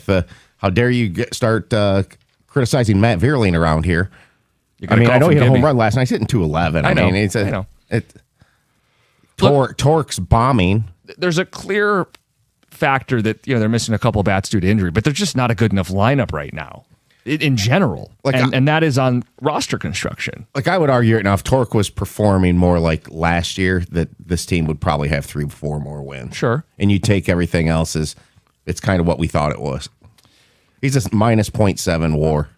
with. How dare you start criticizing Matt Vierling around here? I know he hit a home run last night. He's hitting 211. I know. Torque's bombing. There's a clear factor that they're missing a couple of bats due to injury, but they're just not a good enough lineup right now in general. And that is on roster construction. I would argue right now, if Torque was performing more like last year, that this team would probably have 3-4 more wins. Sure. And you take everything else as it's kind of what we thought it was. He's a minus 0.7 WAR.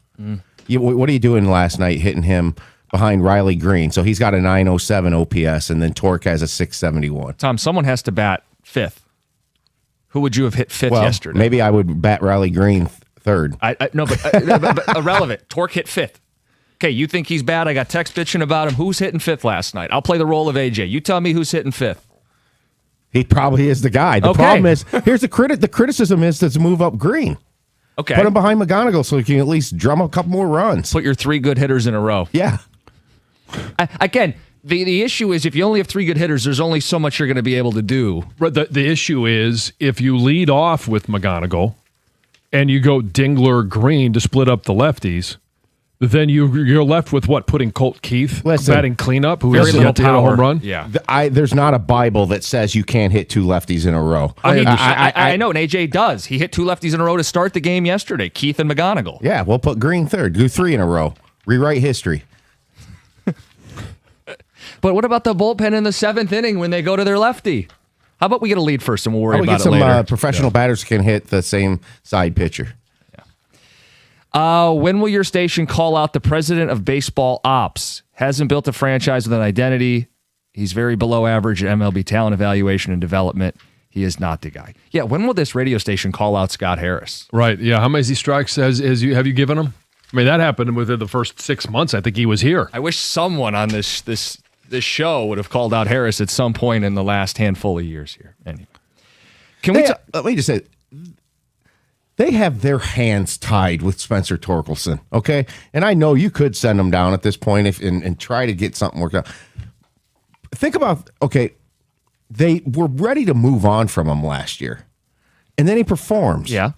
What are you doing last night hitting him behind Riley Green? So he's got a 907 OPS, and then Torque has a 671. Tom, someone has to bat fifth. Who would you have hit fifth yesterday? Maybe I would bat Riley Green third. No, but irrelevant. Torque hit fifth. Okay, you think he's bad? I got text bitching about him. Who's hitting fifth last night? I'll play the role of AJ. You tell me who's hitting fifth. He probably is the guy. The problem is, here's the criticism is to move up Green. Okay. Put him behind McGonigal so he can at least drum up a couple more runs. Put your 3 good hitters in a row. Yeah. Again, the issue is if you only have 3 good hitters, there's only so much you're going to be able to do. The issue is if you lead off with McGonigal and you go Dingler Green to split up the lefties, then you're left with what? Putting Colt Keith batting cleanup, who has yet to hit a home run? Yeah. There's not a Bible that says you can't hit 2 lefties in a row. I know, and AJ does. He hit 2 lefties in a row to start the game yesterday, Keith and McGonigal. Yeah, we'll put Green third. Do 3 in a row. Rewrite history. But what about the bullpen in the 7th inning when they go to their lefty? How about we get a lead first and we'll worry about it later? Get some professional batters can hit the same side pitcher. When will your station call out the president of baseball ops? Hasn't built a franchise with an identity. He's very below average at MLB talent evaluation and development. He is not the guy. Yeah, when will this radio station call out Scott Harris? Right, yeah. How many strikes have you given him? I mean, that happened within the first 6 months. I think he was here. I wish someone on this show would have called out Harris at some point in the last handful of years here. Anyway, let me just say, they have their hands tied with Spencer Torkelson, okay? And I know you could send him down at this point and try to get something worked out. Think about, okay, they were ready to move on from him last year, and then he performs. Yeah.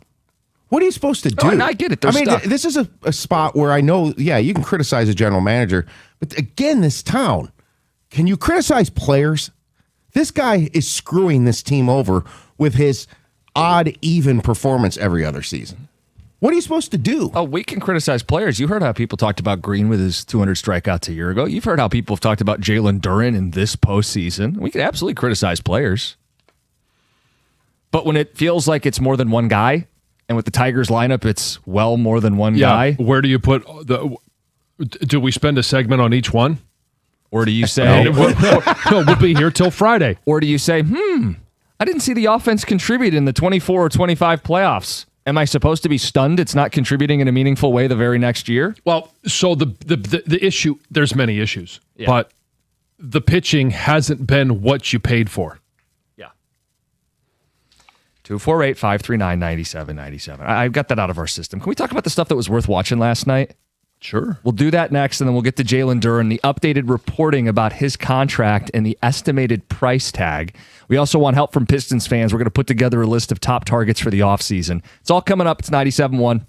What are you supposed to do? Oh, I get it. This is a spot where I know, you can criticize a general manager, but again, this town, can you criticize players? This guy is screwing this team over with his odd, even performance every other season. What are you supposed to do? Oh, we can criticize players. You heard how people talked about Green with his 200 strikeouts a year ago. You've heard how people have talked about Jalen Duren in this postseason. We can absolutely criticize players. But when it feels like it's more than one guy, and with the Tigers lineup, it's well more than one guy. Where do you put do we spend a segment on each one? Or do you say... No, we'll be here till Friday. Or do you say, I didn't see the offense contribute in the 24 or 25 playoffs. Am I supposed to be stunned it's not contributing in a meaningful way the very next year? Well, so the issue, there's many issues, but the pitching hasn't been what you paid for. Yeah. 248-539-9797. I've got that out of our system. Can we talk about the stuff that was worth watching last night? Sure. We'll do that next, and then we'll get to Jalen Duren, the updated reporting about his contract and the estimated price tag. We also want help from Pistons fans. We're going to put together a list of top targets for the offseason. It's all coming up. It's 97.1.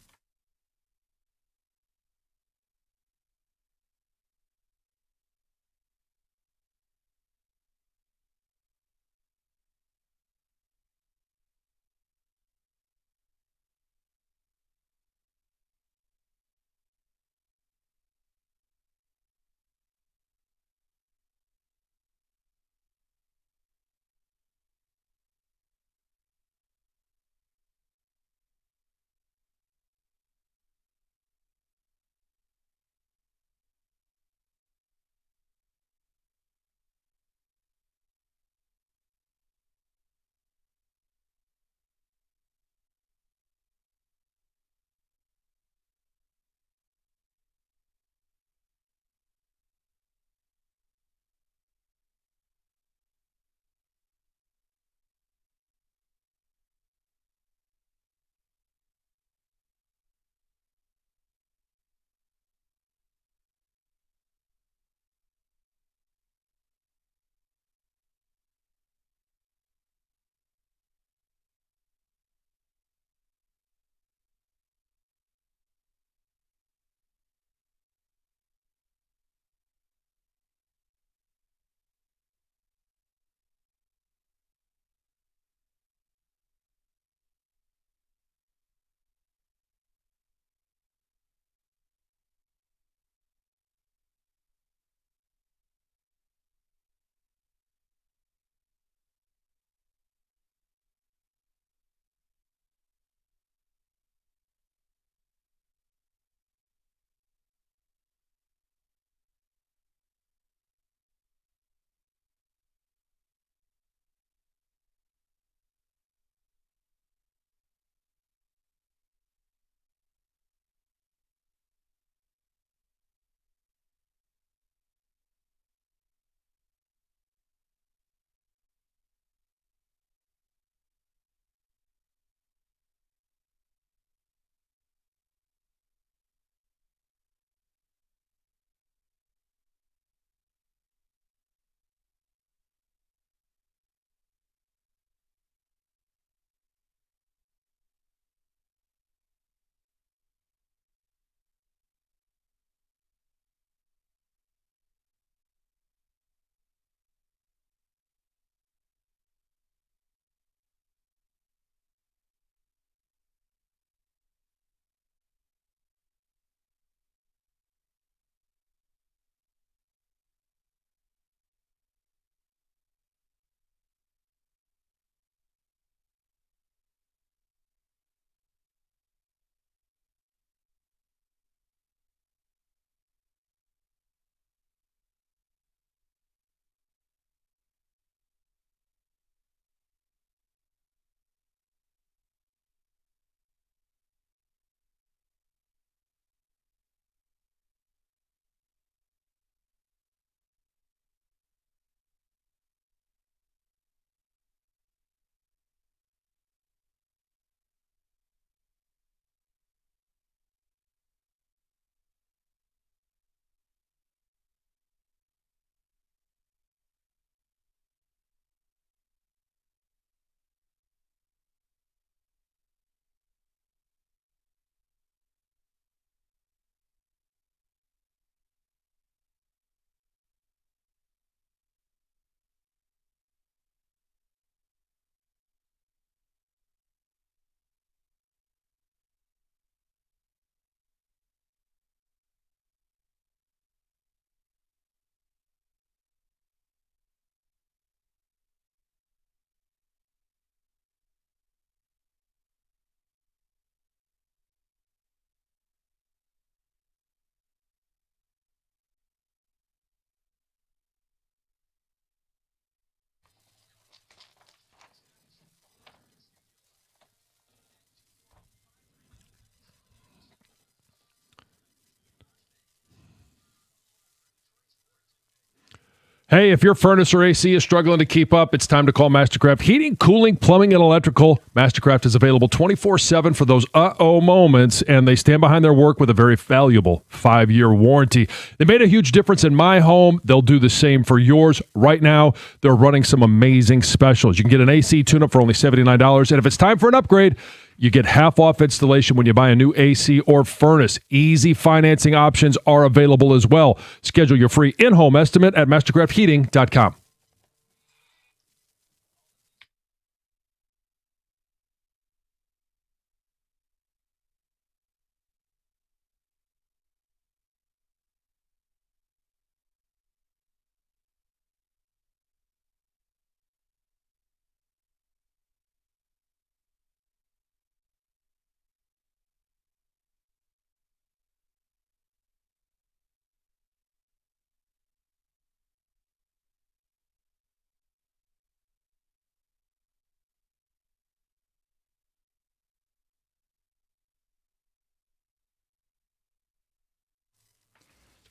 Hey, if your furnace or AC is struggling to keep up, it's time to call Mastercraft Heating, Cooling, Plumbing, and Electrical. Mastercraft is available 24/7 for those moments, and they stand behind their work with a very valuable 5-year warranty. They made a huge difference in my home. They'll do the same for yours. Right now, they're running some amazing specials. You can get an AC tune-up for only $79, and if it's time for an upgrade, you get half off installation when you buy a new AC or furnace. Easy financing options are available as well. Schedule your free in-home estimate at mastercraftheating.com.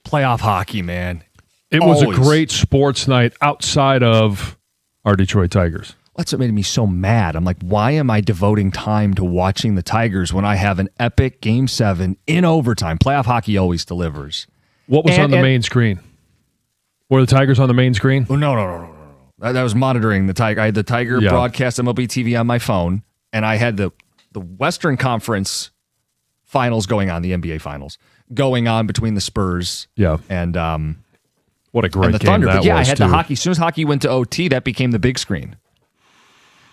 Playoff hockey, man. It was a great sports night outside of our Detroit Tigers. That's what made me so mad. I'm like, why am I devoting time to watching the Tigers when I have an epic Game 7 in overtime? Playoff hockey always delivers. What was on the main screen? Were the Tigers on the main screen? Oh, no. That was monitoring the Tiger. I had the Tiger broadcast MLB TV on my phone, and I had the Western Conference Finals going on, the NBA Finals going on between the Spurs and what a great and the game Thunder. that But yeah, was, I had too. the hockey. As soon as hockey went to OT, that became the big screen.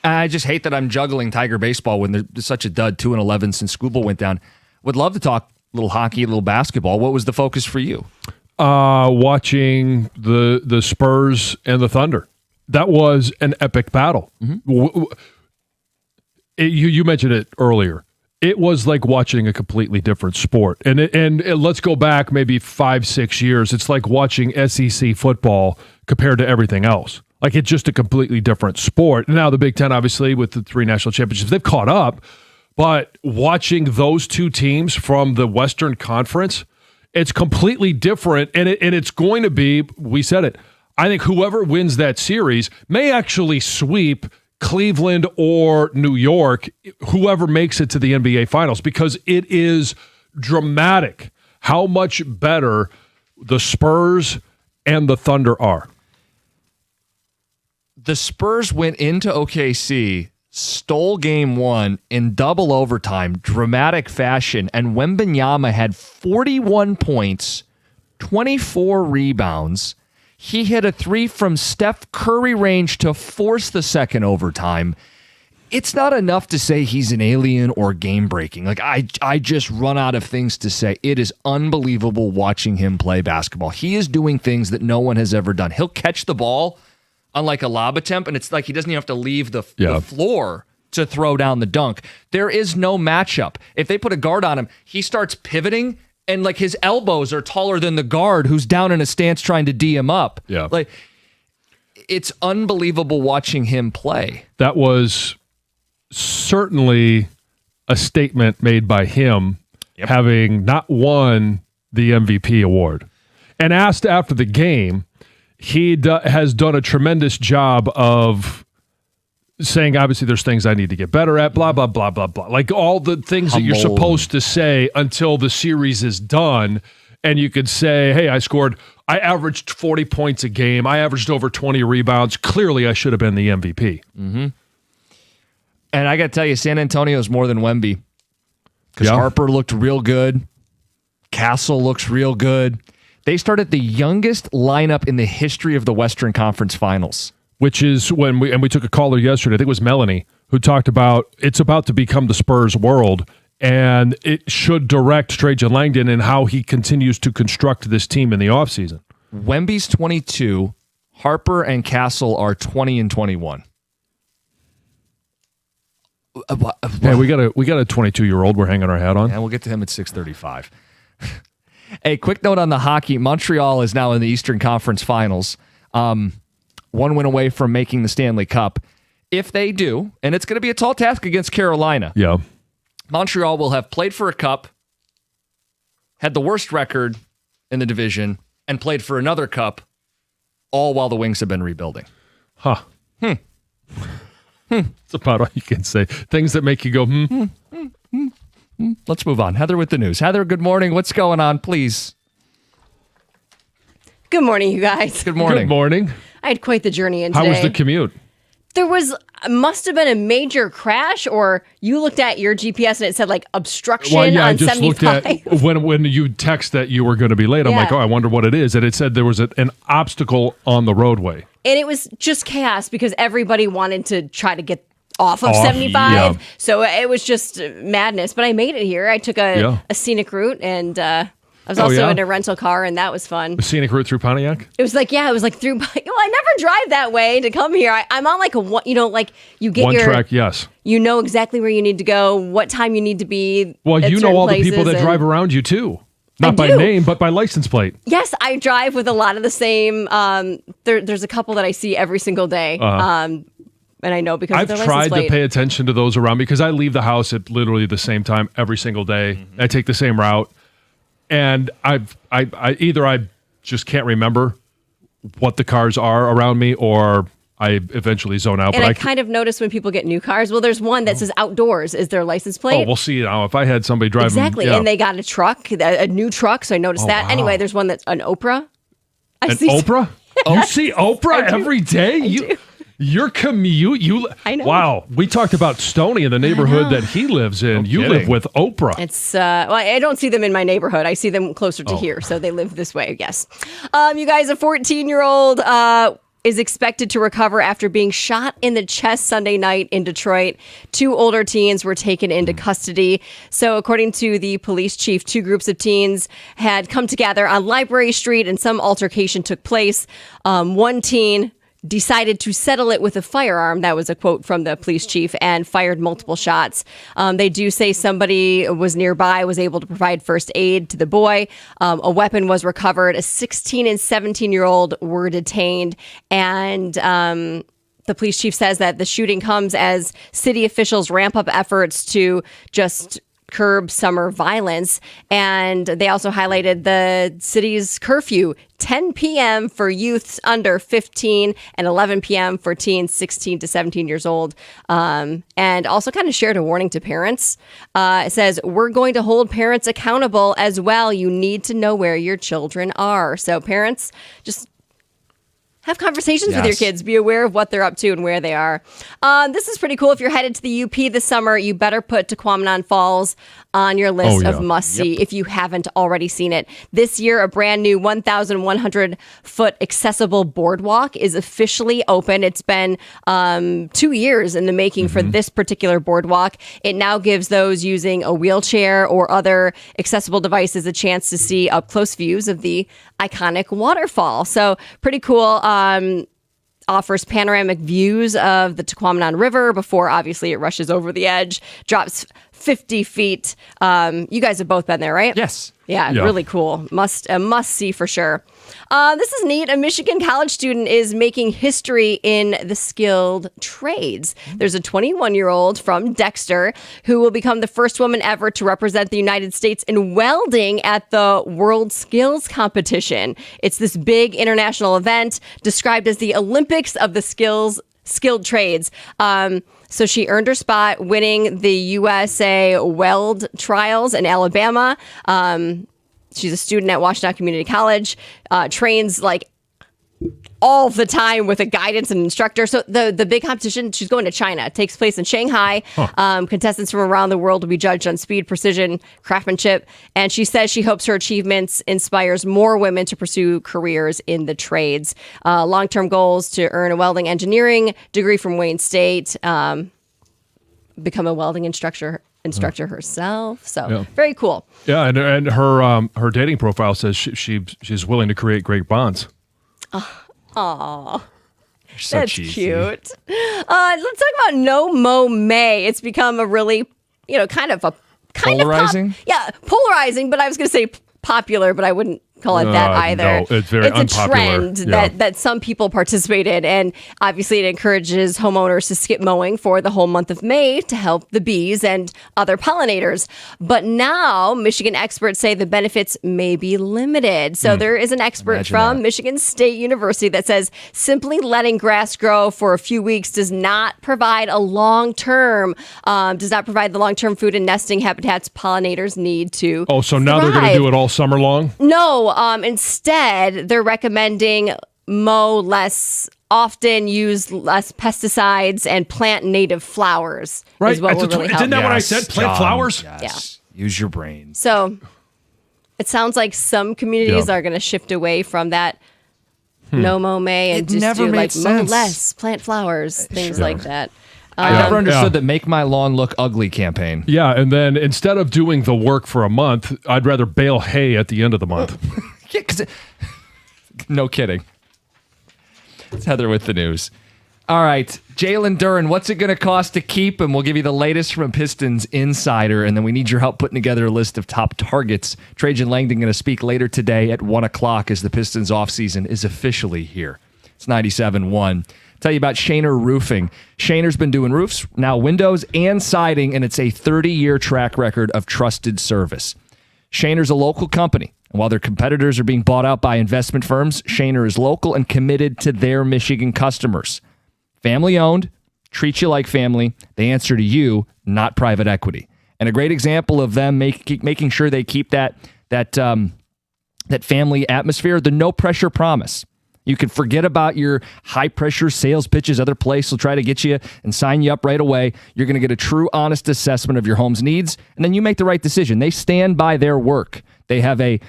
And I just hate that I'm juggling Tiger baseball when there's such a dud, 2-11 since Scooble went down. Would love to talk a little hockey, a little basketball. What was the focus for you? Watching the Spurs and the Thunder. That was an epic battle. Mm-hmm. You mentioned it earlier. It was like watching a completely different sport. And let's go back maybe 5-6 years. It's like watching SEC football compared to everything else. Like, it's just a completely different sport. Now, the Big Ten, obviously, with the 3 national championships, they've caught up. But watching those two teams from the Western Conference, it's completely different. And it's going to be, we said it, I think whoever wins that series may actually sweep Cleveland or New York, whoever makes it to the NBA Finals, because it is dramatic how much better the Spurs and the Thunder are. The Spurs went into OKC, stole game 1 in double overtime, dramatic fashion, and Wembanyama had 41 points, 24 rebounds. He hit a 3 from Steph Curry range to force the second overtime. It's not enough to say he's an alien or game-breaking. Like, I just run out of things to say. It is unbelievable watching him play basketball. He is doing things that no one has ever done. He'll catch the ball on like a lob attempt, and it's like he doesn't even have to leave the floor to throw down the dunk. There is no matchup. If they put a guard on him, he starts pivoting, and like his elbows are taller than the guard who's down in a stance trying to D him up. Yeah. Like, it's unbelievable watching him play. That was certainly a statement made by him, having not won the MVP award. And asked after the game, he has done a tremendous job of saying, obviously, there's things I need to get better at, blah, blah, blah, blah, blah. Like all the things that you're supposed to say until the series is done. And you could say, hey, I averaged 40 points a game. I averaged over 20 rebounds. Clearly, I should have been the MVP. Mm-hmm. And I got to tell you, San Antonio's more than Wemby. Because Harper looked real good. Castle looks real good. They started the youngest lineup in the history of the Western Conference Finals. Which is when we took a caller yesterday, I think it was Melanie, who talked about it's about to become the Spurs world, and it should direct Trajan Langdon and how he continues to construct this team in the offseason. Wemby's 22, Harper and Castle are 20 and 21. Hey, we got a 22-year-old we're hanging our hat on. And we'll get to him at 6:35. A quick note on the hockey. Montreal is now in the Eastern Conference Finals. One win away from making the Stanley Cup. If they do, and it's going to be a tall task against Carolina. Yeah. Montreal will have played for a cup, had the worst record in the division, and played for another cup all while the Wings have been rebuilding. Huh. It's about all you can say. Things that make you go, Let's move on. Heather with the news. Heather, good morning. What's going on, please? Good morning, you guys. Good morning. Good morning. I had quite the journey in today. How was the commute? There must have been a major crash, or you looked at your GPS and it said like obstruction Well, yeah, I on just 75. looked at when you text that you were going to be late. I'm Yeah. like, oh, I wonder what it is. And it said there was an obstacle on the roadway. And it was just chaos because everybody wanted to try to get off of 75. yeah. So it was just madness. But I made it here. I took a scenic route, and I was also in a rental car, and that was fun. The scenic route through Pontiac? It was like through. Well, I never drive that way to come here. I'm on like you get One your track, yes. You know exactly where you need to go, what time you need to be. Well, at you know certain all the people places, that and- drive around you too. I Not by do. name, but by license plate. Yes, I drive with a lot of the same. There's a couple that I see every single day. And I know because of I've their tried license plate. to pay attention to those around me because I leave the house at literally the same time every single day. Mm-hmm. I take the same route, and I either I just can't remember what the cars are around me, or I eventually zone out. And but I kind of notice when people get new cars. Well, there's one that says outdoors is their license plate. we'll see now. If I had somebody driving, Exactly. yeah. And they got a truck, a new truck. So I noticed that. wow. Anyway, there's one that's an Oprah. An Oprah. You see Oprah every day. Your commute, I know. Wow, we talked about Stoney in the neighborhood that he lives in. You live with Oprah. It's well, I don't see them in my neighborhood. I see them closer to here, so they live this way. Yes, you guys. A 14-year-old is expected to recover after being shot in the chest Sunday night in Detroit. 2 older teens were taken into custody. So, according to the police chief, 2 groups of teens had come together on Library Street, and some altercation took place. One teen decided to settle it with a firearm. That was a quote from the police chief, and fired multiple shots. They do say somebody was nearby, was able to provide first aid to the boy. A weapon was recovered. A 16 and 17-year-old were detained. And the police chief says that the shooting comes as city officials ramp up efforts to just curb summer violence. And they also highlighted the city's curfew, 10 p.m. for youths under 15 and 11 p.m. for teens 16 to 17 years old. And also kind of shared a warning to parents. It says, we're going to hold parents accountable as well. You need to know where your children are. So parents, just have conversations with your kids. Be aware of what they're up to and where they are. This is pretty cool. If you're headed to the UP this summer, you better put Tequamanon Falls on your list of must-see if you haven't already seen it. This year, a brand new 1,100-foot accessible boardwalk is officially open. It's been 2 years in the making for this particular boardwalk. It now gives those using a wheelchair or other accessible devices a chance to see up-close views of the iconic waterfall. So pretty cool. Offers panoramic views of the Tequamanon River before, obviously, it rushes over the edge, drops 50 feet. You guys have both been there, right? Yes. Yeah, really cool. A must see for sure. This is neat. A Michigan college student is making history in the skilled trades. There's a 21-year-old from Dexter who will become the first woman ever to represent the United States in welding at the World Skills Competition. It's this big international event described as the Olympics of the skilled trades. So she earned her spot winning the USA Weld Trials in Alabama. She's a student at Washtenaw Community College, trains like all the time with a guidance and instructor. So the big competition, she's going to China. It takes place in Shanghai. Contestants from around the world will be judged on speed, precision, craftsmanship. And she says she hopes her achievements inspires more women to pursue careers in the trades. Long-term goals to earn a welding engineering degree from Wayne State, become a welding instructor herself. So very cool. Yeah, and her dating profile says she's willing to create great bonds. Aw. So That's cheesy. cute. Let's talk about No Mo May. It's become a really, kind of Polarizing? polarizing, but I was going to say popular, but I wouldn't call it that either. No, it's very unpopular. A trend that some people participate in, and obviously it encourages homeowners to skip mowing for the whole month of May to help the bees and other pollinators. But now Michigan experts say the benefits may be limited. So there is an expert from Michigan State University that says simply letting grass grow for a few weeks does not provide the long-term food and nesting habitats pollinators need to so now they're going to do it all summer long? No, instead they're recommending mow less often, use less pesticides, and plant native flowers. Right. Is what will really help. Isn't that what I said? Plant flowers? Yes. Yeah. Use your brains. So it sounds like some communities are going to shift away from that no mow May and just never do made like sense. mow less, plant flowers, things like that. I never understood the Make My Lawn Look Ugly campaign. Yeah, and then instead of doing the work for a month, I'd rather bale hay at the end of the month. Yeah, no kidding. It's Heather with the news. All right, Jalen Duren, what's it going to cost to keep him? We'll give you the latest from Pistons Insider, and then we need your help putting together a list of top targets. Trajan Langdon going to speak later today at 1 o'clock as the Pistons offseason is officially here. It's 97.1. Tell you about Shaner Roofing. Shaner's been doing roofs, now windows and siding, and it's a 30-year track record of trusted service. Shaner's a local company, and while their competitors are being bought out by investment firms, Shaner is local and committed to their Michigan customers. Family-owned, treat you like family. They answer to you, not private equity. And a great example of them making sure they keep that family atmosphere, the no-pressure promise. You can forget about your high-pressure sales pitches. Other places will try to get you and sign you up right away. You're going to get a true, honest assessment of your home's needs, and then you make the right decision. They stand by their work. They have a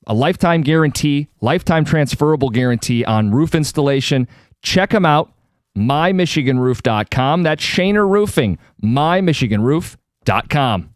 lifetime guarantee, lifetime transferable guarantee on roof installation. Check them out, mymichiganroof.com. That's Shaner Roofing, mymichiganroof.com.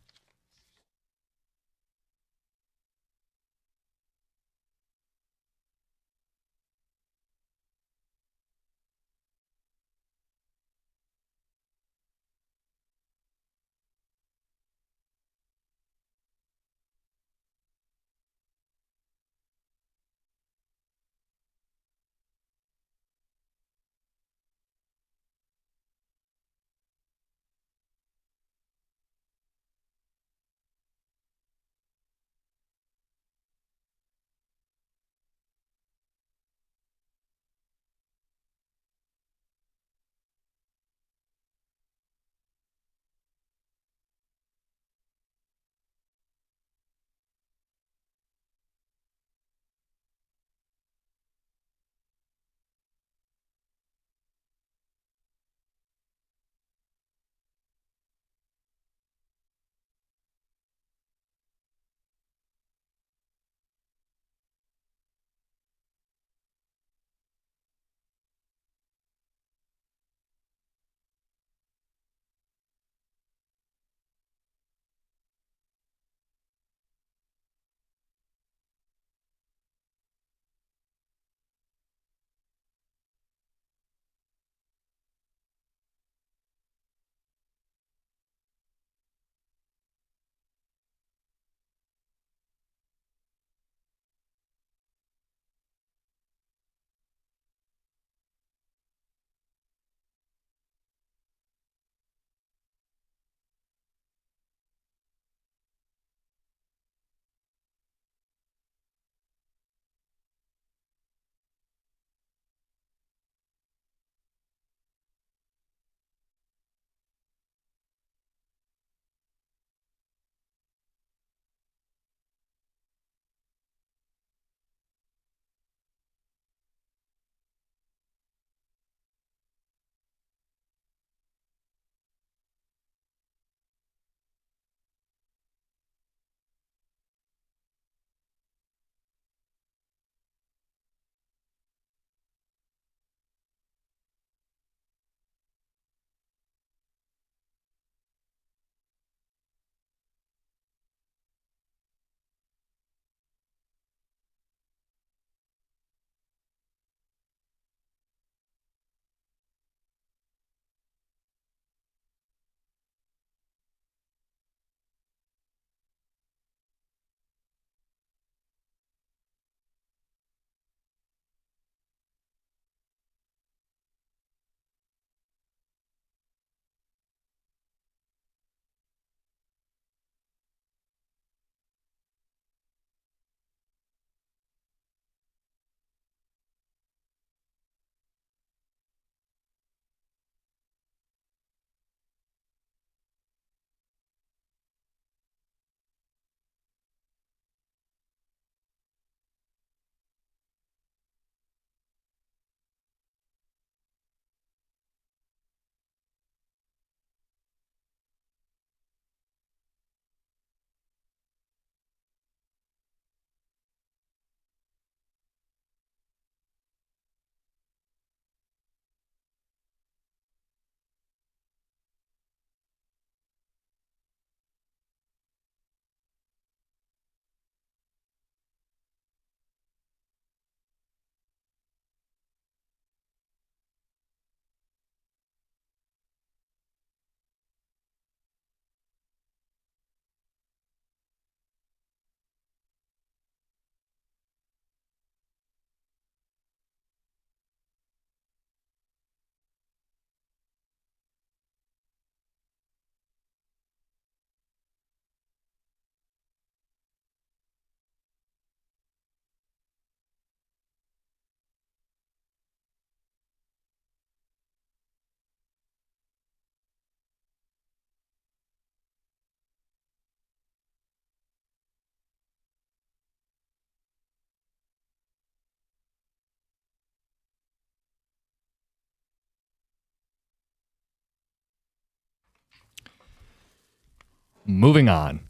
Moving on.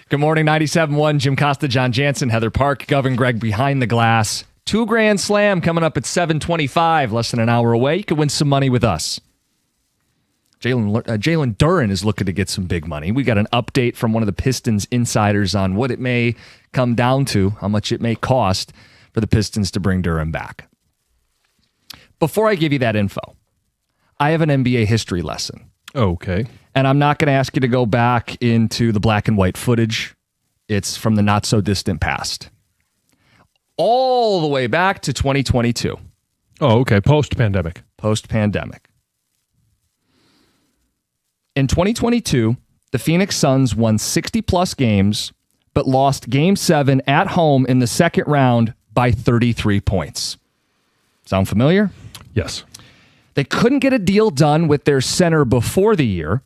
Good morning, 97.1. Jim Costa, John Jansen, Heather Park, Govern Greg behind the glass. 2 Grand Slam coming up at 7:25, less than an hour away. You could win some money with us. Jalen Duren is looking to get some big money. We got an update from one of the Pistons insiders on what it may come down to, how much it may cost for the Pistons to bring Duren back. Before I give you that info, I have an NBA history lesson. Okay. And I'm not going to ask you to go back into the black and white footage. It's from the not so distant past. All the way back to 2022. Oh, okay. Post-pandemic. Post-pandemic. In 2022, the Phoenix Suns won 60-plus games, but lost Game 7 at home in the second round by 33 points. Sound familiar? Yes. They couldn't get a deal done with their center before the year,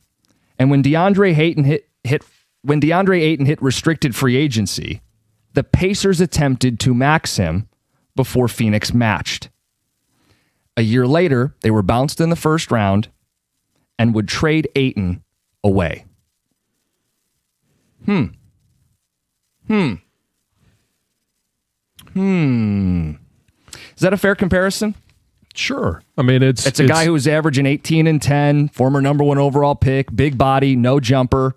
and when DeAndre Ayton hit restricted free agency, the Pacers attempted to max him before Phoenix matched. A year later, they were bounced in the first round and would trade Ayton away. Is that a fair comparison? Sure. I mean, it's a guy who was averaging 18 and 10, former number 1 overall pick, big body, no jumper.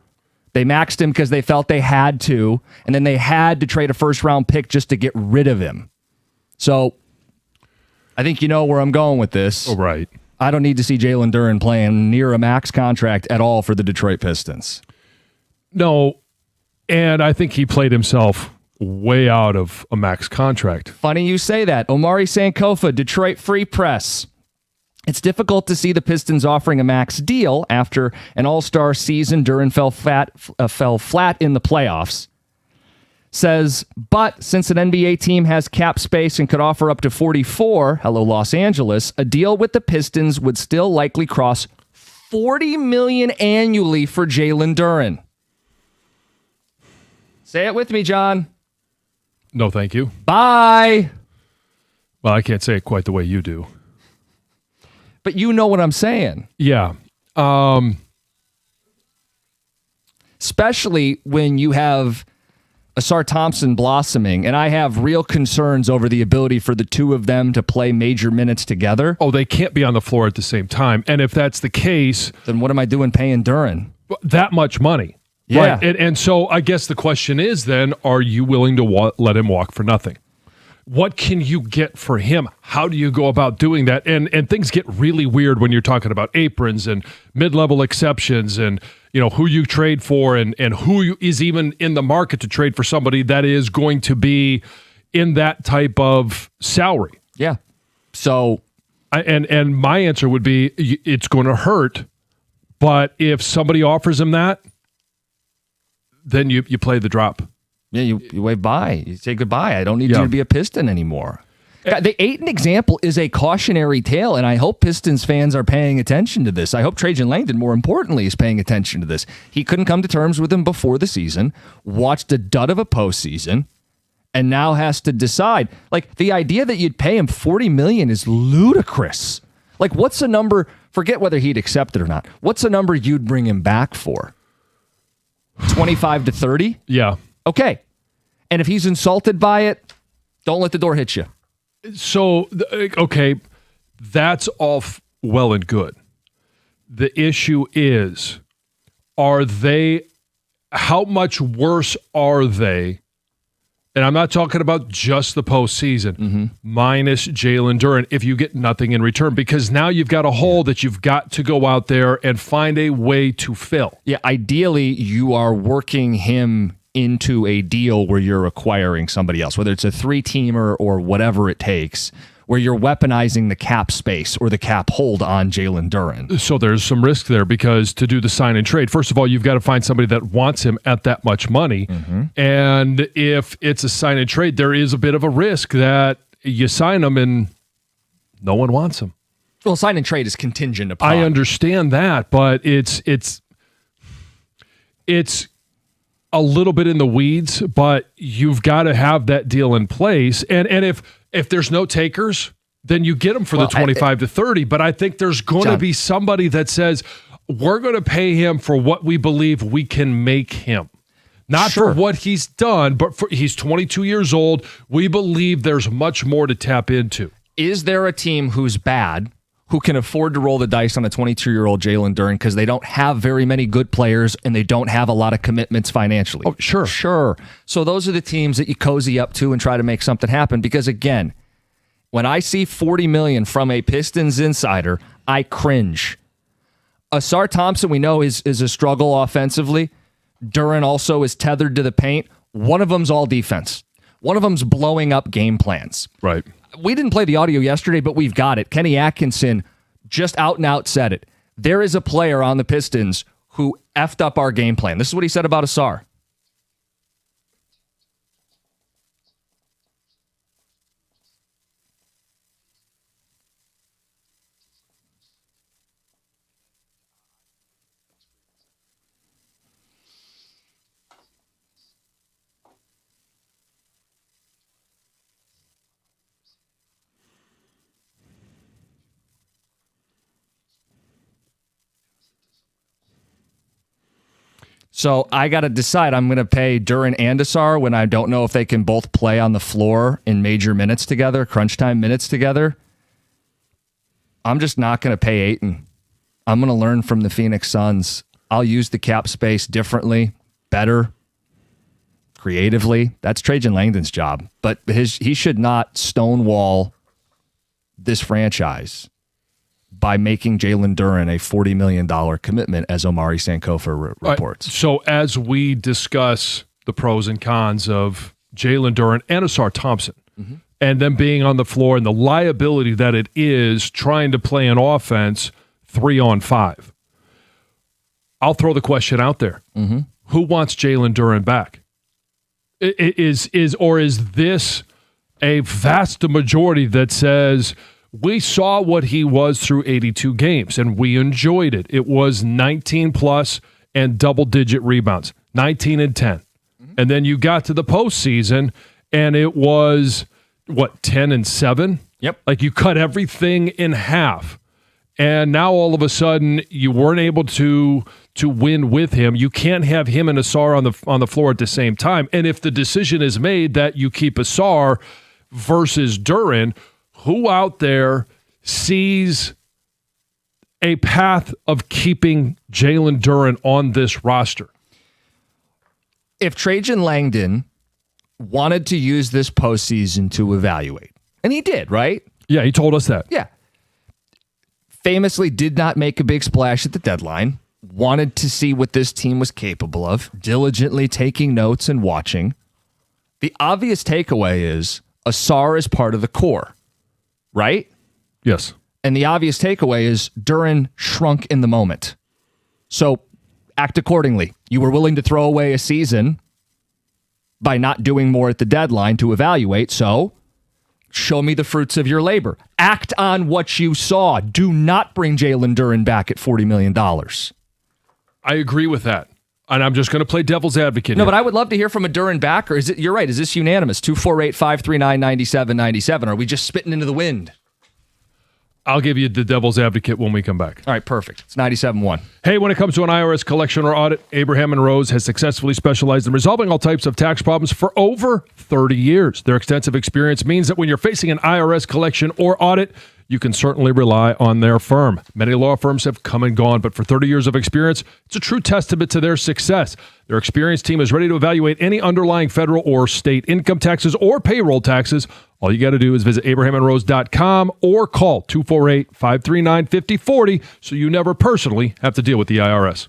They maxed him because they felt they had to, and then they had to trade a first-round pick just to get rid of him. So I think you know where I'm going with this. Oh, right. I don't need to see Jalen Duren playing near a max contract at all for the Detroit Pistons. No, and I think he played himself way out of a max contract. Funny you say that. Omari Sankofa, Detroit Free Press. It's difficult to see the Pistons offering a max deal after an all-star season. Duren fell flat in the playoffs. Says, but since an NBA team has cap space and could offer up to 44, hello Los Angeles, a deal with the Pistons would still likely cross $40 million annually for Jalen Duren. Say it with me, John. No, thank you. Bye. Well, I can't say it quite the way you do. But you know what I'm saying. Yeah. Especially when you have Asar Thompson blossoming, and I have real concerns over the ability for the two of them to play major minutes together. Oh, they can't be on the floor at the same time. And if that's the case, then what am I doing paying Duren? That much money. Yeah. Right. And so I guess the question is then, are you willing to let him walk for nothing? What can you get for him? How do you go about doing that? And things get really weird when you're talking about aprons and mid-level exceptions and who you trade for and who is even in the market to trade for somebody that is going to be in that type of salary. Yeah. So and my answer would be it's going to hurt, but if somebody offers him that, then you play the drop. Yeah, you wave bye. You say goodbye. I don't need you to be a Piston anymore. The Ayton example is a cautionary tale, and I hope Pistons fans are paying attention to this. I hope Trajan Langdon, more importantly, is paying attention to this. He couldn't come to terms with him before the season, watched a dud of a postseason, and now has to decide. Like, the idea that you'd pay him $40 million is ludicrous. Like, what's a number, forget whether he'd accept it or not, what's a number you'd bring him back for? 25 to 30? Yeah. Okay. And if he's insulted by it, don't let the door hit you. So, okay, that's all well and good. The issue is, how much worse are they? And I'm not talking about just the postseason, minus Jalen Duren, if you get nothing in return, because now you've got a hole that you've got to go out there and find a way to fill. Yeah, ideally, you are working him into a deal where you're acquiring somebody else, whether it's a 3-teamer or whatever it takes, where you're weaponizing the cap space or the cap hold on Jalen Duren. So there's some risk there, because to do the sign and trade, first of all, you've got to find somebody that wants him at that much money. And if it's a sign and trade, there is a bit of a risk that you sign him and no one wants him. Well, sign and trade is contingent upon. I understand that, but it's a little bit in the weeds, but you've got to have that deal in place. And if there's no takers, then you get them for the 25 to 30. But I think there's going to be somebody that says, we're going to pay him for what we believe we can make him. Not for what he's done, but he's 22 years old. We believe there's much more to tap into. Is there a team who's bad who can afford to roll the dice on a 22-year-old Jalen Duren because they don't have very many good players and they don't have a lot of commitments financially? Oh, sure. Sure. So those are the teams that you cozy up to and try to make something happen because, again, when I see $40 million from a Pistons insider, I cringe. Asar Thompson, we know, is a struggle offensively. Duren also is tethered to the paint. One of them's all defense. One of them's blowing up game plans. Right. We didn't play the audio yesterday, but we've got it. Kenny Atkinson just out and out said it. There is a player on the Pistons who effed up our game plan. This is what he said about Asar. So I got to decide. I'm going to pay Duren and Asar when I don't know if they can both play on the floor in major minutes together, crunch time minutes together. I'm just not going to pay Ayton. I'm going to learn from the Phoenix Suns. I'll use the cap space differently, better, creatively. That's Trajan Langdon's job. But he should not stonewall this franchise by making Jalen Duren a $40 million commitment, as Omari Sankofa reports. So as we discuss the pros and cons of Jalen Duren and Asar Thompson, and them being on the floor and the liability that it is trying to play an offense 3-on-5, I'll throw the question out there. Who wants Jalen Duren back? Is this a vast majority that says, we saw what he was through 82 games, and we enjoyed it. It was 19-plus and double-digit rebounds, 19 and 10. And then you got to the postseason, and it was, 10 and 7? Yep. Like you cut everything in half. And now all of a sudden you weren't able to win with him. You can't have him and Asar on the floor at the same time. And if the decision is made that you keep Asar versus Duren, who out there sees a path of keeping Jalen Duren on this roster? If Trajan Langdon wanted to use this postseason to evaluate, and he did, right? Yeah, he told us that. Yeah. Famously did not make a big splash at the deadline, wanted to see what this team was capable of, diligently taking notes and watching. The obvious takeaway is Asar is part of the core. Right? Yes. And the obvious takeaway is Duren shrunk in the moment. So act accordingly. You were willing to throw away a season by not doing more at the deadline to evaluate. So show me the fruits of your labor. Act on what you saw. Do not bring Jalen Duren back at $40 million. I agree with that. And I'm just going to play devil's advocate No, here. but I would love to hear from a Duren backer. Is it? You're right. Is this unanimous? 248-539-9797. Are we just spitting into the wind? I'll give you the devil's advocate when we come back. All right, perfect. It's 97.1. Hey, when it comes to an IRS collection or audit, Abraham and Rose has successfully specialized in resolving all types of tax problems for over 30 years. Their extensive experience means that when you're facing an IRS collection or audit, you can certainly rely on their firm. Many law firms have come and gone, but for 30 years of experience, it's a true testament to their success. Their experienced team is ready to evaluate any underlying federal or state income taxes or payroll taxes. All you got to do is visit abrahamandrose.com or call 248-539-5040 so you never personally have to deal with the IRS.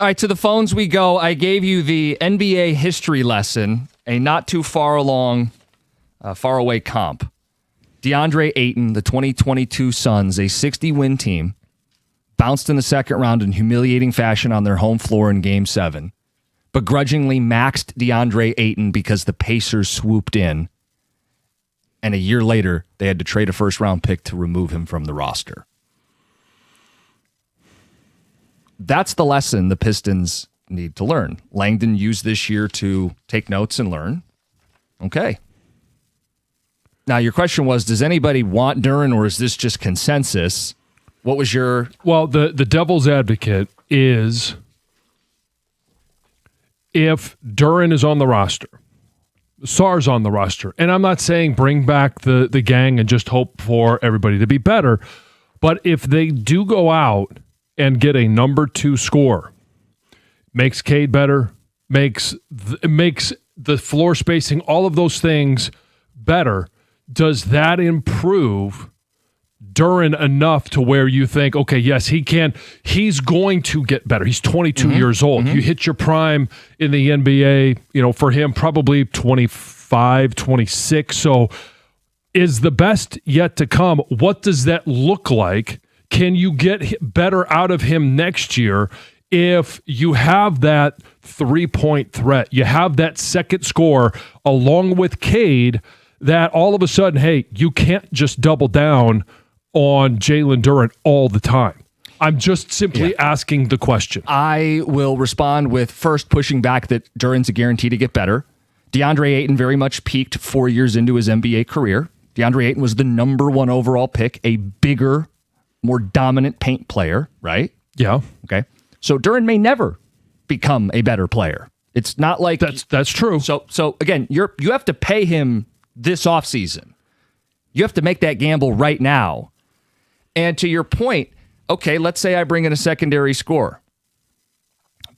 All right, to the phones we go. I gave you the NBA history lesson, a not too far away comp. DeAndre Ayton, the 2022 Suns, a 60-win team, bounced in the second round in humiliating fashion on their home floor in Game 7, begrudgingly maxed DeAndre Ayton because the Pacers swooped in, and a year later, they had to trade a first-round pick to remove him from the roster. That's the lesson the Pistons need to learn. Langdon used this year to take notes and learn. Okay. Now, your question was, does anybody want Duren, or is this just consensus? What was your... Well, the devil's advocate is if Duren is on the roster, Sarr's on the roster, and I'm not saying bring back the gang and just hope for everybody to be better, but if they do go out and get a number 2 scorer, makes Cade better, makes the floor spacing, all of those things better, does that improve Duren enough to where you think, okay, yes, he's going to get better. He's 22 years old. You hit your prime in the NBA, for him, probably 25, 26. So is the best yet to come? What does that look like? Can you get better out of him next year if you have that 3-point threat? You have that second score along with Cade, that all of a sudden, hey, you can't just double down on Jalen Duren all the time. I'm just simply asking the question. I will respond with first pushing back that Duren's a guarantee to get better. DeAndre Ayton very much peaked 4 years into his NBA career. DeAndre Ayton was the number 1 overall pick, a bigger, more dominant paint player, right? Yeah. Okay. So Duren may never become a better player. It's not like... That's true. So again, you have to pay him this offseason. You have to make that gamble right now. And to your point, okay, let's say I bring in a secondary scorer,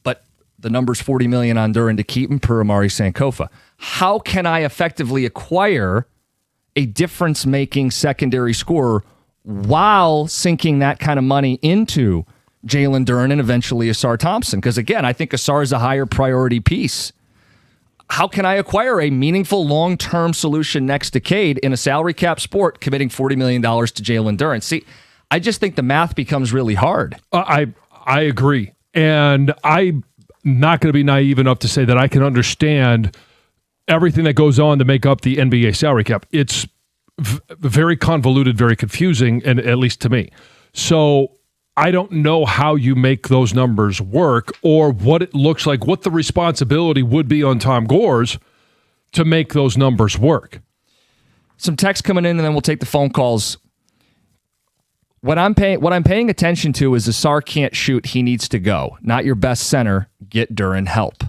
but the number's $40 million on Duren to keep him per Amari Sankofa. How can I effectively acquire a difference-making secondary scorer while sinking that kind of money into Jalen Duren and eventually Asar Thompson? Because again, I think Asar is a higher priority piece. How can I acquire a meaningful long-term solution next to Cade in a salary cap sport, committing $40 million to Jalen Duren? See, I just think the math becomes really hard. I agree. And I'm not going to be naive enough to say that I can understand everything that goes on to make up the NBA salary cap. It's very convoluted, very confusing, and at least to me. So I don't know how you make those numbers work or what it looks like, what the responsibility would be on Tom Gores to make those numbers work. Some text coming in, and then we'll take the phone calls. What I'm paying attention to is Asar can't shoot. He needs to go. Not your best center. Get Duren help.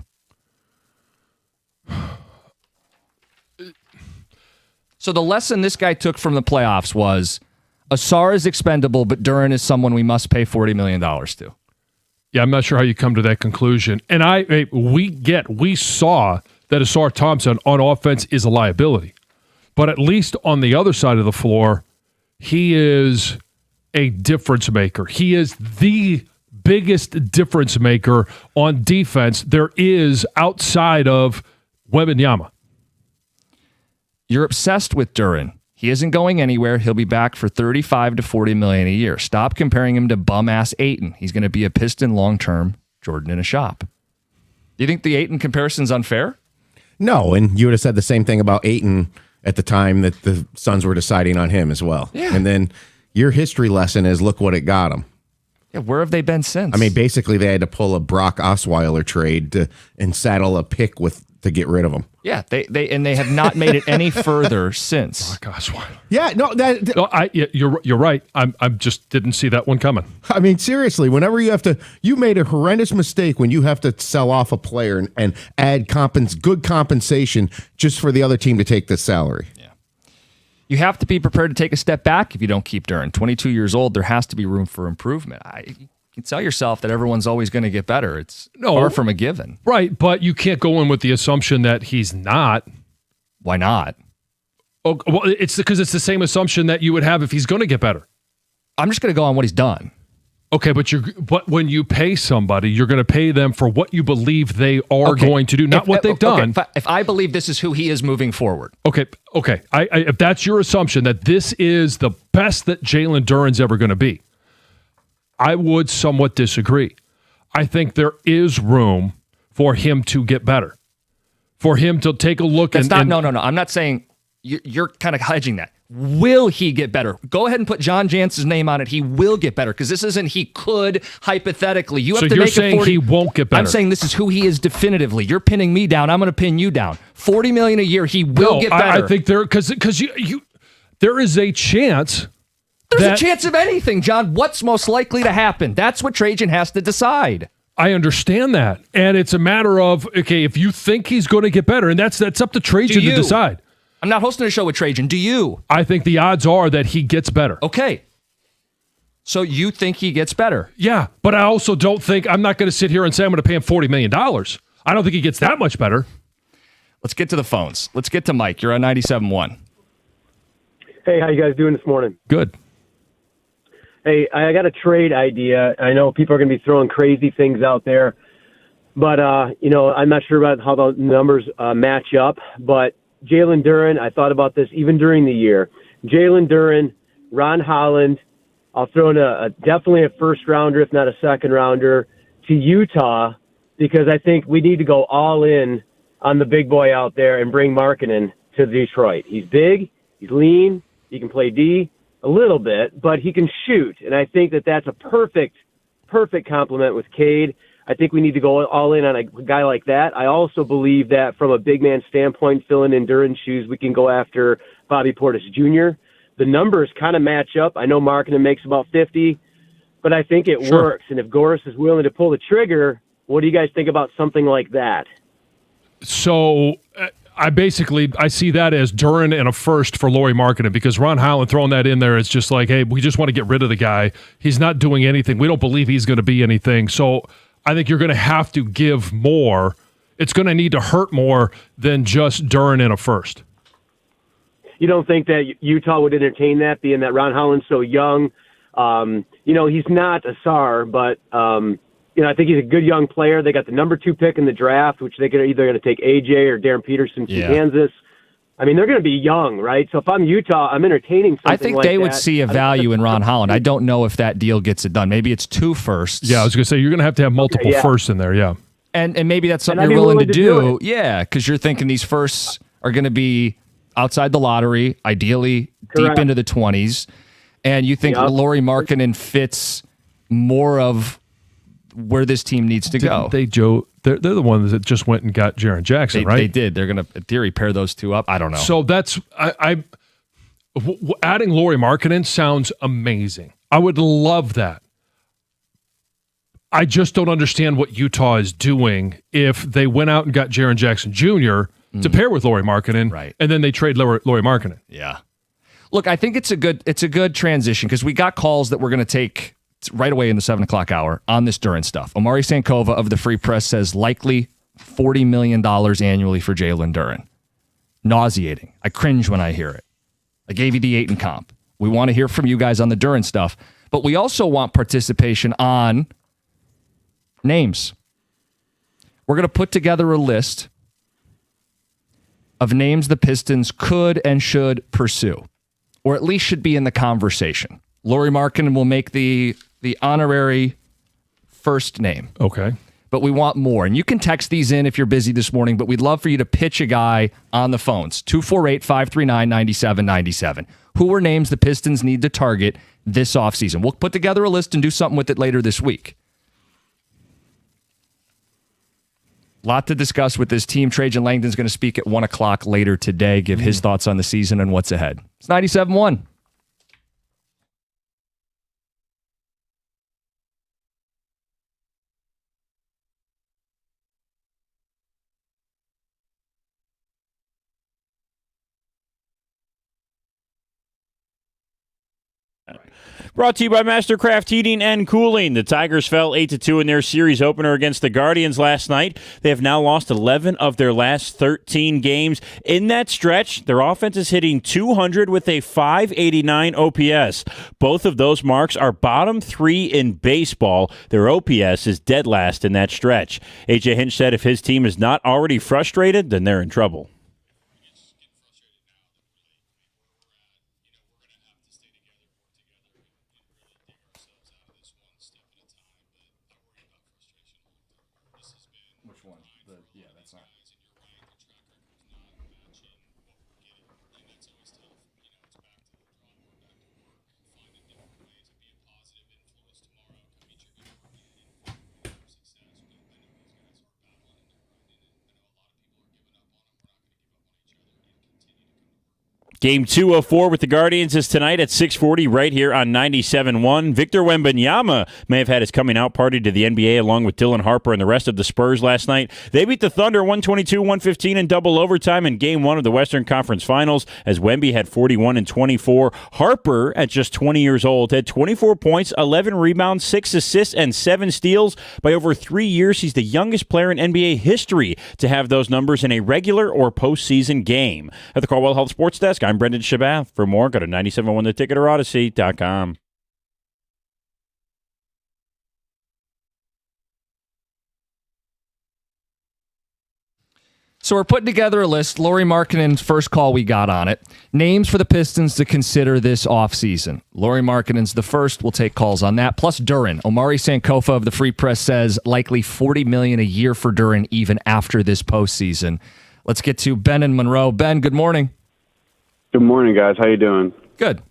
So the lesson this guy took from the playoffs was Asar is expendable, but Duren is someone we must pay $40 million to. Yeah, I'm not sure how you come to that conclusion. And we saw that Asar Thompson on offense is a liability. But at least on the other side of the floor, he is a difference maker. He is the biggest difference maker on defense there is outside of Wembanyama. You're obsessed with Duren. He isn't going anywhere. He'll be back for $35 to $40 million a year. Stop comparing him to bum-ass Ayton. He's going to be a Piston long-term, Jordan in a shop. Do you think the Ayton comparison's unfair? No, and you would have said the same thing about Ayton at the time that the Suns were deciding on him as well. Yeah. And then your history lesson is look what it got him. Yeah, where have they been since? I mean, basically they had to pull a Brock Osweiler trade and saddle a pick to get rid of him. Yeah, they have not made it any further since. Brock Osweiler. Yeah, you're right. I just didn't see that one coming. I mean, seriously, whenever you made a horrendous mistake when you have to sell off a player and add good compensation just for the other team to take the salary. Yeah. You have to be prepared to take a step back if you don't keep Duren. 22 years old, there has to be room for improvement. You can tell yourself that everyone's always going to get better. It's far from a given. Right, but you can't go in with the assumption that he's not. Why not? Oh, well, it's because it's the same assumption that you would have if he's going to get better. I'm just going to go on what he's done. Okay, but when you pay somebody, you're going to pay them for what you believe they are going to do, not what they've done. If I believe this is who he is moving forward. Okay. If that's your assumption that this is the best that Jalen Duren's ever going to be, I would somewhat disagree. I think there is room for him to get better, for him to take a look. No. I'm not saying you're kind of hedging that. Will he get better? Go ahead and put John Jantz's name on it. He will get better because this isn't he could hypothetically. You have to you're make saying 40, he won't get better. I'm saying this is who he is definitively. You're pinning me down. I'm going to pin you down. $40 million a year. He will get better. I think because you there is a chance. There's a chance of anything, John. What's most likely to happen? That's what Trajan has to decide. I understand that, and it's a matter of if you think he's going to get better, and that's up to Trajan to decide. I'm not hosting a show with Trajan. Do you? I think the odds are that he gets better. Okay. So you think he gets better? Yeah, but I also don't think I'm not going to sit here and say I'm going to pay him $40 million. I don't think he gets that much better. Let's get to the phones. Let's get to Mike. You're on 97.1. Hey, how you guys doing this morning? Good. Hey, I got a trade idea. I know people are going to be throwing crazy things out there, but I'm not sure about how the numbers match up, but Jalen Duren, I thought about this even during the year. Jalen Duren, Ron Holland, I'll throw in definitely a first rounder, if not a second rounder, to Utah, because I think we need to go all in on the big boy out there and bring Markkanen to Detroit. He's big, he's lean, he can play D a little bit, but he can shoot. And I think that's a perfect complement with Cade. I think we need to go all in on a guy like that. I also believe that from a big man standpoint, filling in Duren's shoes, we can go after Bobby Portis Jr. The numbers kind of match up. I know Markkanen makes about 50, but I think it works. And if Goris is willing to pull the trigger, what do you guys think about something like that? So I see that as Duren and a first for Lauri Markkanen, because Ron Holland throwing that in there is just like, hey, we just want to get rid of the guy. He's not doing anything. We don't believe he's going to be anything. So I think you're going to have to give more. It's going to need to hurt more than just Duren and a first. You don't think that Utah would entertain that, being that Ron Holland's so young? He's not a star, but I think he's a good young player. They got the number 2 pick in the draft, which they could either going to take AJ or Darren Peterson from Kansas. I mean, they're going to be young, right? So if I'm Utah, I'm entertaining something I think like they that. would see a value in Ron Holland. I don't know if that deal gets it done. Maybe it's 2 firsts. Yeah, I was going to say, you're going to have multiple firsts in there, yeah. And maybe that's something you're willing to do. Yeah, because you're thinking these firsts are going to be outside the lottery, ideally deep into the 20s. And you think Lauri Markkanen fits more of where this team needs to go. They're the ones that just went and got Jaren Jackson, right? They did. They're going to, in theory, pair those two up. I don't know. So that's adding Lauri Markkanen sounds amazing. I would love that. I just don't understand what Utah is doing if they went out and got Jaren Jackson Jr. to pair with Lauri Markkanen, right? And then they trade Lauri Markkanen. Yeah. Look, I think it's a good transition because we got calls that we're going to take right away in the 7 o'clock hour on this Duren stuff. Omari Sankova of the Free Press says likely $40 million annually for Jalen Duren. Nauseating. I cringe when I hear it. I gave you the 8 in comp. We want to hear from you guys on the Duren stuff, but we also want participation on names. We're going to put together a list of names the Pistons could and should pursue, or at least should be in the conversation. Lauri Markkanen will make the honorary first name. Okay. But we want more. And you can text these in if you're busy this morning, but we'd love for you to pitch a guy on the phones. 248-539-9797. Who are names the Pistons need to target this offseason? We'll put together a list and do something with it later this week. Lot to discuss with this team. Trajan Langdon's going to speak at 1 o'clock later today, give his thoughts on the season and what's ahead. It's 97.1. Brought to you by Mastercraft Heating and Cooling. The Tigers fell 8-2 in their series opener against the Guardians last night. They have now lost 11 of their last 13 games. In that stretch, their offense is hitting .200 with a .589 OPS. Both of those marks are bottom 3 in baseball. Their OPS is dead last in that stretch. A.J. Hinch said if his team is not already frustrated, then they're in trouble. Game 2 of 4 with the Guardians is tonight at 6:40 right here on 97.1. Victor Wembanyama may have had his coming out party to the NBA along with Dylan Harper and the rest of the Spurs last night. They beat the Thunder 122-115 in double overtime in Game 1 of the Western Conference Finals as Wemby had 41 and 24. Harper, at just 20 years old, had 24 points, 11 rebounds, 6 assists, and 7 steals. By over 3 years, he's the youngest player in NBA history to have those numbers in a regular or postseason game. At the Caldwell Health Sports Desk, I'm Brendan Shabath. For more, go to 971theticket or Odyssey.com. So we're putting together a list. Lauri Markkanen's first call we got on it. Names for the Pistons to consider this offseason. Lauri Markkanen's the first. We'll take calls on that. Plus Duren. Omari Sankofa of the Free Press says likely $40 million a year for Duren even after this postseason. Let's get to Ben and Monroe. Ben, good morning. Good morning, guys. How you doing? Good.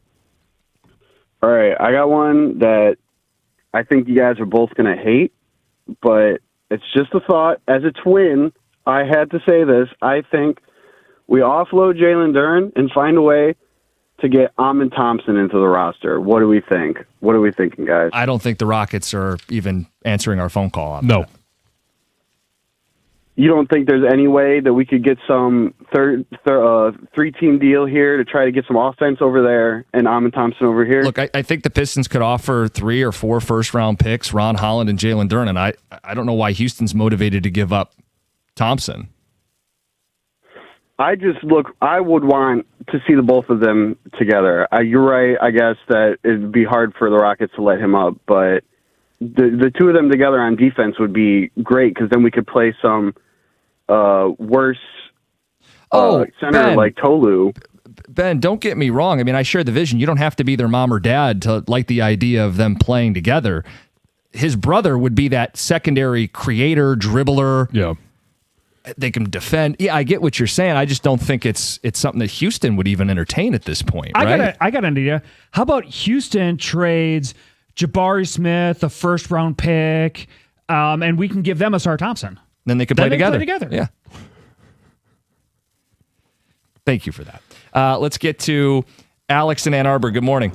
All right. I got one that I think you guys are both going to hate, but it's just a thought. As a twin, I had to say this. I think we offload Jalen Duren and find a way to get Amin Thompson into the roster. What do we think? What are we thinking, guys? I don't think the Rockets are even answering our phone call on that. You don't think there's any way that we could get some three-team deal here to try to get some offense over there and Amin Thompson over here? Look, I think the Pistons could offer 3 or 4 first-round picks, Ron Holland and Jalen Duren, and I don't know why Houston's motivated to give up Thompson. I would want to see the both of them together. You're right, I guess, that it'd be hard for the Rockets to let him up, but the two of them together on defense would be great because then we could play some worse center Ben, like Tolu. Ben, don't get me wrong. I mean, I share the vision. You don't have to be their mom or dad to like the idea of them playing together. His brother would be that secondary creator, dribbler. Yeah. They can defend. Yeah, I get what you're saying. I just don't think it's something that Houston would even entertain at this point. Right? I got an idea. How about Houston trades Jabari Smith, a first-round pick, and we can give them Asar Thompson. Then they could play together. Yeah. Thank you for that. Let's get to Alex in Ann Arbor. Good morning.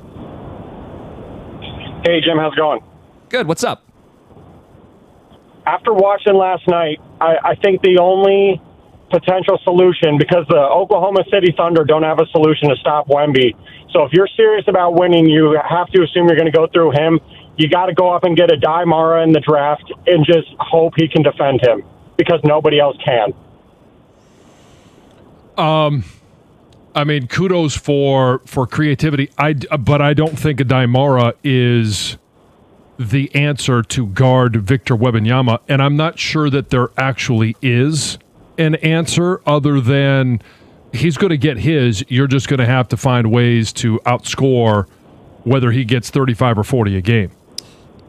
Hey, Jim. How's it going? Good. What's up? After watching last night, I think the only potential solution, because the Oklahoma City Thunder don't have a solution to stop Wemby. So if you're serious about winning, you have to assume you're going to go through him. You got to go up and get a Daimara in the draft and just hope he can defend him because nobody else can. I mean, kudos for creativity. But I don't think a Daimara is the answer to guard Victor Wembanyama, and I'm not sure that there actually is an answer other than he's going to get his. You're just going to have to find ways to outscore whether he gets 35 or 40 a game.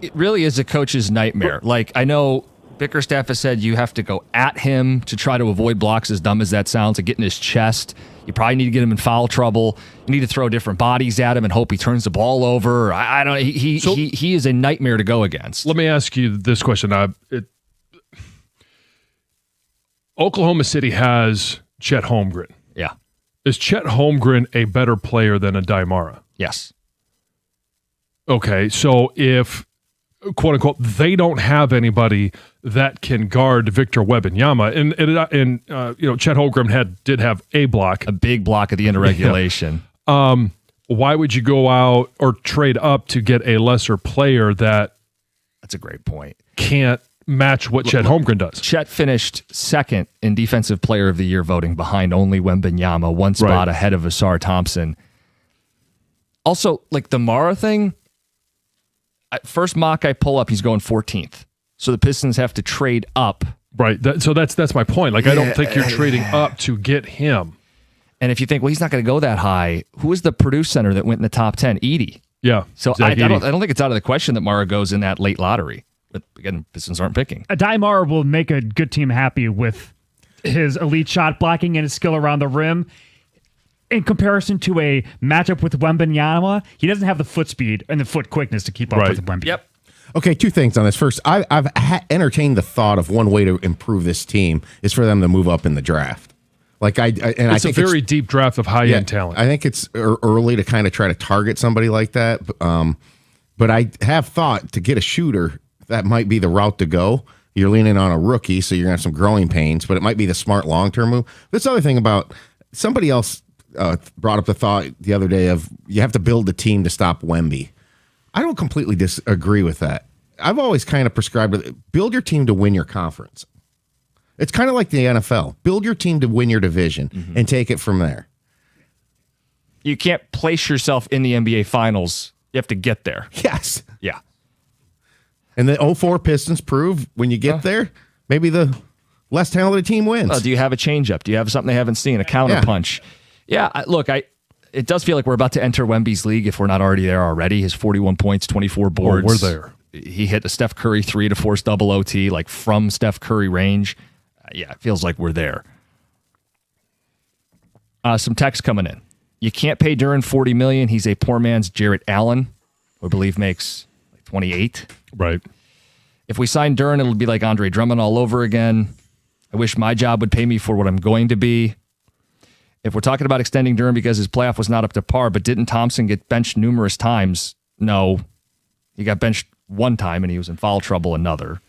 It really is a coach's nightmare. Like, I know Bickerstaff has said you have to go at him to try to avoid blocks, as dumb as that sounds, to get in his chest. You probably need to get him in foul trouble. You need to throw different bodies at him and hope he turns the ball over. I don't. He is a nightmare to go against. Let me ask you this question. Oklahoma City has Chet Holmgren. Yeah. Is Chet Holmgren a better player than a Daimara? Yes. Okay, so if, quote unquote, they don't have anybody that can guard Victor Wembanyama, and Chet Holmgren did have a block, a big block at the end of regulation. why would you go out or trade up to get a lesser player that That's a great point. can't match what Chet Holmgren does? Chet finished second in Defensive Player of the Year voting behind only Wembanyama, one spot ahead of Asar Thompson. Also, like the Mara thing, first mock I pull up, he's going 14th. So the Pistons have to trade up. Right. So that's my point. Like, I don't think you're trading up to get him. And if you think, well, he's not going to go that high, who was the Purdue center that went in the top 10? Edie. Yeah. So I don't think it's out of the question that Mara goes in that late lottery. But again, Pistons aren't picking. Adai Mara will make a good team happy with his elite shot blocking and his skill around the rim. In comparison to a matchup with Wembanyama, he doesn't have the foot speed and the foot quickness to keep up with Wemby. Yep. Okay, two things on this. First, I've entertained the thought of one way to improve this team is for them to move up in the draft. Like I think a very deep draft of high end talent. I think it's early to kind of try to target somebody like that. But I have thought to get a shooter, that might be the route to go. You're leaning on a rookie, so you're gonna have some growing pains. But it might be the smart long term move. This other thing about somebody else brought up the thought the other day of you have to build a team to stop Wemby. I don't completely disagree with that. I've always kind of prescribed build your team to win your conference. It's kind of like the NFL. Build your team to win your division and take it from there. You can't place yourself in the NBA Finals. You have to get there. Yes. Yeah. And the 04 Pistons prove when you get there, maybe the less talented team wins. Do you have a changeup? Do you have something they haven't seen? A counter punch? Yeah. It does feel like we're about to enter Wemby's league if we're not already there already. His 41 points, 24 boards. We're there. He hit a Steph Curry 3 to force double OT, like from Steph Curry range. Yeah, it feels like we're there. Some text coming in. You can't pay Duren $40 million. He's a poor man's Jarrett Allen, who I believe makes like 28. Right. If we sign Duren, it'll be like Andre Drummond all over again. I wish my job would pay me for what I'm going to be. If we're talking about extending Duren because his playoff was not up to par, but didn't Thompson get benched numerous times? No. He got benched one time and he was in foul trouble another.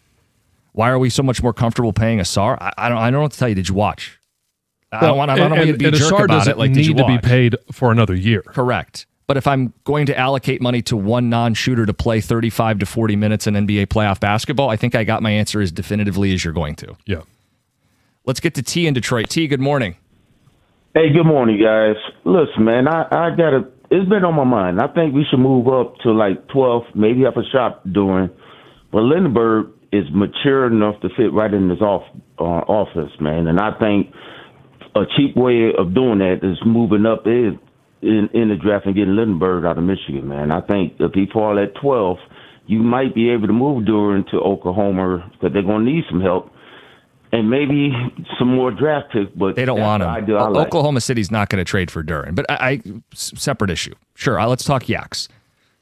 Why are we so much more comfortable paying Asar? I don't know what to tell you. Did you watch? I don't want to be a jerk Asar about it. Like, need to be paid for another year. Correct. But if I'm going to allocate money to one non-shooter to play 35 to 40 minutes in NBA playoff basketball, I think I got my answer as definitively as you're going to. Yeah. Let's get to T in Detroit. T, good morning. Hey, good morning, guys. Listen, man, it's been on my mind. I think we should move up to like 12, maybe have a shot doing. But Lindenberg is mature enough to fit right in his office, man. And I think a cheap way of doing that is moving up in the draft and getting Lindenberg out of Michigan, man. I think if he fall at 12, you might be able to move Duren to Oklahoma because they're going to need some help. And maybe some more draft picks, but they don't want him. Oklahoma City's not going to trade for Duren, but separate issue. Sure, let's talk Yaks.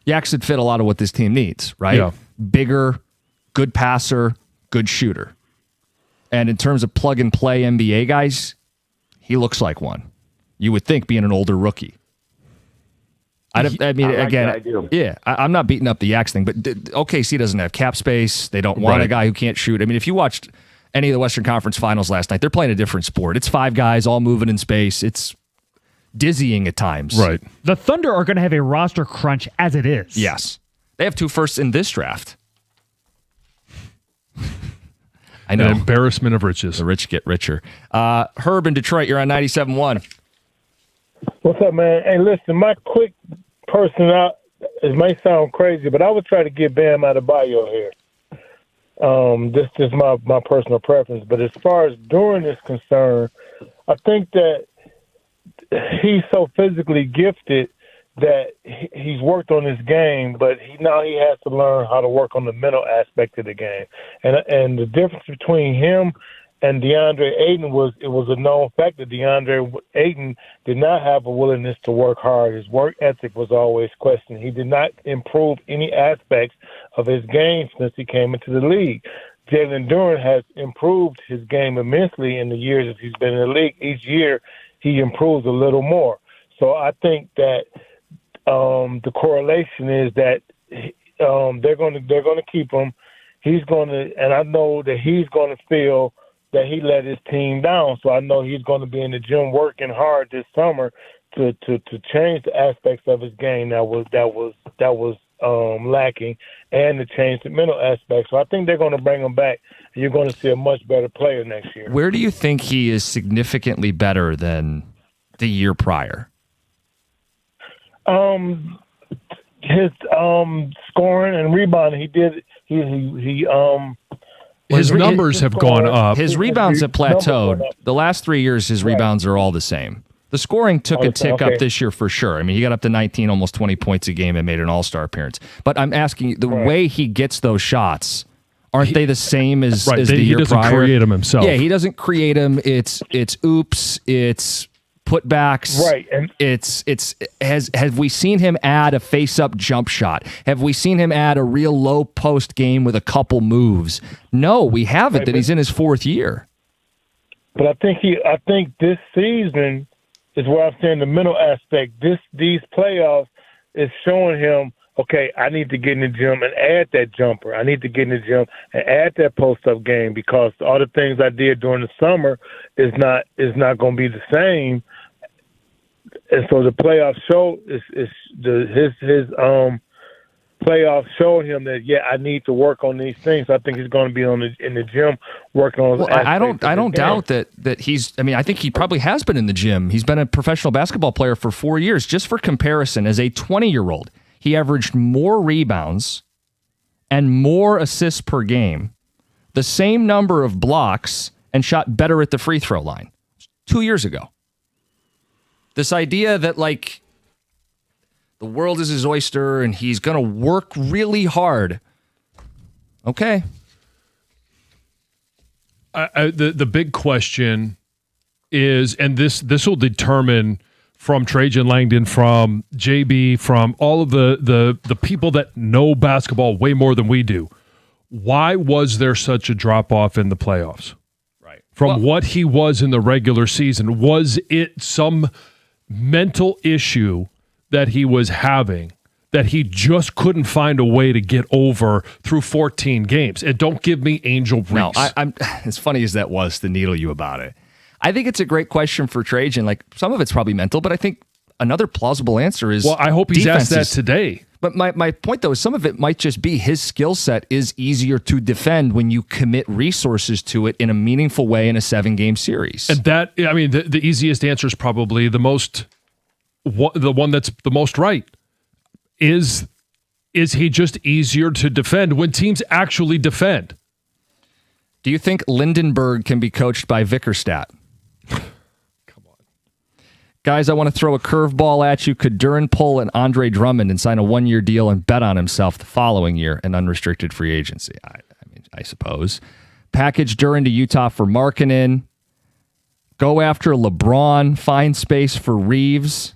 Yaks would fit a lot of what this team needs, right? Yeah. Bigger, good passer, good shooter. And in terms of plug and play NBA guys, he looks like one. You would think being an older rookie. I'm not beating up the Yaks thing, but OKC doesn't have cap space. They don't want a guy who can't shoot. I mean, if you watched any of the Western Conference Finals last night, they're playing a different sport. It's five guys all moving in space. It's dizzying at times. Right. The Thunder are going to have a roster crunch as it is. Yes. They have 2 firsts in this draft. I know. An embarrassment of riches. The rich get richer. Herb in Detroit, you're on 97.1. What's up, man? Hey, listen, my quick person out, it may sound crazy, but I would try to get Bam Adebayo here. This is my personal preference. But as far as Duren is concerned, I think that he's so physically gifted that he's worked on his game, but now he has to learn how to work on the mental aspect of the game. And the difference between him and DeAndre Ayton was a known fact that DeAndre Ayton did not have a willingness to work hard. His work ethic was always questioned. He did not improve any aspects of his game since he came into the league. Jalen Duren has improved his game immensely in the years that he's been in the league. Each year he improves a little more. So I think that the correlation is that they're going to keep him. He's going to, and I know that he's going to feel that he let his team down. So I know he's going to be in the gym working hard this summer to change the aspects of his game that was lacking, and to change the mental aspects. So I think they're going to bring him back, and you're going to see a much better player next year. Where do you think he is significantly better than the year prior? His scoring and rebounding, his numbers have gone up. His rebounds have plateaued. The last 3 years, his rebounds are all the same. The scoring took a tick up this year for sure. I mean, he got up to 19, almost 20 points a game and made an all-star appearance. But I'm asking you, the way he gets those shots, aren't they the same as the year prior? He doesn't create them himself. Yeah, he doesn't create them. It's oops, it's putbacks. Right. And have we seen him add a face-up jump shot? Have we seen him add a real low post game with a couple moves? No, we haven't. That he's in his fourth year. But I think this season is where I'm saying the mental aspect. These playoffs is showing him, okay, I need to get in the gym and add that jumper. I need to get in the gym and add that post-up game, because all the things I did during the summer is not going to be the same. And so the playoffs show his playoffs showed him that, I need to work on these things. I think he's going to be in the gym working on. Well, I don't doubt that he's. I mean, I think he probably has been in the gym. He's been a professional basketball player for 4 years. Just for comparison, as a 20-year-old, he averaged more rebounds and more assists per game, the same number of blocks, and shot better at the free throw line 2 years ago. This idea that the world is his oyster and he's going to work really hard. Okay. The big question is, and this will determine from Trajan Langdon, from JB, from all of the people that know basketball way more than we do. Why was there such a drop-off in the playoffs? Right. From what he was in the regular season? Was it some mental issue that he was having that he just couldn't find a way to get over through 14 games? And don't give me Angel Reese. No, I'm as funny as that was to needle you about it. I think it's a great question for Trajan. Some of it's probably mental, but I think another plausible answer is, well, I hope he's asked that today. But my point, though, is some of it might just be his skill set is easier to defend when you commit resources to it in a meaningful way in a 7-game series. And that, I mean, the easiest answer is probably the one that's the most right. Is he just easier to defend when teams actually defend? Do you think Lindenberg can be coached by Vickerstadt? Come on. Guys, I want to throw a curveball at you. Could Duren pull an Andre Drummond and sign a 1-year deal and bet on himself the following year in unrestricted free agency? I suppose. Package Duren to Utah for Markkanen. Go after LeBron. Find space for Reeves.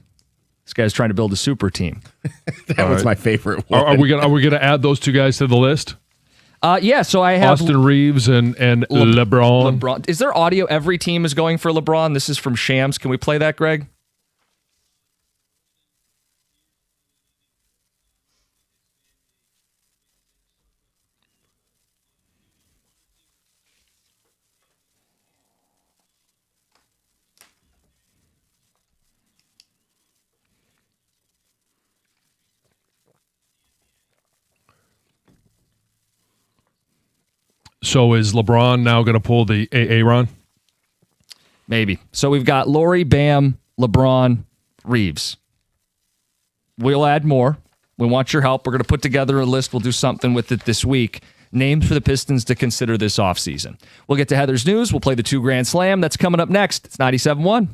This guy's trying to build a super team. That was my favorite one. Are we gonna add those two guys to the list? Yeah, so I have Austin Reeves and LeBron. Is there audio? Every team is going for LeBron. This is from Shams. Can we play that, Greg? So is LeBron now going to pull the Aaron? Maybe. So we've got Laurie, Bam, LeBron, Reeves. We'll add more. We want your help. We're going to put together a list. We'll do something with it this week. Names for the Pistons to consider this offseason. We'll get to Heather's News. We'll play the 2 Grand Slam. That's coming up next. It's 97.1.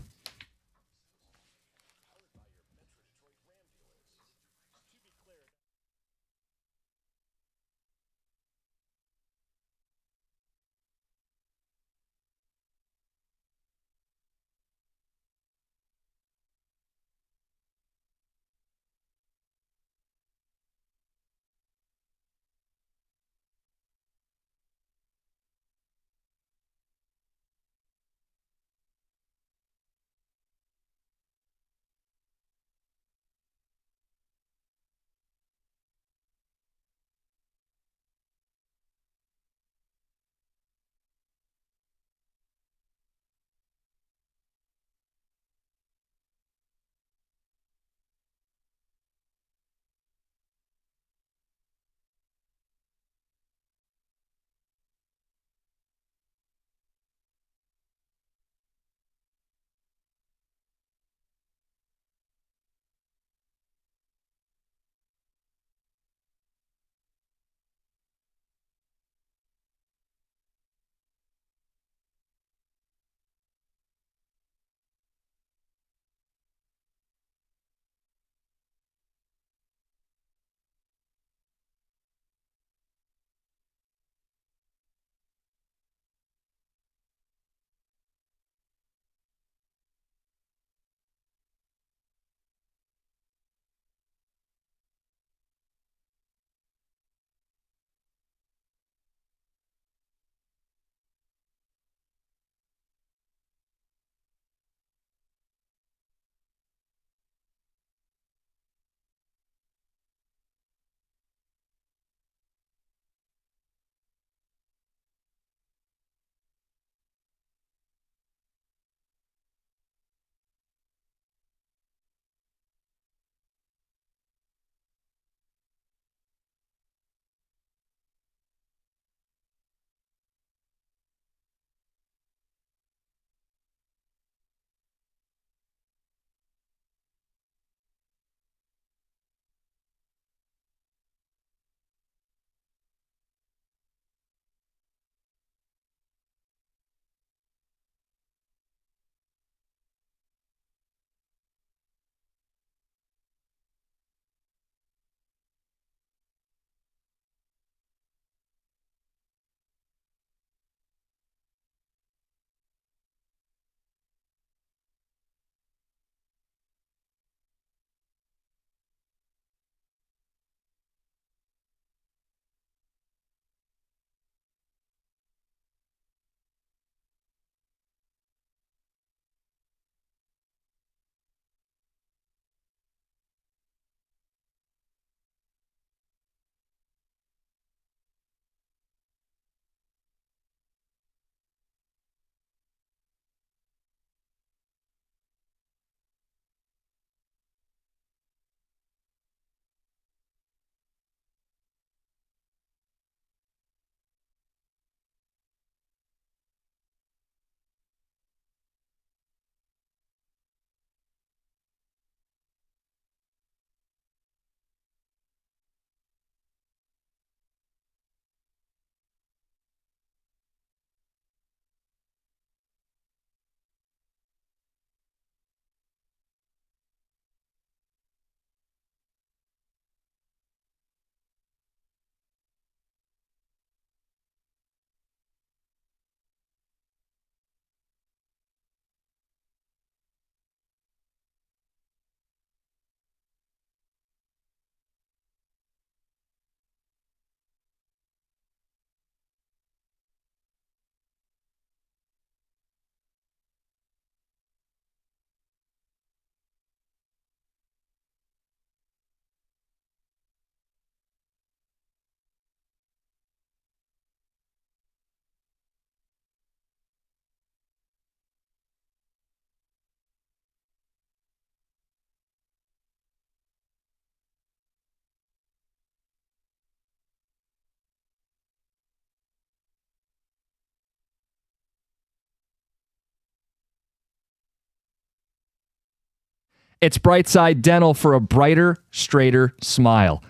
It's Brightside Dental for a brighter, straighter smile.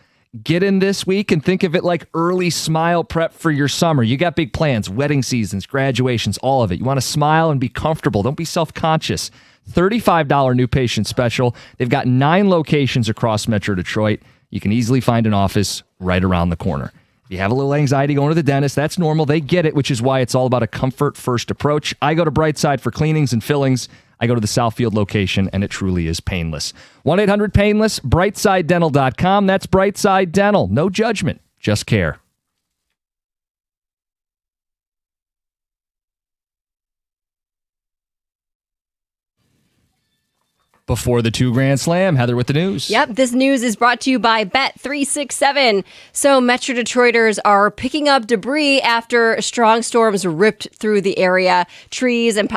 Get in this week and think of it like early smile prep for your summer. You got big plans, wedding seasons, graduations, all of it. You want to smile and be comfortable. Don't be self-conscious. $35 new patient special. They've got 9 locations across Metro Detroit. You can easily find an office right around the corner. If you have a little anxiety going to the dentist, that's normal. They get it, which is why it's all about a comfort-first approach. I go to Brightside for cleanings and fillings. I go to the Southfield location, and it truly is painless. 1-800-PAINLESS, BrightsideDental.com. That's Brightside Dental. No judgment, just care. Before the 2 Grand Slam, Heather with the news. Yep, this news is brought to you by Bet367. So Metro Detroiters are picking up debris after strong storms ripped through the area. Trees and...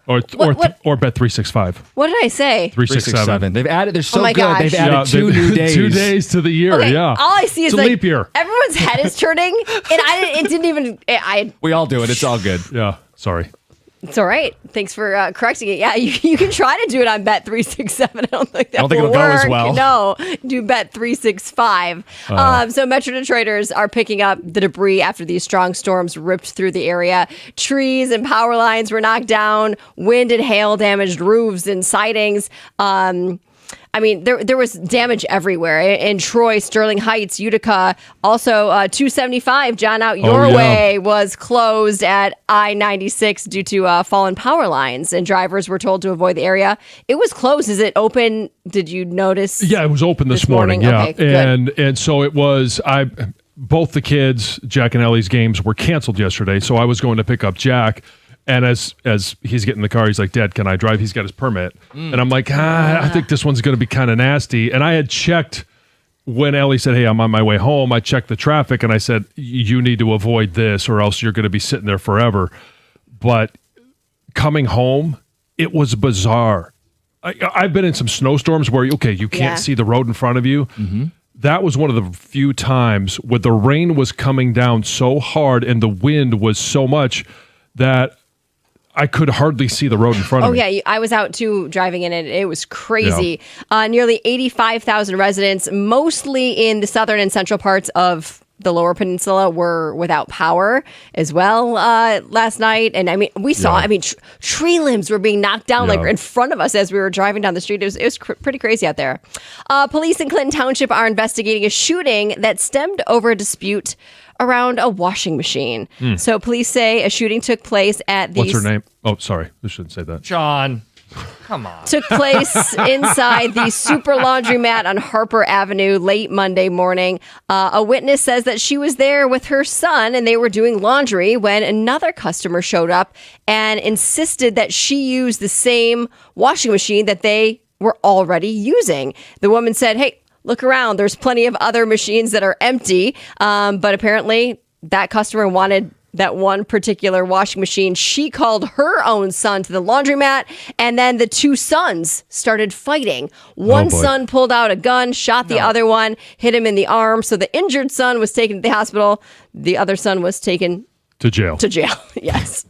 Or Bet 365. What did I say? 367. They've added. They're so my good. gosh. They've added 2 new days. 2 days to the year. Okay, Yeah. all I see is it's a leap year. Everyone's head is turning, and it didn't even. We all do it. It's all good. Yeah. Sorry. It's all right. Thanks for correcting it. Yeah, you can try to do it on Bet367. I don't think that will it'll work. go as well. No, do Bet365. So Metro Detroiters are picking up the debris after these strong storms ripped through the area. Trees and power lines were knocked down. Wind and hail damaged roofs and sidings. I mean, there was damage everywhere in Troy, Sterling Heights, Utica. Also, 275, John, out your way, was closed at I-96 due to fallen power lines, and drivers were told to avoid the area. It was closed. Is it open? Did you notice? Yeah, it was open this morning. Yeah, okay, and so it was. Both the kids, Jack and Ellie's games were canceled yesterday, so I was going to pick up Jack. And as he's getting in the car, he's like, Dad, can I drive? He's got his permit. And I'm like, I think this one's going to be kind of nasty. And I had checked when Ellie said, hey, I'm on my way home. I checked the traffic and I said, you need to avoid this or else you're going to be sitting there forever. But coming home, it was bizarre. I've been in some snowstorms where, you can't see the road in front of you. Mm-hmm. That was one of the few times where the rain was coming down so hard and the wind was so much that I could hardly see the road in front of me. Oh, yeah. I was out, too, driving in it. It was crazy. Yeah. Nearly 85,000 residents, mostly in the southern and central parts of the Lower Peninsula, were without power as well last night. And, I mean, we saw, tree limbs were being knocked down like in front of us as we were driving down the street. It was pretty crazy out there. Police in Clinton Township are investigating a shooting that stemmed over a dispute around a washing machine. So police say a shooting took place at the... What's her name? Oh, sorry. I shouldn't say that. John. Come on. Took place inside the Super Laundromat on Harper Avenue late Monday morning. A witness says that she was there with her son and they were doing laundry when another customer showed up and insisted that she use the same washing machine that they were already using. The woman said, hey, look around. There's plenty of other machines that are empty. But apparently that customer wanted that one particular washing machine. She called her own son to the laundromat, and then the 2 sons started fighting. One son pulled out a gun, shot the other one, hit him in the arm. So the injured son was taken to the hospital. The other son was taken to jail. Yes.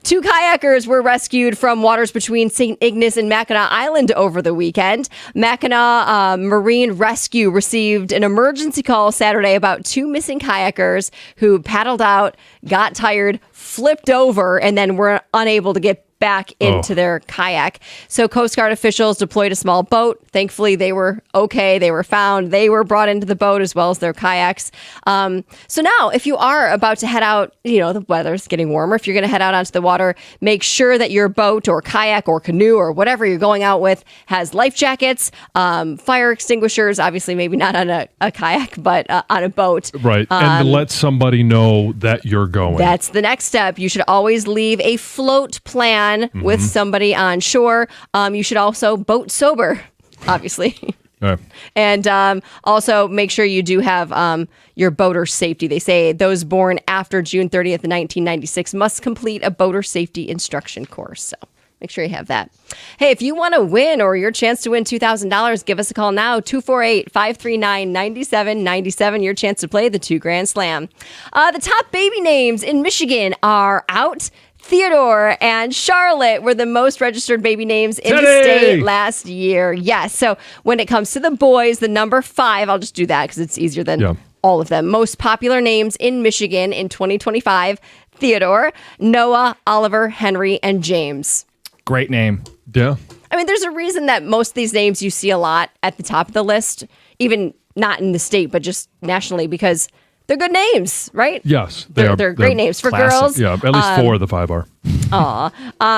2 kayakers were rescued from waters between St. Ignace and Mackinac Island over the weekend. Mackinac Marine Rescue received an emergency call Saturday about 2 missing kayakers who paddled out, got tired, flipped over, and then were unable to get back into their kayak. So Coast Guard officials deployed a small boat. Thankfully, they were okay. They were found. They were brought into the boat as well as their kayaks. So now, if you are about to head out, the weather's getting warmer. If you're going to head out onto the water, make sure that your boat or kayak or canoe or whatever you're going out with has life jackets, fire extinguishers, obviously maybe not on a kayak, but on a boat. Right. And let somebody know that you're going. That's the next step. You should always leave a float plan with somebody on shore. You should also boat sober, obviously. Right. And also make sure you do have your boater safety. They say those born after June 30th, 1996 must complete a boater safety instruction course. So make sure you have that. Hey, if you want to win or your chance to win $2,000, give us a call now, 248-539-9797. Your chance to play the 2 Grand Slam. The top baby names in Michigan are out. Theodore and Charlotte were the most registered baby names in the state last year. Yes. So when it comes to the boys, the number 5, I'll just do that because it's easier than all of them. Most popular names in Michigan in 2025, Theodore, Noah, Oliver, Henry, and James. Great name. Yeah. I mean, there's a reason that most of these names you see a lot at the top of the list, even not in the state, but just nationally, because they're good names, right? Yes. They're great names. For classic. girls. Yeah, at least 4 of the 5 are.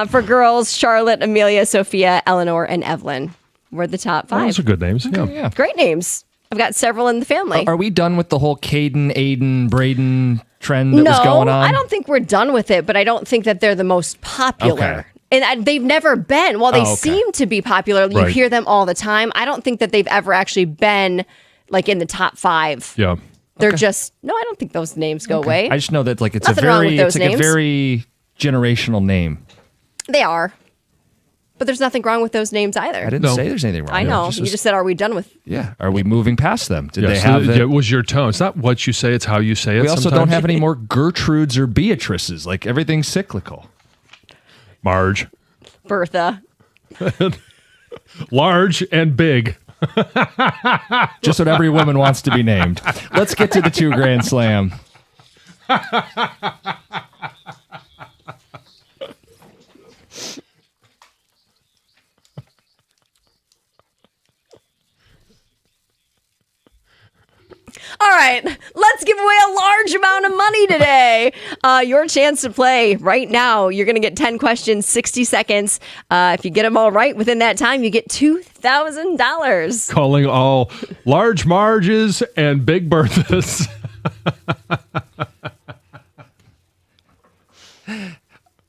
For girls, Charlotte, Amelia, Sophia, Eleanor, and Evelyn were the top 5. Those are good names. Yeah. Great names. I've got several in the family. Are we done with the whole Caden, Aiden, Braden trend that was going on? I don't think we're done with it, but I don't think that they're the most popular. Okay. And they've never been. While they seem to be popular, you hear them all the time. I don't think that they've ever actually been like in the top 5. Yeah. They're just I don't think those names go away. I just know that like it's Nothing a wrong with very those it's like names. a very generational name. They are. But there's nothing wrong with those names either. I didn't say there's anything wrong. I know. You just said, are we done with? Yeah. Are we moving past them? Did Yeah, they so have it was your tone. It's not what you say, it's how you say it. We also sometimes. don't have any more Gertrudes or Beatrices. Like everything's cyclical. Marge. Bertha. Large and big. Just what every woman wants to be named. Let's get to the 2 Grand Slam. All right, let's give away a large amount of money today. Your chance to play right now. You're going to get 10 questions, 60 seconds. If you get them all right within that time, you get $2,000. Calling all large Marges and big Berthas.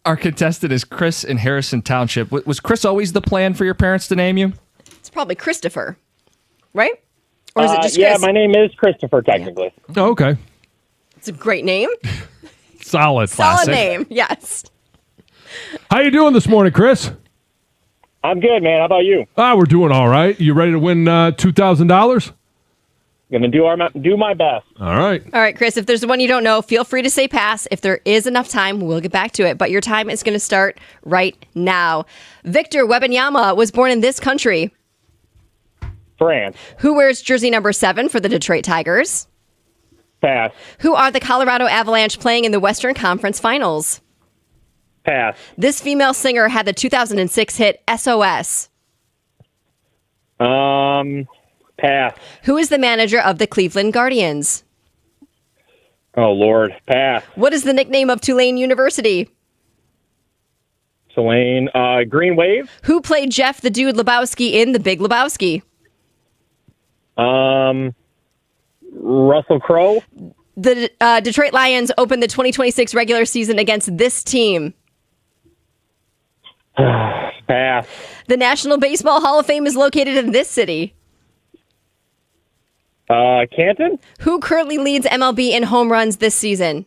Our contestant is Chris in Harrison Township. Was Chris always the plan for your parents to name you? It's probably Christopher, right? Or is it just yeah, Chris? my name is Christopher, technically. Oh, okay. It's a great name. Solid. Solid name, yes. How you doing this morning, Chris? I'm good, man. How about you? We're doing all right. You ready to win $2,000? Gonna do my best. All right. All right, Chris, if there's one you don't know, feel free to say pass. If there is enough time, we'll get back to it. But your time is going to start right now. Victor Wembanyama was born in this country. France. Who wears jersey number 7 for the Detroit Tigers? Pass. Who are the Colorado Avalanche playing in the Western Conference Finals? Pass. This female singer had the 2006 hit SOS. Pass. Who is the manager of the Cleveland Guardians? Oh, Lord. Pass. What is the nickname of Tulane University? Tulane. Green Wave. Who played Jeff the Dude Lebowski in The Big Lebowski? Russell Crowe. The Detroit Lions opened the 2026 regular season against this team. Pass. The National Baseball Hall of Fame is located in this city. Canton. Who currently leads MLB in home runs this season?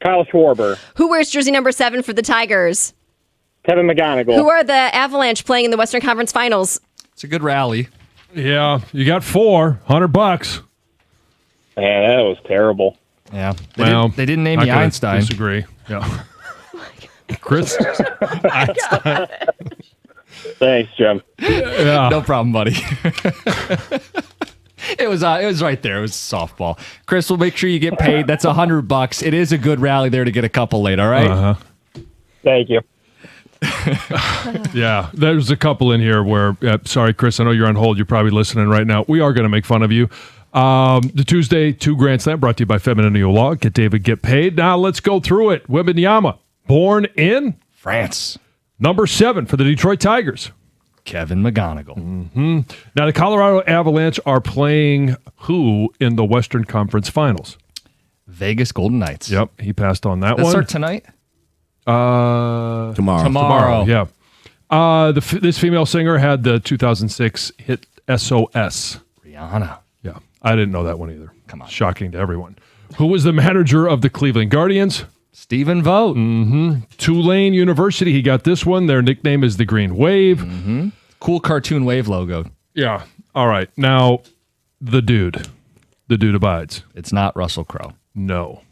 Kyle Schwarber. Who wears jersey number 7 for the Tigers? Kevin McGonigal. Who are the Avalanche playing in the Western Conference Finals? It's a good rally. Yeah, you got $400. Man, that was terrible. Yeah. They didn't name you Einstein. Disagree. Yeah. Chris? Einstein. Thanks, Jim. Yeah. No problem, buddy. It was right there. It was softball. Chris, we'll make sure you get paid. That's $100. It is a good rally there to get a couple late, all right? Uh-huh. Thank you. Yeah, there's a couple in here where, sorry, Chris, I know you're on hold. You're probably listening right now. We are going to make fun of you. The Tuesday 2 Grand Slam brought to you by Femininity Law. Get David, get paid. Now let's go through it. Wembanyama, born in France. Number 7 for the Detroit Tigers. Kevin McGonigal. Mm-hmm. Now the Colorado Avalanche are playing who in the Western Conference Finals? Vegas Golden Knights. Yep, he passed on that Does one. start tonight? Tomorrow. Yeah. This female singer had the 2006 hit SOS. Rihanna. Yeah. I didn't know that one either. Come on. Shocking to everyone. Who was the manager of the Cleveland Guardians? Stephen Vogt. Mm-hmm. Tulane University. He got this one. Their nickname is the Green Wave. Mm-hmm. Cool cartoon wave logo. Yeah. All right. Now, the dude. The dude abides. It's not Russell Crowe. No.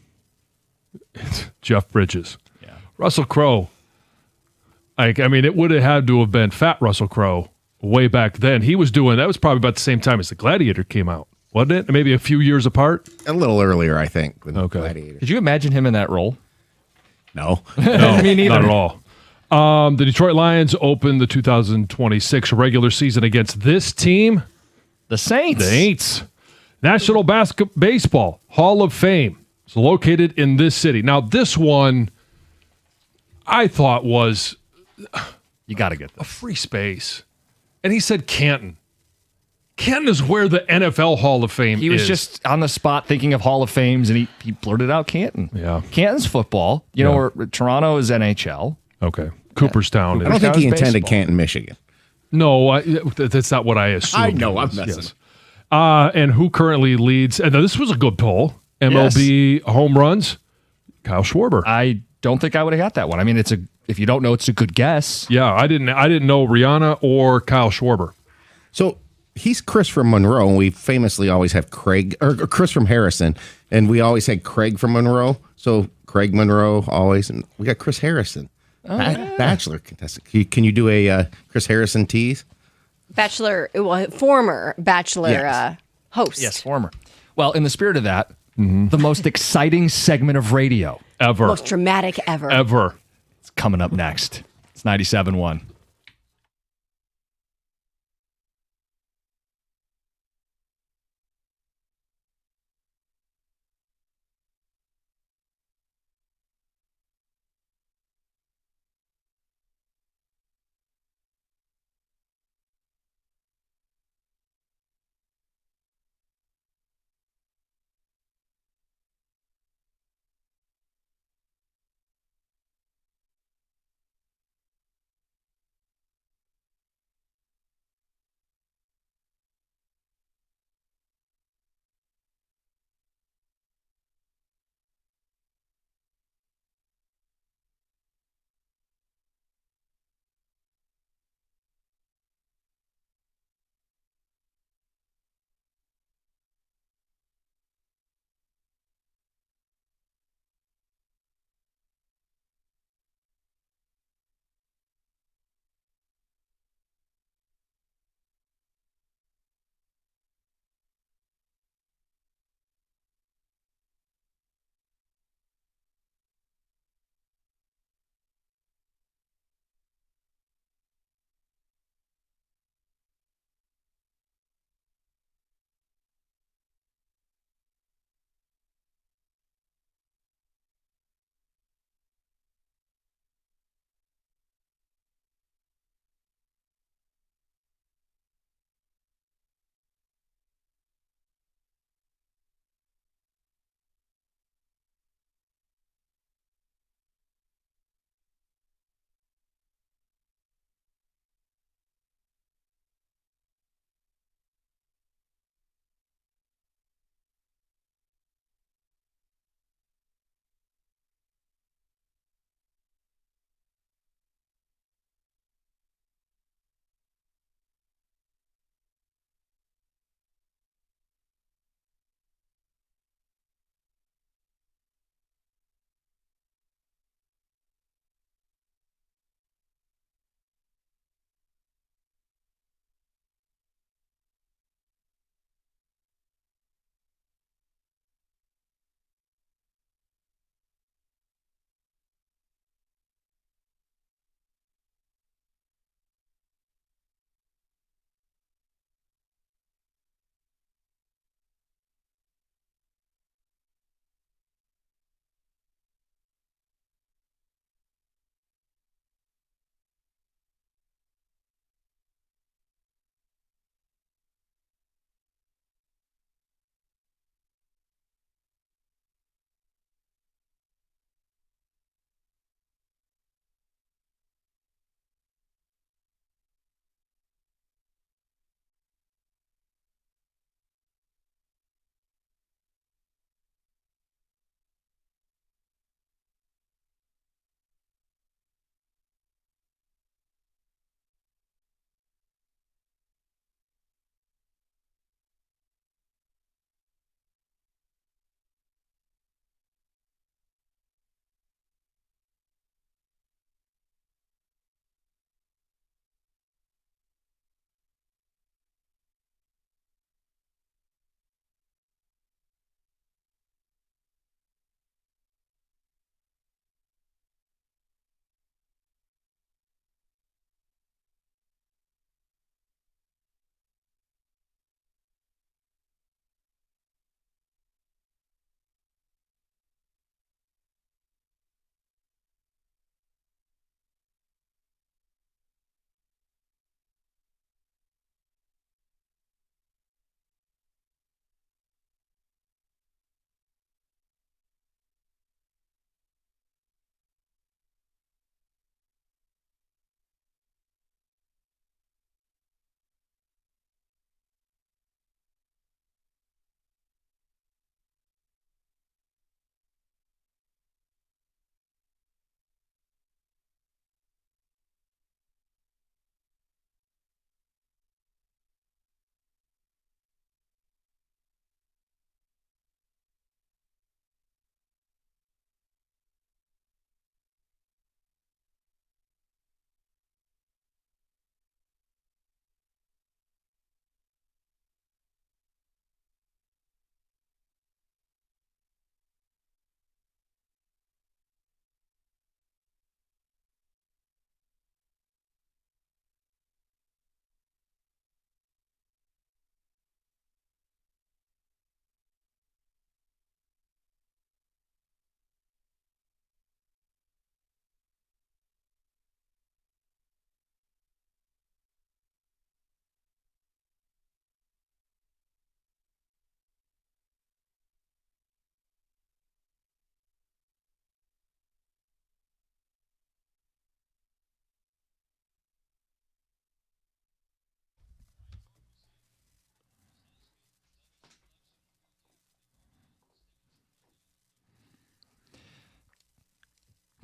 It's Jeff Bridges. Yeah. Russell Crowe. It would have had to have been fat Russell Crowe way back then. He was doing that was probably about the same time as The Gladiator came out, wasn't it? Maybe a few years apart. A little earlier, I think. Okay. Gladiator. Could you imagine him in that role? No. No, Me neither. not at all. The Detroit Lions opened the 2026 regular season against this team, The Saints. the Saints. National Baseball Hall of Fame is located in this city. Now, this one I thought was You got to get a this. free space. And he said Canton. Canton is where the NFL Hall of Fame is. He was just on the spot thinking of Hall of Fames, and he blurted out Canton. Yeah. Canton's football. You know, where Toronto is NHL. Okay. Cooperstown. I don't think he intended baseball. Canton, Michigan. No, that's not what I assumed. I know, it I'm was. messing. Yes. And who currently leads? And this was a good poll. MLB home runs. Kyle Schwarber. I don't think I would have got that one. I mean, if you don't know, it's a good guess. Yeah, I didn't know Rihanna or Kyle Schwarber. So he's Chris from Monroe, and we famously always have Craig, or Chris from Harrison, and we always had Craig from Monroe. So Craig Monroe always, and we got Chris Harrison, Bachelor contestant. Can you do a Chris Harrison tease? Former Bachelor Yes. host. Yes, former. Well, in the spirit of that, the most exciting segment of radio Ever. Most dramatic ever. Ever. is coming up next. It's 97.1.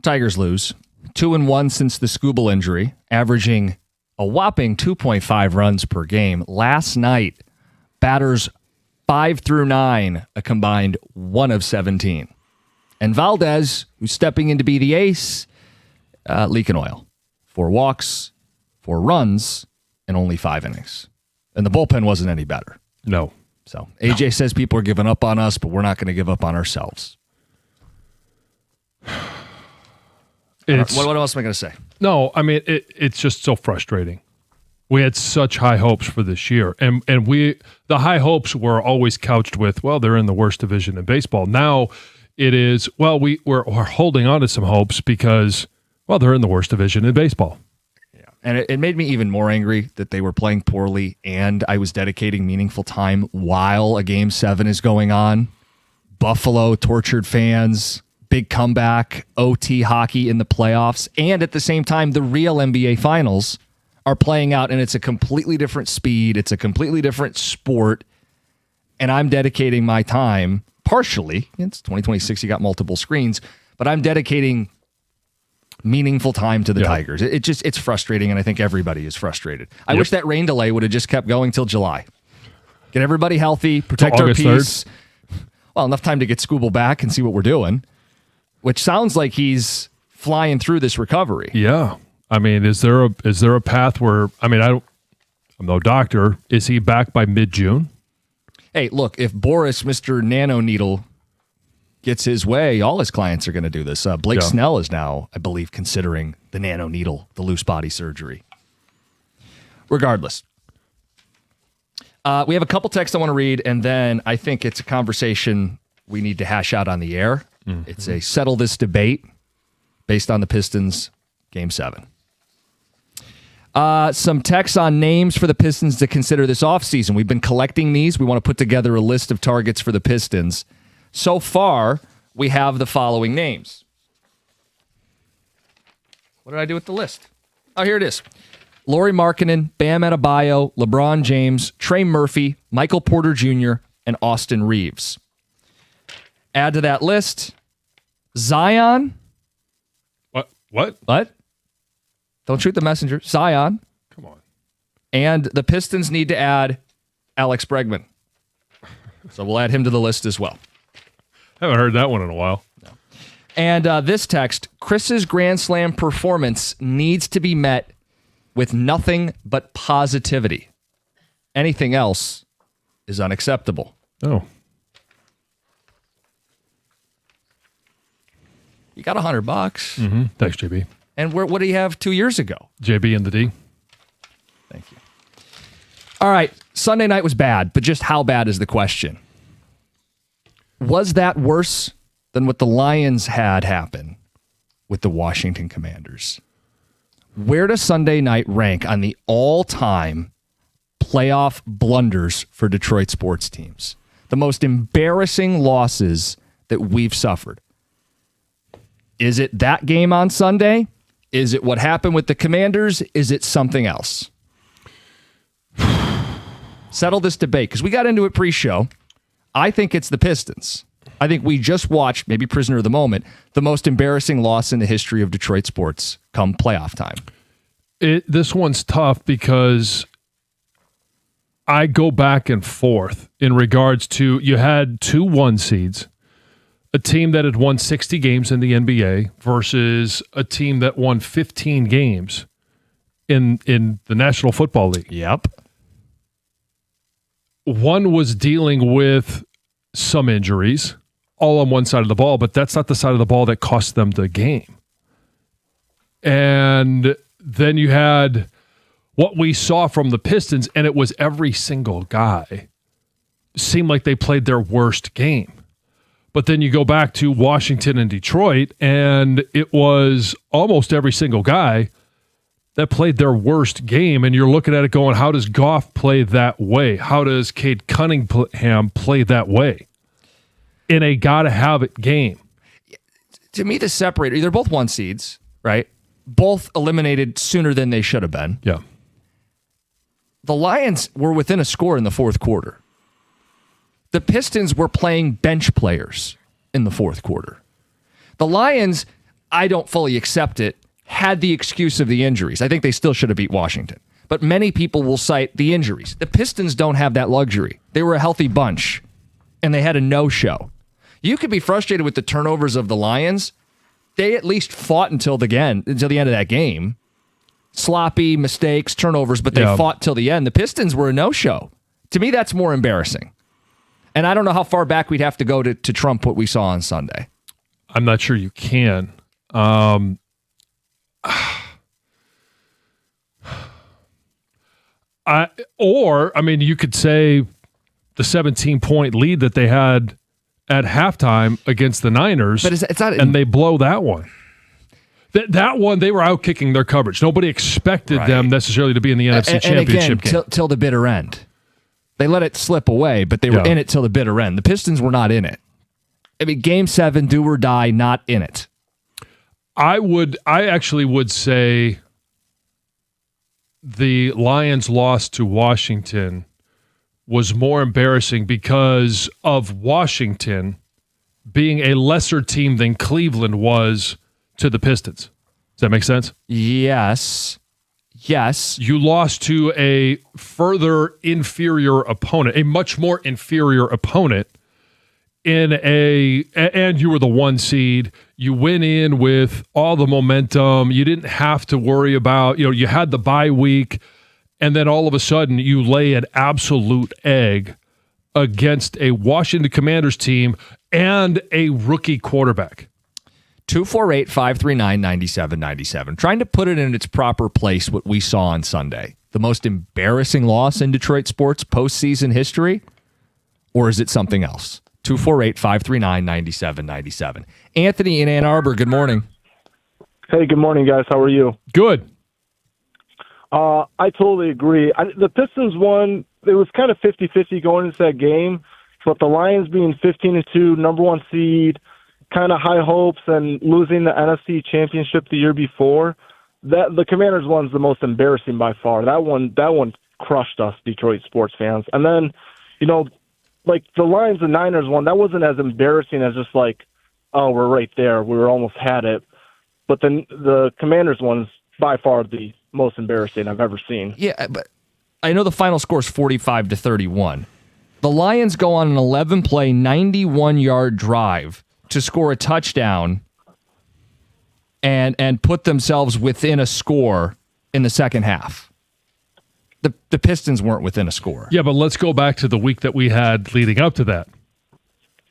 Tigers lose. 2-1 since the Scooble injury, averaging a whopping 2.5 runs per game. Last night, batters 5 through 9, a combined 1 of 17. And Valdez, who's stepping in to be the ace, leaking oil. 4 walks, 4 runs, and only 5 innings. And the bullpen wasn't any better. No. So AJ says people are giving up on us, but we're not going to give up on ourselves. What else am I going to say? No, I mean, it's just so frustrating. We had such high hopes for this year, and the high hopes were always couched with, well, they're in the worst division in baseball. Now it is, well, we're holding on to some hopes because, well, they're in the worst division in baseball. Yeah, and it made me even more angry that they were playing poorly, and I was dedicating meaningful time while a Game 7 is going on. Buffalo tortured fans. Big comeback, OT hockey in the playoffs, and at the same time, the real NBA Finals are playing out, and it's a completely different speed. It's a completely different sport, and I'm dedicating my time, partially, it's 2026, you got multiple screens, but I'm dedicating meaningful time to the Tigers. It's frustrating, and I think everybody is frustrated. I wish that rain delay would have just kept going till July. Get everybody healthy, protect our peace. 3rd. Well, enough time to get Scooble back and see what we're doing. Which sounds like he's flying through this recovery. Yeah. I mean, is there a path where, I mean, I'm no doctor. Is he back by mid-June? Hey, look, if Boris, Mr. Nano Needle, gets his way, all his clients are going to do this. Blake Snell is now, I believe, considering the Nano Needle, the loose body surgery. Regardless. We have a couple texts I want to read, and then I think it's a conversation we need to hash out on the air. Mm-hmm. It's a settle this debate based on the Pistons Game 7. Some texts on names for the Pistons to consider this offseason. We've been collecting these. We want to put together a list of targets for the Pistons. So far, we have the following names. What did I do with the list? Oh, here it is. Lauri Markkanen, Bam Adebayo, LeBron James, Trey Murphy, Michael Porter Jr., and Austin Reeves. Add to that list, Zion. What? Don't shoot the messenger. Zion. Come on. And the Pistons need to add Alex Bregman. So we'll add him to the list as well. Haven't heard that one in a while. No. And this text, Chris's Grand Slam performance needs to be met with nothing but positivity. Anything else is unacceptable. Oh. You got $100. Mm-hmm. Thanks, JB. And what do you have 2 years ago? JB and the D. Thank you. All right. Sunday night was bad, but just how bad is the question? Was that worse than what the Lions had happen with the Washington Commanders? Where does Sunday night rank on the all-time playoff blunders for Detroit sports teams? The most embarrassing losses that we've suffered. Is it that game on Sunday? Is it what happened with the Commanders? Is it something else? Settle this debate, because we got into it pre-show. I think it's the Pistons. I think we just watched, maybe prisoner of the moment, the most embarrassing loss in the history of Detroit sports come playoff time. This one's tough because I go back and forth in regards to, you had 2 1 seeds, a team that had won 60 games in the NBA versus a team that won 15 games in the National Football League. Yep. One was dealing with some injuries, all on one side of the ball, but that's not the side of the ball that cost them the game. And then you had what we saw from the Pistons, and it was every single guy seemed like they played their worst game. But then you go back to Washington and Detroit, and it was almost every single guy that played their worst game. And you're looking at it going, how does Goff play that way? How does Cade Cunningham play that way in a gotta-have-it game? To me, the separator, they're both 1 seeds, right? Both eliminated sooner than they should have been. Yeah. The Lions were within a score in the fourth quarter. The Pistons were playing bench players in the fourth quarter. The Lions, I don't fully accept it, had the excuse of the injuries. I think they still should have beat Washington. But many people will cite the injuries. The Pistons don't have that luxury. They were a healthy bunch, and they had a no-show. You could be frustrated with the turnovers of the Lions. They at least fought until the end of that game. Sloppy, mistakes, turnovers, but they fought till the end. The Pistons were a no-show. To me, that's more embarrassing. And I don't know how far back we'd have to go to trump what we saw on Sunday. I'm not sure you can. You could say the 17-point lead that they had at halftime against the Niners, but it's not, and they blow that one. That one, they were out-kicking their coverage. Nobody expected them necessarily to be in the NFC Championship game. Till the bitter end. They let it slip away, but they were in it till the bitter end. The Pistons were not in it. I mean, Game 7, do or die, not in it. I actually would say the Lions' loss to Washington was more embarrassing because of Washington being a lesser team than Cleveland was to the Pistons. Does that make sense? Yes. You lost to a further inferior opponent, a much more inferior opponent, and you were the 1 seed. You went in with all the momentum. You didn't have to worry about, you had the bye week, and then all of a sudden you lay an absolute egg against a Washington Commanders team and a rookie quarterback. 248-539-9797. Trying to put it in its proper place, what we saw on Sunday. The most embarrassing loss in Detroit sports postseason history? Or is it something else? 248-539-9797. Anthony in Ann Arbor, good morning. Hey, good morning, guys. How are you? Good. I totally agree. The Pistons won. It was kind of 50-50 going into that game, but the Lions being 15-2, number 1 seed, kind of high hopes, and losing the NFC Championship the year before, the Commanders one's the most embarrassing by far. That one crushed us, Detroit sports fans. And then, like the Lions and Niners one, that wasn't as embarrassing as just like, oh, we're right there. We were almost had it. But then the Commanders one's by far the most embarrassing I've ever seen. Yeah, but I know the final score is 45-31. The Lions go on an 11-play, 91-yard drive to score a touchdown and put themselves within a score in the second half. The Pistons weren't within a score. Yeah, but let's go back to the week that we had leading up to that.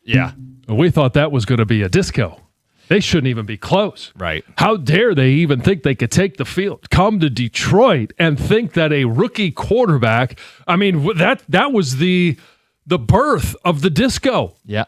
Yeah. We thought that was going to be a disco. They shouldn't even be close. Right. How dare they even think they could take the field, come to Detroit, and think that a rookie quarterback, that was the birth of the disco. Yeah.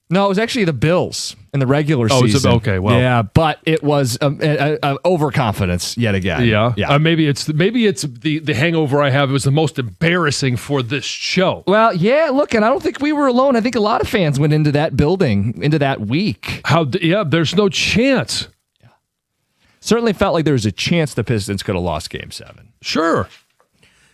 No, it was actually the Bills in the regular season. Okay, well, yeah, but it was overconfidence yet again. Yeah. Maybe it's the hangover I have. It was the most embarrassing for this show. Well, yeah. Look, and I don't think we were alone. I think a lot of fans went into that building, into that week. There's no chance. Yeah. Certainly felt like there was a chance the Pistons could have lost Game 7. Sure.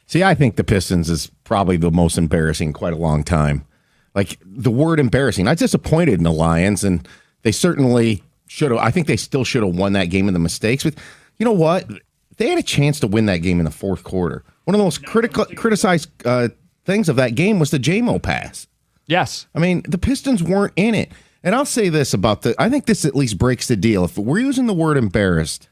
See, I think the Pistons is probably the most embarrassing in quite a long time. Like, the word embarrassing. I was disappointed in the Lions, and they certainly should have. I think they still should have won that game in the mistakes. But you know what? They had a chance to win that game in the fourth quarter. One of the most criticized things of that game was the JMO pass. Yes. I mean, the Pistons weren't in it. And I'll say this about I think this at least breaks the deal. If we're using the word embarrassed,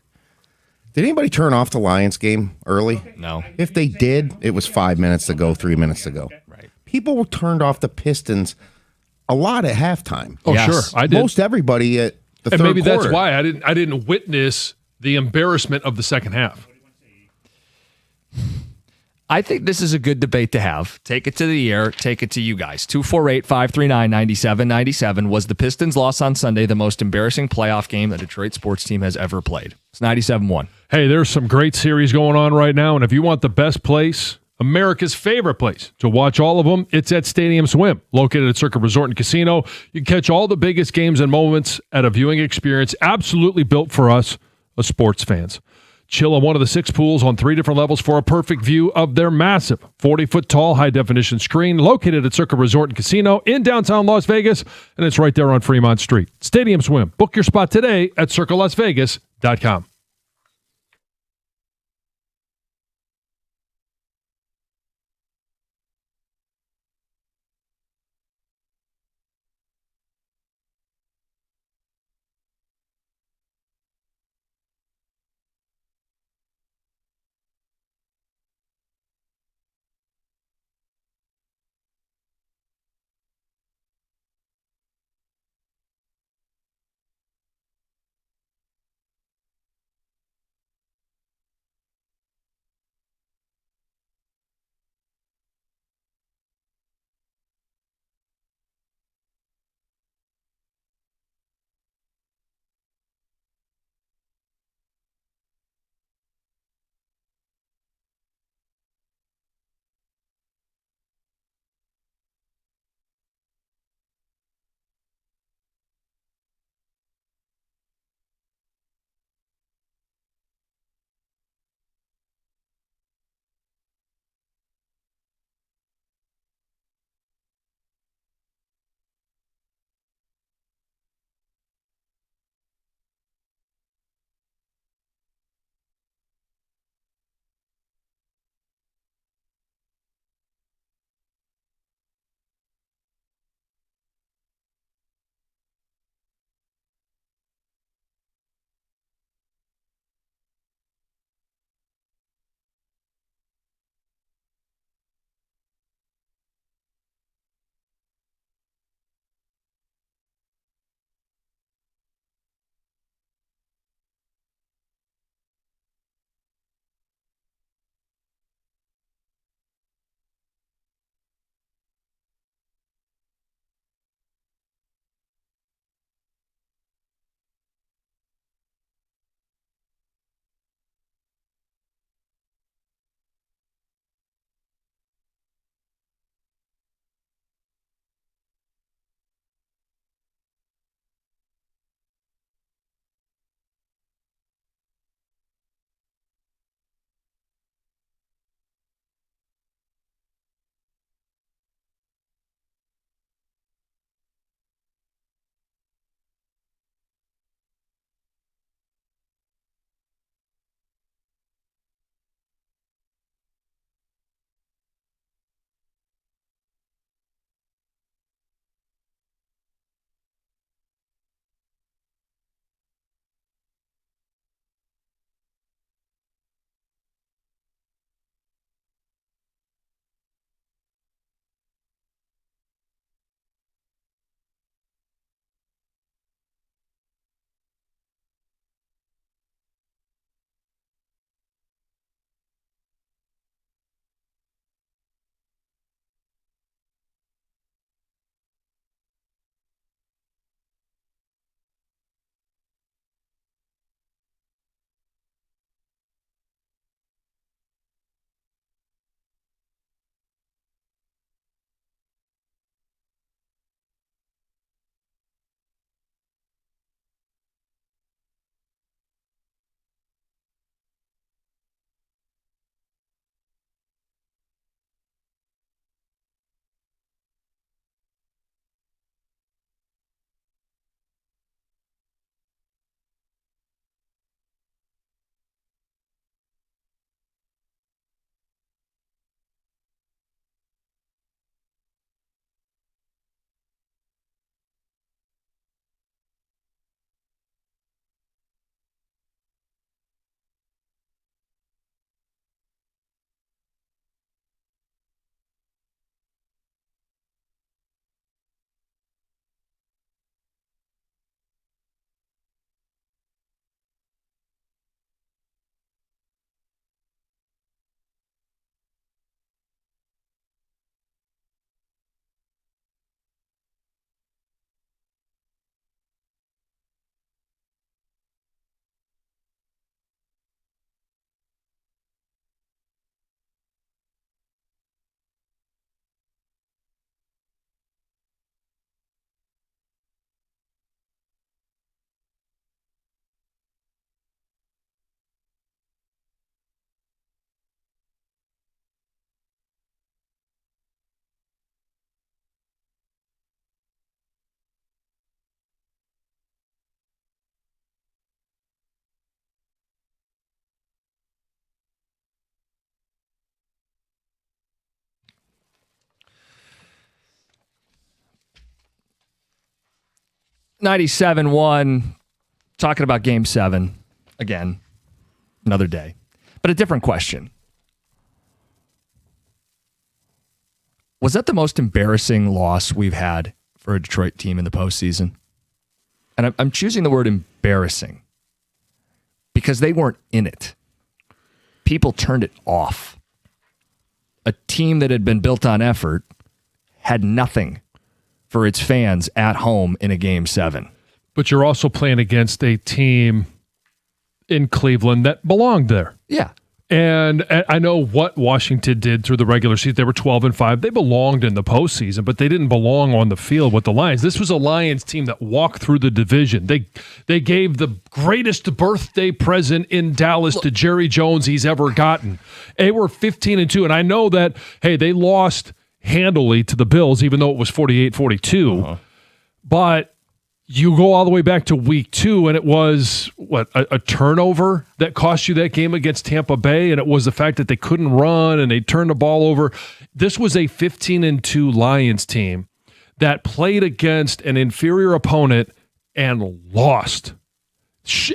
did anybody turn off the Lions game early? No. If they did, it was 5 minutes to go, 3 minutes to go. People were turned off the Pistons a lot at halftime. Oh, yes. Sure, I did. Most everybody at the third quarter. And maybe that's why I didn't witness the embarrassment of the second half. I think this is a good debate to have. Take it to the air. Take it to you guys. 248-539-9797. Was the Pistons' loss on Sunday the most embarrassing playoff game the Detroit sports team has ever played? It's 97-1. Hey, there's some great series going on right now, and if you want the best place, America's favorite place to watch all of them, it's at Stadium Swim, located at Circuit Resort and Casino. You can catch all the biggest games and moments at a viewing experience absolutely built for us, sports fans. Chill on one of the 6 pools on 3 different levels for a perfect view of their massive 40-foot tall high-definition screen located at Circa Resort and Casino in downtown Las Vegas, and it's right there on Fremont Street. Stadium Swim. Book your spot today at circalasvegas.com. 97-1, talking about Game 7 again, another day. But a different question. Was that the most embarrassing loss we've had for a Detroit team in the postseason? And I'm choosing the word embarrassing because they weren't in it. People turned it off. A team that had been built on effort had nothing for its fans at home in a Game 7. But you're also playing against a team in Cleveland that belonged there. Yeah. And I know what Washington did through the regular season. They were 12-5. They belonged in the postseason, but they didn't belong on the field with the Lions. This was a Lions team that walked through the division. They gave the greatest birthday present in Dallas to Jerry Jones he's ever gotten. They were 15-2, and I know that, hey, they lost handily to the Bills, even though it was 48-42. But you go all the way back to week 2, and it was, a turnover that cost you that game against Tampa Bay, and it was the fact that they couldn't run and they turned the ball over. This was a 15-2 Lions team that played against an inferior opponent and lost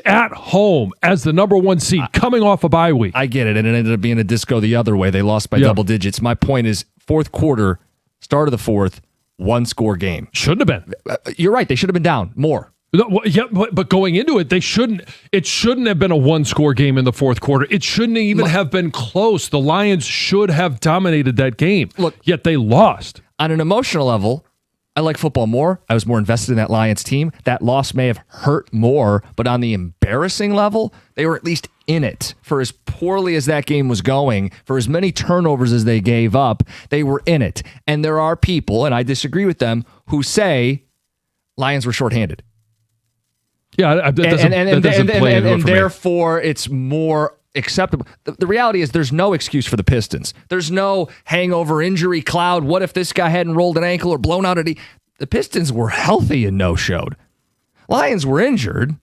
at home as the number 1 seed coming off a bye week. I get it, and it ended up being a disco the other way. They lost by double digits. My point is, fourth quarter, start of the fourth, 1-score game. Shouldn't have been. You're right. They should have been down more. Yeah, but going into it, it shouldn't have been a 1-score game in the fourth quarter. It shouldn't even have been close. The Lions should have dominated that game. Look, yet they lost. On an emotional level, I like football more. I was more invested in that Lions team. That loss may have hurt more, but on the embarrassing level, they were at least in it. For as poorly as that game was going, for as many turnovers as they gave up, they were in it. And there are people, and I disagree with them, who say Lions were shorthanded. Yeah, that doesn't play into it for me. Therefore, it's more acceptable. The reality is there's no excuse for the Pistons. There's no hangover injury cloud. What if this guy hadn't rolled an ankle or blown out a knee? The Pistons were healthy and no-showed. Lions were injured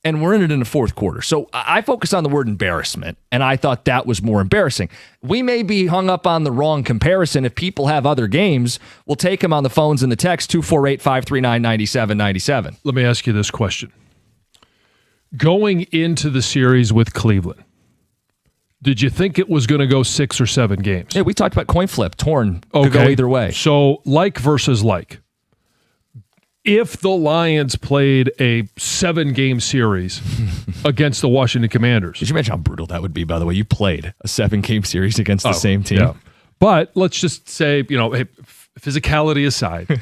and were in it in the fourth quarter. So I focus on the word embarrassment, and I thought that was more embarrassing. We may be hung up on the wrong comparison. If people have other games, we'll take them on the phones and the text 248-539-9797. Let me ask you this question. Going into the series with Cleveland, did you think it was going to go 6 or 7 games? Yeah, we talked about coin flip, torn, could go either way. So like versus like. If the Lions played a 7-game series against the Washington Commanders. Did you imagine how brutal that would be, by the way? You played a 7-game series against the same team. Yeah. But let's just say, physicality aside,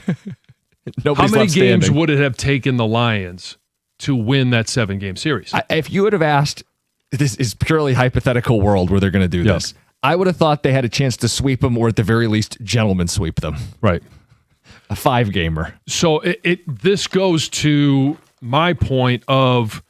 how many games would it have taken the Lions to win that 7-game series? If you would have asked, this is purely hypothetical world where they're going to do this, I would have thought they had a chance to sweep them, or at the very least, gentlemen sweep them. Right. A 5-gamer. So this goes to my point of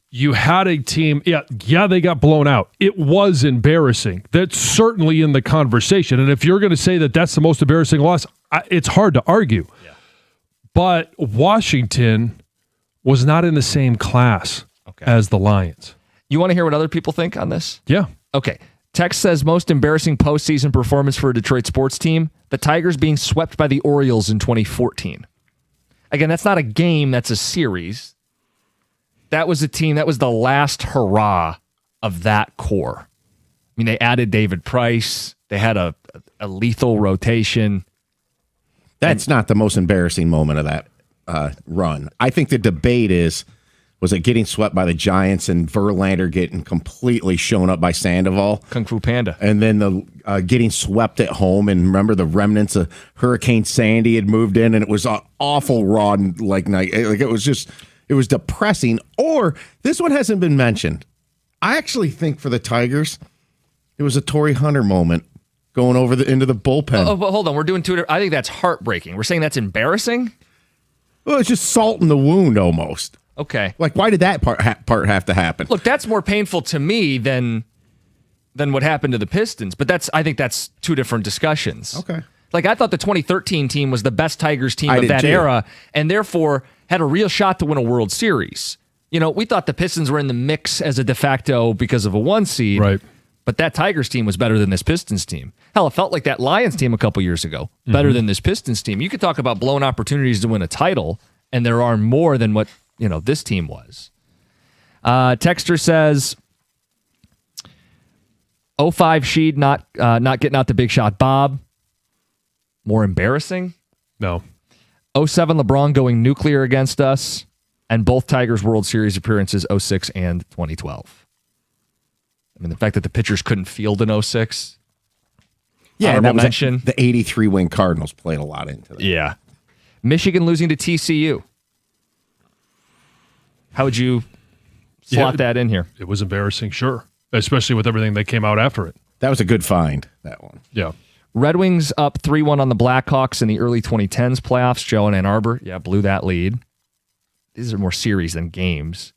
you had a team, they got blown out. It was embarrassing. That's certainly in the conversation. And if you're going to say that that's the most embarrassing loss, it's hard to argue. Yeah. But Washington was not in the same class as the Lions. You want to hear what other people think on this? Yeah. Okay. Text says most embarrassing postseason performance for a Detroit sports team, the Tigers being swept by the Orioles in 2014. Again, that's not a game, that's a series. That was a team, that was the last hurrah of that core. I mean, they added David Price. They had a lethal rotation. That's not the most embarrassing moment of that run. I think the debate was it getting swept by the Giants and Verlander getting completely shown up by Sandoval? Kung Fu Panda. And then the getting swept at home. And remember the remnants of Hurricane Sandy had moved in, and it was an awful raw night. Like it was depressing. Or this one hasn't been mentioned. I actually think for the Tigers, it was a Torrey Hunter moment going over into the bullpen. Oh, but hold on. We're doing two. I think that's heartbreaking. We're saying that's embarrassing? Well, it's just salt in the wound almost. Okay. Like, why did that part have to happen? Look, that's more painful to me than what happened to the Pistons. But I think that's two different discussions. Okay. Like, I thought the 2013 team was the best Tigers team of that era, and therefore had a real shot to win a World Series. We thought the Pistons were in the mix as a de facto because of a 1 seed. Right. But that Tigers team was better than this Pistons team. Hell, it felt like that Lions team a couple years ago, better than this Pistons team. You could talk about blown opportunities to win a title, and there are more than what this team was. Texter says, 05 Sheed not getting out the big shot. Bob, more embarrassing? No. 07 LeBron going nuclear against us, and both Tigers World Series appearances 06 and 2012. I mean, the fact that the pitchers couldn't field in 06. Yeah, and that was mention. The 83 win Cardinals played a lot into that. Yeah. Michigan losing to TCU. How would you slot that in here? It was embarrassing, sure. Especially with everything that came out after it. That was a good find, that one. Yeah. Red Wings up 3-1 on the Blackhawks in the early 2010s playoffs. Joe in Ann Arbor, blew that lead. These are more series than games.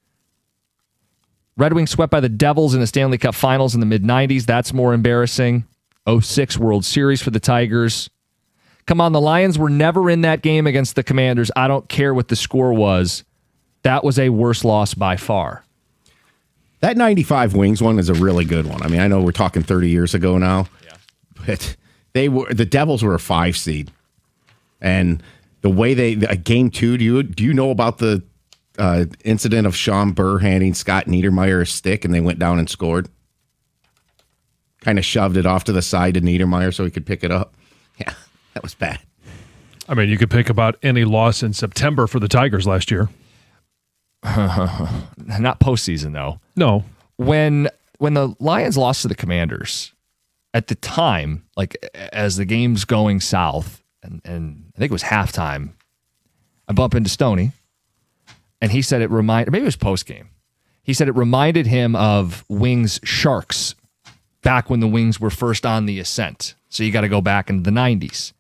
Red Wings swept by the Devils in the Stanley Cup Finals in the mid-90s. That's more embarrassing. 06 World Series for the Tigers. Come on, the Lions were never in that game against the Commanders. I don't care what the score was. That was a worse loss by far. That 95 Wings one is a really good one. I mean, I know we're talking 30 years ago now, but the Devils were a 5 seed. And the way game 2, do you know about the incident of Sean Burr handing Scott Niedermayer a stick and they went down and scored? Kind of shoved it off to the side to Niedermayer so he could pick it up. Yeah, that was bad. I mean, you could pick about any loss in September for the Tigers last year. Not postseason, though. No. When the Lions lost to the Commanders, at the time, like as the game's going south, and I think it was halftime, I bump into Stoney, and he said maybe it was postgame. He said it reminded him of Wings Sharks back when the Wings were first on the ascent. So you got to go back into the 90s.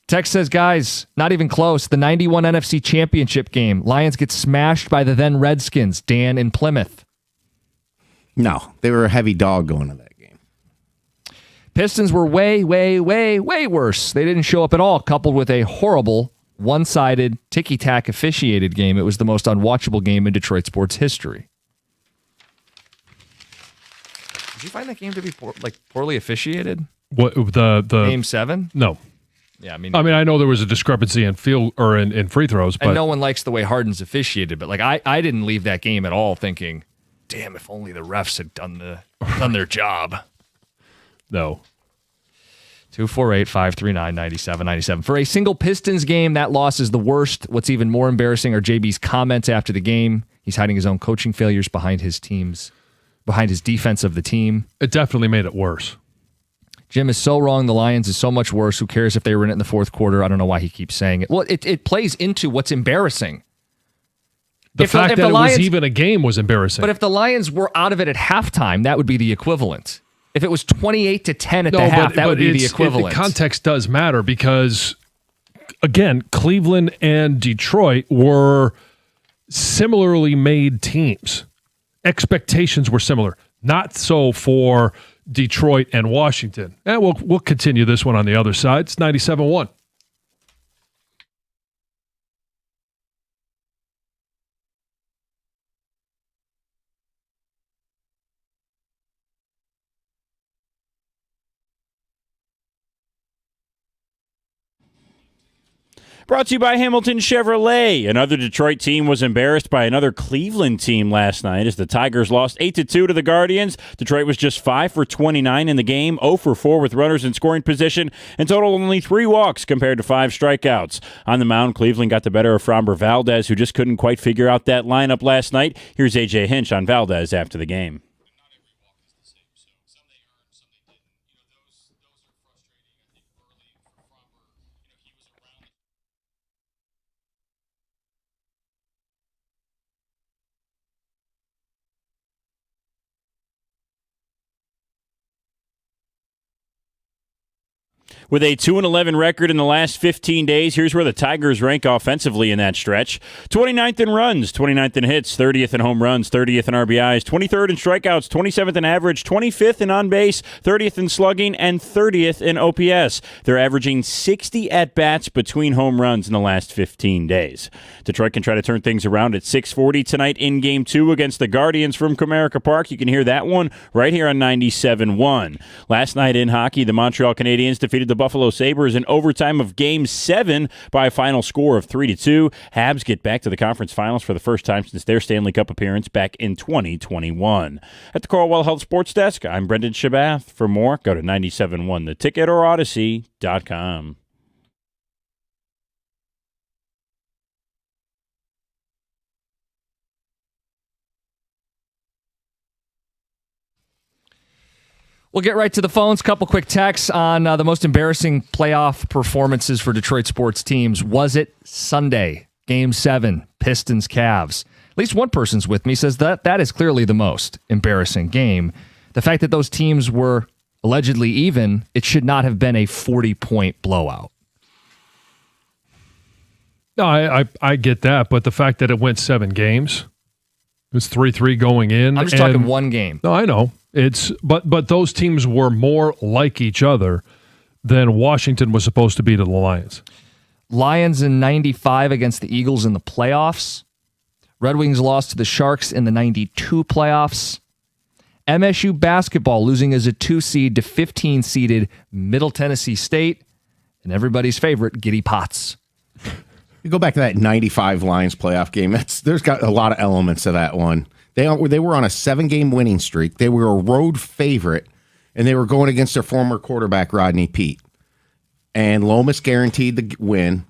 Tex says, guys, not even close. The 91 NFC Championship game. Lions get smashed by the then Redskins. Dan in Plymouth. No, they were a heavy dog going to that game. Pistons were way, way, way, way worse. They didn't show up at all, coupled with a horrible, one-sided, ticky-tack officiated game. It was the most unwatchable game in Detroit sports history. Did you find that game to be poorly officiated? What the Game 7? No. Yeah, I mean, I know there was a discrepancy in in free throws, but and no one likes the way Harden's officiated. But I didn't leave that game at all thinking, "Damn, if only the refs had done their job." No. 248-539-9797. For a single Pistons game, that loss is the worst. What's even more embarrassing are JB's comments after the game. He's hiding his own coaching failures behind his defense of the team. It definitely made it worse. Jim is so wrong. The Lions is so much worse. Who cares if they were in it in the fourth quarter? I don't know why he keeps saying it. Well, it plays into what's embarrassing. The fact that it was even a game was embarrassing. But if the Lions were out of it at halftime, that would be the equivalent. If it was 28-10 at the half, that would be the equivalent. The context does matter because, again, Cleveland and Detroit were similarly made teams. Expectations were similar. Not so for Detroit and Washington. And we'll continue this one on the other side. It's 97-1. Brought to you by Hamilton Chevrolet. Another Detroit team was embarrassed by another Cleveland team last night as the Tigers lost 8-2 to the Guardians. Detroit was just 5 for 29 in the game, 0 for 4 with runners in scoring position, and total only 3 walks compared to 5 strikeouts. On the mound, Cleveland got the better of Framber Valdez, who just couldn't quite figure out that lineup last night. Here's A.J. Hinch on Valdez after the game. With a 2-11 record in the last 15 days, here's where the Tigers rank offensively in that stretch. 29th in runs, 29th in hits, 30th in home runs, 30th in RBIs, 23rd in strikeouts, 27th in average, 25th in on-base, 30th in slugging, and 30th in OPS. They're averaging 60 at-bats between home runs in the last 15 days. Detroit can try to turn things around at 6:40 tonight in Game 2 against the Guardians from Comerica Park. You can hear that one right here on 97.1. Last night in hockey, the Montreal Canadiens defeated the the Buffalo Sabres in overtime of Game 7 by a final score of 3-2. Habs get back to the conference finals for the first time since their Stanley Cup appearance back in 2021. At the Cornwall Health Sports Desk, I'm Brendan Shabath. For more, go to 97.1theticket or Odyssey.com. We'll get right to the phones. Couple quick texts on the most embarrassing playoff performances for Detroit sports teams. Was it Sunday, Game 7, Pistons, Cavs? At least one person's with me says that is clearly the most embarrassing game. The fact that those teams were allegedly even, it should not have been a 40-point blowout. No, I get that, but the fact that it went 7 games, it was 3-3 going in. I'm just talking one game. No, I know. But those teams were more like each other than Washington was supposed to be to the Lions. Lions in 95 against the Eagles in the playoffs. Red Wings lost to the Sharks in the 92 playoffs. MSU basketball losing as a 2 seed to 15-seeded Middle Tennessee State. And everybody's favorite, Giddy Potts. You go back to that 95 Lions playoff game. There's got a lot of elements to that one. They were on a 7-game winning streak. They were a road favorite, and they were going against their former quarterback, Rodney Peete. And Lomas guaranteed the win,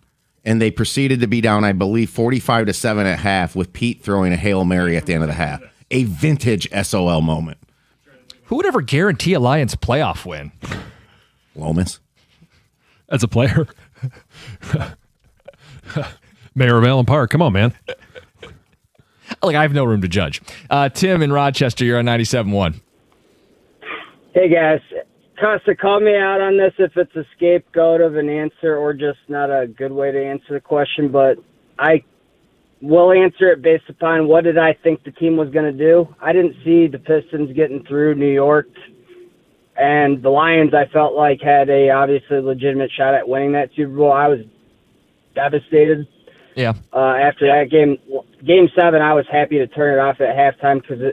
and they proceeded to be down, I believe, 45-7 at half with Pete throwing a Hail Mary at the end of the half. A vintage SOL moment. Who would ever guarantee a Lions playoff win? Lomas. As a player. Mayor of Allen Park. Come on, man. Like, I have no room to judge. Tim in Rochester, you're on 97.1. Hey, guys. Costa, call me out on this if it's a scapegoat of an answer or just not a good way to answer the question, but I will answer it based upon what did I think the team was going to do. I didn't see the Pistons getting through New York, and the Lions, I felt like, had a obviously legitimate shot at winning that Super Bowl. I was devastated. Yeah. After that game, Game 7, I was happy to turn it off at halftime because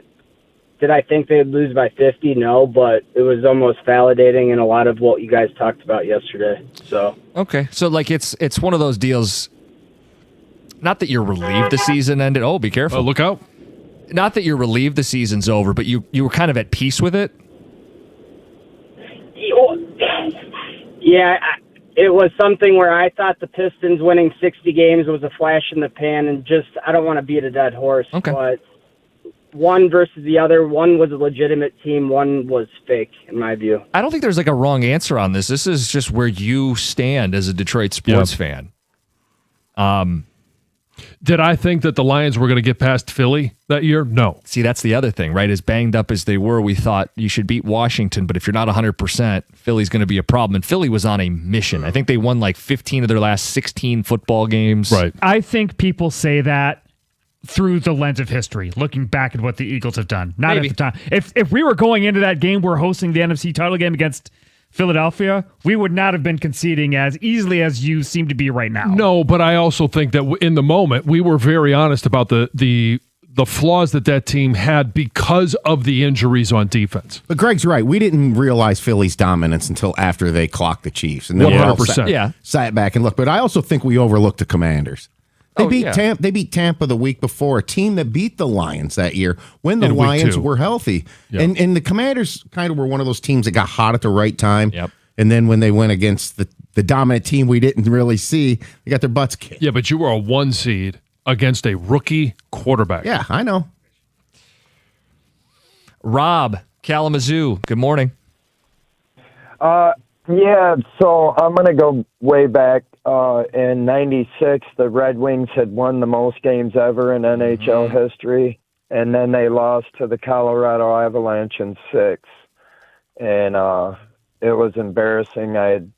did I think they'd lose by 50? No, but it was almost validating in a lot of what you guys talked about yesterday. So okay, so like it's one of those deals. Not that you're relieved the season ended. Oh, be careful! Look out! Not that you're relieved the season's over, but you were kind of at peace with it. Yeah. It was something where I thought the Pistons winning 60 games was a flash in the pan, and just I don't want to beat a dead horse, but one versus the other, one was a legitimate team, one was fake, in my view. I don't think there's like a wrong answer on this. This is just where you stand as a Detroit sports fan. Did I think that the Lions were going to get past Philly that year? No. See, that's the other thing, right? As banged up as they were, we thought you should beat Washington, but if you're not 100%, Philly's going to be a problem. And Philly was on a mission. I think they won like 15 of their last 16 football games. Right. I think people say that through the lens of history, looking back at what the Eagles have done. Not Maybe. at the time. If we were going into that game, we're hosting the NFC title game against Philadelphia, we would not have been conceding as easily as you seem to be right now. No, but I also think that in the moment, we were very honest about the flaws that team had because of the injuries on defense. But Greg's right. We didn't realize Philly's dominance until after they clocked the Chiefs. And then 100%. Sat back and looked. But I also think we overlooked the Commanders. They beat Tampa the week before, a team that beat the Lions that year when the Lions were healthy. Yep. And the Commanders kind of were one of those teams that got hot at the right time. Yep. And then when they went against the dominant team we didn't really see, they got their butts kicked. Yeah, but you were a 1 seed against a rookie quarterback. Yeah, I know. Rob, Kalamazoo, good morning. Yeah, so I'm going to go way back. In 96, the Red Wings had won the most games ever in NHL history, and then they lost to the Colorado Avalanche in 6. And it was embarrassing. I had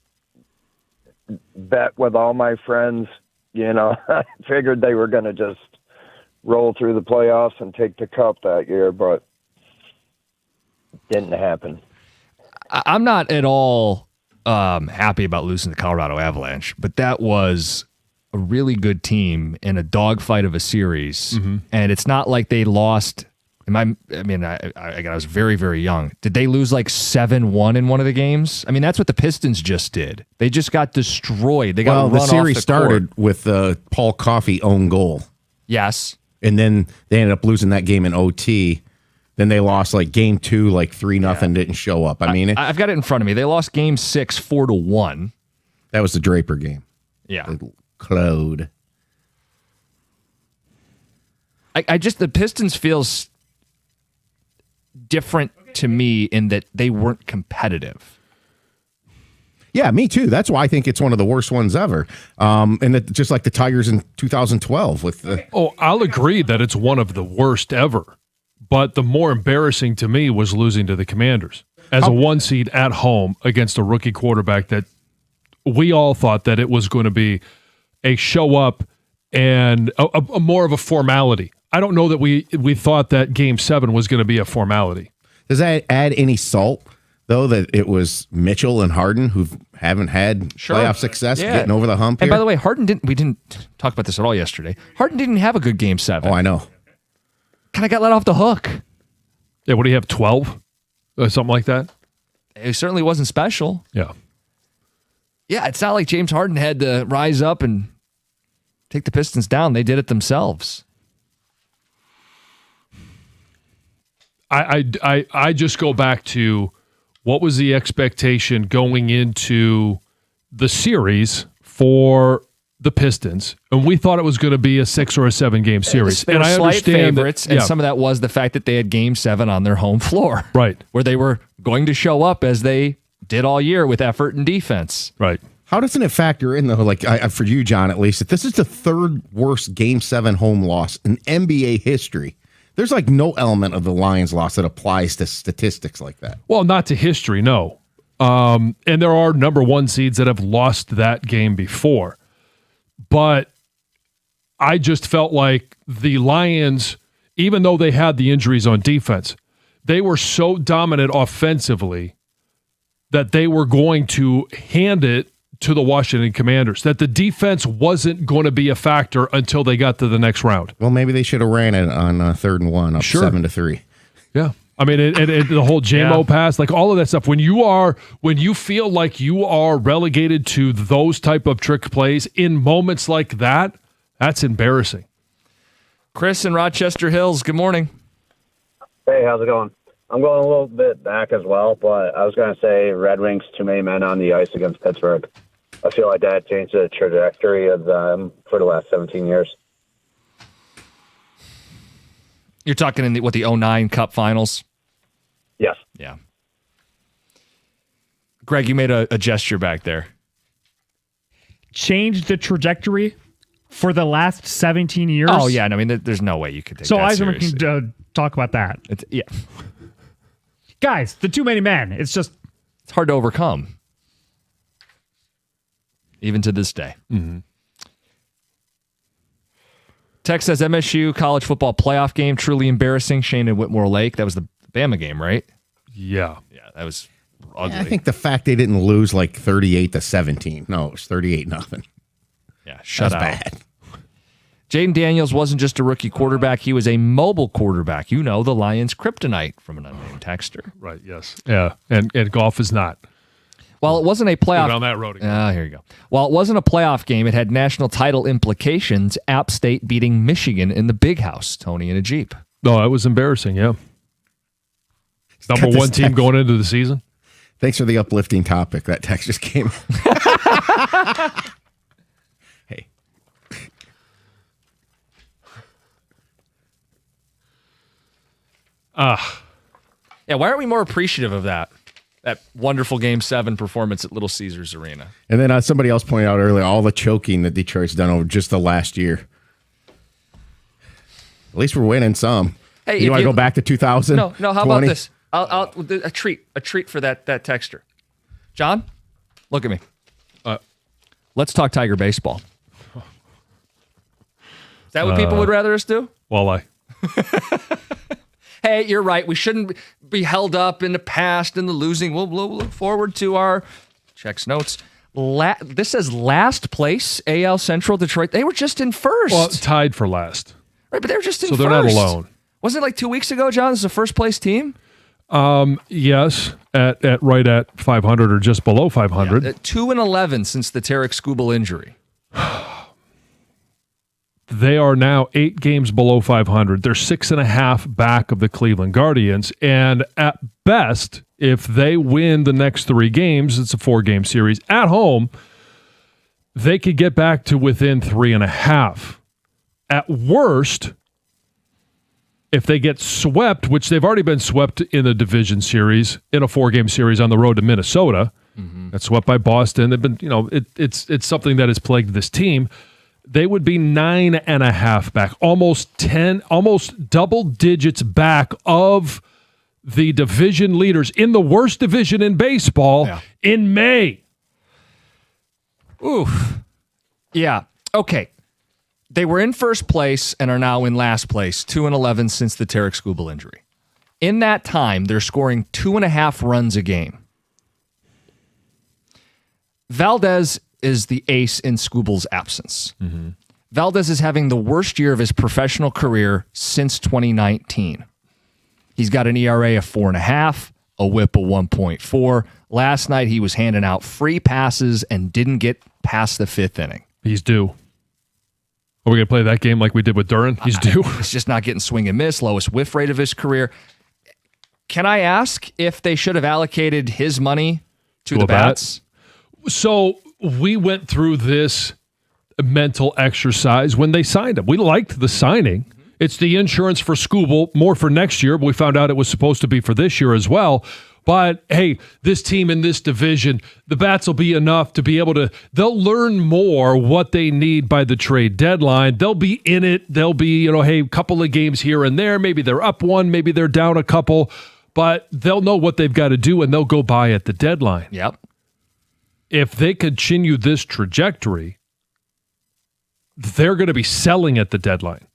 bet with all my friends, I figured they were going to just roll through the playoffs and take the cup that year, but it didn't happen. I'm not at all happy about losing the Colorado Avalanche, but that was a really good team in a dogfight of a series. And it's not like they lost I was very, very young. Did they lose like 7-1 in one of the games? I mean, that's what the Pistons just did. They just got destroyed. They got the run series off the started court. with Paul Coffey own goal. Yes. And then they ended up losing that game in OT. Then they lost like game 2, like 3-0, didn't show up. I've got it in front of me. They lost game 6, 4-1. That was the Draper game. Yeah. Claude. The Pistons feels different to me in that they weren't competitive. Yeah, me too. That's why I think it's one of the worst ones ever. Just like the Tigers in 2012 with the. Oh, I'll agree that it's one of the worst ever. But the more embarrassing to me was losing to the Commanders as a 1 seed at home against a rookie quarterback that we all thought that it was going to be a show up and a more of a formality. I don't know that we thought that Game 7 was going to be a formality. Does that add any salt, though, that it was Mitchell and Harden who haven't had playoff success getting over the hump here? And by the way, we didn't talk about this at all yesterday. Harden didn't have a good Game 7. Oh, I know. Kind of got let off the hook. Yeah, what do you have, 12? Something like that? It certainly wasn't special. Yeah. Yeah, it's not like James Harden had to rise up and take the Pistons down. They did it themselves. I just go back to what was the expectation going into the series for the Pistons, and we thought it was going to be a 6 or a 7 game series. They were slight favorites, and some of that was the fact that they had Game 7 on their home floor, right, where they were going to show up as they did all year with effort and defense, right. How doesn't it factor in, though, like for you, John, at least, if this is the 3rd worst Game 7 home loss in NBA history? There's like no element of the Lions loss that applies to statistics like that. Well, not to history, no. And there are number 1 seeds that have lost that game before. But I just felt like the Lions, even though they had the injuries on defense, they were so dominant offensively that they were going to hand it to the Washington Commanders, that the defense wasn't going to be a factor until they got to the next round. Well, maybe they should have ran it on 3rd and 1 up 7-3. Yeah. I mean, and the whole JMO pass, like all of that stuff. When you feel like you are relegated to those type of trick plays in moments like that, that's embarrassing. Chris in Rochester Hills, good morning. Hey, how's it going? I'm going a little bit back as well, but I was going to say Red Wings, too many men on the ice against Pittsburgh. I feel like that changed the trajectory of them for the last 17 years. You're talking in the 2009 Cup Finals? Yes. Yeah. Greg, you made a gesture back there. Changed the trajectory for the last 17 years? Oh, yeah. I mean, there's no way you could take that Eisenman seriously. can talk about that. Yeah. Guys, the too many men. It's hard to overcome. Even to this day. Mm-hmm. Text says MSU college football playoff game, truly embarrassing. Shane and Whitmore Lake. That was the Bama game, right? Yeah. Yeah, that was ugly. Yeah, I think the fact they didn't lose like 38-17. No, it was 38-0. Yeah, shut out. Bad. Jaden Daniels wasn't just a rookie quarterback. He was a mobile quarterback. You know, the Lions' kryptonite from an unnamed texter. Right, yes. Yeah, and golf is not. While it wasn't a playoff... Down that road again. Here you go. While it wasn't a playoff game, it had national title implications. App State beating Michigan in the Big House. Tony in a Jeep. No, that was embarrassing, yeah. Number 1 team going into the season. Thanks for the uplifting topic. That text just came. Hey. Yeah, why aren't we more appreciative of that wonderful Game 7 performance at Little Caesars Arena? And then somebody else pointed out earlier all the choking that Detroit's done over just the last year. At least we're winning some. Hey, you want to go back to 2000? No. How about this? I'll a treat for that texter. John, look at me. Let's talk Tiger baseball. Is that what people would rather us do? Walleye. Hey, you're right. We shouldn't be held up in the past and the losing. We'll look forward to our checks notes. This says last place, AL Central Detroit. They were just in first. Well, tied for last. Right, but they were just in first. So they're not alone. Wasn't it like 2 weeks ago, John? This is a first place team? Yes, at right at 500 or just below 500. Yeah, 2-11 since the Tarek Skubal injury. They are now 8 games below 500. They're 6.5 back of the Cleveland Guardians. And at best, if they win the next 3 games, it's a 4-game series at home, they could get back to within 3.5. At worst, if they get swept, which they've already been swept in the division series, in a 4-game series on the road to Minnesota, got swept by Boston. They've been, it's something that has plagued this team. They would be 9.5 back, almost double digits back of the division leaders in the worst division in baseball in May. Oof. Yeah. Okay. They were in first place and are now in last place, 2-11 since the Tarek Skubal injury. In that time, they're scoring 2.5 runs a game. Valdez is the ace in Skubal's absence. Mm-hmm. Valdez is having the worst year of his professional career since 2019. He's got an ERA of 4.5, a whip of 1.4. Last night, he was handing out free passes and didn't get past the 5th inning. He's due. Are we going to play that game like we did with Duren? He's due. He's just not getting swing and miss, lowest whiff rate of his career. Can I ask if they should have allocated his money to the bats? So we went through this mental exercise when they signed him. We liked the signing. Mm-hmm. It's the insurance for Skubal, more for next year, but we found out it was supposed to be for this year as well. But, hey, this team in this division, the bats will be enough to be able to, they'll learn more what they need by the trade deadline. They'll be in it. They'll be, hey, a couple of games here and there. Maybe they're up one, maybe they're down a couple, but they'll know what they've got to do and they'll go by at the deadline. Yep. If they continue this trajectory, they're going to be selling at the deadline.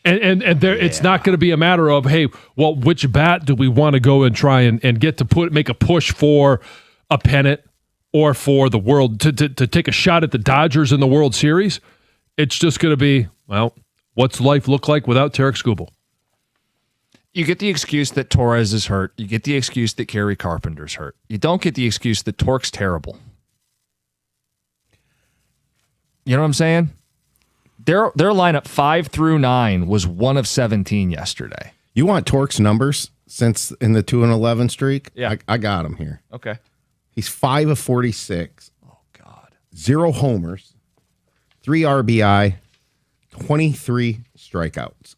And it's not going to be a matter of, hey, well, which bat do we want to go and try and get to make a push for a pennant or for the world to take a shot at the Dodgers in the World Series? It's just going to be, well, what's life look like without Tarek Skubal? You get the excuse that Torres is hurt. You get the excuse that Kerry Carpenter's hurt. You don't get the excuse that Torque's terrible. You know what I'm saying? Their lineup 5 through 9 was 1 of 17 yesterday. You want Torque's numbers since in the 2-11 streak? Yeah. I got him here. Okay. He's 5 of 46. Oh, God. 0 homers, 3 RBI, 23 strikeouts.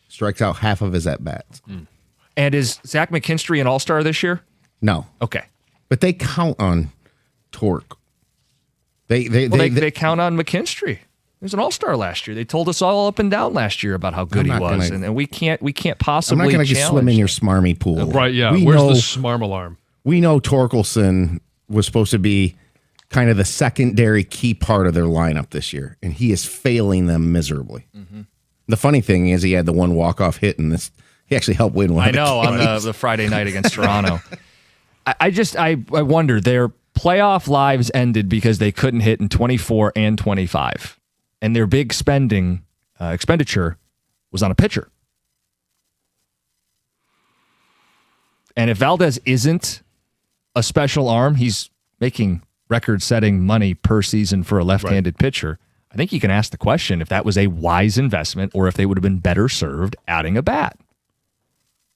Strikes out half of his at-bats. Mm. And is Zach McKinstry an all-star this year? No. Okay. But they count on Torque. They count on McKinstry. He was an all-star last year. They told us all up and down last year about how good he was, and we can't possibly. I'm not going to swim in your smarmy pool, right? Yeah. Where's the smarm alarm? We know Torkelson was supposed to be kind of the secondary key part of their lineup this year, and he is failing them miserably. Mm-hmm. The funny thing is, he had the one walk-off hit, and he actually helped win one. I know on the Friday night against Toronto. I wonder, their playoff lives ended because they couldn't hit in 24 and 25. And their big expenditure was on a pitcher. And if Valdez isn't a special arm, he's making record-setting money per season for a left-handed pitcher. I think you can ask the question if that was a wise investment or if they would have been better served adding a bat.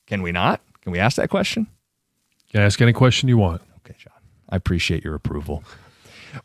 Can we not? Can we ask that question? You can ask any question you want. Okay, John. I appreciate your approval.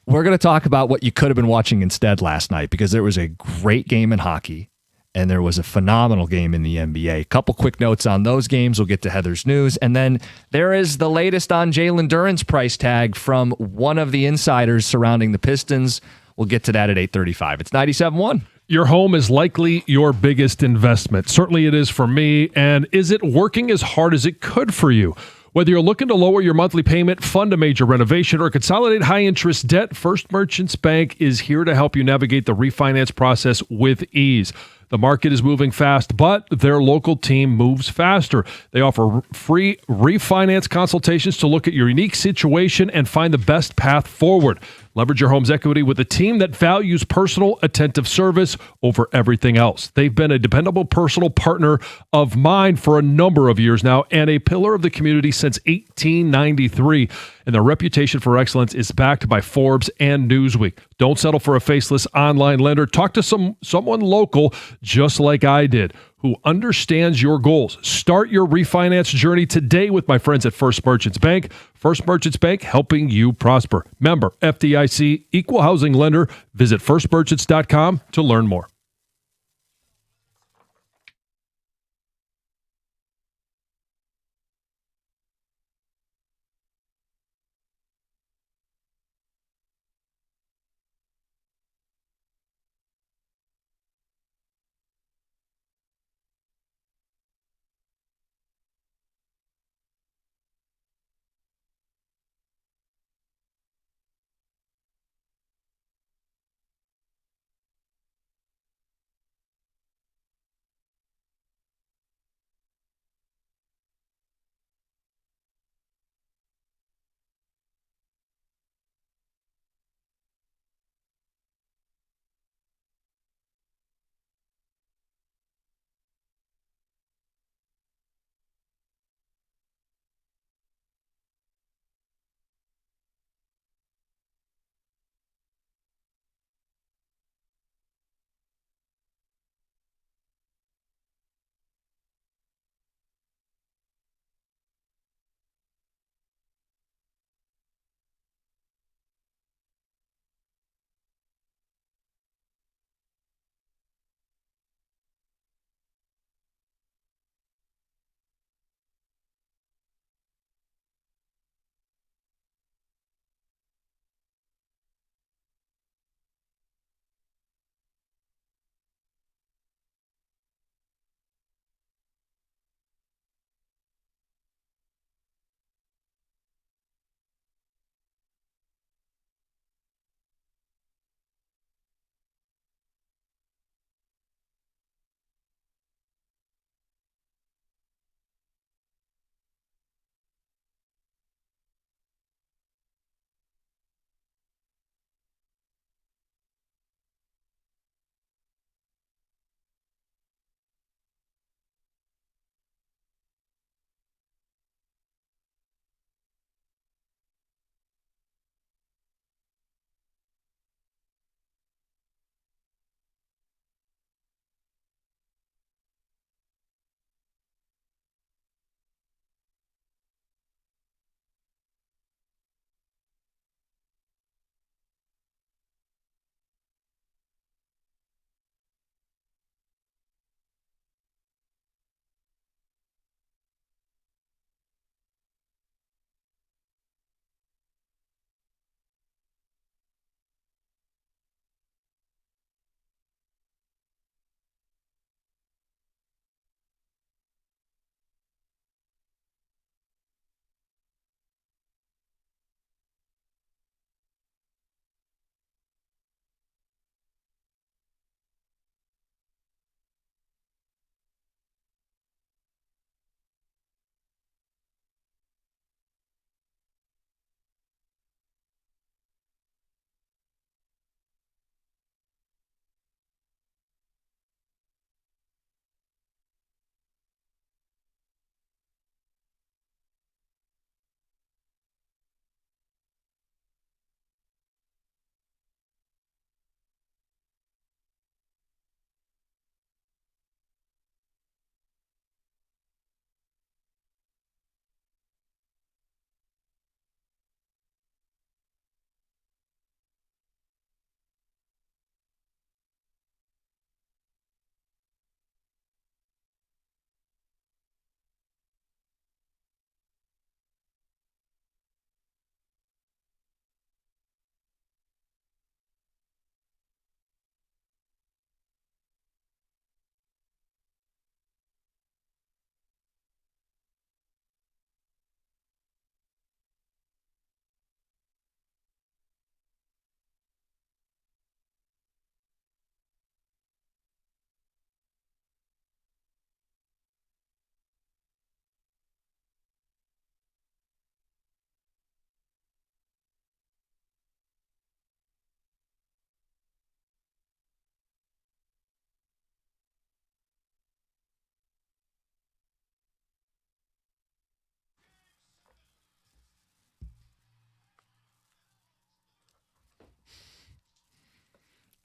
We're going to talk about what you could have been watching instead last night because there was a great game in hockey and there was a phenomenal game in the NBA. A couple quick notes on those games. We'll get to Heather's news. And then there is the latest on Jalen Duren's price tag from one of the insiders surrounding the Pistons. We'll get to that at 8:35. It's 97.1. Your home is likely your biggest investment. Certainly it is for me. And is it working as hard as it could for you? Whether you're looking to lower your monthly payment, fund a major renovation, or consolidate high-interest debt, First Merchants Bank is here to help you navigate the refinance process with ease. The market is moving fast, but their local team moves faster. They offer free refinance consultations to look at your unique situation and find the best path forward. Leverage your home's equity with a team that values personal, attentive service over everything else. They've been a dependable personal partner of mine for a number of years now and a pillar of the community since 1893. And their reputation for excellence is backed by Forbes and Newsweek. Don't settle for a faceless online lender. Talk to someone local, just like I did, who understands your goals. Start your refinance journey today with my friends at First Merchants Bank. First Merchants Bank, helping you prosper. Member FDIC, equal housing lender. Visit firstmerchants.com to learn more.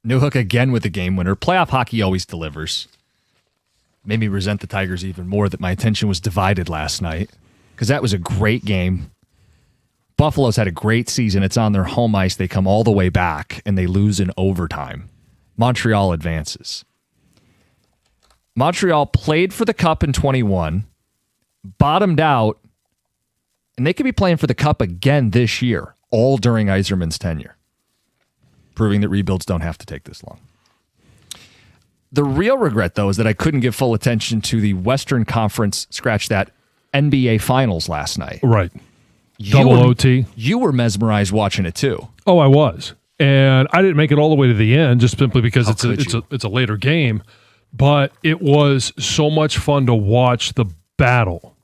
Newhook again with the game winner. Playoff hockey always delivers. Made me resent the Tigers even more that my attention was divided last night because that was a great game. Buffalo's had a great season. It's on their home ice. They come all the way back, and they lose in overtime. Montreal advances. Montreal played for the Cup in 21, bottomed out, and they could be playing for the Cup again this year, all during Yzerman's tenure, proving that rebuilds don't have to take this long. The real regret, though, is that I couldn't give full attention to the Western Conference, scratch that, NBA Finals last night. Right. Double OT. You were mesmerized watching it, too. Oh, I was. And I didn't make it all the way to the end just simply because it's a later game. But it was so much fun to watch the battle.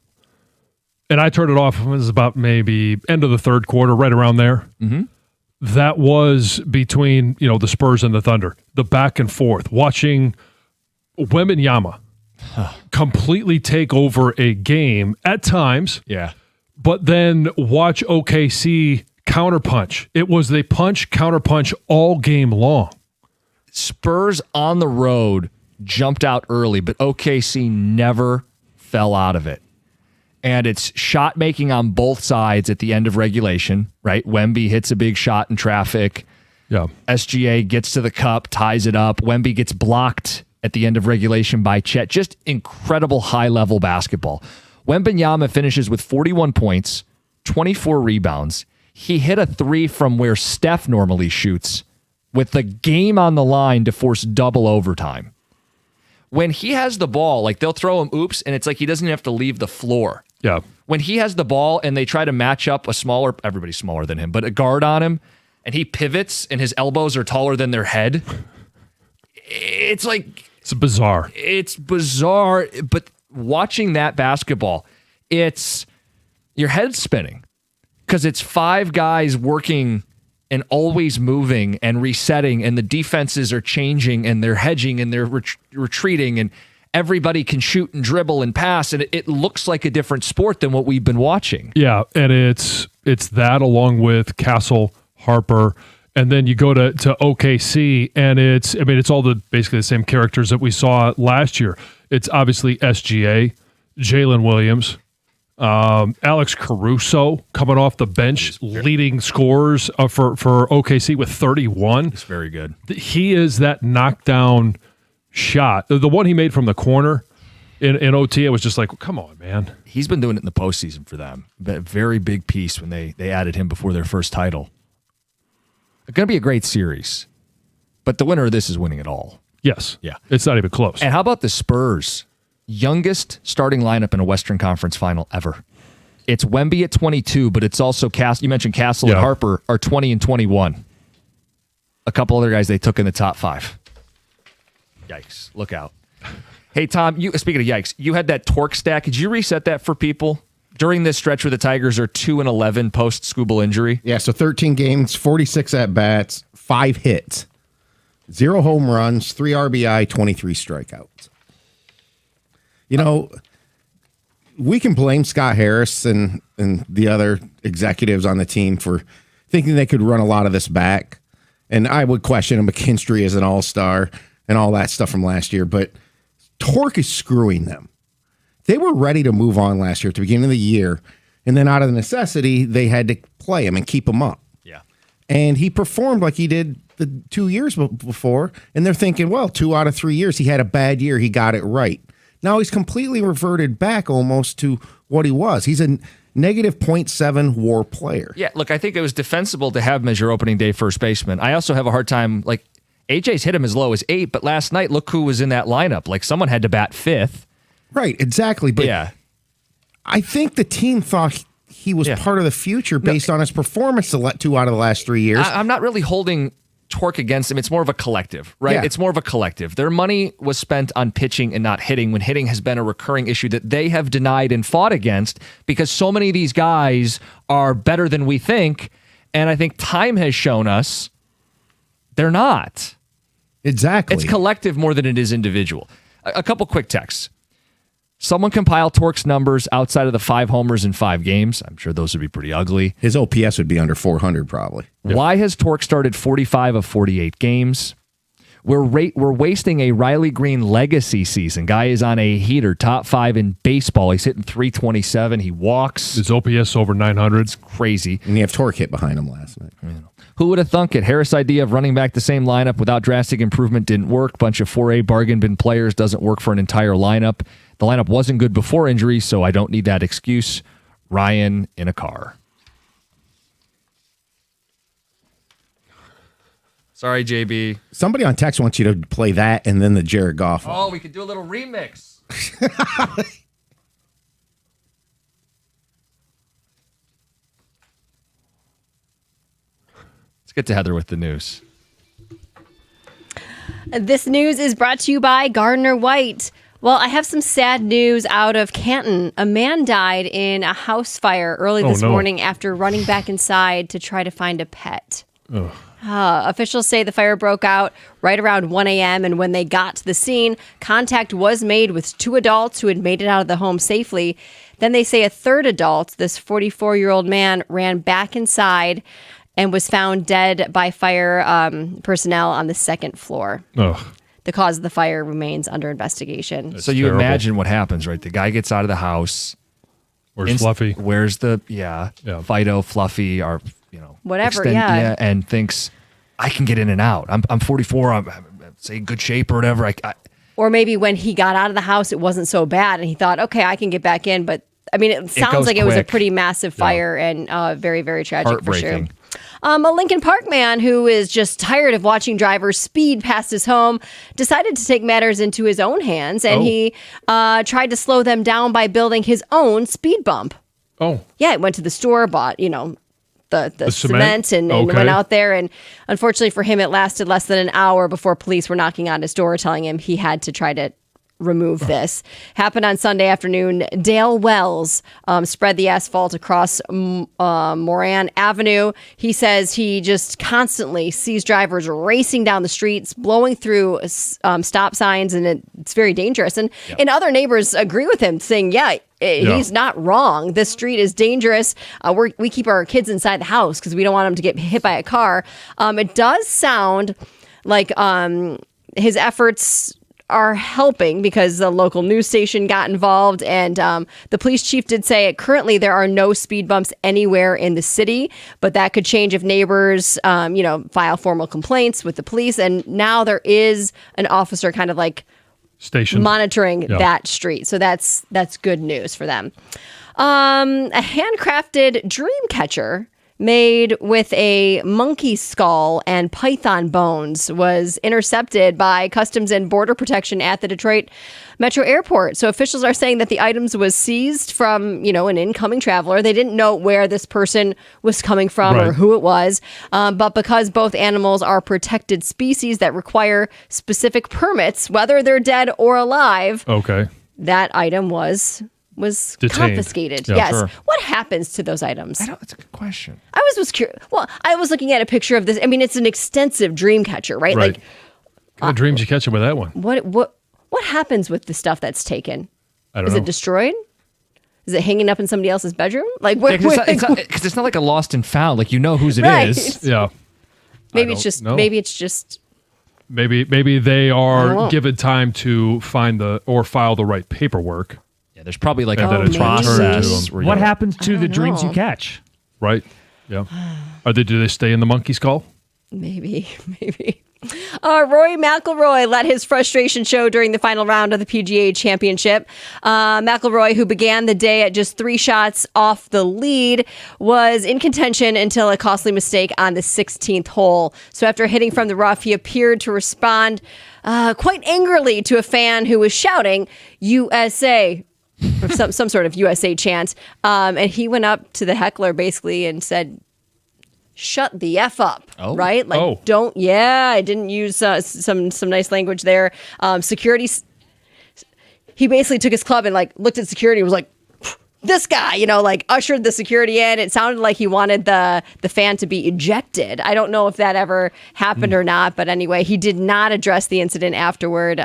And I turned it off. It was about maybe end of the third quarter, right around there. Mm-hmm. That was between, the Spurs and the Thunder. The back and forth. Watching Wembanyama completely take over a game at times. Yeah. But then watch OKC counterpunch. It was they punch, counterpunch all game long. Spurs on the road jumped out early, but OKC never fell out of it. And it's shot making on both sides at the end of regulation, right? Wemby hits a big shot in traffic. Yeah. SGA gets to the cup, ties it up. Wemby gets blocked at the end of regulation by Chet. Just incredible high-level basketball. Wembanyama finishes with 41 points, 24 rebounds. He hit a three from where Steph normally shoots with the game on the line to force double overtime. When he has the ball, like they'll throw him oops, and it's like he doesn't have to leave the floor. Yeah. When he has the ball and they try to match up everybody's smaller than him, but a guard on him, and he pivots and his elbows are taller than their head, it's like... It's bizarre. It's bizarre, but watching that basketball, it's your head's spinning because it's five guys working and always moving and resetting, and the defenses are changing and they're hedging and they're retreating, and everybody can shoot and dribble and pass, and it looks like a different sport than what we've been watching. Yeah, and it's that along with Castle, Harper, and then you go to OKC, and it's all basically the same characters that we saw last year. It's obviously SGA, Jalen Williams, Alex Caruso coming off the bench, leading scorers for OKC with 31. It's very good. He is that knockdown shot. The one he made from the corner in OT, it was just like, come on, man. He's been doing it in the postseason for them. A very big piece when they added him before their first title. It's going to be a great series, but the winner of this is winning it all. Yes. Yeah. It's not even close. And how about the Spurs? Youngest starting lineup in a Western Conference final ever. It's Wemby at 22, but it's also you mentioned Castle and Harper are 20 and 21. A couple other guys they took in the top five. Yikes. Look out. Hey, Tom, speaking of yikes, you had that torque stack. Could you reset that for people? During this stretch where the Tigers are 2-11 post-Skubal injury? Yeah, so 13 games, 46 at-bats, 5 hits, 0 home runs, 3 RBI, 23 strikeouts. We can blame Scott Harris and the other executives on the team for thinking they could run a lot of this back. And I would question McKinstry as an all-star and all that stuff from last year, but torque is screwing them. They were ready to move on last year at the beginning of the year, and then out of necessity, they had to play him and keep him up. Yeah. And he performed like he did the 2 years before, and they're thinking, well, 2 out of 3 years, he had a bad year, he got it right. Now he's completely reverted back almost to what he was. He's a negative .7 WAR player. Yeah, look, I think it was defensible to have him as your opening day first baseman. I also have a hard time, AJ's hit him as low as 8, but last night, look who was in that lineup. Someone had to bat 5th. Right, exactly. But yeah. I think the team thought he was part of the future based on his performance 2 out of the last 3 years. I'm not really holding torque against him. It's more of a collective, right? Yeah. It's more of a collective. Their money was spent on pitching and not hitting, when hitting has been a recurring issue that they have denied and fought against because so many of these guys are better than we think. And I think time has shown us they're not. Exactly. It's collective more than it is individual. A couple quick texts. Someone compile Torque's numbers outside of the 5 homers in 5 games. I'm sure those would be pretty ugly. His OPS would be under 400 probably. Why has Torque started 45 of 48 games? We're wasting a Riley Green legacy season. Guy is on a heater, top 5 in baseball. He's hitting 327. He walks. His OPS over 900. It's crazy. And you have Torque hit behind him last night. Who would have thunk it? Harris' idea of running back the same lineup without drastic improvement didn't work. Bunch of 4A bargain bin players doesn't work for an entire lineup. The lineup wasn't good before injury, so I don't need that excuse. Ryan in a car. Sorry, JB. Somebody on text wants you to play that and then the Jared Goff one. Oh, we could do a little remix. Let's get to Heather with the news. This news is brought to you by Gardner White. Well, I have some sad news out of Canton. A man died in a house fire early this morning after running back inside to try to find a pet. Officials say the fire broke out right around 1 a.m. and when they got to the scene, contact was made with 2 adults who had made it out of the home safely. Then they say a third adult, this 44-year-old man, ran back inside and was found dead by fire personnel on the second floor. The cause of the fire remains under investigation. That's so you terrible. Imagine what happens, right? The guy gets out of the house. Where's Fluffy? Where's the Fido, Fluffy, or whatever, and thinks I can get in and out. I'm 44. I'm say good shape or whatever. Or maybe when he got out of the house, it wasn't so bad, and he thought, okay, I can get back in. But I mean, it sounds like it was a pretty massive fire and very, very tragic for sure. A Lincoln Park man who is just tired of watching drivers speed past his home decided to take matters into his own hands, and he tried to slow them down by building his own speed bump. Oh. Yeah, he went to the store, bought, the cement and went out there. And unfortunately for him, it lasted less than an hour before police were knocking on his door telling him he had to try to remove this. Happened on Sunday afternoon. Dale Wells spread the asphalt across Moran Avenue. He says he just constantly sees drivers racing down the streets, blowing through stop signs, and it's very dangerous. And other neighbors agree with him, saying, he's not wrong. This street is dangerous. We keep our kids inside the house because we don't want them to get hit by a car. It does sound like his efforts are helping because the local news station got involved, and the police chief did say currently there are no speed bumps anywhere in the city, but that could change if neighbors file formal complaints with the police. And now there is an officer kind of like station monitoring that street, so that's good news for them. A handcrafted dream catcher made with a monkey skull and python bones was intercepted by Customs and Border Protection at the Detroit Metro Airport. So officials are saying that the items was seized from, an incoming traveler. They didn't know where this person was coming from or who it was. But because both animals are protected species that require specific permits, whether they're dead or alive, that item was detained. Confiscated. Yeah, yes. sure. What happens to those items? That's a good question. I was curious. Well, I was looking at a picture of this. I mean, it's an extensive dream catcher, right? Like, what kind of dreams you catching with that one? What happens with the stuff that's taken? I don't know. Is it destroyed? Is it hanging up in somebody else's bedroom? Like, because it's not like a lost and found. Like whose it is. Yeah. Maybe it's just. Maybe they are given time to find or file the right paperwork. Yeah, there's probably like a process. What happens to the dreams you catch? Right. Yeah. Do they stay in the monkey skull? Maybe. Rory McIlroy let his frustration show during the final round of the PGA Championship. McIlroy, who began the day at just 3 shots off the lead, was in contention until a costly mistake on the 16th hole. So after hitting from the rough, he appeared to respond quite angrily to a fan who was shouting, USA, or some sort of USA chant. And he went up to the heckler basically and said, shut the F up, right? Like, don't, I didn't use some nice language there. Security, he basically took his club and looked at security and was like, this guy, ushered the security in. It sounded like he wanted the fan to be ejected. I don't know if that ever happened or not, but anyway, he did not address the incident afterward,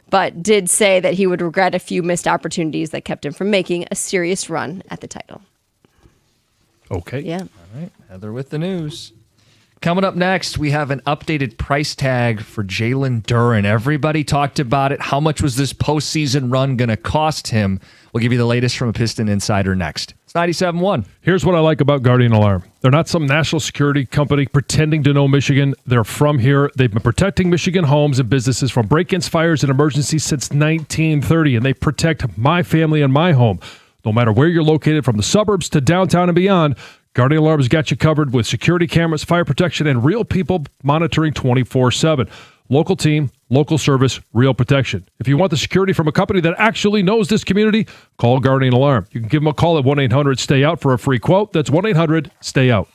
but did say that he would regret a few missed opportunities that kept him from making a serious run at the title. Okay. Yeah. All right. Heather with the news. Coming up next, we have an updated price tag for Jalen Duren. Everybody talked about it. How much was this postseason run going to cost him? We'll give you the latest from a Piston Insider next. It's 97.1. Here's what I like about Guardian Alarm. They're not some national security company pretending to know Michigan. They're from here. They've been protecting Michigan homes and businesses from break-ins, fires, and emergencies since 1930, and they protect my family and my home. No matter where you're located, from the suburbs to downtown and beyond, Guardian Alarm's got you covered with security cameras, fire protection, and real people monitoring 24/7. Local team, local service, real protection. If you want the security from a company that actually knows this community, call Guardian Alarm. You can give them a call at 1-800-STAY-OUT for a free quote. That's 1-800-STAY-OUT.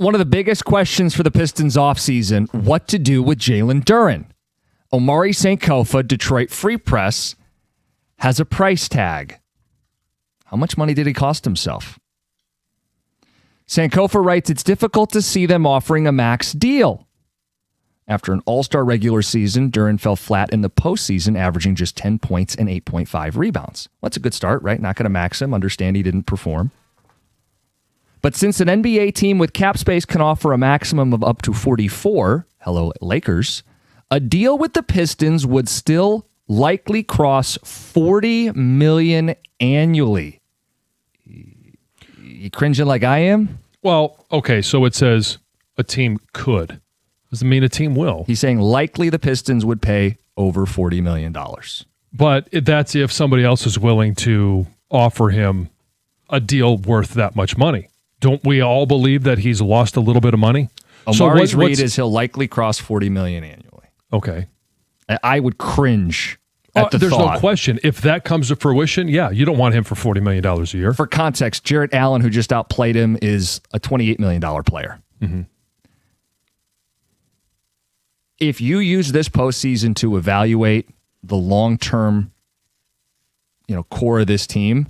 One of the biggest questions for the Pistons offseason, what to do with Jalen Duren. Omari Sankofa, Detroit Free Press, has a price tag. How much money did he cost himself? Sankofa writes, it's difficult to see them offering a max deal. After an all-star regular season, Duren fell flat in the postseason, averaging just 10 points and 8.5 rebounds. Well, that's a good start, right? Not going to max him. Understand he didn't perform. But since an NBA team with cap space can offer a maximum of up to 44, hello, Lakers, a deal with the Pistons would still likely cross $40 million annually. You cringing like I am? Well, okay, so it says a team could. Doesn't mean a team will. He's saying likely the Pistons would pay over $40 million. But that's if somebody else is willing to offer him a deal worth that much money. Don't we all believe that he's lost a little bit of money? Omari's read is he'll likely cross $40 million annually. Okay. I would cringe at the There's thought. no question. If that comes to fruition, yeah, you don't want him for $40 million a year. For context, Jarrett Allen, who just outplayed him, is a $28 million player. Mm-hmm. If you use this postseason to evaluate the long-term, core of this team,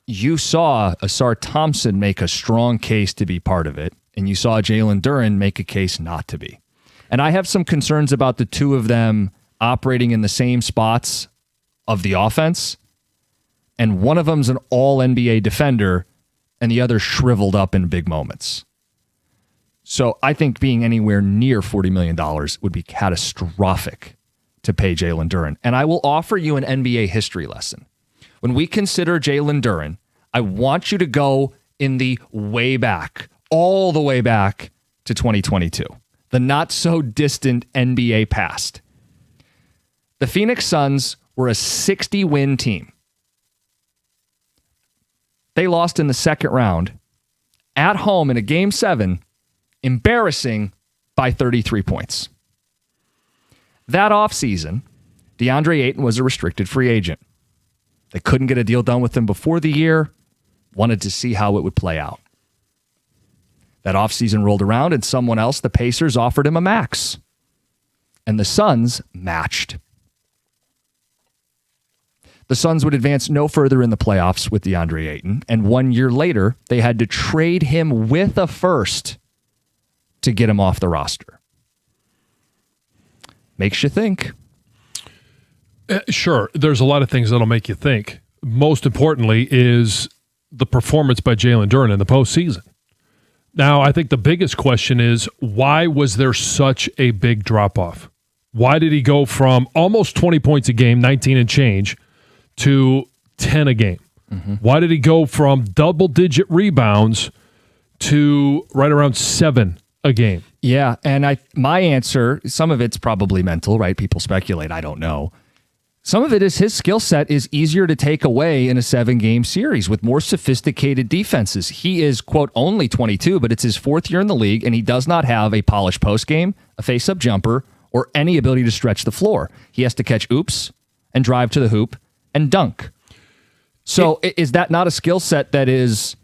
you saw Asar Thompson make a strong case to be part of it, and you saw Jalen Duren make a case not to be. And I have some concerns about the two of them operating in the same spots of the offense, and one of them's an all-NBA defender, and the other shriveled up in big moments. So I think being anywhere near $40 million would be catastrophic to pay Jalen Duren. And I will offer you an NBA history lesson. When we consider Jalen Duren, I want you to go in the way back, all the way back to 2022, the not-so-distant NBA past. The Phoenix Suns were a 60-win team. They lost in the second round at home in a Game 7, embarrassing by 33 points. That offseason, DeAndre Ayton was a restricted free agent. They couldn't get a deal done with him before the year, wanted to see how it would play out. That offseason rolled around and someone else, the Pacers, offered him a max. And the Suns matched. The Suns would advance no further in the playoffs with DeAndre Ayton, and 1 year later, they had to trade him with a first to get him off the roster. Makes you think. Sure, there's a lot of things that'll make you think. Most importantly is the performance by Jalen Duren in the postseason. Now, I think the biggest question is, why was there such a big drop-off? Why did he go from almost 20 points a game, 19 and change, to 10 a game? Mm-hmm. Why did he go from double-digit rebounds to right around 7 a game? Yeah, and my answer, some of it's probably mental, right? People speculate, I don't know. Some of it is his skill set is easier to take away in a 7-game series with more sophisticated defenses. He is, quote, only 22, but it's his 4th year in the league, and he does not have a polished postgame, a face-up jumper, or any ability to stretch the floor. He has to catch oops and drive to the hoop and dunk. So is that not a skill set that is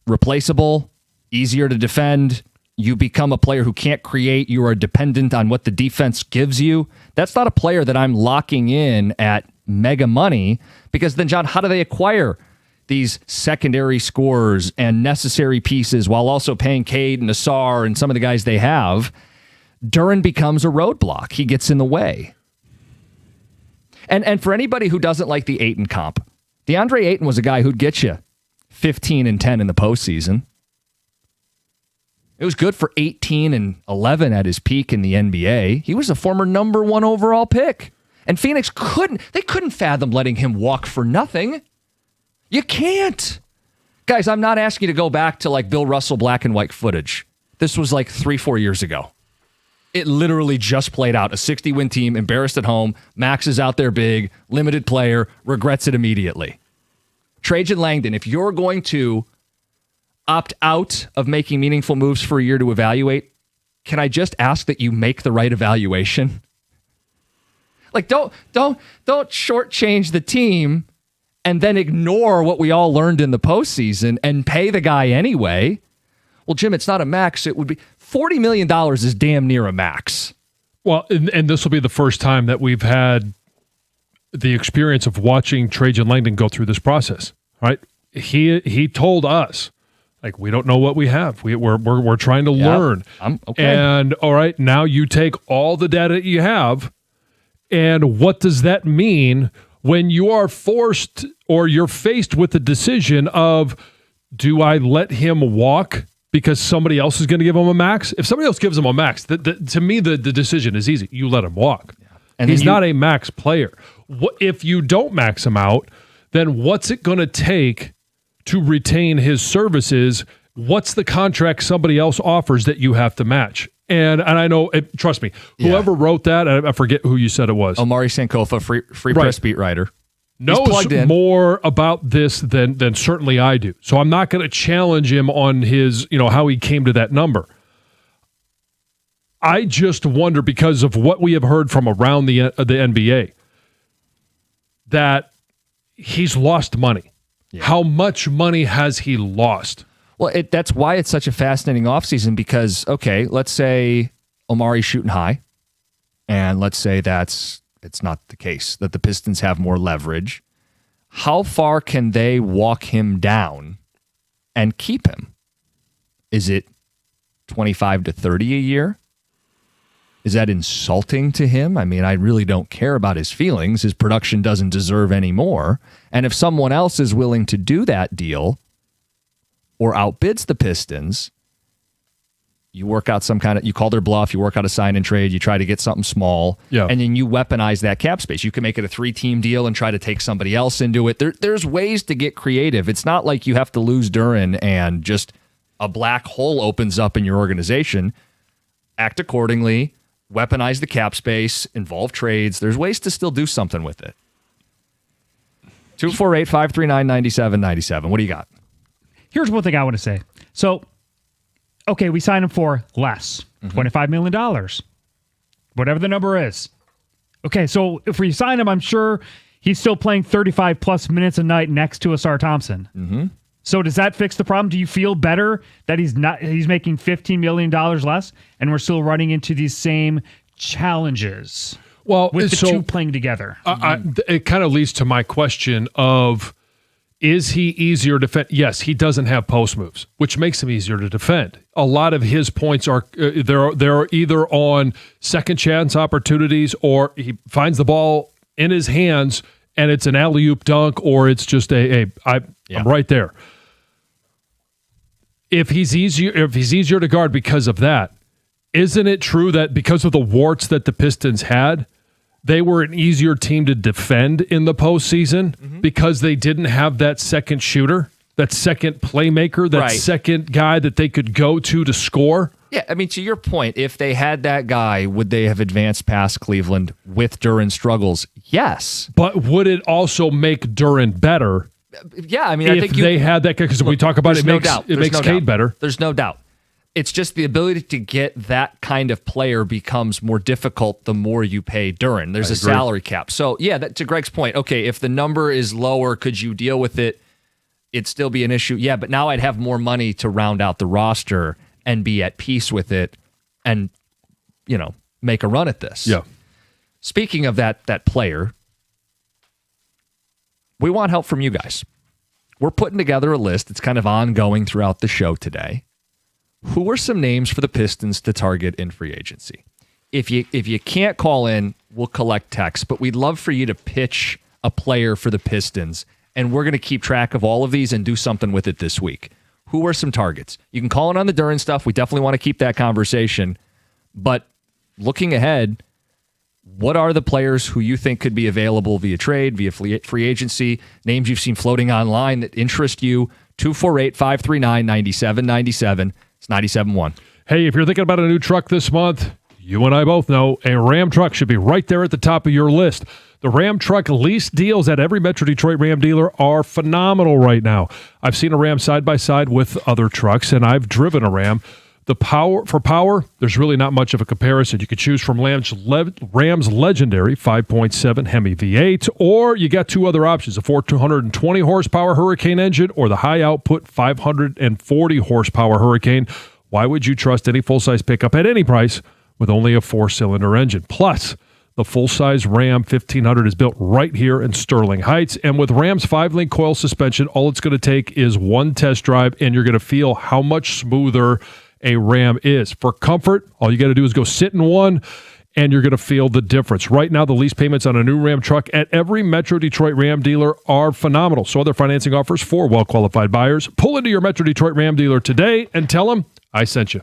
replaceable, easier to defend? You become a player who can't create. You are dependent on what the defense gives you. That's not a player that I'm locking in at mega money, because then, John, how do they acquire these secondary scorers and necessary pieces while also paying Cade and Asar and some of the guys they have? Duren becomes a roadblock. He gets in the way. And for anybody who doesn't like the Ayton comp, DeAndre Ayton was a guy who'd get you 15 and 10 in the postseason. It was good for 18 and 11 at his peak in the NBA. He was a former number 1 overall pick. And Phoenix couldn't fathom letting him walk for nothing. You can't. Guys, I'm not asking you to go back to like Bill Russell black and white footage. This was like 3-4 years ago. It literally just played out. A 60-win team, embarrassed at home. Max is out there big, limited player, regrets it immediately. Trajan Langdon, if you're going to opt out of making meaningful moves for a year to evaluate, can I just ask that you make the right evaluation? Like, don't shortchange the team and then ignore what we all learned in the postseason and pay the guy anyway. Well, Jim, it's not a max. It would be $40 million is damn near a max. Well, and this will be the first time that we've had the experience of watching Trajan Langdon go through this process, right? He told us, like, we don't know what we have. We're trying to learn. Okay. And all right, now you take all the data you have, and what does that mean when you are forced or you're faced with the decision of, do I let him walk because somebody else is going to give him a max? If somebody else gives him a max, to me, the decision is easy. You let him walk. Yeah. And he's not a max player. If you don't max him out, then what's it going to take to retain his services? What's the contract somebody else offers that you have to match? And I know, trust me, whoever wrote that, I forget who you said it was. Omari Sankofa, free press beat writer. Knows more about this than certainly I do. So I'm not going to challenge him on his, how he came to that number. I just wonder, because of what we have heard from around the NBA, that he's lost money. Yeah. How much money has he lost? Well, that's why it's such a fascinating offseason, because, okay, let's say Omari's shooting high, and let's say it's not the case, that the Pistons have more leverage. How far can they walk him down and keep him? Is it 25 to 30 a year? Is that insulting to him? I mean, I really don't care about his feelings. His production doesn't deserve any more. And if someone else is willing to do that deal or outbids the Pistons, you work out you call their bluff, you work out a sign and trade, you try to get something small, and then you weaponize that cap space. You can make it a 3-team deal and try to take somebody else into it. There's ways to get creative. It's not like you have to lose Duren and just a black hole opens up in your organization. Act accordingly, weaponize the cap space, involve trades. There's ways to still do something with it. 248-539-9797. What do you got? Here's one thing I want to say. So, okay, we signed him for less, $25 million, whatever the number is. Okay, so if we sign him, I'm sure he's still playing 35-plus minutes a night next to Asar Thompson. Mm-hmm. So does that fix the problem? Do you feel better that he's making $15 million less, and we're still running into these same challenges? Well, with the two playing together. It kind of leads to my question of, is he easier to defend? Yes, he doesn't have post moves, which makes him easier to defend. A lot of his points are they're either on second chance opportunities, or he finds the ball in his hands and it's an alley-oop dunk, or it's just I'm right there. If he's easier to guard because of that, isn't it true that because of the warts that the Pistons had, they were an easier team to defend in the postseason because they didn't have that second shooter, that second playmaker, that second guy that they could go to score? Yeah, I mean, to your point, if they had that guy, would they have advanced past Cleveland with Duren's struggles? Yes. But would it also make Duren better? Yeah, I mean, if I think they had that guy, because we talk about it makes Cade better. There's no doubt. It's just the ability to get that kind of player becomes more difficult the more you pay Duren. There's a salary cap. So, yeah, to Greg's point, okay, if the number is lower, could you deal with it? It'd still be an issue. Yeah, but now I'd have more money to round out the roster and be at peace with it and, make a run at this. Yeah. Speaking of that player, we want help from you guys. We're putting together a list. It's kind of ongoing throughout the show today. Who are some names for the Pistons to target in free agency? If you can't call in, we'll collect texts, but we'd love for you to pitch a player for the Pistons, and we're going to keep track of all of these and do something with it this week. Who are some targets? You can call in on the Duren stuff. We definitely want to keep that conversation, but looking ahead, what are the players who you think could be available via trade, via free agency, names you've seen floating online that interest you? 248-539-9797. It's 97.1. Hey, if you're thinking about a new truck this month, you and I both know a Ram truck should be right there at the top of your list. The Ram truck lease deals at every Metro Detroit Ram dealer are phenomenal right now. I've seen a Ram side by side with other trucks, and I've driven a Ram. The power, there's really not much of a comparison. You could choose from Ram's legendary 5.7 Hemi V8, or you got two other options, a 420 horsepower Hurricane engine or the high output 540 horsepower Hurricane. Why would you trust any full-size pickup at any price with only a 4-cylinder engine? Plus, the full-size Ram 1500 is built right here in Sterling Heights, and with Ram's 5-link coil suspension, all it's going to take is one test drive, and you're going to feel how much smoother a Ram is. For comfort, all you got to do is go sit in one, and you're going to feel the difference. Right now, the lease payments on a new Ram truck at every Metro Detroit Ram dealer are phenomenal. So other financing offers for well-qualified buyers. Pull into your Metro Detroit Ram dealer today and tell them I sent you.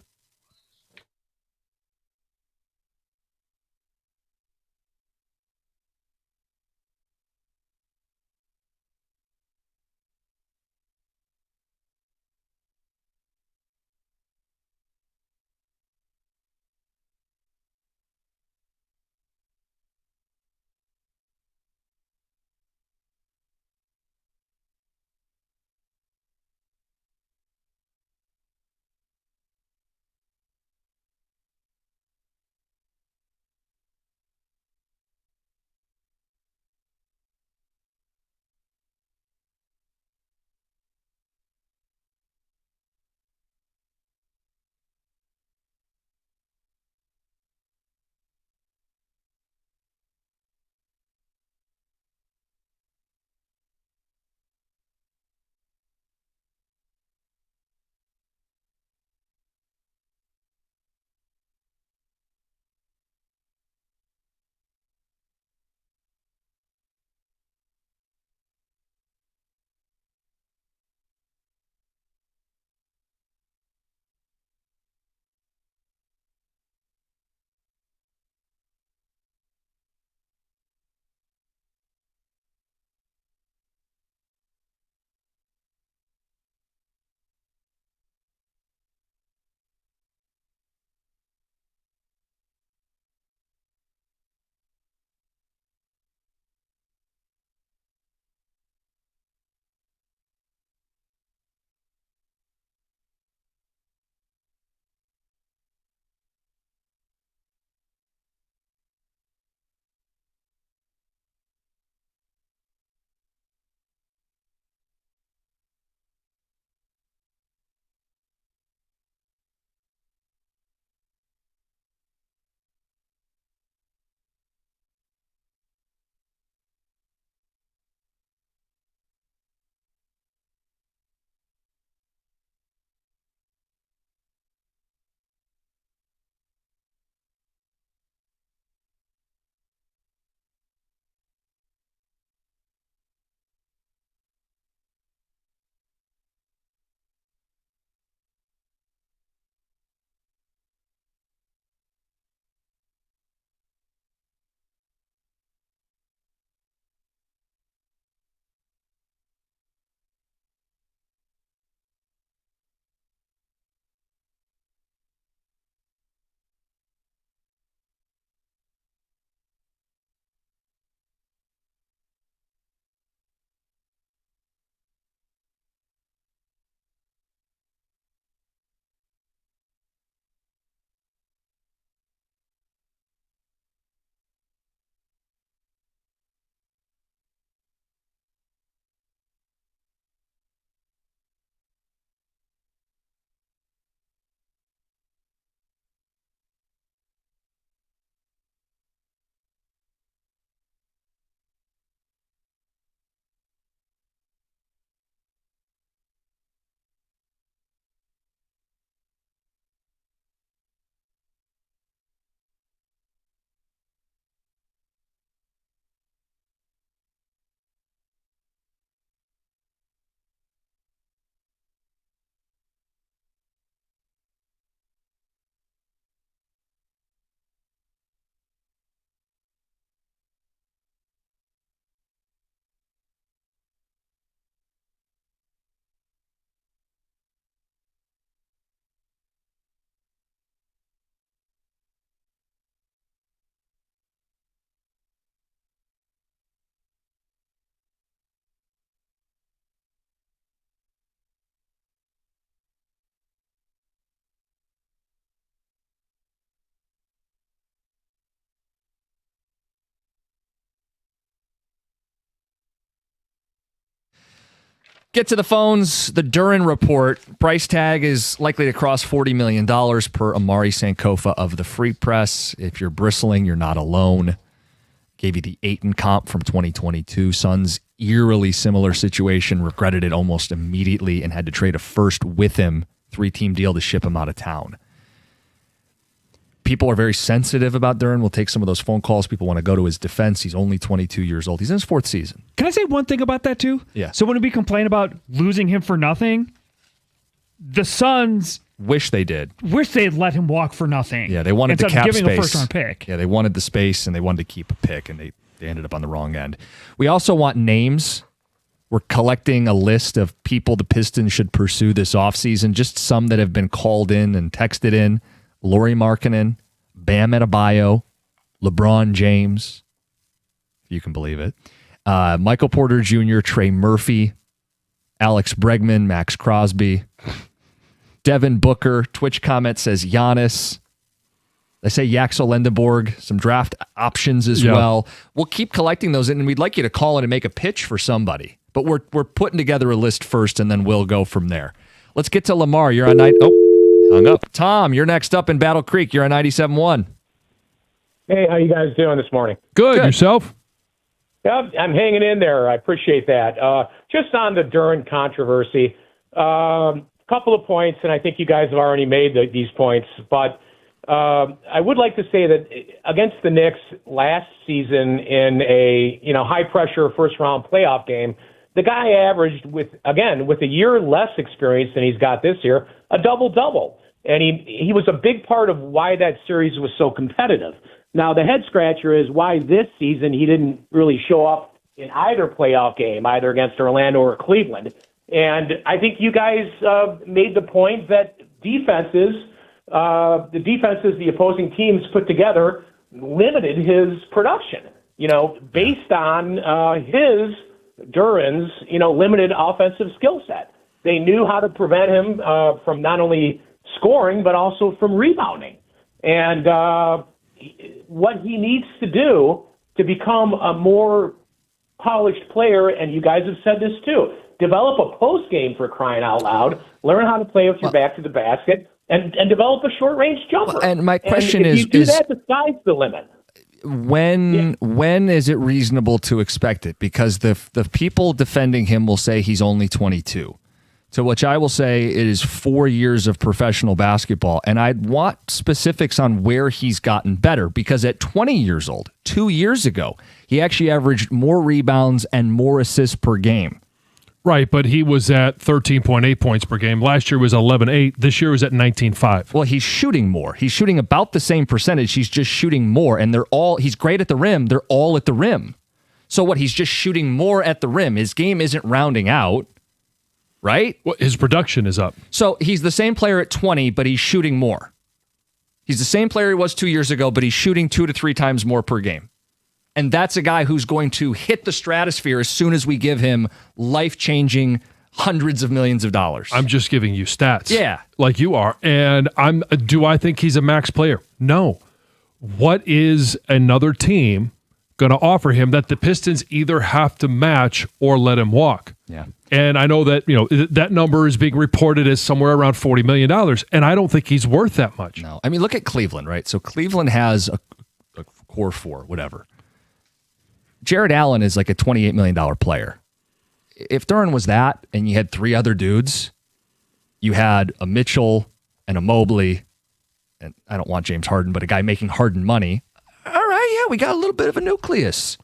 Get to the phones. The Duren report. Price tag is likely to cross $40 million per Amari Sankofa of the Free Press. If you're bristling, you're not alone. Gave you the Ayton comp from 2022. Suns, eerily similar situation. Regretted it almost immediately and had to trade a first with him. 3-team deal to ship him out of town. People are very sensitive about Duren. We'll take some of those phone calls. People want to go to his defense. He's only 22 years old. He's in his 4th season. Can I say one thing about that, too? Yeah. So when we complain about losing him for nothing, the Suns wish they'd let him walk for nothing. Yeah, they wanted the cap giving space. A first-round pick. Yeah, they wanted the space, and they wanted to keep a pick, and they ended up on the wrong end. We also want names. We're collecting a list of people the Pistons should pursue this offseason, just some that have been called in and texted in. Lauri Markkanen, Bam Adebayo, LeBron James, if you can believe it, Michael Porter Jr., Trey Murphy, Alex Bregman, Max Crosby, Devin Booker. Twitch comment says Giannis. They say Yaxel Lendeborg, some draft options as well. We'll keep collecting those, and we'd like you to call in and make a pitch for somebody. But we're putting together a list first, and then we'll go from there. Let's get to Lamar. You're on night. Oh. Hung up. Tom, you're next up in Battle Creek. You're on 97.1. Hey, how you guys doing this morning? Good. Yourself? Yep, I'm hanging in there. I appreciate that. Just on the Duren controversy, couple of points, and I think you guys have already made these points, but I would like to say that against the Knicks last season in a high-pressure first-round playoff game, the guy averaged, with a year less experience than he's got this year, a double-double. And he was a big part of why that series was so competitive. Now, the head-scratcher is why this season he didn't really show up in either playoff game, either against Orlando or Cleveland. And I think you guys made the point that the opposing teams put together limited his production, based on Duren's, limited offensive skill set. They knew how to prevent him from not only scoring, but also from rebounding. And what he needs to do to become a more polished player, and you guys have said this too, develop a post game, for crying out loud, learn how to play with your back to the basket, and develop a short-range jumper. And my question if you do that, the sky's the limit. When is it reasonable to expect it? Because the people defending him will say he's only 22. To which I will say it is 4 years of professional basketball. And I'd want specifics on where he's gotten better. Because at 20 years old, 2 years ago, he actually averaged more rebounds and more assists per game. Right, but he was at 13.8 points per game. Last year was 11.8. This year was at 19.5. Well, he's shooting more. He's shooting about the same percentage. He's just shooting more. And he's great at the rim. They're all at the rim. So what? He's just shooting more at the rim. His game isn't rounding out, right? Well, his production is up. So he's the same player at 20, but he's shooting more. He's the same player he was 2 years ago, but he's shooting 2 to 3 times more per game. And that's a guy who's going to hit the stratosphere as soon as we give him life-changing hundreds of millions of dollars. I'm just giving you stats. Yeah. Like you are. And do I think he's a max player? No. What is another team going to offer him that the Pistons either have to match or let him walk? Yeah. And I know that, that number is being reported as somewhere around $40 million. And I don't think he's worth that much. No. I mean, look at Cleveland, right? So Cleveland has a core four, whatever. Jared Allen is like a $28 million player. If Duren was that and you had 3 other dudes, you had a Mitchell and a Mobley, and I don't want James Harden, but a guy making Harden money. All right, yeah, we got a little bit of a nucleus.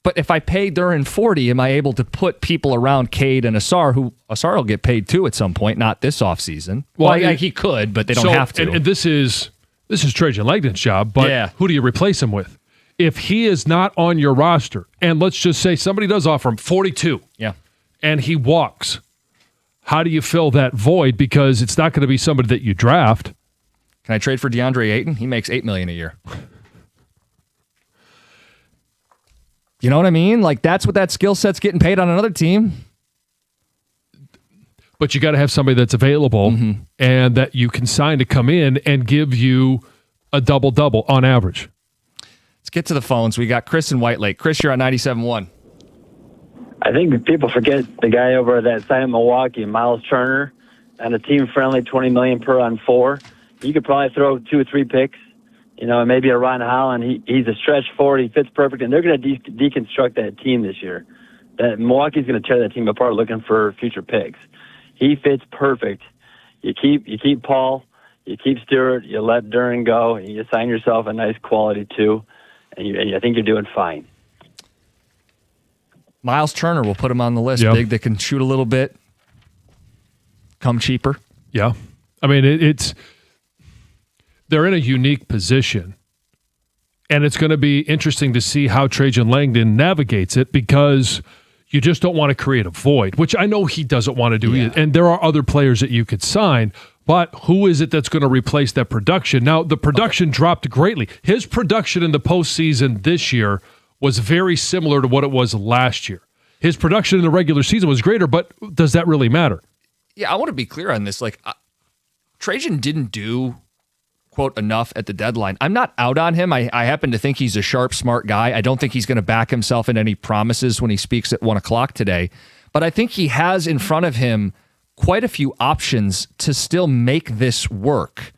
But if I pay Duren 40, am I able to put people around Cade and Asar, who Asar will get paid too at some point, not this offseason? Well, he could, but they don't have to. And this is Trajan Langdon's job, but who do you replace him with? If he is not on your roster, and let's just say somebody does offer him 42, and he walks, how do you fill that void? Because it's not going to be somebody that you draft. Can I trade for DeAndre Ayton? He makes $8 million a year. You know what I mean? Like, that's what that skill set's getting paid on another team. But you got to have somebody that's available and that you can sign to come in and give you a double-double on average. Let's get to the phones. We got Chris in White Lake. Chris, you're on 97.1. I think people forget the guy over that side of Milwaukee, Miles Turner, and a team-friendly $20 million per on 4. You could probably throw 2 or 3 picks, and maybe a Ron Holland. He's a stretch forward. He fits perfect, and they're going to deconstruct that team this year. That Milwaukee's going to tear that team apart looking for future picks. He fits perfect. You keep Paul, you keep Stewart, you let Duren go, and you sign yourself a nice quality 2, and I think you're doing fine. Miles Turner, we'll put him on the list. Yep. Big that can shoot a little bit, come cheaper. Yeah. I mean, they're in a unique position, and it's going to be interesting to see how Trajan Langdon navigates it, because you just don't want to create a void, which I know he doesn't want to do either. And there are other players that you could sign, but who is it that's going to replace that production? Now, the production dropped greatly. His production in the postseason this year was very similar to what it was last year. His production in the regular season was greater, but does that really matter? Yeah, I want to be clear on this. Trajan didn't do, quote, enough at the deadline. I'm not out on him. I happen to think he's a sharp, smart guy. I don't think he's going to back himself in any promises when he speaks at 1 o'clock today. But I think he has in front of him quite a few options to still make this work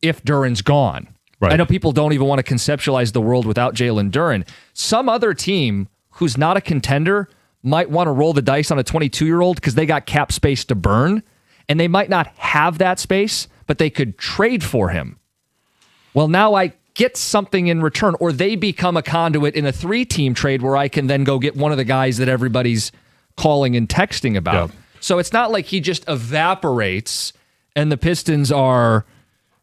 if Duren's gone. Right. I know people don't even want to conceptualize the world without Jalen Duren. Some other team who's not a contender might want to roll the dice on a 22-year-old because they got cap space to burn, and they might not have that space, but they could trade for him. Well, now I get something in return, or they become a conduit in a 3-team trade where I can then go get one of the guys that everybody's calling and texting about. Yep. So it's not like he just evaporates and the Pistons are,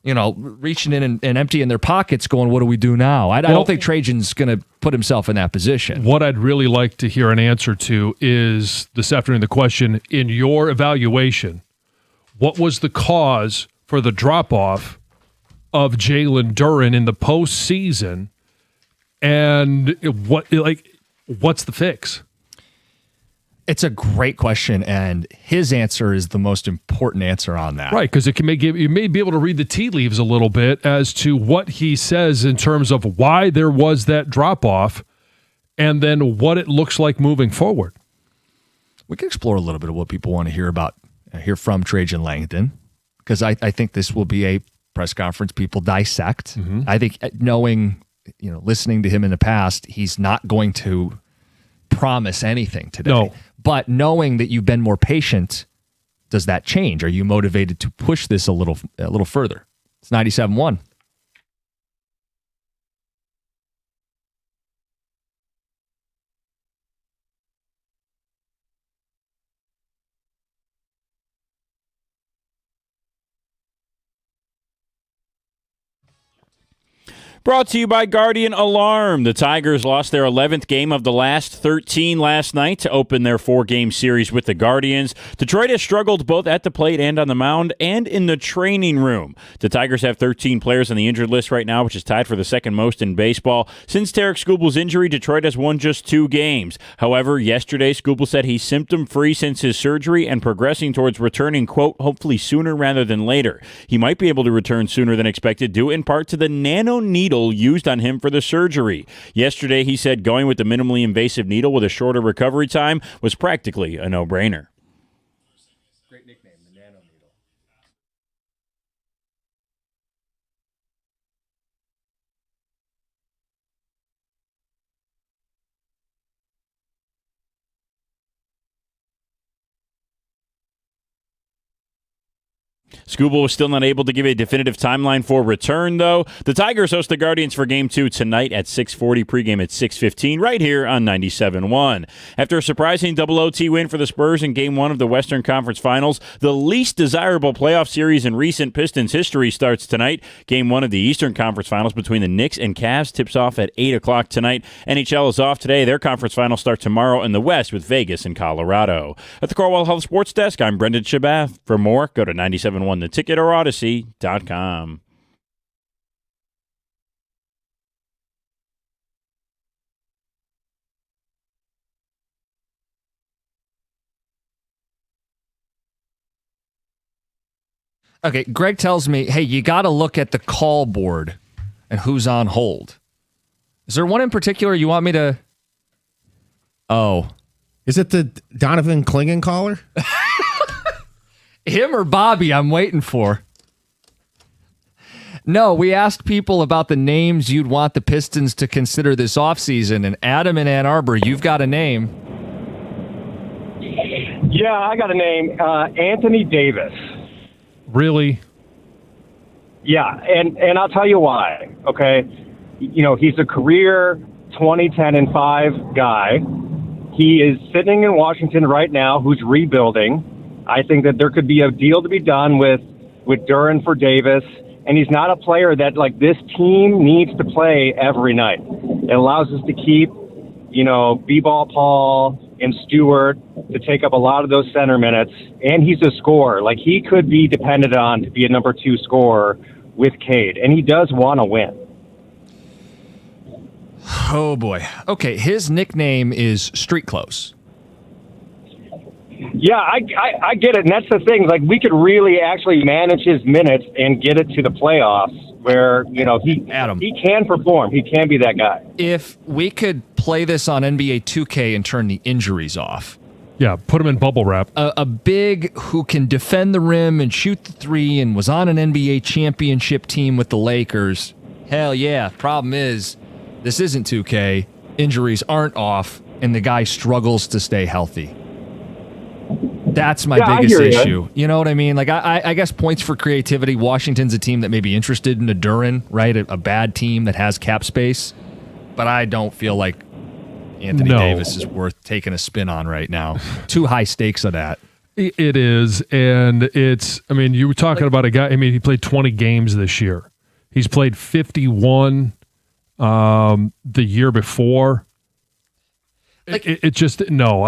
reaching in and emptying their pockets going, what do we do now? I don't think Trajan's going to put himself in that position. What I'd really like to hear an answer to is this afternoon, the question, in your evaluation, what was the cause for the drop-off of Jalen Duren in the postseason, and what's the fix? It's a great question, and his answer is the most important answer on that. Right, because you may be able to read the tea leaves a little bit as to what he says in terms of why there was that drop-off and then what it looks like moving forward. We can explore a little bit of what people want to hear from Trajan Langdon, because I think this will be a press conference people dissect. Mm-hmm. I think knowing, listening to him in the past, he's not going to promise anything today. No. But knowing that you've been more patient, does that change? Are you motivated to push this a little further? It's 97.1. Brought to you by Guardian Alarm. The Tigers lost their 11th game of the last 13 last night to open their 4-game series with the Guardians. Detroit has struggled both at the plate and on the mound and in the training room. The Tigers have 13 players on the injured list right now, which is tied for the second most in baseball. Since Tarek Skubal's injury, Detroit has won just 2 games. However, yesterday, Skubal said he's symptom-free since his surgery and progressing towards returning, quote, hopefully sooner rather than later. He might be able to return sooner than expected, due in part to the nano needle used on him for the surgery. Yesterday, he said going with the minimally invasive needle with a shorter recovery time was practically a no-brainer. Great nickname, the nano needle. Skubal was still not able to give a definitive timeline for return, though. The Tigers host the Guardians for Game 2 tonight at 6:40, pregame at 6:15, right here on 97.1. After a surprising double OT win for the Spurs in Game 1 of the Western Conference Finals, the least desirable playoff series in recent Pistons history starts tonight. Game 1 of the Eastern Conference Finals between the Knicks and Cavs tips off at 8 o'clock tonight. NHL is off today. Their conference finals start tomorrow in the West with Vegas and Colorado. At the Corwell Health Sports Desk, I'm Brendan Shabath. For more, go to 97.1 The Ticket or Odyssey.com. Okay, Greg tells me, hey, you got to look at the call board and who's on hold. Is there one in particular you want me to... Oh, Is it the Donovan Klingon caller? Him or Bobby, I'm waiting for. No, we asked people about the names you'd want the Pistons to consider this offseason, and Adam in Ann Arbor, you've got a name. Yeah, I got a name. Anthony Davis. Really? Yeah, and I'll tell you why, okay? You know, he's a career 20-10-5 guy. He is sitting in Washington right now who's rebuilding. I think that there could be a deal to be done with Duren for Davis, and he's not a player that, like, this team needs to play every night. It allows us to keep, you know, B-Ball Paul and Stewart to take up a lot of those center minutes, and he's a scorer. Like, he could be depended on to be a number 2 scorer with Cade, and he does want to win. Oh, boy. Okay, his nickname is Street Clothes. Yeah, I get it, and that's the thing. Like, we could really actually manage his minutes and get it to the playoffs where, you know, he can perform. He can be that guy. If we could play this on NBA 2K and turn the injuries off. Yeah, put him in bubble wrap. A big who can defend the rim and shoot the three and was on an NBA championship team with the Lakers. Hell yeah. Problem is, this isn't 2K. Injuries aren't off, and the guy struggles to stay healthy. That's my biggest issue. You know what I mean? Like, I guess points for creativity. Washington's a team that may be interested in a Duren, right? A bad team that has cap space. But I don't feel like Anthony Davis is worth taking a spin on right now. Too high stakes of that. It is. And it's, I mean, you were talking about a guy, I mean, he played 20 games this year. He's played 51 the year before. Like, it just, no.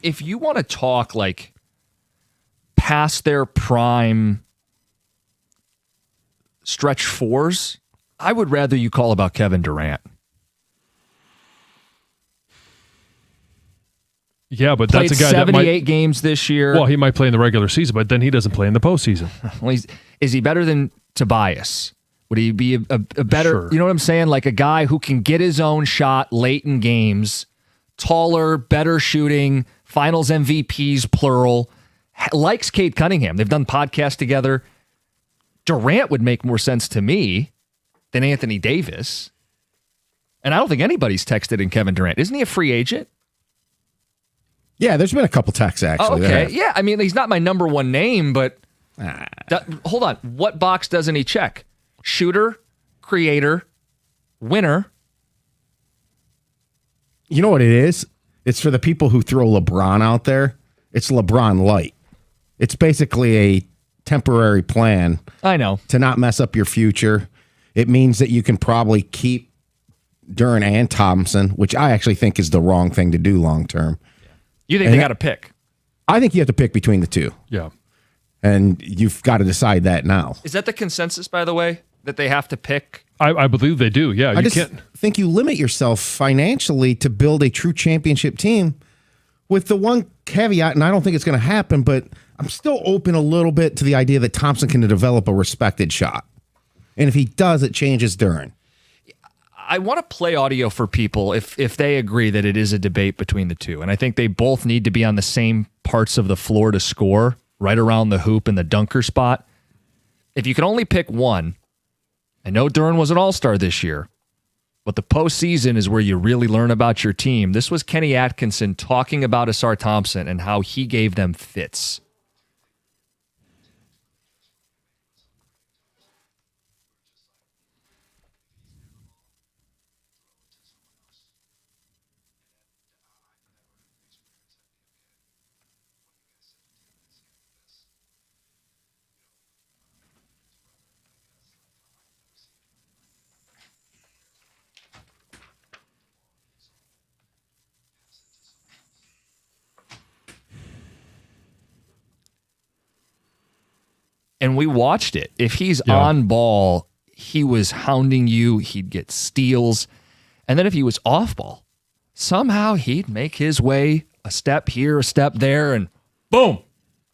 If you want to talk, like, past their prime stretch fours, I would rather you call about Kevin Durant. Yeah, but Played that's a guy 78 that might, games this year. Well, he might play in the regular season, but then he doesn't play in the postseason. Well, is he better than Tobias? Would he be a better, you know what I'm saying? Like a guy who can get his own shot late in games, taller, better shooting, finals MVPs, plural, likes Cade Cunningham. They've done podcasts together. Durant would make more sense to me than Anthony Davis. And I don't think anybody's texted in Kevin Durant. Isn't he a free agent? Yeah, there's been a couple texts, actually. Oh, okay. Yeah, I mean, he's not my number one name, but hold on. What box doesn't he check? Shooter, creator, winner. You know what it is? It's for the people who throw LeBron out there. It's LeBron light. It's basically a temporary plan. I know. To not mess up your future. It means that you can probably keep Duren and Thompson, which I actually think is the wrong thing to do long term. You think they got to pick? I think you have to pick between the two. Yeah. And you've got to decide that now. Is that the consensus, by the way, that they have to pick? I believe they do. Yeah. I just think you limit yourself financially to build a true championship team with the one caveat, and I don't think it's going to happen, but I'm still open a little bit to the idea that Thompson can develop a respected shot. And if he does, it changes Duren. I want to play audio for people if they agree that it is a debate between the two. And I think they both need to be on the same parts of the floor to score, right around the hoop and the dunker spot. If you can only pick one, I know Duren was an all-star this year, but the postseason is where you really learn about your team. This was Kenny Atkinson talking about Asar Thompson and how he gave them fits. And we watched it. If he's on ball, he was hounding you. He'd get steals. And then if he was off ball, somehow he'd make his way a step here, a step there, and boom,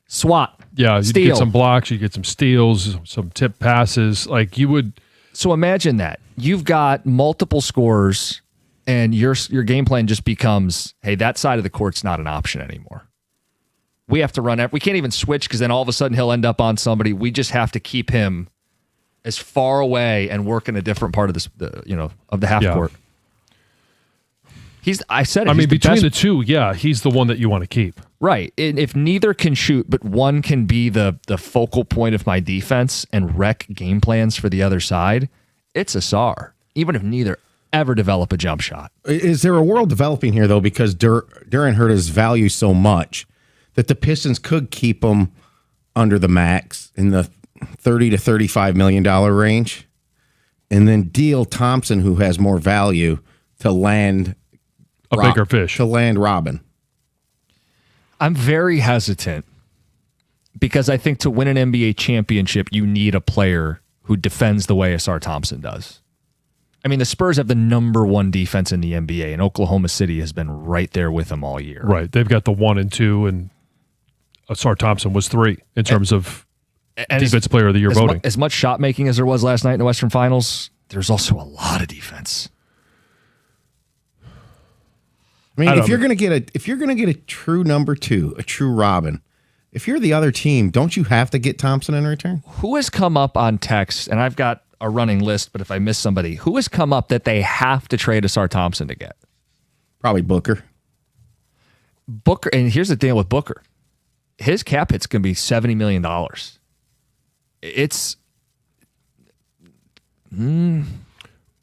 swat. Yeah, you'd steal. get some blocks, you'd get some steals, some tip passes. Like you would. So imagine that. You've got multiple scorers and your game plan just becomes, hey, that side of the court's not an option anymore. We have to run it. We can't even switch because then all of a sudden he'll end up on somebody. We just have to keep him as far away and work in a different part of of the half court. Between the two, he's the one that you want to keep. Right. And if neither can shoot, but one can be the focal point of my defense and wreck game plans for the other side, it's a SAR. Even if neither ever develop a jump shot. Is there a world developing here, though, because Duren hurt his value so much that the Pistons could keep him under the max in the $30 to $35 million range and then deal Thompson, who has more value, to land bigger fish. To land Robin. I'm very hesitant because I think to win an NBA championship, you need a player who defends the way Asar Thompson does. I mean, the Spurs have the number one defense in the NBA, and Oklahoma City has been right there with them all year. Right. They've got the 1 and 2, and Asar Thompson was 3 in terms of Defensive Player of the Year voting. As much shot making as there was last night in the Western Finals, there's also a lot of defense. I mean, if you're going to get a true number 2, a true Robin, if you're the other team, don't you have to get Thompson in return? Who has come up on text, and I've got a running list, but if I miss somebody, who has come up that they have to trade Asar Thompson to get? Probably Booker. And here's the deal with Booker. His cap hit's going to be $70 million. It's...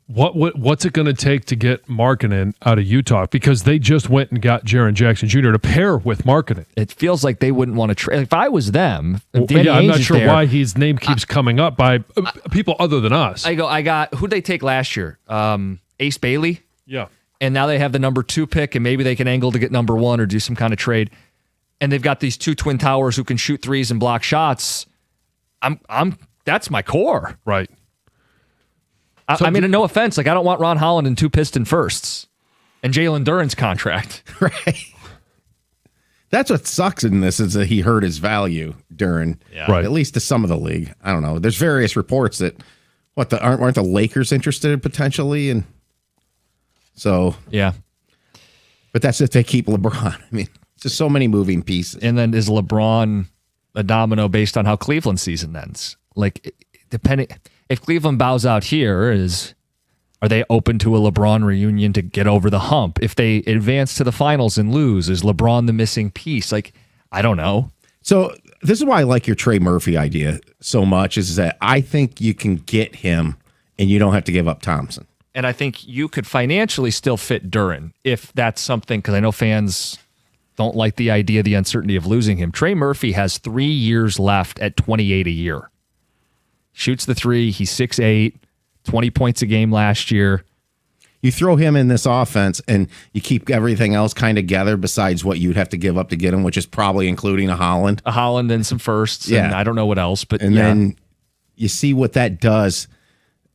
What's it going to take to get Markkanen out of Utah? Because they just went and got Jaren Jackson Jr. to pair with Markkanen. It feels like they wouldn't want to trade. If I was them, I'm not sure why his name keeps coming up by people other than us. I got who'd they take last year? Ace Bailey. Yeah. And now they have the number 2 pick, and maybe they can angle to get number 1 or do some kind of trade. And they've got these 2 twin towers who can shoot threes and block shots. That's my core. Right. I mean, no offense. Like, I don't want Ron Holland and 2 Piston firsts and Jalen Duren's contract. Right. That's what sucks in this is that he hurt his value, Duren. Yeah. Right. At least to some of the league. I don't know. There's various reports that aren't the Lakers interested potentially, and so yeah. But that's if they keep LeBron. I mean, it's just so many moving pieces. And then is LeBron a domino based on how Cleveland's season ends? Like, depending. If Cleveland bows out here, are they open to a LeBron reunion to get over the hump? If they advance to the finals and lose, is LeBron the missing piece? Like, I don't know. So this is why I like your Trey Murphy idea so much, is that I think you can get him and you don't have to give up Thompson. And I think you could financially still fit Duren if that's something, because I know fans don't like the idea, the uncertainty of losing him. Trey Murphy has 3 years left at $28 a year. Shoots the 3. He's 6'8", 20 points a game last year. You throw him in this offense and you keep everything else kind of together besides what you'd have to give up to get him, which is probably including a Holland. A Holland and some firsts. Yeah. And I don't know what else. But then you see what that does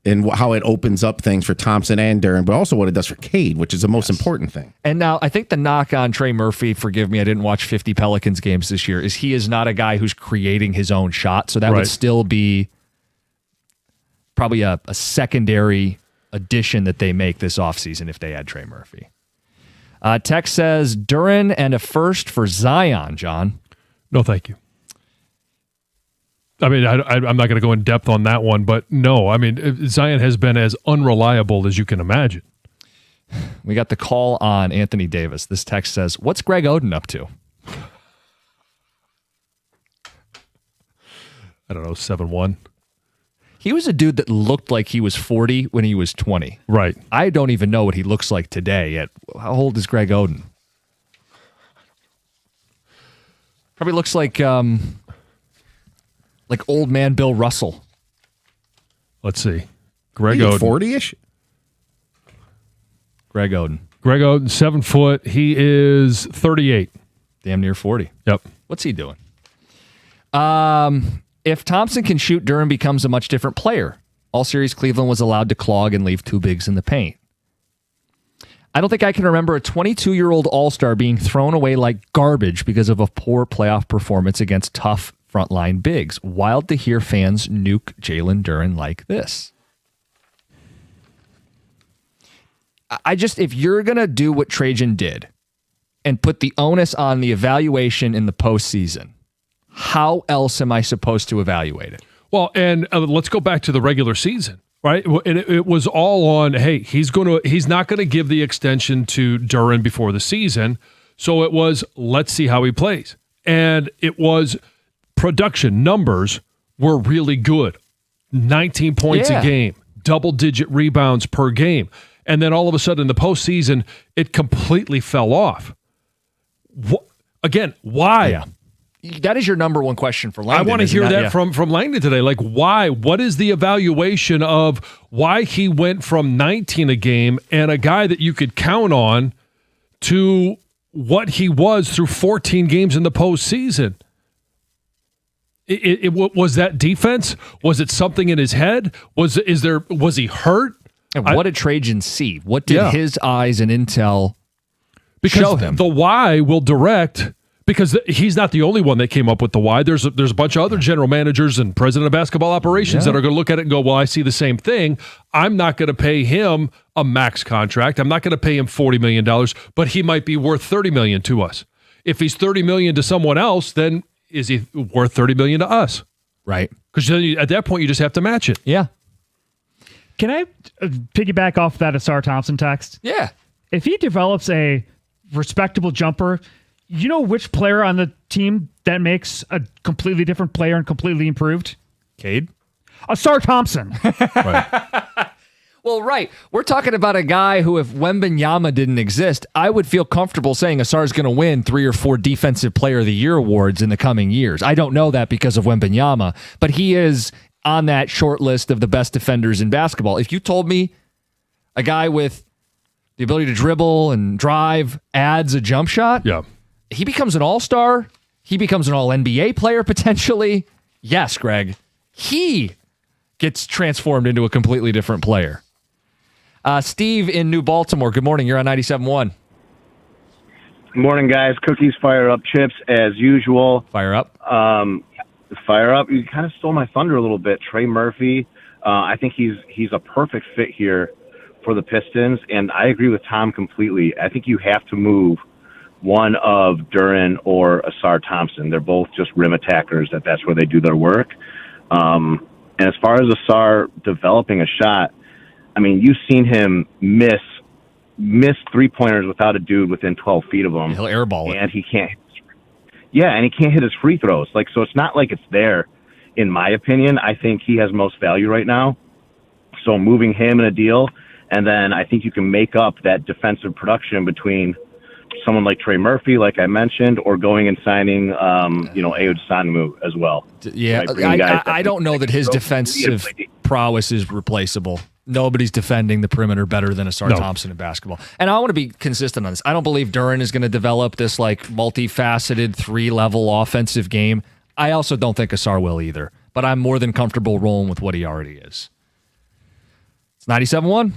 and how it opens up things for Thompson and Duren, but also what it does for Cade, which is the most important thing. And now I think the knock on Trey Murphy, forgive me, I didn't watch 50 Pelicans games this year, is he is not a guy who's creating his own shot. So that would still be probably a secondary addition that they make this offseason if they add Trey Murphy. Tex says, Duren and a first for Zion, John. No, thank you. I mean, I'm not going to go in depth on that one, but no. I mean, Zion has been as unreliable as you can imagine. We got the call on Anthony Davis. This text says, what's Greg Oden up to? I don't know, 7'1". He was a dude that looked like he was 40 when he was 20. Right. I don't even know what he looks like today. How old is Greg Oden? Probably looks like old man Bill Russell. Let's see. Greg Oden. 40-ish? Greg Oden. Greg Oden, 7 foot. He is 38. Damn near 40. Yep. What's he doing? If Thompson can shoot, Duren becomes a much different player. All series, Cleveland was allowed to clog and leave 2 bigs in the paint. I don't think I can remember a 22-year-old all-star being thrown away like garbage because of a poor playoff performance against tough frontline bigs. Wild to hear fans nuke Jalen Duren like this. if you're going to do what Trajan did and put the onus on the evaluation in the postseason, how else am I supposed to evaluate it? Well, and let's go back to the regular season, right? And it was all on, hey, he's not going to give the extension to Duren before the season. So it was, let's see how he plays. And it was production numbers were really good. 19 points a game, double-digit rebounds per game. And then all of a sudden in the postseason, it completely fell off. Again, why? Yeah. That is your number one question for Langdon. I want to hear that from Langdon today. Like, why? What is the evaluation of why he went from 19 a game and a guy that you could count on to what he was through 14 games in the postseason? Was that defense? Was it something in his head? Was he hurt? And what did Trajan see? What did his eyes and intel show him? The why will direct, because he's not the only one that came up with the why. There's a bunch of other general managers and president of basketball operations that are going to look at it and go, well, I see the same thing. I'm not going to pay him a max contract. I'm not going to pay him $40 million, but he might be worth $30 million to us. If he's $30 million to someone else, then is he worth $30 million to us? Right. Because at that point, you just have to match it. Yeah. Can I piggyback off that Asar Thompson text? Yeah. If he develops a respectable jumper, you know which player on the team that makes a completely different player and completely improved? Cade? Asar Thompson. Well, right. We're talking about a guy who, if Wembanyama didn't exist, I would feel comfortable saying Asar's going to win 3 or 4 Defensive Player of the Year awards in the coming years. I don't know that because of Wembanyama, but he is on that short list of the best defenders in basketball. If you told me a guy with the ability to dribble and drive adds a jump shot, he becomes an all-star, he becomes an all-NBA player potentially. Yes, Greg, he gets transformed into a completely different player. Steve in New Baltimore, good morning. You're on 97.1. Good morning, guys. Cookies, fire up, chips, as usual. Fire up. Fire up. You kind of stole my thunder a little bit. Trey Murphy, I think he's a perfect fit here for the Pistons, and I agree with Tom completely. I think you have to move one of Duren or Asar Thompson. They're both just rim attackers. That's where they do their work. And as far as Asar developing a shot, I mean, you've seen him miss 3-pointers without a dude within 12 feet of him. He'll airball it. And he can't. Yeah, and he can't hit his free throws. So it's not like it's there, in my opinion. I think he has most value right now. So moving him in a deal, and then I think you can make up that defensive production between someone like Trey Murphy, like I mentioned, or going and signing, Ayo Sanmu as well. Yeah, I don't know that his defensive prowess is replaceable. Nobody's defending the perimeter better than Asar Thompson in basketball. And I want to be consistent on this. I don't believe Duren is going to develop this multifaceted 3-level offensive game. I also don't think Asar will either. But I'm more than comfortable rolling with what he already is. It's 97.1.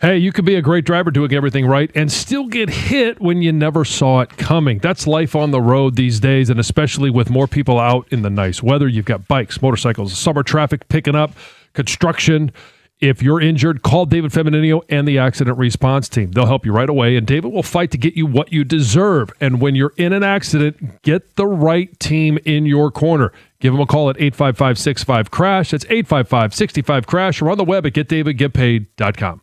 Hey, you could be a great driver doing everything right and still get hit when you never saw it coming. That's life on the road these days, and especially with more people out in the nice weather. You've got bikes, motorcycles, summer traffic picking up, construction. If you're injured, call David Femininio and the accident response team. They'll help you right away, and David will fight to get you what you deserve. And when you're in an accident, get the right team in your corner. Give them a call at 855-65-CRASH. That's 855-65-CRASH, or on the web at getdavidgetpaid.com.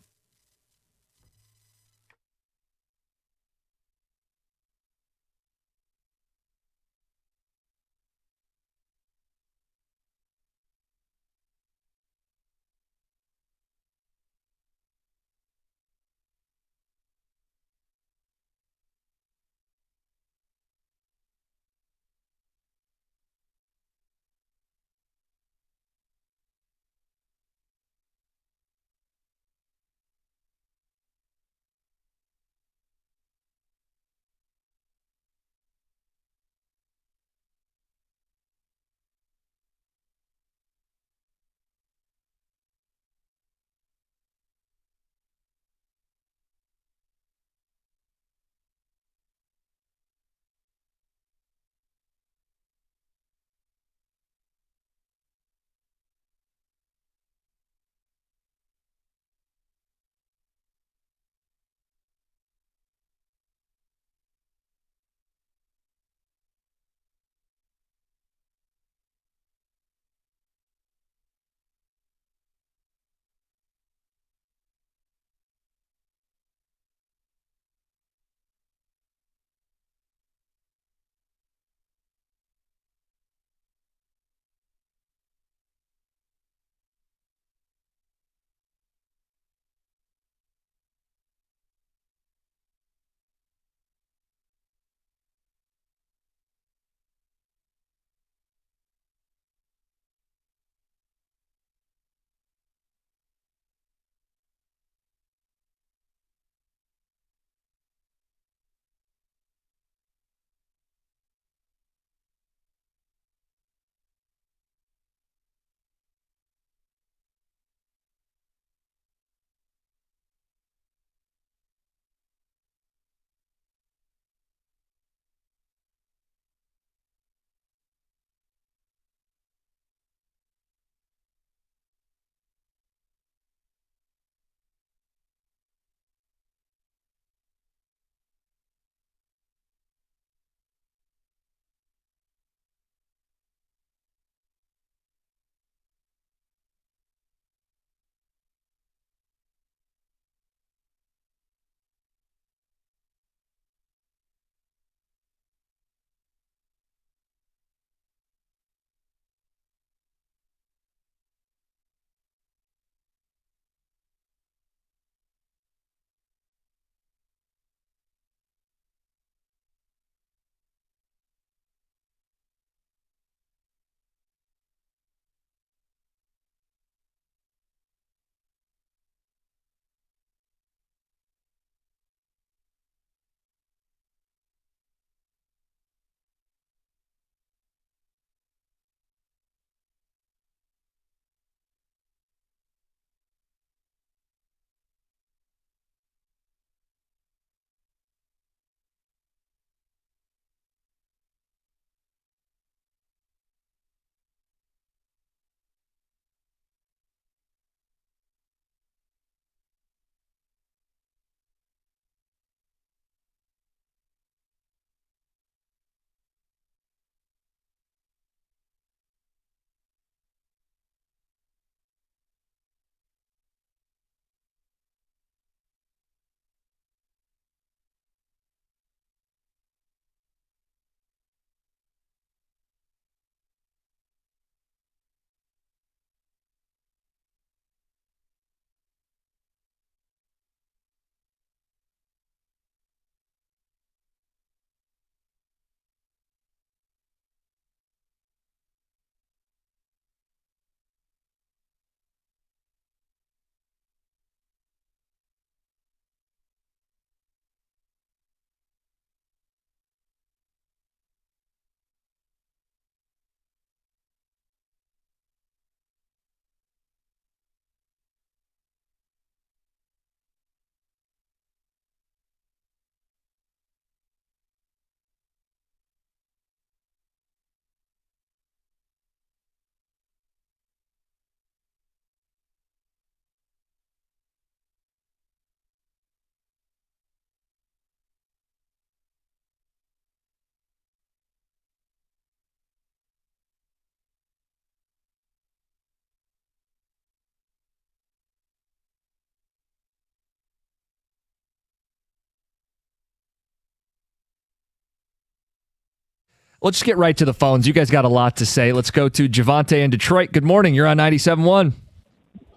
Let's just get right to the phones. You guys got a lot to say. Let's go to Javante in Detroit. Good morning. You're on 97.1.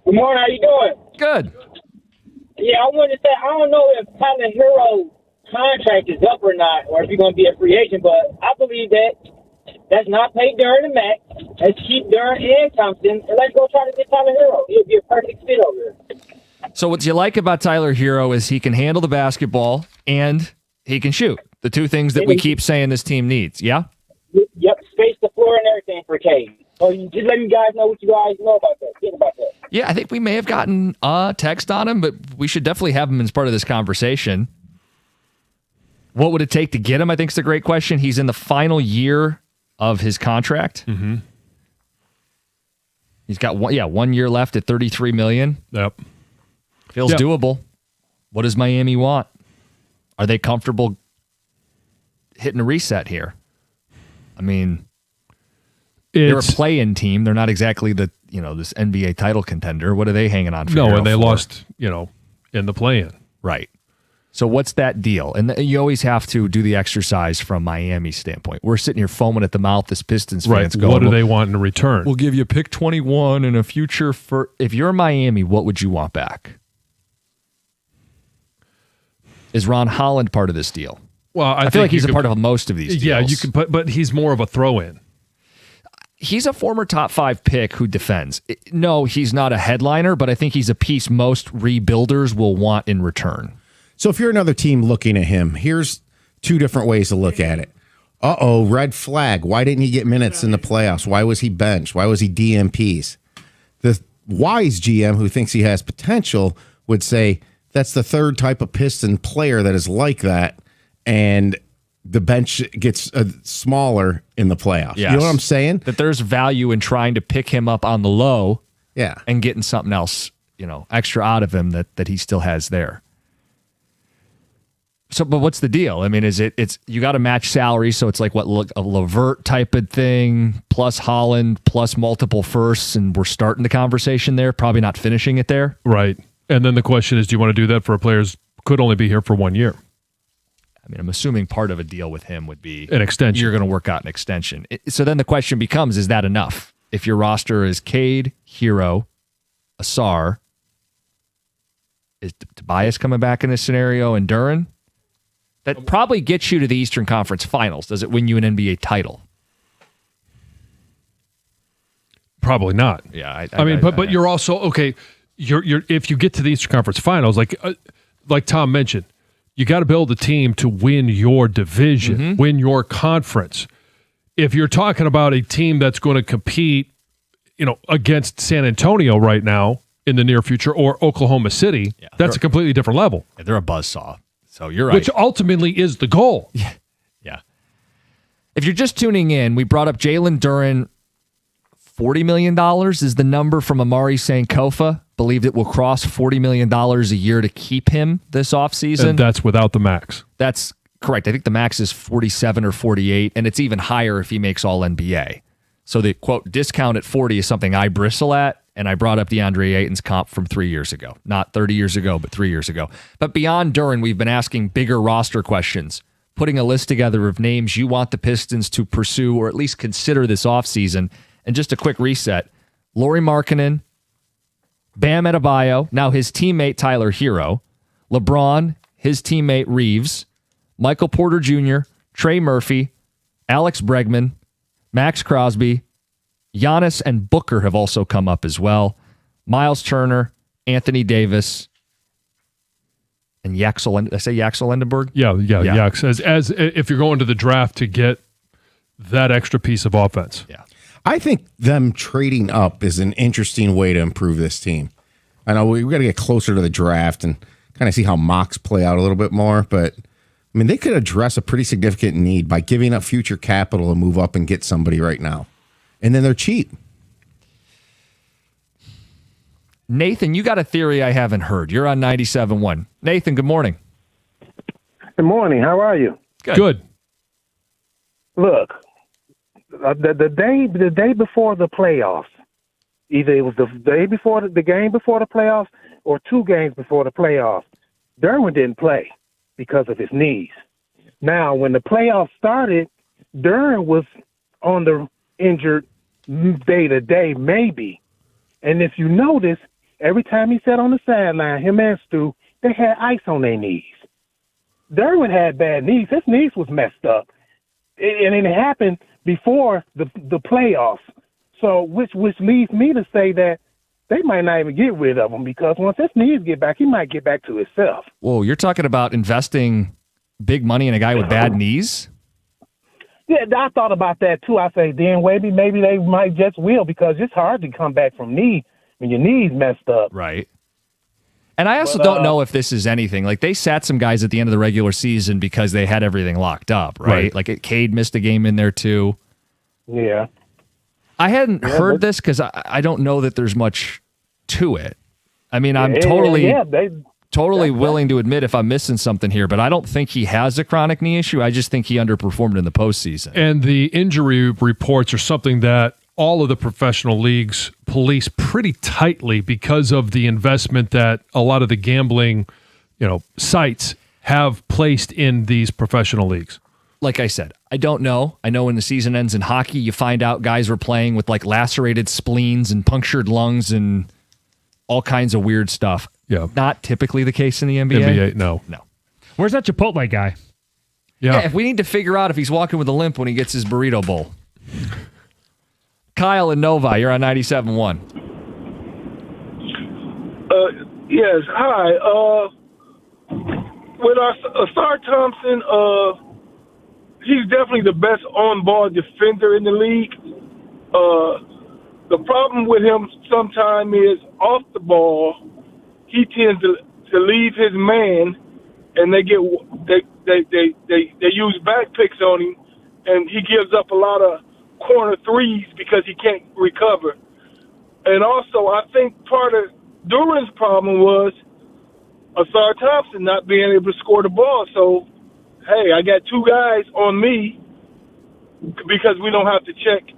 Good morning. How you doing? Good. Yeah, I wanted to say, I don't know if Tyler Hero contract is up or not, or if he's going to be a free agent, but I believe that's not pay Duren and Mac. Let's keep Duren and Thompson, and let's go try to get Tyler Hero. He'll be a perfect fit over there. So what you like about Tyler Hero is he can handle the basketball and he can shoot. The two things that we keep saying this team needs. Yeah? Yep, space the floor and everything for K. So you just let you guys know what you guys know about that. Think about that. Yeah, I think we may have gotten a text on him, but we should definitely have him as part of this conversation. What would it take to get him? I think it's a great question. He's in the final year of his contract. Mm-hmm. He's got 1 year left at $33 million. Yep. Feels doable. What does Miami want? Are they comfortable hitting a reset here? I mean, they're a play-in team. They're not exactly this NBA title contender. What are they hanging on for? No, and they lost, in the play-in. Right. So what's that deal? And you always have to do the exercise from Miami's standpoint. We're sitting here foaming at the mouth as Pistons fans. Right. Going, What do they want in return? We'll give you pick 21 and a future for. If you're Miami, what would you want back? Is Ron Holland part of this deal? Well, I feel like he's a part of most of these deals. Yeah, you can put, but he's more of a throw-in. He's a former top 5 pick who defends. No, he's not a headliner, but I think he's a piece most rebuilders will want in return. So if you're another team looking at him, here's two different ways to look at it. Red flag. Why didn't he get minutes in the playoffs? Why was he benched? Why was he DMPs? The wise GM who thinks he has potential would say that's the third type of Piston player that is like that, and the bench gets smaller in the playoffs. Yes. You know what I'm saying? That there's value in trying to pick him up on the low, and getting something else, extra out of him that he still has there. So, but what's the deal? I mean, it's you got to match salary, so it's like a LeVert type of thing, plus Holland, plus multiple firsts, and we're starting the conversation there, probably not finishing it there. Right. And then the question is, do you want to do that for a player who could only be here for 1 year? I mean, I'm assuming part of a deal with him would be an extension. You're going to work out an extension. So then the question becomes, is that enough? If your roster is Cade, Hero, Asar, is Tobias coming back in this scenario, and Duren? That probably gets you to the Eastern Conference Finals. Does it win you an NBA title? Probably not. Yeah, but you're also okay. You're if you get to the Eastern Conference Finals, like Tom mentioned, you got to build a team to win your division, win your conference. If you're talking about a team that's going to compete, against San Antonio right now in the near future or Oklahoma City, that's a completely different level. Yeah, they're a buzzsaw. So you're right. Which ultimately is the goal. Yeah. If you're just tuning in, we brought up Jalen Duren. $40 million is the number from Amari Sankofa. Believed it will cross $40 million a year to keep him this offseason. And that's without the max. That's correct. I think the max is 47 or 48, and it's even higher if he makes all NBA. So the, quote, discount at 40 is something I bristle at, and I brought up DeAndre Ayton's comp from 3 years ago. Not 30 years ago, but 3 years ago. But beyond Duren, we've been asking bigger roster questions, putting a list together of names you want the Pistons to pursue or at least consider this offseason. And just a quick reset, Lauri Markkanen, Bam Adebayo, now his teammate Tyler Hero, LeBron, his teammate Reeves, Michael Porter Jr., Trey Murphy, Alex Bregman, Max Crosby, Giannis and Booker have also come up as well. Miles Turner, Anthony Davis, and Yaxel. Did I say Yaxel Lendenberg? Yeah. Yax. As if you're going to the draft to get that extra piece of offense. Yeah. I think them trading up is an interesting way to improve this team. I know we got to get closer to the draft and kind of see how mocks play out a little bit more, but I mean, they could address a pretty significant need by giving up future capital to move up and get somebody right now. And then they're cheap. Nathan, you got a theory I haven't heard. You're on 97.1. Nathan, good morning. Good morning. How are you? Good. Look, the day before the playoffs, either it was the day before the game before the playoffs or 2 games before the playoffs, Duren didn't play because of his knees. Now, when the playoffs started, Duren was on the injured day to day, maybe. And if you notice, every time he sat on the sideline, him and Stu, they had ice on their knees. Duren had bad knees. His knees was messed up. And it happened before the playoffs. So which leads me to say that they might not even get rid of him, because once his knees get back, he might get back to himself. Whoa, you're talking about investing big money in a guy with bad knees? Yeah, I thought about that too. I say, then maybe they might just will, because it's hard to come back from knee when your knee's messed up. Right. And I also don't know if this is anything. Like, they sat some guys at the end of the regular season because they had everything locked up, right? Like, Cade missed a game in there too. Yeah. I hadn't heard this because I don't know that there's much to it. I mean, I'm totally willing to admit if I'm missing something here, but I don't think he has a chronic knee issue. I just think he underperformed in the postseason. And the injury reports are something that all of the professional leagues police pretty tightly because of the investment that a lot of the gambling, sites have placed in these professional leagues. Like I said, I don't know. I know when the season ends in hockey, you find out guys were playing with like lacerated spleens and punctured lungs and all kinds of weird stuff. Yeah. Not typically the case in the NBA. No. Where's that Chipotle guy? Yeah, if we need to figure out if he's walking with a limp when he gets his burrito bowl. Kyle and Novi, you're on 97.1. Yes, hi. With our Asar Thompson, he's definitely the best on-ball defender in the league. The problem with him sometimes is off the ball, he tends to leave his man, and they use back picks on him, and he gives up a lot of corner threes because he can't recover. And also, I think part of Duren's problem was Asar Thompson not being able to score the ball. So, hey, I got two guys on me because we don't have to check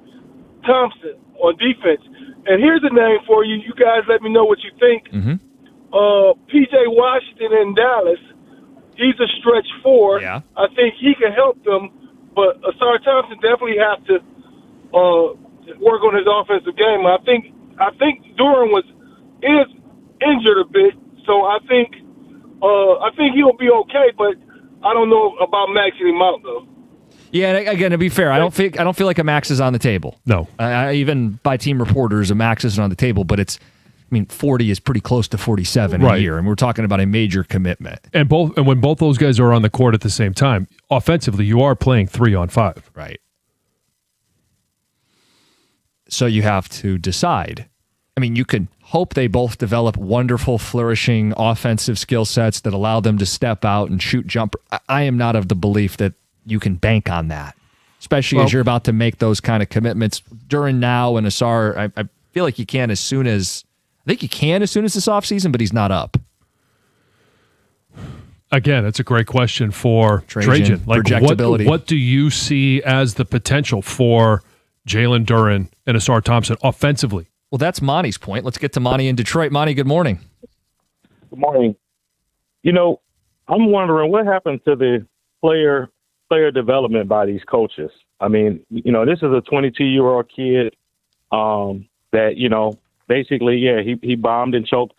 Thompson on defense. And here's a name for you. You guys let me know what you think. P.J. Washington in Dallas, he's a stretch four. Yeah. I think he can help them, but Asar Thompson definitely has to work on his offensive game. I think Duren is injured a bit, so I think he'll be okay, but I don't know about maxing him out though. Yeah, again, to be fair, I don't feel like a max is on the table. No. Even by team reporters, a max isn't on the table, but 40 is pretty close to 47 a year, and we're talking about a major commitment. And when both those guys are on the court at the same time, offensively, you are playing 3-on-5. Right. So you have to decide. I mean, you can hope they both develop wonderful, flourishing offensive skill sets that allow them to step out and shoot jumper. I am not of the belief that you can bank on that, especially as you're about to make those kind of commitments. Duren now and Asar, I feel like you can as soon as this offseason, but he's not up. Again, it's a great question for Trajan. Like, projectability. What do you see as the potential for Jalen Duren and Asar Thompson offensively? Well, that's Monty's point. Let's get to Monty in Detroit. Monty, good morning. Good morning. I'm wondering what happened to the player development by these coaches. I mean, this is a 22-year-old kid that, basically, he bombed and choked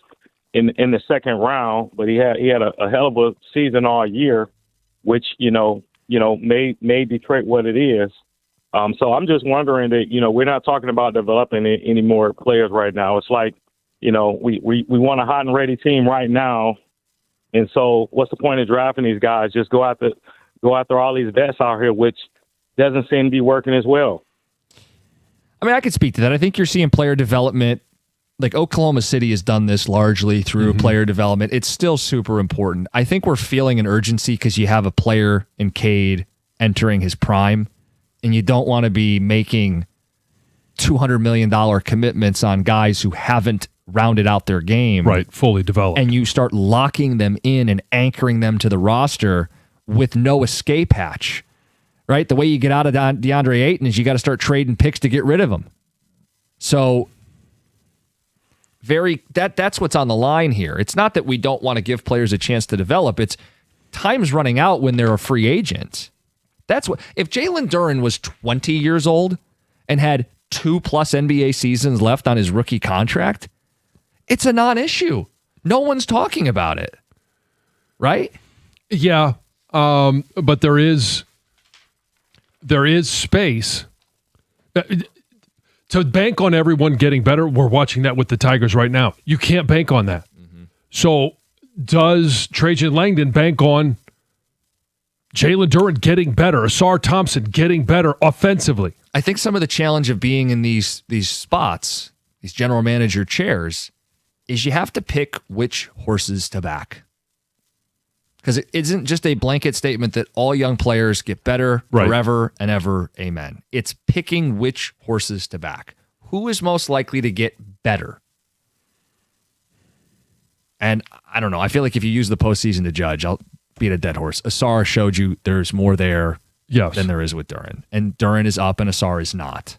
in the second round, but he had a hell of a season all year, which, made Detroit what it is. So I'm just wondering that, we're not talking about developing any more players right now. It's like, we want a hot and ready team right now. And so what's the point of drafting these guys? Just go after all these vets out here, which doesn't seem to be working as well. I mean, I could speak to that. I think you're seeing player development. Like Oklahoma City has done this largely through player development. It's still super important. I think we're feeling an urgency because you have a player in Cade entering his prime, and you don't want to be making $200 million commitments on guys who haven't rounded out their game. Right, fully developed. And you start locking them in and anchoring them to the roster with no escape hatch. Right? The way you get out of DeAndre Ayton is you got to start trading picks to get rid of him. So that's what's on the line here. It's not that we don't want to give players a chance to develop. It's time's running out when they're a free agent. That's what. If Jalen Duren was 20 years old and had 2+ NBA seasons left on his rookie contract, it's a non-issue. No one's talking about it, right? Yeah, but there is space to bank on everyone getting better. We're watching that with the Tigers right now. You can't bank on that. Mm-hmm. So does Trajan Langdon bank on Jalen Duren getting better, Asar Thompson getting better offensively? I think some of the challenge of being in these spots, these general manager chairs, is you have to pick which horses to back. Because it isn't just a blanket statement that all young players get better forever and ever. Amen. It's picking which horses to back. Who is most likely to get better? And I don't know. I feel like if you use the postseason to judge, I'll beat a dead horse. Asar showed you there's more there than there is with Duren. And Duren is up and Asar is not.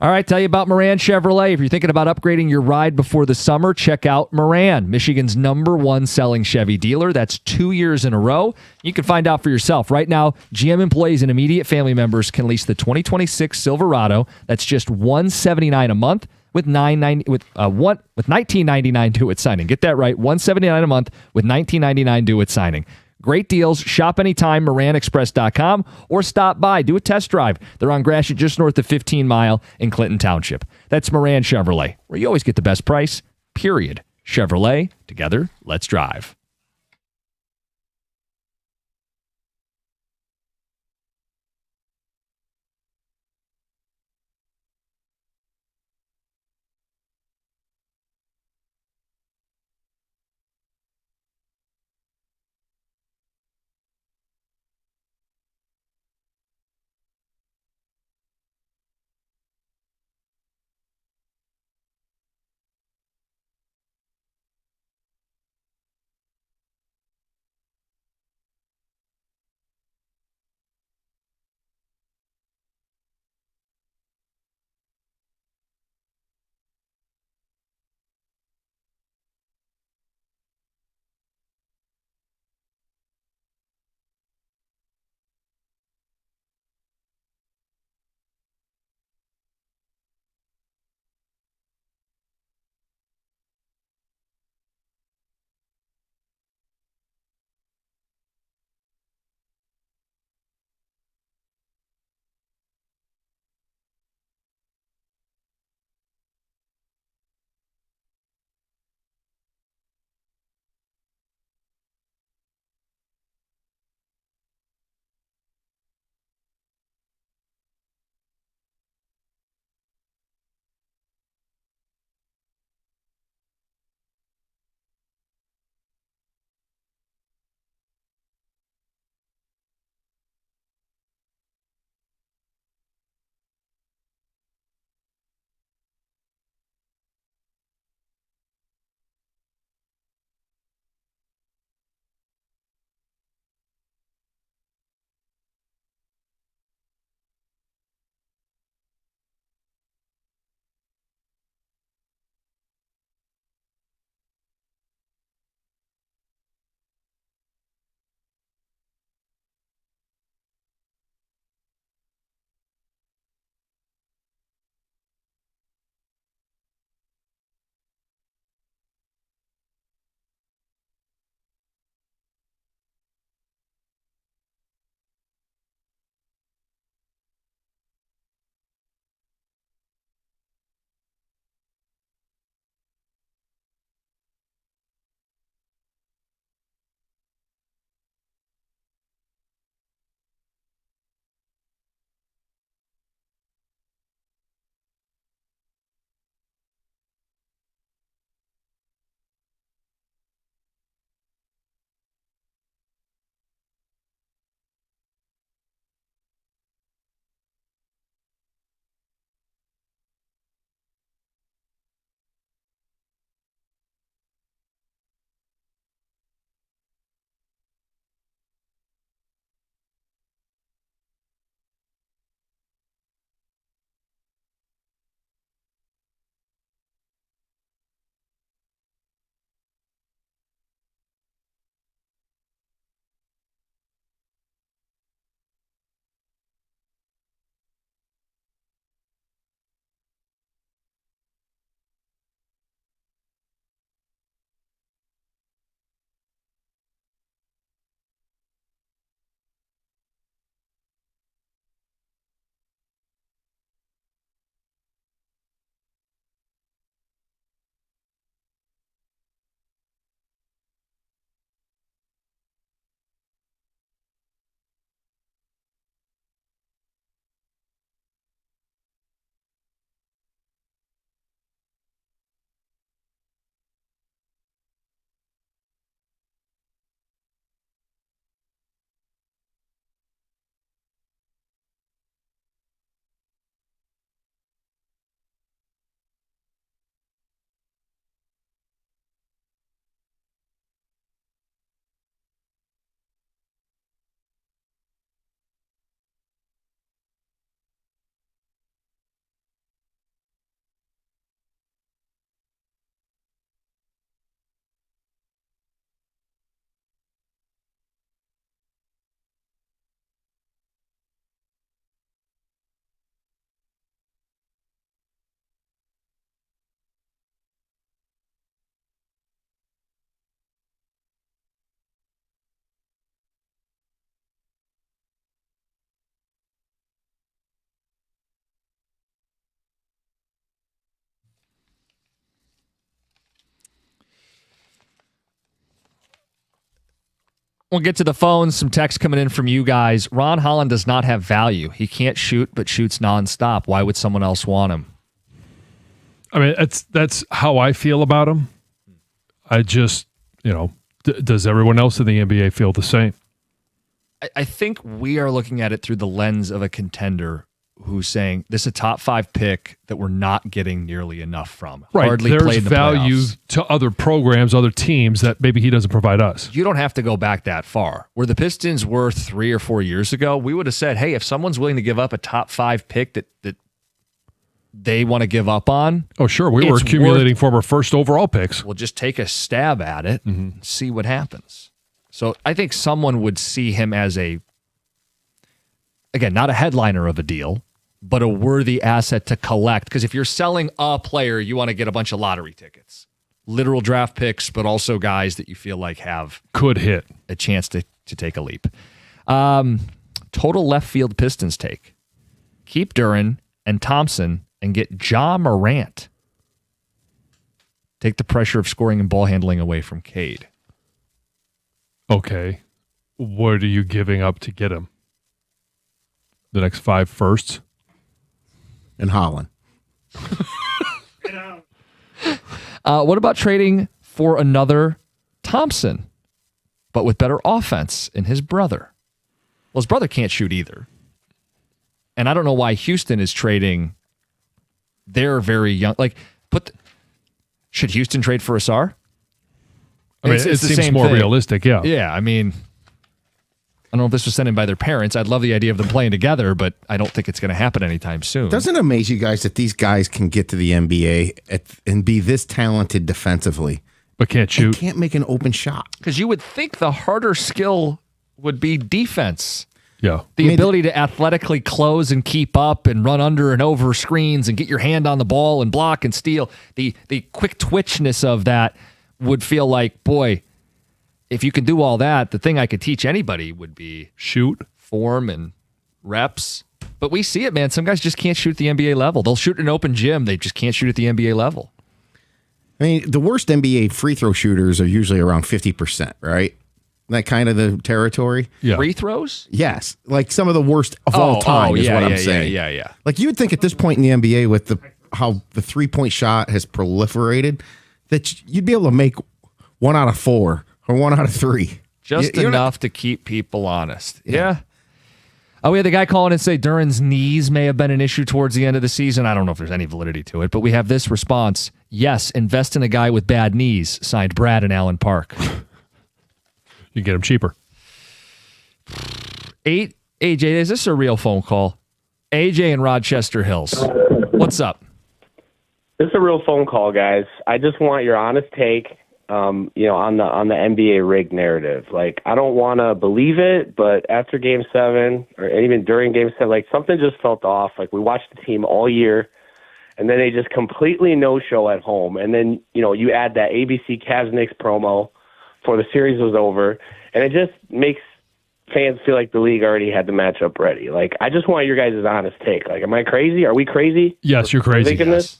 All right, tell you about Moran Chevrolet. If you're thinking about upgrading your ride before the summer, check out Moran, Michigan's #1 selling Chevy dealer. That's 2 years in a row. You can find out for yourself. Right now, GM employees and immediate family members can lease the 2026 Silverado. That's just $179 a month with $19.99 due at signing. Get that right, $179 a month with $19.99 due at signing. Great deals. Shop anytime, MoranExpress.com, or stop by. Do a test drive. They're on Gratiot, just north of 15 Mile in Clinton Township. That's Moran Chevrolet, where you always get the best price, period. Chevrolet, together, let's drive. We'll get to the phones. Some text coming in from you guys. Ron Holland does not have value. He can't shoot, but shoots nonstop. Why would someone else want him? I mean, that's how I feel about him. I just, does everyone else in the NBA feel the same? I think we are looking at it through the lens of a contender who's saying this is a top 5 pick that we're not getting nearly enough from. Right. Hardly There's played in the value playoffs. to other programs, other teams that maybe he doesn't provide us. You don't have to go back that far. Where the Pistons were 3 or 4 years ago, we would have said, hey, if someone's willing to give up a top 5 pick that they want to give up on. Oh, sure. We were accumulating former first overall picks. We'll just take a stab at it and see what happens. So I think someone would see him as again, not a headliner of a deal, but a worthy asset to collect. Because if you're selling a player, you want to get a bunch of lottery tickets. Literal draft picks, but also guys that you feel like could hit a chance to take a leap. Total left field Pistons take. Keep Duren and Thompson and get Ja Morant. Take the pressure of scoring and ball handling away from Cade. Okay. What are you giving up to get him? The next 5 firsts? In Holland. What about trading for another Thompson, but with better offense in his brother? Well, his brother can't shoot either. And I don't know why Houston is trading their very young. Should Houston trade for Asar? I mean, it seems more realistic, yeah. Yeah, I mean, I don't know if this was sent in by their parents. I'd love the idea of them playing together, but I don't think it's going to happen anytime soon. Doesn't it amaze you guys that these guys can get to the NBA and be this talented defensively, but can't shoot? And can't make an open shot. Because you would think the harder skill would be defense. Yeah. The ability to athletically close and keep up and run under and over screens and get your hand on the ball and block and steal. The quick twitchness of that would feel like, boy, if you can do all that, the thing I could teach anybody would be shoot, form, and reps. But we see it, man. Some guys just can't shoot at the NBA level. They'll shoot in an open gym. They just can't shoot at the NBA level. I mean, the worst NBA free throw shooters are usually around 50%, right? That kind of the territory. Yeah. Free throws? Yes. Like some of the worst of all time is what I'm saying. Yeah. Like you would think at this point in the NBA with how the 3-point shot has proliferated that you'd be able to make 1 out of 4 or 1 out of 3. Just enough to keep people honest. Yeah. Oh, we had the guy calling and say Duren's knees may have been an issue towards the end of the season. I don't know if there's any validity to it, but we have this response. Yes, invest in a guy with bad knees. Signed Brad and Allen Park. You get him cheaper. AJ, is this a real phone call? AJ in Rochester Hills. What's up? This is a real phone call, guys. I just want your honest take, on the NBA rig narrative. Like, I don't want to believe it, but after Game 7, or even during Game 7, like, something just felt off. Like, we watched the team all year, and then they just completely no-show at home. And then, you add that ABC Cavs-Knicks promo before the series was over, and it just makes fans feel like the league already had the matchup ready. Like, I just want your guys' honest take. Like, am I crazy? Are we crazy? Yes, you're crazy. Thinking this?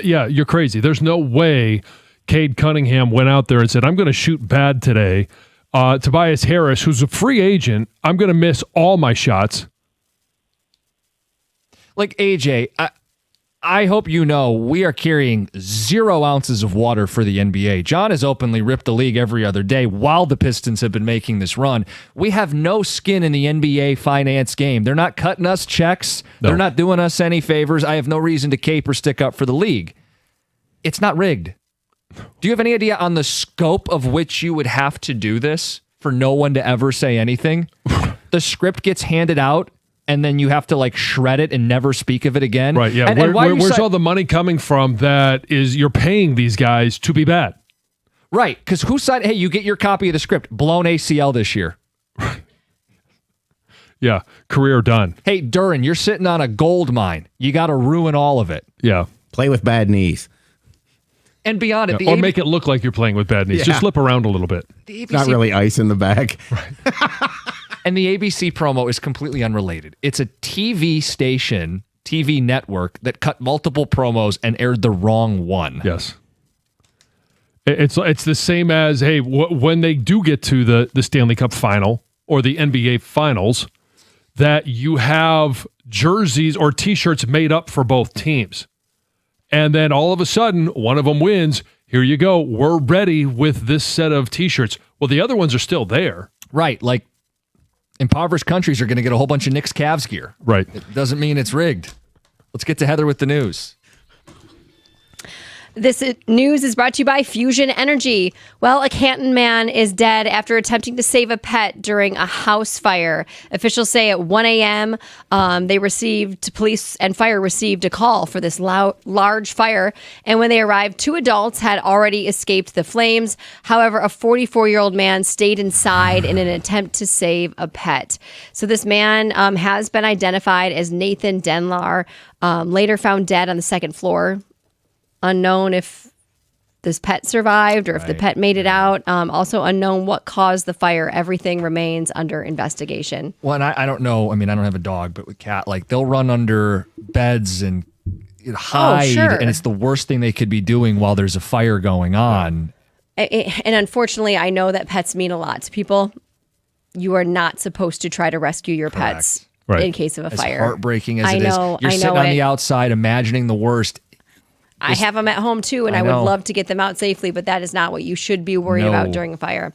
Yeah, you're crazy. There's no way Cade Cunningham went out there and said, I'm going to shoot bad today. Tobias Harris, who's a free agent, I'm going to miss all my shots. Like, AJ, I hope you know we are carrying 0 ounces of water for the NBA. John has openly ripped the league every other day while the Pistons have been making this run. We have no skin in the NBA finance game. They're not cutting us checks. No. They're not doing us any favors. I have no reason to cape or stick up for the league. It's not rigged. Do you have any idea on the scope of which you would have to do this for no one to ever say anything? The script gets handed out, and then you have to shred it and never speak of it again. Right, yeah. Where's all the money coming from that is you're paying these guys to be bad? Right, because who said, hey, you get your copy of the script, blown ACL this year. Yeah, career done. Hey, Duren, you're sitting on a gold mine. You got to ruin all of it. Yeah. Play with bad knees. And beyond it. Yeah, or make it look like you're playing with bad knees. Yeah. Just slip around a little bit. Not really ice in the bag. Right. And the ABC promo is completely unrelated. It's a TV station, TV network that cut multiple promos and aired the wrong one. Yes. It's the same as, hey, when they do get to the Stanley Cup final or the NBA finals, that you have jerseys or T-shirts made up for both teams. And then all of a sudden, one of them wins. Here you go. We're ready with this set of T-shirts. Well, the other ones are still there. Right. Like impoverished countries are going to get a whole bunch of Knicks Cavs gear. Right. It doesn't mean it's rigged. Let's get to Heather with the news. This news is brought to you by Fusion Energy. Well, a Canton man is dead after attempting to save a pet during a house fire. Officials say at 1 a.m., police and fire received a call for this large fire. And when they arrived, 2 adults had already escaped the flames. However, a 44-year-old man stayed inside in an attempt to save a pet. So this man has been identified as Nathan Denlar, later found dead on the second floor. Unknown if this pet survived or if the pet made it out. Also unknown what caused the fire. Everything remains under investigation. Well, and I don't know. I mean, I don't have a dog, but with cat, like they'll run under beds and hide, sure. and it's the worst thing they could be doing while there's a fire going on. And unfortunately, I know that pets mean a lot to people. You are not supposed to try to rescue your pets in case of a fire. As heartbreaking as I it know, is, you're sitting on the outside imagining the worst. I have them at home too, and I would love to get them out safely, but that is not what you should be worried about during a fire.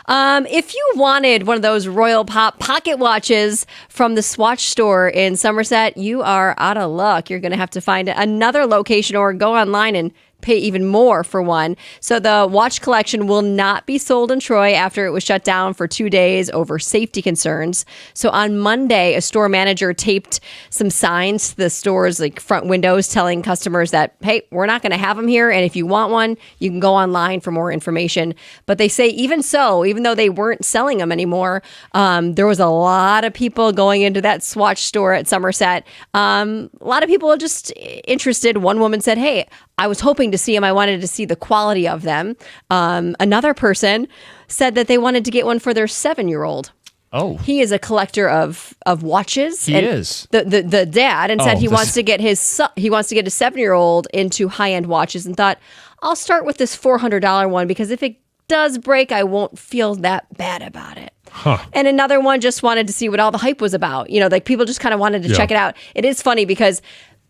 If you wanted one of those Royal Pop pocket watches from the Swatch store in Somerset, you are out of luck. You're going to have to find another location or go online and pay even more for one. So the watch collection will not be sold in Troy after it was shut down for 2 days over safety concerns. So on Monday, a store manager taped some signs to the store's front windows telling customers that, hey, we're not going to have them here. And if you want one, you can go online for more information. But they say even so, even though they weren't selling them anymore, there was a lot of people going into that Swatch store at Somerset. A lot of people are just interested. One woman said, hey, I was hoping to see them. I wanted to see the quality of them. Another person said that they wanted to get one for their 7-year-old. Oh, he is a collector of watches. He is the dad, and said he wants to get his 7-year-old into high-end watches, and thought I'll start with this $400 one because if it does break, I won't feel that bad about it. Huh. And another one just wanted to see what all the hype was about. People just kind of wanted to check it out. It is funny because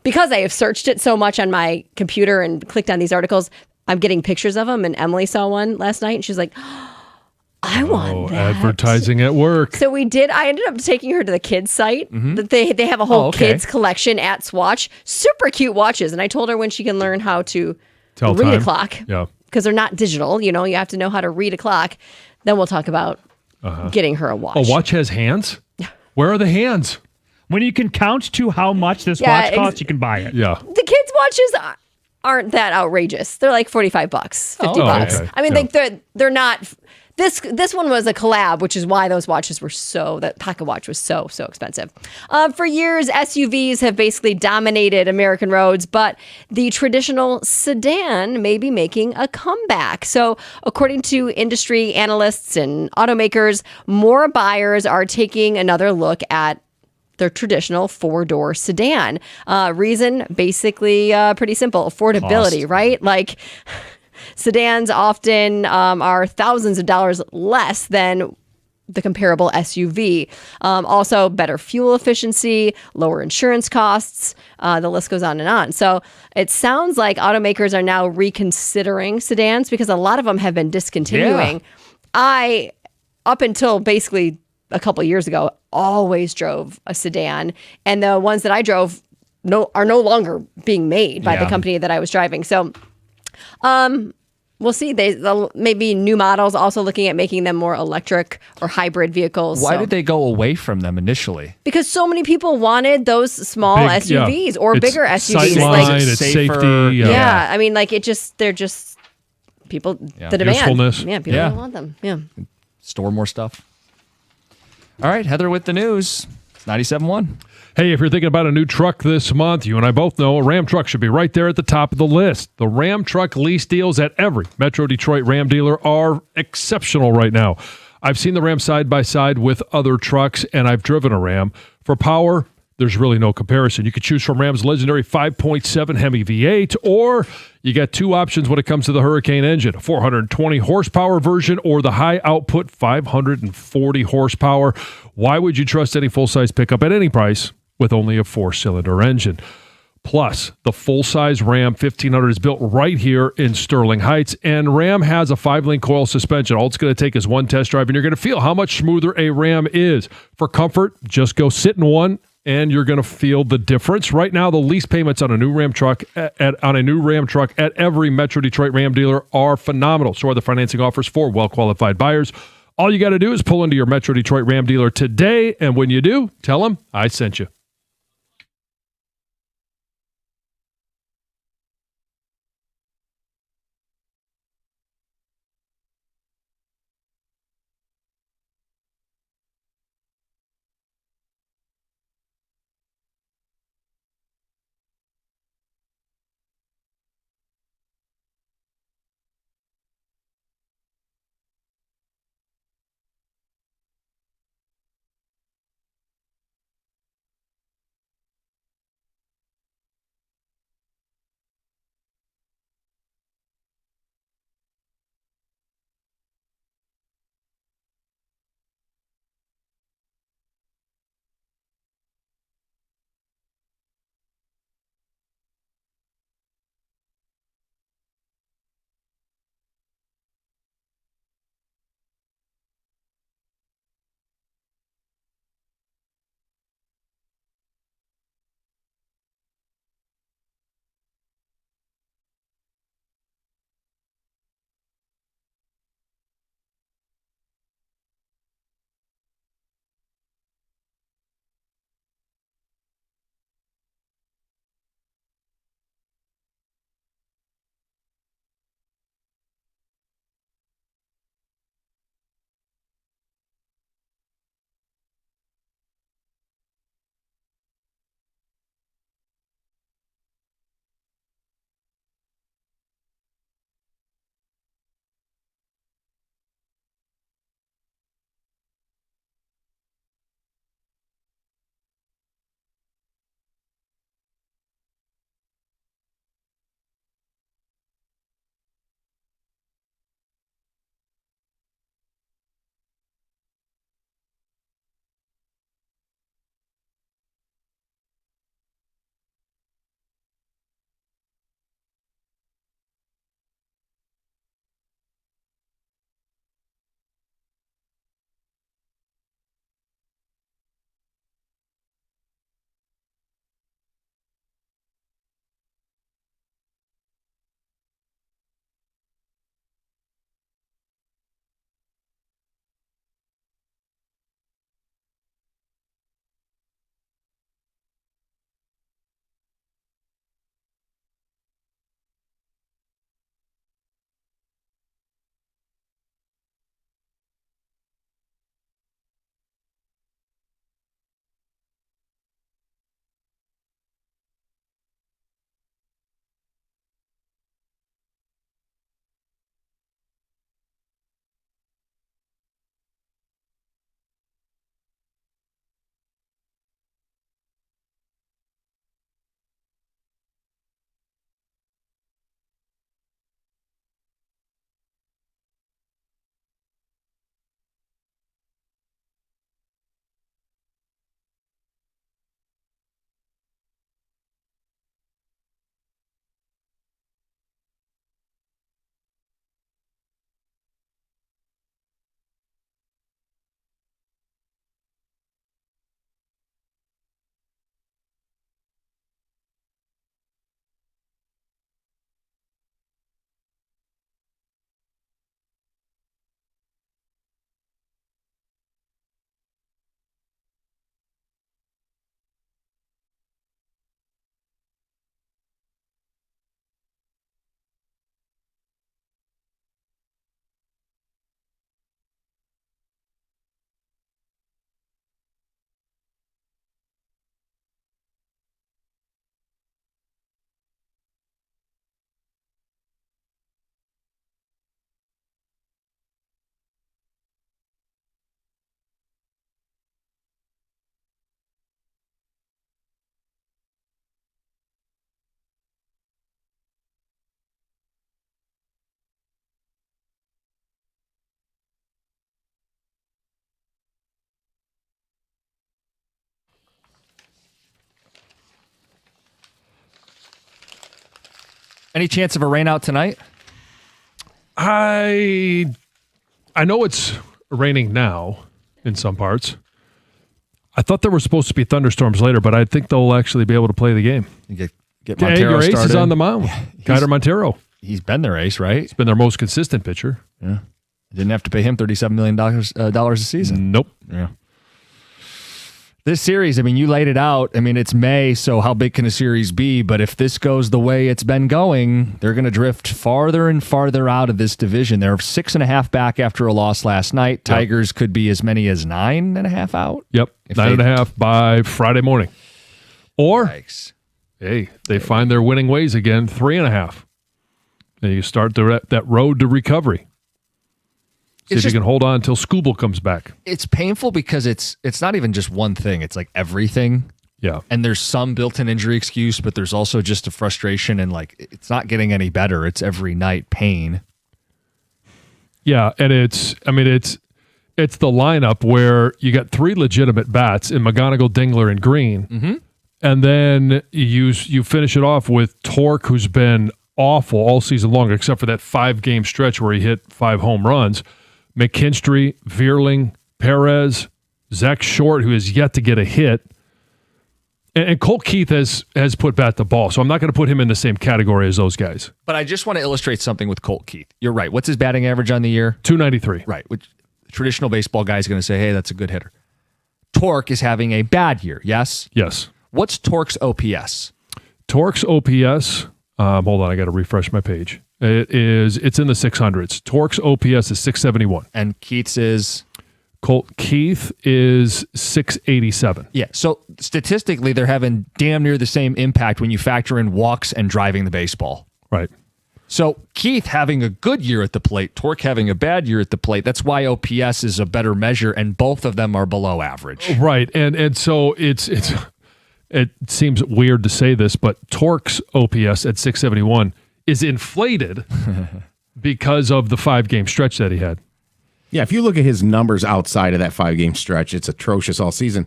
I have searched it so much on my computer and clicked on these articles, I'm getting pictures of them. And Emily saw one last night and she's like, I want that. Advertising at work. So we did. I ended up taking her to the kids site. That they have a whole kids collection at Swatch. Super cute watches. And I told her when she can learn how to read a clock. Yeah. Because they're not digital. You have to know how to read a clock. Then we'll talk about getting her a watch. A watch has hands? Where are the hands? When you can count to how much this watch costs, you can buy it. Yeah. The kids' watches aren't that outrageous. They're like $45, $50. Okay. I mean, they're not. This one was a collab, which is why those watches were that pocket watch was so expensive. For years, SUVs have basically dominated American roads, but the traditional sedan may be making a comeback. So according to industry analysts and automakers, more buyers are taking another look at their traditional 4-door sedan. Reason, basically pretty simple. Affordability, cost. Right? Like sedans often are thousands of dollars less than the comparable SUV. Also, better fuel efficiency, lower insurance costs. The list goes on and on. So it sounds like automakers are now reconsidering sedans because a lot of them have been discontinuing. I, up until basically a couple of years ago, always drove a sedan, and the ones that I drove are no longer being made by the company that I was driving. So we'll see. They'll maybe new models also looking at making them more electric or hybrid vehicles. Why did they go away from them initially? Because so many people wanted those small SUVs or bigger SUVs. Sightline, it's safety. Yeah. I mean, they're just people, the demand. Usefulness. Yeah, people don't want them. Yeah. Store more stuff. All right, Heather with the news. 97.1. Hey, if you're thinking about a new truck this month, you and I both know a Ram truck should be right there at the top of the list. The Ram truck lease deals at every Metro Detroit Ram dealer are exceptional right now. I've seen the Ram side by side with other trucks, and I've driven a Ram. For power, there's really no comparison. You could choose from Ram's legendary 5.7 Hemi V8, or you got two options when it comes to the Hurricane engine, a 420 horsepower version or the high output 540 horsepower. Why would you trust any full-size pickup at any price with only a 4-cylinder engine? Plus, the full-size Ram 1500 is built right here in Sterling Heights, and Ram has a 5-link coil suspension. All it's going to take is one test drive, and you're going to feel how much smoother a Ram is. For comfort, just go sit in one, and you're going to feel the difference. Right now, the lease payments on a new Ram truck at every Metro Detroit Ram dealer are phenomenal. So are the financing offers for well-qualified buyers. All you got to do is pull into your Metro Detroit Ram dealer today, and when you do, tell them I sent you. Any chance of a rain out tonight? I know it's raining now in some parts. I thought there were supposed to be thunderstorms later, but I think they'll actually be able to play the game. You get Montero your ace started. is on the mound. Guider Montero. He's been their ace, right? He's been their most consistent pitcher. Yeah. Didn't have to pay him $37 million a season. Nope. Yeah. This series, I mean, you laid it out. I mean, it's May, so how big can a series be? But if this goes the way it's been going, they're going to drift farther and farther out of this division. They're 6.5 back after a loss last night. Tigers could be as many as 9.5 out. Yep, 9.5 by Friday morning. Or, hey, they find their winning ways again, 3.5. And you start that road to recovery. See if you can hold on until Skubal comes back. It's painful because it's not even just one thing. It's like everything. Yeah. And there's some built-in injury excuse, but there's also just a frustration and like it's not getting any better. It's every night pain. Yeah, and it's the lineup where you got 3 legitimate bats in McGonigal, Dingler, and Green. Mm-hmm. And then you finish it off with Torque, who's been awful all season long, except for that 5-game stretch where he hit 5 home runs. McKinstry, Vierling, Perez, Zach Short, who has yet to get a hit. And Colt Keith has put bat the ball, so I'm not going to put him in the same category as those guys. But I just want to illustrate something with Colt Keith. You're right. What's his batting average on the year? .293. Right. Which traditional baseball guy is going to say, hey, that's a good hitter. Torque is having a bad year, yes? Yes. What's Torque's OPS? Torque's OPS, hold on, I got to refresh my page. It's in the 600s. Torque's OPS is 671. And Keith's is? Colt Keith is 687. Yeah, so statistically, they're having damn near the same impact when you factor in walks and driving the baseball. Right. So Keith having a good year at the plate, Torque having a bad year at the plate. That's why OPS is a better measure, and both of them are below average. Right, and so it seems weird to say this, but Torque's OPS at 671 is inflated because of the 5-game stretch that he had. Yeah, if you look at his numbers outside of that 5-game stretch, it's atrocious all season.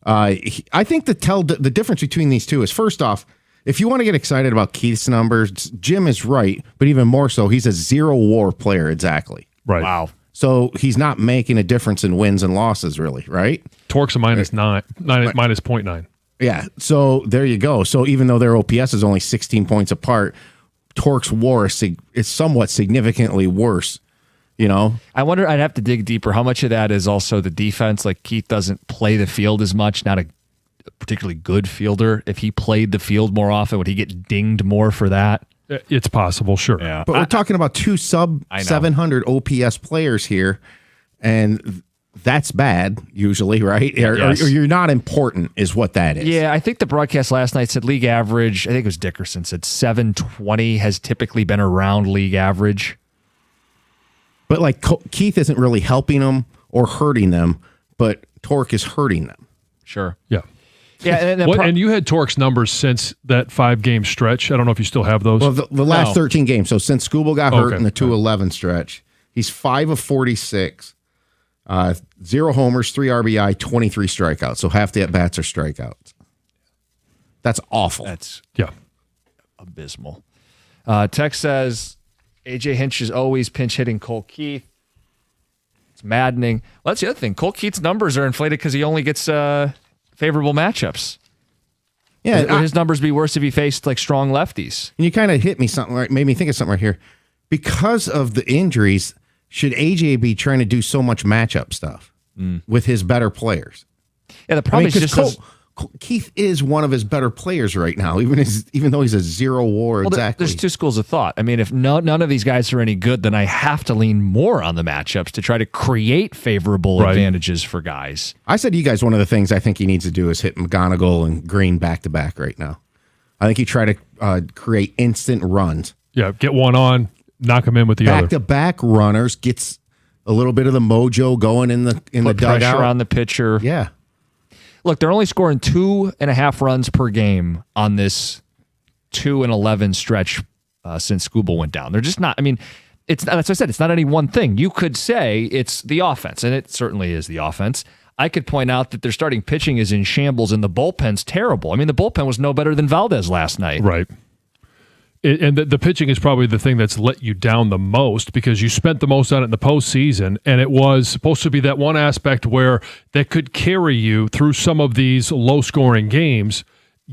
I think the difference between these two is, first off, if you want to get excited about Keith's numbers, Jim is right, but even more so, he's a 0-WAR player exactly. Right. Wow. So he's not making a difference in wins and losses, really, right? Torque's a minus 0.9. Yeah, so there you go. So even though their OPS is only 16 points apart, Torque's WAR is somewhat significantly worse, you know? I wonder, I'd have to dig deeper. How much of that is also the defense? Like Keith doesn't play the field as much, not a particularly good fielder. If he played the field more often, would he get dinged more for that? It's possible, sure. Yeah. But we're talking about 2 sub-700 OPS players here, and that's bad usually, right? Yes. Or you're not important is what that is. Yeah, I think the broadcast last night said league average, I think it was Dickerson, said 720 has typically been around league average. But like Keith isn't really helping them or hurting them, but Torque is hurting them. Sure. Yeah. Yeah, and you had Torque's numbers since that 5-game stretch. I don't know if you still have those. Well, the last 13 games. So since Skubal got hurt in the 2-11 stretch, he's 5 of 46. 0 homers, 3 RBI, 23 strikeouts. So half the at-bats are strikeouts. That's awful. That's yeah, abysmal. Tex says, AJ Hinch is always pinch hitting Colt Keith. It's maddening. Well, that's the other thing. Colt Keith's numbers are inflated because he only gets favorable matchups. Yeah, Would his numbers be worse if he faced like strong lefties? And you kind of hit me something, right? Made me think of something right here. Because of the injuries, should AJ be trying to do so much matchup stuff with his better players? Yeah, the problem is just Keith is one of his better players right now, even though he's a 0-WAR. Well, exactly. There's 2 schools of thought. I mean, if none of these guys are any good, then I have to lean more on the matchups to try to create favorable advantages for guys. I said to you guys, one of the things I think he needs to do is hit McGonigal and Green back-to-back right now. I think he try to create instant runs. Yeah, get one on, knock him in with the other. Back-to-back runners gets a little bit of the mojo going in the dugout. Pressure on the pitcher. Yeah. Look, they're only scoring 2.5 runs per game on this 2-11 stretch since Skubal went down. They're just not. I mean, it's as I said, it's not any one thing. You could say it's the offense, and it certainly is the offense. I could point out that their starting pitching is in shambles, and the bullpen's terrible. I mean, the bullpen was no better than Valdez last night. Right. And the pitching is probably the thing that's let you down the most because you spent the most on it in the postseason, and it was supposed to be that one aspect where that could carry you through some of these low-scoring games,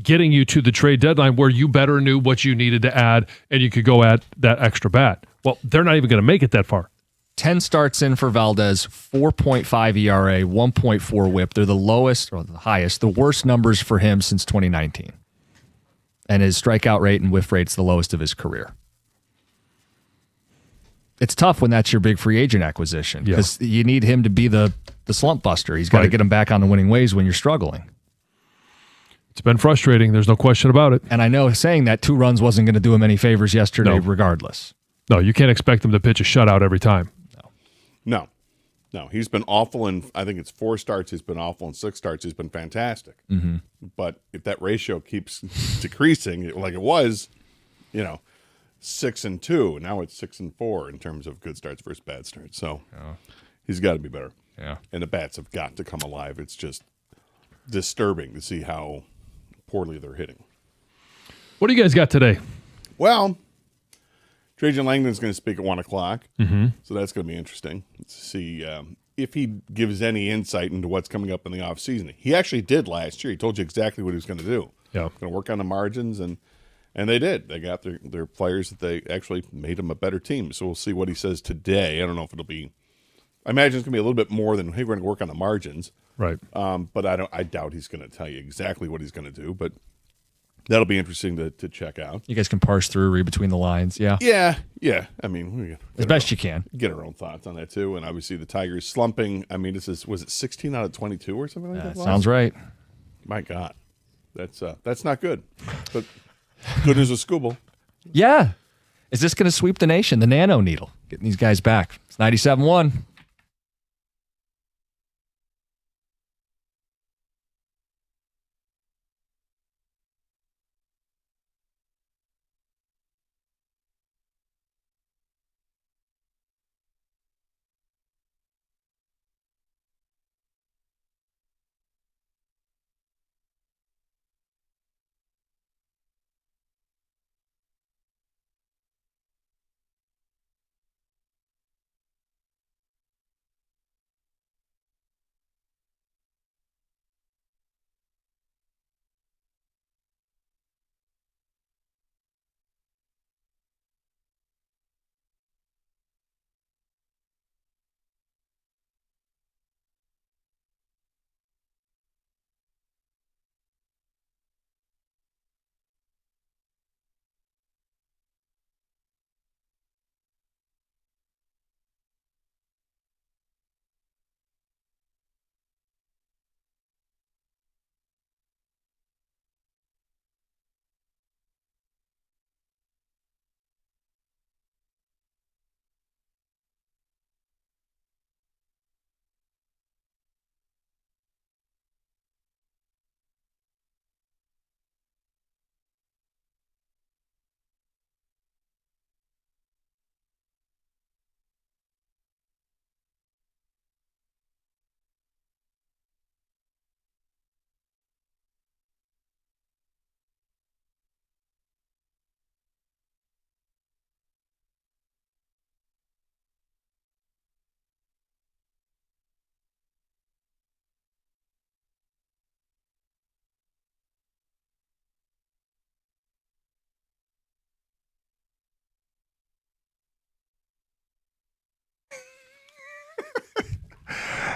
getting you to the trade deadline where you better knew what you needed to add, and you could go at that extra bat. Well, they're not even going to make it that far. 10 starts in for Valdez, 4.5 ERA, 1.4 whip. They're the lowest, or the highest, the worst numbers for him since 2019. And his strikeout rate and whiff rate's the lowest of his career. It's tough when that's your big free agent acquisition because you need him to be the slump buster. He's got to get him back on the winning ways when you're struggling. It's been frustrating. There's no question about it. And I know saying that 2 runs wasn't going to do him any favors yesterday regardless. No, you can't expect him to pitch a shutout every time. No, he's been awful, and I think it's 4 starts he's been awful, and 6 starts he's been fantastic. Mm-hmm. But if that ratio keeps decreasing, like it was, 6-2, now it's 6-4 in terms of good starts versus bad starts. So he's got to be better. Yeah, and the bats have got to come alive. It's just disturbing to see how poorly they're hitting. What do you guys got today? Well, Trajan Langdon's going to speak at 1 o'clock, so that's going to be interesting to see if he gives any insight into what's coming up in the offseason. He actually did last year. He told you exactly what he was going to do. Yeah, going to work on the margins, and they did. They got their players that they actually made them a better team. So we'll see what he says today. I don't know if it'll be. I imagine it's going to be a little bit more than, hey, we're going to work on the margins. Right. But I doubt he's going to tell you exactly what he's going to do. But that'll be interesting to check out. You guys can parse through, read between the lines. Yeah. Yeah. I mean, we as best you can. Get our own thoughts on that, too. And obviously the Tigers slumping. I mean, was it 16 out of 22 or something like that? Sounds right. My God. That's not good. But good as a Scooble. Yeah. Is this going to sweep the nation? The nano needle. Getting these guys back. It's 97.1.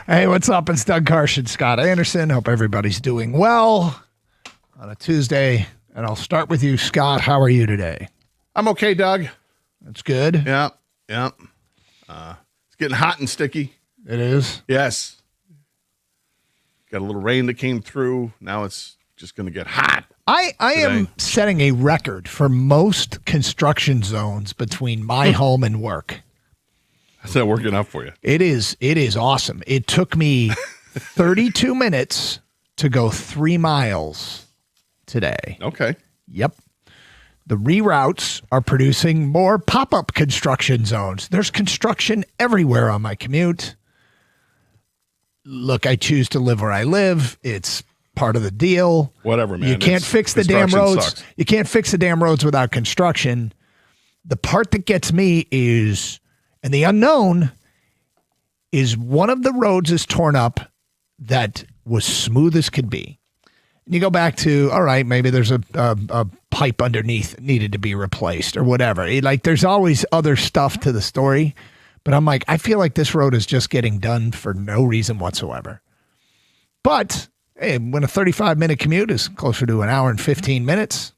Hey, what's up? It's Doug Karsh, Scott Anderson. Hope everybody's doing well on a Tuesday. And I'll start with you, Scott. How are you today? I'm okay, Doug. That's good. Yeah. It's getting hot and sticky. It is? Yes. Got a little rain that came through. Now it's just going to get hot. I am setting a record for most construction zones between my home and work. How's that working out for you? It is awesome. It took me 32 minutes to go 3 miles today. Okay. Yep. The reroutes are producing more pop-up construction zones. There's construction everywhere on my commute. Look, I choose to live where I live. It's part of the deal. Whatever, man. You can't fix the damn construction roads. sucks. You can't fix the damn roads without construction. The part that gets me is, and the unknown is, one of the roads is torn up that was smooth as could be. And you go back to, all right, maybe there's a pipe underneath that needed to be replaced or whatever. There's always other stuff to the story. But I'm like, I feel like this road is just getting done for no reason whatsoever. But hey, when a 35-minute commute is closer to an hour and 15 minutes,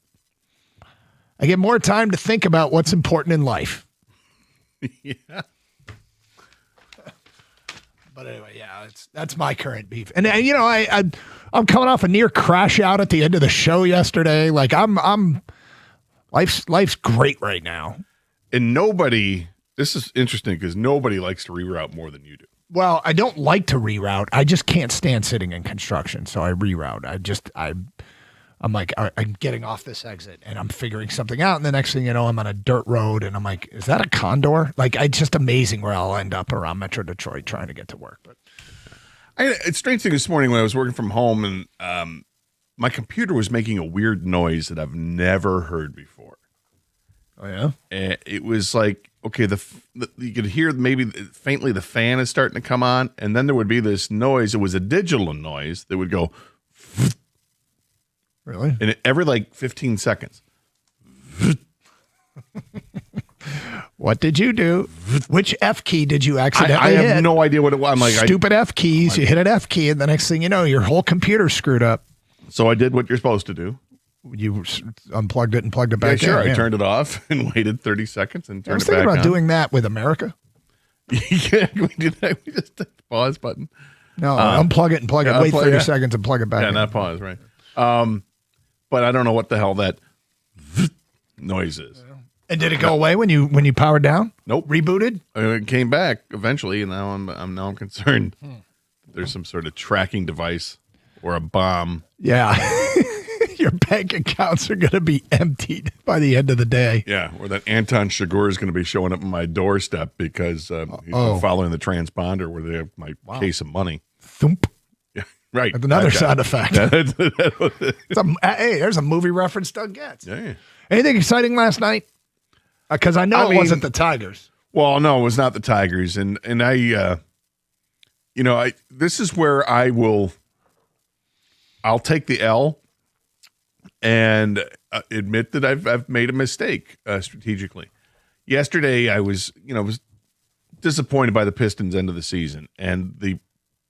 I get more time to think about what's important in life. Yeah. But anyway, yeah, that's my current beef. And I'm coming off a near crash out at the end of the show yesterday. Like life's great right now. And this is interesting because nobody likes to reroute more than you do. Well, I don't like to reroute. I just can't stand sitting in construction, so I reroute. I'm like, all right, I'm getting off this exit and I'm figuring something out. And the next thing you know, I'm on a dirt road and I'm like, is that a condor? Like, it's just amazing where I'll end up around Metro Detroit trying to get to work. But It's a strange thing this morning when I was working from home and my computer was making a weird noise that I've never heard before. Oh, yeah? And it was like, okay, you could hear maybe faintly the fan is starting to come on, and then there would be this noise. It was a digital noise that would go. Really? And every 15 seconds. What did you do? Which F key did you accidentally hit? I hit? have no idea what it was. I'm like, stupid F keys. You hit an F key, and the next thing you know, your whole computer's screwed up. So I did what you're supposed to do. You unplugged it and plugged it back in. Yeah, sure. I turned it off and waited 30 seconds and turned it back on. I was thinking about doing that with America. Yeah, we do that. We just hit the pause button. No, unplug it and plug it. Wait 30 seconds and plug it back in. Yeah, not pause, right. But I don't know what the hell that noise is. And did it go away when you powered down? Nope. Rebooted? It came back eventually, and now I'm concerned. There's some sort of tracking device or a bomb. Yeah. Your bank accounts are going to be emptied by the end of the day. Yeah, or that Anton Chigurh is going to be showing up on my doorstep because he's been following the transponder where they have my case of money. Thump. Yeah, right. That's another sound effect. Hey, there's a movie reference Doug gets. Yeah. Anything exciting last night? Because I know it wasn't the Tigers. Well, no, it was not the Tigers, and I, this is where I'll take the L and admit that I've made a mistake strategically. Yesterday, I was disappointed by the Pistons' end of the season and the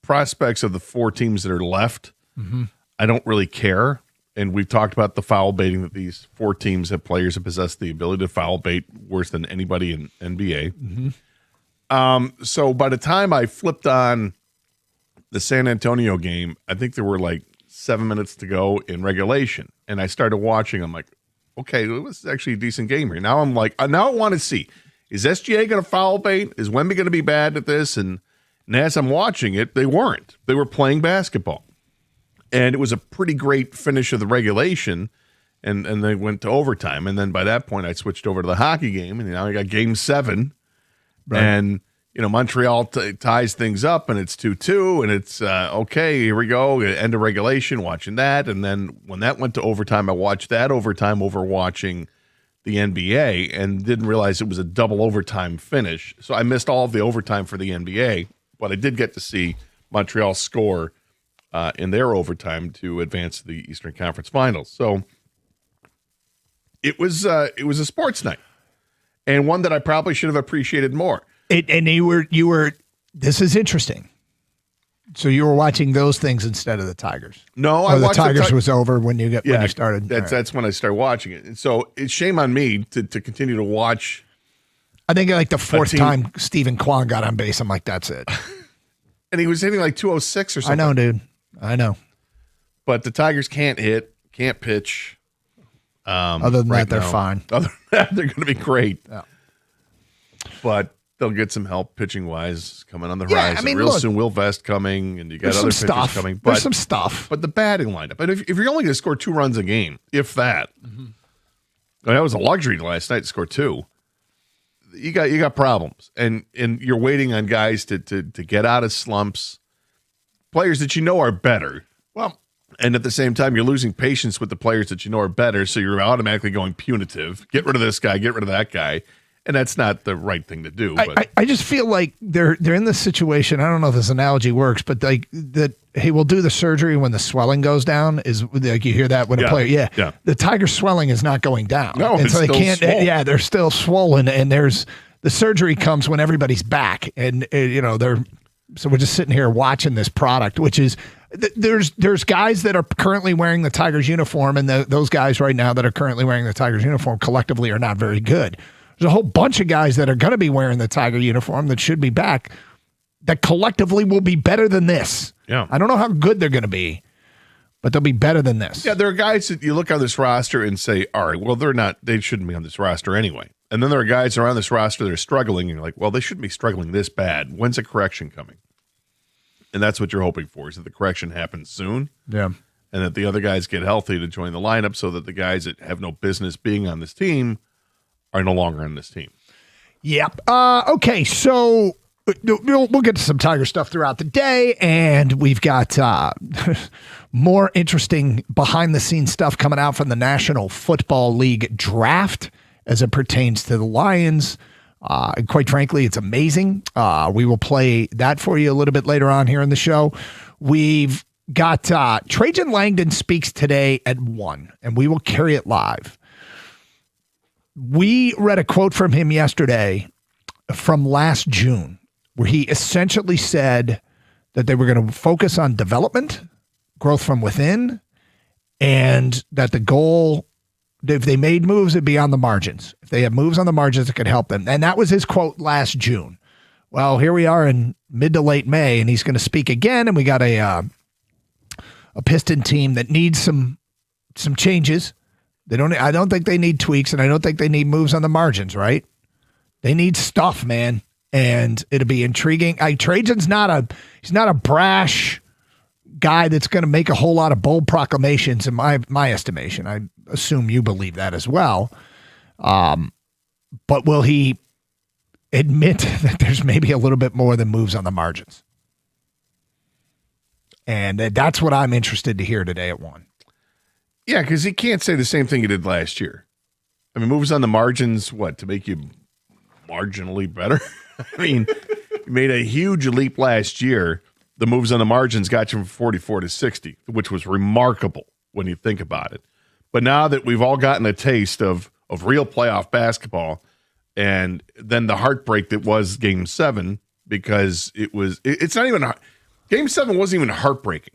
prospects of the four teams that are left. Mm-hmm. I don't really care. And we've talked about the foul baiting that these four teams have players that possess the ability to foul bait worse than anybody in NBA. Mm-hmm. So by the time I flipped on the San Antonio game, I think there were 7 minutes to go in regulation. And I started watching. I'm like, okay, it was actually a decent game here. Now I'm like, now I want to see, is SGA going to foul bait? Is Wemby going to be bad at this? And as I'm watching it, they weren't. They were playing basketball. And it was a pretty great finish of the regulation, and they went to overtime. And then by that point, I switched over to the hockey game, and now I got Game 7. Right. And, Montreal ties things up, and it's 2-2, and it's, okay, here we go, end of regulation, watching that. And then when that went to overtime, I watched that overtime over watching the NBA and didn't realize it was a double overtime finish. So I missed all of the overtime for the NBA, but I did get to see Montreal score in their overtime to advance to the Eastern Conference Finals. So it was a sports night, and one that I probably should have appreciated more. And you were. This is interesting. So you were watching those things instead of the Tigers. No, I watched the Tigers was over when you started. That's when I started watching it, and so it's shame on me to continue to watch. I think the fourth time Stephen Kwan got on base, I'm like, that's it. And he was hitting 206 or something. I know, dude. I know. But the Tigers can't hit, can't pitch. Other than that, they're fine. Other than that, they're going to be great. Yeah. But they'll get some help pitching-wise coming on the horizon. Look, soon, Will Vest coming, and you got other pitchers coming. But, there's some stuff. But the batting lineup. But if you're only going to score 2 runs a game, if that, that was a luxury last night to score 2. You got problems, and you're waiting on guys to get out of slumps. Players that are better. Well, And at the same time, you're losing patience with the players that you know are better, so you're automatically going punitive. Get rid of this guy, get rid of that guy. And that's not the right thing to do. But I just feel like they're in this situation. I don't know if this analogy works, but like that, hey, we'll do the surgery when the swelling goes down. Is like you hear that when a player, yeah. The Tiger's swelling is not going down. No, and it's so they still can't. swollen. Yeah, they're still swollen, and the surgery comes when everybody's back, and so we're just sitting here watching this product, which is. There's guys that are currently wearing the Tigers uniform, and those guys right now that are currently wearing the Tigers uniform collectively are not very good. There's a whole bunch of guys that are going to be wearing the Tiger uniform that should be back that collectively will be better than this. Yeah. I don't know how good they're going to be, but they'll be better than this. yeah, there are guys that you look on this roster and say, all right, well, they shouldn't be on this roster anyway. And then there are guys around this roster that are struggling, and you're like, well, they shouldn't be struggling this bad. When's a correction coming? And that's what you're hoping for, is that the correction happens soon. Yeah. And that the other guys get healthy to join the lineup so that the guys that have no business being on this team are no longer on this team. Yep. Okay, so we'll get to some Tiger stuff throughout the day, and we've got more interesting behind-the-scenes stuff coming out from the National Football League draft as it pertains to the Lions. And quite frankly, it's amazing. We will play that for you a little bit later on here in the show. We've got Trajan Langdon speaks today at 1, and we will carry it live. We read a quote from him yesterday from last June where he essentially said that they were going to focus on development, growth from within, and that the goal, if they made moves, it'd be on the margins. If they have moves on the margins, it could help them. And that was his quote last June. Well, here we are in mid to late May, and he's going to speak again, and we got a Piston team that needs some changes. I don't think they need tweaks, and I don't think they need moves on the margins, right? They need stuff, man, and it'll be intriguing. Trajan's he's not a brash guy that's going to make a whole lot of bold proclamations in my estimation. I assume you believe that as well. But will he admit that there's maybe a little bit more than moves on the margins? And that's what I'm interested to hear today at 1. Yeah, because he can't say the same thing he did last year. I mean, moves on the margins, what, to make you marginally better? I mean, you made a huge leap last year. The moves on the margins got you from 44 to 60, which was remarkable when you think about it. But now that we've all gotten a taste of real playoff basketball, and then the heartbreak that was Game 7, because it's not even Game 7 wasn't even heartbreaking.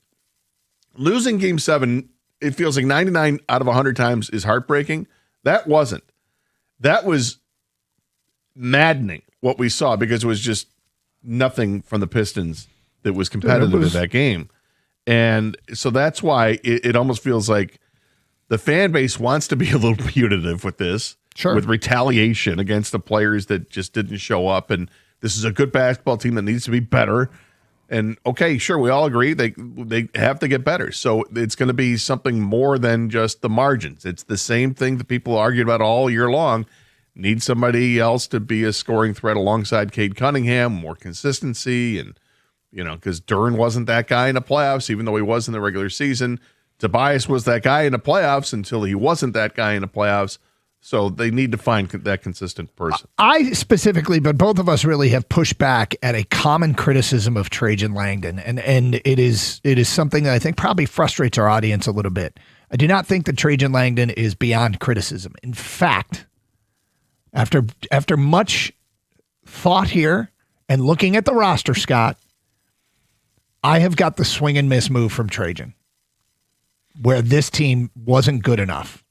Losing Game 7, it feels like 99 out of 100 times is heartbreaking. That wasn't. That was maddening what we saw, because it was just nothing from the Pistons that was competitive in that game. And so that's why it almost feels like the fan base wants to be a little punitive with this, with retaliation against the players that just didn't show up. And this is a good basketball team that needs to be better. And okay, sure, we all agree they have to get better. So it's going to be something more than just the margins. It's the same thing that people argued about all year long. Need somebody else to be a scoring threat alongside Cade Cunningham, more consistency, and because Duren wasn't that guy in the playoffs, even though he was in the regular season. Tobias was that guy in the playoffs until he wasn't that guy in the playoffs. So they need to find that consistent person. I specifically, but both of us really have pushed back at a common criticism of Trajan Langdon, and it is something that I think probably frustrates our audience a little bit. I do not think that Trajan Langdon is beyond criticism. In fact, after much thought here and looking at the roster, Scott, I have got the swing and miss move from Trajan, where this team wasn't good enough.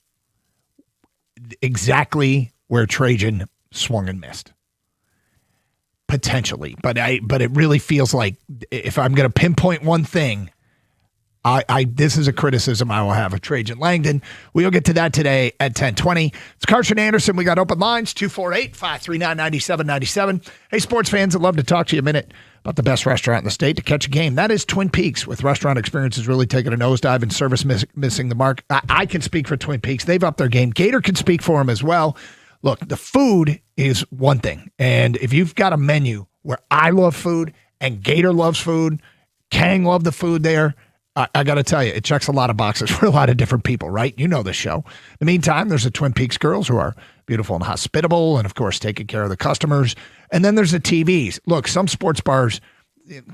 Exactly where Trajan swung and missed. Potentially. But it really feels like if I'm going to pinpoint one thing, this is a criticism I will have of Trajan Langdon. We'll get to that today at 10:20. It's Carson Anderson. We got open lines, 248-539-9797. Hey, sports fans, I'd love to talk to you a minute about the best restaurant in the state to catch a game. That is Twin Peaks, with restaurant experiences really taking a nosedive and service missing the mark. I can speak for Twin Peaks. They've upped their game. Gator can speak for them as well. Look, the food is one thing. And if you've got a menu where I love food and Gator loves food, Kang loved the food there, I got to tell you, it checks a lot of boxes for a lot of different people, right? You know the show. In the meantime, there's the Twin Peaks girls who are beautiful and hospitable and, of course, taking care of the customers. And then there's the TVs. Look, some sports bars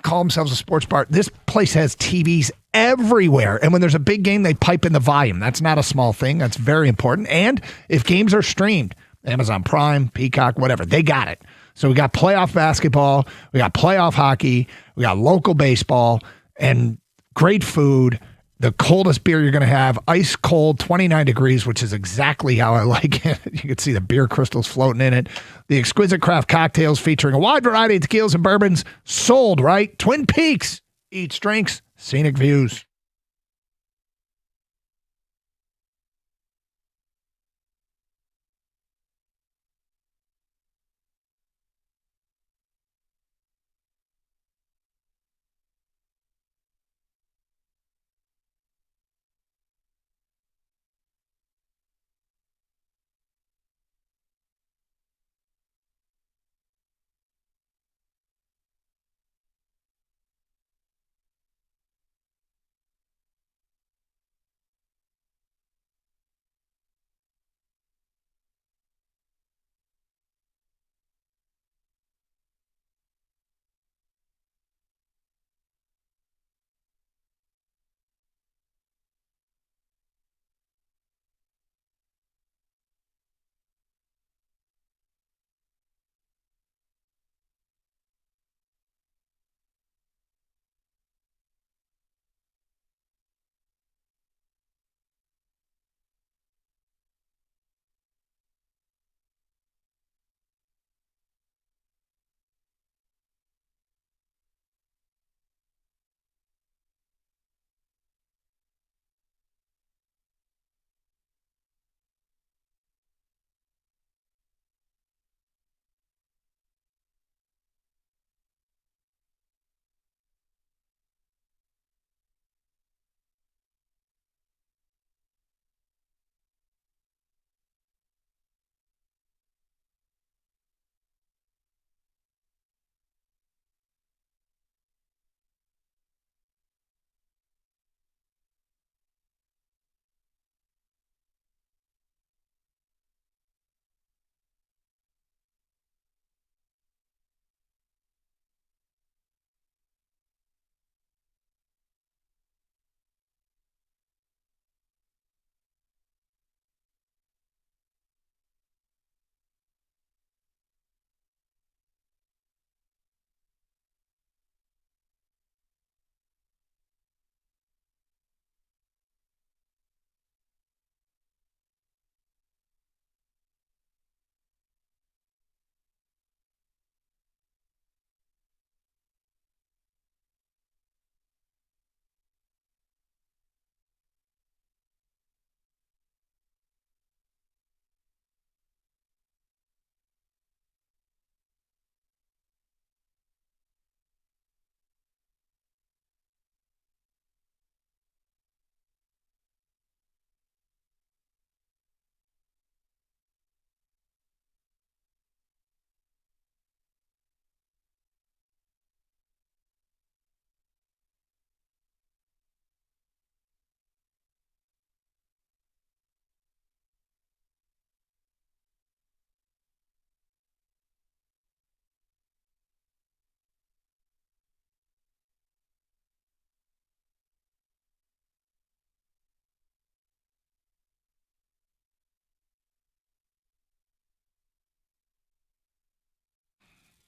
call themselves a sports bar. This place has TVs everywhere. And when there's a big game, they pipe in the volume. That's not a small thing. That's very important. And if games are streamed, Amazon Prime, Peacock, whatever, they got it. So we got playoff basketball, we got playoff hockey, we got local baseball, and great food, the coldest beer you're going to have, ice cold, 29 degrees, which is exactly how I like it. You can see the beer crystals floating in it. The exquisite craft cocktails featuring a wide variety of tequilas and bourbons, sold, right? Twin Peaks, eats, drinks, scenic views.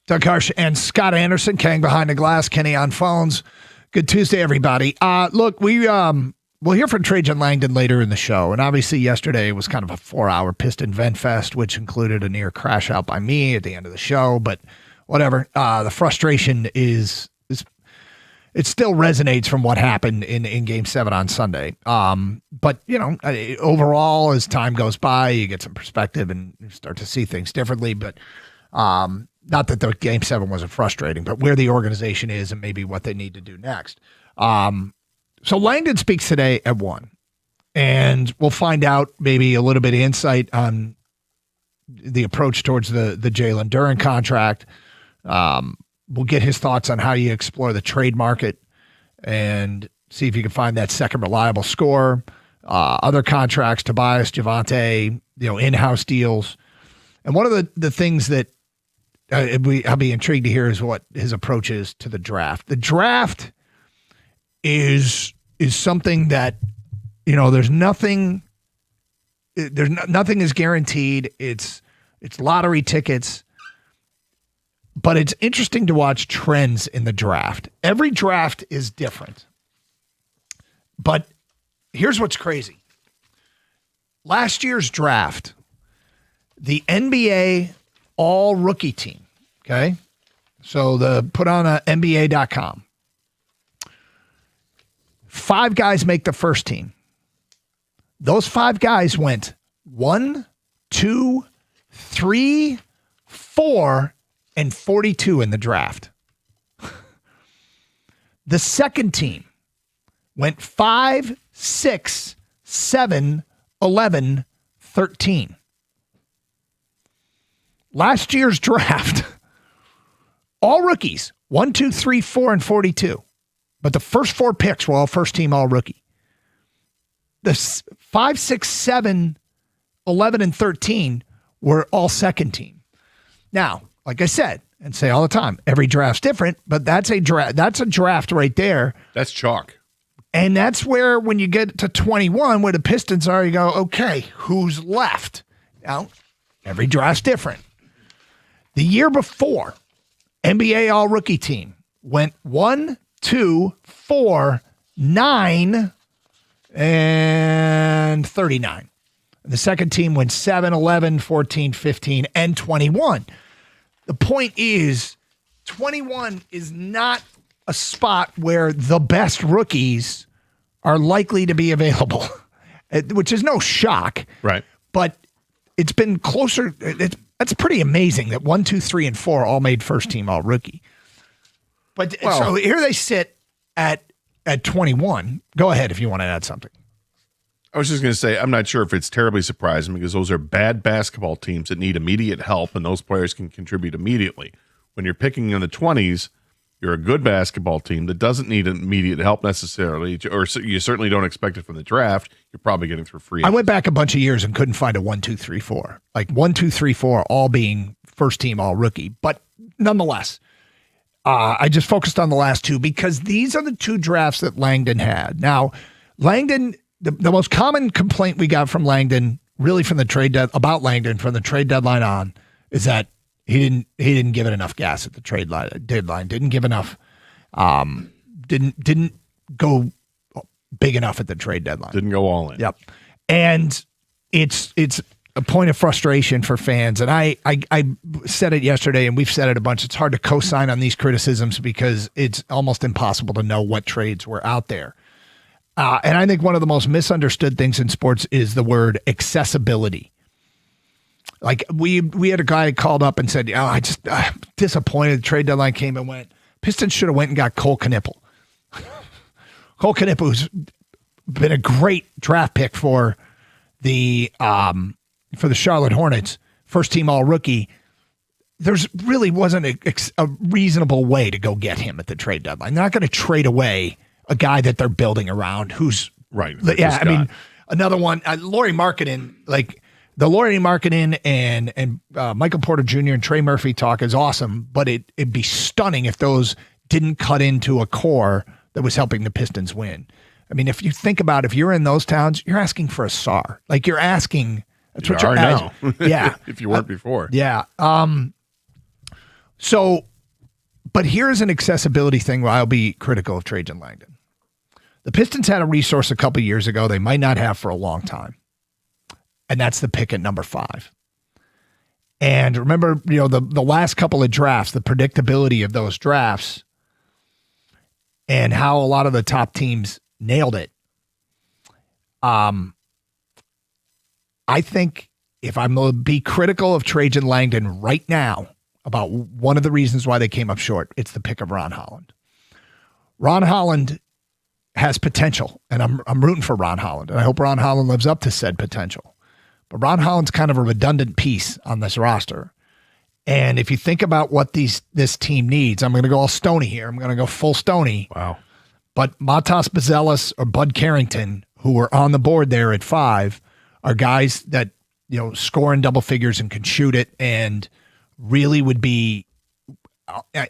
Doug Harsh and Scott Anderson, Kang behind the glass, Kenny on phones. Good Tuesday, everybody. Look, we'll hear from Trajan Langdon later in the show. And obviously yesterday was kind of a 4-hour Piston Vent Fest, which included a near crash out by me at the end of the show. But whatever. The frustration is it still resonates from what happened in Game 7 on Sunday. But, overall, as time goes by, you get some perspective and you start to see things differently. But not that the Game 7 wasn't frustrating, but where the organization is and maybe what they need to do next. So Langdon speaks today at 1, and we'll find out maybe a little bit of insight on the approach towards the Jalen Duren contract. We'll get his thoughts on how you explore the trade market and see if you can find that second reliable scorer. Other contracts, Tobias, Javante, in-house deals. And one of the things that I'll be intrigued to hear is what his approach is to the draft. The draft is something that, there's nothing is guaranteed. It's lottery tickets. But it's interesting to watch trends in the draft. Every draft is different. But here's what's crazy. Last year's draft, the NBA all-rookie team, okay? So put on NBA.com. 5 guys make the first team. Those 5 guys went 1, 2, 3, 4, and 42 in the draft. The second team went 5, 6, 7, 11, 13. Last year's draft, all rookies, 1, 2, 3, 4, and 42. But the first 4 picks were all first team all rookie. The 5, 6, 7, 11, and 13 were all second team. Now, like I said, and say all the time, every draft's different, but that's a draft right there. That's chalk. And that's where, when you get to 21, where the Pistons are, you go, okay, who's left? Now, every draft's different. The year before, NBA all-rookie team went 1, 2, 4, 9, and 39. And the second team went 7, 11, 14, 15, and 21. The point is, 21 is not a spot where the best rookies are likely to be available, which is no shock. Right. But it's been closer. That's pretty amazing that 1, 2, 3, and 4 all made first team all rookie. But so here they sit at 21. Go ahead if you want to add something. I was just going to say, I'm not sure if it's terribly surprising because those are bad basketball teams that need immediate help, and those players can contribute immediately. When you're picking in the 20s, you're a good basketball team that doesn't need immediate help necessarily, or you certainly don't expect it from the draft. You're probably getting through free. I went back a bunch of years and couldn't find a 1, 2, 3, 4. Like 1, 2, 3, 4 all being first team all rookie. But nonetheless, I just focused on the last 2 because these are the 2 drafts that Langdon had. Now, Langdon... The most common complaint we got from Langdon, really from the trade about Langdon from the trade deadline on, is that he didn't give it enough gas at the trade deadline. Didn't give enough. Didn't go big enough at the trade deadline. Didn't go all in. Yep. And it's a point of frustration for fans. And I said it yesterday, and we've said it a bunch. It's hard to co-sign on these criticisms because it's almost impossible to know what trades were out there. And I think one of the most misunderstood things in sports is the word accessibility. Like we had a guy called up and said, I just disappointed. The trade deadline came and went. Pistons should have went and got Cole Knippel. Cole Knippel, who's been a great draft pick for the Charlotte Hornets, first team all rookie. There's really wasn't a reasonable way to go get him at the trade deadline. They're not going to trade away a guy that they're building around who's right. Yeah, I mean, another one, Lauri Markkanen, like the Lauri Markkanen and Michael Porter Jr. and Trey Murphy talk is awesome, but it'd be stunning if those didn't cut into a core that was helping the Pistons win. I mean, if you think about if you're in those towns, you're asking for a star. Like you're asking. That's what you're now. Yeah. If you weren't before. Yeah. So, but here's an accessibility thing where I'll be critical of Trajan Langdon. The Pistons had a resource a couple years ago they might not have for a long time, and that's the pick at number 5. And remember, the last couple of drafts, the predictability of those drafts and how a lot of the top teams nailed it. I think if I'm going to be critical of Trajan Langdon right now about one of the reasons why they came up short, it's the pick of Ron Holland. Ron Holland has potential, and I'm rooting for Ron Holland, and I hope Ron Holland lives up to said potential. But Ron Holland's kind of a redundant piece on this roster. And if you think about what this team needs, I'm going to go all Stoney here. I'm going to go full Stoney. Wow. But Matas Bazelis or Bud Carrington, who are on the board there at 5, are guys that, score in double figures and can shoot it, and really would be,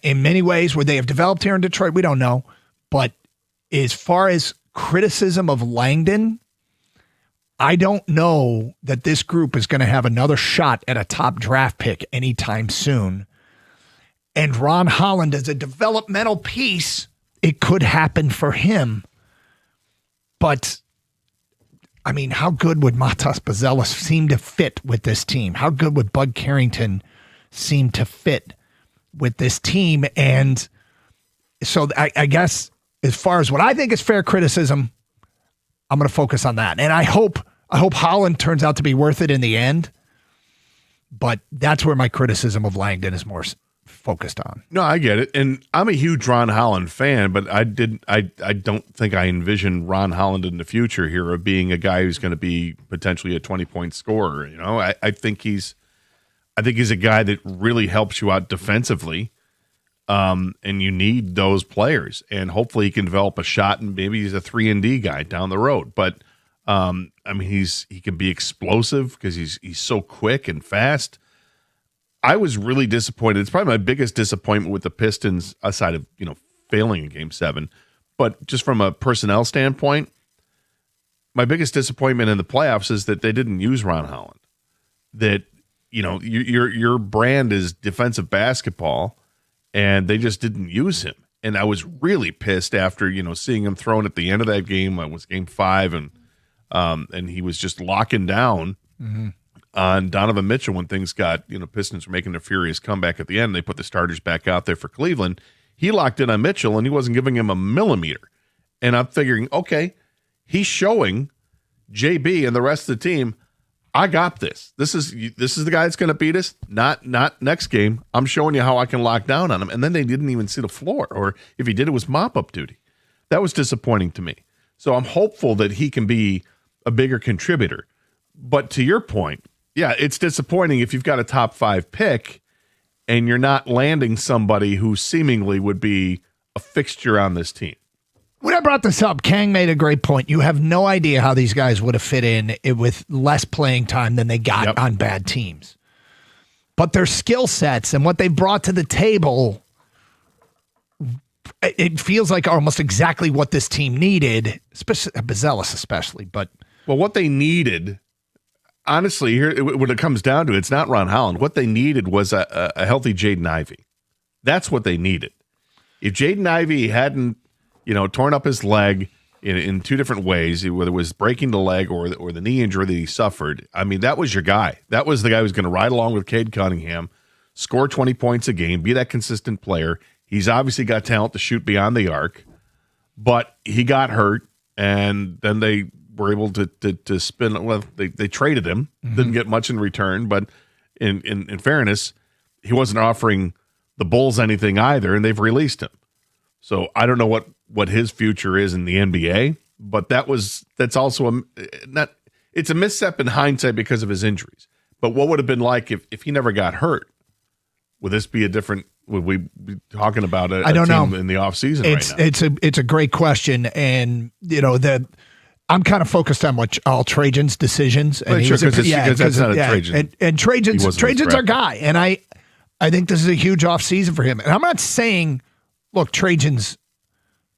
in many ways, where they have developed here in Detroit, we don't know. But as far as criticism of Langdon, I don't know that this group is going to have another shot at a top draft pick anytime soon. And Ron Holland, as a developmental piece, it could happen for him. But, I mean, how good would Matas Bazelis seem to fit with this team? How good would Bud Carrington seem to fit with this team? And so I guess as far as what I think is fair criticism, I'm going to focus on that. And I hope Holland turns out to be worth it in the end. But that's where my criticism of Langdon is more focused on. No, I get it. And I'm a huge Ron Holland fan, but I don't think I envision Ron Holland in the future here of being a guy who's going to be potentially a 20-point scorer. I think he's a guy that really helps you out defensively. And you need those players, and hopefully he can develop a shot, and maybe he's a 3-and-D guy down the road. But he can be explosive because he's so quick and fast. I was really disappointed. It's probably my biggest disappointment with the Pistons, aside of failing in Game 7. But just from a personnel standpoint, my biggest disappointment in the playoffs is that they didn't use Ron Holland. That your brand is defensive basketball, and they just didn't use him. And I was really pissed after seeing him thrown at the end of that game. It was Game 5, and he was just locking down. Mm-hmm. On Donovan Mitchell when things got, Pistons were making a furious comeback at the end. They put the starters back out there for Cleveland. He locked in on Mitchell, and he wasn't giving him a millimeter. And I'm figuring, okay, he's showing JB and the rest of the team, I got this. This is the guy that's going to beat us. Not next game. I'm showing you how I can lock down on him. And then they didn't even see the floor, or if he did, it was mop-up duty. That was disappointing to me. So I'm hopeful that he can be a bigger contributor. But to your point, yeah, it's disappointing if you've got a top 5 pick and you're not landing somebody who seemingly would be a fixture on this team. When I brought this up, Kang made a great point. You have no idea how these guys would have fit in with less playing time than they got on bad teams. But their skill sets and what they brought to the table, it feels like almost exactly what this team needed, especially Bazelis especially. But what they needed, honestly, here when it comes down to it, it's not Ron Holland. What they needed was a healthy Jaden Ivey. That's what they needed. If Jaden Ivey hadn't torn up his leg in 2 different ways, whether it was breaking the leg or the knee injury that he suffered, I mean, that was your guy. That was the guy who was going to ride along with Cade Cunningham, score 20 points a game, be that consistent player. He's obviously got talent to shoot beyond the arc, but he got hurt, and then they were able to spin. Well, they traded him, didn't get much in return, but in fairness, he wasn't offering the Bulls anything either, and they've released him. So I don't know what his future is in the NBA, but that's also it's a misstep in hindsight because of his injuries. But what would have been like if he never got hurt? Would this be would we be talking about a team know. In the offseason right now? It's a great question, and I'm kind of focused on all Trajan's decisions. And because that's not a Trajan. And Trajan's our guy, and I think this is a huge offseason for him. And I'm not saying, look, Trajan's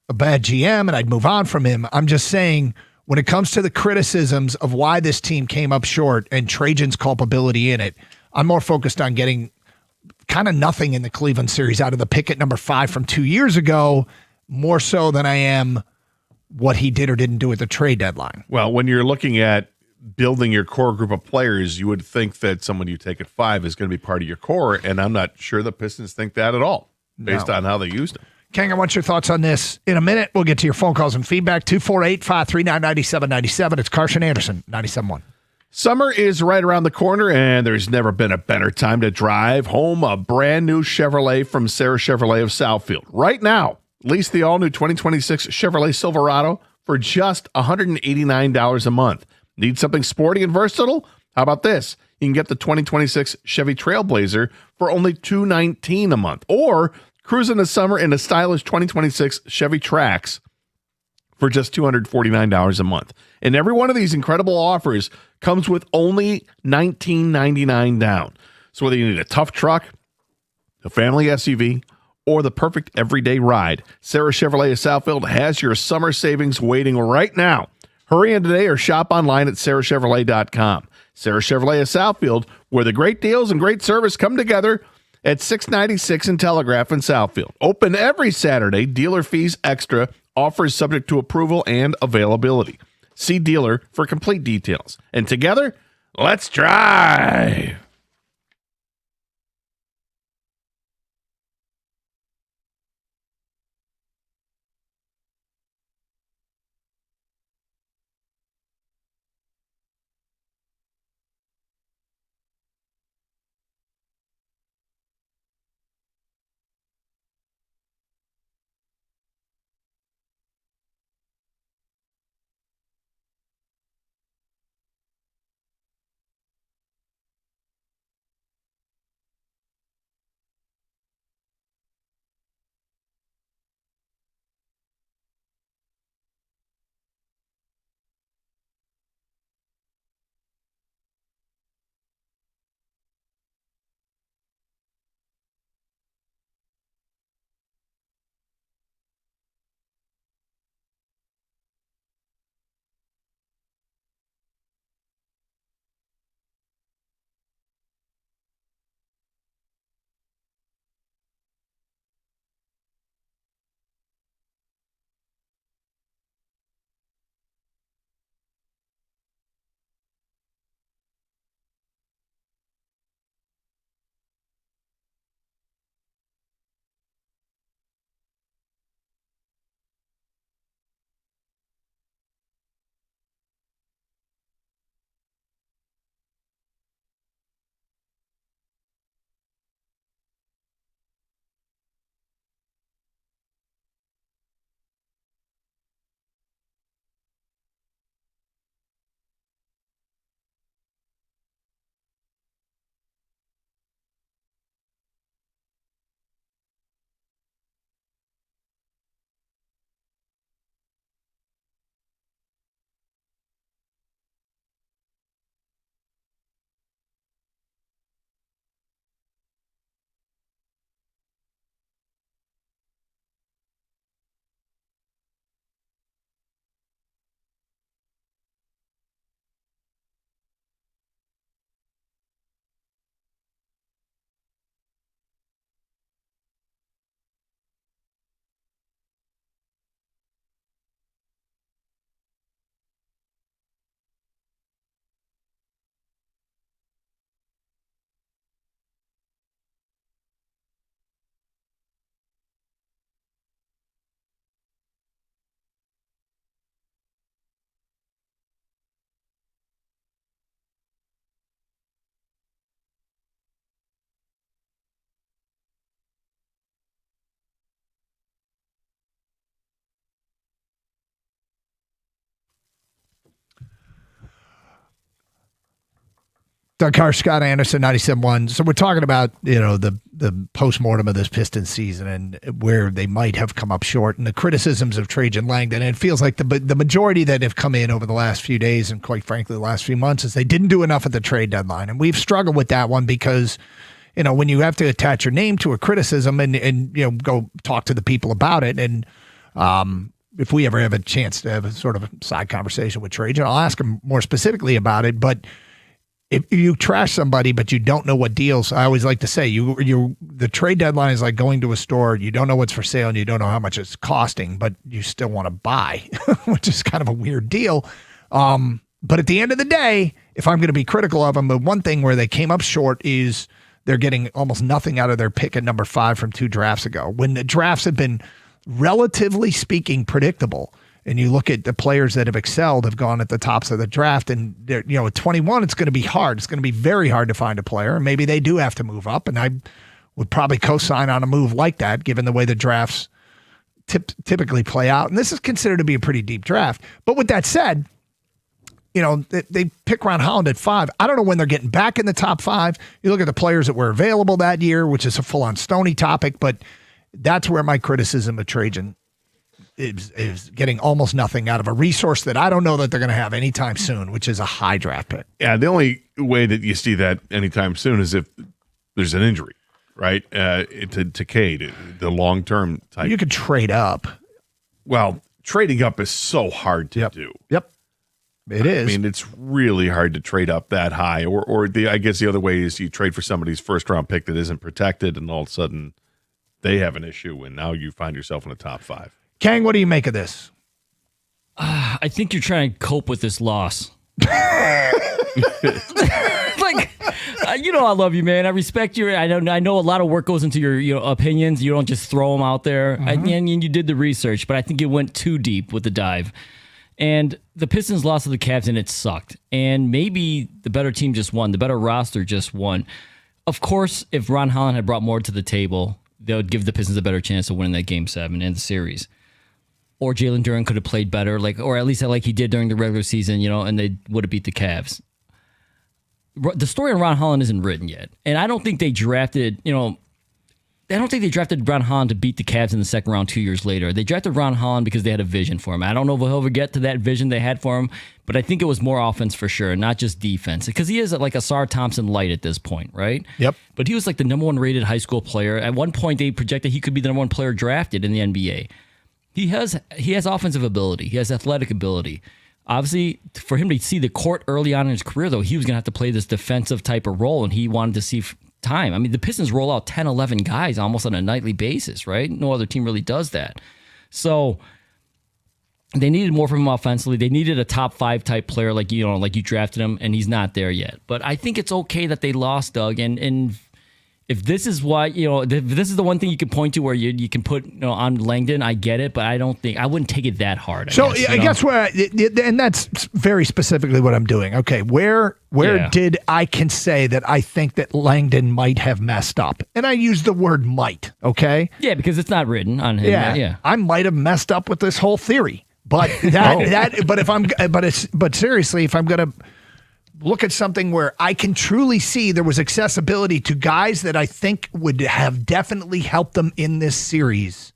a bad GM and I'd move on from him. I'm just saying when it comes to the criticisms of why this team came up short and Trajan's culpability in it, I'm more focused on getting kind of nothing in the Cleveland series out of the pick at number 5 from 2 years ago, more so than I am what he did or didn't do at the trade deadline. Well, when you're looking at building your core group of players, you would think that someone you take at 5 is going to be part of your core, and I'm not sure the Pistons think that at all, based on how they used him. Kang, I want your thoughts on this. In a minute, we'll get to your phone calls and feedback. 248-539-9797. It's Carson Anderson, 97.1. Summer is right around the corner, and there's never been a better time to drive home a brand new Chevrolet from Sarah Chevrolet of Southfield. Right now, lease the all-new 2026 Chevrolet Silverado for just $189 a month. Need something sporty and versatile? How about this? You can get the 2026 Chevy Trailblazer for only $219 a month. Or cruise in the summer in a stylish 2026 Chevy Trax for just $249 a month. And every one of these incredible offers comes with only $19.99 down. So whether you need a tough truck, a family SUV, or the perfect everyday ride, Sarah Chevrolet of Southfield has your summer savings waiting right now. Hurry in today or shop online at sarahchevrolet.com. Sarah Chevrolet of Southfield, where the great deals and great service come together at 696 and Telegraph in Southfield. Open every Saturday, dealer fees extra, offers subject to approval and availability. See dealer for complete details. And together, let's drive. Doug Carr, Scott Anderson, 97.1. So we're talking about, the postmortem of this Pistons season and where they might have come up short and the criticisms of Trajan Langdon. And it feels like the majority that have come in over the last few days and quite frankly the last few months is they didn't do enough at the trade deadline. And we've struggled with that one because, when you have to attach your name to a criticism and go talk to the people about it. And if we ever have a chance to have a sort of a side conversation with Trajan, I'll ask him more specifically about it. But if you trash somebody, but you don't know what deals, I always like to say, the trade deadline is like going to a store. You don't know what's for sale and you don't know how much it's costing, but you still want to buy, which is kind of a weird deal. But at the end of the day, if I'm going to be critical of them, the one thing where they came up short is they're getting almost nothing out of their pick at number 5 from 2 drafts ago. When the drafts have been relatively speaking predictable, and you look at the players that have excelled, have gone at the tops of the draft, and at 21, it's going to be hard. It's going to be very hard to find a player, and maybe they do have to move up, and I would probably co-sign on a move like that, given the way the drafts typically play out. And this is considered to be a pretty deep draft. But with that said, they pick Ron Holland at 5. I don't know when they're getting back in the top 5. You look at the players that were available that year, which is a full-on Stoney topic, but that's where my criticism of Trajan is getting almost nothing out of a resource that I don't know that they're going to have anytime soon, which is a high draft pick. Yeah, the only way that you see that anytime soon is if there's an injury, right? To Cade, the long-term type. You could trade up. Well, trading up is so hard to do. Yep. It is. I mean, it's really hard to trade up that high. Or I guess the other way is you trade for somebody's first-round pick that isn't protected, and all of a sudden they have an issue, and now you find yourself in the top 5. Kang, what do you make of this? I think you're trying to cope with this loss. I love you, man. I respect you. I know a lot of work goes into your opinions. You don't just throw them out there. And you did the research, but I think it went too deep with the dive. And the Pistons lost to the Cavs, and it sucked. And maybe the better team just won. The better roster just won. Of course, if Ron Holland had brought more to the table, they would give the Pistons a better chance of winning that Game 7 in the series. Or Jalen Duren could have played better, or at least like he did during the regular season, and they would have beat the Cavs. The story on Ron Holland isn't written yet. And I don't think they drafted, Ron Holland to beat the Cavs in the second round 2 years later. They drafted Ron Holland because they had a vision for him. I don't know if he'll ever get to that vision they had for him, but I think it was more offense for sure, not just defense. Because he is like a Sar Thompson light at this point, right? Yep. But he was like the number 1 rated high school player. At one point, they projected he could be the number 1 player drafted in the NBA. He has offensive ability. He has athletic ability. Obviously, for him to see the court early on in his career, though, he was going to have to play this defensive type of role, and he wanted to see time. I mean, the Pistons roll out 10, 11 guys almost on a nightly basis, right? No other team really does that. So they needed more from him offensively. They needed a top 5 type player like you drafted him, and he's not there yet. But I think it's okay that they lost, Doug, and if this is why, if this is the one thing you can point to where you can put on Langdon, I get it, but I wouldn't take it that hard. I guess where, and that's very specifically what I'm doing. Okay, where did I can say that I think that Langdon might have messed up, and I use the word might. Okay. Yeah, because it's not written on him. Yeah. I might have messed up with this whole theory, but but seriously, if I'm gonna look at something where I can truly see there was accessibility to guys that I think would have definitely helped them in this series,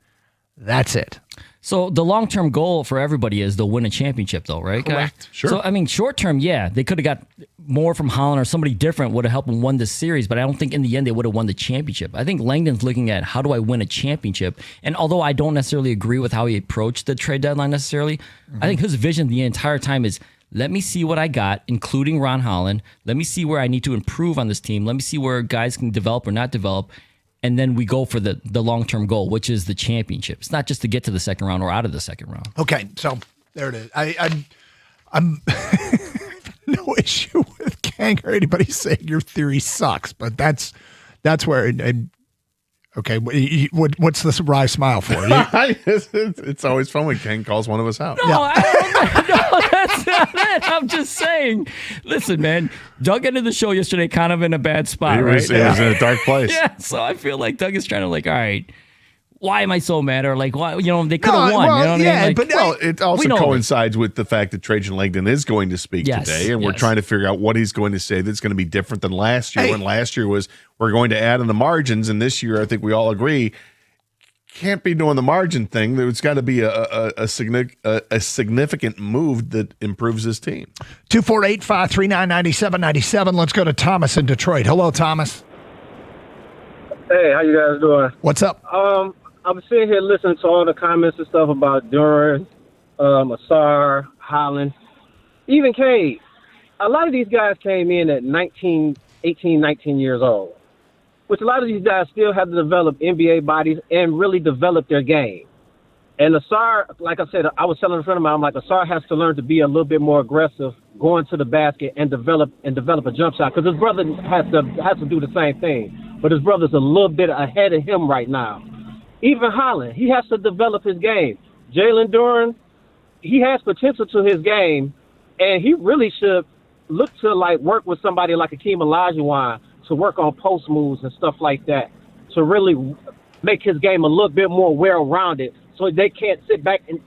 that's it. So the long-term goal for everybody is they'll win a championship, though, right? Correct. Sure. So, I mean, short-term, yeah, they could have got more from Holland or somebody different would have helped them win this series, but I don't think in the end they would have won the championship. I think Langdon's looking at how do I win a championship, and although I don't necessarily agree with how he approached the trade deadline necessarily, I think his vision the entire time is let me see what I got, including Ron Holland. Let me see where I need to improve on this team. Let me see where guys can develop or not develop. And then we go for the long-term goal, which is the championship. It's not just to get to the second round or out of the second round. Okay, so there it is. I'm no issue with Kang or anybody saying your theory sucks, but that's where. Okay, what's this wry smile for? It's always fun when Ken calls one of us out. No, that's not it. I'm just saying. Listen, man, Doug ended the show yesterday kind of in a bad spot, right? It was in a dark place. Yeah, so I feel like Doug is trying to all right, why am I so mad? Or why, they could have won. Well, you know what I mean? but it also coincides with the fact that Trajan Langdon is going to speak today, and we're trying to figure out what he's going to say that's going to be different than last year. When last year was we're going to add in the margins, and this year I think we all agree can't be doing the margin thing. There's got to be a significant move that improves his team. 248-539-9797. Let's go to Thomas in Detroit. Hello, Thomas. Hey, how you guys doing? What's up? I'm sitting here listening to all the comments and stuff about Duren, Asar, Holland, even Cade. A lot of these guys came in at 18, 19 years old, which a lot of these guys still have to develop NBA bodies and really develop their game. And Asar, like I said, I was telling a friend of mine, I'm like, Asar has to learn to be a little bit more aggressive, going to the basket and develop a jump shot, because his brother has to do the same thing. But his brother's a little bit ahead of him right now. Even Holland, he has to develop his game. Jalen Duren, he has potential to his game, and he really should look to work with somebody like Akeem Olajuwon to work on post moves and stuff like that, to really make his game a little bit more well-rounded, so they can't sit back and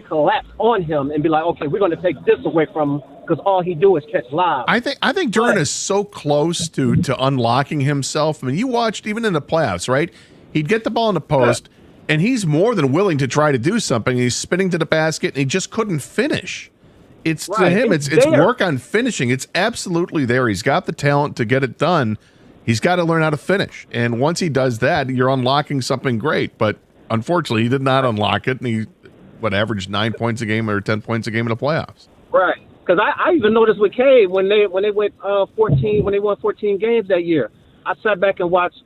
collapse on him and be like, okay, we're going to take this away from him because all he do is catch live. I think Duren is so close to unlocking himself. I mean, you watched even in the playoffs, right? He'd get the ball in the post. And he's more than willing to try to do something. He's spinning to the basket, and he just couldn't finish. It's to him, it's work on finishing. It's absolutely there. He's got the talent to get it done. He's got to learn how to finish. And once he does that, you're unlocking something great. But unfortunately, he did not unlock it, and he averaged 9 points a game or 10 points a game in the playoffs. Right. Because I even noticed with Cade when they went 14 when they won 14 games that year. I sat back and watched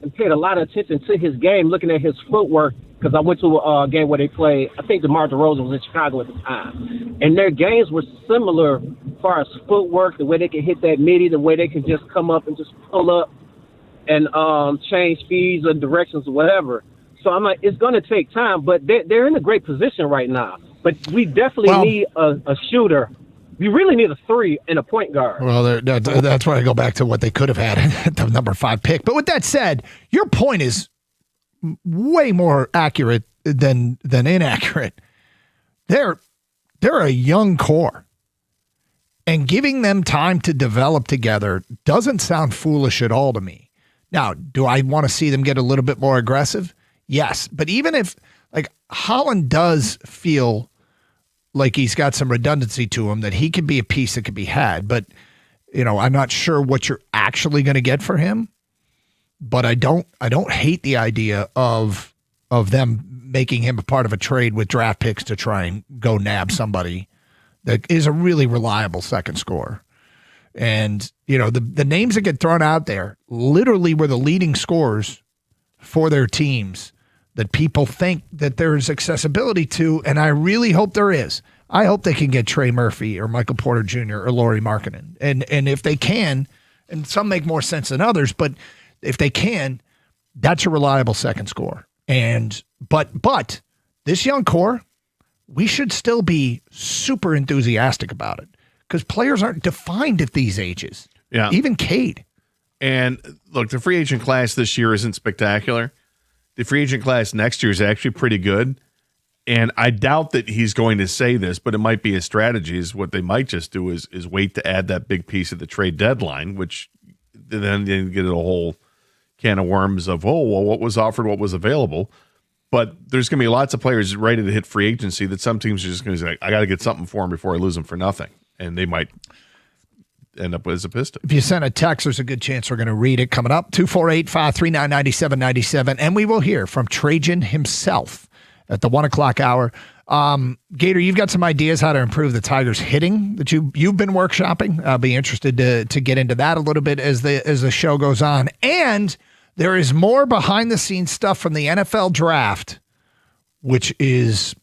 and paid a lot of attention to his game, looking at his footwork. Because I went to a game where they played, I think DeMar DeRozan was in Chicago at the time. And their games were similar as far as footwork, the way they could hit that midi, the way they could just come up and just pull up and change speeds or directions or whatever. So I'm like, it's going to take time, but they're in a great position right now. But we definitely need a shooter. We really need a 3 and a point guard. Well, that's why I go back to what they could have had at the number 5 pick. But with that said, your point is way more accurate than inaccurate. They're a young core, and giving them time to develop together doesn't sound foolish at all to me. Now, do I want to see them get a little bit more aggressive? Yes, but even if Holland does feel like he's got some redundancy to him, that he can be a piece that can be had, but I'm not sure what you're actually going to get for him. But I don't hate the idea of them making him a part of a trade with draft picks to try and go nab somebody that is a really reliable second scorer. And, the names that get thrown out there literally were the leading scorers for their teams that people think that there's accessibility to, and I really hope there is. I hope they can get Trey Murphy or Michael Porter Jr. or Lauri Markkanen. And if they can, and some make more sense than others, but if they can, that's a reliable second score. But this young core, we should still be super enthusiastic about it because players aren't defined at these ages. Yeah. Even Cade. And look, the free agent class this year isn't spectacular. The free agent class next year is actually pretty good. And I doubt that he's going to say this, but it might be a strategy. Is what they might just do is wait to add that big piece at the trade deadline, which then you get a whole can of worms of, what was offered, what was available. But there's going to be lots of players ready to hit free agency that some teams are just going to say, I got to get something for him before I lose him for nothing. And they might end up as a Piston. If you send a text, there's a good chance we're going to read it coming up. 248-539-9797. And we will hear from Trajan himself at the 1 o'clock hour. Gator, you've got some ideas how to improve the Tigers' hitting that you've been workshopping. I'll be interested to get into that a little bit as the show goes on. And there is more behind the scenes stuff from the NFL draft, which is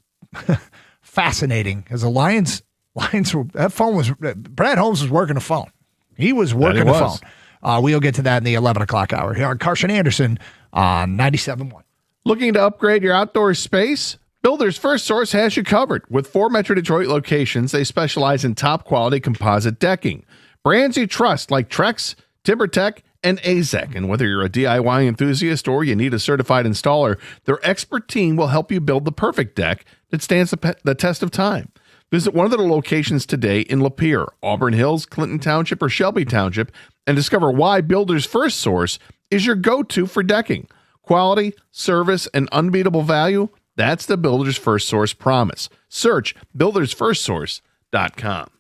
fascinating. As the Lions, that phone was Brad Holmes was working the phone. He was working the phone. We'll get to that in the 11 o'clock hour here on Carson Anderson on 97.1. Looking to upgrade your outdoor space? Builders First Source has you covered. With 4 Metro Detroit locations, they specialize in top-quality composite decking. Brands you trust like Trex, TimberTech, and AZEK. And whether you're a DIY enthusiast or you need a certified installer, their expert team will help you build the perfect deck that stands the test of time. Visit one of their locations today in Lapeer, Auburn Hills, Clinton Township, or Shelby Township, and discover why Builders First Source is your go-to for decking. Quality, service, and unbeatable value. That's the Builders First Source promise. Search buildersfirstsource.com.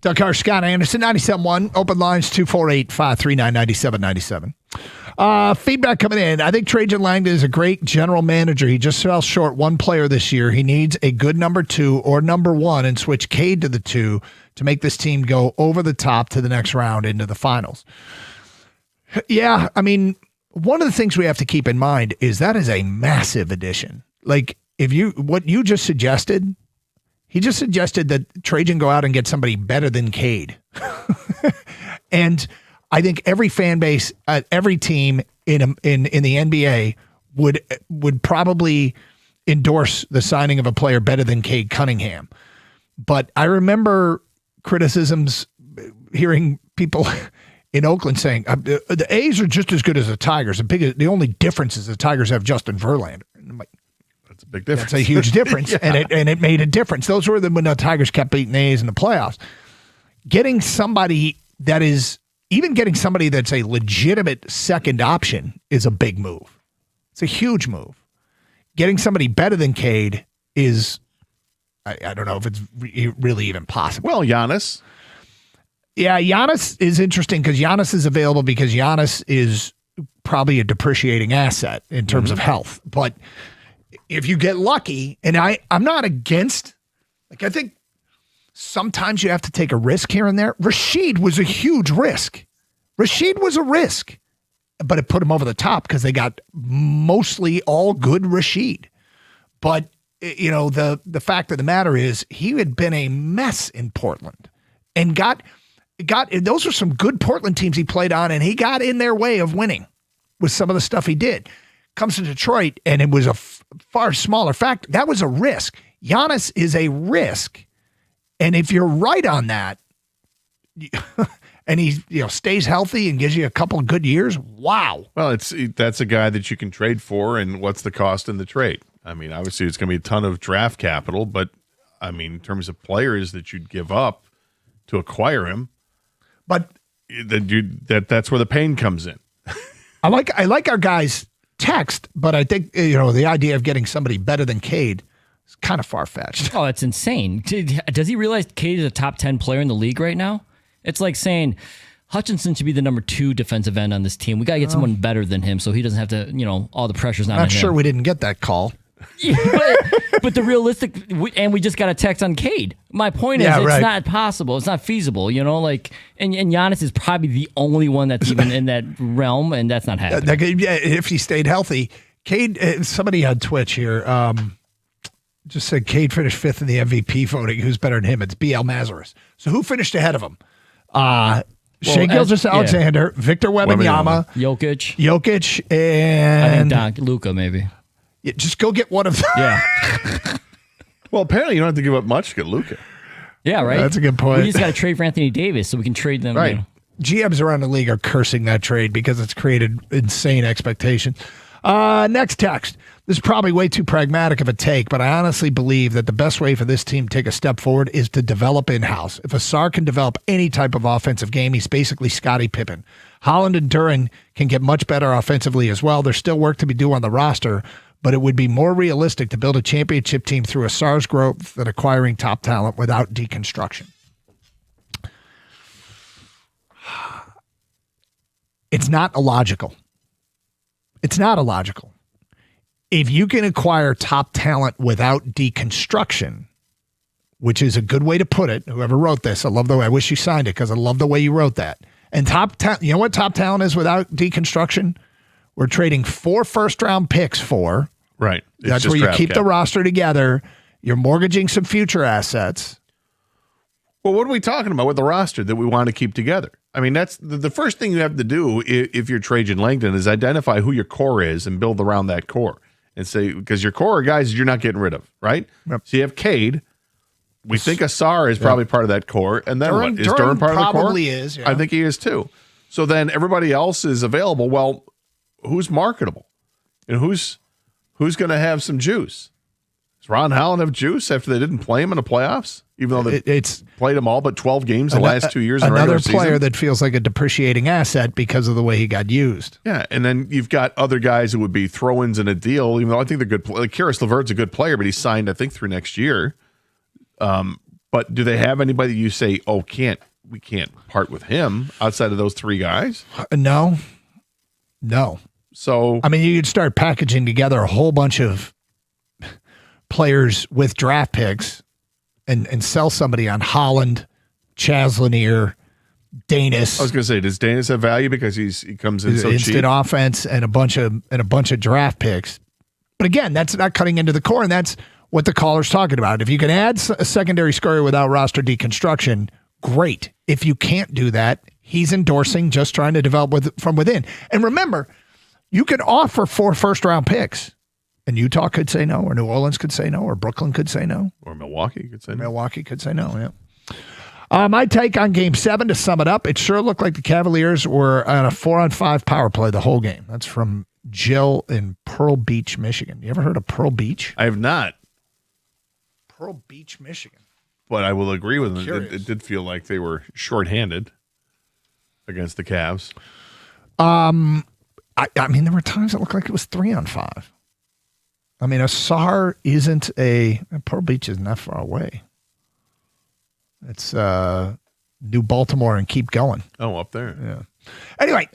Doug Carr, Scott Anderson, 97.1. Open lines 248-539-9797. Feedback coming in. I think Trajan Langdon is a great general manager. He just fell short one player this year. He needs a good number 2 or number 1 and switch Cade to the 2 to make this team go over the top to the next round into the finals. Yeah, I mean, one of the things we have to keep in mind is that is a massive addition. Like, what you just suggested, he just suggested that Trajan go out and get somebody better than Cade. And I think every fan base at every team in the NBA would probably endorse the signing of a player better than Cade Cunningham. But I remember criticisms, hearing people in Oakland saying the A's are just as good as the Tigers. The only difference is the Tigers have Justin Verlander. That's a big difference. That's a huge difference, Yeah. and it made a difference. Those were when the Tigers kept beating the A's in the playoffs. Getting somebody that's a legitimate second option is a big move. It's a huge move. Getting somebody better than Cade is, I don't know if it's really even possible. Well, Giannis. Yeah, Giannis is interesting because Giannis is available because Giannis is probably a depreciating asset in terms of health. But if you get lucky, and I'm not against, I think sometimes you have to take a risk here and there. Rashid was a huge risk. Rashid was a risk, but it put him over the top because they got mostly all good Rashid. But, the fact of the matter is he had been a mess in Portland and those were some good Portland teams he played on, and he got in their way of winning with some of the stuff he did. Comes to Detroit, and it was a far smaller factor. That was a risk. Giannis is a risk, and if you're right on that, and he stays healthy and gives you a couple of good years, wow. Well, that's a guy that you can trade for, and what's the cost in the trade? I mean, obviously it's going to be a ton of draft capital, but I mean, in terms of players that you'd give up to acquire him, but that's where the pain comes in. I like our guys' text, but I think the idea of getting somebody better than Cade is kind of far-fetched. Oh, it's insane. Does he realize Cade is a top 10 player in the league right now? It's like saying Hutchinson should be the number 2 defensive end on this team. We got to get someone better than him so he doesn't have to, all the pressure's not on him. I'm not sure we didn't get that call. Yeah, but the realistic, and we just got a text on Cade. My point is, it's not possible. It's not feasible, and Giannis is probably the only one that's even in that realm, and that's not happening. If he stayed healthy. Cade, somebody on Twitch here just said Cade finished 5th in the MVP voting. Who's better than him? It's BL Mazaris. So who finished ahead of him? Shai Gilgeous-Alexander, Victor Wembanyama, Jokic, and I think Luka maybe. Yeah, just go get one of them. Yeah. Well, apparently you don't have to give up much to get Luka. Yeah, right. That's a good point. We just got to trade for Anthony Davis so we can trade them. Right. GMs around the league are cursing that trade because it's created insane expectation. Next text. This is probably way too pragmatic of a take, but I honestly believe that the best way for this team to take a step forward is to develop in-house. If Asar can develop any type of offensive game, he's basically Scottie Pippen. Holland and Duren can get much better offensively as well. There's still work to be done on the roster, but it would be more realistic to build a championship team through Asar's growth than acquiring top talent without deconstruction. It's not illogical. It's not illogical. If you can acquire top talent without deconstruction, which is a good way to put it, whoever wrote this, I wish you signed it because I love the way you wrote that. And you know what top talent is without deconstruction? We're trading 4 first-round picks for. Right. That's where you keep the roster together. You're mortgaging some future assets. Well, what are we talking about with the roster that we want to keep together? I mean, that's the first thing you have to do if you're Trajan Langdon is identify who your core is and build around that core. And say, because your core are guys you're not getting rid of, right? Yep. So you have Cade. We think Asar is probably part of that core. And then what? Is Duren part of the core? Probably is, yeah. I think he is too. So then everybody else is available. Well, who's marketable? And who's going to have some juice? Does Ron Howland have juice after they didn't play him in the playoffs? Even though they played him all but 12 games the last 2 years in the regular season? Another player that feels like a depreciating asset because of the way he got used. Yeah, and then you've got other guys who would be throw-ins in a deal, even though I think they're good. Like Karis LeVert's a good player, but he's signed, I think, through next year. But But do they have anybody you say, we can't part with him outside of those three guys? No. So I mean, you could start packaging together a whole bunch of players with draft picks and sell somebody on Holland, Chaz Lanier, Danis. I was going to say, does Danis have value because he comes in so cheap? Instant offense and a bunch of draft picks. But again, that's not cutting into the core, and that's what the caller's talking about. If you can add a secondary scorer without roster deconstruction, great. If you can't do that, he's endorsing just trying to develop from within. And remember, you could offer 4 first-round picks. And Utah could say no, or New Orleans could say no, or Brooklyn could say no. Or Milwaukee could say no. Milwaukee could say no, yeah. My take on Game 7, to sum it up, it sure looked like the Cavaliers were on a 4-on-5 power play the whole game. That's from Jill in Pearl Beach, Michigan. You ever heard of Pearl Beach? I have not. Pearl Beach, Michigan. But I will agree with them. It did feel like they were shorthanded against the Cavs. I mean, there were times it looked like it was 3-on-5. I mean, Asar isn't Pearl Beach isn't that far away. It's New Baltimore and keep going. Oh, up there. Yeah. Anyway,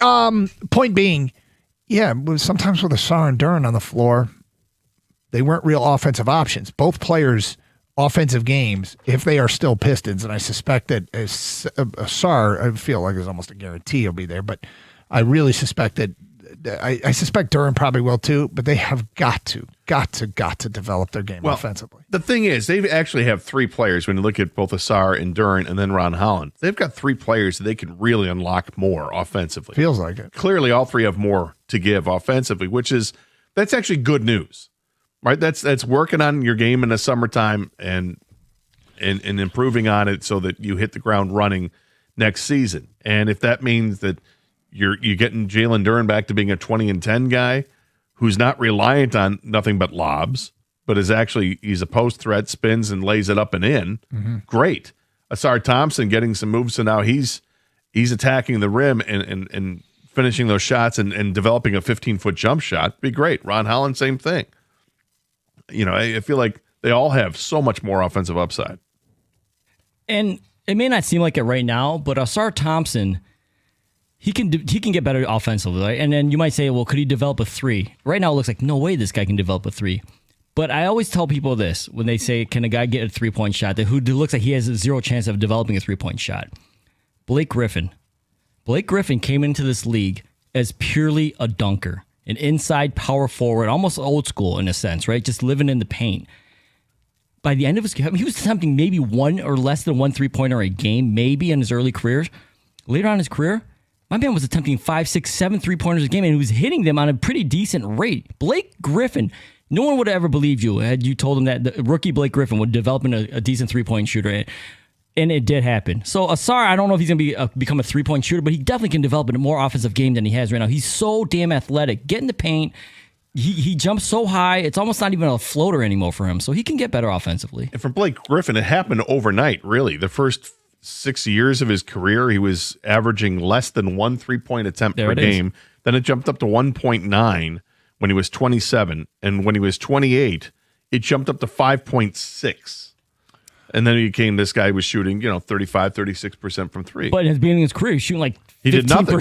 point being, sometimes with Asar and Duren on the floor, they weren't real offensive options. Both players' offensive games, if they are still Pistons, and I suspect that Asar, I feel like it's almost a guarantee he'll be there, but I really suspect that I suspect Duren probably will too, but they have got to develop their game offensively. The thing is, they actually have 3 players when you look at both Asar and Duren and then Ron Holland. They've got 3 players that they can really unlock more offensively. Feels like it. Clearly, all 3 have more to give offensively, that's actually good news, right? That's working on your game in the summertime and improving on it so that you hit the ground running next season. And if that means that you're getting Jalen Duren back to being a 20-10 guy who's not reliant on nothing but lobs, but he's a post threat, spins and lays it up and in. Mm-hmm. Great. Asar Thompson getting some moves, so now he's attacking the rim and finishing those shots and developing a 15-foot jump shot. Be great. Ron Holland, same thing. I feel like they all have so much more offensive upside. And it may not seem like it right now, but Asar Thompson, he can get better offensively, right? And then you might say, well, could he develop a 3? Right now, it looks like no way this guy can develop a 3. But I always tell people this when they say, can a guy get a 3-point shot? Who looks like he has a 0 chance of developing a 3-point shot? Blake Griffin. Blake Griffin came into this league as purely a dunker, an inside power forward, almost old school in a sense, right? Just living in the paint. By the end of his game, he was attempting maybe 1 or less than 1 3-pointer a game, maybe in his early career. Later on in his career, my man was attempting 5, 6, 7 3-pointers a game, and he was hitting them on a pretty decent rate. Blake Griffin, no one would have ever believed you had you told him that the rookie Blake Griffin would develop into a decent 3-point shooter, and it did happen. So Asar, I don't know if he's going to become a 3-point shooter, but he definitely can develop a more offensive game than he has right now. He's so damn athletic. Get in the paint. He jumps so high, it's almost not even a floater anymore for him, so he can get better offensively. And for Blake Griffin, it happened overnight, really. The first 6 years of his career, he was averaging less than 1 3-point attempt per game. Then it jumped up to 1.9 when he was 27. And when he was 28, it jumped up to 5.6. And then he became this guy who was shooting, 35, 36% from 3. But at the beginning of his career, he was shooting like 15%. He did nothing.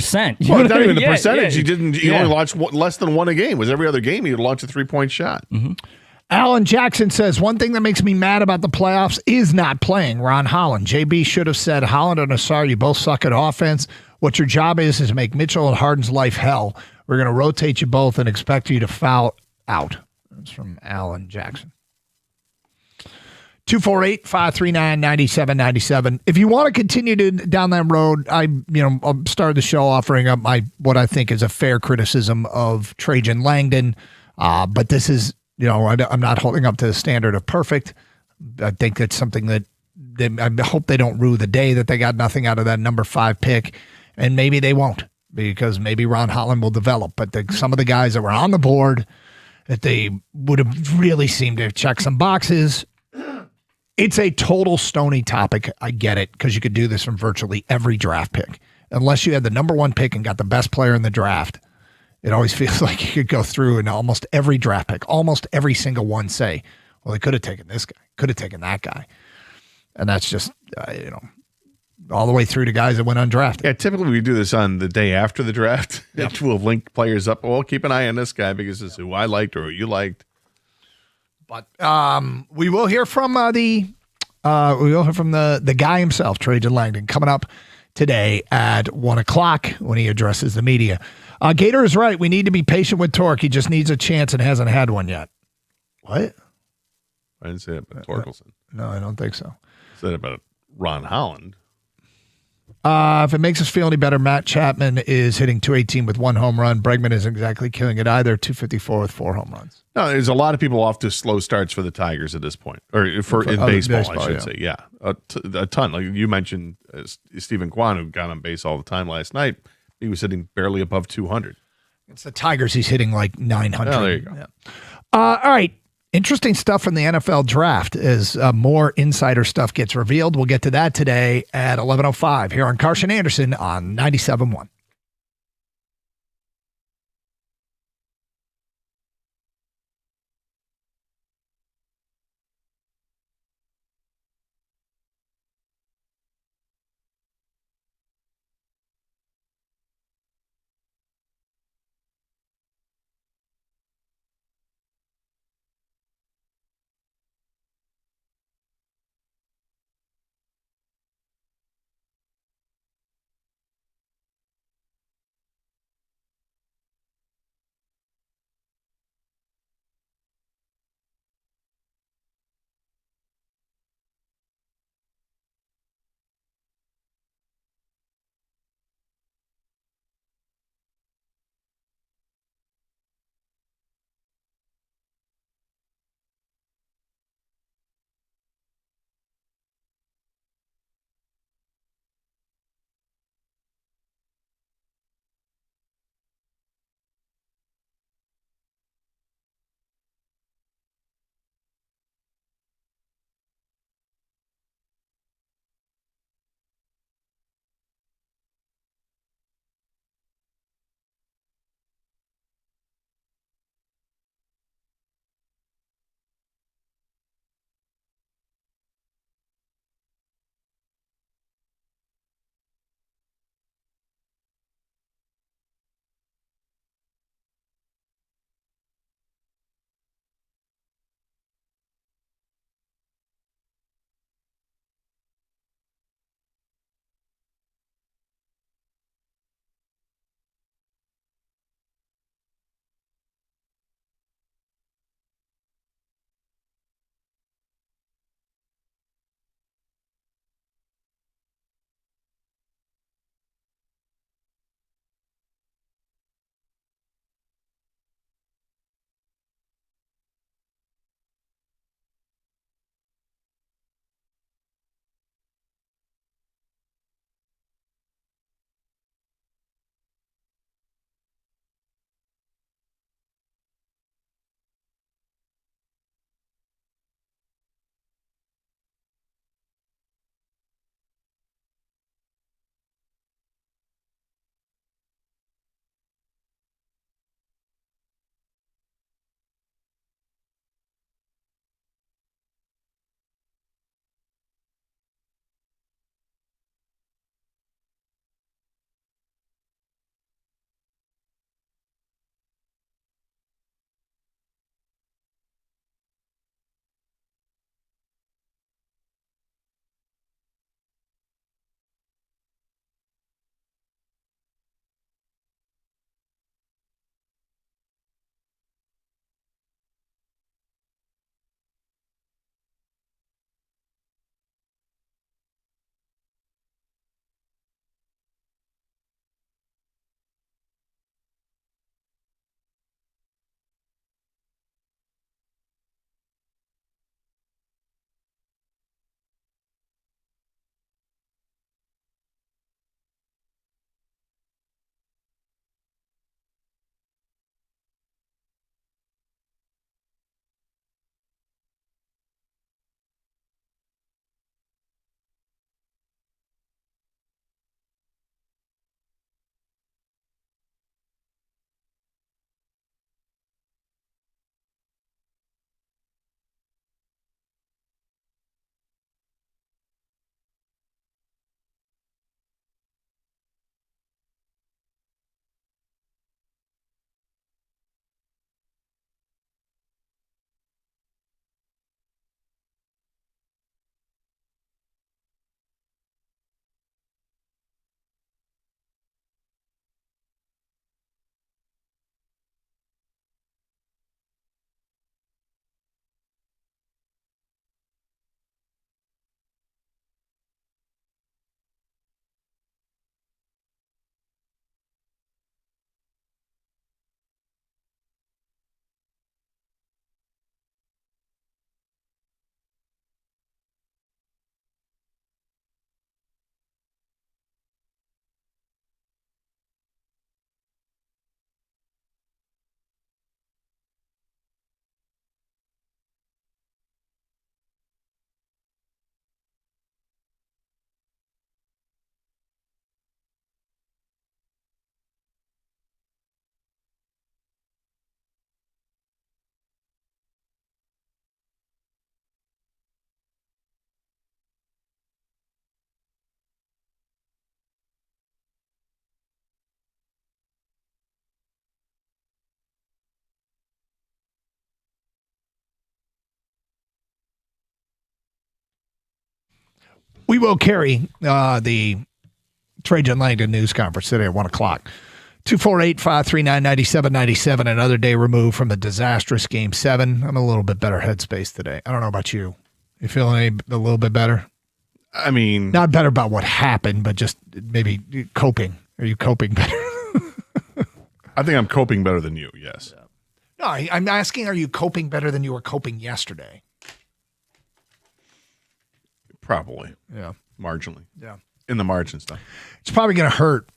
Well, not even the percentage. Yeah. He only launched less than 1 a game. It was every other game he would launch a 3-point shot. Mm-hmm. Alan Jackson says, one thing that makes me mad about the playoffs is not playing Ron Holland. JB should have said, Holland and Asar, you both suck at offense. What your job is to make Mitchell and Harden's life hell. We're going to rotate you both and expect you to foul out. That's from Alan Jackson. 248-539-9797. If you want to continue down that road, I started the show offering up what I think is a fair criticism of Trajan Langdon. But this is, I'm not holding up to the standard of perfect. I think that's something that I hope they don't rue the day that they got nothing out of that number 5 pick. And maybe they won't, because maybe Ron Holland will develop. But some of the guys that were on the board, that they would have really seemed to check some boxes. It's a total stony topic. I get it, because you could do this from virtually every draft pick. Unless you had the number 1 pick and got the best player in the draft, it always feels like you could go through and almost every draft pick, almost every single one say, well, they could have taken this guy, could have taken that guy. And that's just, all the way through to guys that went undrafted. Yeah, typically we do this on the day after the draft. Yep. We'll link players up. Well, keep an eye on this guy because this is who I liked or who you liked. But we will hear from the guy himself, Trajan Langdon, coming up today at 1:00 when he addresses the media. Gator is right. We need to be patient with Torque. He just needs a chance and hasn't had one yet. What? I didn't say that about Torkelson. No, I don't think so. I said about Ron Holland. If it makes us feel any better, Matt Chapman is hitting .218 with 1 home run. Bregman isn't exactly killing it either. .254 with 4 home runs. No, there's a lot of people off to slow starts for the Tigers at this point, or in baseball, I should say. Yeah, a ton. Like you mentioned, Stephen Kwan, who got on base all the time last night. He was hitting barely above 200. It's the Tigers. He's hitting like 900. Oh, there you go. Yeah. All right. Interesting stuff from the NFL draft as more insider stuff gets revealed. We'll get to that today at 11:05 here on Carson Anderson on 97.1. We will carry the Trajan Langdon news conference today at 1 o'clock. 248-539-9797, another day removed from the disastrous Game 7. I'm in a little bit better headspace today. I don't know about you. You feeling a little bit better? I mean, not better about what happened, but just maybe coping. Are you coping better? I think I'm coping better than you, yes. No, I'm asking, are you coping better than you were coping yesterday? Probably. Yeah. Marginally. Yeah. In the margins, though. It's probably going to hurt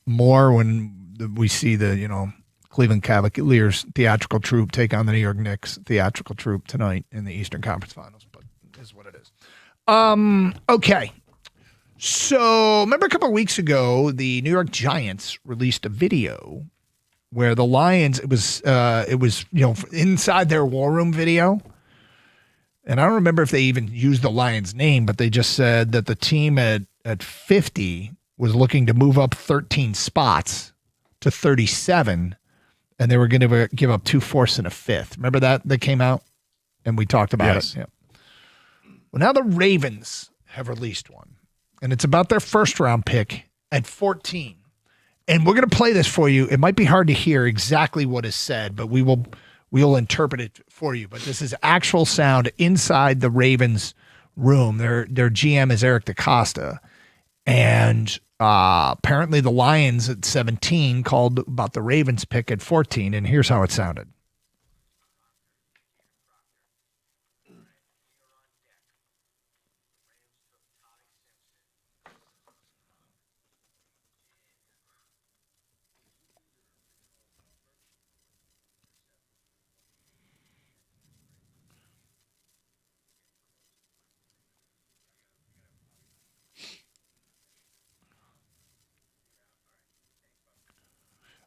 more when we see the, Cleveland Cavaliers theatrical troupe take on the New York Knicks theatrical troupe tonight in the Eastern Conference Finals, but it is what it is. Okay. So remember a couple of weeks ago, the New York Giants released a video where the Lions, it was inside their war room video. And I don't remember if they even used the Lions name, but they just said that the team at 50 was looking to move up 13 spots to 37, and they were going to give up 2 fourths and a fifth. Remember that came out, and we talked about it. Yeah. Well, now the Ravens have released one, and it's about their first round pick at 14. And we're going to play this for you. It might be hard to hear exactly what is said, but we'll interpret it for you. But this is actual sound inside the Ravens room. Their GM is Eric DaCosta, and apparently the Lions at 17 called about the Ravens pick at 14, and here's how it sounded.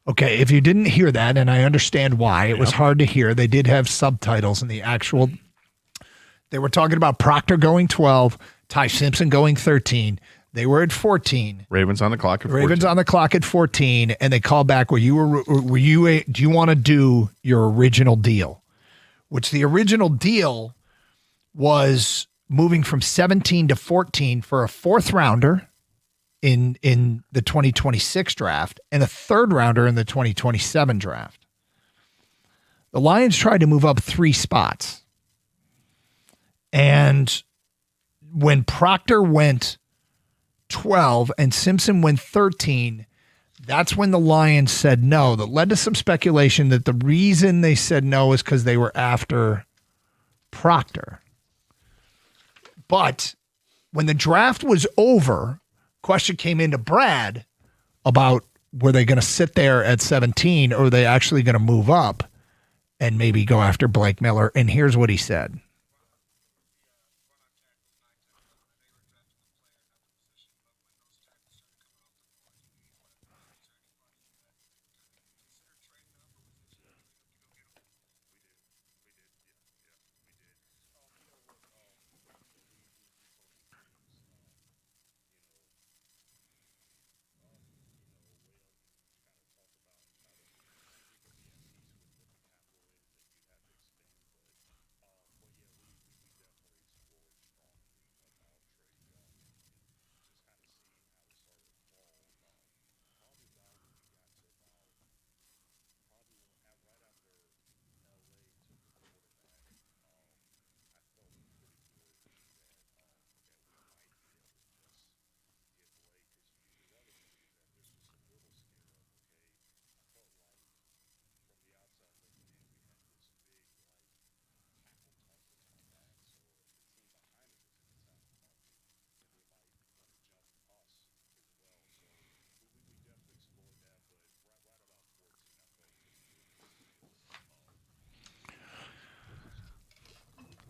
Okay, if you didn't hear that, and I understand why, it was hard to hear. They did have subtitles in the actual. They were talking about Proctor going 12, Ty Simpson going 13. They were at 14. Ravens on the clock at 14. Ravens on the clock at 14, and they called back. Do you want to do your original deal? Which the original deal was moving from 17 to 14 for a 4th rounder in the 2026 draft and a 3rd rounder in the 2027 draft. The Lions tried to move up 3 spots. And when Proctor went 12 and Simpson went 13, that's when the Lions said no. That led to some speculation that the reason they said no is because they were after Proctor. But when the draft was over, question came into Brad about were they going to sit there at 17 or are they actually going to move up and maybe go after Blake Miller? And here's what he said.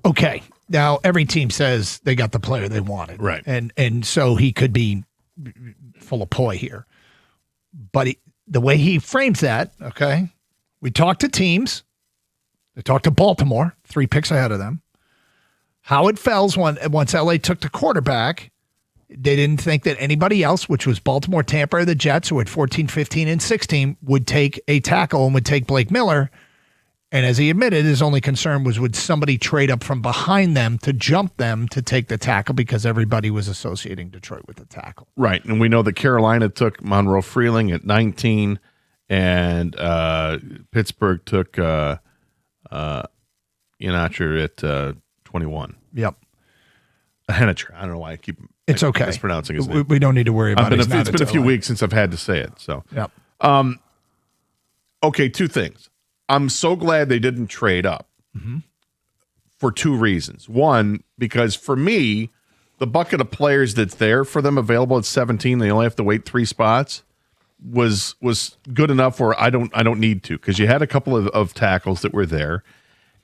Okay, now every team says they got the player they wanted. Right. And so he could be full of poi here. But the way he frames that, okay, we talked to teams. They talked to Baltimore, 3 picks ahead of them. How it fell once LA took the quarterback, they didn't think that anybody else, which was Baltimore, Tampa, or the Jets, who had 14, 15, and 16, would take a tackle and would take Blake Miller. And as he admitted, his only concern was would somebody trade up from behind them to jump them to take the tackle because everybody was associating Detroit with the tackle. Right. And we know that Carolina took Monroe Freeling at 19 and Pittsburgh took Ihenacher at 21. Yep. Henacher. I don't know why I keep It's okay. mispronouncing his name. We don't need to worry about it. It's been a few weeks since I've had to say it. So, yep. Okay, two things. I'm so glad they didn't trade up for two reasons. One, because for me, the bucket of players that's there for them available at 17, they only have to wait 3 spots, was good enough where I don't need to, because you had a couple of tackles that were there,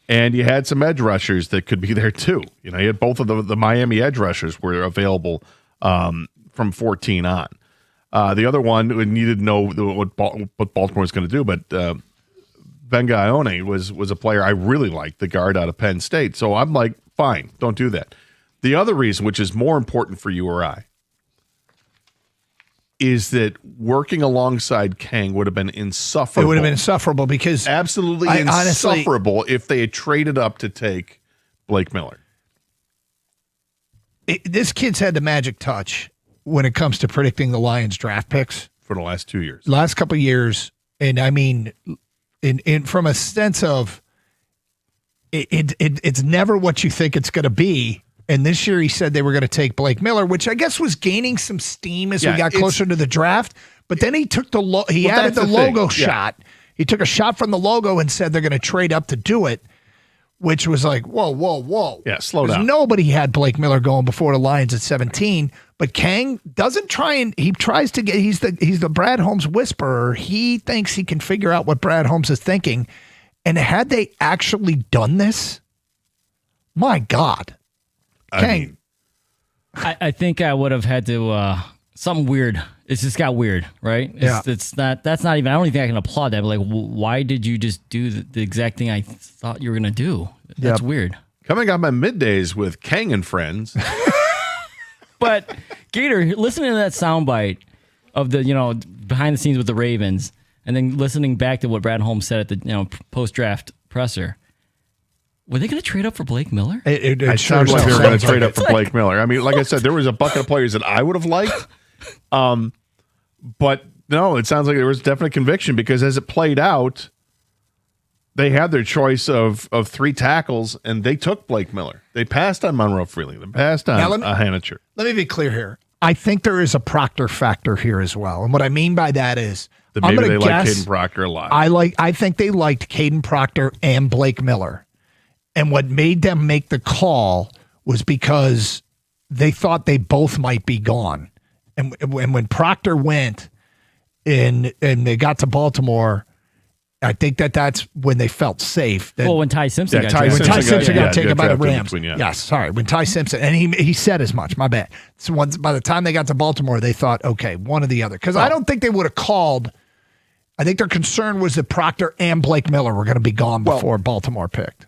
and you had some edge rushers that could be there too. You know, you had both of the Miami edge rushers were available from 14 on. The other one, we needed to know what Baltimore was going to do, but Benga Ione was a player I really liked, the guard out of Penn State. So I'm like, fine, don't do that. The other reason, which is more important for you or I, is that working alongside Kang would have been insufferable. It would have been insufferable because absolutely insufferable if they had traded up to take Blake Miller. This kid's had the magic touch when it comes to predicting the Lions draft picks for the last 2 years. Last couple of years, and I mean, in from a sense of it's never what you think it's going to be. And this year he said they were going to take Blake Miller, which I guess was gaining some steam as we got closer to the draft. But then he took added the logo shot. He took a shot from the logo and said they're going to trade up to do it, which was like, whoa. Yeah, slow down. Nobody had Blake Miller going before the Lions at 17. But Kang doesn't try, and he tries to get. He's the Brad Holmes whisperer. He thinks he can figure out what Brad Holmes is thinking. And had they actually done this, my God. Kang. I think I would have had to something weird. It's just got weird, right? That's not even. I don't even think I can applaud that. But like, why did you just do the exact thing I thought you were gonna do? That's weird. Coming up on middays with Kang and friends. But Gator, listening to that soundbite of the behind the scenes with the Ravens, and then listening back to what Brad Holmes said at the post draft presser. Were they going to trade up for Blake Miller? It sounds like they were going to trade up for Blake Miller. I mean, like I said, there was a bucket of players that I would have liked. But no, it sounds like there was definite conviction because as it played out, they had their choice of 3 tackles, and they took Blake Miller. They passed on Monroe Freeling. They passed on Ihenacher. Let me be clear here. I think there is a Proctor factor here as well. And what I mean by that is that maybe they like Caden Proctor a lot. I think they liked Caden Proctor and Blake Miller. And what made them make the call was because they thought they both might be gone. And when Proctor went and they got to Baltimore, I think that's when they felt safe. When Ty Simpson got taken by the Rams. Yes, sorry. When Ty Simpson, and he said as much, my bad. So by the time they got to Baltimore, they thought, okay, one or the other. Because I don't think they would have called. I think their concern was that Proctor and Blake Miller were going to be gone before Baltimore picked.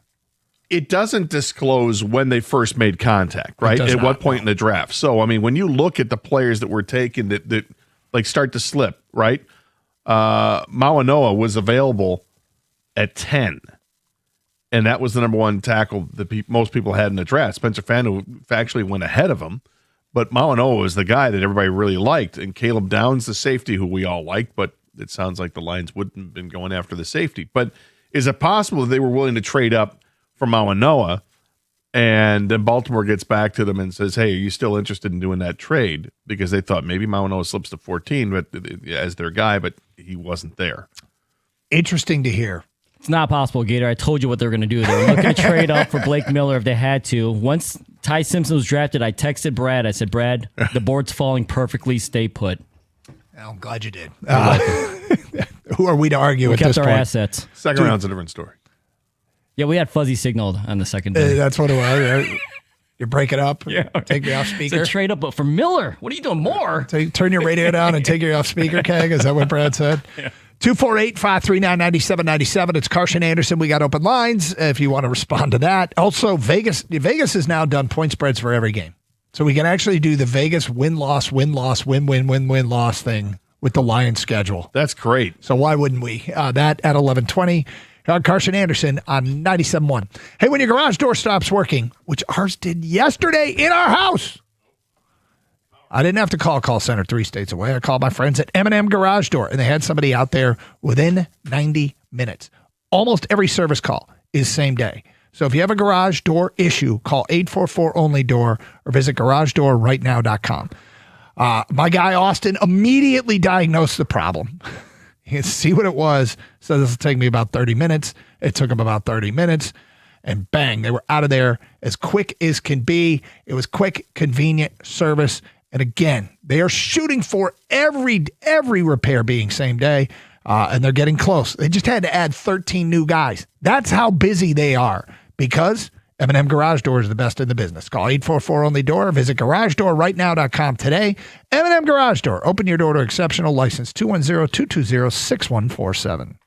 It doesn't disclose when they first made contact, right? At what point in the draft. So, I mean, when you look at the players that were taken that like start to slip, right? Mawanoa was available at 10, and that was the number 1 tackle that most people had in the draft. Spencer Fanu actually went ahead of him, but Mawanoa was the guy that everybody really liked, and Caleb Downs, the safety who we all liked, but it sounds like the Lions wouldn't have been going after the safety. But is it possible that they were willing to trade up for Mawanoa, and then Baltimore gets back to them and says, hey, are you still interested in doing that trade? Because they thought maybe Mawanoa slips to 14 but as their guy, but he wasn't there. Interesting to hear. It's not possible, Gator. I told you what they were going to do. They were looking to trade up for Blake Miller if they had to. Once Ty Simpson was drafted, I texted Brad. I said, Brad, the board's falling perfectly. Stay put. I'm glad you did. Who are we to argue at this point? We kept our assets. Second round's a different story. Yeah, we had fuzzy signaled on the second day. That's what it was. You break it up. Yeah. Take your off speaker. It's a trade up, but for Miller. What are you doing more? Turn your radio down and take your off speaker, Keg. Is that what Brad said? 248-539-9797. It's Carson Anderson. We got open lines if you want to respond to that. Also, Vegas has now done point spreads for every game. So we can actually do the Vegas win-loss, win-loss, win-win-win-win-loss thing with the Lions schedule. That's great. So why wouldn't we? That at 11:20. Carson Anderson on 97.1. Hey, when your garage door stops working, which ours did yesterday in our house, I didn't have to call call center 3 states away. I called my friends at M&M Garage Door, and they had somebody out there within 90 minutes. Almost every service call is same day. So if you have a garage door issue, call 844-ONLY-DOOR or visit garagedoorrightnow.com. My guy, Austin, immediately diagnosed the problem. He had to see what it was. So this will take me about 30 minutes. It took him about 30 minutes. And bang, they were out of there as quick as can be. It was quick, convenient service. And again, they are shooting for every repair being same day. And they're getting close. They just had to add 13 new guys. That's how busy they are because M&M Garage Door is the best in the business. Call 844-ONLY-DOOR. Visit garagedoorrightnow.com today. M&M Garage Door. Open your door to exceptional license. 210-220-6147.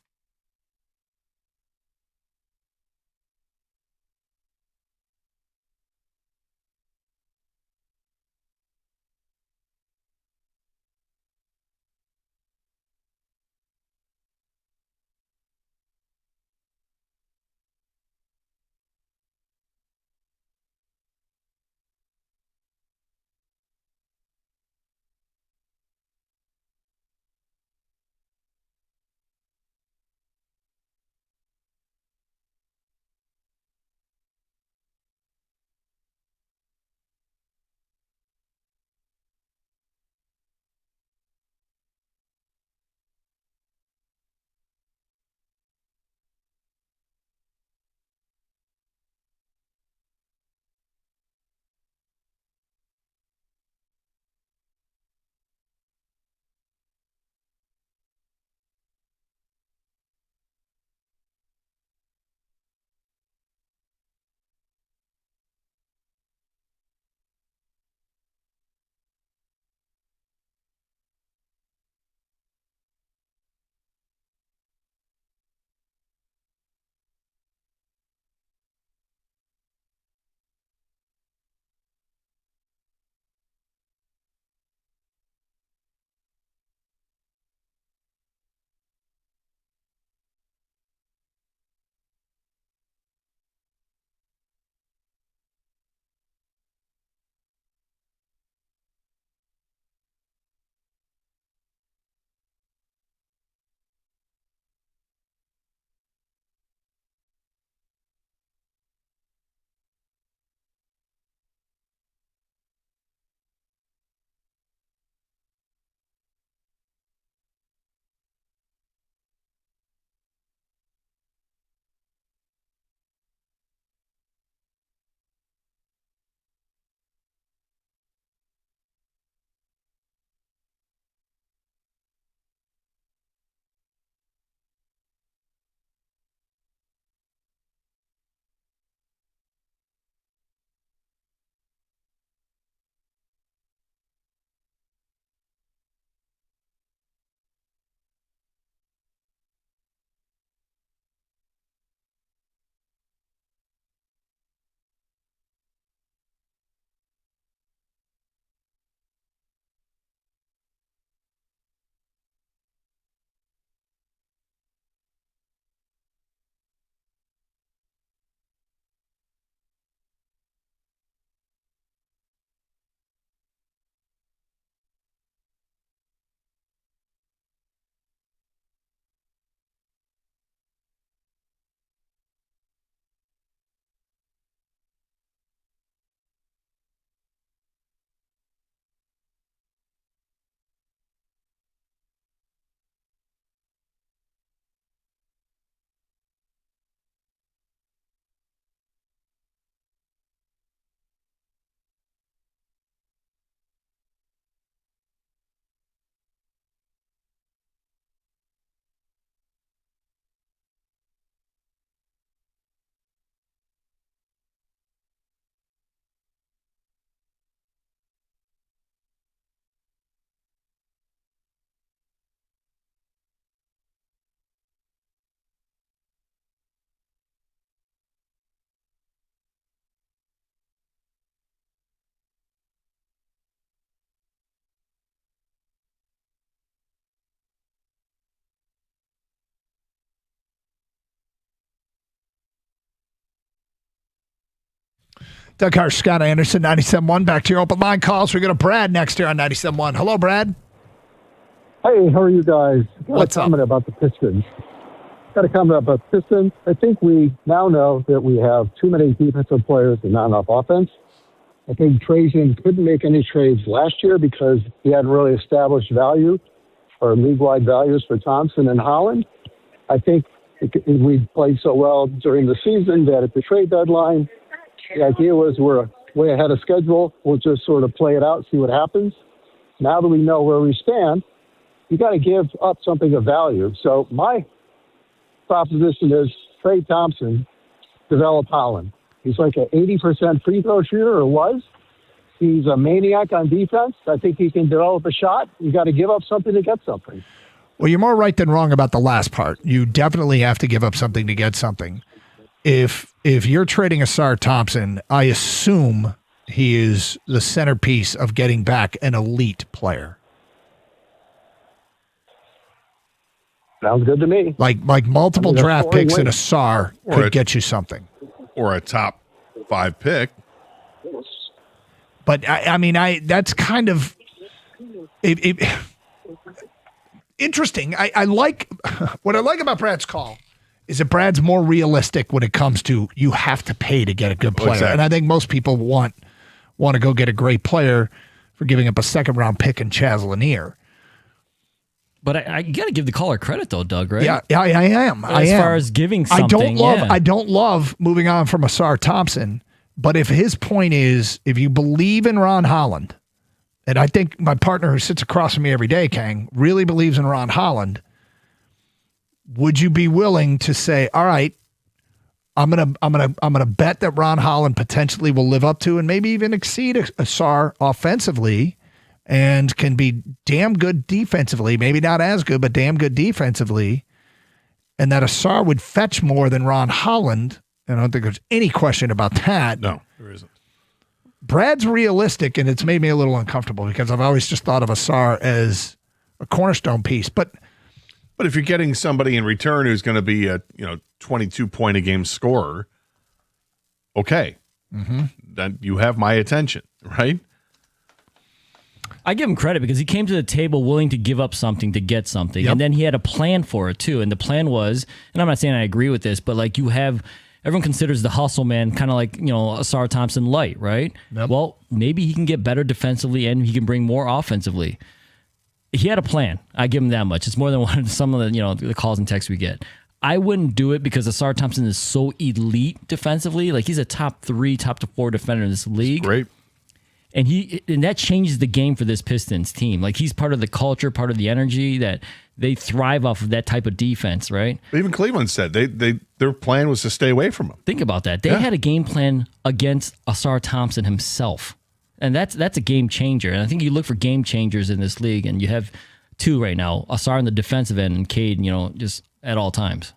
Doug Hart, Scott Anderson, 97.1. Back to your open line calls. We got a Brad next here on 97.1. Hello, Brad. Hey, how are you guys? What's up? Comment about the Pistons. Got a comment about the Pistons. I think we now know that we have too many defensive players and not enough offense. I think Trajan couldn't make any trades last year because he hadn't really established value or league-wide values for Thompson and Holland. I think we played so well during the season that at the trade deadline, the idea was we're way ahead of schedule. We'll just sort of play it out, see what happens. Now that we know where we stand, you got to give up something of value. So my proposition is trade Thompson, develop Holland. He's like an 80% free throw shooter, or was. He's a maniac on defense. I think he can develop a shot. You got to give up something to get something. Well, you're more right than wrong about the last part. You definitely have to give up something to get something. If you're trading Asar Thompson, I assume he is the centerpiece of getting back an elite player. Sounds good to me. Like multiple draft picks in Asar could get you something. Or a top 5 pick. But that's kind of interesting. I like what I like about Brad's call is that Brad's more realistic when it comes to you have to pay to get a good player. Exactly. And I think most people want to go get a great player for giving up a second-round pick in Chaz Lanier. But I got to give the caller credit, though, Doug, right? Yeah, I am. As far as giving something, I don't love moving on from Asar Thompson, but if his point is, if you believe in Ron Holland, and I think my partner who sits across from me every day, Kang, really believes in Ron Holland, would you be willing to say, all right, I'm gonna bet that Ron Holland potentially will live up to and maybe even exceed Asar offensively, and can be damn good defensively, maybe not as good, but damn good defensively, and that Asar would fetch more than Ron Holland, and I don't think there's any question about that. No, there isn't. Brad's realistic, and it's made me a little uncomfortable because I've always just thought of Asar as a cornerstone piece. But if you're getting somebody in return who's going to be a 22-point-a-game scorer, okay, then you have my attention, right? I give him credit because he came to the table willing to give up something to get something. Yep. And then he had a plan for it too. And the plan was, and I'm not saying I agree with this, but like everyone considers the hustle man kind of like, Asar Thompson light, right? Yep. Well, maybe he can get better defensively and he can bring more offensively. He had a plan. I give him that much. It's more than some of the calls and texts we get. I wouldn't do it because Asar Thompson is so elite defensively. Like he's a top 3, top 4 defender in this league. That's great. And that changes the game for this Pistons team. Like he's part of the culture, part of the energy that they thrive off of that type of defense, right? Even Cleveland said their plan was to stay away from him. Think about that. They had a game plan against Asar Thompson himself. And that's a game changer. And I think you look for game changers in this league, and you have 2 right now, Asar on the defensive end and Cade, just at all times.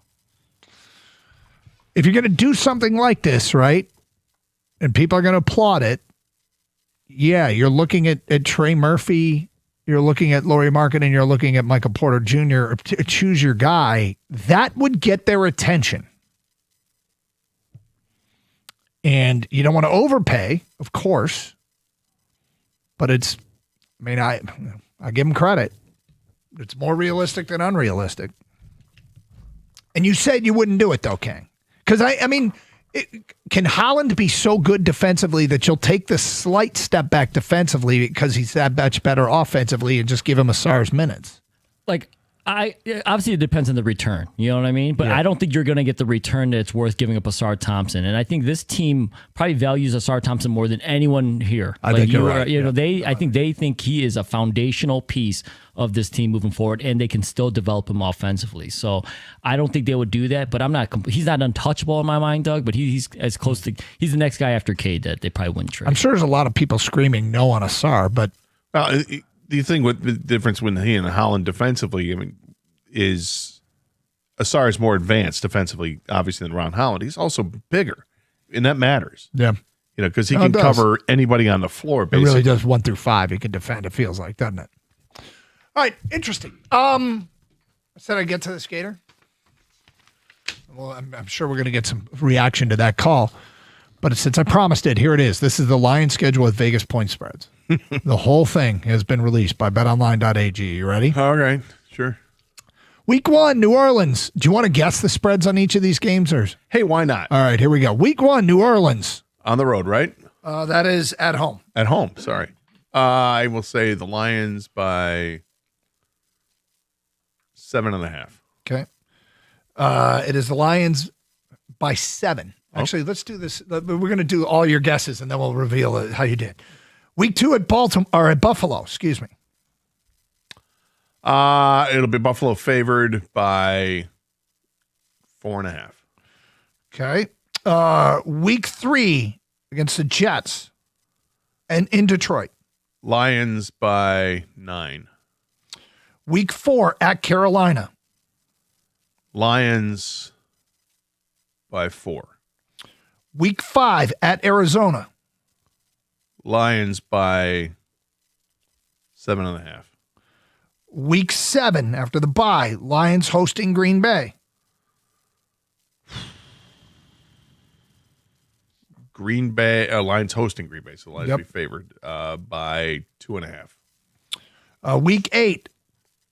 If you're going to do something like this, right, and people are going to applaud it, yeah, you're looking at Trey Murphy, you're looking at Lauri Markkanen, you're looking at Michael Porter Jr., choose your guy. That would get their attention. And you don't want to overpay, of course, but I give him credit. It's more realistic than unrealistic. And you said you wouldn't do it, though, Kang. Because, can Holland be so good defensively that you'll take the slight step back defensively because he's that much better offensively and just give him Asar's minutes? Like, obviously it depends on the return. You know what I mean? But I don't think you're going to get the return that's worth giving up Asar Thompson. And I think this team probably values Asar Thompson more than anyone here. I think you're right. I think they think he is a foundational piece of this team moving forward, and they can still develop him offensively. So I don't think they would do that. But he's not untouchable in my mind, Doug. But he's as close to he's the next guy after Cade that they probably wouldn't trade. I'm sure there's a lot of people screaming no on Asar, but the thing with the difference when he and Holland defensively, is Asar is more advanced defensively, obviously, than Ron Holland. He's also bigger, and that matters. Yeah. Because he can cover anybody on the floor, basically. It really does 1 through 5. He can defend, it feels like, doesn't it? All right, interesting. I said I'd get to the skater. Well, I'm sure we're going to get some reaction to that call. But since I promised it, here it is. This is the Lions schedule with Vegas point spreads. The whole thing has been released by betonline.ag. You ready? All right, sure. Week 1, New Orleans. Do you want to guess the spreads on each of these games? Or? Hey, why not? All right, here we go. Week 1, New Orleans. On the road, right? That is at home. At home, sorry. I will say the Lions by 7.5. Okay. It is the Lions by 7. Actually, let's do this. We're going to do all your guesses, and then we'll reveal how you did. Week 2 at Buffalo. Excuse me. It'll be Buffalo favored by 4.5. Okay. Week 3 against the Jets and in Detroit. Lions by 9. Week 4 at Carolina. Lions by 4. Week 5 at Arizona. Lions by 7.5. Week 7 after the bye, Lions hosting Green Bay. Green Bay, Lions hosting Green Bay, so Lions be favored by 2.5. Week 8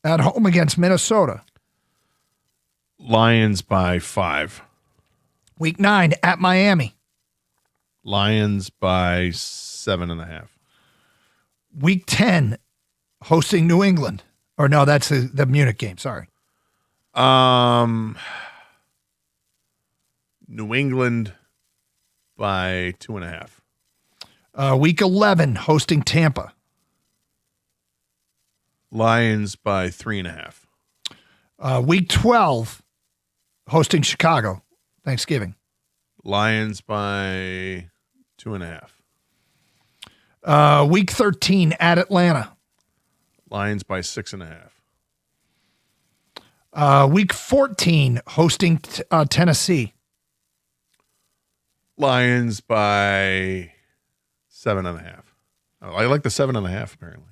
at home against Minnesota. Lions by 5. Week 9 at Miami. Lions by 7.5. Week 10 hosting New England. Or no, that's the Munich game. Sorry. New England by 2.5. Week 11 hosting Tampa. Lions by 3.5. Week 12 hosting Chicago. Thanksgiving. Lions by 2.5. Week 13 at Atlanta. Lions by 6.5. Week 14 hosting Tennessee. Lions by 7.5. Oh, I like the 7.5 apparently.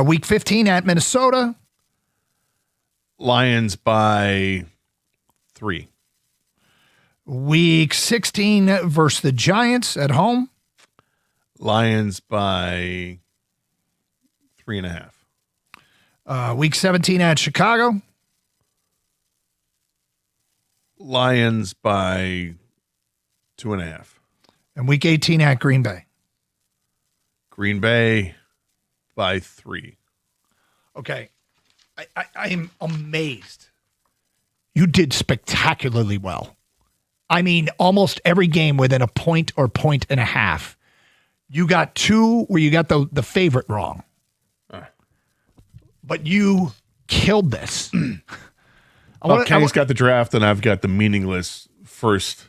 Week 15 at Minnesota. Lions by 3. Week 16 versus the Giants at home. Lions by 3.5. Week 17 at Chicago. Lions by 2.5. And week 18 at Green Bay. Green Bay by 3. Okay. I am amazed. You did spectacularly well. I mean, almost every game within a point or point and a half. You got 2 where you got the favorite wrong. But you killed this. Kenny's got the draft, and I've got the meaningless first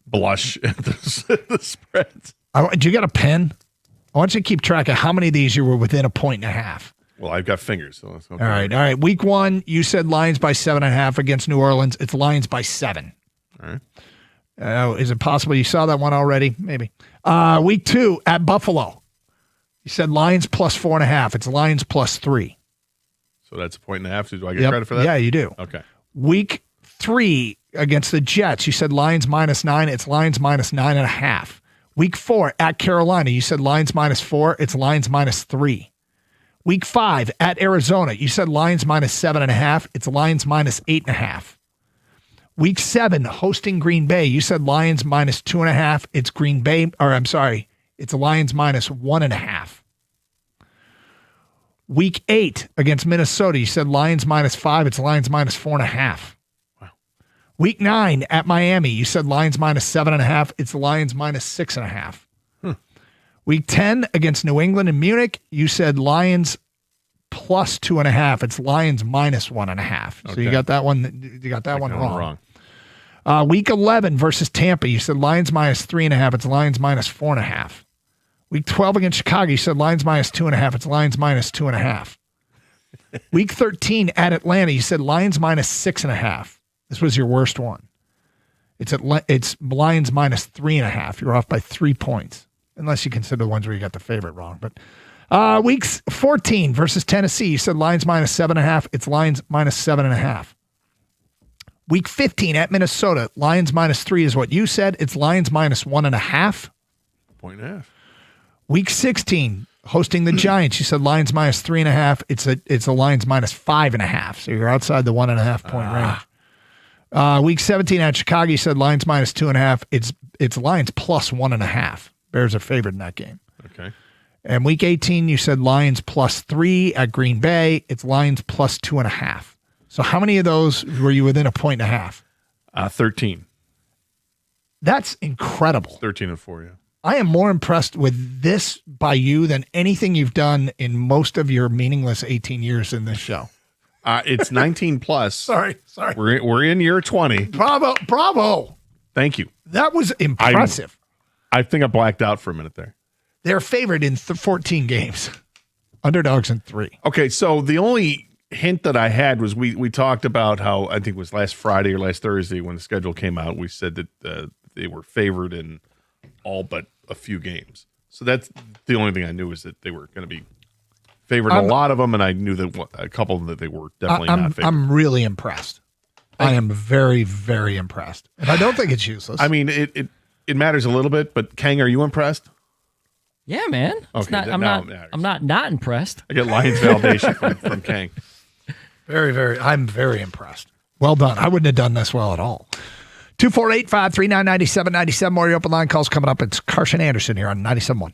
blush at the spreads. Do you got a pen? I want you to keep track of how many of these you were within a point and a half. Well, I've got fingers. So that's okay. All right. Week 1, you said Lions by 7.5 against New Orleans. It's Lions by 7. All right. Is it possible you saw that one already? Maybe. Week 2 at Buffalo. You said Lions plus 4.5. It's Lions plus 3. So that's a 1.5. Do I get credit for that? Yeah, you do. Okay. Week 3 against the Jets. You said Lions minus 9. It's Lions minus 9.5. Week 4 at Carolina. You said Lions minus 4. It's Lions minus 3. Week 5 at Arizona. You said Lions minus 7.5. It's Lions minus 8.5. Week 7 hosting Green Bay. You said Lions minus 2.5. It's Green Bay, it's Lions minus 1.5. Week 8 against Minnesota. You said Lions minus 5. It's Lions minus 4.5. Wow. Week 9 at Miami. You said Lions minus 7.5. It's Lions minus 6.5. Week 10 against New England and Munich. You said Lions plus 2.5. It's Lions minus 1.5. So you got that one. You got that one wrong. Week 11 versus Tampa. You said Lions minus 3.5. It's Lions minus 4.5. Week 12 against Chicago. You said Lions minus 2.5. It's Lions minus 2.5. Week 13 at Atlanta. You said Lions minus 6.5. This was your worst one. It's Lions minus 3.5. You're off by 3 points, unless you consider the ones where you got the favorite wrong. But weeks 14 versus Tennessee. You said Lions minus 7.5. It's Lions minus 7.5. Week 15 at Minnesota, Lions -3 is what you said. It's Lions -1.5. Point and a half. Week 16, hosting the Giants, you said Lions -3.5. It's a Lions -5.5. So you're outside the 1.5 point range. Week 17 at Chicago, you said Lions -2.5. It's Lions +1.5. Bears are favored in that game. Okay. And week 18, you said Lions +3 at Green Bay. It's Lions +2.5. So how many of those were you within 1.5 points? 13. That's incredible. 13 and 4, yeah. I am more impressed with this by you than anything you've done in most of your meaningless 18 years in this show. It's 19 plus. Sorry. We're in year 20. Bravo. Thank you. That was impressive. I think I blacked out for a minute there. They're favored in 14 games. Underdogs in 3. Okay, so the only hint that I had was we talked about how, I think it was last Friday or last Thursday when the schedule came out, we said that they were favored in all but a few games. So that's the only thing I knew is that they were going to be favored in a lot of them, and I knew that a couple of them that they were definitely not favored. I'm really impressed. I am very, very impressed. And I don't think it's useless. I mean, it matters a little bit, but Kang, are you impressed? Yeah, man. Okay, I'm not impressed. I get Lions validation from Kang. I'm very impressed. Well done. I wouldn't have done this well at all. 248-539-9797. More open line calls coming up. It's Carson Anderson here on 97.1.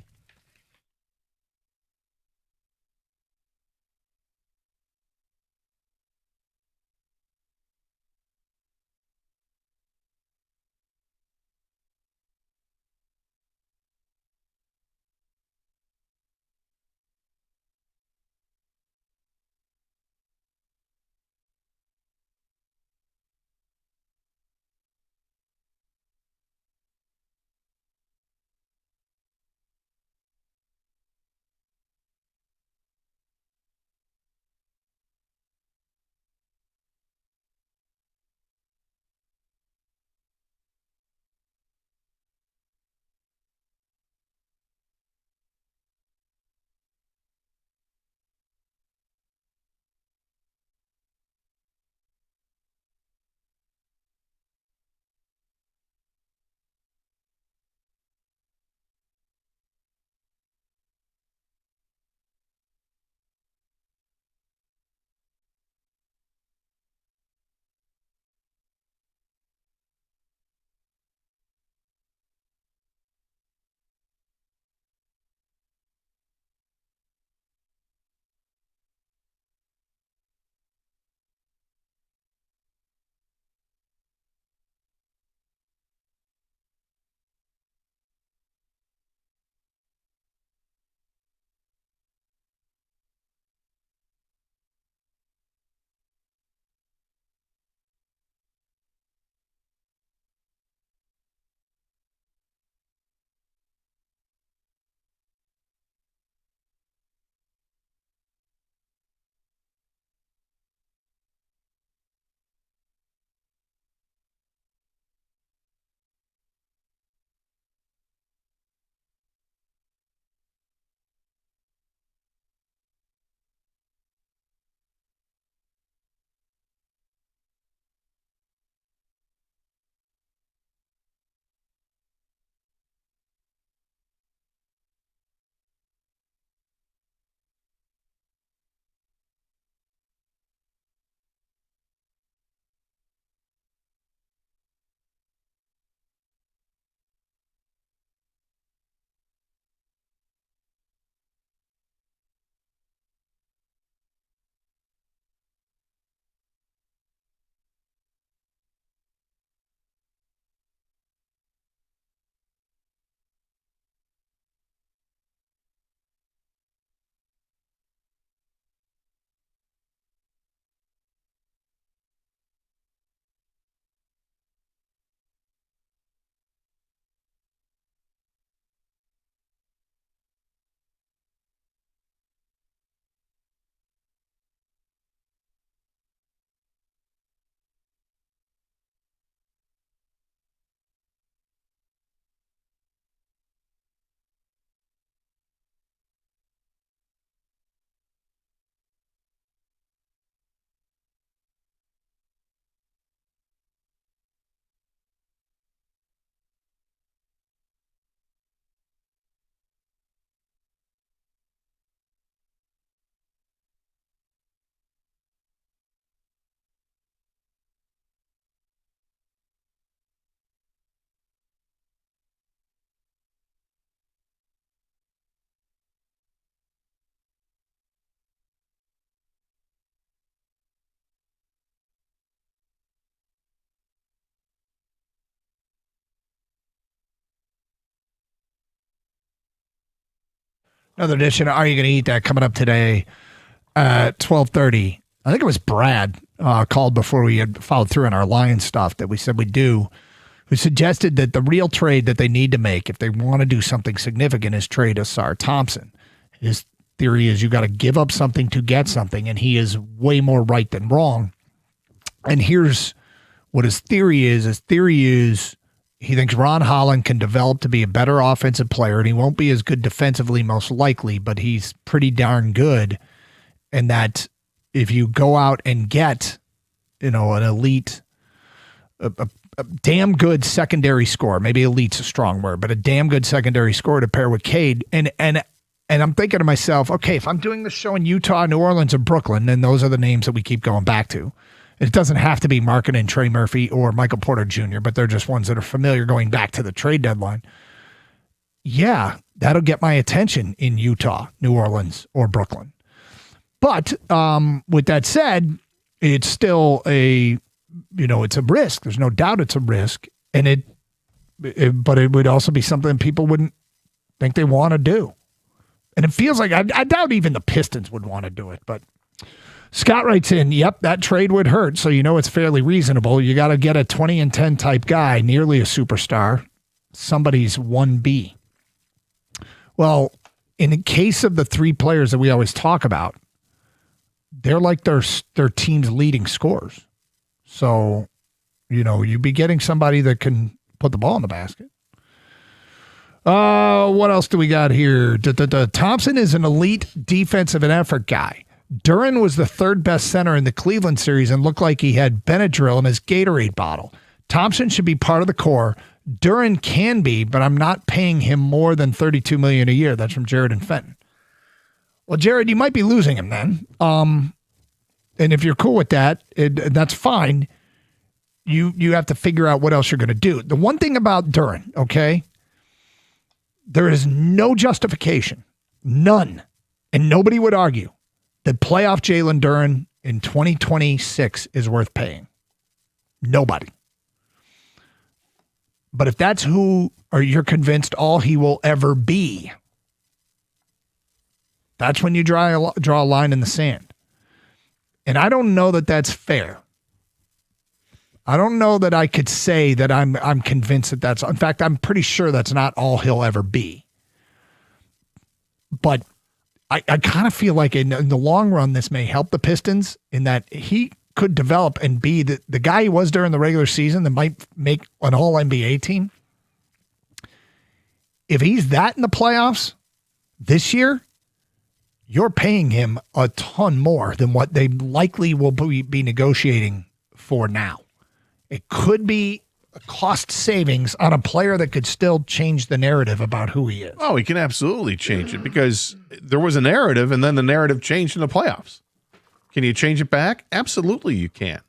Another edition of Are You Going to Eat That coming up today at 12:30. I think it was Brad called before we had followed through on our Lions stuff that we said we'd do, who suggested that the real trade that they need to make if they want to do something significant is trade Asar Thompson. His theory is you got to give up something to get something, and he is way more right than wrong. And here's what his theory is. His theory is he thinks Ron Holland can develop to be a better offensive player, and he won't be as good defensively most likely, but he's pretty darn good. And that if you go out and get, an elite, a damn good secondary score, maybe elite's a strong word, but a damn good secondary score to pair with Cade. And I'm thinking to myself, okay, if I'm doing this show in Utah, New Orleans, and Brooklyn, then those are the names that we keep going back to. It doesn't have to be Markkanen, Trey Murphy, or Michael Porter Jr., but they're just ones that are familiar going back to the trade deadline. Yeah, that'll get my attention in Utah, New Orleans, or Brooklyn. But with that said, it's still it's a risk. There's no doubt it's a risk. And but it would also be something people wouldn't think they want to do. And it feels like, I doubt even the Pistons would want to do it, but Scott writes in, yep, that trade would hurt, so it's fairly reasonable. You got to get a 20-10 type guy, nearly a superstar, somebody's 1B. Well, in the case of the three players that we always talk about, they're like their team's leading scorers. So, you'd be getting somebody that can put the ball in the basket. What else do we got here? Thompson is an elite defensive and effort guy. Duren was the third best center in the Cleveland series and looked like he had Benadryl in his Gatorade bottle. Thompson should be part of the core. Duren can be, but I'm not paying him more than $32 million a year. That's from Jared and Fenton. Well, Jared, you might be losing him then. And if you're cool with that, that's fine. You have to figure out what else you're going to do. The one thing about Duren, okay, there is no justification, none, and nobody would argue that playoff Jalen Duren in 2026 is worth paying. Nobody. But if that's who, or you're convinced all he will ever be, that's when you draw a line in the sand. And I don't know that that's fair. I don't know that I could say that I'm convinced that that's, in fact, I'm pretty sure that's not all he'll ever be. But I kind of feel like in the long run, this may help the Pistons in that he could develop and be the guy he was during the regular season that might make an all-NBA team. If he's that in the playoffs this year, you're paying him a ton more than what they likely will be negotiating for now. It could be a cost savings on a player that could still change the narrative about who he is. Oh, he can absolutely change it because there was a narrative and then the narrative changed in the playoffs. Can you change it back? Absolutely you can.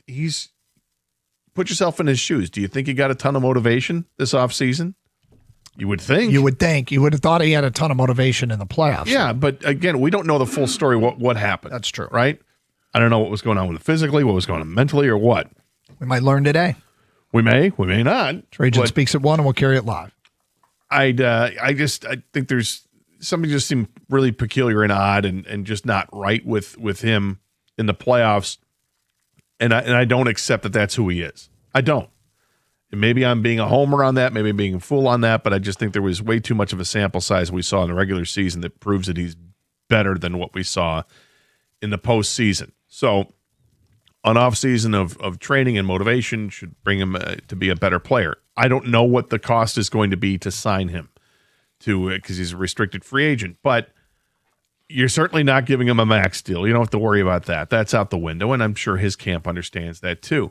He's put yourself in his shoes. Do you think he got a ton of motivation this offseason? You would think. You would think. You would have thought he had a ton of motivation in the playoffs. Yeah, but again, we don't know the full story, what happened. That's true. Right? I don't know what was going on with him physically, what was going on mentally, or what. We might learn today. We may not. Trajan speaks at 1 and we'll carry it live. I think there's something just seemed really peculiar and odd and just not right with him in the playoffs. And I don't accept that that's who he is. I don't. And maybe I'm being a homer on that, maybe being a fool on that, but I just think there was way too much of a sample size we saw in the regular season that proves that he's better than what we saw in the postseason. So an off season of training and motivation should bring him to be a better player. I don't know what the cost is going to be to sign him because he's a restricted free agent, but you're certainly not giving him a max deal. You don't have to worry about that. That's out the window, and I'm sure his camp understands that too.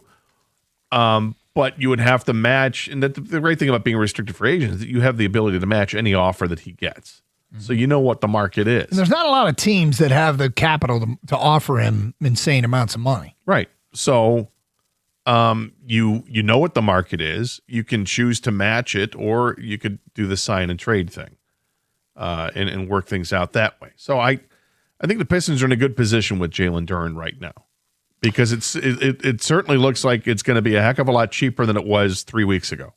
But you would have to match, and the great thing about being a restricted free agent is that you have the ability to match any offer that he gets. So you know what the market is. And there's not a lot of teams that have the capital to offer him insane amounts of money. Right. So you know what the market is. You can choose to match it, or you could do the sign and trade thing and work things out that way. So I think the Pistons are in a good position with Jalen Duren right now because it certainly looks like it's going to be a heck of a lot cheaper than it was 3 weeks ago.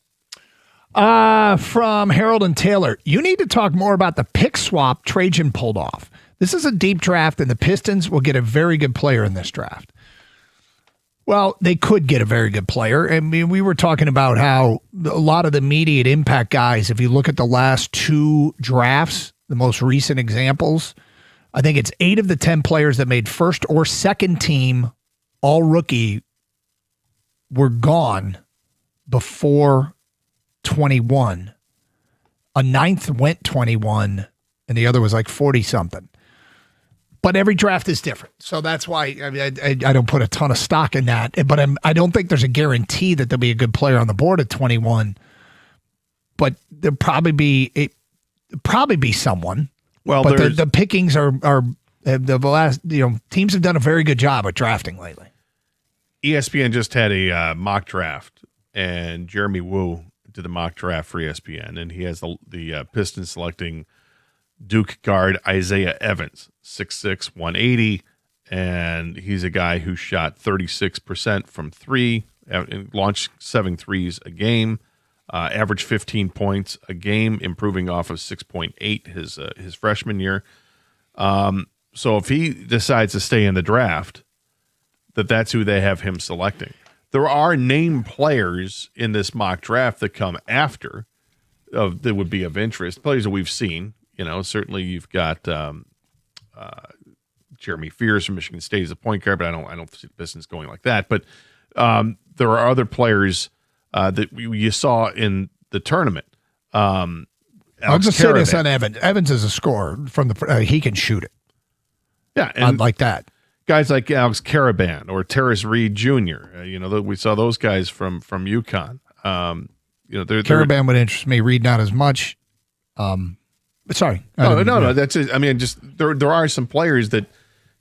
From Harold and Taylor, you need to talk more about the pick swap Trajan pulled off. This is a deep draft, and the Pistons will get a very good player in this draft. Well, they could get a very good player. I mean, we were talking about how a lot of the immediate impact guys, if you look at the last 2 drafts, the most recent examples, I think it's 8 of the 10 players that made first or second team all rookie were gone before 21. A 9th went 21, and the other was like 40-something. But every draft is different. So that's why I don't put a ton of stock in that. But I don't think there's a guarantee that there'll be a good player on the board at 21. But there'll probably be someone. Well, but the pickings are the last, teams have done a very good job at drafting lately. ESPN just had a mock draft, and Jeremy Wu did the mock draft for ESPN, and he has the Pistons selecting Duke guard Isaiah Evans, 6'6", 180, and he's a guy who shot 36% from 3, and launched 7 threes a game, averaged 15 points a game, improving off of 6.8 his freshman year. So if he decides to stay in the draft, that's who they have him selecting. There are named players in this mock draft that come after that would be of interest, players that we've seen. Certainly you've got Jeremy Fears from Michigan State as a point guard, but I don't see the Pistons going like that. But there are other players that you saw in the tournament. I'll just say this on Evans. Evans is a scorer from the. He can shoot it. Yeah, and like that. Guys like Alex Caraban or Terrace Reed Jr. We saw those guys from UConn. Caraban would interest me. Reed not as much. Sorry. No. That's it. I mean, just there are some players that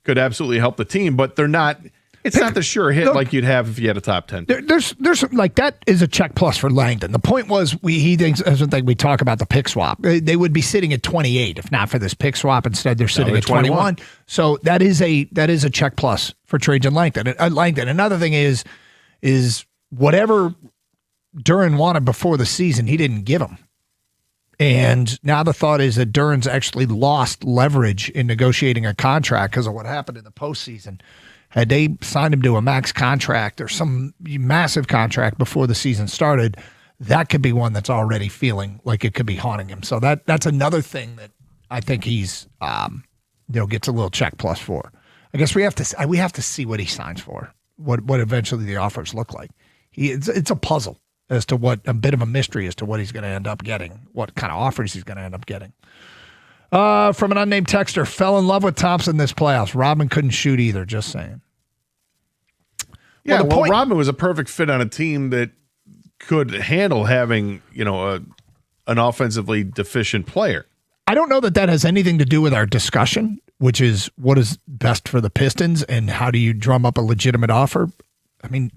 could absolutely help the team, but they're not. It's not the sure hit like you'd have if you had a top 10. There's like that is a check plus for Langdon. The point was he doesn't think we talk about the pick swap. They would be sitting at 28 if not for this pick swap. Instead, they're sitting at 21. So that is a check plus for Trajan Langdon. Another thing is whatever Duren wanted before the season, he didn't give him. And now the thought is that Duren's actually lost leverage in negotiating a contract because of what happened in the postseason. Had they signed him to a max contract or some massive contract before the season started, that could be one that's already feeling like it could be haunting him. So that's another thing that I think he's gets a little check plus for. I guess we have to see what he signs for, what eventually the offers look like. It's a puzzle as to a bit of a mystery as to what he's going to end up getting, what kind of offers he's going to end up getting. From an unnamed texter, fell in love with Thompson this playoffs. Rodman couldn't shoot either, just saying. Yeah, Rodman was a perfect fit on a team that could handle having, an offensively deficient player. I don't know that has anything to do with our discussion, which is what is best for the Pistons and how do you drum up a legitimate offer. I mean,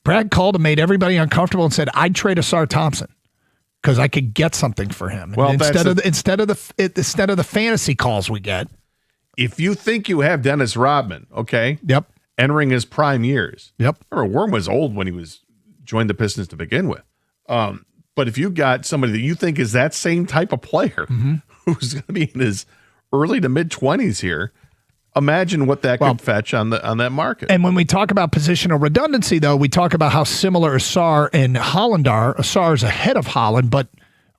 Brad called and made everybody uncomfortable and said, I'd trade Asar Thompson because I could get something for him. Well, instead of the fantasy calls we get. If you think you have Dennis Rodman, okay? Yep. Entering his prime years. Yep. Remember, Worm was old when he joined the Pistons to begin with. But if you got somebody that you think is that same type of player who's going to be in his early to mid 20s here, imagine what that could fetch on that market. And when we talk about positional redundancy, though, we talk about how similar Asar and Holland are. Asar is ahead of Holland, but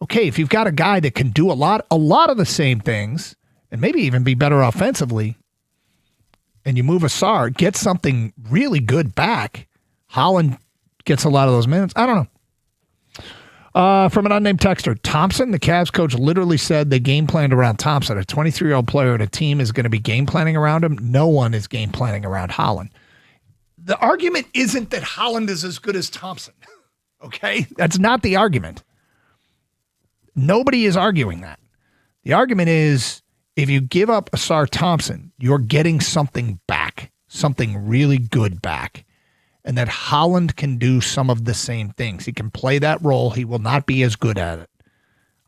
okay, if you've got a guy that can do a lot of the same things and maybe even be better offensively, and you move Asar, get something really good back, Holland gets a lot of those minutes. I don't know. From an unnamed texter, Thompson, the Cavs coach, literally said they game planned around Thompson. A 23-year-old player and a team is going to be game planning around him. No one is game planning around Holland. The argument isn't that Holland is as good as Thompson. Okay? That's not the argument. Nobody is arguing that. The argument is if you give up Asar Thompson, you're getting something back, something really good back. And that Holland can do some of the same things. He can play that role. He will not be as good at it.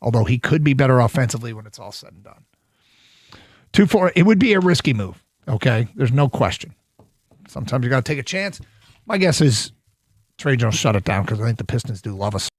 Although he could be better offensively when it's all said and done. 2-4, it would be a risky move. Okay? There's no question. Sometimes you got to take a chance. My guess is Trajan will shut it down because I think the Pistons do love us.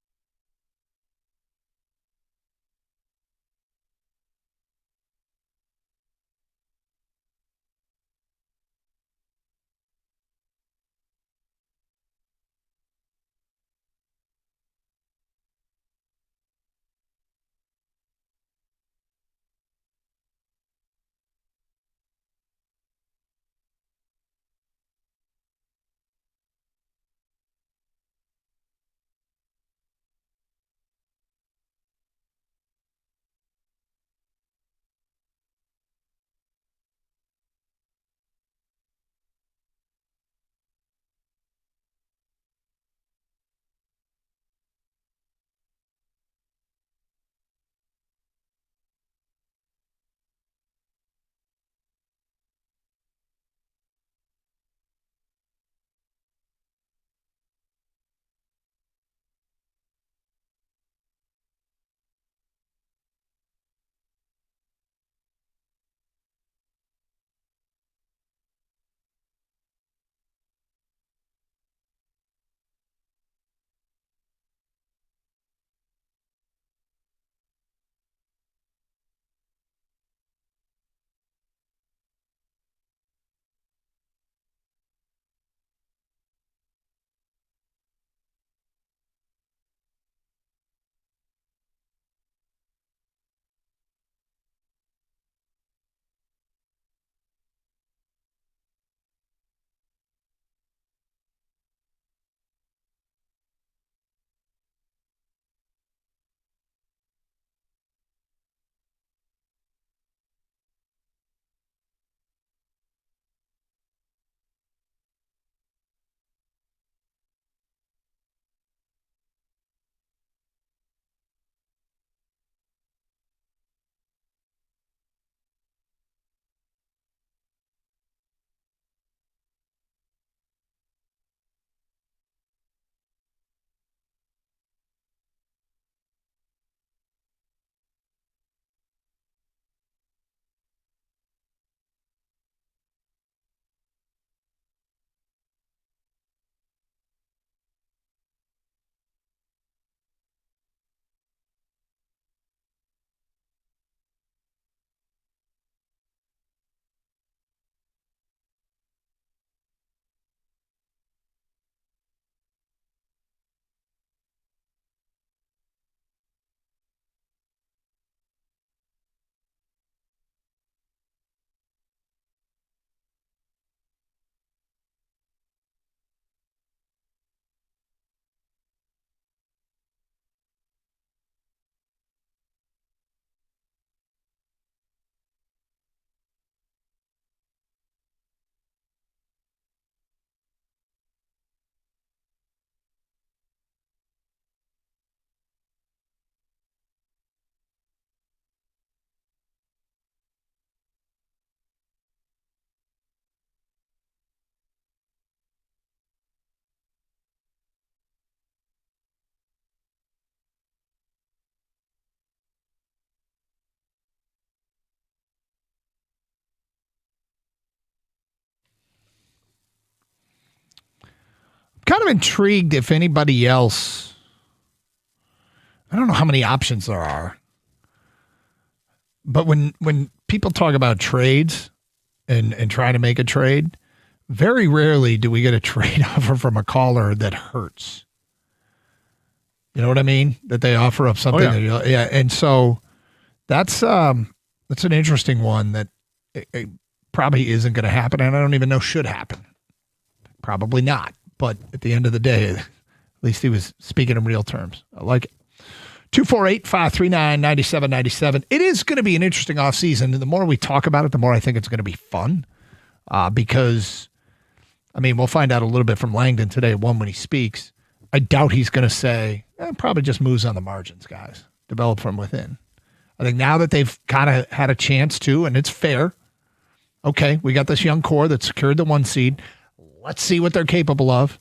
kind of intrigued if anybody else. I don't know how many options there are. But when people talk about trades and trying to make a trade, very rarely do we get a trade offer from a caller that hurts. You know what I mean? That they offer up something. Yeah. And so that's an interesting one that it probably isn't going to happen, and I don't even know should happen. Probably not. But at the end of the day, at least he was speaking in real terms. I like it. 248-539-9797. It is going to be an interesting offseason. And the more we talk about it, the more I think it's going to be fun. Because, I mean, we'll find out a little bit from Langdon today, when he speaks. I doubt he's going to say, probably just moves on the margins, guys. Develop from within. I think now that they've kind of had a chance to, and it's fair. Okay, we got this young core that secured the 1 seed. Let's see what they're capable of.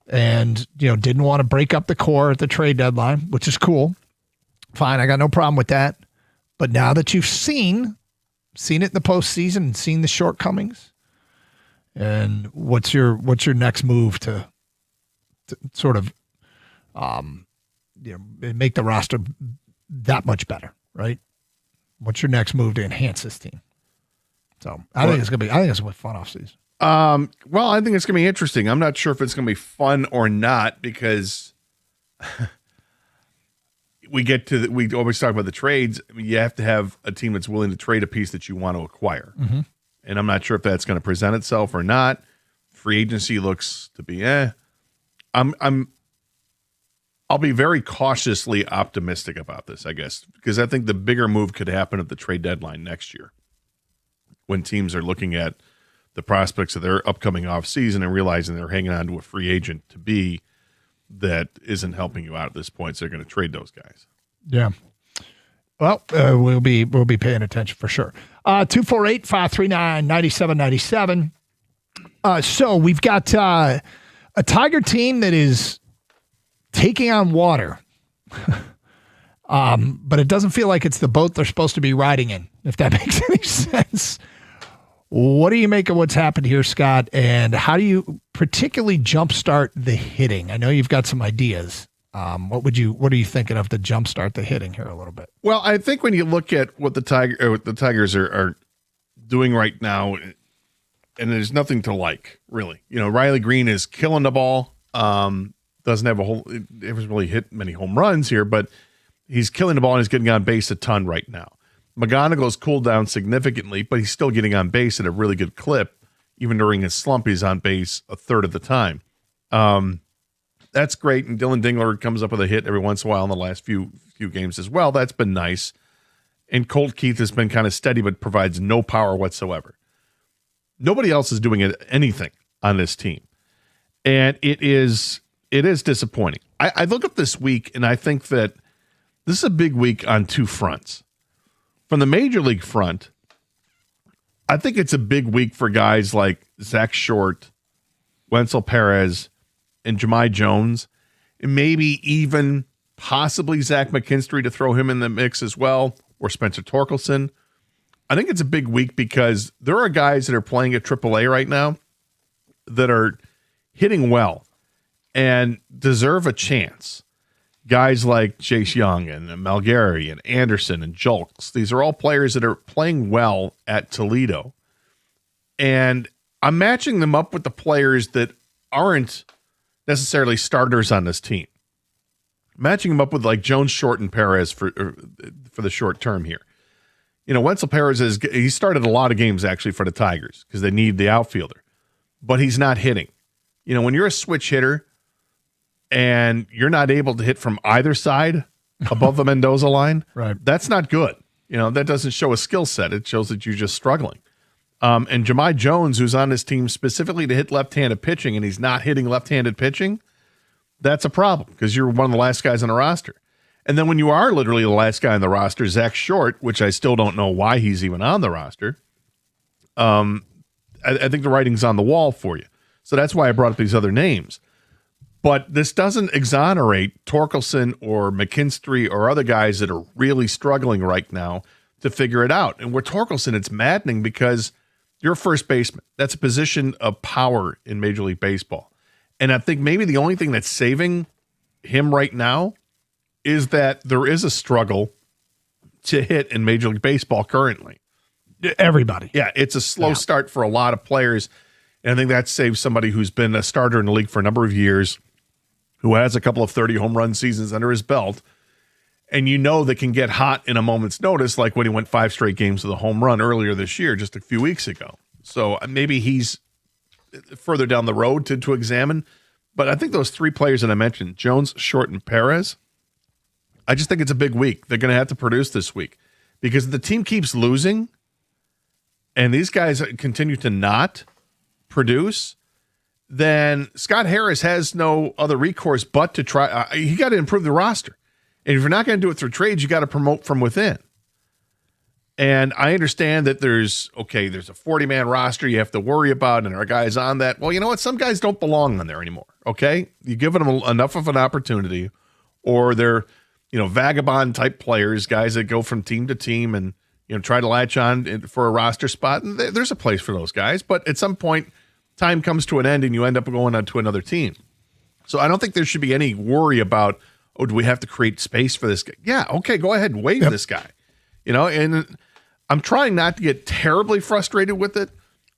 And, didn't want to break up the core at the trade deadline, which is cool. Fine, I got no problem with that. But now that you've seen it in the postseason and seen the shortcomings, and what's your next move to sort of make the roster that much better, right? What's your next move to enhance this team? So I think it's gonna be a fun offseason. Well, I think it's going to be interesting. I'm not sure if it's going to be fun or not because we always talk about the trades. I mean, you have to have a team that's willing to trade a piece that you want to acquire. Mm-hmm. And I'm not sure if that's going to present itself or not. Free agency looks to be I'll be very cautiously optimistic about this, I guess, because I think the bigger move could happen at the trade deadline next year when teams are looking at the prospects of their upcoming offseason and realizing they're hanging on to a free agent to be that isn't helping you out at this point. So they're going to trade those guys. Yeah. Well, we'll be paying attention for sure. 248-539-9797. So we've got a Tiger team that is taking on water. But it doesn't feel like it's the boat they're supposed to be riding in, if that makes any sense. What do you make of what's happened here, Scott? And how do you particularly jumpstart the hitting? I know you've got some ideas. What are you thinking of to jumpstart the hitting here a little bit? Well, I think when you look at what the Tigers are doing right now, and there's nothing to like, really. Riley Green is killing the ball. Doesn't have hasn't really hit many home runs here, but he's killing the ball and he's getting on base a ton right now. McGonigal's cooled down significantly, but he's still getting on base at a really good clip. Even during his slump, he's on base a third of the time. That's great. And Dylan Dingler comes up with a hit every once in a while in the last few games as well. That's been nice. And Colt Keith has been kind of steady, but provides no power whatsoever. Nobody else is doing anything on this team. And it is disappointing. I look at this week, and I think that this is a big week on two fronts. From the major league front, I think it's a big week for guys like Zach Short, Wenzel Perez, and Jahmai Jones, and maybe even possibly Zach McKinstry to throw him in the mix as well, or Spencer Torkelson. I think it's a big week because there are guys that are playing at AAA right now that are hitting well and deserve a chance. Guys like Chase Young and Malgary and Anderson and Julks. These are all players that are playing well at Toledo. And I'm matching them up with the players that aren't necessarily starters on this team. Matching them up with like Jones, Short, and Perez for the short term here. Wenzel Perez he started a lot of games actually for the Tigers because they need the outfielder. But he's not hitting. When you're a switch hitter, and you're not able to hit from either side above the Mendoza line, right? That's not good. That doesn't show a skill set. It shows that you're just struggling. And Jahmai Jones, who's on this team specifically to hit left-handed pitching, and he's not hitting left-handed pitching, that's a problem because you're one of the last guys on the roster. And then when you are literally the last guy on the roster, Zach Short, which I still don't know why he's even on the roster, I think the writing's on the wall for you. So that's why I brought up these other names. But this doesn't exonerate Torkelson or McKinstry or other guys that are really struggling right now to figure it out. And with Torkelson, it's maddening because you're a first baseman. That's a position of power in Major League Baseball. And I think maybe the only thing that's saving him right now is that there is a struggle to hit in Major League Baseball currently. Everybody. Yeah, it's a slow start for a lot of players. And I think that saves somebody who's been a starter in the league for a number of years, who has a couple of 30 home run seasons under his belt. And that can get hot in a moment's notice, like when he went 5 straight games with a home run earlier this year, just a few weeks ago. So maybe he's further down the road to examine. But I think those 3 players that I mentioned, Jones, Short, and Perez, I just think it's a big week. They're going to have to produce this week. Because if the team keeps losing and these guys continue to not produce, then Scott Harris has no other recourse but to try. He got to improve the roster. And if you're not going to do it through trades, you got to promote from within. And I understand that there's a 40-man roster you have to worry about, and there are guys on that. Well, you know what? Some guys don't belong on there anymore, okay? You're giving them enough of an opportunity, or they're, vagabond-type players, guys that go from team to team and, try to latch on for a roster spot. And there's a place for those guys. But at some point, time comes to an end, and you end up going on to another team. So I don't think there should be any worry about, do we have to create space for this guy? Yeah, okay, go ahead and waive this guy. And I'm trying not to get terribly frustrated with it.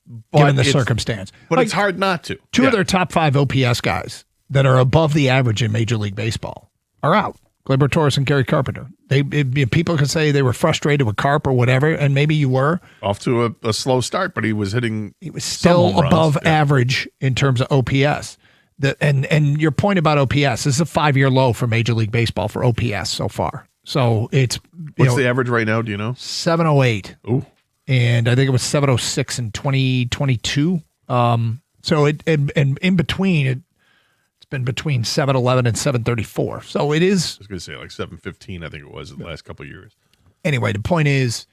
But given the circumstance. But it's hard not to. Two of their top 5 OPS guys that are above the average in Major League Baseball are out. Gleyber Torres and Gary Carpenter. People can say they were frustrated with Carp or whatever, and maybe you were. Off to a slow start, but he was still above average in terms of OPS. And your point about OPS, this is a 5-year low for Major League Baseball for OPS so far. So it's what's the average right now? Do you know? 708. Ooh, and I think it was 706 in 2022. So in between it's been between 711 and 734. So it is. I was going to say like 715. I think it was in the last couple of years. Anyway, the point is,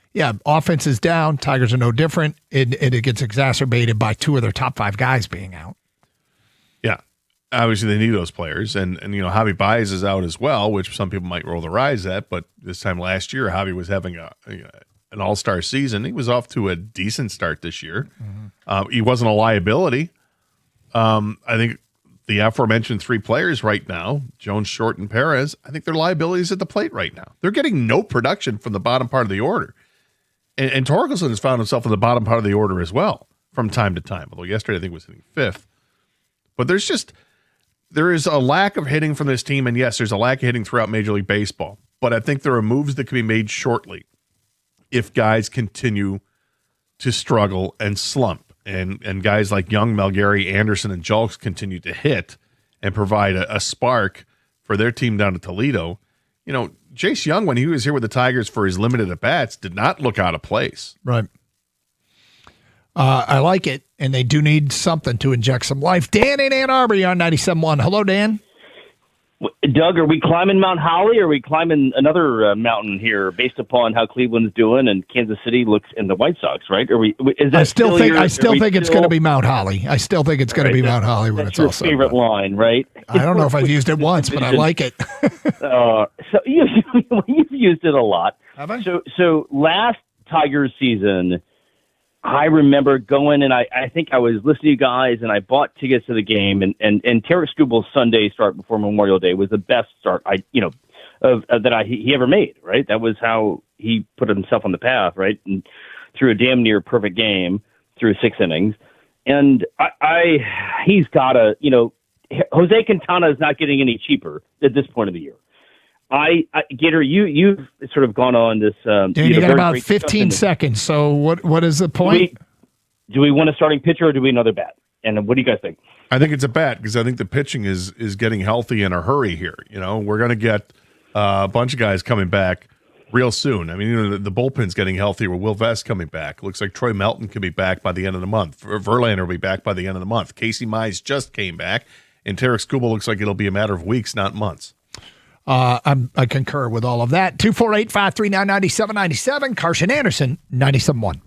offense is down. Tigers are no different. It gets exacerbated by 2 of their top 5 guys being out. Yeah. Obviously, they need those players. And Javi Baez is out as well, which some people might roll their eyes at. But this time last year, Javi was having an all-star season. He was off to a decent start this year. Mm-hmm. He wasn't a liability. I think the aforementioned 3 players right now, Jones, Short, and Perez, I think they're liabilities at the plate right now. They're getting no production from the bottom part of the order. And Torkelson has found himself in the bottom part of the order as well from time to time, although yesterday I think was hitting 5th. But there is a lack of hitting from this team, and yes, there's a lack of hitting throughout Major League Baseball. But I think there are moves that can be made shortly if guys continue to struggle and slump. And guys like Young, Malgary, Anderson, and Julks continue to hit and provide a spark for their team down at Toledo. Jace Young, when he was here with the Tigers for his limited at-bats, did not look out of place. Right. I like it, and they do need something to inject some life. Dan in Ann Arbor, you're on 97.1. Hello, Dan. Doug, are we climbing Mount Holly, or are we climbing another mountain here based upon how Cleveland's doing and Kansas City looks in the White Sox, right? I still think it's going to be Mount Holly. I still think it's going to be Mount Holly when it's all said. That's your favorite line, right? I don't know if I've used it once, but I like it. So you've used it a lot. Have I? So last Tigers season, I remember going, and I think I was listening to you guys, and I bought tickets to the game, and Tarek Strubal's Sunday start before Memorial Day was the best start he ever made, right? That was how he put himself on the path, right? And threw a damn near perfect game through 6 innings. And he's got to, Jose Quintana is not getting any cheaper at this point of the year. Gator, you've sort of gone on this. You got about 15 seconds. So what is the point? Do we want a starting pitcher or do we another bat? And what do you guys think? I think it's a bat because I think the pitching is getting healthy in a hurry here. We're going to get a bunch of guys coming back real soon. I mean, the bullpen's getting healthier with Will Vest coming back. Looks like Troy Melton could be back by the end of the month. Verlander will be back by the end of the month. Casey Mize just came back. And Tarek Skubal looks like it'll be a matter of weeks, not months. I concur with all of that. 248-539-9797. Carson Anderson, 97.1.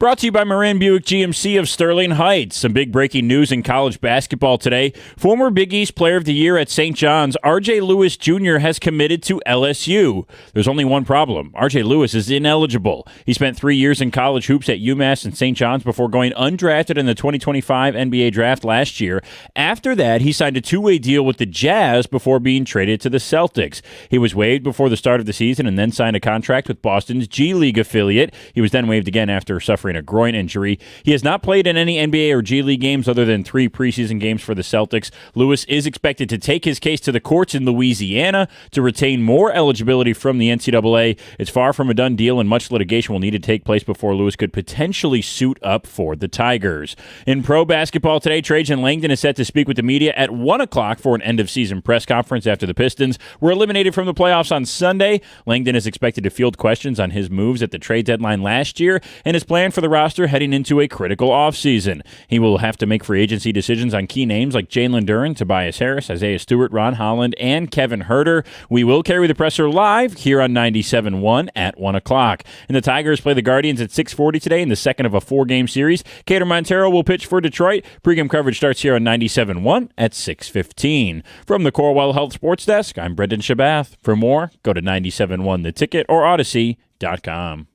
Brought to you by Moran Buick GMC of Sterling Heights. Some big breaking news in college basketball today. Former Big East Player of the Year at St. John's, R.J. Lewis Jr. has committed to LSU. There's only one problem. R.J. Lewis is ineligible. He spent 3 years in college hoops at UMass and St. John's before going undrafted in the 2025 NBA draft last year. After that, he signed a two-way deal with the Jazz before being traded to the Celtics. He was waived before the start of the season and then signed a contract with Boston's G League affiliate. He was then waived again after suffering a groin injury. He has not played in any NBA or G League games other than 3 preseason games for the Celtics. Lewis is expected to take his case to the courts in Louisiana to retain more eligibility from the NCAA. It's far from a done deal, and much litigation will need to take place before Lewis could potentially suit up for the Tigers. In pro basketball today, Trajan Langdon is set to speak with the media at 1 o'clock for an end-of-season press conference after the Pistons were eliminated from the playoffs on Sunday. Langdon is expected to field questions on his moves at the trade deadline last year and his plan for the roster heading into a critical offseason. He will have to make free agency decisions on key names like Jalen Duren, Tobias Harris, Isaiah Stewart, Ron Holland, and Kevin Huerter. We will carry the presser live here on 97.1 at 1 o'clock. And the Tigers play the Guardians at 6:40 today in the second of a 4-game series. Cater Montero will pitch for Detroit. Pre-game coverage starts here on 97.1 at 6:15. From the Corewell Health Sports Desk, I'm Brendan Shabath. For more, go to 97.1 The Ticket or Odyssey.com.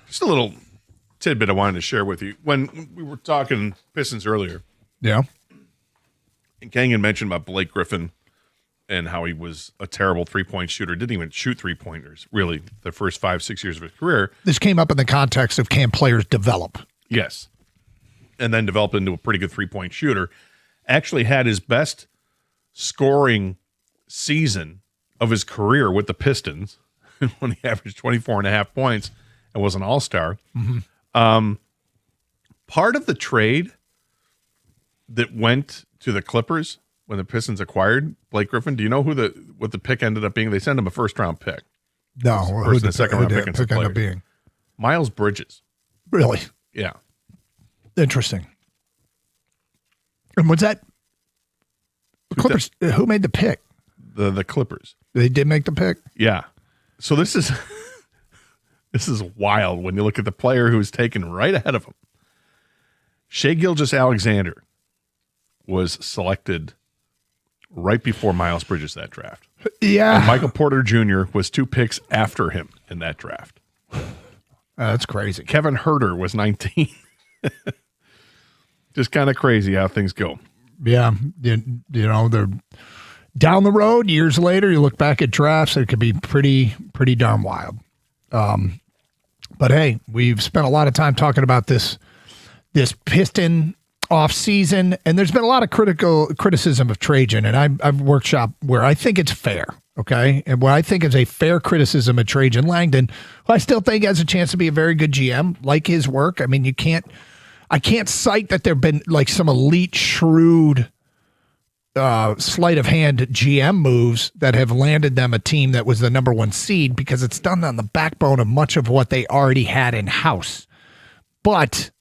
Just a little tidbit I wanted to share with you. When we were talking Pistons earlier, Yeah. and Kangan mentioned about Blake Griffin and how he was a terrible three-point shooter, didn't even shoot three-pointers, really, the first 5-6 years of his career. This came up in the context of can players develop? Yes. And then developed into a pretty good three-point shooter. Actually had his best scoring season of his career with the Pistons when he averaged 24.5 points and was an all-star. Mm-hmm. Part of the trade that went to the Clippers when the Pistons acquired Blake Griffin, do you know what the pick ended up being? They sent him a first-round pick. No. Who the second-round pick ended up being? Miles Bridges. Really? Yeah. Interesting. And was that Clippers? Who made the pick? The Clippers. They did make the pick? Yeah. So this is wild when you look at the player who was taken right ahead of him. Shai Gilgeous-Alexander was selected right before Miles Bridges that draft. Yeah. And Michael Porter Jr. was 2 picks after him in that draft. That's crazy. Kevin Huerter was 19. Just kind of crazy how things go. Yeah. You know, they're down the road, years later, you look back at drafts, it could be pretty darn wild. But hey, we've spent a lot of time talking about this Piston off season, and there's been a lot of criticism of Trajan, and I've workshopped where I think it's fair, okay? And what I think is a fair criticism of Trajan Langdon, who I still think has a chance to be a very good GM, like his work. I mean, I can't cite that there have been like some elite, shrewd, sleight of hand GM moves that have landed them a team that was the number 1 seed, because it's done on the backbone of much of what they already had in house. But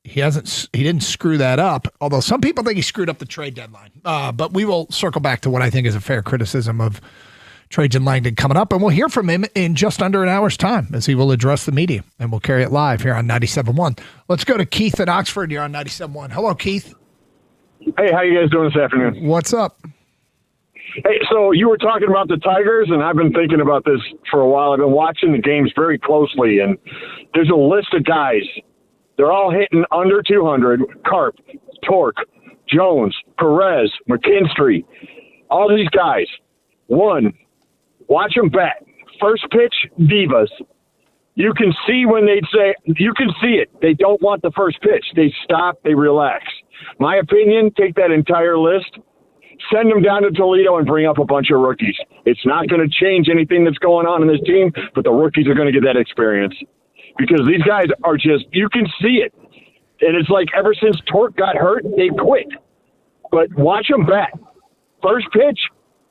he didn't screw that up, although some people think he screwed up the trade deadline. But we will circle back to what I think is a fair criticism of Trajan Langdon coming up, and we'll hear from him in just under an hour's time as he will address the media, and we'll carry it live here on 97.1. Let's go to Keith in Oxford. You're on 97.1. Hello, Keith. Hey, how you guys doing this afternoon? What's up? Hey, so you were talking about the Tigers, and I've been thinking about this for a while. I've been watching the games very closely, and there's a list of guys. They're all hitting under 200. Karp, Torque, Jones, Perez, McKinstry, all these guys. One, watch them bat. First pitch, divas. You can see when they'd say, you can see it. They don't want the first pitch. They stop, they relax. My opinion, take that entire list, send them down to Toledo and bring up a bunch of rookies. It's not going to change anything that's going on in this team, but the rookies are going to get that experience. Because these guys are just, you can see it. And it's like ever since Torque got hurt, they quit. But watch them bat. First pitch,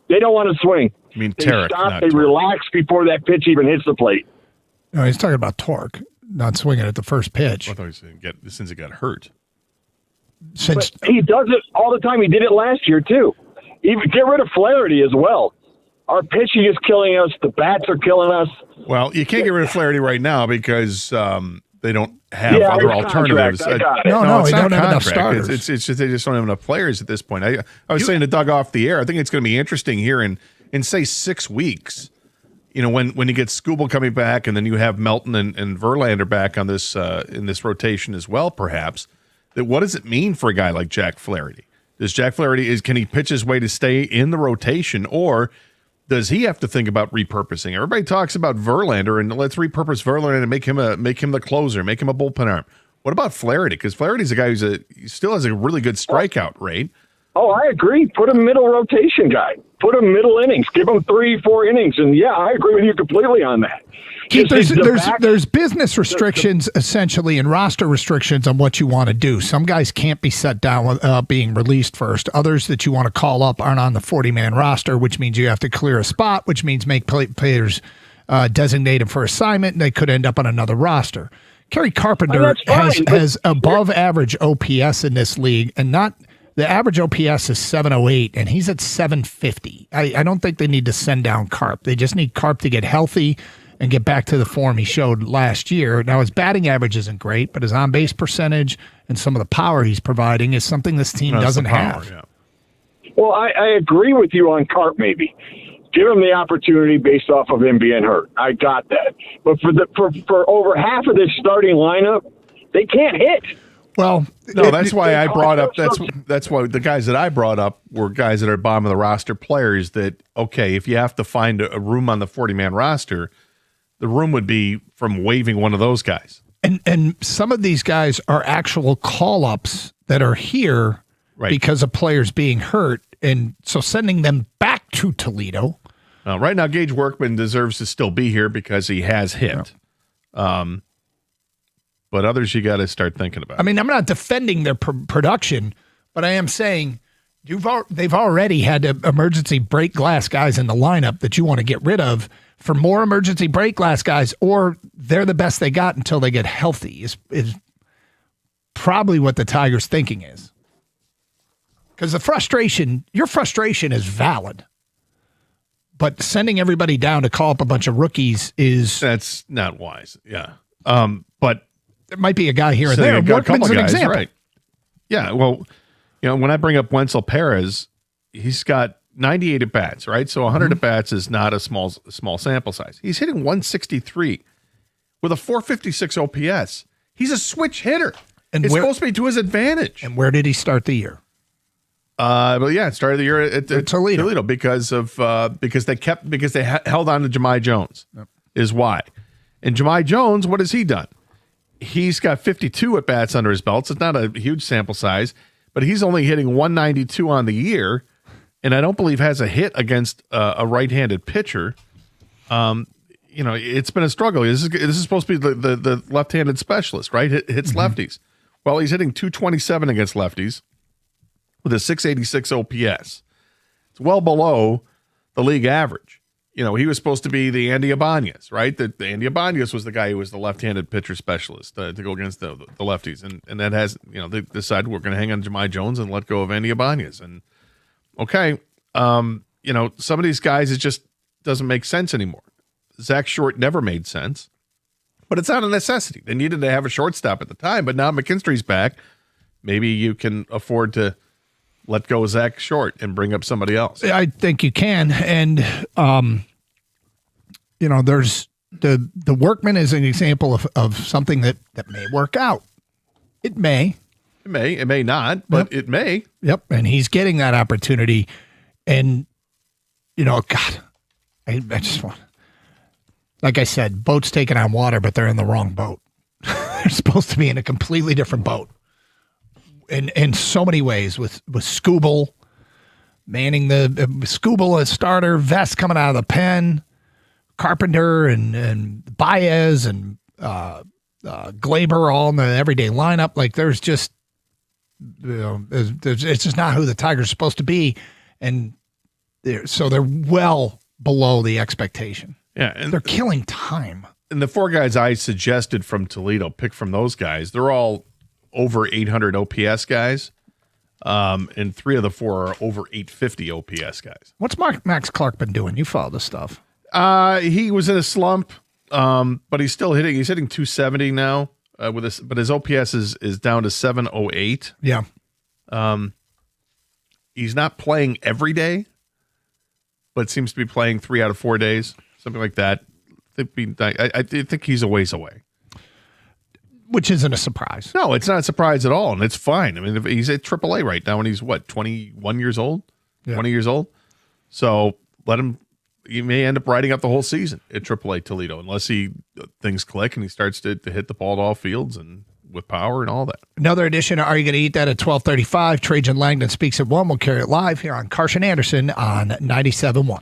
they don't want to swing. I mean, They Tarek, stop, not they Torque. relax before that pitch even hits the plate. No, he's talking about Torque, not swinging at the first pitch. I thought he was saying since he got hurt. Since But he does it all the time. He did it last year, too. Even get rid of Flaherty as well. Our pitching is killing us. The bats are killing us. Well, you can't get rid of Flaherty right now because they don't have Yeah, other it's alternatives. contract. I got it. No, it's they not don't have enough contract. starters. It's just they just don't have enough players at this point. I was saying to Doug off the air, I think it's going to be interesting here in say 6 weeks. When you get Skubal coming back, and then you have Melton and Verlander back on this in this rotation as well, perhaps. That what does it mean for a guy like Jack Flaherty? Does Jack Flaherty can he pitch his way to stay in the rotation, or does he have to think about repurposing? Everybody talks about Verlander, and let's repurpose Verlander and make him the closer, make him a bullpen arm. What about Flaherty? Because Flaherty's a guy he still has a really good strikeout rate. Oh, I agree. Put him middle rotation guy. Put him middle innings. Give him 3-4 innings. And, yeah, I agree with you completely on that. Keith, Just there's business restrictions essentially and roster restrictions on what you want to do. Some guys can't be set down without being released first. Others that you want to call up aren't on the 40-man roster, which means you have to clear a spot, which means make players designated for assignment, and they could end up on another roster. Kerry Carpenter has above average OPS in this league, and not the average OPS is 708, and he's at 750. I don't think they need to send down Carp. They just need Carp to get healthy and get back to the form he showed last year. Now, his batting average isn't great, but his on-base percentage and some of the power he's providing is something this team doesn't have. Yeah. Well, I agree with you on Carp maybe. Give him the opportunity based off of him being hurt. I got that. But for over half of this starting lineup, they can't hit. Well, no, that's why I brought up. That's why the guys that I brought up were guys that are bottom of the roster players. That okay, if you have to find a room on the 40-man roster, the room would be from waiving one of those guys. And some of these guys are actual call-ups that are here because of players being hurt, and so sending them back to Toledo. Right now, Gage Workman deserves to still be here because he has hit. Yeah. But others you got to start thinking about. I mean, I'm not defending their production, but I am saying they've already had emergency break glass guys in the lineup that you want to get rid of for more emergency break glass guys, or they're the best they got until they get healthy is probably what the Tigers' thinking is. Because your frustration is valid. But sending everybody down to call up a bunch of rookies that's not wise. Yeah. But there might be a guy here and so there. Got a couple Workman's an guys, example. right? Yeah. Well, when I bring up Wenzel Perez, he's got 98 at bats, right? So 100 at bats is not a small sample size. He's hitting 163 with a 456 OPS. He's a switch hitter. And it's supposed to be to his advantage. And where did he start the year? Well, yeah, it started the year at Toledo because they held on to Jahmai Jones. Yep. Is why. And Jahmai Jones, what has he done? He's got 52 at bats under his belt. So it's not a huge sample size, but he's only hitting 192 on the year, and I don't believe has a hit against a right-handed pitcher. It's been a struggle. This is supposed to be the left-handed specialist, right? Hits lefties. Well, he's hitting 227 against lefties with a 686 OPS. It's well below the league average. He was supposed to be the Andy Ibanez, right? The Andy Ibanez was the guy who was the left-handed pitcher specialist to go against the lefties. And that has, they decided we're going to hang on to Jahmai Jones and let go of Andy Ibanez. And okay, some of these guys, it just doesn't make sense anymore. Zach Short never made sense, but it's not a necessity. They needed to have a shortstop at the time, but now McKinstry's back. Maybe you can afford to let go of Zach Short and bring up somebody else. I think you can. And, there's the Workman is an example of something that may work out. It may. It may not, but it may. Yep. And he's getting that opportunity. And, God, I just want, like I said, boats taking on water, but they're in the wrong boat. They're supposed to be in a completely different boat. In so many ways, with Skubal manning Skubal a starter, Vest coming out of the pen, Carpenter and Baez and Glaber all in the everyday lineup. Like there's just, it's just not who the Tigers are supposed to be. And so they're well below the expectation. Yeah. And they're killing time. And the 4 guys I suggested from Toledo, pick from those guys, they're all over 800 OPS guys. And 3 of the 4 are over 850 OPS guys. What's Max Clark been doing? You follow this stuff. He was in a slump, but he's still hitting. He's hitting 270 now with this, but his OPS is down to 708. Yeah. He's not playing every day, but seems to be playing 3 out of 4 days, something like that. I think he's a ways away. Which isn't a surprise. No, it's not a surprise at all, and it's fine. I mean, if he's at AAA right now, and he's, 21 years old? Yeah. 20 years old? So let him – he may end up riding up the whole season at AAA Toledo unless things click and he starts to hit the ball at all fields and with power and all that. Another edition of Are You Going to Eat That at 12:35. Trajan Langdon speaks at 1. We'll carry it live here on Carson Anderson on 97.1.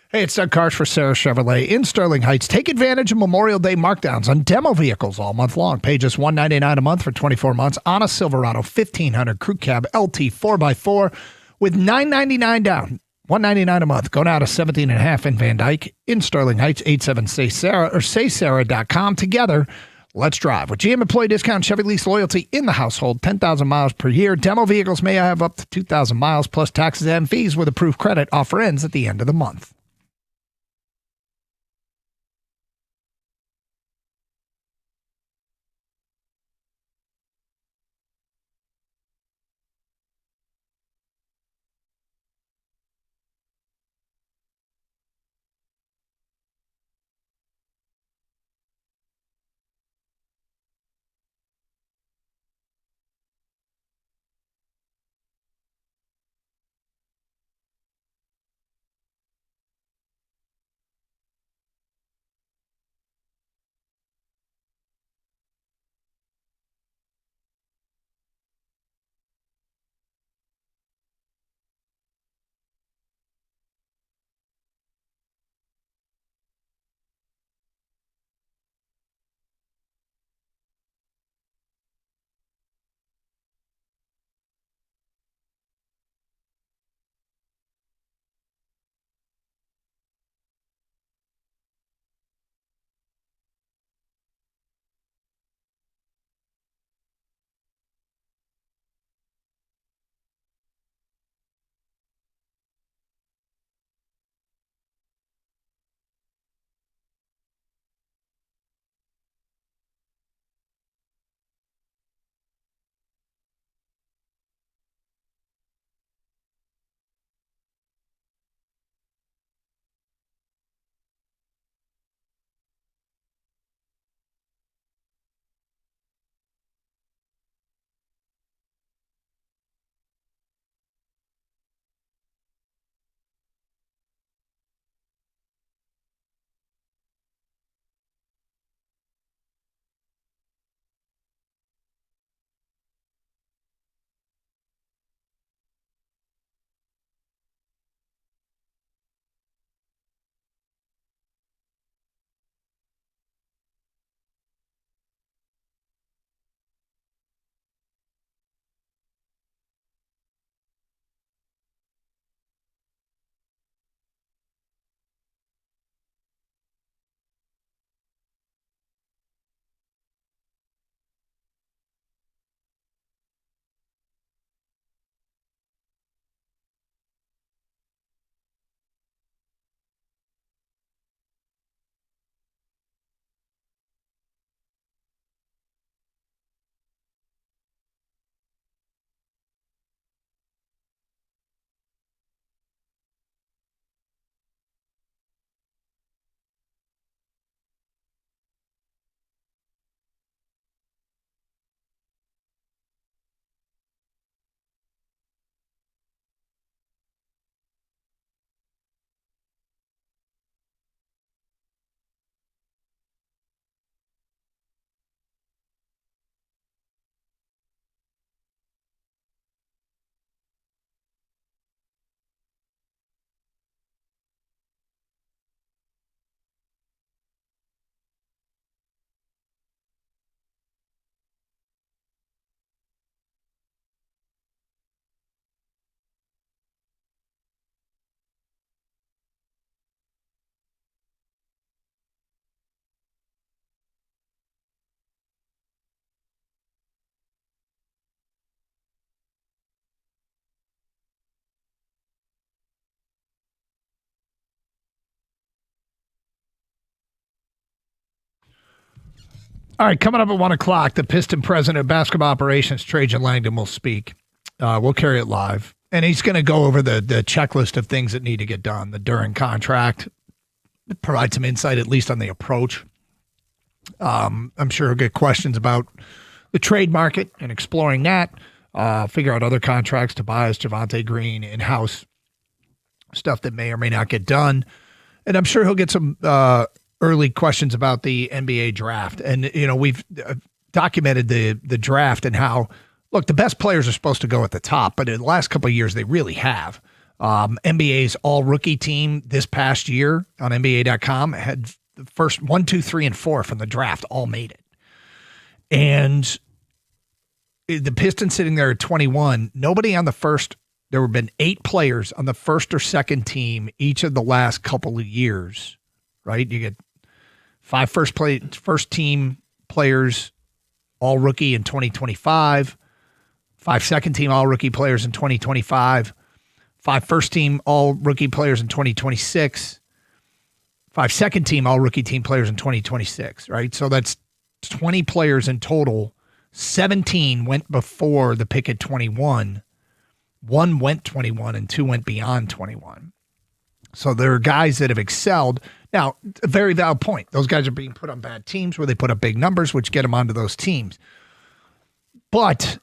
Hey, it's Doug Karsh for Sarah Chevrolet in Sterling Heights. Take advantage of Memorial Day markdowns on demo vehicles all month long. Pay just $199 a month for 24 months on a Silverado 1500 Crew Cab LT 4x4 with $999 down. $199 a month. Go now to 17.5 in Van Dyke in Sterling Heights, 87-SAY-SARAH or saysarah.com. Together, let's drive. With GM Employee Discount, Chevy Lease Loyalty in the household, 10,000 miles per year. Demo vehicles may have up to 2,000 miles plus taxes and fees with approved credit. Offer ends at the end of the month. All right, coming up at 1 o'clock, the Piston president of basketball operations, Trajan Langdon, will speak. We'll carry it live. And he's going to go over the checklist of things that need to get done, the Duren contract, provide some insight at least on the approach. I'm sure he'll get questions about the trade market and exploring that, figure out other contracts, Tobias, Javonte Green, in-house stuff that may or may not get done. And I'm sure he'll get some early questions about the NBA draft. And, we've documented the draft and how, look, the best players are supposed to go at the top, but in the last couple of years, they really have. NBA's all-rookie team this past year on NBA.com had the first 1, 2, 3, and 4 from the draft all made it. And the Pistons sitting there at 21, nobody on the first, there have been 8 players on the first or second team each of the last couple of years, right? You get 5 first team players, all rookie in 2025, 5 second team all rookie players in 2025, 5 first team all rookie players in 2026, 5 second team all rookie team players in 2026, right? So that's 20 players in total. 17 went before the pick at 21. 1 went 21 and 2 went beyond 21. So there are guys that have excelled. Now, a very valid point. Those guys are being put on bad teams where they put up big numbers, which get them onto those teams. But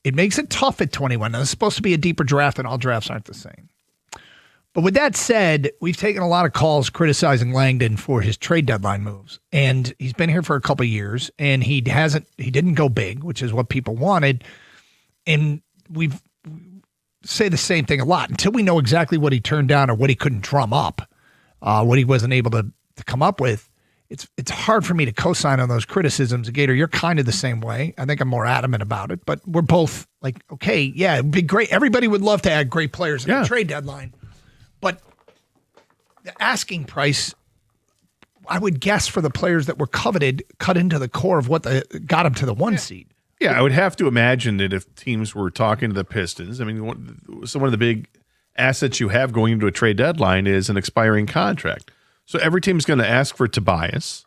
it makes it tough at 21. Now, it's supposed to be a deeper draft, and all drafts aren't the same. But with that said, we've taken a lot of calls criticizing Langdon for his trade deadline moves. And he's been here for a couple of years, and he didn't go big, which is what people wanted. And we've say the same thing a lot until we know exactly what he turned down or what he couldn't drum up, what he wasn't able to come up with. It's hard for me to co-sign on those criticisms. Gator, you're kind of the same way. I think I'm more adamant about it, but we're both like, okay, yeah, it'd be great. Everybody would love to add great players at the trade deadline, but the asking price, I would guess for the players that were coveted, cut into the core of what got them to the 1 seed. Yeah, I would have to imagine that if teams were talking to the Pistons, I mean, one of the big assets you have going into a trade deadline is an expiring contract. So every team is going to ask for Tobias,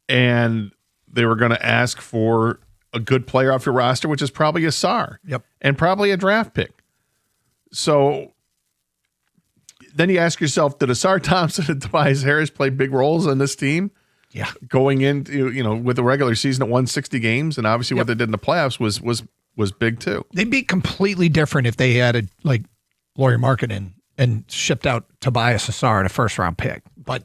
and they were going to ask for a good player off your roster, which is probably a SAR. Yep. And probably a draft pick. So then you ask yourself, did Asar Thompson and Tobias Harris play big roles on this team? Yeah. Going into, with the regular season at 160 games, and obviously what they did in the playoffs was big too. They'd be completely different if they added like Lauri Markkanen and shipped out Tobias Asar at a first-round pick. But,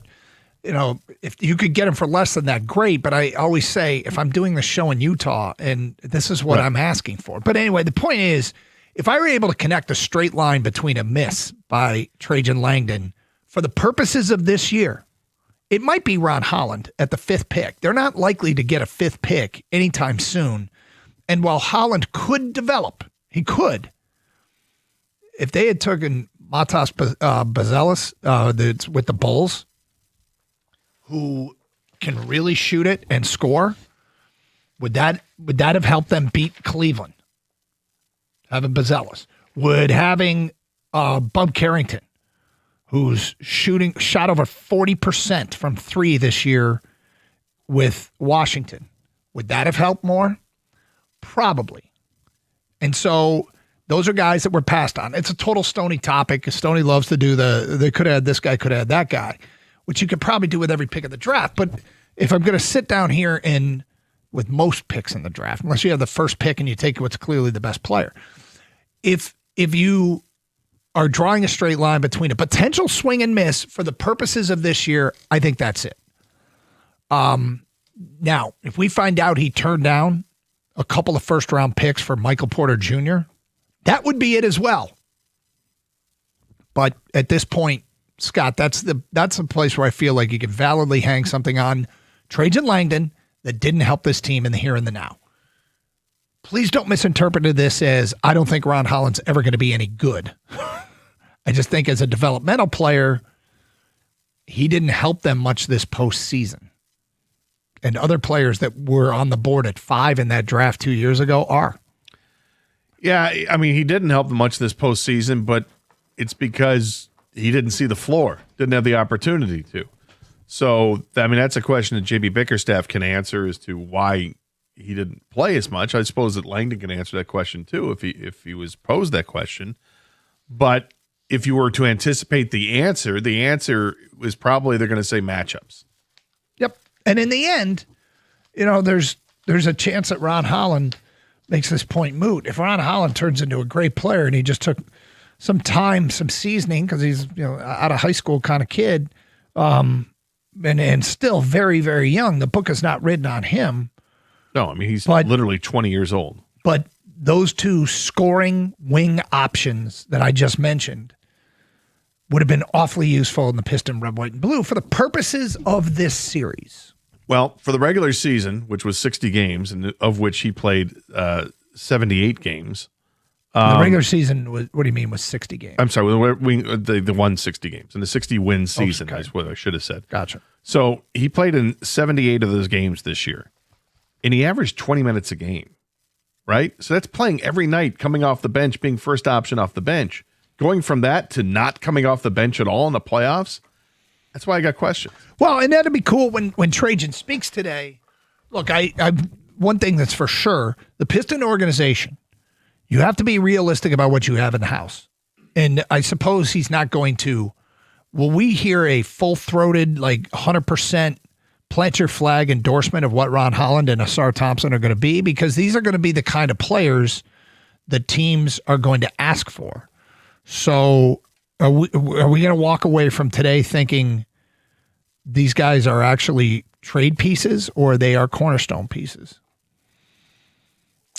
if you could get him for less than that, great. But I always say, if I'm doing the show in Utah, and this is what I'm asking for. But anyway, the point is, if I were able to connect a straight line between a miss by Trajan Langdon for the purposes of this year, it might be Ron Holland at the 5th pick. They're not likely to get a 5th pick anytime soon. And while Holland could develop, he could. If they had taken Matas Bazelis with the Bulls, who can really shoot it and score, would that have helped them beat Cleveland? Having Bazelis. Would having Bub Carrington, who's shot over 40% from 3 this year with Washington, would that have helped more? Probably. And so those are guys that were passed on. It's a total Stoney topic. Stoney loves to do they could have had this guy, could have had that guy, which you could probably do with every pick of the draft. But if I'm going to sit down here and with most picks in the draft, unless you have the first pick and you take what's clearly the best player, if you are drawing a straight line between a potential swing and miss for the purposes of this year, I think that's it. Now, if we find out he turned down a couple of first-round picks for Michael Porter Jr., that would be it as well. But at this point, Scott, that's the place where I feel like you can validly hang something on Trajan Langdon that didn't help this team in the here and the now. Please don't misinterpret this as I don't think Ron Holland's ever going to be any good. I just think as a developmental player, he didn't help them much this postseason. And other players that were on the board at 5 in that draft 2 years ago are. Yeah, I mean, he didn't help them much this postseason, but it's because he didn't see the floor, didn't have the opportunity to. So, I mean, that's a question that JB Bickerstaff can answer as to why he didn't play as much. I suppose that Langdon can answer that question too if he was posed that question. But if you were to anticipate the answer is probably they're going to say matchups. Yep. And in the end, there's a chance that Ron Holland makes this point moot. If Ron Holland turns into a great player and he just took some time, some seasoning, because he's out of high school kind of kid, and still very, very young, the book is not written on him. No, I mean, he's literally 20 years old. But those two scoring wing options that I just mentioned would have been awfully useful in the Piston red, white, and blue for the purposes of this series. Well, for the regular season, which was 60 games, and of which he played 78 games. The regular season, what do you mean, was 60 games? I'm sorry, the 160 games. And the 60-win season is what I should have said. Gotcha. So he played in 78 of those games this year. And he averaged 20 minutes a game, right? So that's playing every night, coming off the bench, being first option off the bench. Going from that to not coming off the bench at all in the playoffs, that's why I got questions. Well, and that'd be cool when Trajan speaks today. Look, I one thing that's for sure, the Piston organization, you have to be realistic about what you have in the house. And I suppose he's not going to, will we hear a full-throated, 100% plant your flag endorsement of what Ron Holland and Asar Thompson are going to be? Because these are going to be the kind of players that teams are going to ask for. So are we going to walk away from today thinking these guys are actually trade pieces or they are cornerstone pieces?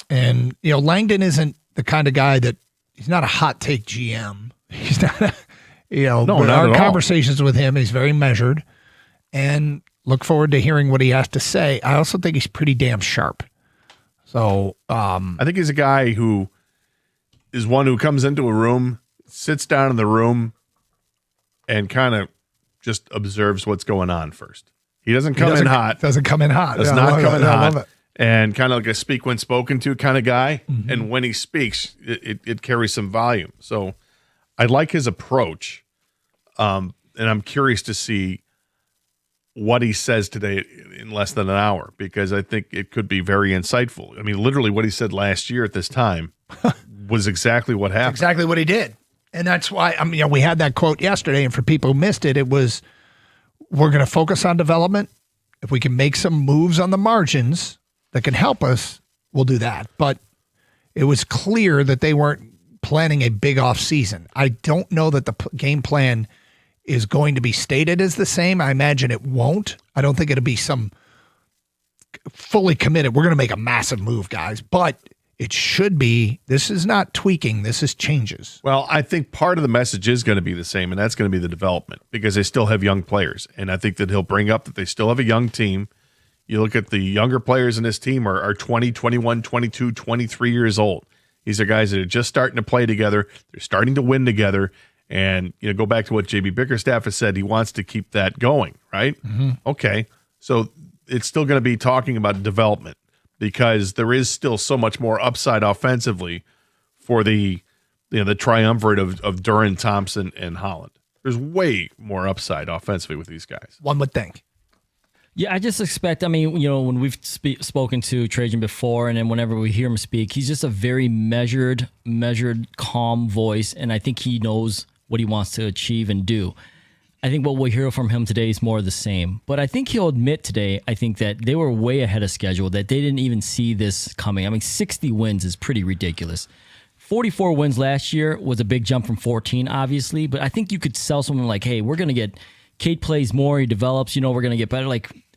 And, Langdon isn't the kind of guy that he's not a hot take GM. He's not our conversations with him, he's very measured and look forward to hearing what he has to say. I also think he's pretty damn sharp. So I think he's a guy who is one who comes into a room, sits down in the room, and kind of just observes what's going on first. He doesn't come in hot. Doesn't come in hot. Does not come in hot. And kind of like a speak when spoken to kind of guy. Mm-hmm. And when he speaks, it carries some volume. So I like his approach. And I'm curious to see what he says today in less than an hour, because I think it could be very insightful. I mean, literally what he said last year at this time was exactly what happened. Exactly what he did. And that's why, we had that quote yesterday, and for people who missed it, it was, we're going to focus on development. If we can make some moves on the margins that can help us, we'll do that. But it was clear that they weren't planning a big off season. I don't know that the game plan is going to be stated as the same. I imagine it won't. I don't think it'll be some fully committed, we're going to make a massive move, guys. But it should be, this is not tweaking, this is changes. Well, I think part of the message is going to be the same, and that's going to be the development, because they still have young players. And I think that he'll bring up that they still have a young team. You look at the younger players in this team are 20, 21, 22, 23 years old. These are guys that are just starting to play together. They're starting to win together. And, go back to what JB Bickerstaff has said, he wants to keep that going, right? Mm-hmm. Okay. So it's still going to be talking about development, because there is still so much more upside offensively for the triumvirate of Duren, Thompson, and Holland. There's way more upside offensively with these guys. One would think. Yeah, I just expect, when we've spoken to Trajan before, and then whenever we hear him speak, he's just a very measured, calm voice, and I think he knows what he wants to achieve and do. I think what we'll hear from him today is more of the same. But I think he'll admit today, I think that they were way ahead of schedule, that they didn't even see this coming. 60 wins is pretty ridiculous. 44 wins last year was a big jump from 14, obviously, but I think you could sell someone like, hey, we're going to get, Cade plays more, he develops, we're going to get better,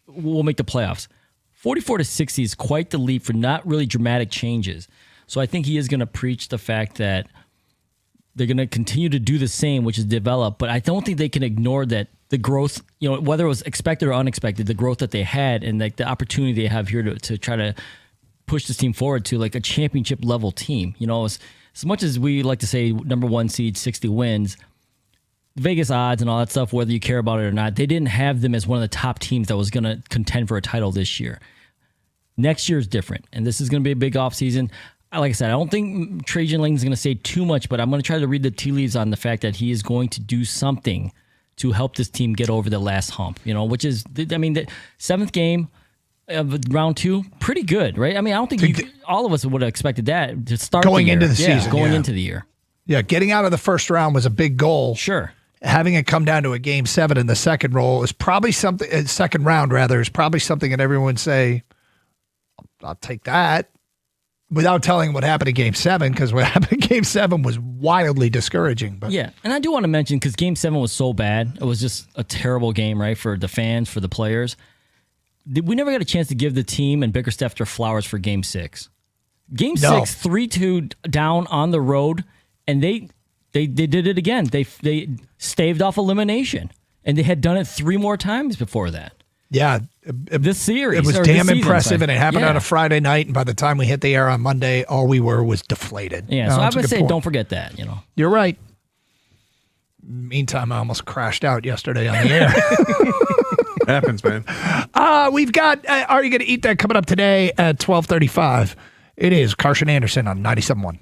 we'll make the playoffs. 44 to 60 is quite the leap for not really dramatic changes. So I think he is going to preach the fact that they're going to continue to do the same, which is develop, but I don't think they can ignore that the growth, whether it was expected or unexpected, the growth that they had and the opportunity they have here to try to push this team forward to a championship level team. As much as we like to say number one seed, 60 wins, Vegas odds and all that stuff, whether you care about it or not, they didn't have them as one of the top teams that was going to contend for a title this year. Next year is different, and this is going to be a big offseason. Like I said, I don't think Trajan Langdon is going to say too much, but I'm going to try to read the tea leaves on the fact that he is going to do something to help this team get over the last hump, which is, I mean, the seventh game of round 2, pretty good, right? I mean, I don't think all of us would have expected that to start going the year. into the season. Going into the year. Yeah, getting out of the first round was a big goal. Sure. Having it come down to a game 7 in the second second round is probably something that everyone would say, I'll take that, without telling what happened in game 7, because what happened in game 7 was wildly discouraging. But yeah, and I do want to mention, because game 7 was so bad, it was just a terrible game, right, for the fans, for the players. We never got a chance to give the team and Bickerstaff their flowers for game 6. Game 6, 3-2 down on the road, and they did it again. They staved off elimination, and they had done it 3 more times before that. Yeah. This series. It was damn impressive, and it happened on a Friday night, and by the time we hit the air on Monday, all we were was deflated. Yeah, so I would say don't forget that, You're right. Meantime, I almost crashed out yesterday on the air. Happens, man. We've got Are You Going to Eat That coming up today at 12:35. It is Carson Anderson on 97.1.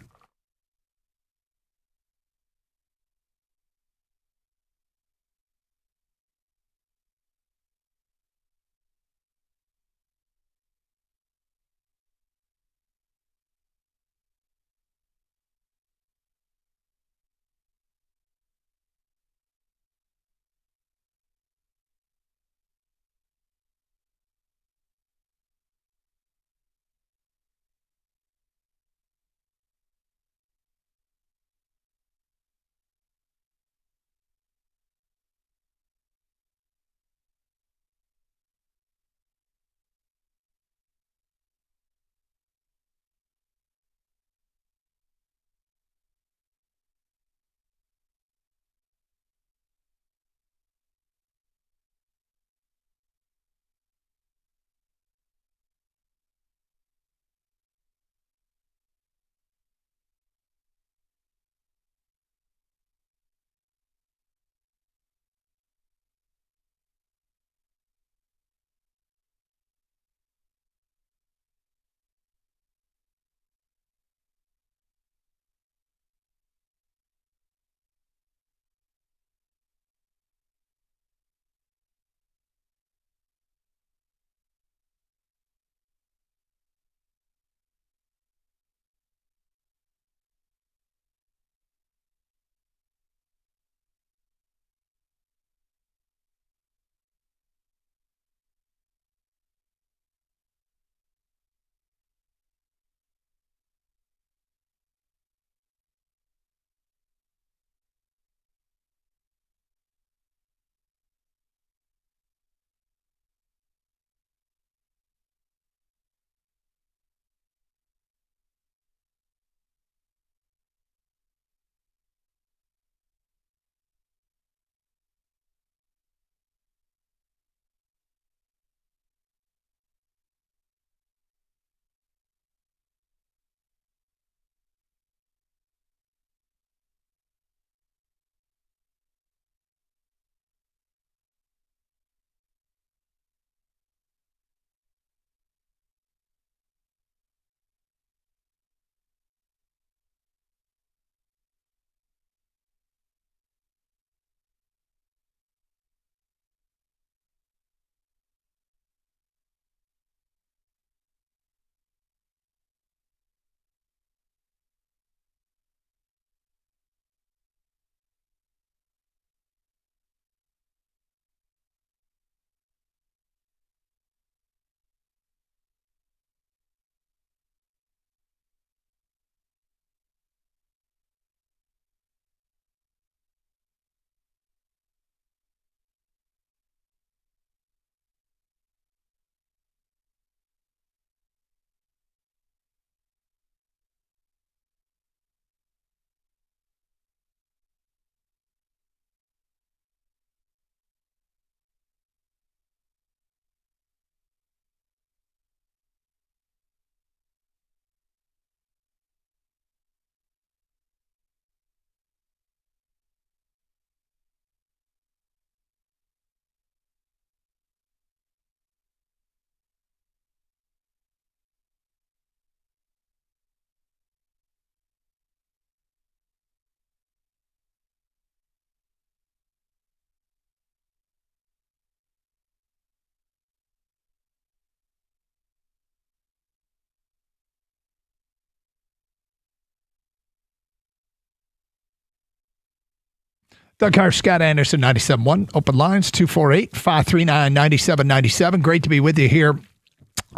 Doug Carr, Scott Anderson, 97.1. Open lines, 248-539-9797. Great to be with you here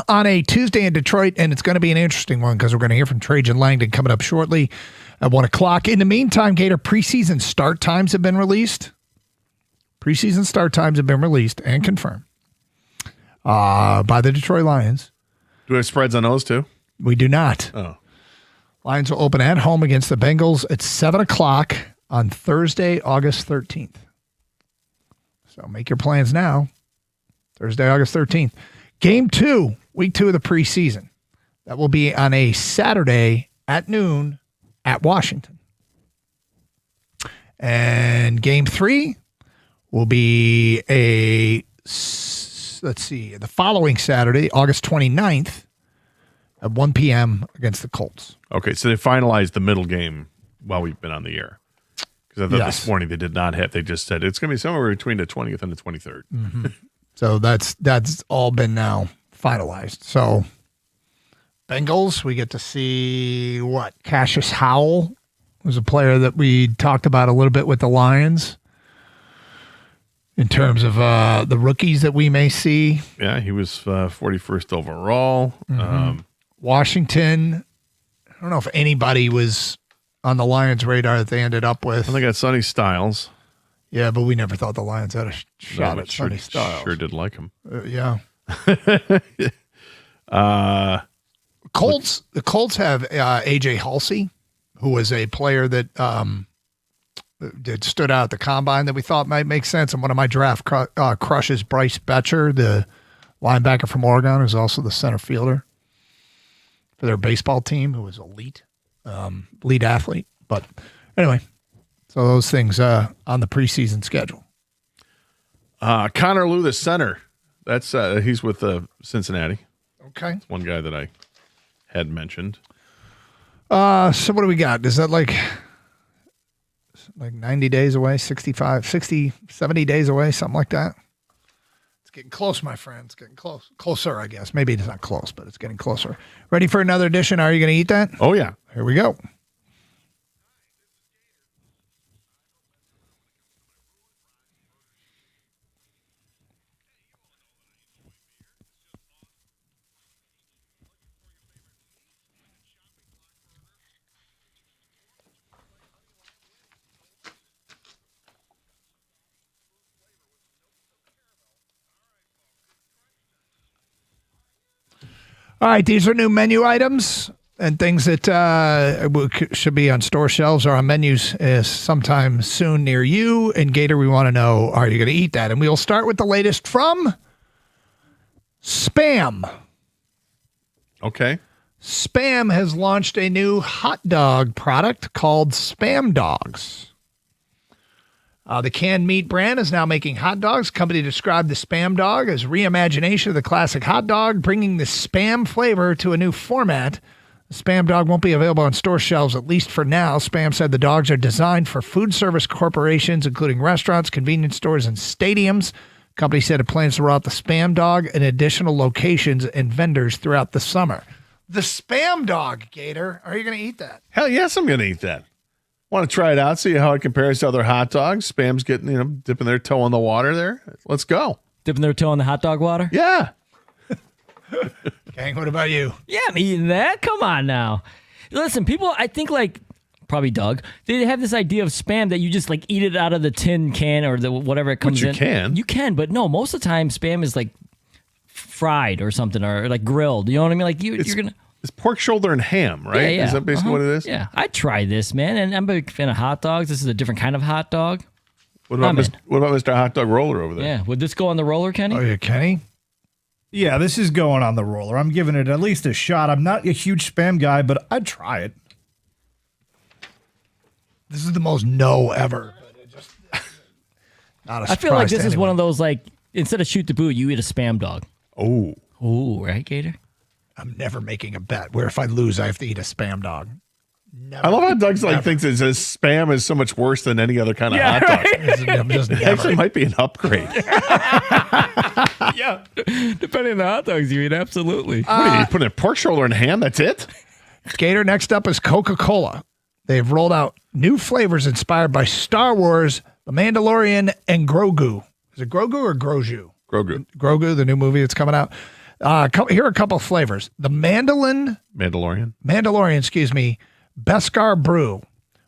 on a Tuesday in Detroit, and it's going to be an interesting one because we're going to hear from Trajan Langdon coming up shortly at 1 o'clock. In the meantime, Gator, preseason start times have been released. Preseason start times have been released and confirmed by the Detroit Lions. Do we have spreads on those too? We do not. Oh. Lions will open at home against the Bengals at 7 o'clock on Thursday, August 13th. So make your plans now. Thursday, August 13th. Game 2, week 2 of the preseason. That will be on a Saturday at noon at Washington. And game 3 will be the following Saturday, August 29th at 1 p.m. against the Colts. Okay, so they finalized the middle game while we've been on the air. Because I thought this morning they did not have. They just said it's going to be somewhere between the 20th and the 23rd. Mm-hmm. So that's all been now finalized. So Bengals, we get to see Cassius Howell was a player that we talked about a little bit with the Lions in terms of the rookies that we may see. Yeah, he was 41st overall. Mm-hmm. Washington, I don't know if anybody was on the Lions' radar that they ended up with. And they got Sonny Styles. Yeah, but we never thought the Lions had a shot at Sonny Styles. Sure did like him. Yeah. The Colts have A.J. Halsey, who was a player that stood out at the combine that we thought might make sense. And one of my draft crushes, Bryce Betcher, the linebacker from Oregon, who's also the center fielder for their baseball team, who was elite athlete. But anyway, so those things on the preseason schedule. Connor Lew, the center. That's he's with Cincinnati. Okay. That's one guy that I had mentioned. So what do we got? Is that like 90 days away, 65, 60, 70 days away, something like that? It's getting close, my friend. It's getting close. Closer, I guess. Maybe it's not close, but it's getting closer. Ready for another edition? Are you going to eat that? Oh, yeah. Here we go. All right, these are new menu items and things that should be on store shelves or on menus sometime soon near you. And Gator, we want to know, are you going to eat that? And we'll start with the latest from Spam. Okay. Spam has launched a new hot dog product called Spam Dogs. The canned meat brand is now making hot dogs. The company described the Spam Dog as reimagination of the classic hot dog, bringing the Spam flavor to a new format. The Spam Dog won't be available on store shelves, at least for now. Spam said the dogs are designed for food service corporations, including restaurants, convenience stores, and stadiums. The company said it plans to roll out the Spam Dog in additional locations and vendors throughout the summer. The Spam Dog, Gator. Are you going to eat that? Hell yes, I'm going to eat that. Want to try it out, see how it compares to other hot dogs. Spam's getting, dipping their toe in the water there. Let's go. Dipping their toe in the hot dog water? Yeah. Gang, what about you? Yeah, I'm eating that. Come on now. Listen, people, I think probably Doug, they have this idea of Spam that you just eat it out of the tin can or whatever it comes in. Which you can. You can, but no, most of the time Spam is fried or something or grilled. You know what I mean? You're going to. It's pork shoulder and ham, right? Yeah. Is that basically what it is? Yeah. I tried this, man, and I'm a big fan of hot dogs. This is a different kind of hot dog. What about Mr. Hot Dog Roller over there? Yeah. Would this go on the roller, Kenny? Oh, yeah, Kenny? Yeah, this is going on the roller. I'm giving it at least a shot. I'm not a huge Spam guy, but I'd try it. This is the most no ever. Not a I feel like this surprise to is one anyone. of those, instead of shoot the boot, you eat a Spam dog. Oh. Ooh, right, Gator? I'm never making a bet where if I lose, I have to eat a Spam dog. I love how Doug's thinks that Spam is so much worse than any other kind of hot dog. I'm just It actually might be an upgrade. Yeah. Depending on the hot dogs you eat, absolutely. What are you putting a pork shoulder and ham? That's it? Gator, next up is Coca-Cola. They've rolled out new flavors inspired by Star Wars The Mandalorian and Grogu. Is it Grogu or Grogu? Grogu. Grogu, the new movie that's coming out. Here are a couple of flavors. The Mandalorian, Beskar Brew,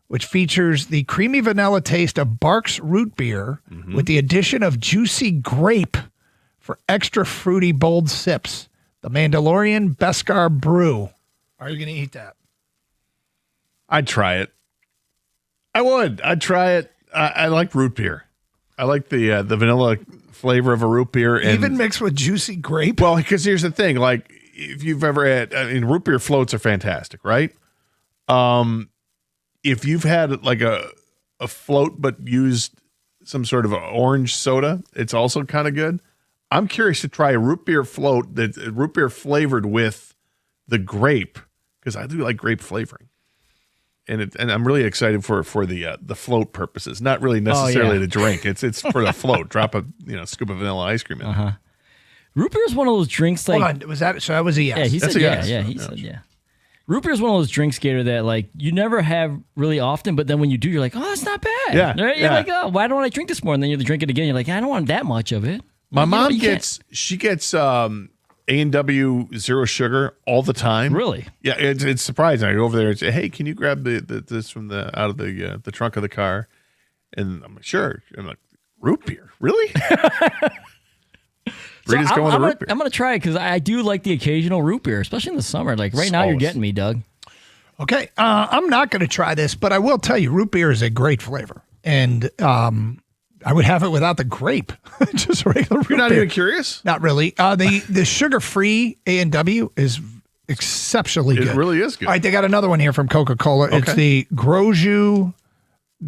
which features the creamy vanilla taste of Barks root beer with the addition of juicy grape for extra fruity, bold sips. The Mandalorian Beskar Brew. Are you going to eat that? I'd try it. I would. I'd try it. I like root beer. I like the vanilla flavor of a root beer. And, even mixed with juicy grape? Well, because here's the thing. Like, if you've ever had, root beer floats are fantastic, right? If you've had like a float but used some sort of orange soda, it's also kind of good. I'm curious to try a root beer float that's root beer flavored with the grape, because I do like grape flavoring. And I'm really excited for the float purposes, not really necessarily to drink. It's for the float. Drop a scoop of vanilla ice cream in. Root beer is one of those drinks. Like, hold on, was that? So that was a yes. Yeah, he That's said a yeah. yes. Yeah, he said yeah. Root beer is one of those drinks, Gator, that like you never have really often, but then when you do, you're like, oh, that's not bad. Yeah, right? You're like, oh, why don't I drink this more? And then you drink it again. You're like, I don't want that much of it. My mom gets A&W zero sugar all the time. Really? Yeah, it's surprising. I go over there and say, "Hey, can you grab this from out of the trunk of the car?" And I'm like, "Sure." I'm like, "Root beer, really?" Rita's going with root beer. I'm gonna try it because I do like the occasional root beer, especially in the summer. Like right now, you're getting me, Doug. Okay, I'm not going to try this, but I will tell you, root beer is a great flavor, and I would have it without the grape, just regular root beer. You're not even curious? Not really. The sugar-free A&W is exceptionally good. It really is good. All right, they got another one here from Coca-Cola. Okay. It's the Grogu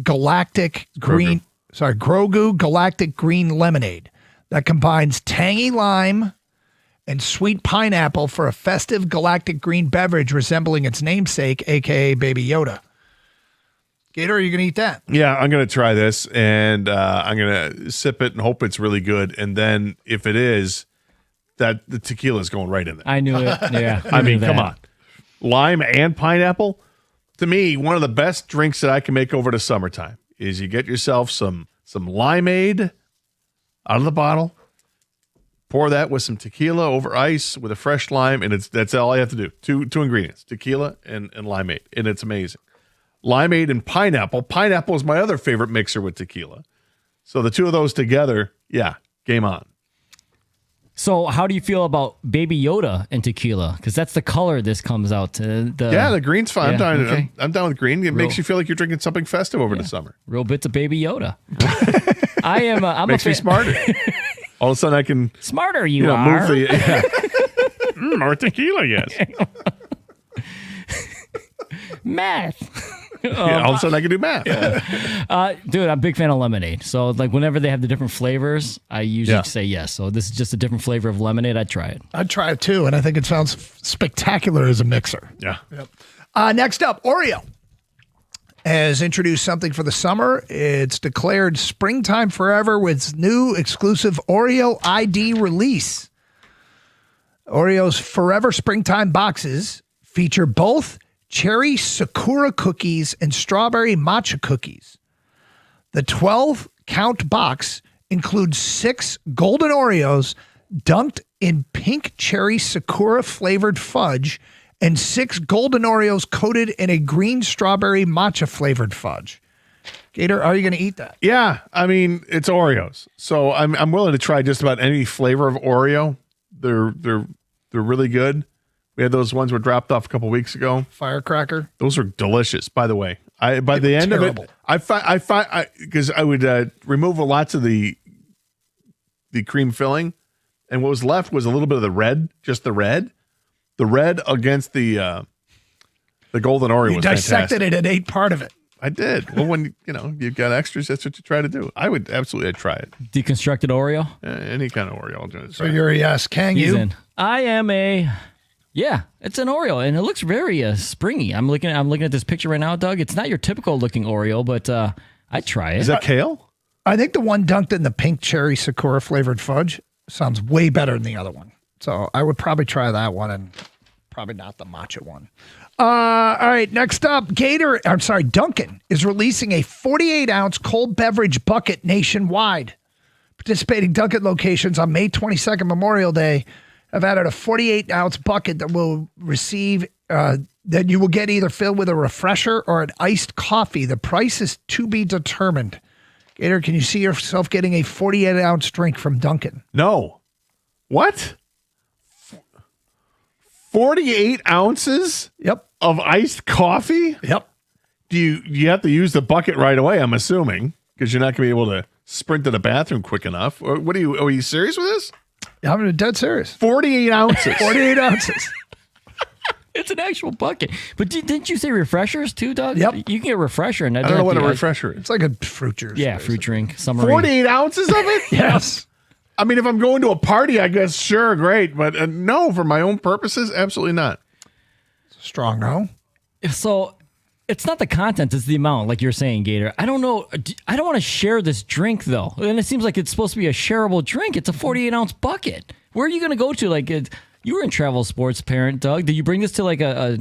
Galactic Green. Grogu Galactic Green Lemonade that combines tangy lime and sweet pineapple for a festive galactic green beverage resembling its namesake, aka Baby Yoda. Gator, are you going to eat that? Yeah, I'm going to try this, and I'm going to sip it and hope it's really good. And then if it is, that the tequila is going right in there. I knew it. Yeah. I mean, come on. Lime and pineapple, to me, one of the best drinks that I can make over the summertime is you get yourself some limeade out of the bottle, pour that with some tequila over ice with a fresh lime, and that's all I have to do. Two ingredients, tequila and limeade, and it's amazing. Limeade and pineapple. Pineapple is my other favorite mixer with tequila. So the two of those together, yeah, game on. So how do you feel about Baby Yoda and tequila? Because that's the color this comes out to. The green's fine. Yeah, I'm down with green. It makes you feel like you're drinking something festive over the summer. Real bits of Baby Yoda. I am. I'm makes me smarter. All of a sudden, I can smarter. You are. Move the more tequila. Yes. Math. Yeah, all of a sudden I can do math. Dude, I'm a big fan of lemonade. So like whenever they have the different flavors, I usually say yes. So this is just a different flavor of lemonade. I'd try it. I'd try it too, and I think it sounds spectacular as a mixer. Yeah. Yep. Next up, Oreo has introduced something for the summer. It's declared springtime forever with its new exclusive Oreo ID release. Oreo's Forever Springtime boxes feature both cherry Sakura cookies and strawberry matcha cookies. The 12-count box includes 6 golden Oreos dunked in pink cherry Sakura flavored fudge and 6 golden Oreos coated in a green strawberry matcha flavored fudge. Gator, are you going to eat that? Yeah, I mean, it's Oreos. So I'm willing to try just about any flavor of Oreo. They're really good. We had those ones were dropped off a couple weeks ago. Firecracker. Those are delicious, by the way. By the end of it, I find because I would remove lots of the cream filling, and what was left was a little bit of the red, just the red against the golden Oreo. You dissected it and ate part of it. I did. Well, when you've got extras, that's what you try to do. I would absolutely try it. Deconstructed Oreo. Any kind of Oreo. I'll try so you're a yes. Can you? In. I am a. Yeah, it's an Oreo, and it looks very springy. I'm looking at this picture right now, Doug. It's not your typical looking Oreo, but I'd try it. Is that kale? I think the one dunked in the pink cherry Sakura flavored fudge sounds way better than the other one. So I would probably try that one and Probably not the matcha one. All right, next up, Dunkin' is releasing a 48-ounce cold beverage bucket nationwide. Participating Dunkin' locations on May 22nd, Memorial Day, have added a 48-ounce bucket that will receive that you will get either filled with a refresher or an iced coffee. The price is to be determined. Gator, can you see yourself getting a 48-ounce drink from Dunkin'? No. What? 48 ounces? Yep. Of iced coffee? Yep. Do you have to use the bucket right away, I'm assuming, because you're not going to be able to sprint to the bathroom quick enough. Or are you serious with this? Yeah, I'm dead serious. 48 ounces. 48 ounces. It's an actual bucket. But didn't you say refreshers too, Doug? Yep. You can get a refresher. And I don't know what a refresher is. It's like a fruit juice. Yeah, fruit drink. Summary. 48 ounces of it? Yes. I mean, if I'm going to a party, I guess, sure, great. But no, for my own purposes, absolutely not. Strong no. So it's not the content, it's the amount, like you're saying, Gator. I don't know. I don't want to share this drink, though. And it seems like it's supposed to be a shareable drink. It's a 48-ounce bucket. Where are you going to go to? Like, you were in travel sports, parent, Doug. Did you bring this to like a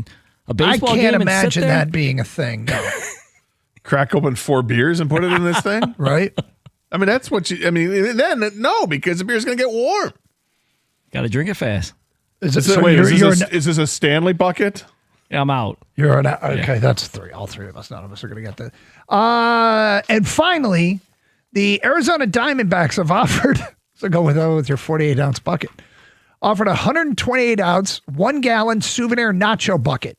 baseball game? I can't and imagine sit there? that being a thing. No. Crack open 4 beers and put it in this thing? Right? I mean, that's what you, I mean, then no, because the beer's going to get warm. Got to drink it fast. Is this a Stanley bucket? Yeah, I'm out. You're okay. That's 3. All 3 of us. None of us are going to get that. And finally, the Arizona Diamondbacks have offered. So go with your 48-ounce bucket. Offered a 128-ounce, 1-gallon souvenir nacho bucket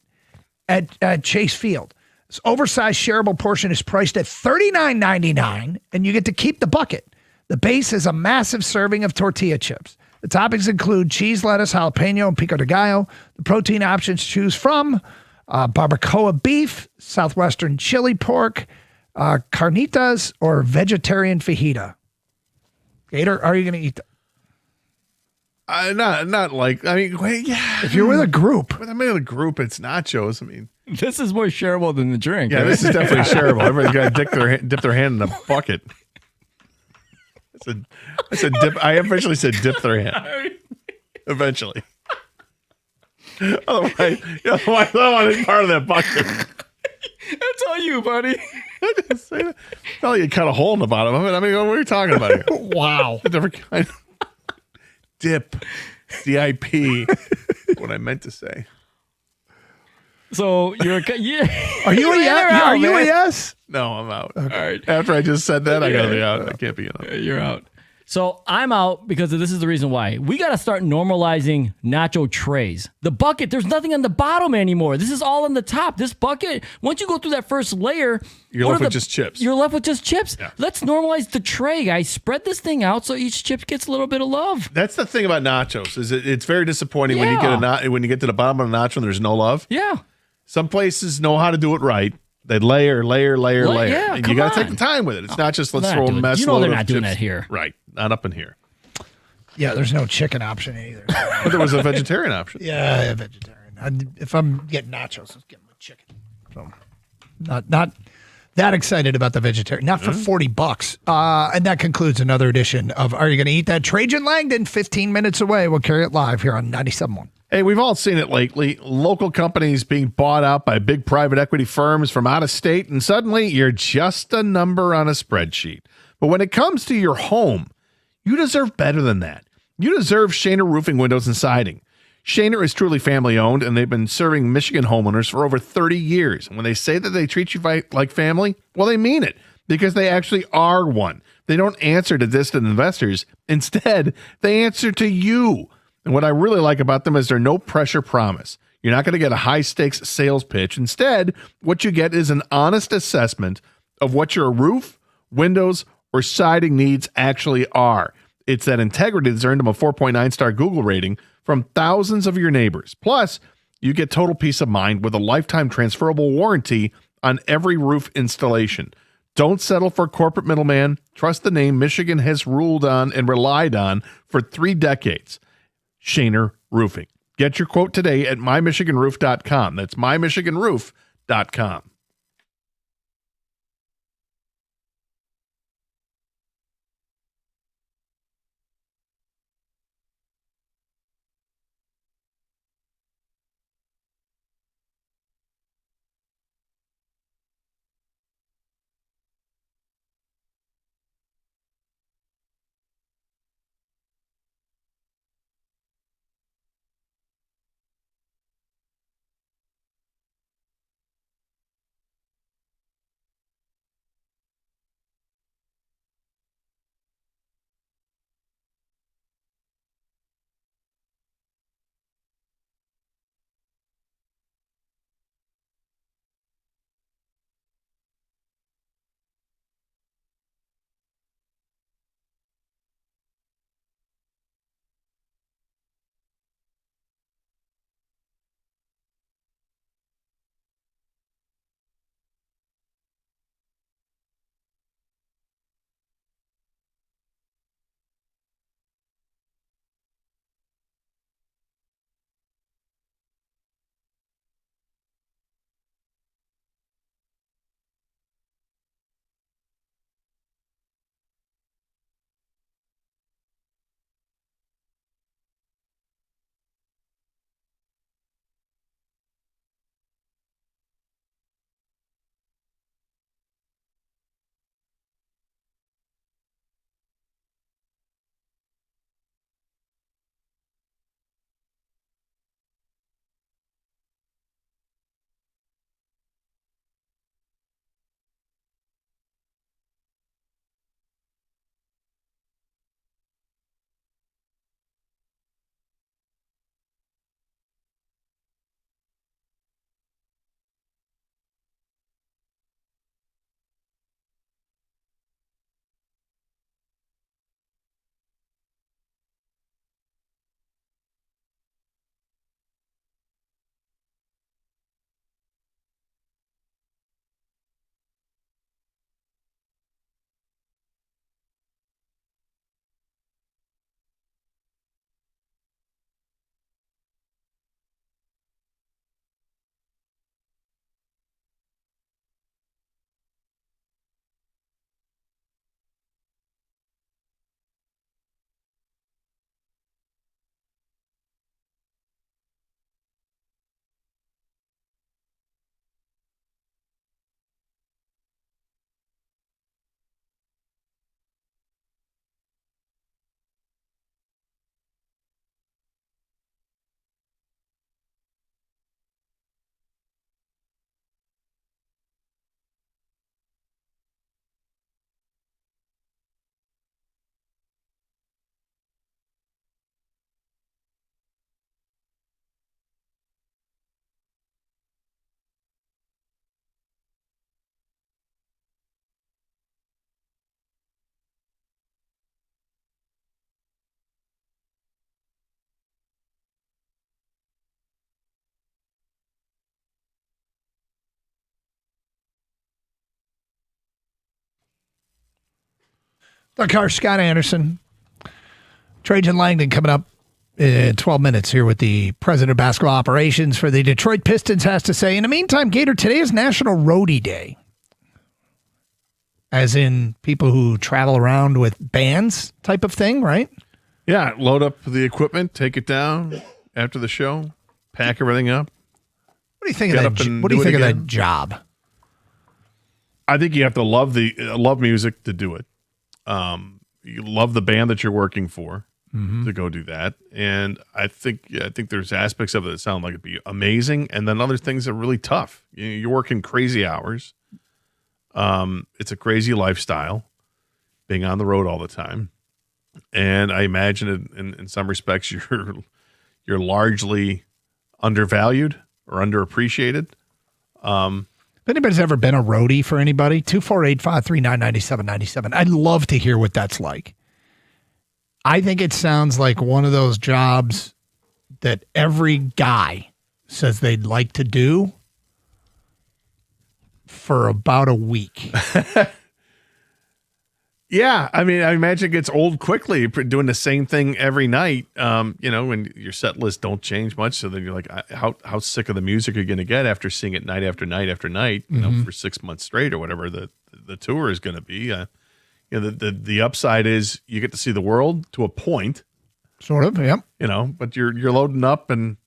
at Chase Field. This oversized shareable portion is priced at $39.99, and you get to keep the bucket. The base is a massive serving of tortilla chips. The toppings include cheese, lettuce, jalapeno, and pico de gallo. The protein options choose from barbacoa beef, southwestern chili pork, carnitas, or vegetarian fajita. Gator, are you going to eat that? Not like, I mean, yeah. If you're with a group. When I'm in a group, it's nachos. I mean, this is more shareable than the drink. Yeah, right? this is definitely shareable. Everybody's got to dip their hand in a bucket. I said dip. I officially said dip their hand. Eventually. Otherwise, I want to be part of that bucket. That's all you, buddy. Well, you cut a hole in the bottom of it. I mean, what are you talking about here? Wow. A different kind of dip. DIP. What I meant to say. So you're Are you a yes? Are you a yes? No, I'm out. All right. After I just said that, I gotta be out. I can't be in. You're out. So I'm out because this is the reason why. We got to start normalizing nacho trays. The bucket, there's nothing on the bottom anymore. This is all on the top. This bucket, once you go through that first layer, you're left with just chips. You're left with just chips. Yeah. Let's normalize the tray, guys. Spread this thing out so each chip gets a little bit of love. That's the thing about nachos. Is it's very disappointing when you get to the bottom of a nacho and there's no love. Yeah. Some places know how to do it right. They layer. Yeah, and you got to take the time with it. It's not just let's throw a mess. You know load they're of not doing chips. that here. Right. Not up in here. Yeah, there's no chicken option either. But there was a vegetarian option. Yeah, vegetarian. If I'm getting nachos, let's get them with chicken. So, not that excited about the vegetarian. Not for $40. And that concludes another edition of Are You Going to Eat That? Trajan Langdon, 15 minutes away. We'll carry it live here on 97.1. Hey, we've all seen it lately. Local companies being bought out by big private equity firms from out of state, and suddenly you're just a number on a spreadsheet. But when it comes to your home, you deserve better than that. You deserve Shaner Roofing Windows and Siding. Shaner is truly family-owned, and they've been serving Michigan homeowners for over 30 years. And when they say that they treat you like family, well, they mean it, because they actually are one. They don't answer to distant investors. Instead, they answer to you. And what I really like about them is their no-pressure promise. You're not going to get a high-stakes sales pitch. Instead, what you get is an honest assessment of what your roof, windows, or siding needs actually are. It's that integrity that's earned them a 4.9-star Google rating from thousands of your neighbors. Plus, you get total peace of mind with a lifetime transferable warranty on every roof installation. Don't settle for corporate middleman. Trust the name Michigan has ruled on and relied on for 3 decades. Shaner Roofing. Get your quote today at mymichiganroof.com. That's mymichiganroof.com. The car, Scott Anderson. Trajan Langdon coming up in 12 minutes here with the president of basketball operations for the Detroit Pistons has to say. In the meantime, Gator, today is National Roadie Day. As in people who travel around with bands type of thing, right? Yeah, load up the equipment, take it down after the show, pack everything up. What do you think of that? What do you think of that job? I think you have to love music to do it. You love the band that you're working for to go do that, and I think there's aspects of it that sound like it'd be amazing, and then other things are really tough. You're working crazy hours. It's a crazy lifestyle, being on the road all the time, and I imagine in some respects you're largely undervalued or underappreciated. If anybody's ever been a roadie for anybody, 248-539-9797. I'd love to hear what that's like. I think it sounds like one of those jobs that every guy says they'd like to do for about a week. Yeah, I mean, I imagine it gets old quickly doing the same thing every night. When your set list don't change much, so then you're like, how sick of the music are you going to get after seeing it night after night after night, for 6 months straight or whatever the tour is going to be. The upside is you get to see the world to a point, sort of, yep. But you're loading up and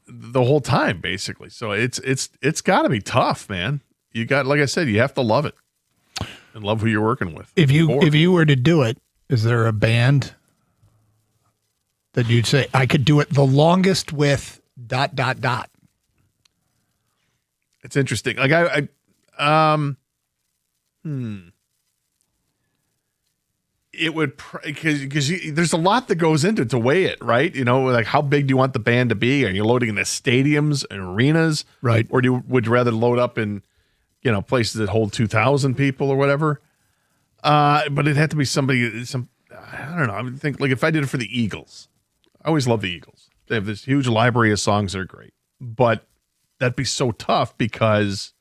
the whole time basically. So it's got to be tough, man. You got, like I said, you have to love it. And love who you're working with. If you were to do it, is there a band that you'd say I could do it the longest with ... It's interesting. Like it would because there's a lot that goes into it to weigh it, right? Like how big do you want the band to be? Are you loading in the stadiums and arenas, right? Or would you rather load up in places that hold 2,000 people or whatever. But it'd have to be I don't know. I would think like if I did it for the Eagles, I always love the Eagles. They have this huge library of songs that are great, but that'd be so tough because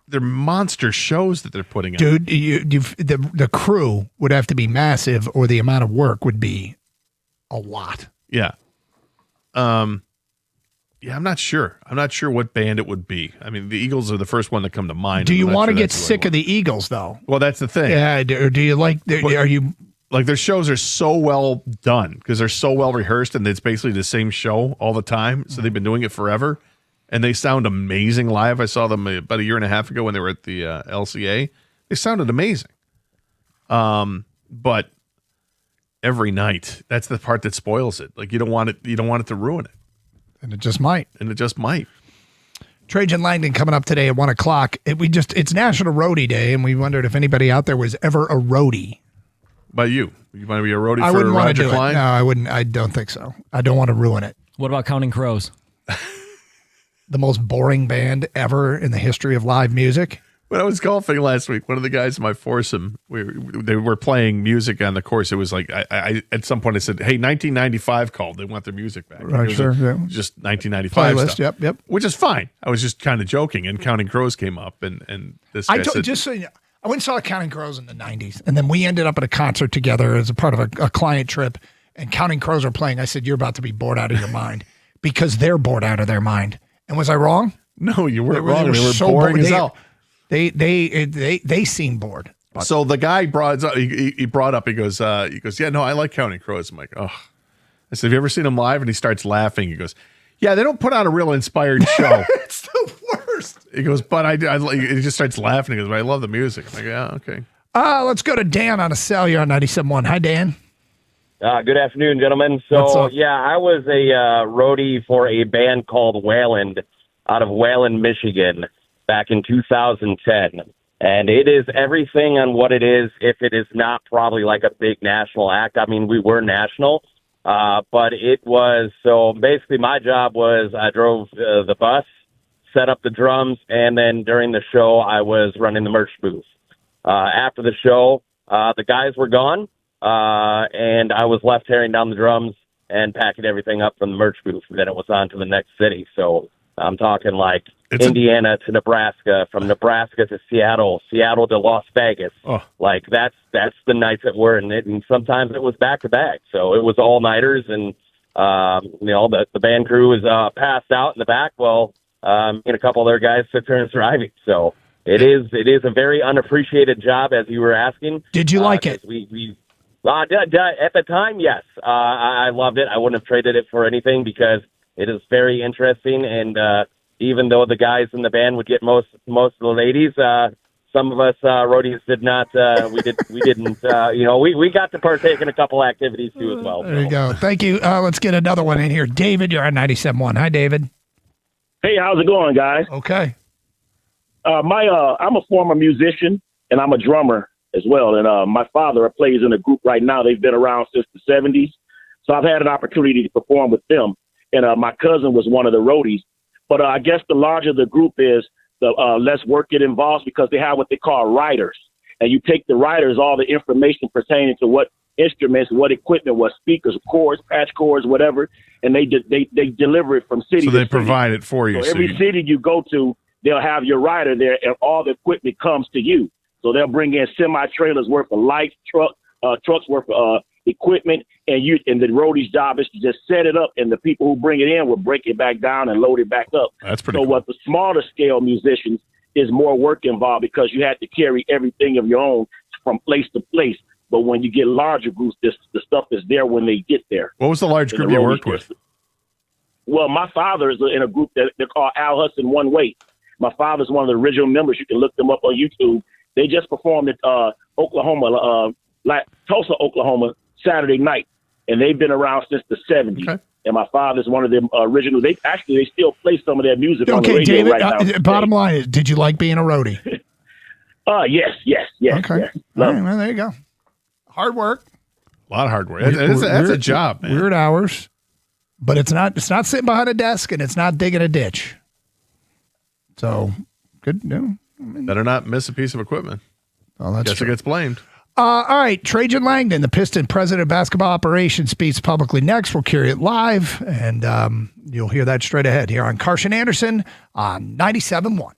they're monster shows that they're putting on. Dude, the crew would have to be massive or the amount of work would be a lot. Yeah. Yeah, I'm not sure. I'm not sure what band it would be. I mean, the Eagles are the first one that come to mind. Do you want to get sick of the Eagles, though? Well, that's the thing. Yeah, or do you like? Are you like their shows are so well done because they're so well rehearsed and it's basically the same show all the time. So they've been doing it forever, and they sound amazing live. I saw them about a year and a half ago when they were at the LCA. They sounded amazing. But every night, that's the part that spoils it. Like you don't want it. You don't want it to ruin it. And it just might. Trajan Langdon coming up today at 1 o'clock. It's National Roadie Day, and we wondered if anybody out there was ever a roadie. By you? You want to be a roadie I for wouldn't want to Roger do Klein? it. No, I wouldn't. I don't think so. I don't want to ruin it. What about Counting Crows? The most boring band ever in the history of live music. When I was golfing last week, one of the guys in my foursome, they were playing music on the course. It was like, I at some point I said, hey, 1995 called. They want their music back. Right, sure. Yeah. Just 1995 Playlist, stuff. yep. Which is fine. I was just kind of joking, and Counting Crows came up, and this guy said, just so you know, I went and saw Counting Crows in the 90s, and then we ended up at a concert together as a part of a client trip, and Counting Crows were playing. I said, you're about to be bored out of your mind because they're bored out of their mind. And was I wrong? No, you weren't wrong. They were so boring as hell. They seem bored. But. So the guy brought up. He brought up. He goes, yeah, no, I like Counting Crows. I'm like, oh. I said, have you ever seen him live? And he starts laughing. He goes, yeah, they don't put on a real inspired show. It's the worst. He goes, but I he just starts laughing. He goes, but I love the music. I'm like, yeah, okay. Let's go to Dan on a cell. You're on 97.1. Hi, Dan. Good afternoon, gentlemen. So, yeah, I was a roadie for a band called Wayland out of Wayland, Michigan, back in 2010. And it is everything on what it is if it is not probably like a big national act. I mean, we were national, but it was, so basically my job was I drove the bus, set up the drums, and then during the show I was running the merch booth. After the show, the guys were gone, and I was left tearing down the drums and packing everything up from the merch booth. Then it was on to the next city. So I'm talking like It's Indiana to Nebraska, from Nebraska to Seattle, Seattle to Las Vegas. Oh. Like that's the nights that we're in it, and sometimes it was back to back. So it was all nighters, and the band crew was passed out in the back. Well, and a couple other guys sit there and driving. So it is a very unappreciated job, as you were asking. Did you like it? At the time, yes. I loved it. I wouldn't have traded it for anything because it is very interesting. And even though the guys in the band would get most of the ladies, some of us roadies did not. We didn't. We got to partake in a couple activities too as well. There you go. Thank you. Let's get another one in here. David, you're on 97.1. Hi, David. Hey, how's it going, guys? Okay. I'm a former musician and I'm a drummer as well. And my father plays in a group right now. They've been around since the 70s. So I've had an opportunity to perform with them. And my cousin was one of the roadies. But I guess the larger the group is, the less work it involves because they have what they call writers. And you take the writers all the information pertaining to what instruments, what equipment, what speakers, cords, patch cords, whatever, and they deliver it from city So to they city. provide it for you. So every city you go to, they'll have your rider there, and all the equipment comes to you. So they'll bring in semi-trailers worth of lights, trucks worth of equipment, and the roadie's job is to just set it up, and the people who bring it in will break it back down and load it back up. That's pretty So cool. what the smaller scale musicians is more work involved because you had to carry everything of your own from place to place. But when you get larger groups, the stuff is there when they get there. What was the large group you worked with? Well, my father is in a group that they're called Al Hudson One Way. My father's one of the original members. You can look them up on YouTube. They just performed at Tulsa, Oklahoma, Saturday night, and they've been around since the 70s. Okay. And my father's one of the original. They still play some of their music on the radio David, right now. Bottom line is, did you like being a roadie? Yes. Okay. Yes. All right, well, there you go. Hard work. A lot of hard work. That's a job, man. Weird hours, but it's not sitting behind a desk and it's not digging a ditch. So good. Better not miss a piece of equipment. Oh, that's Guess true. it gets blamed. All right, Trajan Langdon, the Piston president of basketball operations, speaks publicly next. We'll carry it live, and you'll hear that straight ahead here on Carson Anderson on 97.1.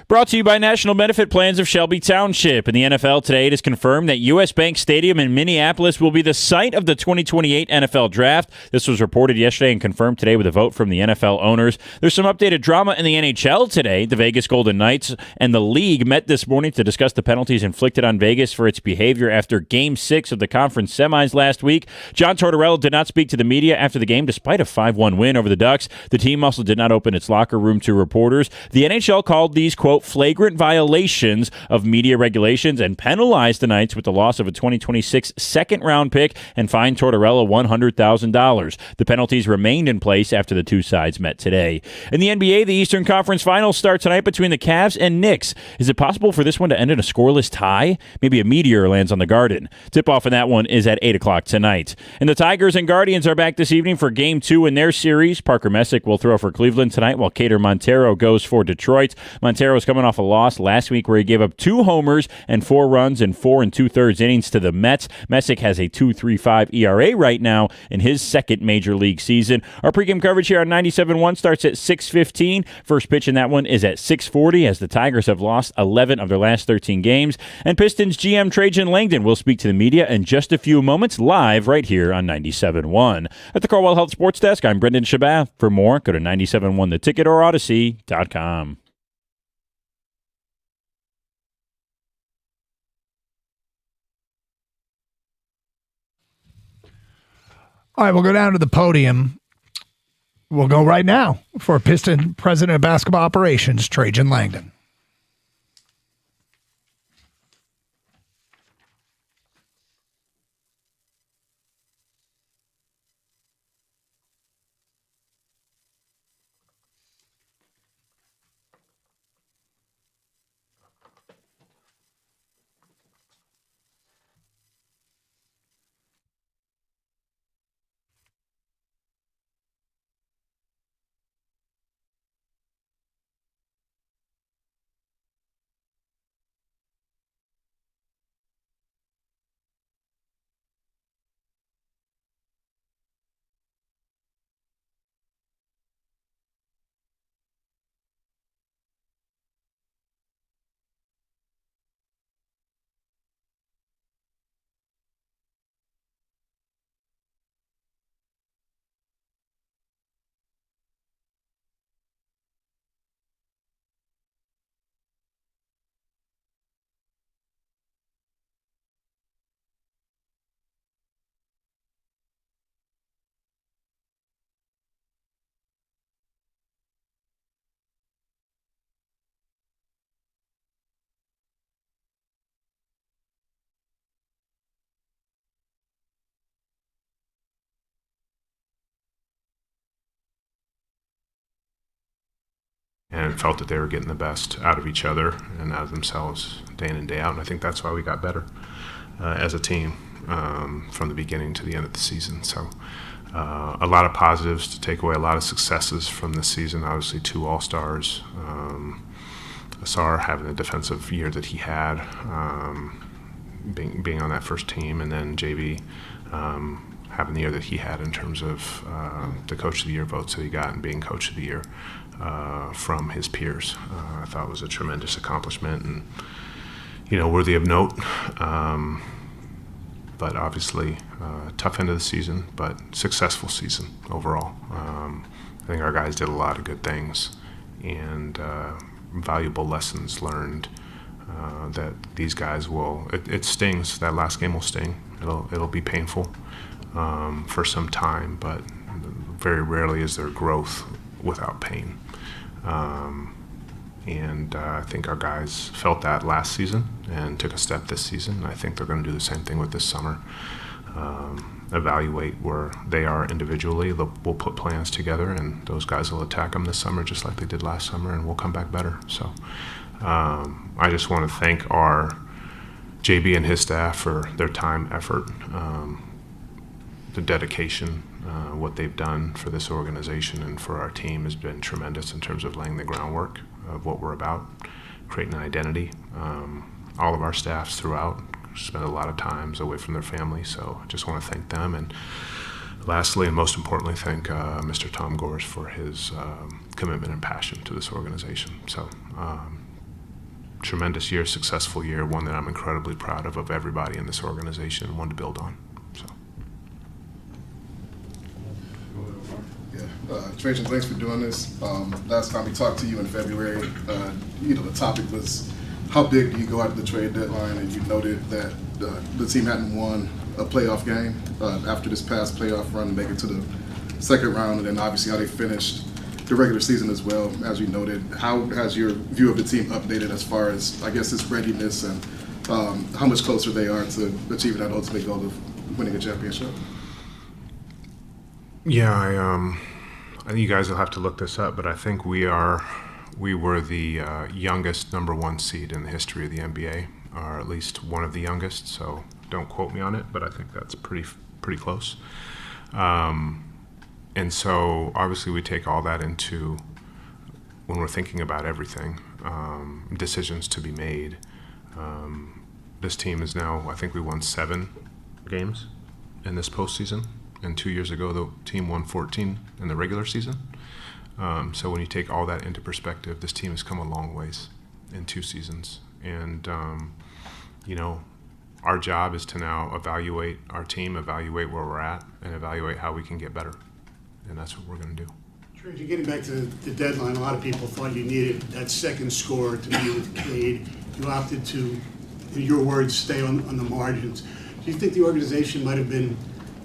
Brought to you by National Benefit Plans of Shelby Township. In the NFL today, it is confirmed that U.S. Bank Stadium in Minneapolis will be the site of the 2028 NFL Draft. This was reported yesterday and confirmed today with a vote from the NFL owners. There's some updated drama in the NHL today. The Vegas Golden Knights and the league met this morning to discuss the penalties inflicted on Vegas for its behavior after Game 6 of the conference semis last week. John Tortorella did not speak to the media after the game despite a 5-1 win over the Ducks. The team also did not open its locker room to reporters. The NHL called these, quote, flagrant violations of media regulations and penalized the Knights with the loss of a 2026 second-round pick and fined Tortorella $100,000. The penalties remained in place after the two sides met today. In the NBA, the Eastern Conference Finals start tonight between the Cavs and Knicks. Is it possible for this one to end in a scoreless tie? Maybe a meteor lands on the Garden. Tip-off in that one is at 8 o'clock tonight. And the Tigers and Guardians are back this evening for Game 2 in their series. Parker Messick will throw for Cleveland tonight while Cater Montero goes for Detroit. Montero's coming off a loss last week where he gave up 2 homers and 4 runs in 4 2/3 innings to the Mets. Messick has a 2.35 ERA right now in his second major league season. Our pregame coverage here on 97.1 starts at 6:15. First pitch in that one is at 6:40 as the Tigers have lost 11 of their last 13 games. And Pistons GM Trajan Langdon will speak to the media in just a few moments live right here on 97.1. At the Carwell Health Sports Desk, I'm Brendan Shabath. For more, go to 97.1theticket or Odyssey.com. All right, we'll go down to the podium. We'll go right now for Piston President of Basketball Operations, Trajan Langdon. And felt that they were getting the best out of each other and out of themselves day in and day out. And I think that's why we got better as a team from the beginning to the end of the season. So a lot of positives to take away, a lot of successes from this season. Obviously 2 All-Stars. Asar having the defensive year that he had, being on that first team, and then JB having the year that he had in terms of the Coach of the Year votes that he got and being Coach of the Year from his peers. I thought it was a tremendous accomplishment and, worthy of note. But obviously, tough end of the season, but successful season overall. I think our guys did a lot of good things and valuable lessons learned that these guys will. It stings. That last game will sting. It'll be painful for some time, but very rarely is there growth without pain. And I think our guys felt that last season and took a step this season. I think they're going to do the same thing with this summer. Evaluate where they are individually. We'll put plans together, and those guys will attack them this summer just like they did last summer, and we'll come back better. So I just want to thank our JB and his staff for their time, effort, the dedication. What they've done for this organization and for our team has been tremendous in terms of laying the groundwork of what we're about, creating an identity. All of our staffs throughout spend a lot of times away from their families, so I just want to thank them. And lastly, and most importantly, thank Mr. Tom Gores for his commitment and passion to this organization. So tremendous year, successful year, one that I'm incredibly proud of everybody in this organization, and one to build on. So. Trajan, thanks for doing this. Last time we talked to you in February, the topic was how big do you go after the trade deadline, and you noted that the team hadn't won a playoff game after this past playoff run to make it to the second round, and then obviously how they finished the regular season as well, as you noted. How has your view of the team updated as far as, I guess, its readiness and how much closer they are to achieving that ultimate goal of winning a championship? Yeah, I think you guys will have to look this up, but I think we were the youngest number 1 seed in the history of the NBA, or at least one of the youngest. So don't quote me on it, but I think that's pretty close. And so obviously we take all that into when we're thinking about everything, decisions to be made. This team is now, I think we won 7 games in this postseason. And 2 years ago, the team won 14 in the regular season. So when you take all that into perspective, this team has come a long ways in 2 seasons. And, our job is to now evaluate our team, evaluate where we're at, and evaluate how we can get better. And that's what we're going to do. Trajan, getting back to the deadline, a lot of people thought you needed that second scorer to be with Cade. You opted to, in your words, stay on the margins. Do you think the organization might have been,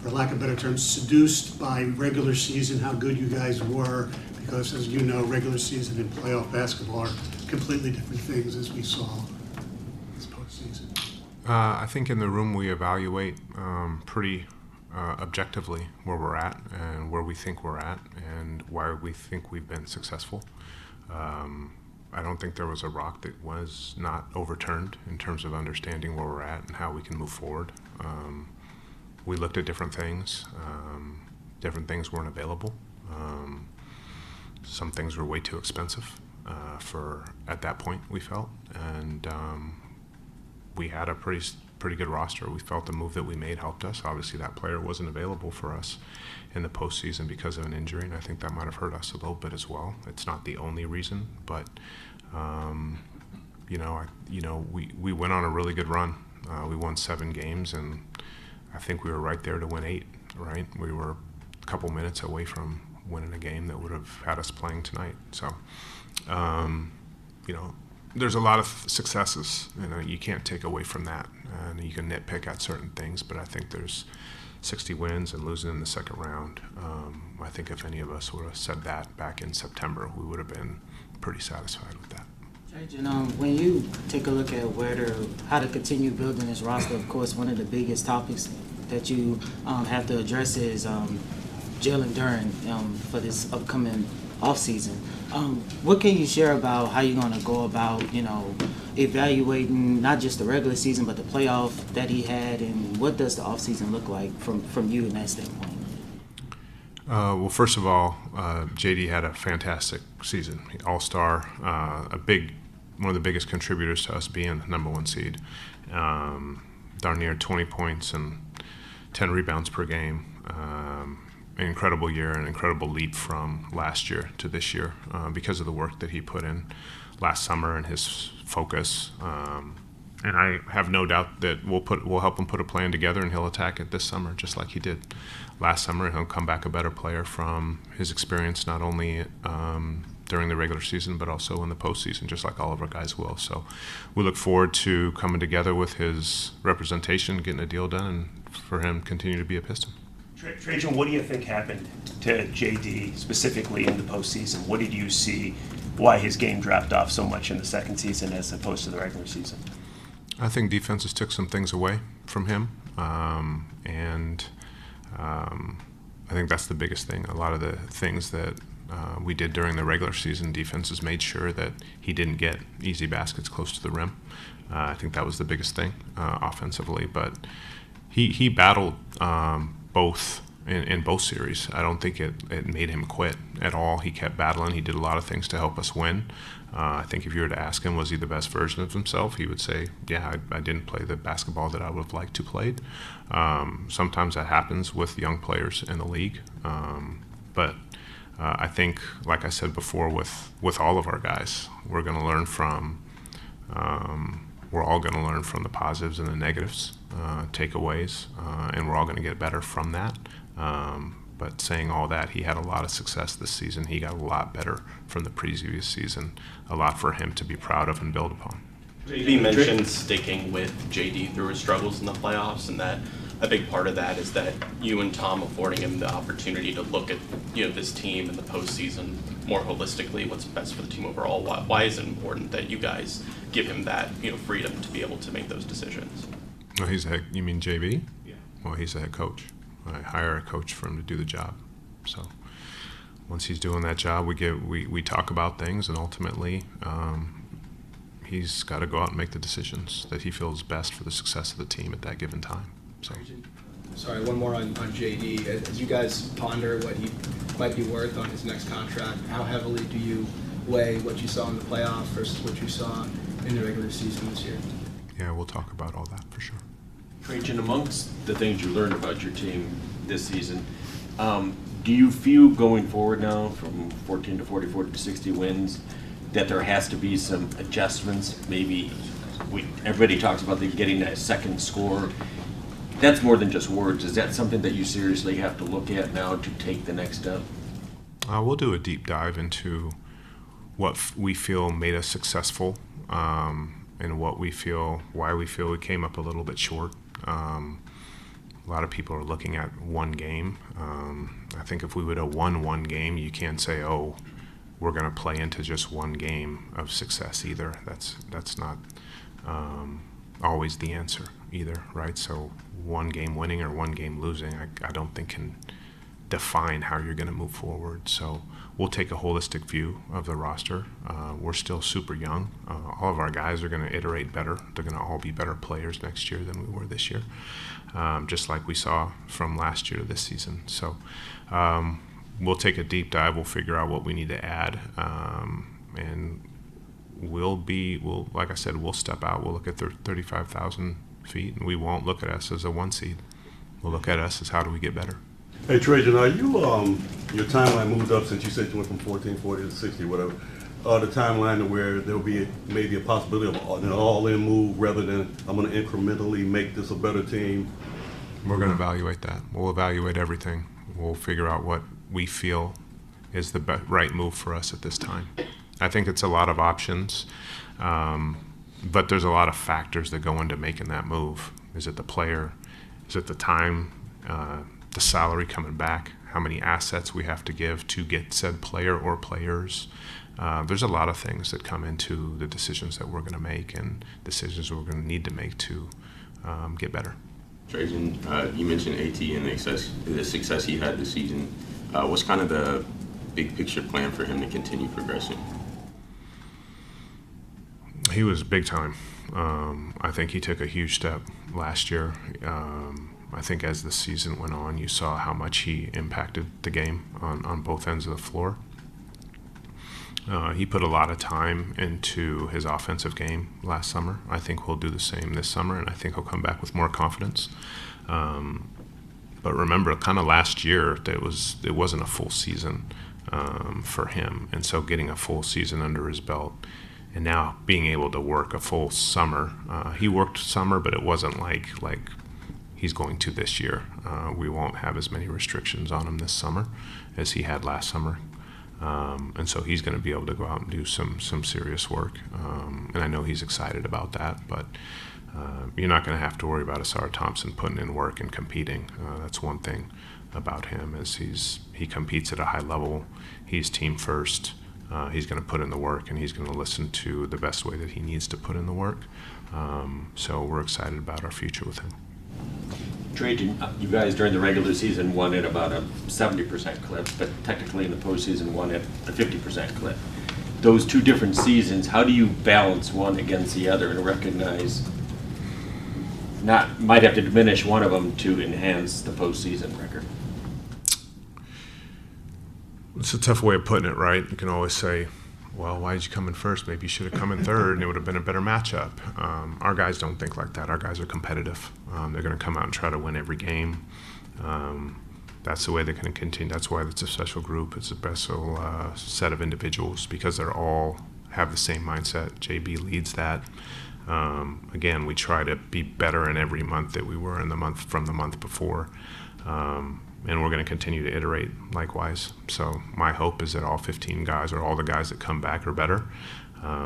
for lack of better terms, seduced by regular season, how good you guys were? Because, as you know, regular season and playoff basketball are completely different things, as we saw this postseason. I think in the room we evaluate pretty objectively where we're at and where we think we're at and why we think we've been successful. I don't think there was a rock that was not overturned in terms of understanding where we're at and how we can move forward. We looked at different things. Different things weren't available. Some things were way too expensive for at that point, we felt. And we had a pretty good roster. We felt the move that we made helped us. Obviously, that player wasn't available for us in the postseason because of an injury, and I think that might have hurt us a little bit as well. It's not the only reason, but we went on a really good run. We won 7 games, and I think we were right there to win 8. Right, we were a couple minutes away from winning a game that would have had us playing tonight. So, there's a lot of successes, you can't take away from that, and you can nitpick at certain things, but I think there's 60 wins and losing in the second round. I think if any of us would have said that back in September, we would have been pretty satisfied with that. Trajan, when you take a look at how to continue building this roster, of course, one of the biggest topics that you have to address is Jalen Duren for this upcoming offseason. What can you share about how you're going to go about, evaluating not just the regular season but the playoff that he had, and what does the offseason look like from you in that standpoint? Well, first of all, JD had a fantastic season. All-star, one of the biggest contributors to us being the number 1 seed. Darn near 20 points and 10 rebounds per game. An incredible year, an incredible leap from last year to this year because of the work that he put in last summer and his focus. And I have no doubt that we'll help him put a plan together, and he'll attack it this summer just like he did last summer. And he'll come back a better player from his experience, not only during the regular season but also in the postseason, just like all of our guys will. So we look forward to coming together with his representation, getting a deal done, and for him continue to be a Piston. Trajan, what do you think happened to JD specifically in the postseason? What did you see? Why his game dropped off so much in the second season as opposed to the regular season? I think defenses took some things away from him, and I think that's the biggest thing. A lot of the things that we did during the regular season, defenses made sure that he didn't get easy baskets close to the rim. I think that was the biggest thing offensively, but he battled both in both series. I don't think it made him quit at all. He kept battling. He did a lot of things to help us win. I think if you were to ask him, was he the best version of himself, he would say, yeah, I didn't play the basketball that I would have liked to play. Sometimes that happens with young players in the league. But I think, like I said before, with all of our guys, we're going to learn from We're all going to learn from the positives and the negatives, takeaways, and we're all going to get better from that. But saying all that, he had a lot of success this season. He got a lot better from the previous season, a lot for him to be proud of and build upon. JD mentioned sticking with JD through his struggles in the playoffs, and that a big part of that is that you and Tom affording him the opportunity to look at this team in the postseason more holistically, what's best for the team overall. Why is it important that you guys give him that freedom to be able to make those decisions? Well, you mean JB? Yeah. Well, he's a head coach. I hire a coach for him to do the job. So once he's doing that job, we talk about things, and ultimately he's got to go out and make the decisions that he feels best for the success of the team at that given time. So. Sorry, one more on JD. As you guys ponder what he might be worth on his next contract, how heavily do you weigh what you saw in the playoffs versus what you saw in the regular season this year? Yeah, we'll talk about all that for sure. Trajan, amongst the things you learned about your team this season, do you feel going forward now from 14 to 40, 40 to 60 wins that there has to be some adjustments? Maybe everybody talks about getting that second score. That's more than just words. Is that something that you seriously have to look at now to take the next step? We'll do a deep dive into what we feel made us successful, and why we feel we came up a little bit short. A lot of people are looking at one game. I think if we would have won one game, you can't say, oh, we're going to play into just one game of success either. That's not always the answer either, right? So one game winning or one game losing, I don't think can define how you're going to move forward. So we'll take a holistic view of the roster. We're still super young. All of our guys are going to iterate better. They're going to all be better players next year than we were this year, just like we saw from last year to this season. So we'll take a deep dive. We'll figure out what we need to add, and we'll like I said, we'll step out. We'll look at 35,000 feet, and we won't look at us as a one seed. We'll look at us as how do we get better. Hey Trajan, are you your timeline moved up since you said you went from 1440 to 60, whatever? The timeline to where there'll be maybe a possibility of an all-in move rather than I'm going to incrementally make this a better team. We're going to evaluate that. We'll evaluate everything. We'll figure out what we feel is the right move for us at this time. I think it's a lot of options, but there's a lot of factors that go into making that move. Is it the player? Is it the time? The salary coming back? How many assets we have to give to get said player or players? There's a lot of things that come into the decisions that we're going to make and decisions we're going to need to make to get better. Trajan, you mentioned AT and the success he had this season. What's kind of the big picture plan for him to continue progressing? He was big time. I think he took a huge step last year. I think as the season went on, you saw how much he impacted the game on both ends of the floor. He put a lot of time into his offensive game last summer. I think he'll do the same this summer, and I think he'll come back with more confidence. But remember, kind of last year, it wasn't a full season for him, and so getting a full season under his belt, and now being able to work a full summer. He worked summer, but it wasn't like he's going to this year. We won't have as many restrictions on him this summer as he had last summer. And so he's going to be able to go out and do some serious work. And I know he's excited about that, but you're not going to have to worry about Asar Thompson putting in work and competing. That's one thing about him is he competes at a high level. He's team first. He's going to put in the work, and he's going to listen to the best way that he needs to put in the work. So we're excited about our future with him. Trajan, you guys during the regular season won at about a 70% clip, but technically in the postseason won at a 50% clip. Those two different seasons, how do you balance one against the other and recognize might have to diminish one of them to enhance the postseason record? It's a tough way of putting it, right? You can always say, well, why did you come in first? Maybe you should have come in third, and it would have been a better matchup. Our guys don't think like that. Our guys are competitive. They're going to come out and try to win every game. That's the way they're going to continue. That's why it's a special group. It's a special set of individuals because they're all have the same mindset. JB leads that. Again, we try to be better in every month that we were in the month before. And we're going to continue to iterate likewise. So my hope is that all 15 guys or all the guys that come back are better.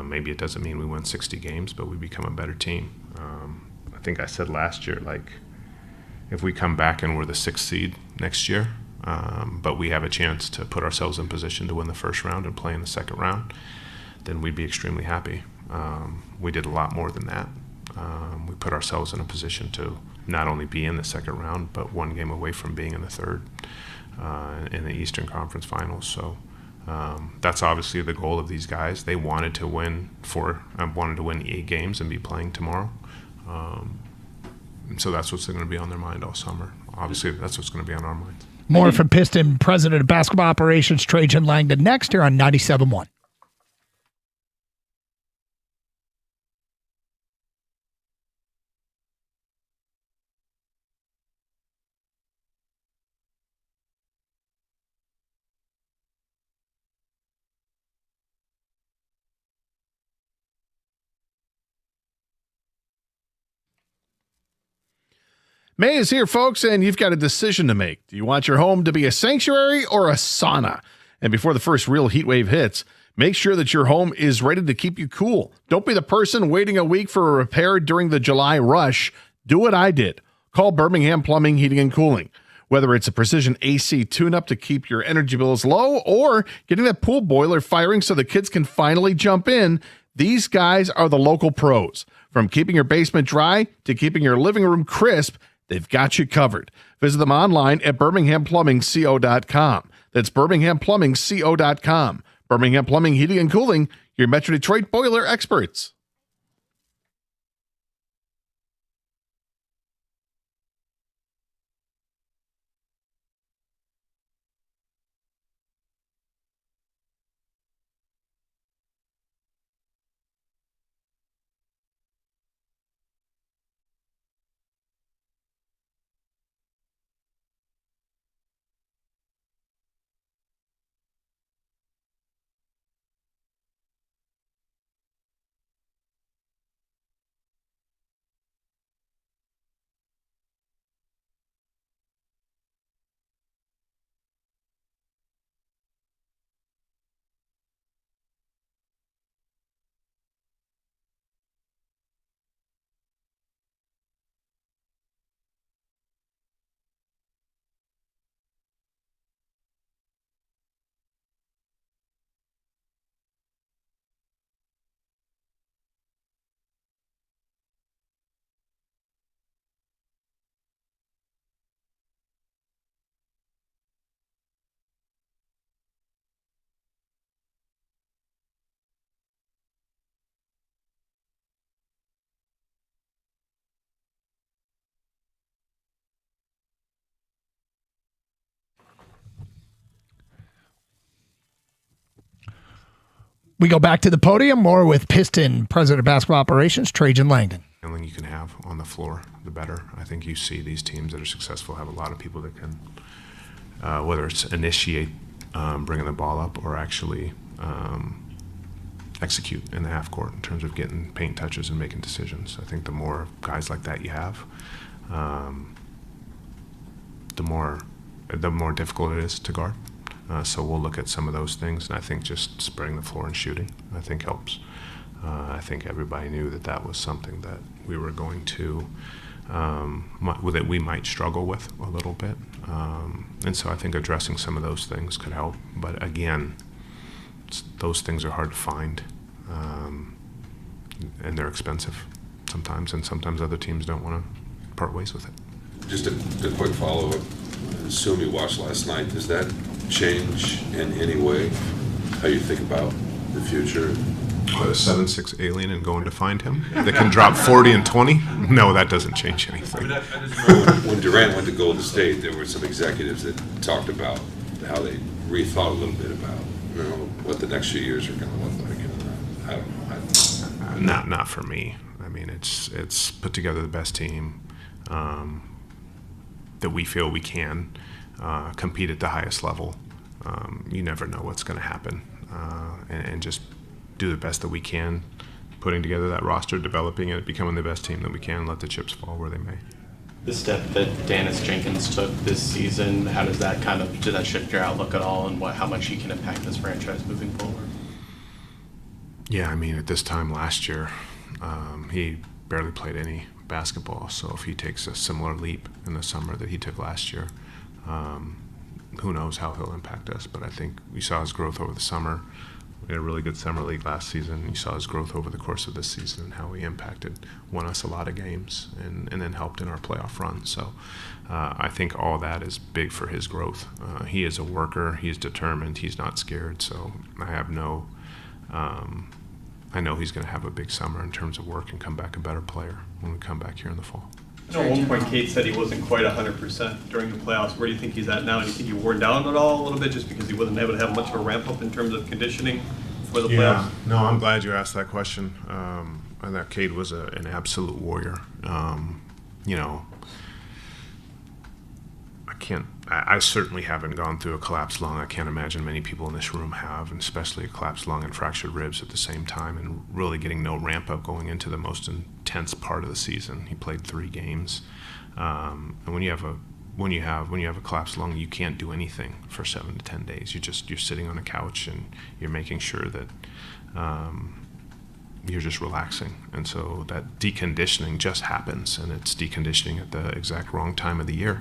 Maybe it doesn't mean we win 60 games, but we become a better team. I think I said last year, like, if we come back and we're the 6th seed next year, but we have a chance to put ourselves in position to win the first round and play in the second round, then we'd be extremely happy. We did a lot more than that. We put ourselves in a position to not only be in the second round, but one game away from being in the third in the Eastern Conference Finals. So that's obviously the goal of these guys. They wanted to win 8 games and be playing tomorrow. And so that's what's going to be on their mind all summer. Obviously, that's what's going to be on our minds. More from Piston President of Basketball Operations, Trajan Langdon, next here on 97.1. May is here, folks, and you've got a decision to make. Do you want your home to be a sanctuary or a sauna? And before the first real heat wave hits, make sure that your home is ready to keep you cool. Don't be the person waiting a week for a repair during the July rush. Do what I did. Call Birmingham Plumbing, Heating, and Cooling. Whether it's a precision AC tune-up to keep your energy bills low or getting that pool boiler firing so the kids can finally jump in, these guys are the local pros. From keeping your basement dry to keeping your living room crisp, they've got you covered. Visit them online at birminghamplumbingco.com. That's birminghamplumbingco.com. Birmingham Plumbing, Heating, and Cooling, your Metro Detroit boiler experts. We go back to the podium, more with Piston President of Basketball Operations, Trajan Langdon. Feeling you can have on the floor, the better. I think you see these teams that are successful have a lot of people that can, whether it's initiate bringing the ball up or actually execute in the half court in terms of getting paint touches and making decisions. I think the more guys like that you have, the more difficult it is to guard. So we'll look at some of those things, and I think just spreading the floor and shooting, I think helps. I think everybody knew that was something that we were going to, that we might struggle with a little bit. And so I think addressing some of those things could help. But again, those things are hard to find, and they're expensive sometimes, and sometimes other teams don't want to part ways with it. Just a quick follow-up. Assume you watched last night. Does that change in any way how you think about the future? What, a 7'6" alien and going to find him that can drop 40 and 20? No, that doesn't change anything. I just remember when Durant went to Golden State, there were some executives that talked about how they rethought a little bit about what the next few years are going to look like. And, I don't know. Not for me. I mean, it's put together the best team that we feel we can compete at the highest level. You never know what's going to happen, and just do the best that we can, putting together that roster, developing it, becoming the best team that we can, let the chips fall where they may. The step that Dennis Jenkins took this season, how does that did that shift your outlook at all, and how much he can impact this franchise moving forward? Yeah, I mean, at this time last year, he barely played any basketball. So if he takes a similar leap in the summer that he took last year, who knows how he'll impact us. But I think we saw his growth over the summer. We had a really good summer league last season. You saw his growth over the course of this season and how he won us a lot of games, and then helped in our playoff run. So I think all that is big for his growth. He is a worker. He's determined. He's not scared. So I know he's going to have a big summer in terms of work and come back a better player when we come back here in the fall. At one point, Kate said he wasn't quite 100% during the playoffs. Where do you think he's at now? Do you think he wore down at all a little bit just because he wasn't able to have much of a ramp up in terms of conditioning for the playoffs? No, I'm glad you asked that question. I thought Cade was an absolute warrior. I certainly haven't gone through a collapsed lung. I can't imagine many people in this room have, and especially a collapsed lung and fractured ribs at the same time, and really getting no ramp up going into the most intense part of the season. He played 3 games, and when you have a collapsed lung, you can't do anything for 7 to 10 days. You're sitting on a couch and you're making sure that you're just relaxing, and so that deconditioning just happens, and it's deconditioning at the exact wrong time of the year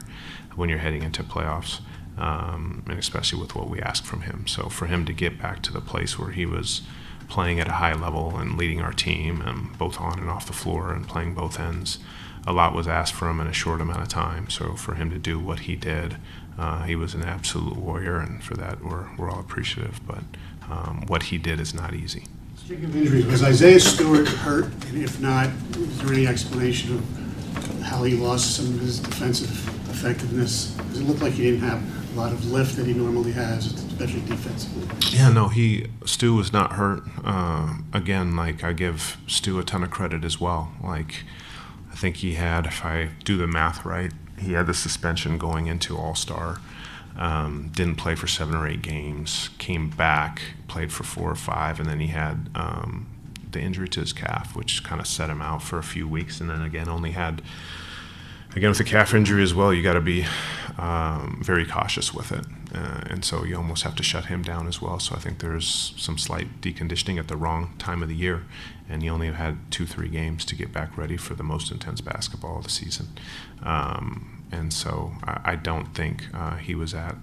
when you're heading into playoffs, and especially with what we ask from him. So for him to get back to the place where he was playing at a high level and leading our team, both on and off the floor, and playing both ends, a lot was asked from him in a short amount of time. So for him to do what he did, he was an absolute warrior, and for that we're all appreciative. But what he did is not easy. Speaking of injuries, was Isaiah Stewart hurt? And if not, is there any explanation of how he lost some of his defensive effectiveness? Because it looked like he didn't have a lot of lift that he normally has, especially defensively. Yeah, no, Stu was not hurt. Again, I give Stu a ton of credit as well. I think he had, if I do the math right, he had the suspension going into All-Star. Didn't play for 7 or 8 games, came back, played for 4 or 5, and then he had the injury to his calf, which kind of set him out for a few weeks, and then again with the calf injury as well, you got to be very cautious with it, and so you almost have to shut him down as well. So I think there's some slight deconditioning at the wrong time of the year, and he only had 2-3 games to get back ready for the most intense basketball of the season. And so I don't think he was at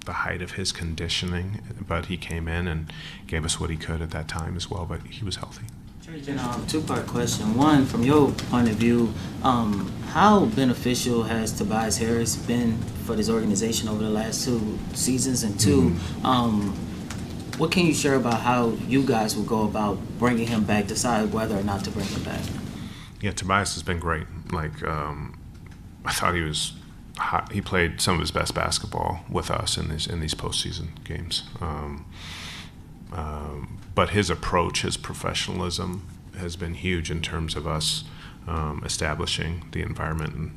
the height of his conditioning, but he came in and gave us what he could at that time as well, but he was healthy. Two-part question. One, from your point of view, how beneficial has Tobias Harris been for this organization over the last 2 seasons? And 2, what can you share about how you guys will go about bringing him back, decide whether or not to bring him back? Yeah, Tobias has been great. I thought he was hot. He played some of his best basketball with us in these postseason games. But his approach, his professionalism has been huge in terms of us establishing the environment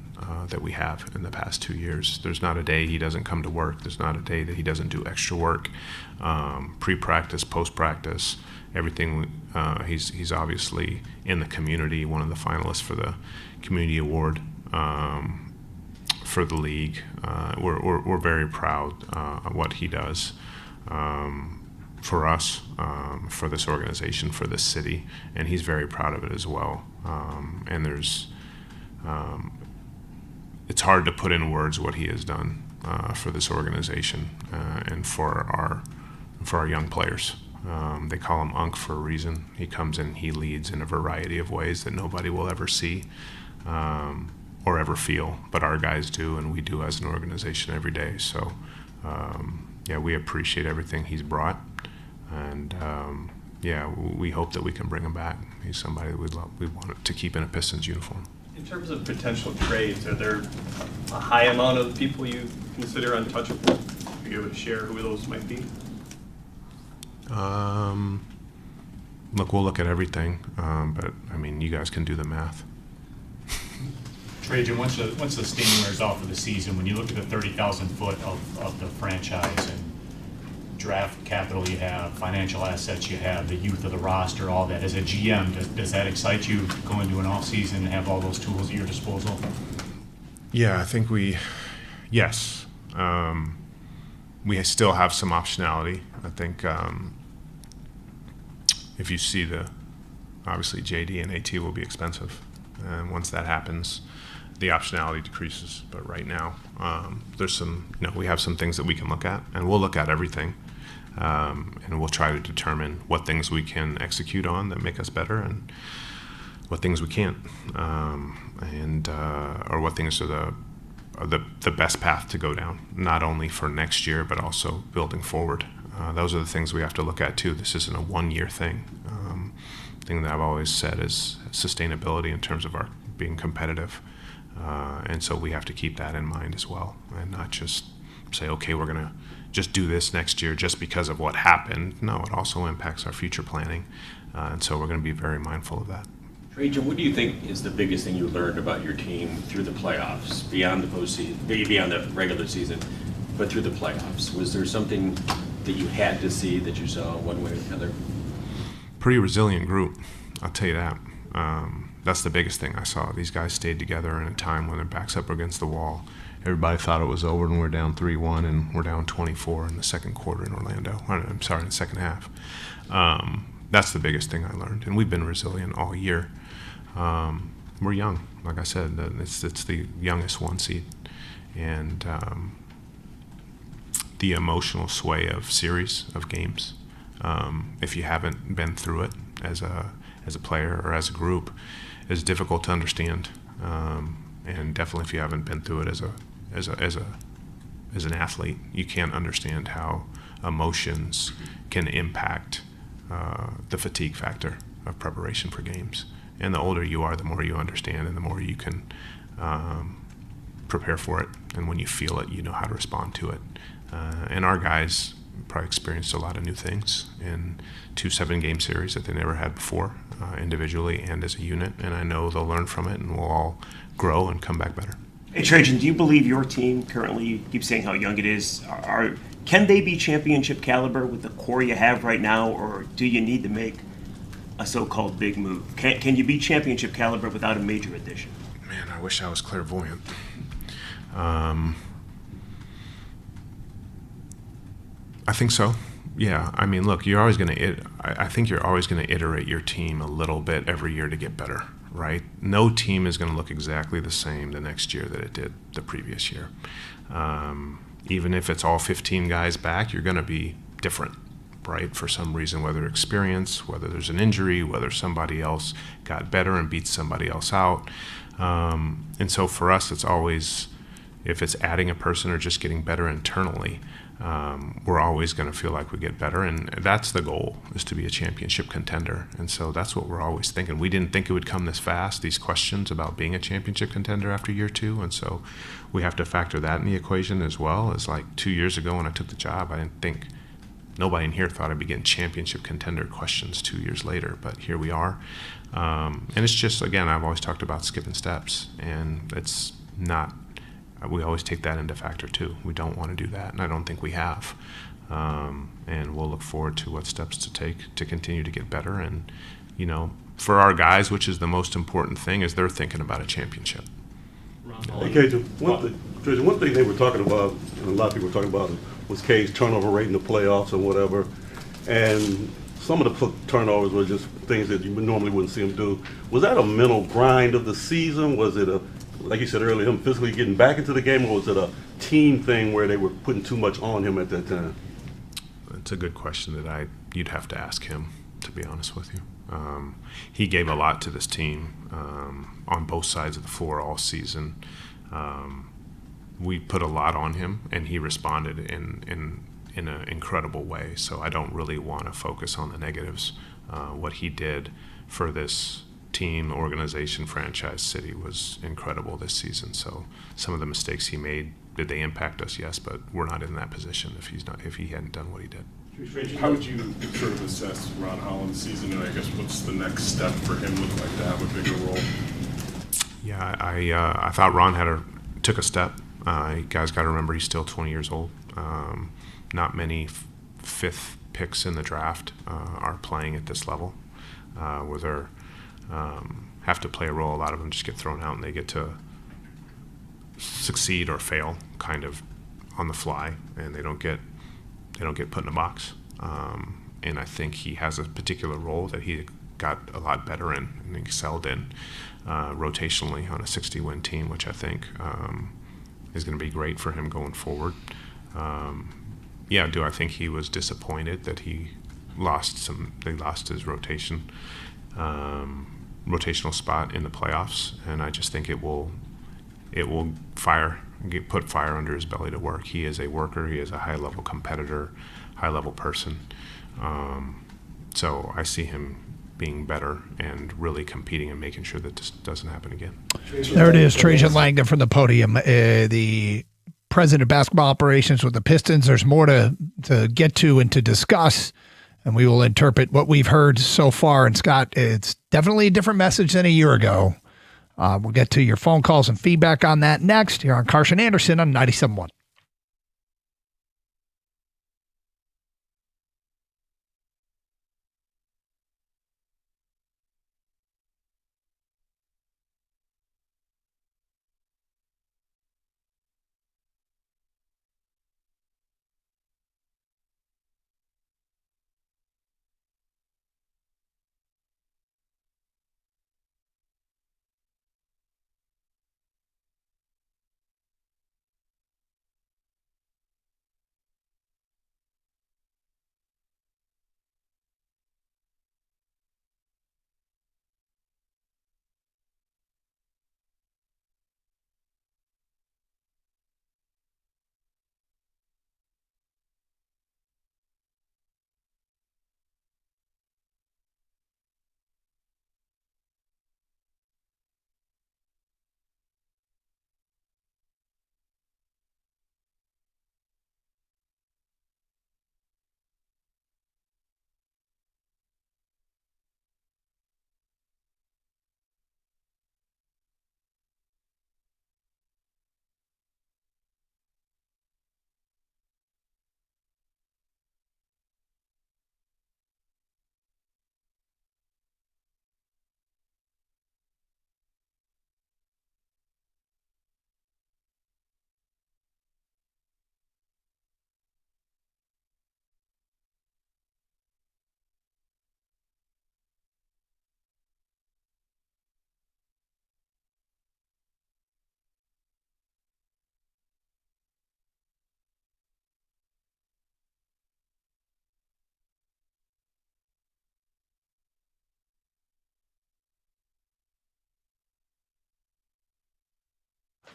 that we have in the past 2 years. There's not a day he doesn't come to work. There's not a day that he doesn't do extra work, pre-practice, post-practice, everything. He's obviously in the community, one of the finalists for the community award for the league. We're very proud of what he does for us, for this organization, for this city, and he's very proud of it as well. And it's hard to put in words what he has done for this organization and for our young players. They call him Unc for a reason. He comes in, he leads in a variety of ways that nobody will ever see or ever feel, but our guys do, and we do as an organization every day. So, we appreciate everything he's brought, and we hope that we can bring him back. He's somebody that we want to keep in a Pistons uniform. In terms of potential trades, are there a high amount of people you consider untouchable? Are you able to share who those might be? Look, we'll look at everything, but I mean, you guys can do the math. Trajan, once the steam wears off for the season, when you look at the 30,000 foot of the franchise, and draft capital you have, financial assets you have, the youth of the roster, all that. As a GM, does that excite you going into an offseason and have all those tools at your disposal? Yeah, I think yes. We still have some optionality. I think if you see obviously JD and AT will be expensive. And once that happens, the optionality decreases. But right now, there's we have some things that we can look at, and we'll look at everything. And we'll try to determine what things we can execute on that make us better and what things we can't, or what things are the best path to go down, not only for next year, but also building forward. Those are the things we have to look at too. This isn't a one-year thing. Thing that I've always said is sustainability in terms of our being competitive. And so we have to keep that in mind as well, and not just say, okay, we're going to just do this next year just because of what happened. No, it also impacts our future planning. And so we're going to be very mindful of that. Trajan, what do you think is the biggest thing you learned about your team through the playoffs, beyond the postseason, beyond the regular season, but through the playoffs? Was there something that you had to see that you saw one way or the other? Pretty resilient group, I'll tell you that. That's the biggest thing I saw. These guys stayed together in a time when their backs up against the wall. Everybody thought it was over, and we're down 3-1, and we're down 24 in the second quarter in Orlando. I'm sorry, in the second half. That's the biggest thing I learned, and we've been resilient all year. We're young, like I said. It's the youngest one seed, and the emotional sway of series of games. If you haven't been through it as a player or as a group, is difficult to understand. And definitely, if you haven't been through it as an athlete, you can't understand how emotions can impact the fatigue factor of preparation for games. And the older you are, the more you understand, and the more you can prepare for it. And when you feel it, you know how to respond to it. And our guys probably experienced a lot of new things in 2 7-game series that they never had before, individually and as a unit. And I know they'll learn from it, and we'll all grow and come back better. Hey, Trajan, do you believe your team currently, you keep saying how young it is, can they be championship caliber with the core you have right now, or do you need to make a so-called big move? Can you be championship caliber without a major addition? Man, I wish I was clairvoyant. I think so. Yeah. I mean, look, you're always going to. I think you're always going to iterate your team a little bit every year to get better, right? No team is going to look exactly the same the next year that it did the previous year. Even if it's all 15 guys back, you're going to be different, right? For some reason, whether experience, whether there's an injury, whether somebody else got better and beat somebody else out. And so for us, it's always, if it's adding a person or just getting better internally, we're always going to feel like we get better, and that's the goal, is to be a championship contender. And so that's what we're always thinking. We didn't think it would come this fast, these questions about being a championship contender after year 2, and so we have to factor that in the equation as well. As like 2 years ago when I took the job, I didn't think, nobody in here thought I'd be getting championship contender questions 2 years later, but here we are. And it's just, again, I've always talked about skipping steps, and it's not, we always take that into factor too. We don't want to do that, and I don't think we have. And we'll look forward to what steps to take to continue to get better. And, you know, for our guys, which is the most important thing, is they're thinking about a championship. Hey, Cajun, one thing they were talking about, and a lot of people were talking about, was K's turnover rate in the playoffs or whatever. And some of the turnovers were just things that you normally wouldn't see him do. Was that a mental grind of the season? Was it like you said earlier, him physically getting back into the game, or was it a team thing where they were putting too much on him at that time? It's a good question that you'd have to ask him, to be honest with you. He gave a lot to this team on both sides of the floor all season. We put a lot on him, and he responded in an incredible way. So I don't really want to focus on the negatives. What he did for this team, organization, franchise, city was incredible this season. So some of the mistakes he made, did they impact us? Yes, but we're not in that position if he hadn't done what he did. How would you sort of assess Ron Holland's season, and I guess what's the next step for him look like to have a bigger role? Yeah, I thought Ron took a step. You guys got to remember he's still 20 years old. Not many fifth picks in the draft are playing at this level, where they're have to play a role. A lot of them just get thrown out and they get to succeed or fail kind of on the fly, and they don't get put in a box. And I think he has a particular role that he got a lot better in and excelled in rotationally on a 60-win team, which I think is going to be great for him going forward. Do I think he was disappointed that they lost his rotational spot in the playoffs, and I just think it will put fire under his belly to work. He is a worker. He is a high-level competitor, high-level person. So I see him being better and really competing and making sure that this doesn't happen again. There it is, Trajan Langdon from the podium, the president of basketball operations with the Pistons. There's more to get to and to discuss, and we will interpret what we've heard so far. And Scott, it's definitely a different message than a year ago. We'll get to your phone calls and feedback on that next here on Carson Anderson on 97.1.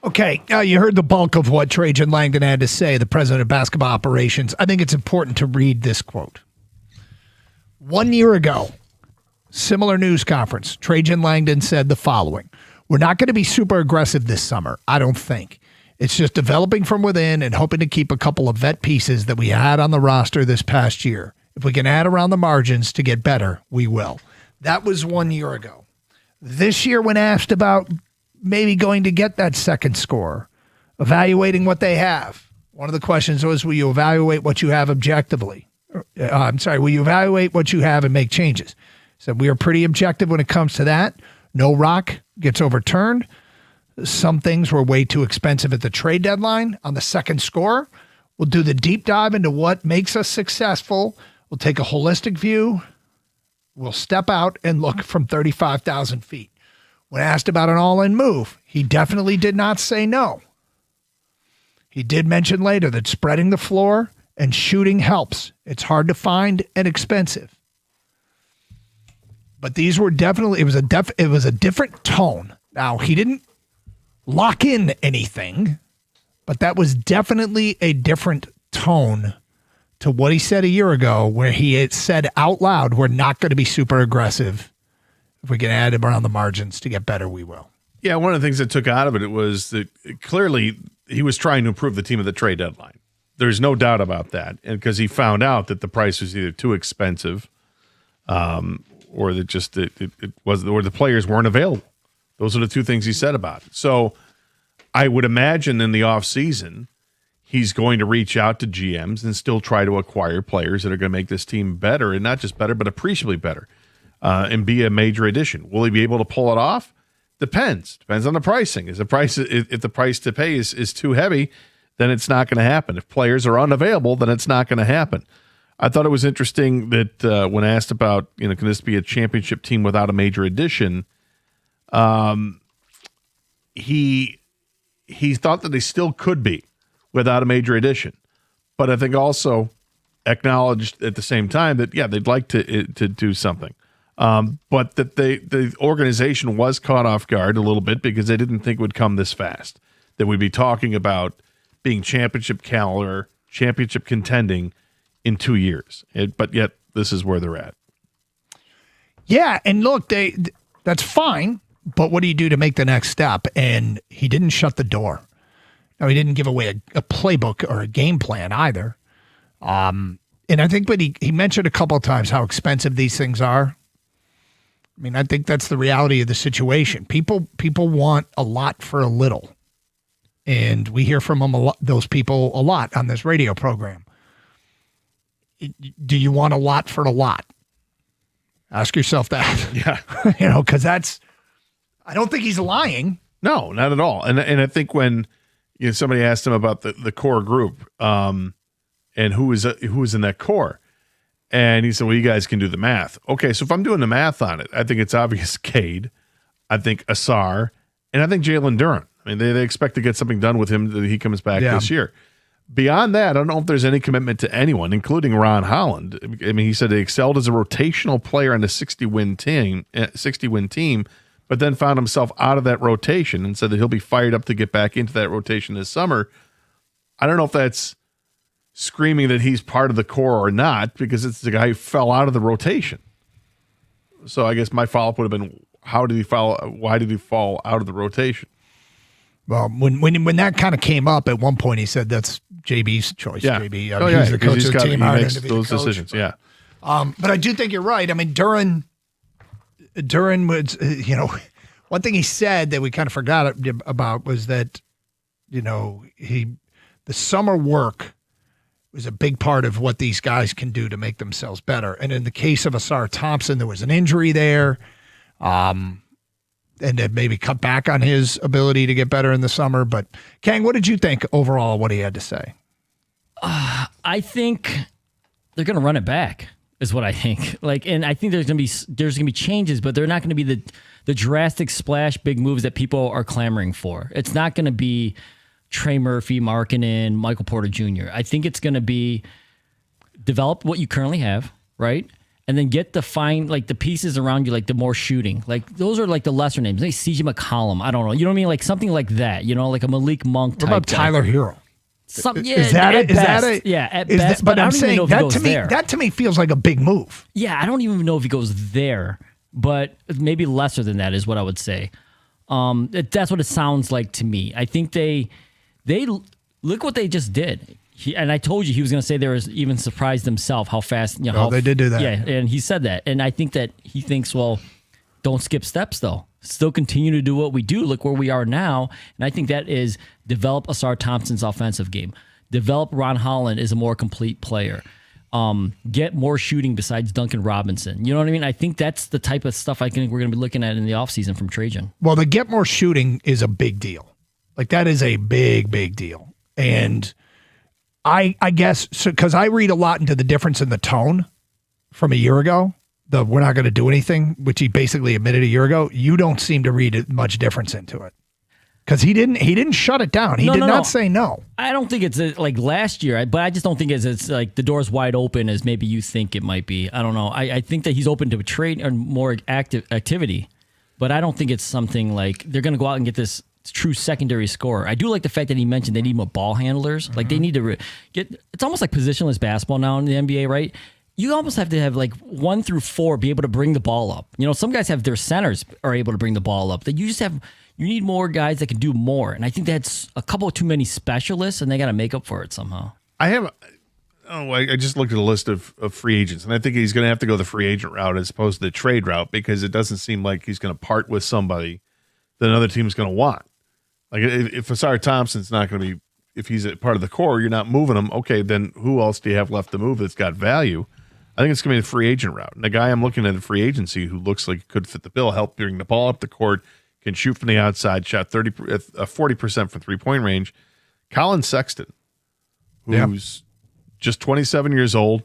Okay, you heard the bulk of what Trajan Langdon had to say, the president of basketball operations. I think it's important to read this quote. 1 year ago, similar news conference, Trajan Langdon said the following: "We're not going to be super aggressive this summer, I don't think. It's just developing from within and hoping to keep a couple of vet pieces that we had on the roster this past year. If we can add around the margins to get better, we will." That was 1 year ago. This year, when asked about maybe going to get that second score, evaluating what they have, one of the questions was, will you evaluate what you have objectively? Will you evaluate what you have and make changes? So we are pretty objective when it comes to that. No rock gets overturned. Some things were way too expensive at the trade deadline. On the second score, we'll do the deep dive into what makes us successful. We'll take a holistic view. We'll step out and look from 35,000 feet. When asked about an all-in move, he definitely did not say no. He did mention later that spreading the floor and shooting helps. It's hard to find and expensive. But these were definitely, it was a different tone. Now, he didn't lock in anything, but that was definitely a different tone to what he said a year ago, where he had said out loud, we're not going to be super aggressive. If we can add him around the margins to get better, we will. Yeah, one of the things that took out of it was that clearly he was trying to improve the team at the trade deadline. There's no doubt about that. And because he found out that the price was either too expensive or that just it was, or the players weren't available. Those are the two things he said about it. So I would imagine in the offseason, he's going to reach out to GMs and still try to acquire players that are going to make this team better, and not just better, but appreciably better, and be a major addition. Will he be able to pull it off? Depends on the pricing. If the price to pay is too heavy, then it's not going to happen. If players are unavailable, then it's not going to happen. I thought it was interesting that when asked about, can this be a championship team without a major addition, he thought that they still could be without a major addition. But I think also acknowledged at the same time that, they'd like to do something. But that the organization was caught off guard a little bit because they didn't think it would come this fast, that we'd be talking about being championship caliber, championship contending in 2 years. But yet this is where they're at. Yeah, and look, that's fine, but what do you do to make the next step? And he didn't shut the door. No, he didn't give away a playbook or a game plan either. And I think, but he mentioned a couple of times how expensive these things are. I mean, I think that's the reality of the situation. People want a lot for a little. And we hear from those people a lot on this radio program. Do you want a lot for a lot? Ask yourself that. Yeah. Because I don't think he's lying. No, not at all. And I think when somebody asked him about the core group and who was in that core, and he said, well, you guys can do the math. Okay, so if I'm doing the math on it, I think it's obvious Cade, I think Asar, and I think Jalen Duren. I mean, they expect to get something done with him that he comes back this year. Beyond that, I don't know if there's any commitment to anyone, including Ron Holland. I mean, he said he excelled as a rotational player on the 60-win team, but then found himself out of that rotation and said that he'll be fired up to get back into that rotation this summer. I don't know if that's screaming that he's part of the core or not, because it's the guy who fell out of the rotation. So I guess my follow-up would have been, why did he fall out of the rotation? Well, when that kind of came up at one point, he said that's JB's choice. Yeah. JB, He's the coach of the team. He makes those decisions, But I do think you're right. I mean, Duren was, one thing he said that we kind of forgot about was that, the summer work was a big part of what these guys can do to make themselves better. And in the case of Asar Thompson, there was an injury there. And then maybe cut back on his ability to get better in the summer. But Kang, what did you think overall of what he had to say? I think they're going to run it back, is what I think. And I think there's going to be changes, but they're not going to be the drastic splash big moves that people are clamoring for. It's not going to be Trey Murphy, Markkanen, Michael Porter Jr. I think it's going to be develop what you currently have, right? And then get the the pieces around you, like the more shooting. Like those are like the lesser names. Like CJ McCollum. I don't know. You know what I mean? Like something like that. Like a Malik Monk type. What about Tyler Hero? Is that it? Yeah, at best. But I'm saying that to me feels like a big move. Yeah, I don't even know if he goes there, but maybe lesser than that is what I would say. That's what it sounds like to me. I think they look what they just did. And I told you he was going to say there was even surprised himself how fast. They did do that. Yeah, and he said that. And I think that he thinks, well, don't skip steps, though. Still continue to do what we do. Look where we are now. And I think that is develop Asar Thompson's offensive game. Develop Ron Holland as a more complete player. Get more shooting besides Duncan Robinson. You know what I mean? I think that's the type of stuff I think we're going to be looking at in the offseason from Trajan. Well, the get more shooting is a big deal. Like, that is a big, big deal. And I guess, because I read a lot into the difference in the tone from a year ago, we're not going to do anything, which he basically admitted a year ago. You don't seem to read much difference into it. Because he didn't shut it down. He did not say no. I don't think it's like last year, but I just don't think it's like the door's wide open as maybe you think it might be. I don't know. I think that he's open to a trade or more active activity, but I don't think it's something like they're going to go out and get this true secondary scorer. I do like the fact that he mentioned they need more ball handlers. Mm-hmm. Like they need to get. It's almost like positionless basketball now in the NBA, right? You almost have to have like 1 through 4 be able to bring the ball up. Some guys have their centers are able to bring the ball up. That you just have. You need more guys that can do more. And I think that's a couple too many specialists, and they got to make up for it somehow. I just looked at a list of free agents, and I think he's going to have to go the free agent route as opposed to the trade route because it doesn't seem like he's going to part with somebody that another team's going to want. Like if Asar Thompson's not going to be if he's a part of the core, you're not moving him. Okay, then who else do you have left to move that's got value? I think it's going to be the free agent route. And the guy I'm looking at in free agency who looks like he could fit the bill, help bring the ball up the court, can shoot from the outside, shot 40% from three-point range. Colin Sexton, who's just 27 years old.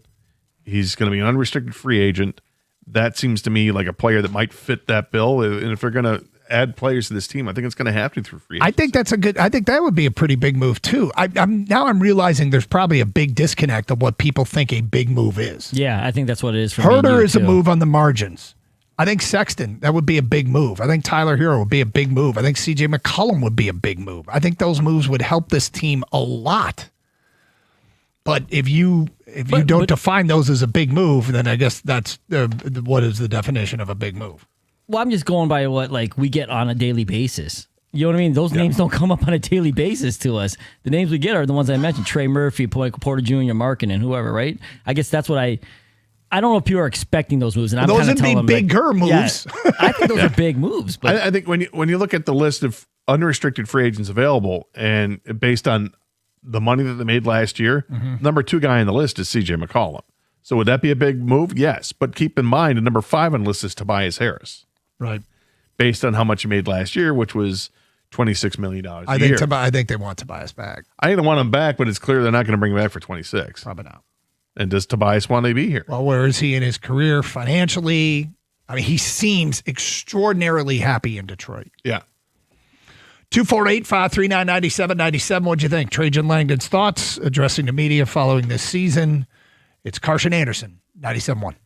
He's going to be an unrestricted free agent. That seems to me like a player that might fit that bill. And if they're going to add players to this team, I think it's going to happen through free agency. I think that would be a pretty big move too. I'm realizing there's probably a big disconnect of what people think a big move is. Yeah, I think that's what it is for Herter me. is a move on the margins. I think Sexton, that would be a big move. I think Tyler Hero would be a big move. I think CJ McCollum would be a big move. I think those moves would help this team a lot. But if you don't define those as a big move, then I guess that's what is the definition of a big move? Well, I'm just going by what we get on a daily basis. You know what I mean? Those names don't come up on a daily basis to us. The names we get are the ones I mentioned: Trey Murphy, Michael Porter Jr., Markin, and whoever. Right? I guess that's what I don't know if people are expecting those moves, and I'm those kind of telling them bigger moves. Yeah, I think those are big moves. But I think when you look at the list of unrestricted free agents available, and based on the money that they made last year, number 2 guy on the list is CJ McCollum. So would that be a big move? Yes. But keep in mind, the number 5 on the list is Tobias Harris. Right. Based on how much he made last year, which was $26 million a I year. think they want Tobias back. I think they want him back, but it's clear they're not going to bring him back for 26. Probably not. And does Tobias want to be here? Well, where is he in his career financially? I mean, he seems extraordinarily happy in Detroit. Yeah. 248-539-9797. What'd you think? Trajan Langdon's thoughts addressing the media following this season. It's Carson Anderson, 97.1.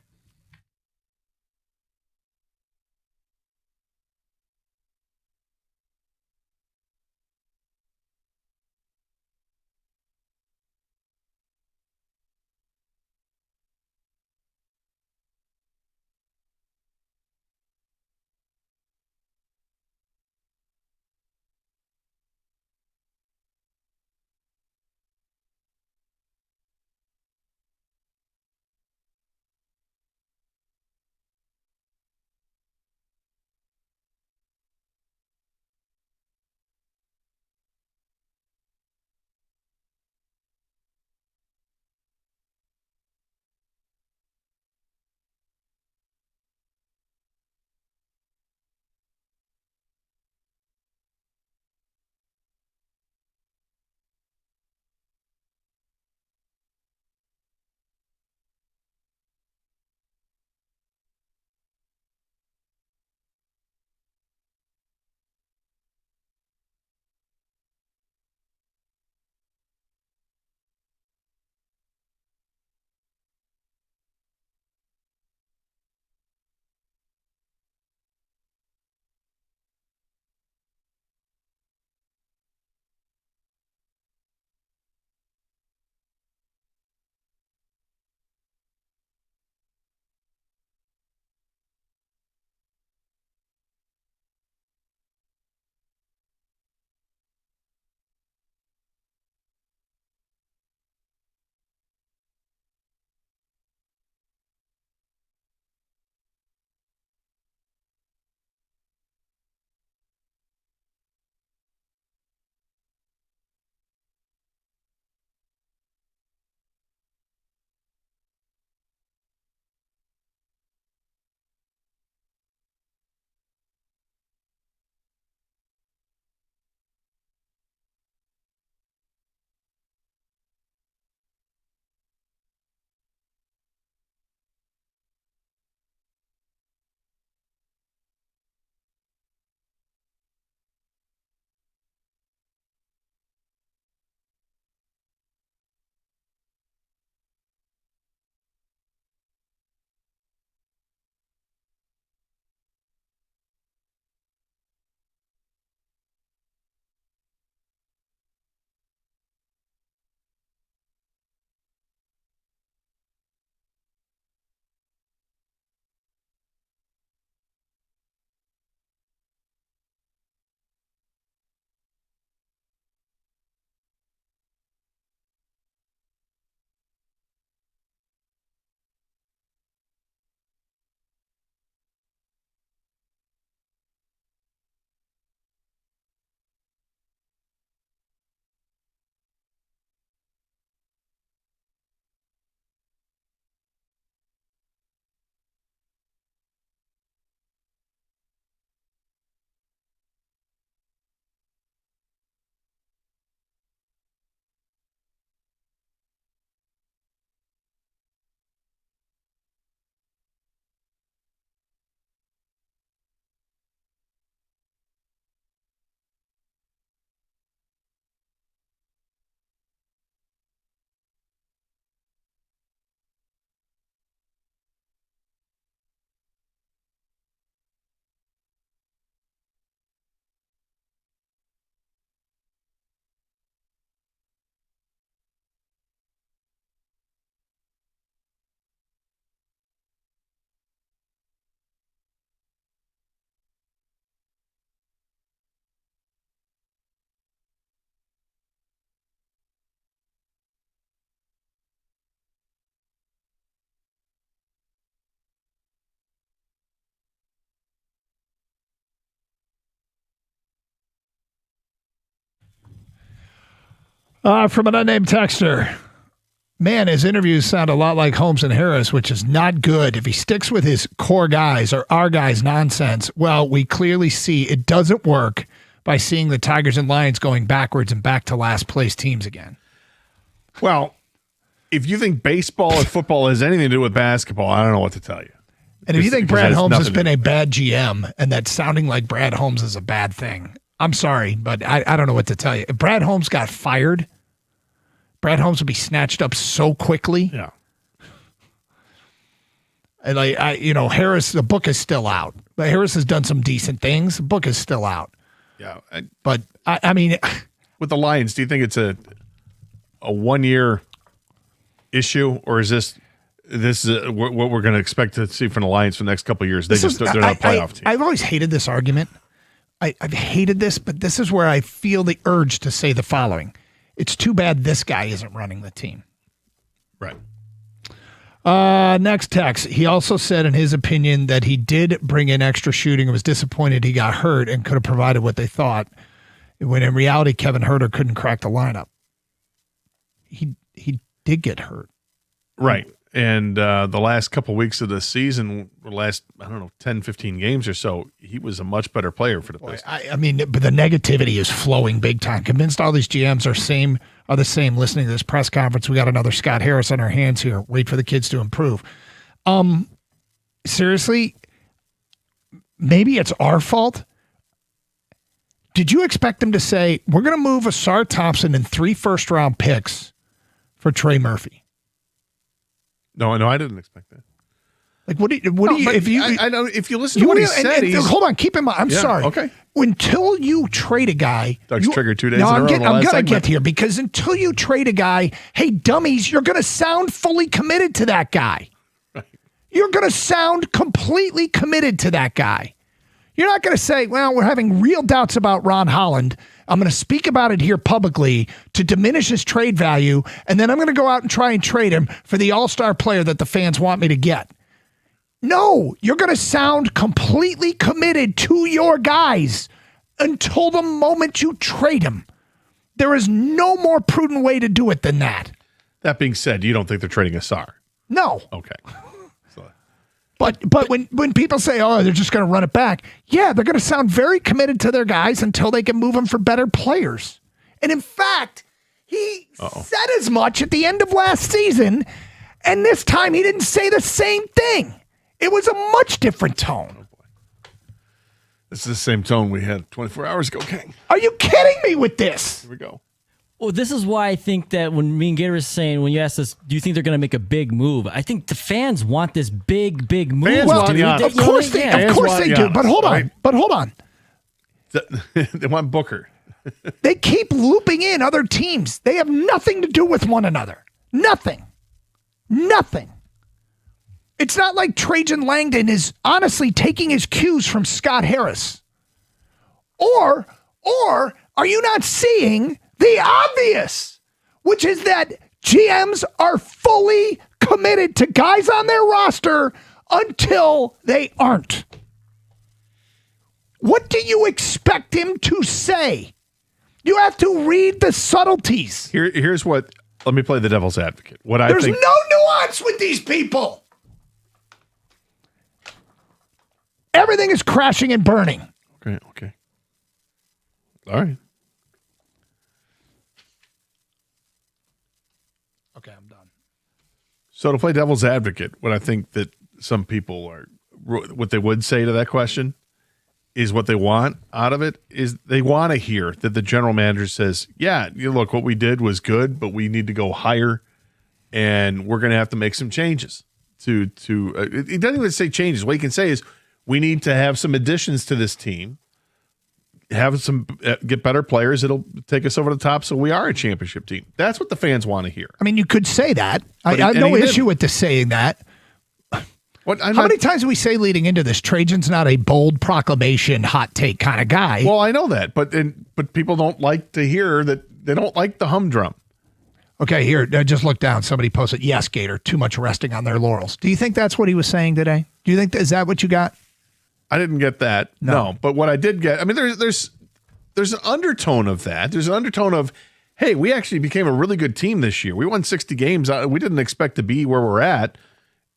From an unnamed texter. Man, his interviews sound a lot like Holmes and Harris, which is not good. If he sticks with his core guys or our guys' nonsense, well, we clearly see it doesn't work by seeing the Tigers and Lions going backwards and back to last place teams again. Well, if you think baseball or football has anything to do with basketball, I don't know what to tell you. And if you think Brad Holmes has been a bad GM and that sounding like Brad Holmes is a bad thing, I'm sorry, but I don't know what to tell you. If Brad Holmes got fired, Brad Holmes would be snatched up so quickly. Yeah. And Harris, the book is still out. But Harris has done some decent things. The book is still out. Yeah. But I mean, with the Lions, do you think it's a 1 year issue, or is this what we're going to expect to see from the Lions for the next couple of years? They're not a playoff team. I've always hated this argument. I've hated this, but this is where I feel the urge to say the following. It's too bad this guy isn't running the team. Right. Next text. He also said in his opinion that he did bring in extra shooting and was disappointed he got hurt and could have provided what they thought, when in reality Kevin Huerter couldn't crack the lineup. He did get hurt. Right. And the last couple weeks of the season, the last, 10, 15 games or so, he was a much better player for the Pistons. I mean, but the negativity is flowing big time. Convinced all these GMs are the same listening to this press conference. We got another Scott Harris on our hands here. Wait for the kids to improve. Seriously, maybe it's our fault. Did you expect them to say, we're going to move Asar Thompson and 3 first-round picks for Trey Murphy? No, I didn't expect that. Like, if you listen to what he said, hold on, keep in mind, I'm sorry. Okay. Until you trade a guy, Doug's triggered 2 days in a row. I'm going to segment. get here, because until you trade a guy, hey, dummies, you're going to sound fully committed to that guy. Right. You're going to sound completely committed to that guy. You're not going to say, well, we're having real doubts about Ron Holland. I'm going to speak about it here publicly to diminish his trade value, and then I'm going to go out and try and trade him for the all-star player that the fans want me to get. No, you're going to sound completely committed to your guys until the moment you trade him. There is no more prudent way to do it than that. That being said, you don't think they're trading Asar? No. Okay. But when people say, oh, they're just going to run it back, yeah, they're going to sound very committed to their guys until they can move them for better players. And in fact, he said as much at the end of last season, and this time he didn't say the same thing. It was a much different tone. This is the same tone we had 24 hours ago, King. Are you kidding me with this? Here we go. Well, this is why I think that when me and Gator is saying, when you asked us, do you think they're going to make a big move? I think the fans want this big move. Of course they do. But hold on. They want Booker. They keep looping in other teams. They have nothing to do with one another. Nothing. It's not like Trajan Langdon is honestly taking his cues from Scott Harris. Or are you not seeing the obvious, which is that GMs are fully committed to guys on their roster until they aren't? What do you expect him to say? You have to read the subtleties. Here's what. Let me play the devil's advocate. There's no nuance with these people. Everything is crashing and burning. Okay. All right. Okay, I'm done. So to play devil's advocate, what I think that some people are, what they would say to that question is what they want out of it is they want to hear that the general manager says, yeah, look, what we did was good, but we need to go higher and we're going to have to make some changes it doesn't even say changes. What you can say is we need to have some additions to this team, have some get better players. It'll take us over the top, so we are a championship team. That's what the fans want to hear. I mean, you could say that. I have no issue with saying that. How many times do we say leading into this, Trajan's not a bold proclamation, hot take kind of guy? Well, I know that, but people don't like to hear that. They don't like the humdrum. Okay, here, just look down. Somebody posted, yes, Gator, too much resting on their laurels. Do you think that's what he was saying today? Do you think, is that what you got? I didn't get that. No. But what I did get, I mean, there's an undertone of that. There's an undertone of, hey, we actually became a really good team this year. We won 60 games. We didn't expect to be where we're at.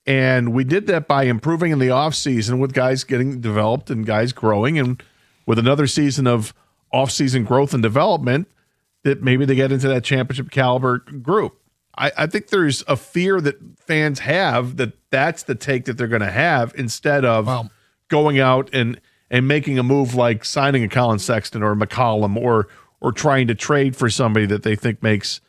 And we did that by improving in the offseason with guys getting developed and guys growing. And with another season of offseason growth and development, that maybe they get into that championship caliber group. I think there's a fear that fans have that that's the take that they're going to have instead of going out and making a move like signing a Colin Sexton or McCollum or trying to trade for somebody that they think makes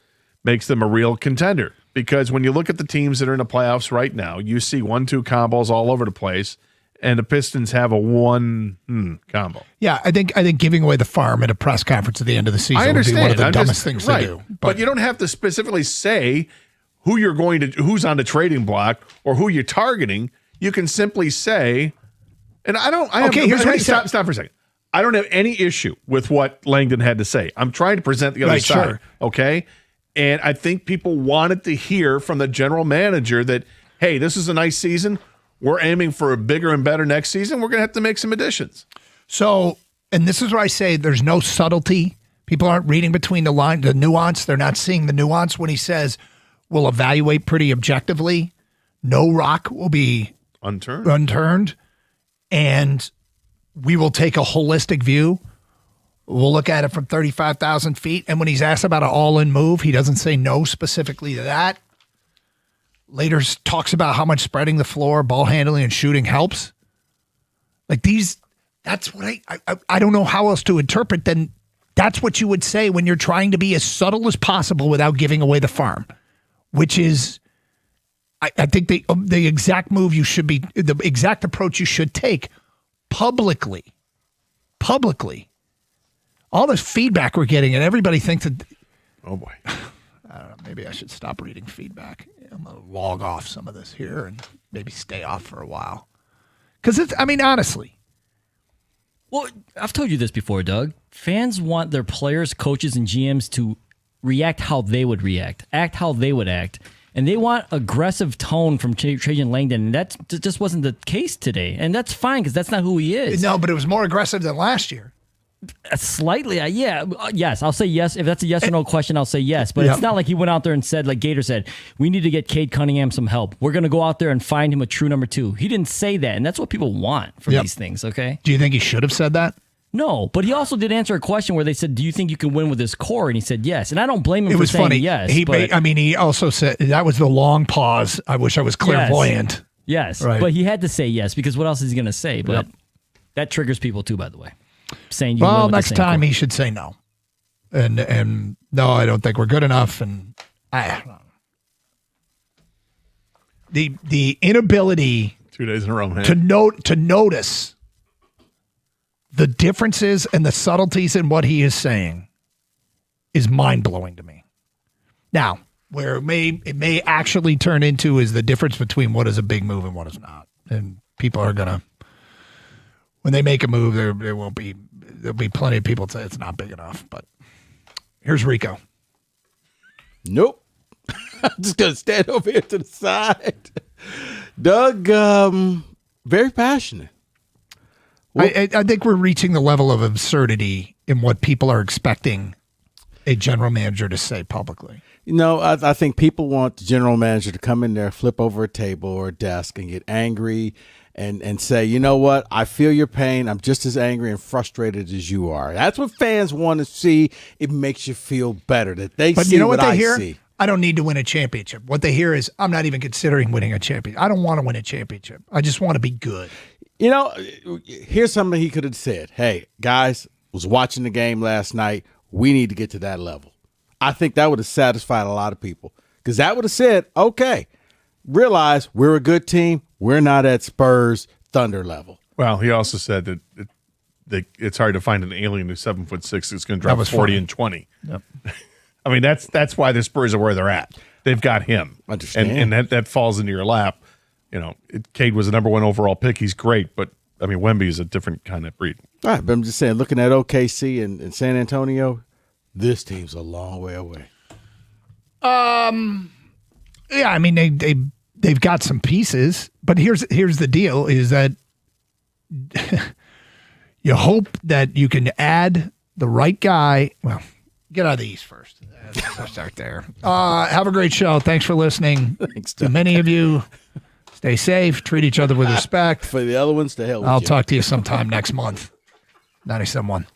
them a real contender. Because when you look at the teams that are in the playoffs right now, you see 1-2 combos all over the place, and the Pistons have a 1 combo. Yeah, I think giving away the farm at a press conference at the end of the season I understand. would be one of the I'm dumbest things right. to do. But you don't have to specifically say who's on the trading block or who you're targeting. You can simply say, and here's what he said. Stop for a second. I don't have any issue with what Langdon had to say. I'm trying to present the other side. Sure. Okay. And I think people wanted to hear from the general manager that, hey, this is a nice season. We're aiming for a bigger and better next season. We're going to have to make some additions. So, and this is where I say there's no subtlety. People aren't reading between the lines, the nuance. They're not seeing the nuance when he says we'll evaluate pretty objectively. No rock will be unturned. And we will take a holistic view. We'll look at it from 35,000 feet. And when he's asked about an all-in move, he doesn't say no specifically to that. Later talks about how much spreading the floor, ball handling, and shooting helps. Like that's what I don't know how else to interpret than that's what you would say when you're trying to be as subtle as possible without giving away the farm, which is, I think the exact move the exact approach you should take publicly. All this feedback we're getting, and everybody thinks that. Oh boy. I don't know. Maybe I should stop reading feedback. I'm going to log off some of this here and maybe stay off for a while. Because honestly. Well, I've told you this before, Doug. Fans want their players, coaches, and GMs to react how they would react, act how they would act. And they want aggressive tone from Trajan Langdon. And that just wasn't the case today. And that's fine because that's not who he is. No, but it was more aggressive than last year. Slightly, yeah. Yes, I'll say yes. If that's a yes or no question, I'll say yes. But it's not like he went out there and said, like Gator said, we need to get Cade Cunningham some help. We're going to go out there and find him a true number 2. He didn't say that, and that's what people want from these things, okay? Do you think he should have said that? No, but he also did answer a question where they said, do you think you can win with this core? And he said yes. And I don't blame him for saying funny. yes. He also said, that was the long pause. I wish I was clairvoyant. Yes, right. But he had to say yes because what else is he going to say? But that triggers people too, by the way. Saying you well, next time he should say no. And no, I don't think we're good enough. And I don't know. The inability 2 days in a row, man. to notice the differences and the subtleties in what he is saying is mind-blowing to me. Now, where it may actually turn into is the difference between what is a big move and what is not. And people are going to, when they make a move, there'll be plenty of people that say it's not big enough. But here's Rico. Nope. I'm just going to stand over here to the side. Doug, very passionate. Well, I think we're reaching the level of absurdity in what people are expecting a general manager to say publicly. You know, I think people want the general manager to come in there, flip over a table or a desk and get angry and say, you know what, I feel your pain. I'm just as angry and frustrated as you are. That's what fans want to see. It makes you feel better that they see what I see. I don't need to win a championship. What they hear is, I'm not even considering winning a championship. I don't want to win a championship. I just want to be good. You know, here's something he could have said. Hey, guys, was watching the game last night. We need to get to that level. I think that would have satisfied a lot of people because that would have said, okay, realize we're a good team. We're not at Spurs Thunder level. Well, he also said that it's hard to find an alien who's 7'6" that's going to drop 40 and 20. Yep. I mean, that's why the Spurs are where they're at. They've got him. Understand. And that falls into your lap. You know, Cade was the number 1 overall pick. He's great, but I mean, Wemby is a different kind of breed. All right, but I'm just saying, looking at OKC and San Antonio, this team's a long way away. Yeah, I mean they've got some pieces, but here's the deal: is that you hope that you can add the right guy. Well, Get out of the East first. Let's start there. Have a great show. Thanks for listening. Thanks, to many of you. Stay safe. Treat each other with respect. For the other ones, to hell with I'll you. talk to you sometime next month. 97.1.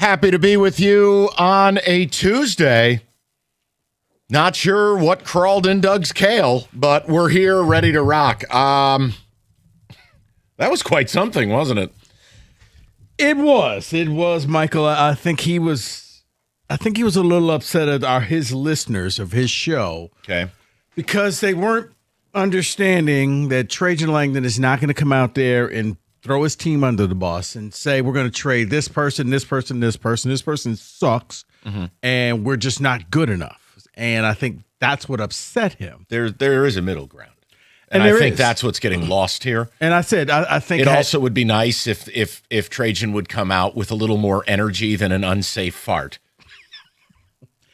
Happy to be with you on a Tuesday. Not sure what crawled in Doug's kale, but we're here ready to rock. That was quite something, wasn't it? It was, Michael. I think he was a little upset at his listeners of his show. Okay. Because they weren't understanding that Trajan Langdon is not going to come out there and throw his team under the bus and say, we're going to trade this person, this person, this person. This person sucks, and we're just not good enough. And I think that's what upset him. There is a middle ground. And I think that's what's getting lost here. And I said, I think it also would be nice if Trajan would come out with a little more energy than an unsafe fart.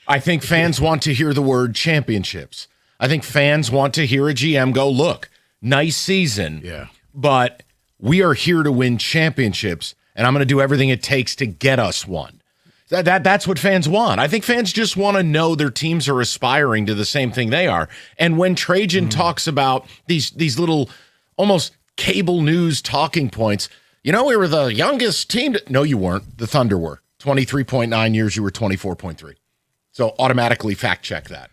I think fans want to hear the word championships. I think fans want to hear a GM go, look, nice season, but we are here to win championships, and I'm going to do everything it takes to get us one. That's what fans want. I think fans just want to know their teams are aspiring to the same thing they are. And when Trajan talks about these little almost cable news talking points, we were the youngest team. No, you weren't. The Thunder were. 23.9 years, you were 24.3. So automatically fact check that.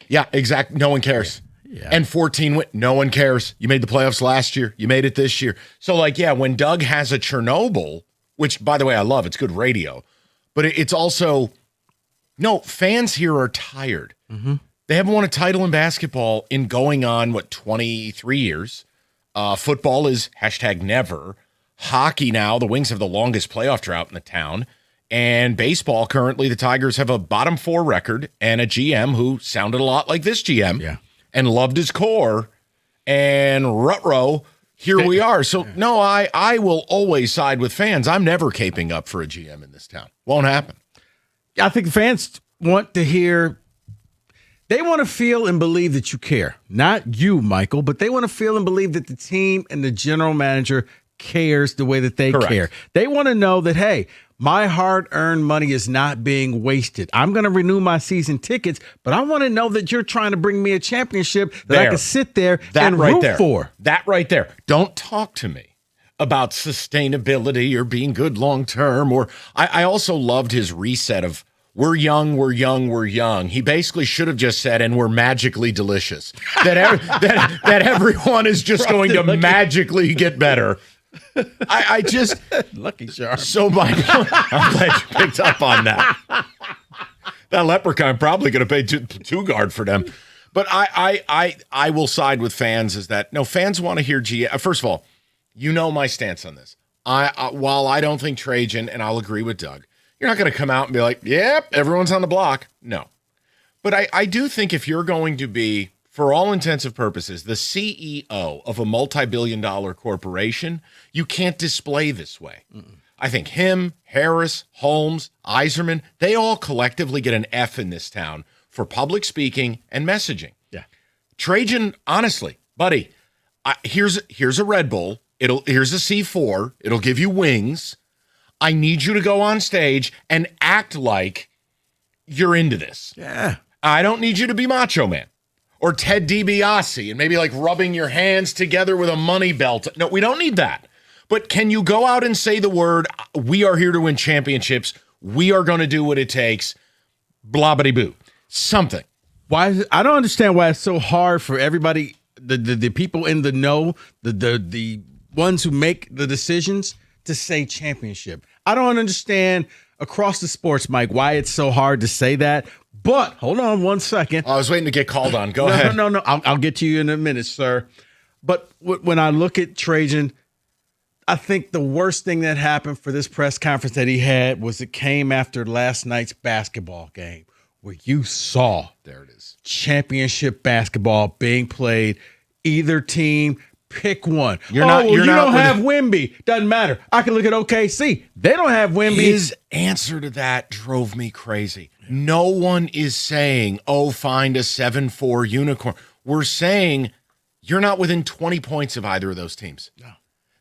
Yeah, exactly. No one cares. Yeah. And 14, no one cares. You made the playoffs last year. You made it this year. So, when Doug has a Chernobyl, which, by the way, I love. It's good radio. But it's also, fans here are tired. They haven't won a title in basketball in going on, 23 years. Football is #never. Hockey now, the Wings have the longest playoff drought in the town. And baseball, currently, the Tigers have a bottom 4 record and a GM who sounded a lot like this GM and loved his core. And Rutrow, here we are. So, I will always side with fans. I'm never caping up for a GM in this town. Won't happen. I think fans want to hear, they want to feel and believe that you care. Not you, Michael, but they want to feel and believe that the team and the general manager cares the way that they care. They want to know that, hey, my hard-earned money is not being wasted. I'm going to renew my season tickets, but I want to know that you're trying to bring me a championship that I can sit there and root for. That right there. Don't talk to me about sustainability or being good long-term. Or I also loved his reset of we're young, we're young, we're young. He basically should have just said, and we're magically delicious. That everyone is just going to magically get better. I just Lucky Charm. So Michael, I'm glad you picked up on that. That leprechaun probably going to pay two guard for them. But I will side with fans. Is that fans want to hear first of all, my stance on this. While I don't think Trajan, and I'll agree with Doug, you're not going to come out and be like, yep, everyone's on the block. No, but I do think if you're going to be, for all intents and purposes, the CEO of a multi-billion-dollar corporation, you can't display this way. I think him, Harris, Holmes, Iserman, they all collectively get an F in this town for public speaking and messaging. Yeah. Trajan, honestly, buddy, here's a Red Bull. Here's a C4. It'll give you wings. I need you to go on stage and act like you're into this. Yeah. I don't need you to be Macho Man or Ted DiBiase and maybe rubbing your hands together with a money belt. No, we don't need that. But can you go out and say the word, we are here to win championships. We are going to do what it takes. Blah-bitty-boo. Something. Why? I don't understand why it's so hard for everybody, the people in the know, the ones who make the decisions, to say championship. I don't understand across the sports, Mike, why it's so hard to say that. But hold on one second. I was waiting to get called on. Go ahead. No. I'll get to you in a minute, sir. But when I look at Trajan, I think the worst thing that happened for this press conference that he had was it came after last night's basketball game where you saw there it is, championship basketball being played. Either team, pick one. You don't have Wemby. Doesn't matter. I can look at OKC. They don't have Wemby. His answer to that drove me crazy. No one is saying, find a 7-4 unicorn. We're saying you're not within 20 points of either of those teams. No.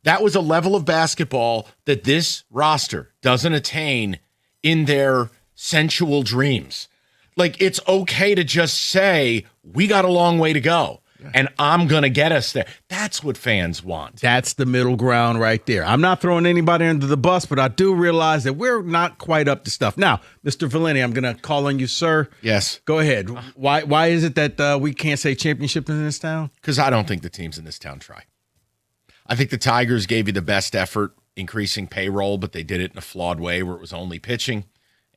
That was a level of basketball that this roster doesn't attain in their sensual dreams. It's okay to just say, we got a long way to go. and I'm going to get us there. That's what fans want. That's the middle ground right there. I'm not throwing anybody under the bus, but I do realize that we're not quite up to stuff. Now, Mr. Valenti, I'm going to call on you, sir. Yes. Go ahead. Why is it that we can't say championship in this town? Because I don't think the teams in this town try. I think the Tigers gave you the best effort increasing payroll, but they did it in a flawed way where it was only pitching,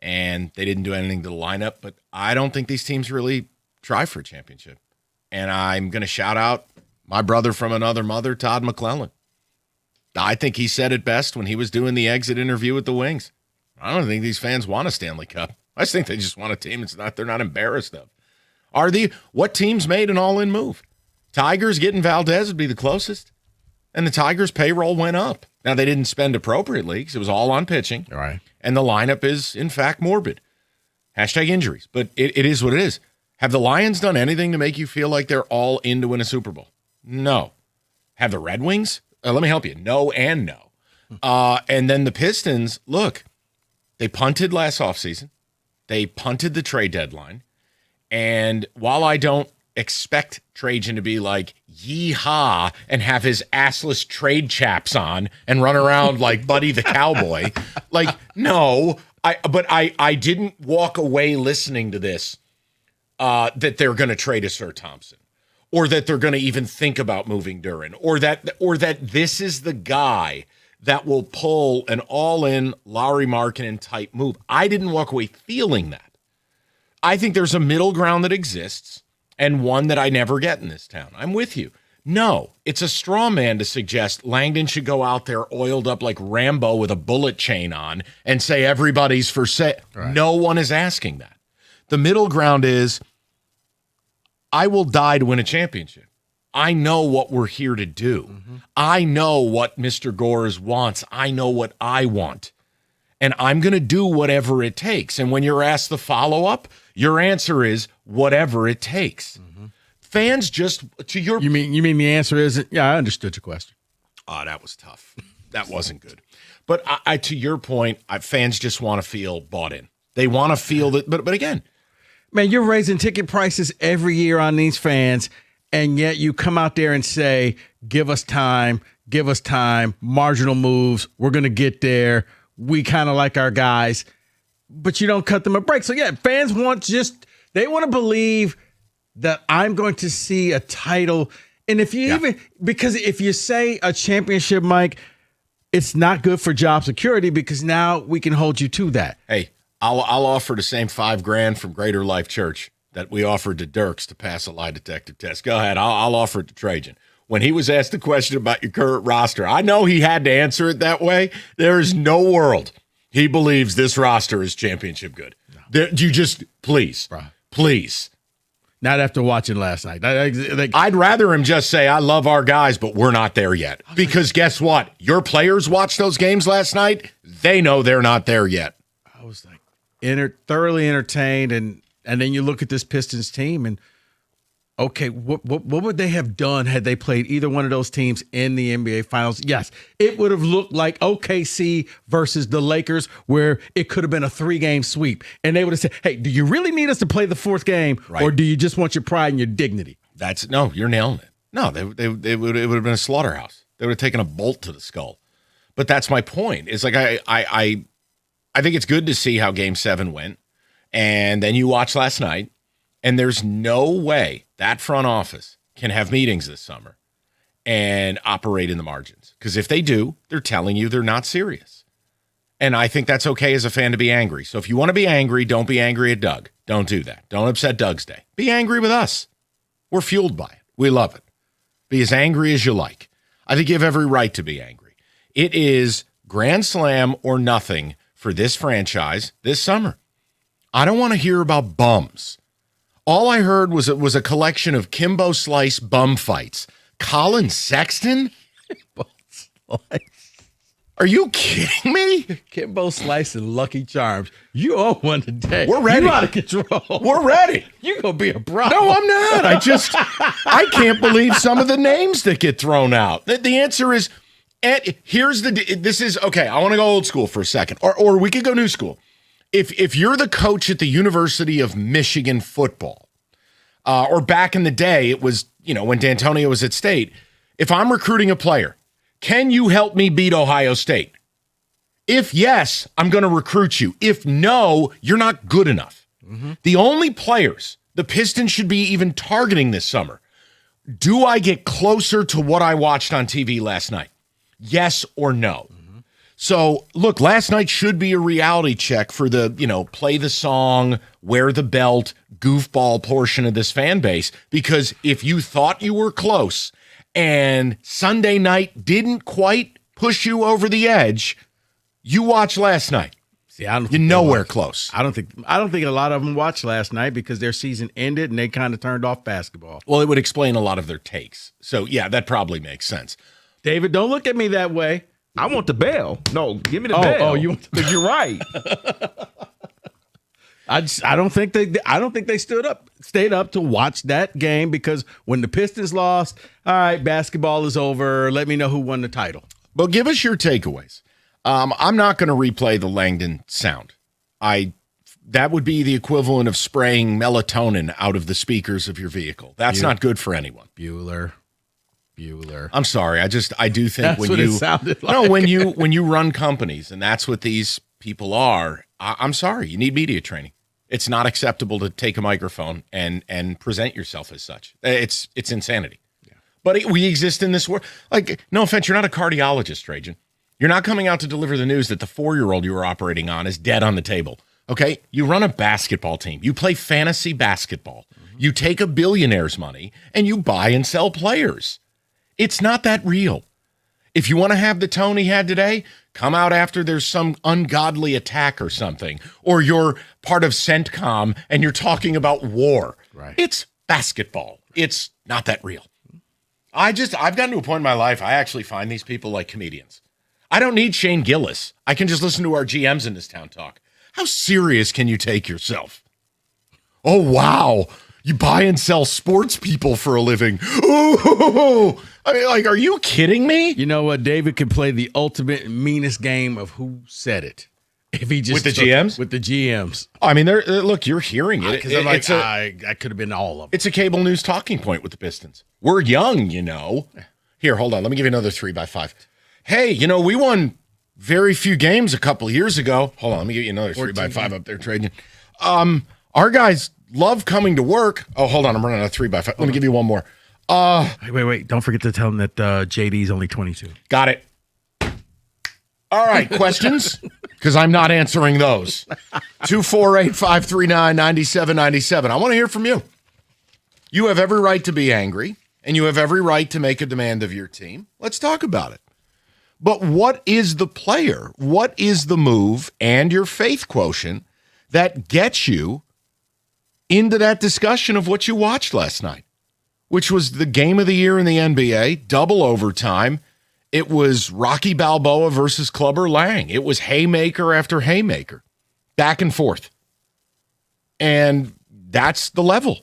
and they didn't do anything to the lineup. But I don't think these teams really try for a championship. And I'm going to shout out my brother from another mother, Todd McClellan. I think he said it best when he was doing the exit interview with the Wings. I don't think these fans want a Stanley Cup. I just think they just want a team they're not embarrassed of. What teams made an all-in move? Tigers getting Valdez would be the closest. And the Tigers' payroll went up. Now, they didn't spend appropriately because it was all on pitching. All right. And the lineup is, in fact, morbid. Hashtag injuries. But it is what it is. Have the Lions done anything to make you feel like they're all in to win a Super Bowl? No. Have the Red Wings? Let me help you. No and no. And then the Pistons, look, they punted last offseason. They punted the trade deadline. And while I don't expect Trajan to be like, yee-haw, and have his assless trade chaps on and run around like Buddy the Cowboy, like, no. But I didn't walk away listening to this. That they're going to trade a Sir Thompson, or that they're going to even think about moving Duren, or that this is the guy that will pull an all-in Larry Markkinen type move. I didn't walk away feeling that. I think there's a middle ground that exists, and one that I never get in this town. I'm with you. No, it's a straw man to suggest Langdon should go out there oiled up like Rambo with a bullet chain on and say everybody's for sale. Right. No one is asking that. The middle ground is, I will die to win a championship. I know what we're here to do. Mm-hmm. I know what Mr. Gores wants. I know what I want. And I'm going to do whatever it takes. And when you're asked the follow-up, your answer is whatever it takes. Mm-hmm. Fans just, to your... You mean the answer isn't... Yeah, I understood your question. Oh, that was tough. That wasn't good. But I to your point, fans just want to feel bought in. They want to feel that... But again... Man, you're raising ticket prices every year on these fans, and yet you come out there and say, give us time, marginal moves, we're going to get there, we kind of like our guys, but you don't cut them a break. So, yeah, fans they want to believe that I'm going to see a title. And if you because if you say a championship, Mike, it's not good for job security because now we can hold you to that. Hey. I'll offer the same $5,000 from Greater Life Church that we offered to Dirks to pass a lie detector test. Go ahead. I'll offer it to Trajan. When he was asked the question about your current roster, I know he had to answer it that way. There is no world he believes this roster is championship good. No. You just, please. Not after watching last night. I'd rather him just say, I love our guys, but we're not there yet. Because guess what? Your players watched those games last night. They know they're not there yet. I was like, thoroughly entertained, and then you look at this Pistons team, and okay, what would they have done had they played either one of those teams in the NBA Finals? Yes, it would have looked like OKC versus the Lakers, where it could have been a 3-game sweep, and they would have said, "Hey, do you really need us to play the 4th game, or do you just want your pride and your dignity?" You're nailing it. No, it would have been a slaughterhouse. They would have taken a bolt to the skull. But that's my point. It's like I think it's good to see how Game 7 went, and then you watch last night, and there's no way that front office can have meetings this summer and operate in the margins. Because if they do, they're telling you they're not serious. And I think that's okay as a fan to be angry. So if you want to be angry, don't be angry at Doug. Don't do that. Don't upset Doug's day. Be angry with us. We're fueled by it. We love it. Be as angry as you like. I think you have every right to be angry. It is grand slam or nothing for this franchise this summer. I don't want to hear about bums. All I heard was it was a collection of Kimbo Slice bum fights. Colin Sexton? Are you kidding me? Kimbo Slice and Lucky Charms. You owe one today. We're ready. You out of control. We're ready. You're going to be a problem. No, I'm not. I can't believe some of the names that get thrown out. The answer is, okay, I want to go old school for a second, or we could go new school. If you're the coach at the University of Michigan football, or back in the day, it was when D'Antonio was at State, if I'm recruiting a player, can you help me beat Ohio State? If yes, I'm going to recruit you. If no, you're not good enough. The only players the Pistons should be even targeting this summer, do I get closer to what I watched on TV last night? Yes or no? So, look, last night should be a reality check for the, play the song, wear the belt, goofball portion of this fan base, because if you thought you were close and Sunday night didn't quite push you over the edge, you watched last night. See, I don't You're nowhere close. I don't think a lot of them watched last night because their season ended and they kind of turned off basketball. Well, it would explain a lot of their takes. So, yeah, that probably makes sense. David, don't look at me that way. I want the bell. No, give me the bell. Oh, because you're right. I don't think they stayed up to watch that game, because when the Pistons lost, all right, basketball is over. Let me know who won the title. But give us your takeaways. I'm not going to replay the Langdon sound. That would be the equivalent of spraying melatonin out of the speakers of your vehicle. That's not good for anyone. Bueller. I'm sorry. I do think that's when what you it sounded like. No, when you run companies, and that's what these people are. I'm sorry. You need media training. It's not acceptable to take a microphone and present yourself as such. It's insanity. Yeah. But we exist in this world. Like, no offense, you're not a cardiologist, Trajan. You're not coming out to deliver the news that the 4-year-old you were operating on is dead on the table. Okay? You run a basketball team. You play fantasy basketball. You take a billionaire's money and you buy and sell players. It's not that real. If you want to have the tone he had today, come out after there's some ungodly attack or something, or you're part of CENTCOM and you're talking about war. Right. It's basketball. It's not that real. I've gotten to a point in my life, I actually find these people like comedians. I don't need Shane Gillis. I can just listen to our GMs in this town talk. How serious can you take yourself? Oh, wow. You buy and sell sports people for a living. Ooh. I mean, like, are you kidding me? You know what? David could play the ultimate meanest game of who said it. If he just with the GMs? With the GMs. I mean, look, you're hearing it. Because I'm like, I could have been all of them. It's a cable news talking point with the Pistons. We're young, Here, hold on. Let me give you another 3x5. Hey, we won very few games a couple of years ago. Hold on. Let me give you another 3x5 up there, Trajan. Our guys love coming to work. Oh, hold on. I'm running out of 3x5. Let me give you one more. Wait. Don't forget to tell him that JD's only 22. Got it. All right. Questions? Because I'm not answering those. 248-539-9797. I want to hear from you. You have every right to be angry, and you have every right to make a demand of your team. Let's talk about it. But what is the player? What is the move and your faith quotient that gets you into that discussion of what you watched last night, which was the game of the year in the NBA, double overtime? It was Rocky Balboa versus Clubber Lang. It was haymaker after haymaker, back and forth. And that's the level.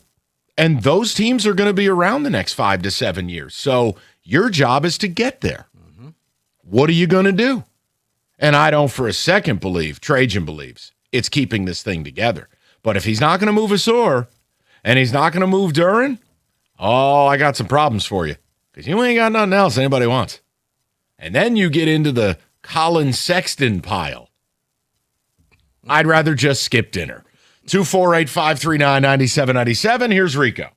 And those teams are going to be around the next 5 to 7 years. So your job is to get there. What are you going to do? And I don't for a second believe, Trajan believes, it's keeping this thing together. But if he's not going to move Asor and he's not going to move Duren, I got some problems for you, because you ain't got nothing else anybody wants. And then you get into the Colin Sexton pile. I'd rather just skip dinner. 248-539-9797. Here's Rico.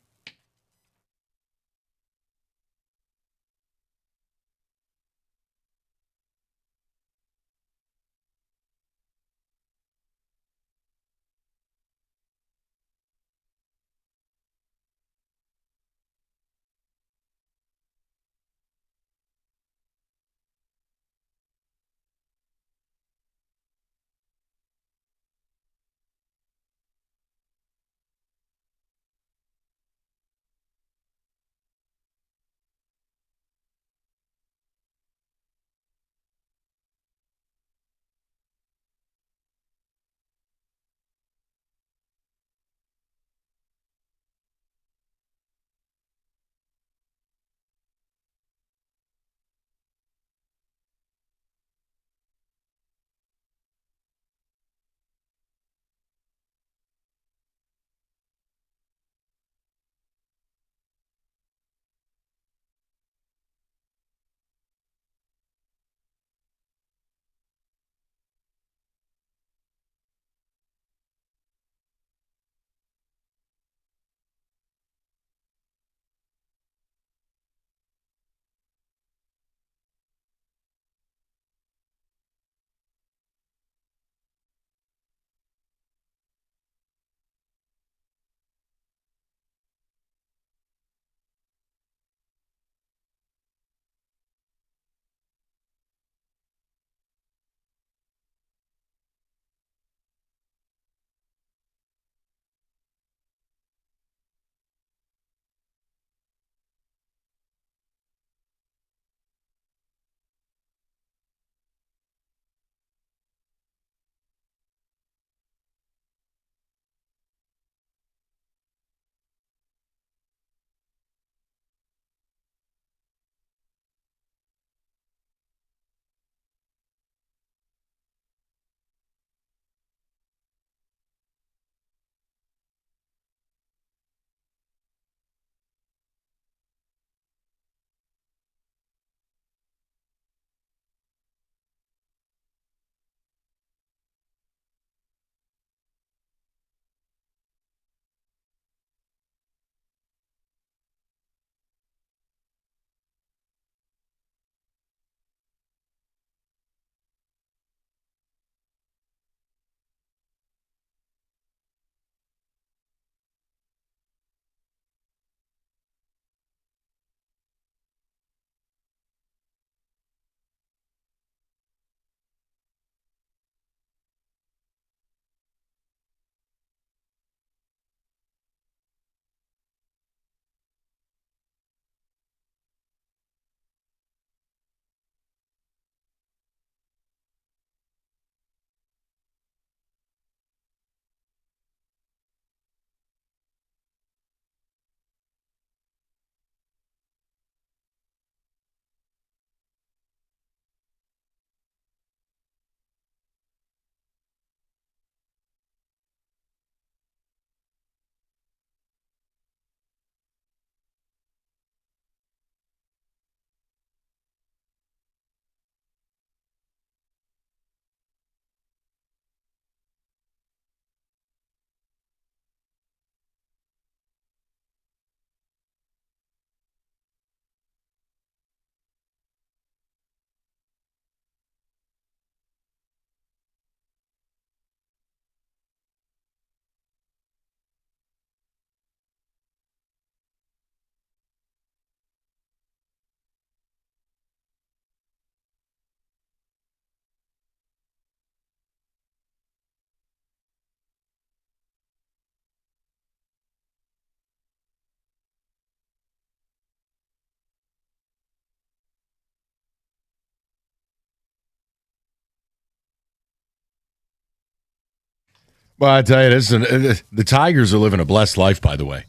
Well, I tell you, the Tigers are living a blessed life, by the way.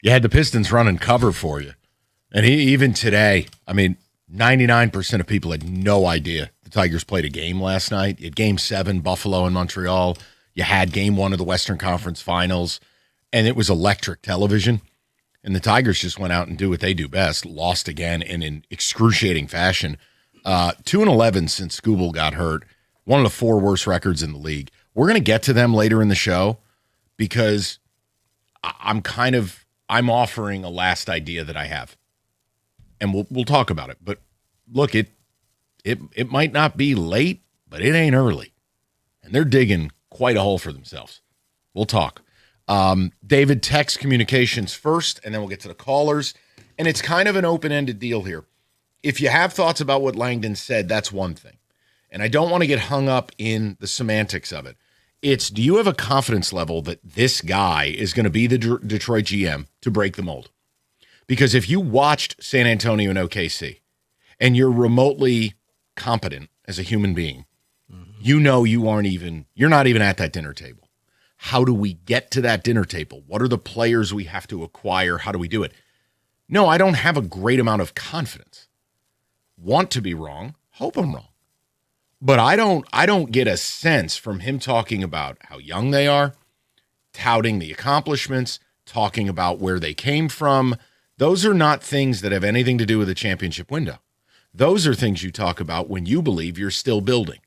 You had the Pistons running cover for you. And even today, I mean, 99% of people had no idea the Tigers played a game last night. You had Game 7, Buffalo and Montreal. You had Game 1 of the Western Conference Finals, and it was electric television. And the Tigers just went out and do what they do best, lost again in excruciating fashion. 2-11 since Skubal got hurt, one of the 4 worst records in the league. We're going to get to them later in the show because I'm offering a last idea that I have. And we'll talk about it. But look, it might not be late, but it ain't early. And they're digging quite a hole for themselves. We'll talk. David, text communications first, and then we'll get to the callers. And it's kind of an open-ended deal here. If you have thoughts about what Langdon said, that's one thing. And I don't want to get hung up in the semantics of it. It's, do you have a confidence level that this guy is going to be the Detroit GM to break the mold? Because if you watched San Antonio and OKC and you're remotely competent as a human being, you know you're not even at that dinner table. How do we get to that dinner table? What are the players we have to acquire? How do we do it? No, I don't have a great amount of confidence. Want to be wrong, hope I'm wrong. But I don't get a sense from him talking about how young they are, touting the accomplishments, talking about where they came from. Those are not things that have anything to do with the championship window. Those are things you talk about when you believe you're still building.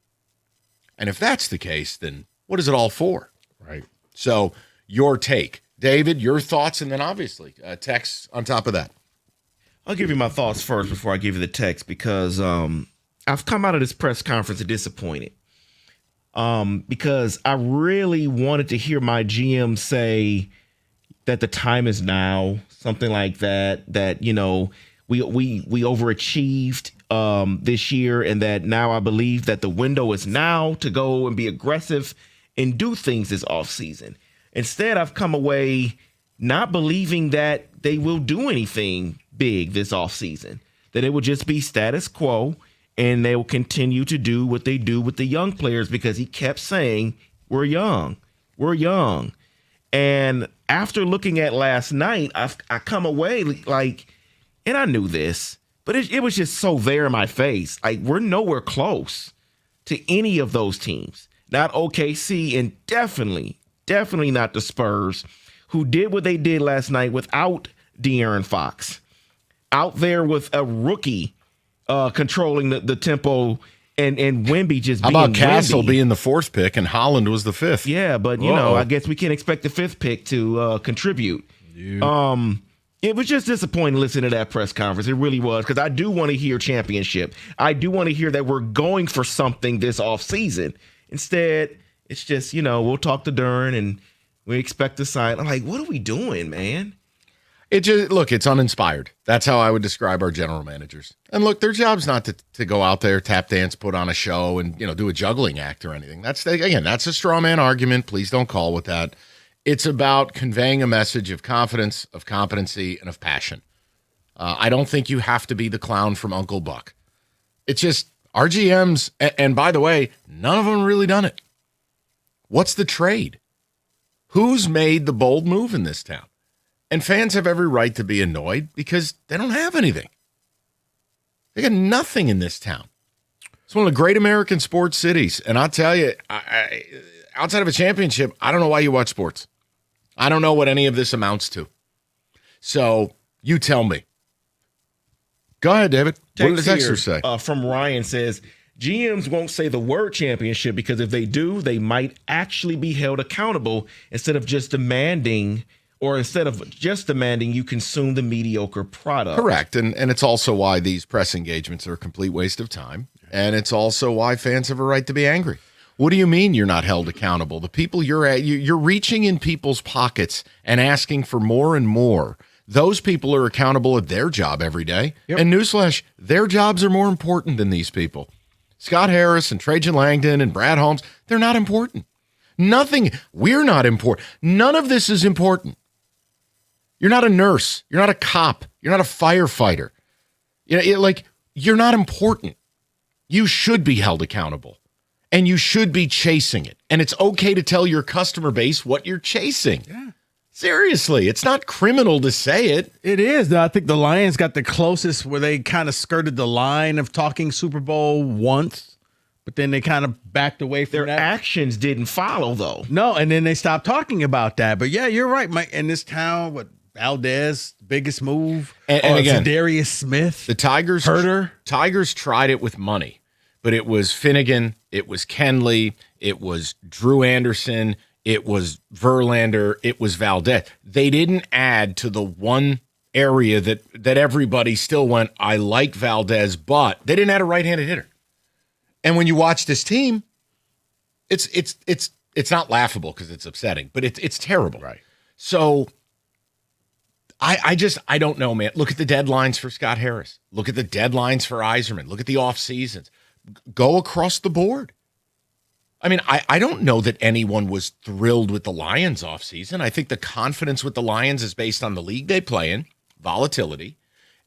And if that's the case, then what is it all for? Right. So your take. David, your thoughts, and then obviously text on top of that. I'll give you my thoughts first before I give you the text because I've come out of this press conference disappointed because I really wanted to hear my GM say that the time is now, something like that, you know, we overachieved this year and that now I believe that the window is now to go and be aggressive and do things this offseason. Instead, I've come away not believing that they will do anything big this offseason, that it will just be status quo and they will continue to do what they do with the young players because he kept saying, we're young. And after looking at last night, I come away like, and I knew this, but it was just so there in my face. Like, we're nowhere close to any of those teams. Not OKC and definitely not the Spurs, who did what they did last night without De'Aaron Fox. Out there with a rookie controlling the tempo and Wemby just How being about Castle Wemby. being the 4th pick and Holland was the 5th? Yeah, but, you know, I guess we can't expect the 5th pick to contribute. It was just disappointing listening to that press conference. It really was, because I do want to hear championship. I do want to hear that we're going for something this offseason. Instead, it's just, you know, we'll talk to Duren and we expect to sign. I'm like, what are we doing, man? It's uninspired. That's how I would describe our general managers. And look, their job's not to go out there, tap dance, put on a show, and, you know, do a juggling act or anything. That's a straw man argument. Please don't call with that. It's about conveying a message of confidence, of competency, and of passion. I don't think you have to be the clown from Uncle Buck. It's just our GMs, and by the way, none of them really done it. What's the trade? Who's made the bold move in this town? And fans have every right to be annoyed because they don't have anything. They got nothing in this town. It's one of the great American sports cities. And I'll tell you, outside of a championship, I don't know why you watch sports. I don't know what any of this amounts to. So you tell me. Go ahead, David. What did the texter say? From Ryan says, GMs won't say the word championship because if they do, they might actually be held accountable instead of just demanding you consume the mediocre product. Correct. And it's also why these press engagements are a complete waste of time. And it's also why fans have a right to be angry. What do you mean you're not held accountable? The people you're reaching in people's pockets and asking for more and more. Those people are accountable at their job every day. Yep. And newsflash, their jobs are more important than these people. Scott Harris and Trajan Langdon and Brad Holmes, they're not important. We're not important. None of this is important. You're not a nurse. You're not a cop. You're not a firefighter. You're not important. You should be held accountable. And you should be chasing it. And it's okay to tell your customer base what you're chasing. Yeah. Seriously, it's not criminal to say it. It is. I think the Lions got the closest where they kind of skirted the line of talking Super Bowl once, but then they kind of backed away from Their that. actions didn't follow, though. No, and then they stopped talking about that. But yeah, you're right, Mike. In this town, Valdez, biggest move. And again, Darius Smith. The Tigers tried it with money, but it was Finnegan, it was Kenley, it was Drew Anderson, it was Verlander, it was Valdez. They didn't add to the one area that everybody still went, I like Valdez, but they didn't add a right-handed hitter. And when you watch this team, it's not laughable because it's upsetting, but it's terrible. Right. So I don't know, man. Look at the deadlines for Scott Harris. Look at the deadlines for Yzerman. Look at the off seasons. Go across the board. I mean, I don't know that anyone was thrilled with the Lions off season. I think the confidence with the Lions is based on the league they play in, volatility,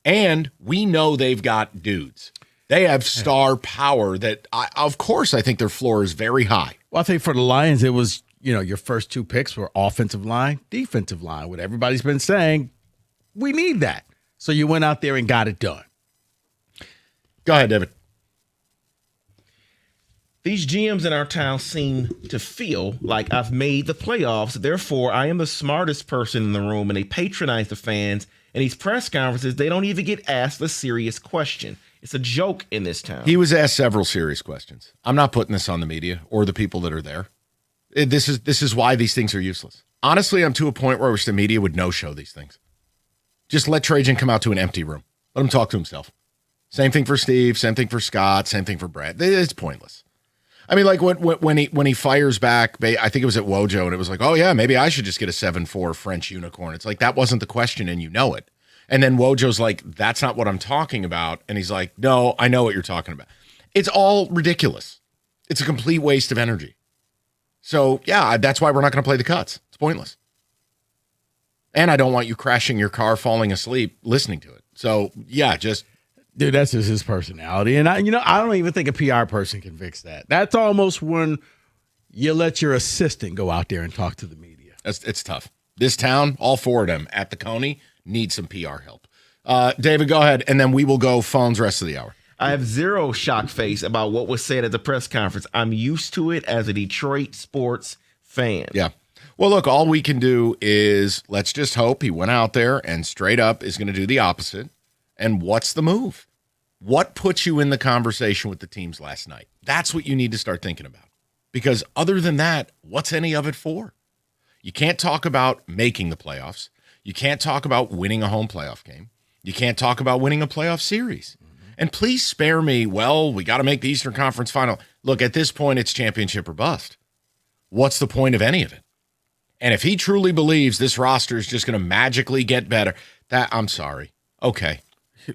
and we know they've got dudes. They have star power that, of course, I think their floor is very high. Well, I think for the Lions, it was, your first two picks were offensive line, defensive line. What everybody's been saying, we need that. So you went out there and got it done. Go ahead, David. These GMs in our town seem to feel like I've made the playoffs. Therefore, I am the smartest person in the room, and they patronize the fans. In these press conferences, they don't even get asked a serious question. It's a joke in this town. He was asked several serious questions. I'm not putting this on the media or the people that are there. This is why these things are useless. Honestly, I'm to a point where I wish the media would no-show these things. Just let Trajan come out to an empty room. Let him talk to himself. Same thing for Steve, same thing for Scott, same thing for Brad. It's pointless. I mean, like when he fires back, I think it was at Wojo, and it was like, oh yeah, maybe I should just get a 7.4 French unicorn. It's like, that wasn't the question, and you know it. And then Wojo's like, that's not what I'm talking about. And he's like, no, I know what you're talking about. It's all ridiculous. It's a complete waste of energy. So yeah, that's why we're not going to play the cuts. It's pointless. And I don't want you crashing your car, falling asleep, listening to it. So yeah, Dude, that's just his personality. And I don't even think a PR person can fix that. That's almost when you let your assistant go out there and talk to the media. It's tough. This town, all four of them at the Coney, need some PR help. David, go ahead, and then we will go phones rest of the hour. I have zero shock face about what was said at the press conference. I'm used to it as a Detroit sports fan. Yeah. Well, look, all we can do is let's just hope he went out there and straight up is going to do the opposite. And what's the move? What puts you in the conversation with the teams last night? That's what you need to start thinking about. Because other than that, what's any of it for? You can't talk about making the playoffs. You can't talk about winning a home playoff game. You can't talk about winning a playoff series. And please spare me, well, we got to make the Eastern Conference final. Look, at this point, it's championship or bust. What's the point of any of it? And if he truly believes this roster is just going to magically get better, I'm sorry. Okay.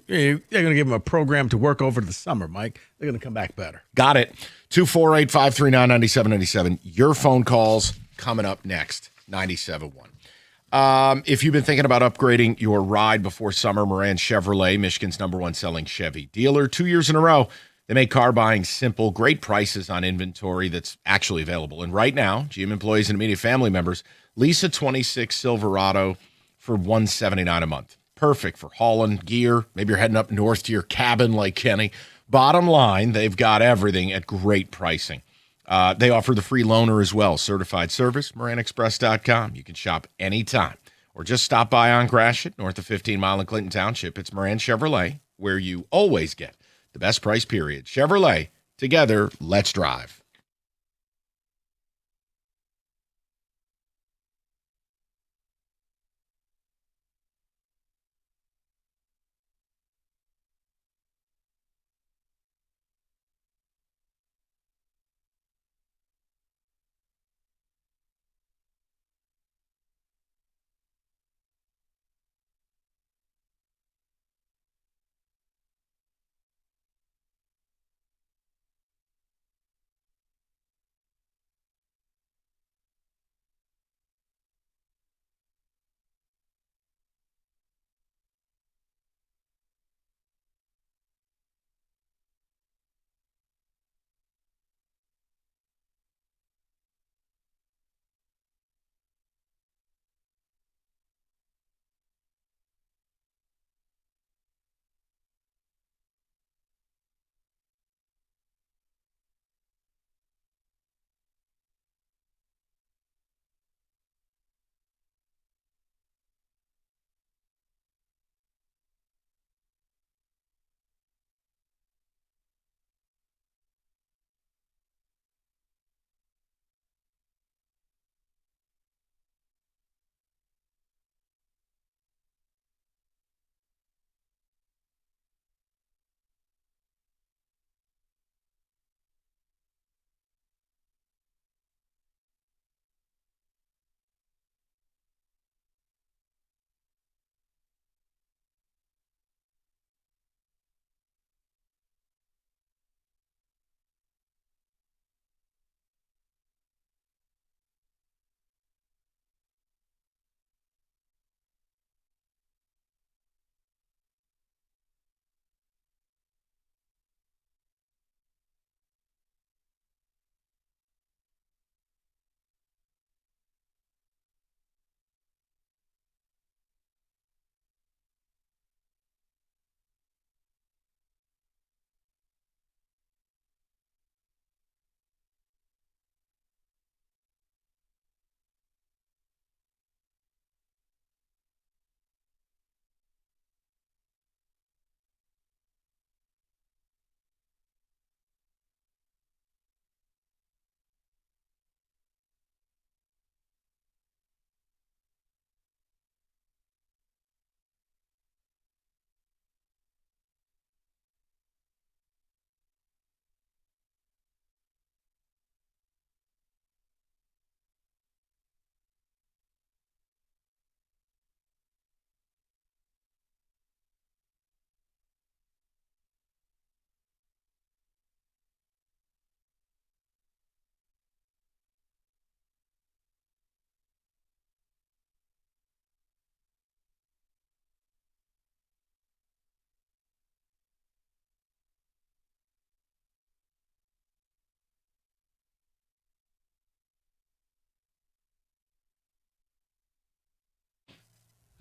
They're going to give him a program to work over the summer, Mike. They're going to come back better. Got it. 248-539-9797. Your phone calls coming up next, 97.1. If you've been thinking about upgrading your ride before summer, Moran Chevrolet, Michigan's #1 selling Chevy dealer, 2 years in a row. They make car buying simple, great prices on inventory that's actually available. And right now, GM employees and immediate family members lease a 26 Silverado for $179 a month. Perfect for hauling gear. Maybe you're heading up north to your cabin like Kenny. Bottom line, they've got everything at great pricing. They offer the free loaner as well. Certified service, MoranExpress.com. You can shop anytime or just stop by on Gratiot, north of 15 Mile in Clinton Township. It's Moran Chevrolet, where you always get the best price, period. Chevrolet, together, let's drive.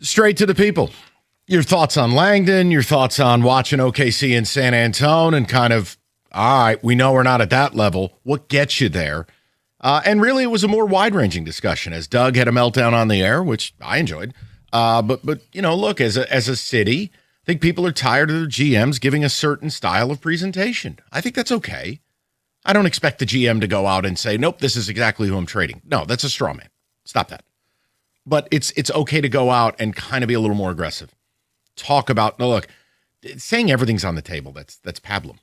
Straight to the people. Your thoughts on Langdon, your thoughts on watching OKC in San Antonio and kind of, all right, we know we're not at that level. What gets you there? And really, it was a more wide-ranging discussion as Doug had a meltdown on the air, which I enjoyed. But look, as a city, I think people are tired of their GMs giving a certain style of presentation. I think that's okay. I don't expect the GM to go out and say, nope, this is exactly who I'm trading. No, that's a straw man. Stop that. But it's okay to go out and kind of be a little more aggressive. Talk about, no, look, saying everything's on the table, that's pablum.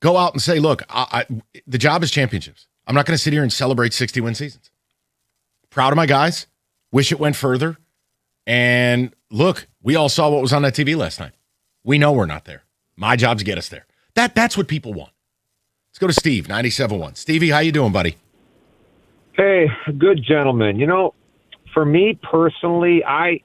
Go out and say, look, the job is championships. I'm not going to sit here and celebrate 60-win seasons. Proud of my guys. Wish it went further. And look, we all saw what was on that TV last night. We know we're not there. My job's get us there. That's what people want. Let's go to Steve, 97.1. Stevie, how you doing, buddy? Hey, good gentleman. For me personally, I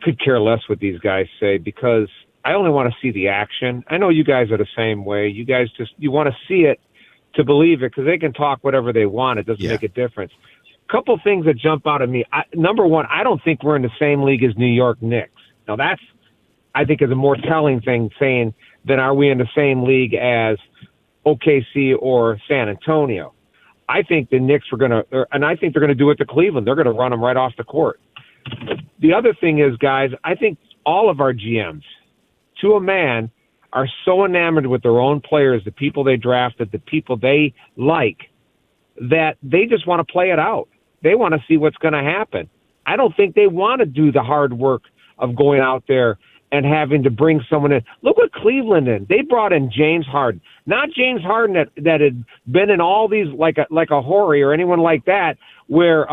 could care less what these guys say because I only want to see the action. I know you guys are the same way. You guys you want to see it to believe it because they can talk whatever they want. It doesn't make a difference. Couple things that jump out at me. Number one, I don't think we're in the same league as New York Knicks. Now that's, I think, is a more telling thing saying than are we in the same league as OKC or San Antonio. I think the Knicks were going to, and I think they're going to do it to Cleveland. They're going to run them right off the court. The other thing is, guys, I think all of our GMs, to a man, are so enamored with their own players, the people they drafted, the people they like, that they just want to play it out. They want to see what's going to happen. I don't think they want to do the hard work of going out there and having to bring someone in. Look what Cleveland did. They brought in James Harden. Not James Harden that had been in all these like a Horry or anyone like that where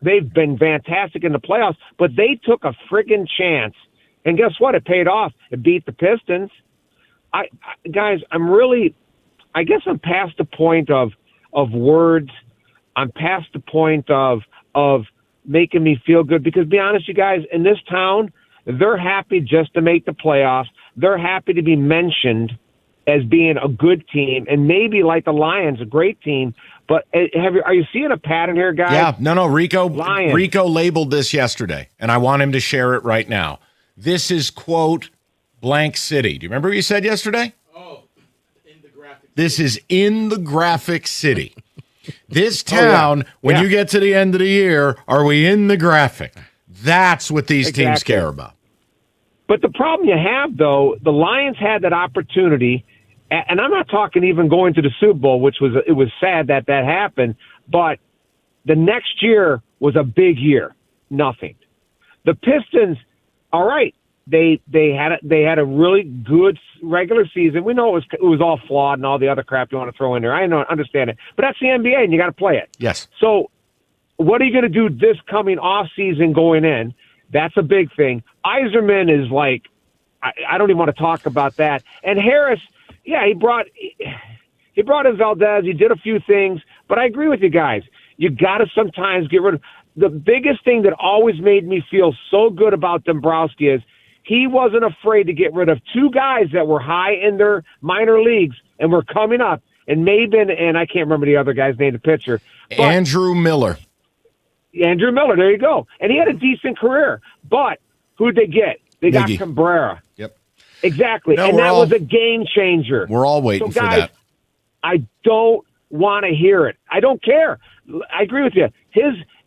they've been fantastic in the playoffs, but they took a friggin' chance. And guess what? It paid off. It beat the Pistons. Guys, I guess I'm past the point of words. I'm past the point of making me feel good because, to be honest, you guys, in this town, they're happy just to make the playoffs. They're happy to be mentioned as being a good team and maybe like the Lions, a great team. But are you seeing a pattern here, guys? Yeah, no. Rico labeled this yesterday, and I want him to share it right now. This is, quote, blank city. Do you remember what you said yesterday? Oh, in the graphic. This is in the graphic city. This town, when you get to the end of the year, are we in the graphic? That's what these teams care about. But the problem you have, though, the Lions had that opportunity, and I'm not talking even going to the Super Bowl, which was sad that happened, but the next year was a big year. Nothing. The Pistons, all right, they had a really good regular season. We know it was all flawed and all the other crap you want to throw in there. I don't understand it, but that's the NBA, and you got to play it. Yes. So, what are you going to do this coming off season going in? That's a big thing. Iserman is like, I don't even want to talk about that. And Harris, yeah, he brought in Valdez. He did a few things, but I agree with you guys. You got to sometimes get rid of. The biggest thing that always made me feel so good about Dombrowski is he wasn't afraid to get rid of two guys that were high in their minor leagues and were coming up. And Maben, and I can't remember the other guy's name, the pitcher. Andrew Miller, there you go. And he had a decent career. But who'd they get? They got Cabrera. Yep. Exactly. No, and that was a game changer. We're all waiting for that. I don't want to hear it. I don't care. I agree with you.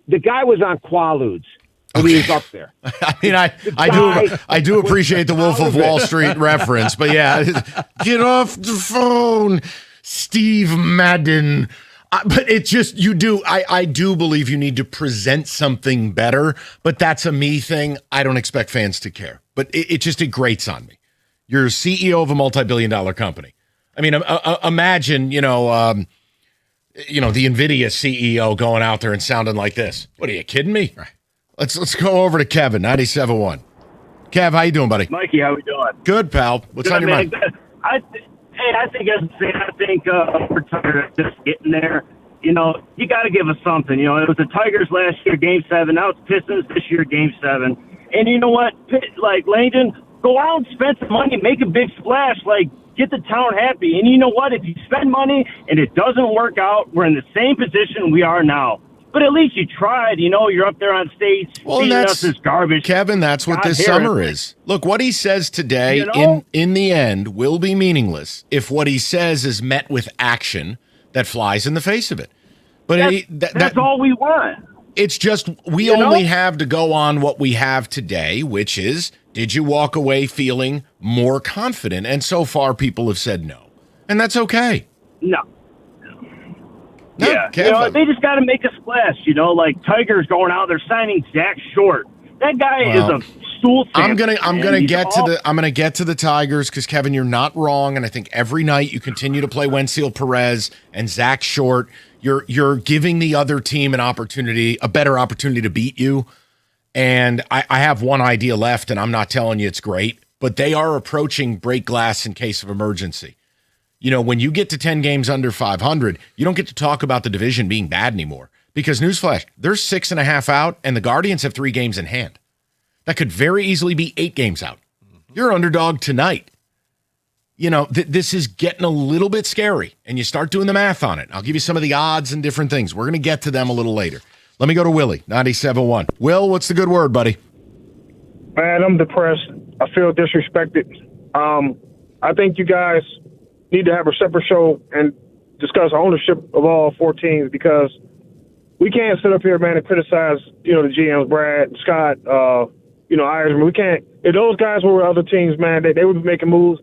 The guy was on Quaaludes when he was up there. I mean, I do appreciate the Wolf of Wall Street reference, but yeah, get off the phone, Steve Madden. But it's just, I do believe you need to present something better, but that's a me thing. I don't expect fans to care, but it grates on me. You're CEO of a multi-billion-dollar company. I mean, imagine, the NVIDIA CEO going out there and sounding like this. What, are you kidding me? Right. Let's go over to Kevin, 97.1. Kev, how you doing, buddy? Mikey, how we doing? Good, pal. What's on your mind? I think as a fan, we're tired of just getting there. You got to give us something. It was the Tigers last year, Game 7. Now it's Pistons this year, Game 7. And you know what? Like, Langdon, go out and spend some money, make a big splash, get the town happy. And you know what? If you spend money and it doesn't work out, we're in the same position we are now. But at least you tried. You know, you're up there on stage feeding us this garbage. Kevin, that's what this summer is. Look, what he says today in the end will be meaningless if what he says is met with action that flies in the face of it. But that's all we want. It's just we only have to go on what we have today, which is, did you walk away feeling more confident? And so far, people have said no. And that's okay. No. No, Yeah, Kevin. they just got to make a splash. Like Tigers going out, they're signing Zach Short. That guy is a stool sample. I'm gonna get to the Tigers because Kevin, you're not wrong, and I think every night you continue to play Wenzel Perez and Zach Short. You're giving the other team a better opportunity to beat you. And I have one idea left, and I'm not telling you it's great, but they are approaching break glass in case of emergency. When you get to 10 games under 500, you don't get to talk about the division being bad anymore. Because newsflash, they're 6.5 out, and the Guardians have 3 games in hand. That could very easily be 8 games out. You're underdog tonight. This is getting a little bit scary, and you start doing the math on it. I'll give you some of the odds and different things. We're going to get to them a little later. Let me go to Willie, 97.1. Will, what's the good word, buddy? Man, I'm depressed. I feel disrespected. I think you guys need to have a separate show and discuss ownership of all 4 teams, because we can't sit up here, man, and criticize, the GMs, Brad, Scott, Eisman. We can't. If those guys were other teams, man, they would be making moves.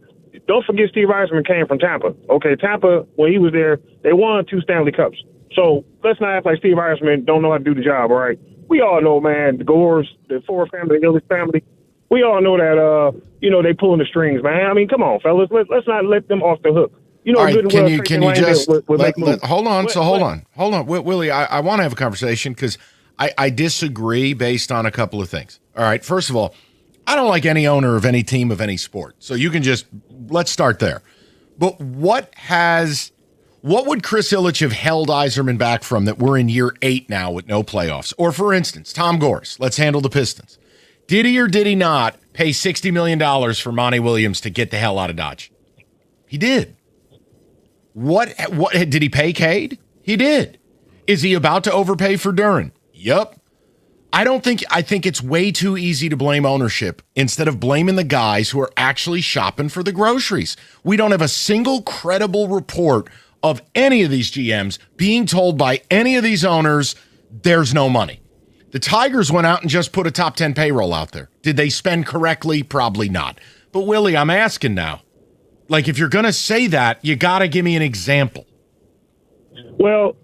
Don't forget Steve Eisman came from Tampa. Okay, Tampa, when he was there, they won 2 Stanley Cups. So let's not act like Steve Eisman don't know how to do the job, all right? We all know, man, the Gores, the Ford family, the Illich family, we all know that, they pulling the strings, man. I mean, come on, fellas. Let's not let them off the hook. All right, good can well you just hold on? Hold on, Willie. I want to have a conversation because I disagree based on a couple of things. All right, first of all, I don't like any owner of any team of any sport, so you can let's start there. But what would Chris Illich have held Yzerman back from that we're in year 8 now with no playoffs? Or for instance, Tom Gores. Let's handle the Pistons. Did he or did he not pay $60 million for Monty Williams to get the hell out of Dodge? He did. What did he pay Cade? He did. Is he about to overpay for Duren? Yep. I think it's way too easy to blame ownership instead of blaming the guys who are actually shopping for the groceries. We don't have a single credible report of any of these GMs being told by any of these owners there's no money. The Tigers went out and just put a top 10 payroll out there. Did they spend correctly? Probably not. But Willie, I'm asking now. If you're going to say that, you got to give me an example. Well,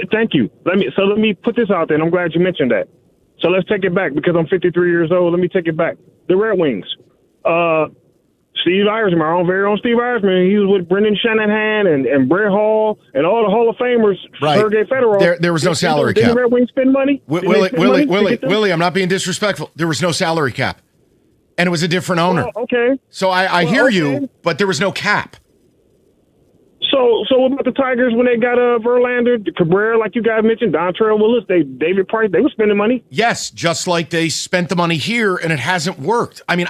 thank you. Let me put this out there, and I'm glad you mentioned that. So let's take it back, because I'm 53 years old. Let me take it back. The Red Wings. Steve Eisman, our very own Steve Eisman, he was with Brendan Shanahan and Brett Hall and all the Hall of Famers. Right. Sergei Fedorov. There was no salary cap. Did the Red Wings spend money? Willie, I'm not being disrespectful. There was no salary cap. And it was a different owner. Well, okay. So I hear you, but there was no cap. So what about the Tigers when they got Verlander, Cabrera, like you guys mentioned, Dontrell Willis, David Price, they were spending money? Yes, just like they spent the money here, and it hasn't worked. I mean,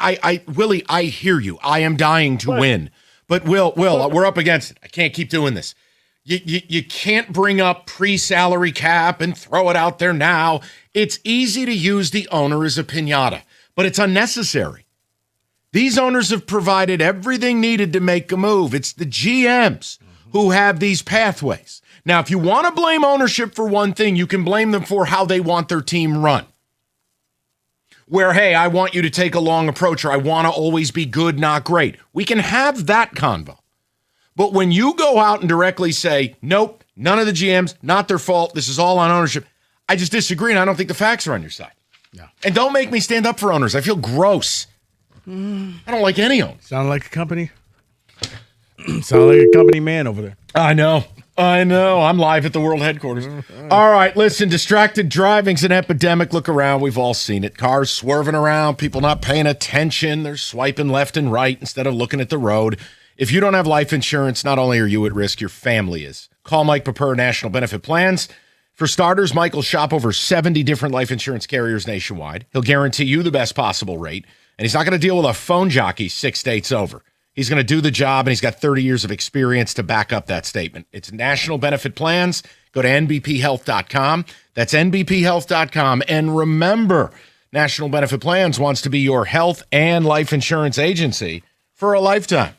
Willie, I hear you. I am dying to win. But Will, we're up against it. I can't keep doing this. You can't bring up pre-salary cap and throw it out there now. It's easy to use the owner as a piñata, but it's unnecessary. These owners have provided everything needed to make a move. It's the GMs who have these pathways. Now, if you want to blame ownership for one thing, you can blame them for how they want their team run. Where, hey, I want you to take a long approach, or I want to always be good, not great. We can have that convo. But when you go out and directly say, nope, none of the GMs, not their fault, this is all on ownership, I just disagree, and I don't think the facts are on your side. Yeah. And don't make me stand up for owners. I feel gross. I don't like any owners. Sound like a company? Sound like a company man over there. I know. I'm live at the world headquarters. All right, listen, distracted driving's an epidemic. Look around. We've all seen it. Cars swerving around, people not paying attention. They're swiping left and right instead of looking at the road. If you don't have life insurance, not only are you at risk, your family is. Call Mike Pepper National Benefit Plans. For starters, Mike will shop over 70 different life insurance carriers nationwide. He'll guarantee you the best possible rate, and he's not going to deal with a phone jockey 6 states over. He's going to do the job, and he's got 30 years of experience to back up that statement. It's National Benefit Plans. Go to nbphealth.com. That's nbphealth.com. And remember, National Benefit Plans wants to be your health and life insurance agency for a lifetime.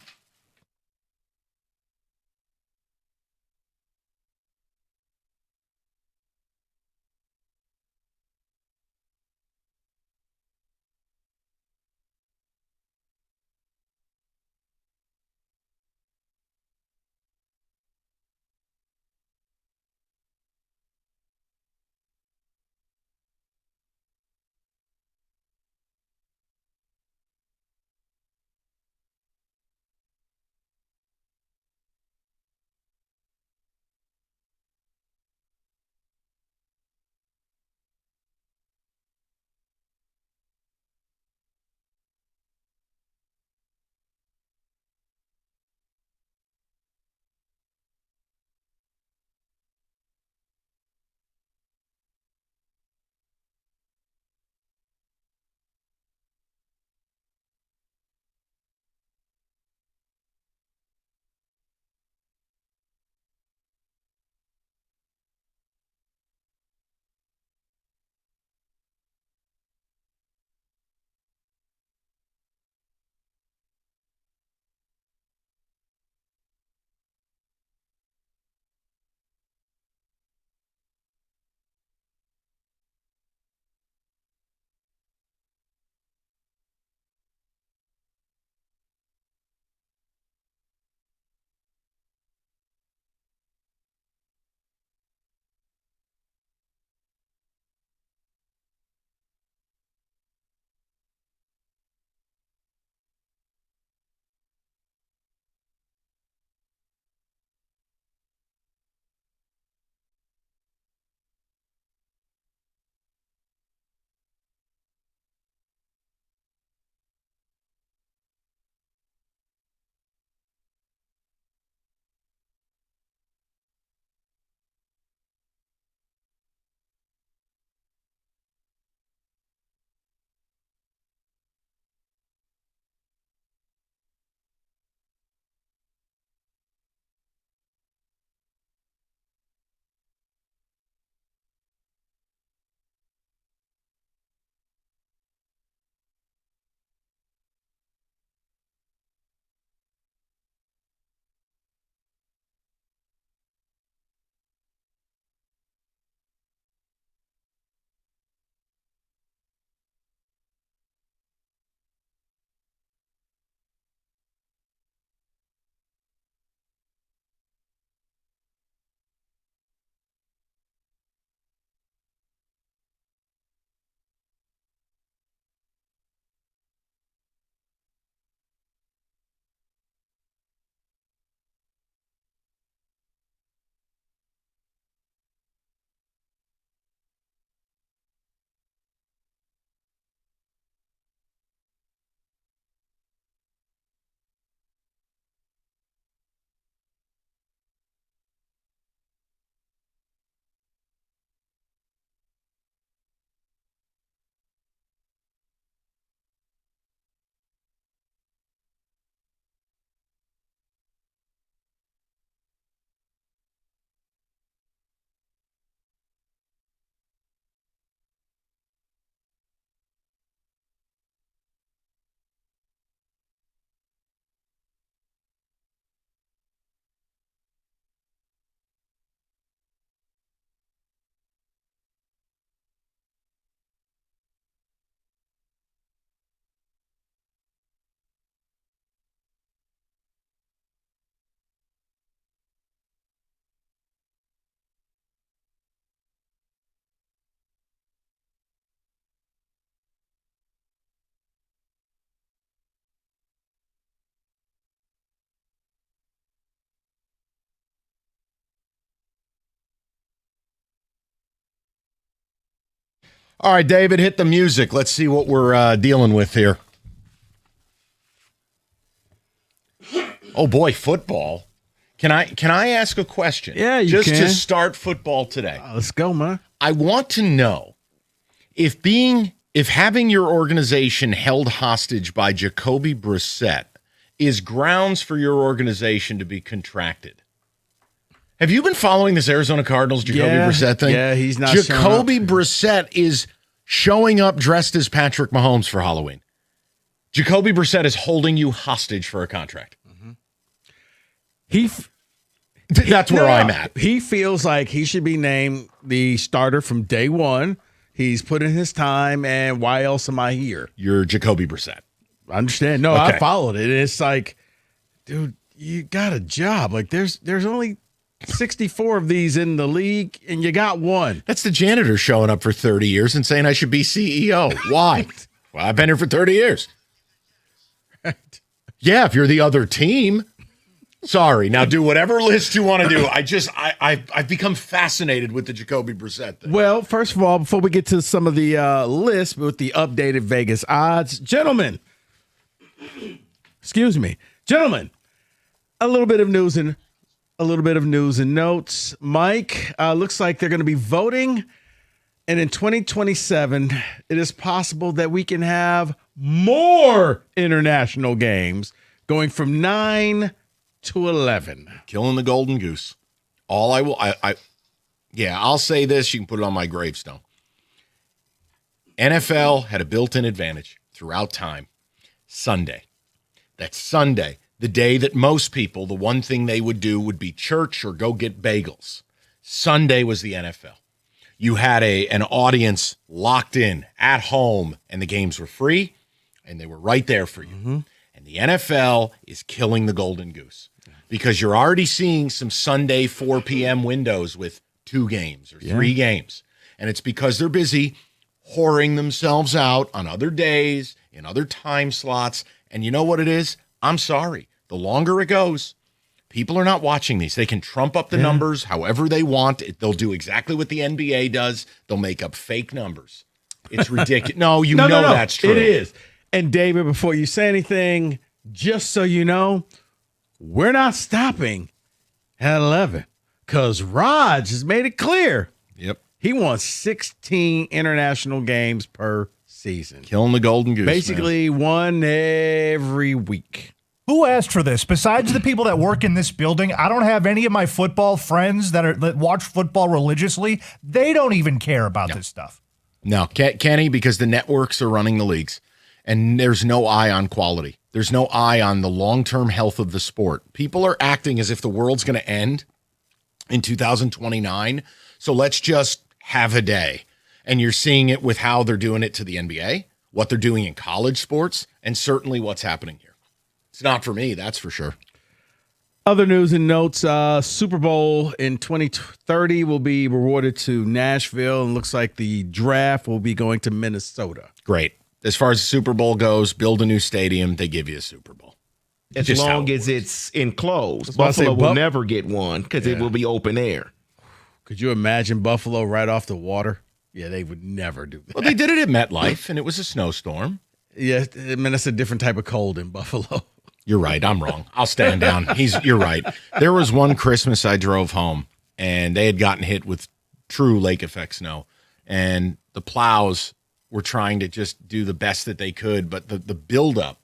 All right, David, hit the music. Let's see what we're dealing with here. Oh boy, football. Can I ask a question? Yeah, you just can. to start football today. Let's go, man. I want to know if having your organization held hostage by Jacoby Brissett is grounds for your organization to be contracted. Have you been following this Arizona Cardinals Jacoby Brissett thing? Yeah, he's not Jacoby Brissett is showing up dressed as Patrick Mahomes for Halloween. Jacoby Brissett is holding you hostage for a contract. That's where I'm at. He feels like he should be named the starter from day one. He's put in his time, and why else am I here? You're Jacoby Brissett. I understand. No, Okay. I followed it. It's like, dude, you got a job. Like there's only 64 of these in the league, and you got one. That's the janitor showing up for 30 years and saying I should be CEO. Why? Well, I've been here for 30 years. Yeah, if you're the other team. Sorry. Now do whatever list you want to do. I've become fascinated with the Jacoby Brissett thing. Well, first of all, before we get to some of the lists with the updated Vegas odds, gentlemen, a little bit of news and notes. Mike, looks like they're going to be voting, and in 2027, it is possible that we can have more international games, going from 9 to 11. Killing the golden goose. I'll say this. You can put it on my gravestone. NFL had a built-in advantage throughout time. Sunday. That's Sunday. The day that most people, the one thing they would do would be church or go get bagels. Sunday was the NFL. You had an audience locked in at home, and the games were free, and they were right there for you. Mm-hmm. And the NFL is killing the golden goose because you're already seeing some Sunday 4 p.m. windows with 2 games or 3 games. And it's because they're busy whoring themselves out on other days, in other time slots. And you know what it is? I'm sorry. The longer it goes, people are not watching these. They can trump up the numbers however they want. They'll do exactly what the NBA does. They'll make up fake numbers. It's ridiculous. No, you know that's true. It is. And David, before you say anything, just so you know, we're not stopping at 11 because Raj has made it clear. Yep. He wants 16 international games per season. Killing the golden goose. Basically, one every week. Who asked for this? Besides the people that work in this building, I don't have any of my football friends that watch football religiously. They don't even care about this stuff. No, Kenny, because the networks are running the leagues, and there's no eye on quality. There's no eye on the long-term health of the sport. People are acting as if the world's going to end in 2029, so let's just have a day. And you're seeing it with how they're doing it to the NBA, what they're doing in college sports, and certainly what's happening here. It's not for me, that's for sure. Other news and notes, Super Bowl in 2030 will be rewarded to Nashville, and looks like the draft will be going to Minnesota. Great. As far as the Super Bowl goes, build a new stadium, they give you a Super Bowl. As Just long how it as it's enclosed. Well, I say Buffalo will never get one because it will be open air. Could you imagine Buffalo right off the water? Yeah, they would never do that. Well, they did it at MetLife, and it was a snowstorm. Yeah, I mean, that's a different type of cold in Buffalo. You're right. I'm wrong. I'll stand down. You're right. There was one Christmas I drove home, and they had gotten hit with true lake effect snow, and the plows were trying to just do the best that they could, but the buildup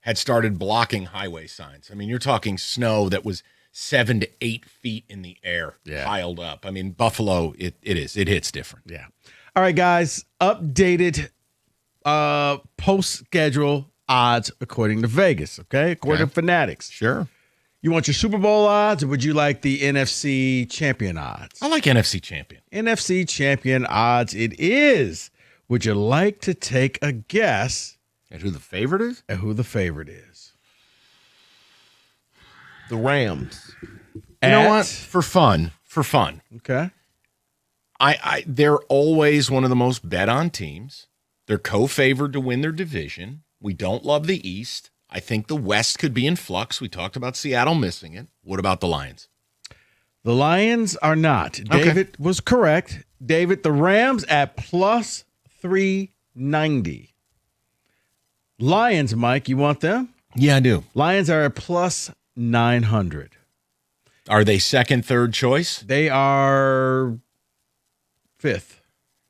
had started blocking highway signs. I mean, you're talking snow that was 7 to 8 feet in the air, piled up. I mean, Buffalo, it hits different. Yeah. All right, guys. Updated post-schedule odds according to Vegas, okay? According to Fanatics. Sure. You want your Super Bowl odds, or would you like the NFC champion odds? I like NFC champion. NFC champion odds it is. Would you like to take a guess at who the favorite is? The Rams. You know what? For fun. Okay. They're always one of the most bet on teams. They're co-favored to win their division. We don't love the East. I think the West could be in flux. We talked about Seattle missing it. What about the Lions? The Lions are not. David was correct. David, the Rams at plus 390. Lions, Mike, you want them? Yeah, I do. Lions are at plus 900. Are they second, third choice? They are fifth.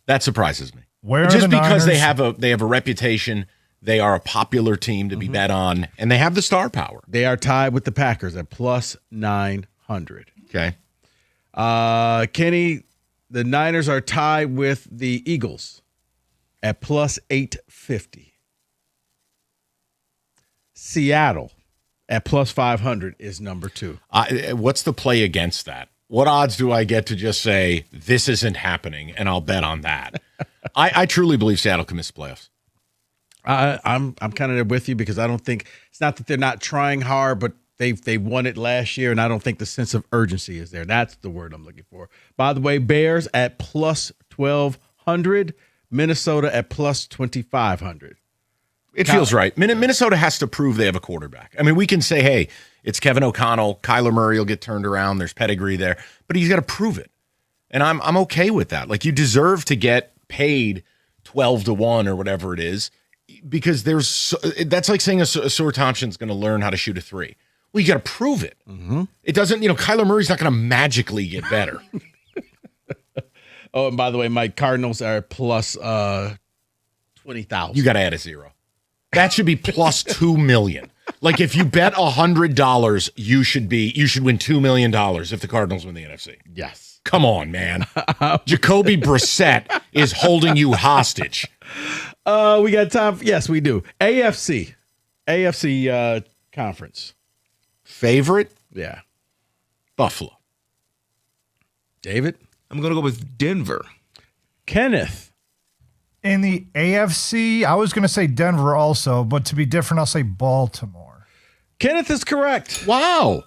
That surprises me. Where are just the because Niners? they have a reputation, they are a popular team to be bet on, and they have the star power. They are tied with the Packers at plus 900. Okay. Kenny, the Niners are tied with the Eagles at plus 850. Seattle at plus 500 is number 2. What's the play against that? What odds do I get to just say this isn't happening, and I'll bet on that? I truly believe Seattle can miss the playoffs. I'm kind of with you because I don't think it's not that they're not trying hard, but they won it last year, and I don't think the sense of urgency is there. That's the word I'm looking for. By the way, Bears at plus 1,200, Minnesota at plus 2,500. It feels right. Minnesota has to prove they have a quarterback. I mean, we can say, hey, it's Kevin O'Connell. Kyler Murray will get turned around. There's pedigree there. But he's got to prove it. And I'm okay with that. Like, you deserve to get paid 12-1 or whatever it is because that's like saying a Seward Thompson's going to learn how to shoot a 3. Well, you got to prove it. Mm-hmm. It doesn't, Kyler Murray's not going to magically get better. Oh, and by the way, my Cardinals are plus 20,000. You got to add a 0. That should be plus 2 million. Like, if you bet $100, you should win $2 million if the Cardinals win the NFC. Yes. Come on, man. Jacoby Brissett is holding you hostage. We got time. Yes, we do. AFC conference. Favorite? Yeah. Buffalo. David? I'm going to go with Denver. Kenneth? In the AFC, I was going to say Denver also, but to be different, I'll say Baltimore. Kenneth is correct. Wow.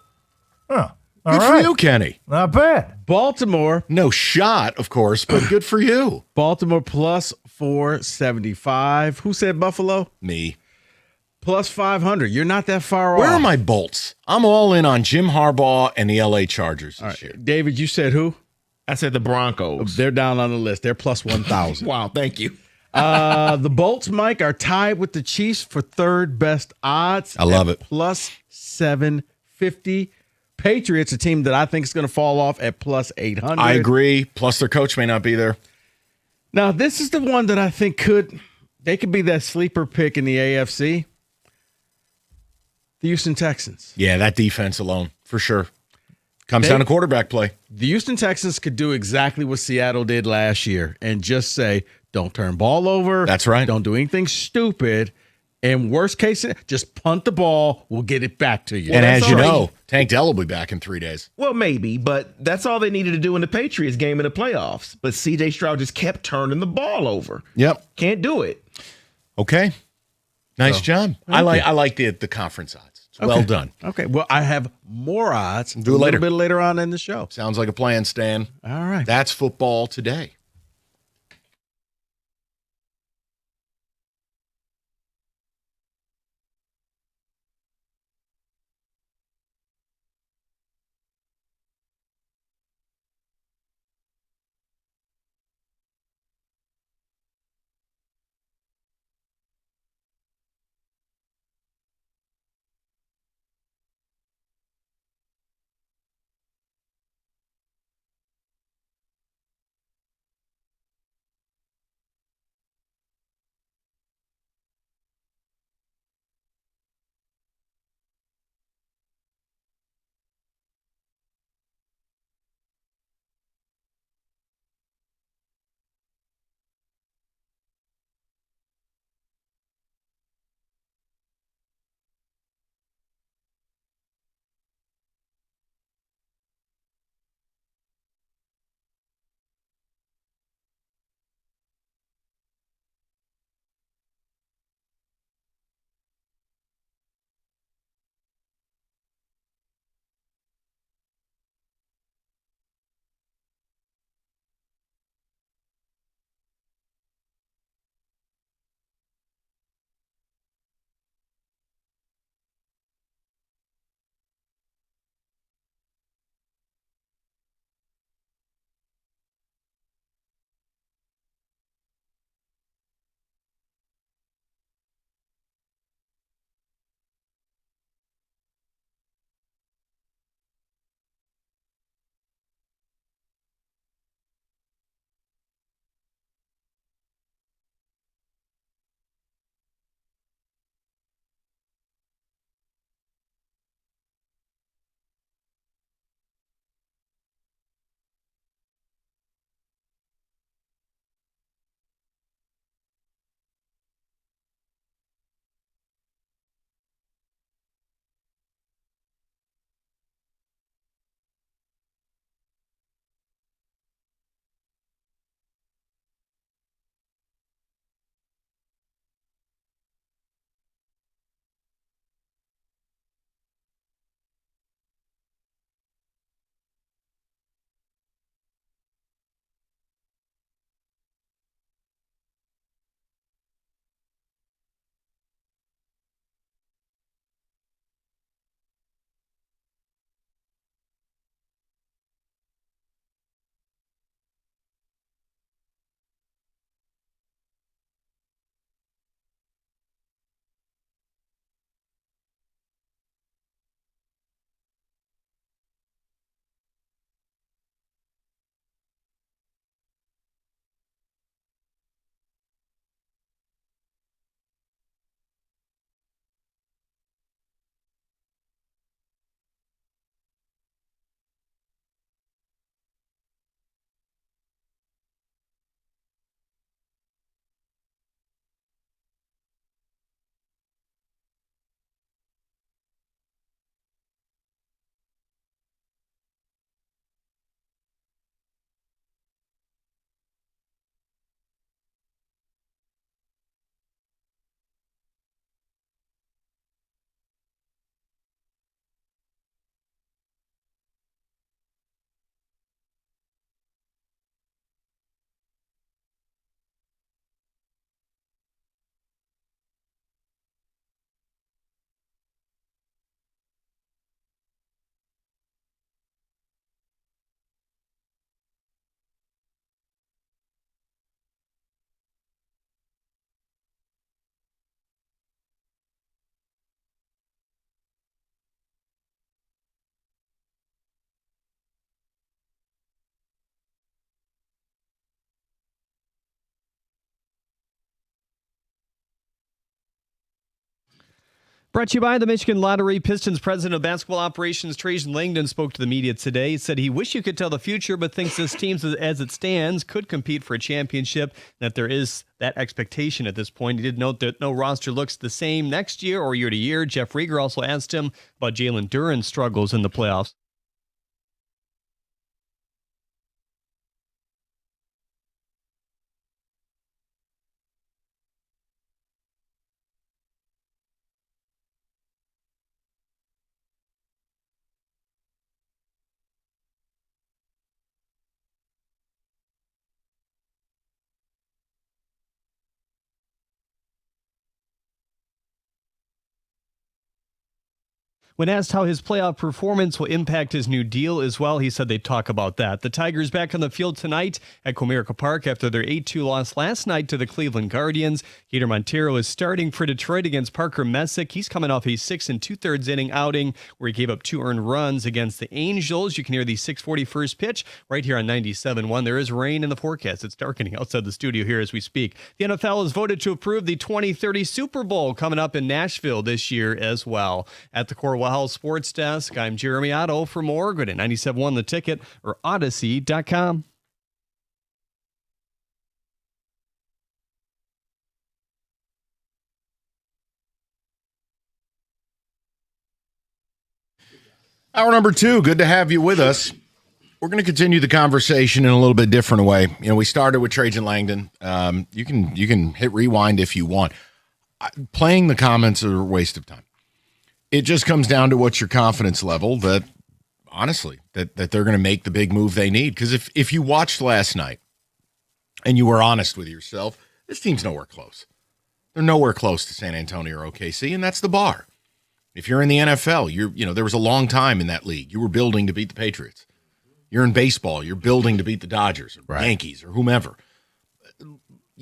Huh. Good for you, Kenny. Not bad. Baltimore. No shot, of course, but good for you. Baltimore plus 475. Who said Buffalo? Me. Plus 500. You're not that far off. Where are my bolts? I'm all in on Jim Harbaugh and the LA Chargers this year. David, you said who? I said the Broncos. They're down on the list. They're plus 1,000. Wow, thank you. The Bolts, Mike, are tied with the Chiefs for third best odds. I love it. Plus 750. Patriots, a team that I think is going to fall off at plus 800. I agree. Plus, their coach may not be there. Now, this is the one that I think could be that sleeper pick in the AFC. The Houston Texans. Yeah, that defense alone, for sure. Comes down to quarterback play. The Houston Texans could do exactly what Seattle did last year and just say, don't turn ball over. That's right. Don't do anything stupid. And worst case, just punt the ball. We'll get it back to you. And as you know, Tank Dell will be back in 3 days. Well, maybe, but that's all they needed to do in the Patriots game in the playoffs. But C.J. Stroud just kept turning the ball over. Yep. Can't do it. Okay. Nice job. I like the conference odds. It's well done. Okay. Well, I have more odds. Do it a later. little bit later on in the show. Sounds like a plan, Stan. All right. That's football today. Brought to you by the Michigan Lottery. Pistons president of basketball operations, Trajan Langdon, spoke to the media today. He said he wished you could tell the future, but thinks this team, as it stands, could compete for a championship, that there is that expectation at this point. He did note that no roster looks the same next year or year to year. Jeff Rieger also asked him about Jalen Duren's struggles in the playoffs. When asked how his playoff performance will impact his new deal as well, he said they'd talk about that. The Tigers back on the field tonight at Comerica Park after their 8-2 loss last night to the Cleveland Guardians. Heater Montero is starting for Detroit against Parker Messick. He's coming off a 6 2/3 inning outing where he gave up 2 earned runs against the Angels. You can hear the 6:40 first pitch right here on 97.1. There is rain in the forecast. It's darkening outside the studio here as we speak. The NFL has voted to approve the 2030 Super Bowl coming up in Nashville this year as well. At the Corwell Sports Desk, I'm Jeremy Otto. For more, go to 97.1 The Ticket or Odyssey.com. Hour number 2, good to have you with us. We're going to continue the conversation in a little bit different way. You know, we started with Trajan Langdon. You can hit rewind if you want. Playing the comments are a waste of time. It just comes down to what's your confidence level that, honestly, that they're going to make the big move they need. Because if you watched last night and you were honest with yourself, this team's nowhere close. They're nowhere close to San Antonio or OKC, and that's the bar. If you're in the NFL, there was a long time in that league. You were building to beat the Patriots. You're in baseball, you're building to beat the Dodgers or Yankees or whomever.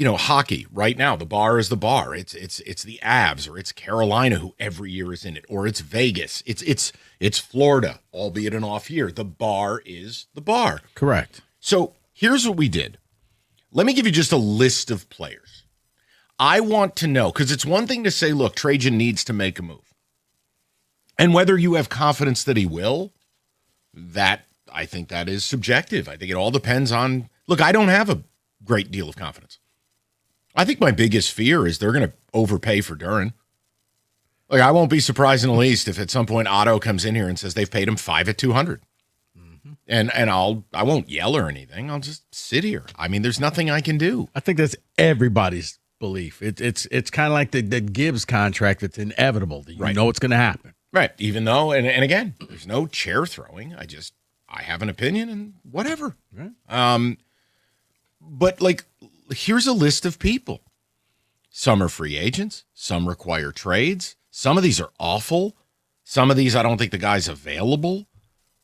Hockey right now, the bar is the bar. It's the Avs or it's Carolina who every year is in it, or it's Vegas. It's Florida, albeit an off year. The bar is the bar. Correct. So here's what we did. Let me give you just a list of players. I want to know, because it's one thing to say, look, Trajan needs to make a move. And whether you have confidence that he will, I think that is subjective. I think it all depends on, look, I don't have a great deal of confidence. I think my biggest fear is they're going to overpay for Duren. Like, I won't be surprised in the least if at some point Otto comes in here and says they've paid him 5 at 200. Mm-hmm. And I won't yell or anything. I'll just sit here. I mean, there's nothing I can do. I think that's everybody's belief. It's kind of like the Gibbs contract. It's inevitable. You know it's going to happen. Right. Even though, and again, there's no chair throwing. I have an opinion and whatever. Right. But here's a list of people. Some are free agents. Some require trades. Some of these are awful. Some of these I don't think the guy's available.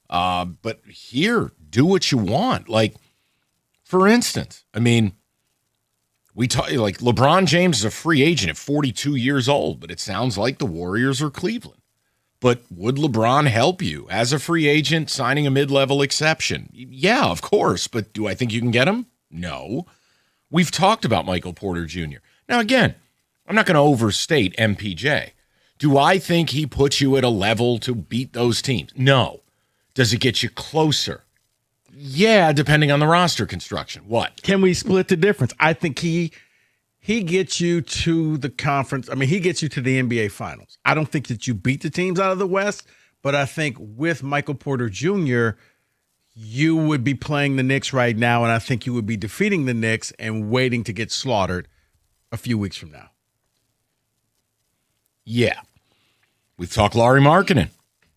But here, do what you want. Like, for instance, I mean, we talk LeBron James is a free agent at 42 years old, but it sounds like the Warriors or Cleveland. But would LeBron help you as a free agent signing a mid-level exception? Yeah, of course. But do I think you can get him? No. We've talked about Michael Porter Jr. Now, again, I'm not going to overstate MPJ. Do I think he puts you at a level to beat those teams? No. Does it get you closer? Yeah, depending on the roster construction. What? Can we split the difference? I think he gets you to the conference. I mean, he gets you to the NBA Finals. I don't think that you beat the teams out of the West, but I think with Michael Porter Jr., you would be playing the Knicks right now, and I think you would be defeating the Knicks and waiting to get slaughtered a few weeks from now. Yeah. We've talked Lauri Markkanen.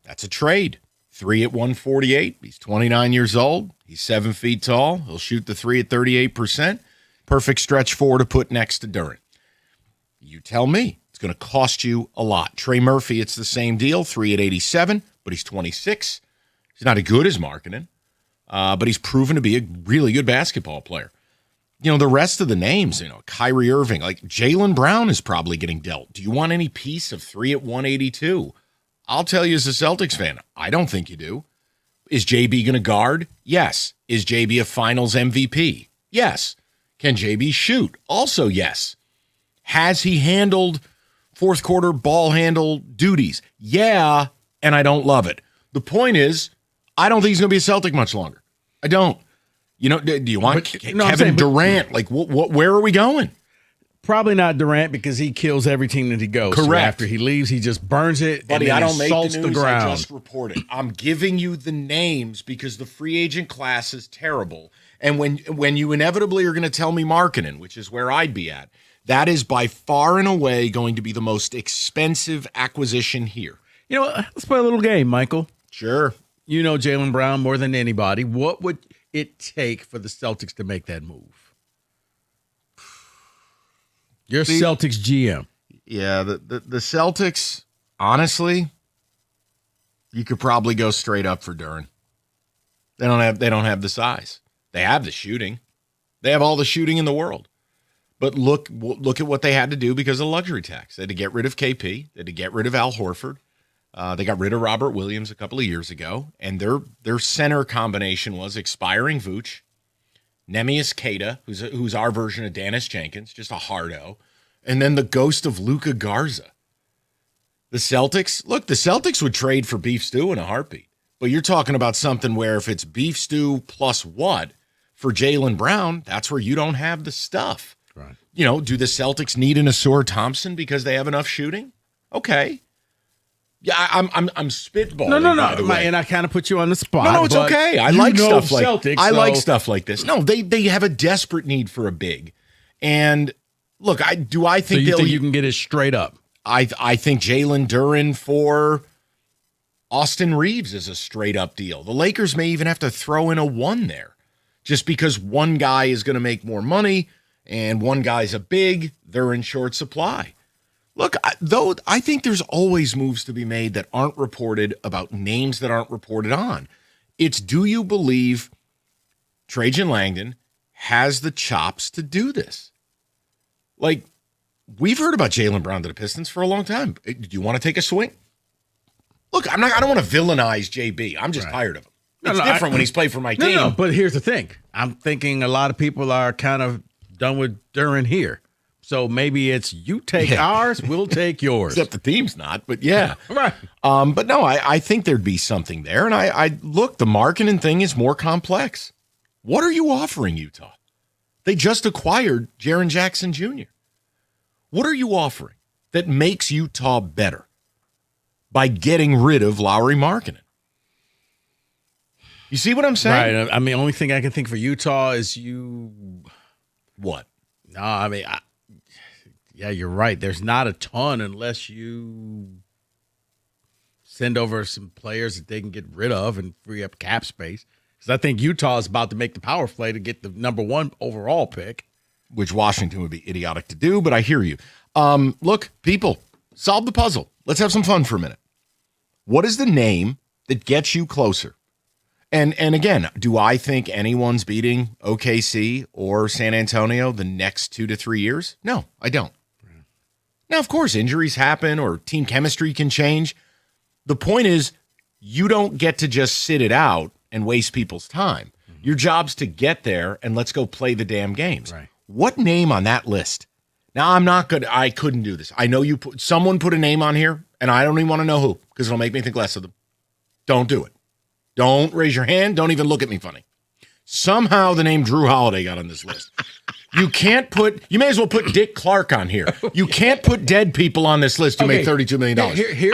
That's a trade. 3 at 148. He's 29 years old. He's 7 feet tall. He'll shoot the 3 at 38%. Perfect stretch 4 to put next to Duren. You tell me. It's going to cost you a lot. Trey Murphy, it's the same deal. 3 at 87, but he's 26. He's not as good as Markkanen. But he's proven to be a really good basketball player. The rest of the names, Kyrie Irving, like Jaylen Brown is probably getting dealt. Do you want any piece of 3 at 182? I'll tell you as a Celtics fan, I don't think you do. Is JB going to guard? Yes. Is JB a finals MVP? Yes. Can JB shoot? Also yes. Has he handled fourth quarter ball handle duties. Yeah, and I don't love it. The point is, I don't think he's going to be a Celtic much longer. I don't. You know, do you want Kevin Durant? Like, where are we going? Probably not Durant because he kills every team that he goes to. Correct. After he leaves, he just burns it Buddy, and I then don't make salts the news, ground. I just report it. I'm giving you the names because the free agent class is terrible. And when you inevitably are going to tell me Markkanen, which is where I'd be at, that is by far and away going to be the most expensive acquisition here. You know, let's play a little game, Michael. Sure. You know Jalen Brown more than anybody. What would it take for the Celtics to make that move? You're Celtics GM. Yeah, the Celtics, honestly, you could probably go straight up for Duren. They don't have the size. They have the shooting. They have all the shooting in the world. But look at what they had to do because of luxury tax. They had to get rid of KP. They had to get rid of Al Horford. They got rid of Robert Williams a couple of years ago, and their center combination was expiring Vooch, Neemias Queta, who's our version of Dennis Jenkins, just a hardo, and then the ghost of Luka Garza. The Celtics would trade for beef stew in a heartbeat. But you're talking about something where if it's beef stew plus what for Jalen Brown, that's where you don't have the stuff. Right. You know, do the Celtics need an Asur Thompson because they have enough shooting? Okay. Yeah, I'm spitballing. No. By the way. And I kind of put you on the spot. No, it's okay. I like stuff like Celtics, I like stuff like this. No, they have a desperate need for a big. And look, I think you can get it straight up. I think Jalen Duren for Austin Reeves is a straight up deal. The Lakers may even have to throw in a one there, just because one guy is going to make more money and one guy's a big. They're in short supply. Look, I think there's always moves to be made that aren't reported about names that aren't reported on. It's, do you believe Trajan Langdon has the chops to do this? Like, we've heard about Jalen Brown to the Pistons for a long time. Do you want to take a swing? Look, I don't want to villainize JB. I'm just tired of him. It's different when he's played for my team. No, but here's the thing. I'm thinking a lot of people are kind of done with Duren here. So maybe it's you take ours, we'll take yours. Except the team's not, but yeah. Right. But no, I think there'd be something there. And I look, the Markkanen thing is more complex. What are you offering Utah? They just acquired Jaren Jackson Jr. What are you offering that makes Utah better by getting rid of Lauri Markkanen? You see what I'm saying? Right. I mean, the only thing I can think for Utah is What? No, I mean, yeah, you're right. There's not a ton unless you send over some players that they can get rid of and free up cap space. Because I think Utah is about to make the power play to get the number 1 overall pick. Which Washington would be idiotic to do, but I hear you. Look, people, solve the puzzle. Let's have some fun for a minute. What is the name that gets you closer? And again, do I think anyone's beating OKC or San Antonio the next 2 to 3 years? No, I don't. Now, of course, injuries happen or team chemistry can change. The point is, you don't get to just sit it out and waste people's time. Your job's to get there and let's go play the damn games. Right. What name on that list? Now, I'm not good. I couldn't do this. I know someone put a name on here, and I don't even want to know who because it'll make me think less of them. Don't do it. Don't raise your hand. Don't even look at me funny. Somehow the name Drew Holiday got on this list. You may as well put Dick Clark on here. You can't put dead people on this list who make $32 million.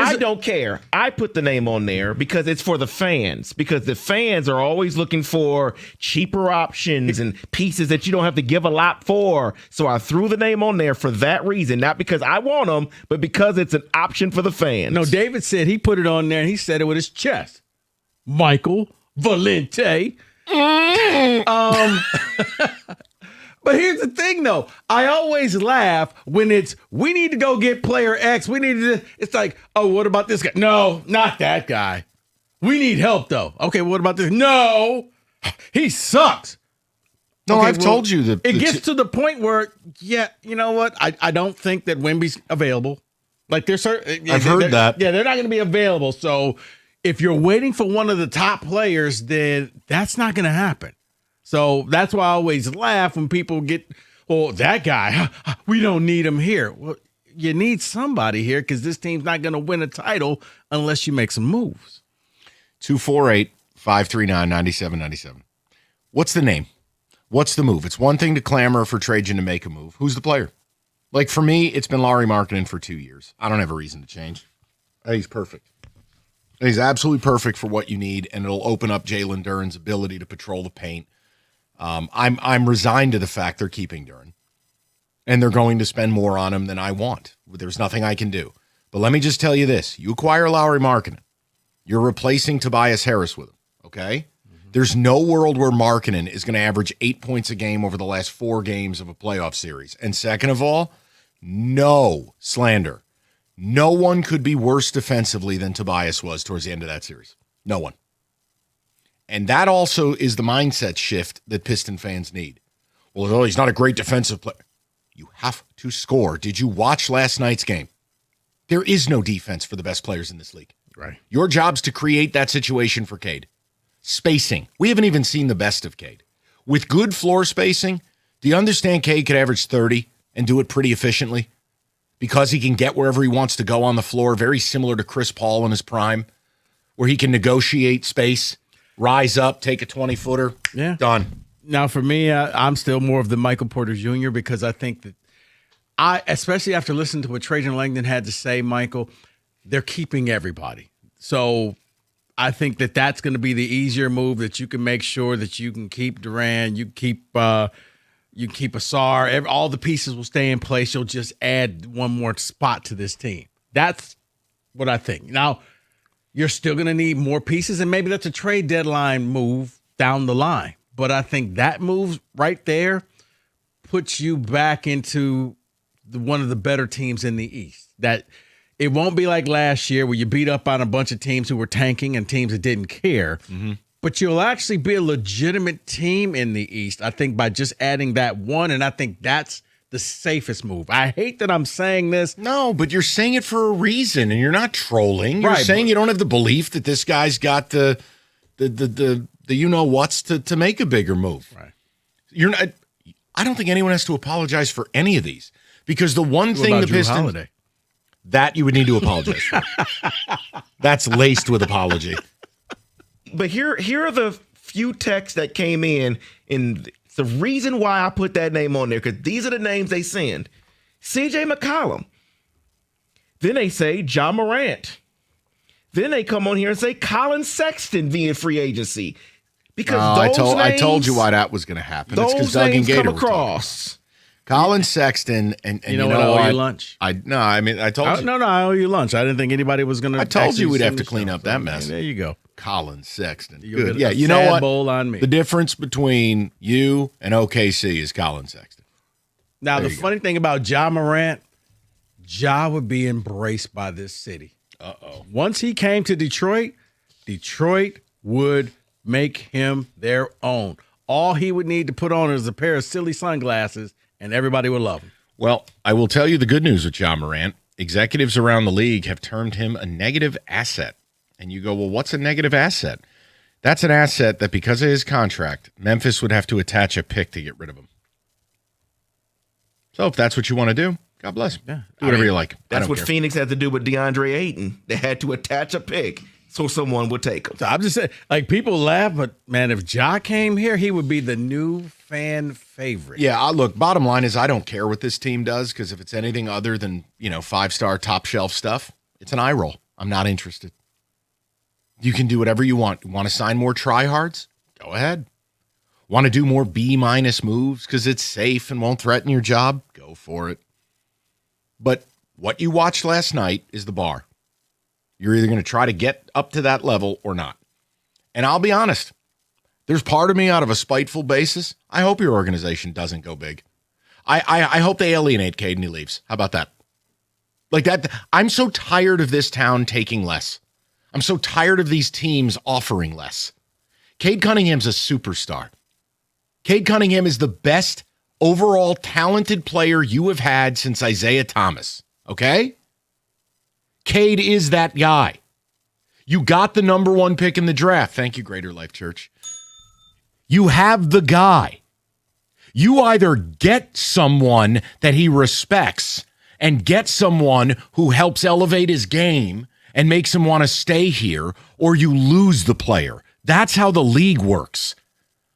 I don't care. I put the name on there because it's for the fans. Because the fans are always looking for cheaper options and pieces that you don't have to give a lot for. So I threw the name on there for that reason. Not because I want them, but because it's an option for the fans. No, David said he put it on there and he said it with his chest. Michael Valente. But here's the thing, though. I always laugh when we need to go get player X. It's like, oh, what about this guy? No, not that guy. We need help, though. Okay, what about this? No, he sucks. No, I've told you that. It gets to the point where, yeah, you know what? I don't think that Wemby's available. Like, there's certain. I've heard that. Yeah, they're not going to be available. So if you're waiting for one of the top players, then that's not going to happen. So that's why I always laugh when people get, that guy, we don't need him here. Well, you need somebody here because this team's not going to win a title unless you make some moves. 248-539-9797. What's the name? What's the move? It's one thing to clamor for Trajan to make a move. Who's the player? Like, for me, it's been Lauri Markkanen for 2 years. I don't have a reason to change. I think he's perfect. He's absolutely perfect for what you need, and it'll open up Jalen Duren's ability to patrol the paint. I'm resigned to the fact they're keeping Duren, and they're going to spend more on him than I want. There's nothing I can do. But let me just tell you this. You acquire Lauri Markkanen, you're replacing Tobias Harris with him, okay? There's no world where Markkanen is going to average 8 points a game over the last 4 games of a playoff series. And second of all, no slander. No one could be worse defensively than Tobias was towards the end of that series. No one. And that also is the mindset shift that Piston fans need. Well, he's not a great defensive player. You have to score. Did you watch last night's game? There is no defense for the best players in this league. Right. Your job's to create that situation for Cade. Spacing. We haven't even seen the best of Cade. With good floor spacing, do you understand Cade could average 30 and do it pretty efficiently? Because he can get wherever he wants to go on the floor, very similar to Chris Paul in his prime, where he can negotiate space, rise up, take a 20-footer. Yeah. Done. Now, for me, I'm still more of the Michael Porter Jr. because I think that especially after listening to what Trajan Langdon had to say, Michael, they're keeping everybody. So I think that that's going to be the easier move, that you can make sure that you can keep Duren, you keep Asar, all the pieces will stay in place. You'll just add one more spot to this team. That's what I think. Now, you're still going to need more pieces, and maybe that's a trade deadline move down the line. But I think that move right there puts you back into one of the better teams in the East. That it won't be like last year where you beat up on a bunch of teams who were tanking and teams that didn't care. Mm-hmm. But you'll actually be a legitimate team in the East, I think, by just adding that one. And I think that's the safest move. I hate that I'm saying this. No, but you're saying it for a reason, and you're not trolling. You're saying you don't have the belief that this guy's got the you-know-whats to make a bigger move. Right. You're not. I don't think anyone has to apologize for any of these, because the one thing the Pistons... Holiday? That you would need to apologize for. That's laced with apology. But here are the few texts that came in, and the reason why I put that name on there, because these are the names they send. CJ McCollum. Then they say Ja Morant. Then they come on here and say Colin Sexton via free agency. Because I told you why that was going to happen. It's because Doug and Gator come across. Colin Sexton and you know what? I owe you lunch. I told you. I owe you lunch. I didn't think anybody was going to. I told you we'd have to clean up that mess. There you go. Colin Sexton. Good. Yeah, you know what? Bowl on me. The difference between you and OKC is Colin Sexton. Now, the funny thing about Ja Morant, Ja would be embraced by this city. Uh-oh. Once he came to Detroit, Detroit would make him their own. All he would need to put on is a pair of silly sunglasses, and everybody would love him. Well, I will tell you the good news with Ja Morant. Executives around the league have termed him a negative asset. And you go, well, what's a negative asset? That's an asset that because of his contract, Memphis would have to attach a pick to get rid of him. So if that's what you want to do, God bless him. Yeah. Do whatever you like. That's what Phoenix had to do with DeAndre Ayton. They had to attach a pick so someone would take him. So I'm just saying, like, people laugh, but, man, if Ja came here, he would be the new fan favorite. Yeah, look, bottom line is I don't care what this team does, because if it's anything other than, 5-star top shelf stuff, it's an eye roll. I'm not interested. You can do whatever you want. Want to sign more tryhards? Go ahead. Want to do more B- moves because it's safe and won't threaten your job? Go for it. But what you watched last night is the bar. You're either going to try to get up to that level or not. And I'll be honest, there's part of me out of a spiteful basis. I hope your organization doesn't go big. I hope they alienate Cade and he leaves. How about that? Like that. I'm so tired of this town taking less. I'm so tired of these teams offering less. Cade Cunningham's a superstar. Cade Cunningham is the best overall talented player you have had since Isaiah Thomas. Okay? Cade is that guy. You got the number 1 pick in the draft. Thank you, Greater Life Church. You have the guy. You either get someone that he respects and get someone who helps elevate his game and makes him want to stay here, or you lose the player. That's how the league works.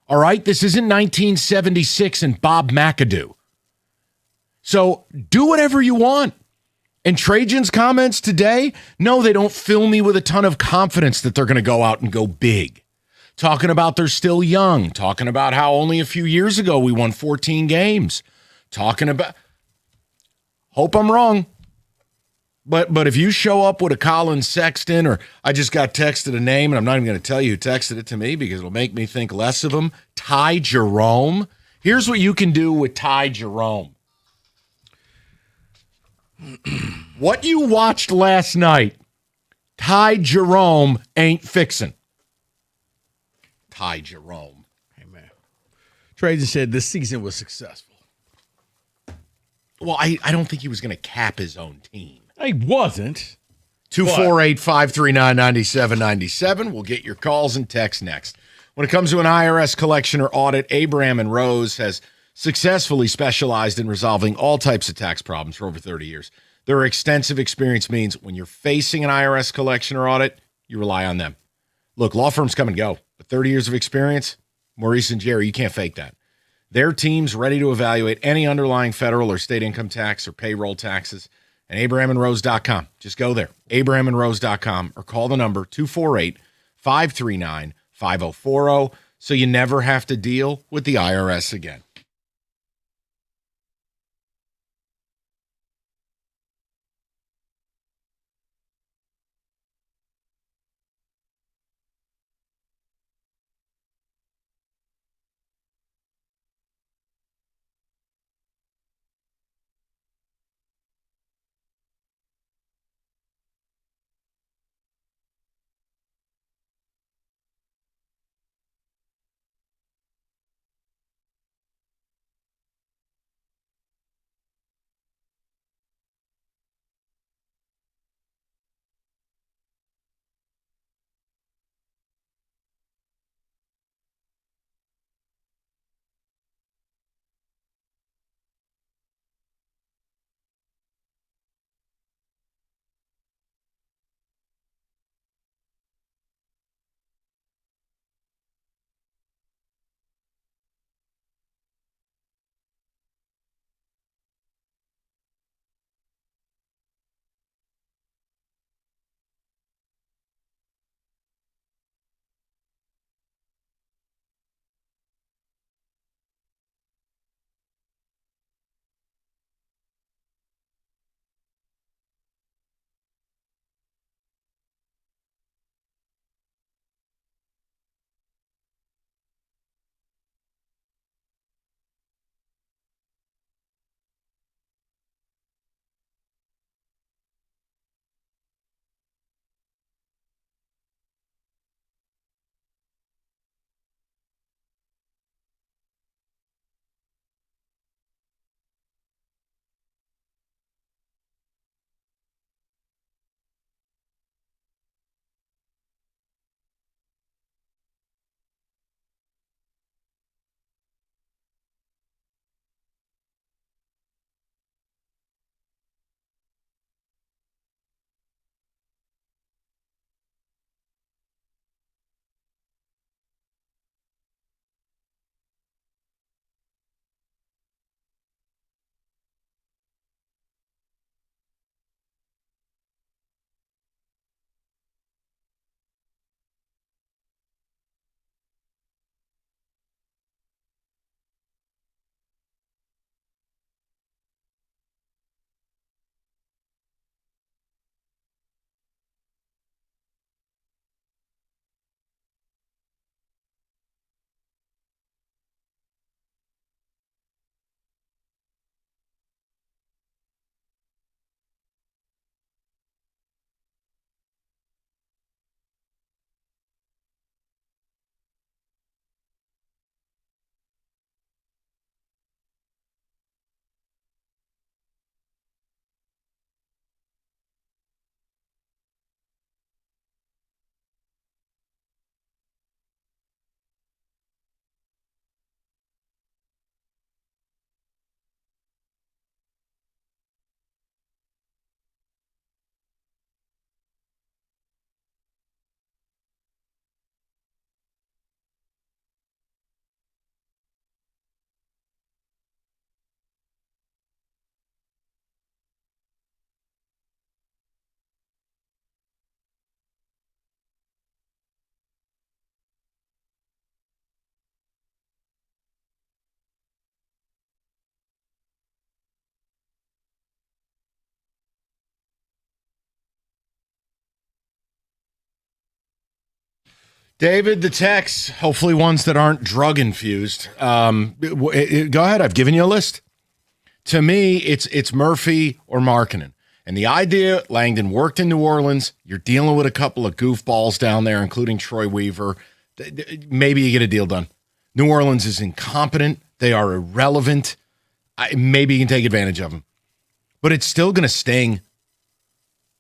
All right? This isn't 1976 and Bob McAdoo. So do whatever you want. And Trajan's comments today, no, they don't fill me with a ton of confidence that they're going to go out and go big. Talking about they're still young. Talking about how only a few years ago we won 14 games. Talking about, hope I'm wrong. But if you show up with a Colin Sexton, or I just got texted a name, and I'm not even going to tell you who texted it to me because it'll make me think less of him, Ty Jerome. Here's what you can do with Ty Jerome. What you watched last night, Ty Jerome ain't fixing. Ty Jerome. Hey, man. Trajan said this season was successful. Well, I don't think he was going to cap his own team. He wasn't. 248-539-9797. We'll get your calls and texts next. When it comes to an IRS collection or audit, Abraham and Rose has successfully specialized in resolving all types of tax problems for over 30 years. Their extensive experience means when you're facing an IRS collection or audit, you rely on them. Look, law firms come and go, but 30 years of experience, Maurice and Jerry, you can't fake that. Their team's ready to evaluate any underlying federal or state income tax or payroll taxes. And AbrahamandRose.com. Just go there, AbrahamandRose.com, or call the number 248-539-5040 so you never have to deal with the IRS again. David, the texts, hopefully ones that aren't drug infused. Go ahead. I've given you a list. To me, it's Murphy or Markkanen. And the idea, Langdon worked in New Orleans. You're dealing with a couple of goofballs down there, including Troy Weaver. Maybe you get a deal done. New Orleans is incompetent. They are irrelevant. Maybe you can take advantage of them. But it's still going to sting.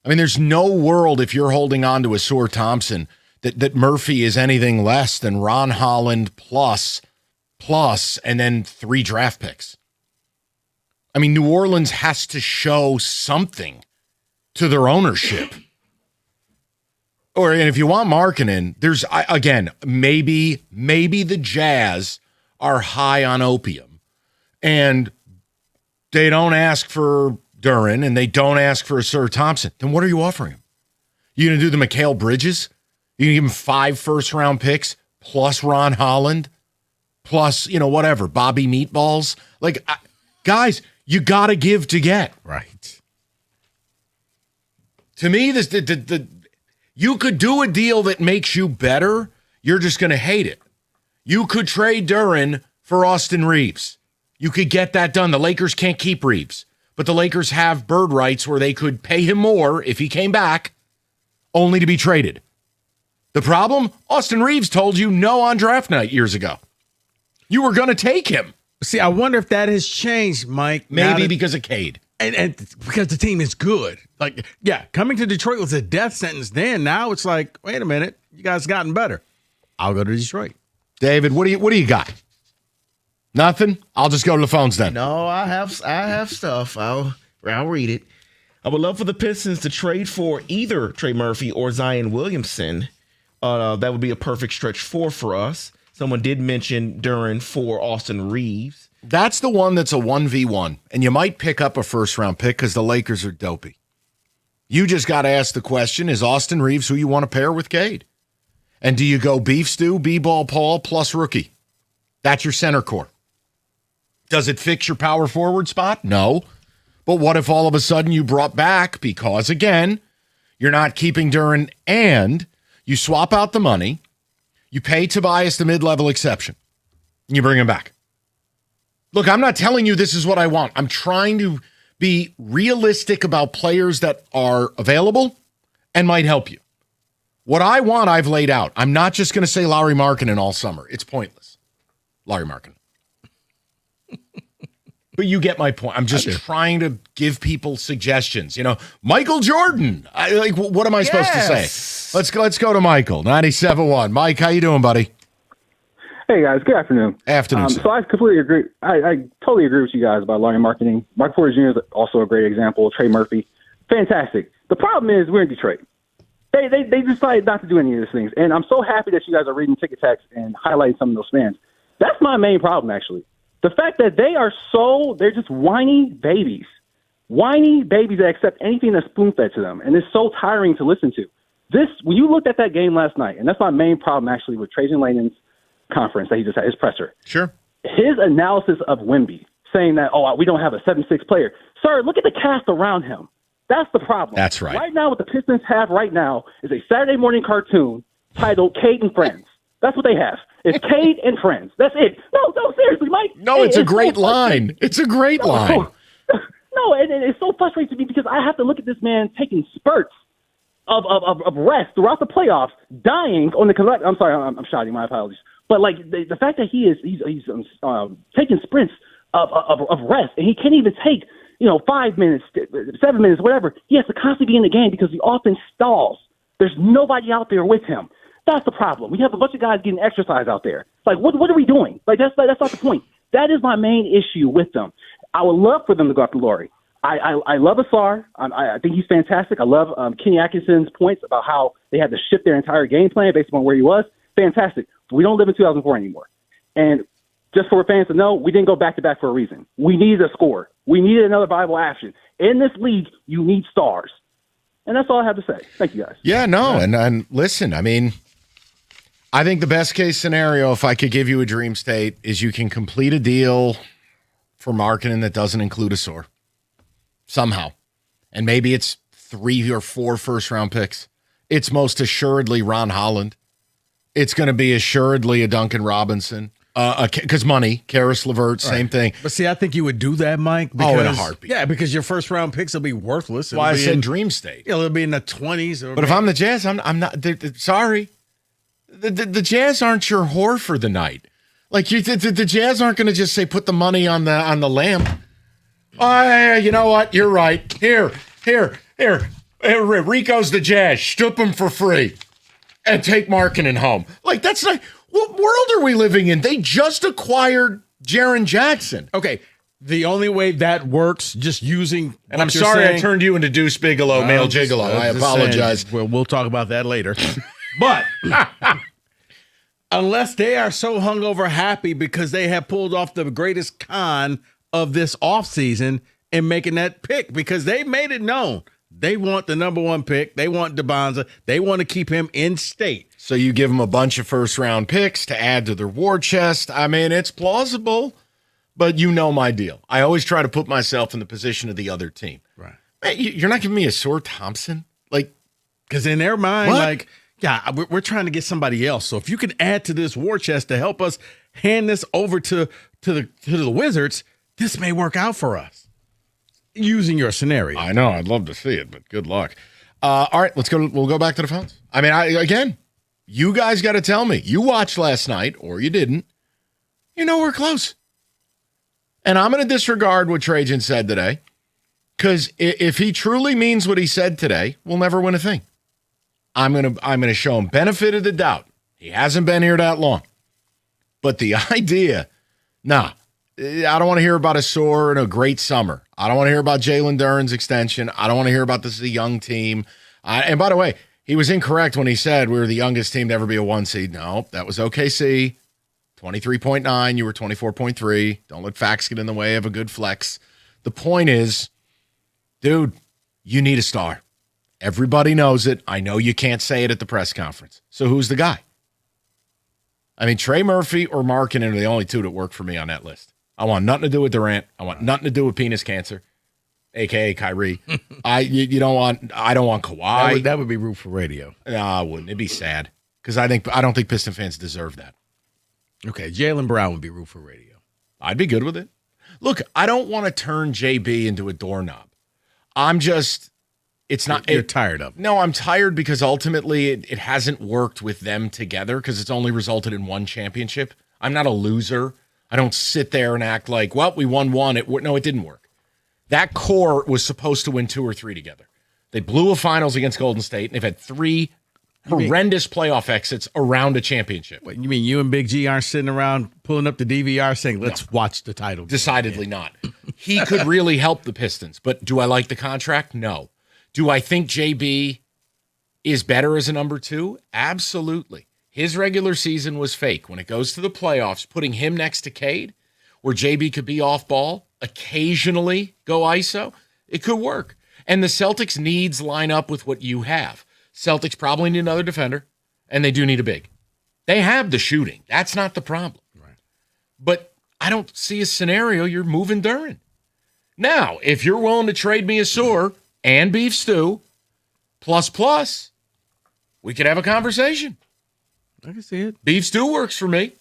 I mean, there's no world if you're holding on to a Sore Thompson that Murphy is anything less than Ron Holland plus, and then 3 draft picks. I mean, New Orleans has to show something to their ownership. And if you want Markkanen, there's, again, maybe the Jazz are high on opium and they don't ask for Duren and they don't ask for a Sir Thompson. Then what are you offering him? You going to do the Mikal Bridges? You going to give him 5 first-round picks plus Ron Holland plus, whatever, Bobby Meatballs? Like, guys, you got to give to get. Right. To me, you could do a deal that makes you better. You're just going to hate it. You could trade Duren for Austin Reeves. You could get that done. The Lakers can't keep Reeves, but the Lakers have bird rights where they could pay him more if he came back, only to be traded. The problem? Austin Reeves told you no on draft night years ago. You were going to take him. See, I wonder if that has changed, Mike. Maybe because of Cade. And because the team is good. Like, yeah, coming to Detroit was a death sentence then. Now it's like, wait a minute, you guys gotten better. I'll go to Detroit. David, what do you got? Nothing? I'll just go to the phones then. No, I have stuff. I'll read it. I would love for the Pistons to trade for either Trey Murphy or Zion Williamson. That would be a perfect stretch 4 for us. Someone did mention Duren for Austin Reeves. That's the one that's a 1v1, and you might pick up a first-round pick because the Lakers are dopey. You just got to ask the question, is Austin Reeves who you want to pair with Cade? And do you go Beef Stew, B-Ball Paul, plus rookie? That's your center core. Does it fix your power forward spot? No. But what if all of a sudden you brought back, because, again, you're not keeping Duren, and you swap out the money, you pay Tobias the mid-level exception, and you bring him back. Look, I'm not telling you this is what I want. I'm trying to be realistic about players that are available and might help you. What I want, I've laid out. I'm not just going to say Lauri Markkanen all summer. It's pointless. Lauri Markkanen. But you get my point. I'm just trying to give people suggestions. Michael Jordan. What am I supposed to say? Let's go to Michael, 97.1. Mike, how you doing, buddy? Hey, guys. Good afternoon. Afternoon. So I completely agree. I totally agree with you guys about Lauri Markkanen. Mark Porter Jr. is also a great example. Trey Murphy. Fantastic. The problem is we're in Detroit. They decided not to do any of these things. And I'm so happy that you guys are reading ticket text and highlighting some of those fans. That's my main problem, actually. The fact that they're just whiny babies. Whiny babies that accept anything that's spoon-fed to them. And it's so tiring to listen to. When you looked at that game last night, and that's my main problem, actually, with Trajan Langdon's conference that he just had, his presser. Sure. His analysis of Wemby, saying that, we don't have a 7'6" player. Sir, look at the cast around him. That's the problem. That's right. Right now, what the Pistons have right now is a Saturday morning cartoon titled Cade and Friends. That's what they have. It's Cade and Friends. That's it. No, seriously, Mike. No, it's a great line. It's a great line. No, and it's so frustrating to me because I have to look at this man taking spurts of rest throughout the playoffs, dying on the collect. I'm sorry, I'm shouting. My apologies. But like the fact that he's taking sprints of rest, and he can't even take 5 minutes, 7 minutes, whatever. He has to constantly be in the game because the offense stalls. There's nobody out there with him. That's the problem. We have a bunch of guys getting exercise out there. Like, what are we doing? Like, that's not the point. That is my main issue with them. I would love for them to go after Lauri. I love Asar. I think he's fantastic. I love Kenny Atkinson's points about how they had to shift their entire game plan based on where he was. Fantastic. But we don't live in 2004 anymore. And just for fans to know, we didn't go back-to-back for a reason. We needed a score. We needed another viable action. In this league, you need stars. And that's all I have to say. Thank you, guys. Yeah, no, and listen, I mean, I think the best case scenario, if I could give you a dream state, is you can complete a deal for Markkanen that doesn't include a sore somehow. And maybe it's 3 or 4 first-round picks. It's most assuredly Ron Holland. It's going to be assuredly a Duncan Robinson. Because money, Karis LeVert, same thing. But see, I think you would do that, Mike. In a heartbeat. Yeah, because your first round picks will be worthless. Why I said dream state. It'll be in the 20s. But if I'm the Jazz, I'm not. Sorry, the Jazz aren't your whore for the night. Like the Jazz aren't going to just say put the money on the lamp. Oh, you know what? You're right. Here. Rico's the Jazz. Stoop him for free, and take Markkanen home. Like that's not. What world are we living in? They just acquired Jaren Jackson. Okay, the only way that works, just using. And I'm sorry I turned you into Deuce Bigelow, male gigolo. I apologize. We'll talk about that later. But unless they are so hungover happy because they have pulled off the greatest con of this offseason in making that pick, because they made it known. They want the number one pick. They want DeBonza. They want to keep him in state. So you give them a bunch of first-round picks to add to their war chest. I mean, it's plausible, but you know my deal. I always try to put myself in the position of the other team. Right. Man, you're not giving me a Sore Thompson? Like, because in their mind, what? like, yeah, we're trying to get somebody else. So if you can add to this war chest to help us hand this over to the Wizards, this may work out for us. Using your scenario. I know. I'd love to see it, but good luck. All right, let's go. We'll go back to the phones. I mean, again, you guys got to tell me. You watched last night, or you didn't. You know we're close. And I'm going to disregard what Trajan said today, because if he truly means what he said today, we'll never win a thing. I'm gonna show him benefit of the doubt. He hasn't been here that long. But the idea, I don't want to hear about a sore and a great summer. I don't want to hear about Jalen Duren's extension. I don't want to hear about this is a young team. And by the way, he was incorrect when he said we were the youngest team to ever be a 1 seed. No, that was OKC. 23.9. You were 24.3. Don't let facts get in the way of a good flex. The point is, dude, you need a star. Everybody knows it. I know you can't say it at the press conference. So who's the guy? I mean, Trey Murphy or Markkanen are the only two that work for me on that list. I want nothing to do with Durant. I want nothing to do with penis cancer, a.k.a. Kyrie. I don't want Kawhi. That would be root for radio. No, I wouldn't. It'd be sad because I don't think Piston fans deserve that. Okay, Jaylen Brown would be root for radio. I'd be good with it. Look, I don't want to turn JB into a doorknob. You're tired of it. No, I'm tired because ultimately it hasn't worked with them together because it's only resulted in one championship. I'm not a loser. I don't sit there and act like, well, we won one. No, it didn't work. That core was supposed to win 2 or 3 together. They blew a finals against Golden State, and they've had 3 horrendous playoff exits around a championship. What, you mean you and Big G aren't sitting around pulling up the DVR saying, let's watch the title? Decidedly not. He could really help the Pistons, but do I like the contract? No. Do I think JB is better as a number 2? Absolutely. His regular season was fake. When it goes to the playoffs, putting him next to Cade, where JB could be off ball, occasionally go ISO, it could work. And the Celtics' needs line up with what you have. Celtics probably need another defender, and they do need a big. They have the shooting. That's not the problem. Right. But I don't see a scenario you're moving Duren. Now, if you're willing to trade me a sore and beef stew, plus, we could have a conversation. I can see it. Beef stew works for me.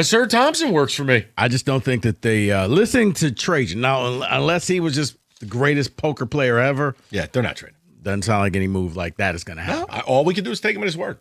Sir Thompson works for me. I just don't think that they listening to Trajan now, unless he was just the greatest poker player ever. Yeah, they're not trading. Doesn't sound like any move like that is going to happen. No, all we can do is take him at his word.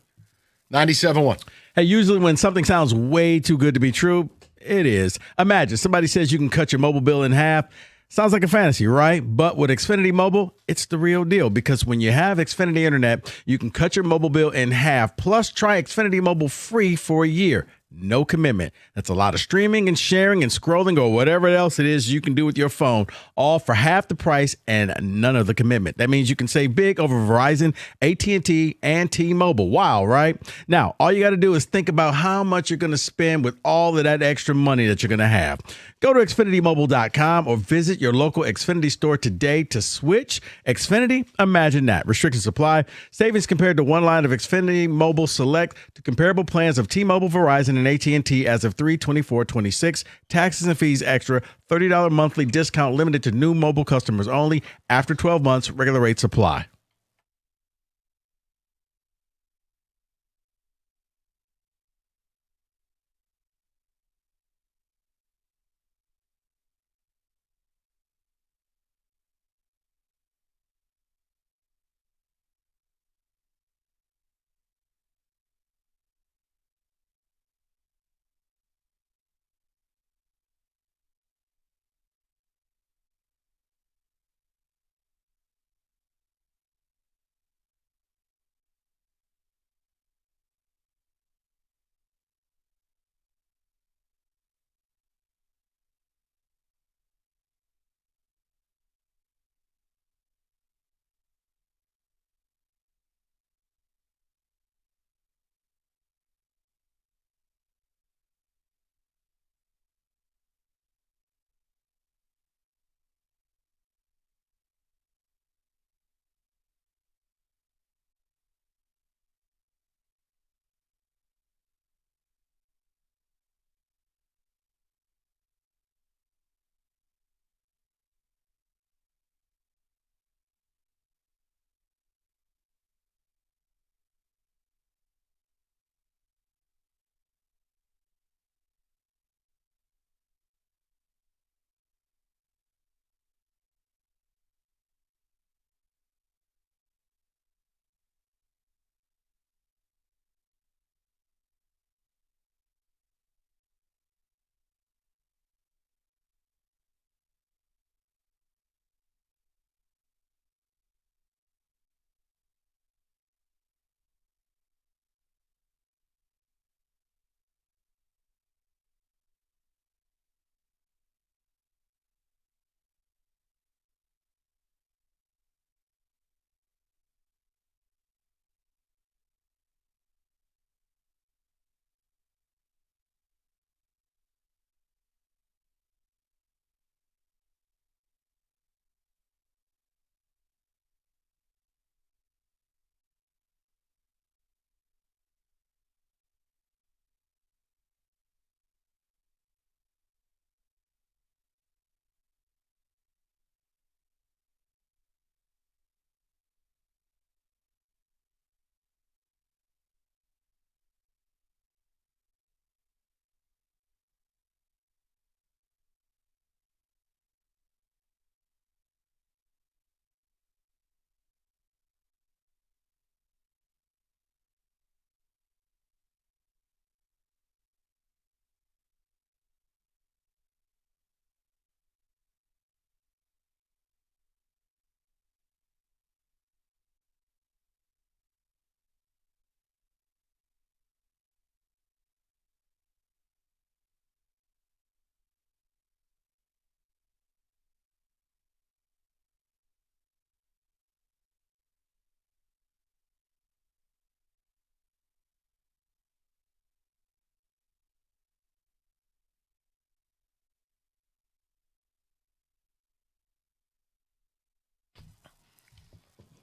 97-1. Hey, usually when something sounds way too good to be true, it is. Imagine somebody says you can cut your mobile bill in half. Sounds like a fantasy, right? But with Xfinity Mobile, it's the real deal, because when you have Xfinity Internet, you can cut your mobile bill in half, plus try Xfinity Mobile free for a year. No commitment. That's a lot of streaming and sharing and scrolling or whatever else it is you can do with your phone, all for half the price and none of the commitment. That means you can save big over Verizon, AT&T, and T-Mobile. Wow, right? Now, all you got to do is think about how much you're going to spend with all of that extra money that you're going to have. Go to XfinityMobile.com or visit your local Xfinity store today to switch. Xfinity, imagine that. Restrictions apply. Savings compared to one line of Xfinity Mobile Select to comparable plans of T-Mobile, Verizon, and AT&T as of 3/24/26. Taxes and fees extra. $30 monthly discount limited to new mobile customers only. After 12 months, regular rates apply.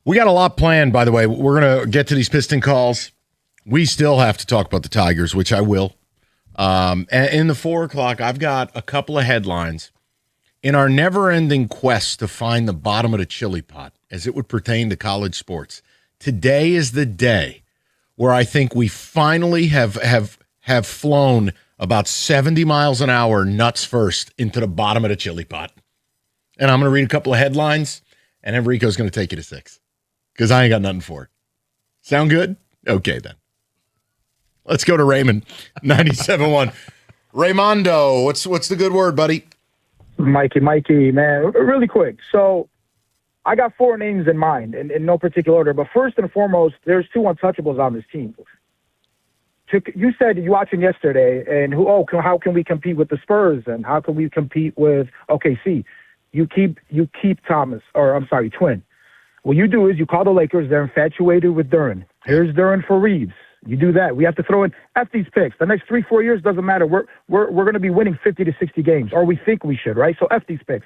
We got a lot planned, by the way. We're going to get to these Piston calls. We still have to talk about the Tigers, which I will. And in the 4 o'clock, I've got a couple of headlines. In our never-ending quest to find the bottom of the chili pot, as it would pertain to college sports, today is the day where I think we finally have flown about 70 miles an hour nuts first into the bottom of the chili pot. And I'm going to read a couple of headlines, and Enrico's going to take you to 6 because I ain't got nothing for it. Sound good? Okay, then. Let's go to Raymond, 97.1. Raymondo, what's the good word, buddy? Mikey, man. Really quick. So I got 4 names in mind, in no particular order. But first and foremost, there's 2 untouchables on this team. You said you watching yesterday, and how can we compete with the Spurs, and how can we compete with OKC? You keep Twin. What you do is you call the Lakers. They're infatuated with Duren. Here's Duren for Reeves. You do that. We have to throw in F these picks. The next 3-4 years doesn't matter. We're going to be winning 50 to 60 games, or we think we should, right? So F these picks.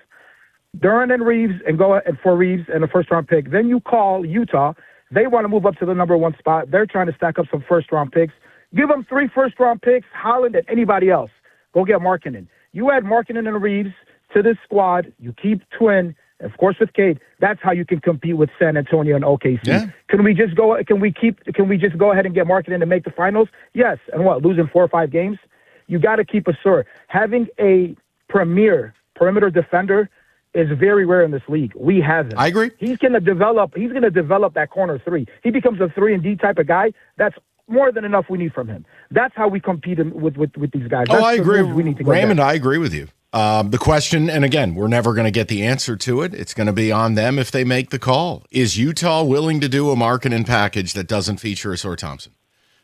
Duren and Reeves, and go and for Reeves and a first-round pick. Then you call Utah. They want to move up to the number 1 spot. They're trying to stack up some first-round picks. Give them 3 first-round picks, Holland and anybody else. Go get Markkanen. You add Markkanen and Reeves to this squad. You keep Twin, of course, with Cade. That's how you can compete with San Antonio and OKC. Yeah. Can we just go ahead and get Markkanen to make the finals? Yes. And what? Losing 4 or 5 games? You got to keep Asur. Having a premier perimeter defender is very rare in this league. We haven't. I agree. He's going to develop that corner 3. He becomes a 3-and-D type of guy. That's more than enough we need from him. That's how we compete with these guys. That's I agree. We need to go Raymond, there. I agree with you. The question, and again, we're never going to get the answer to it. It's going to be on them if they make the call. Is Utah willing to do a Markkanen package that doesn't feature Asur Thompson?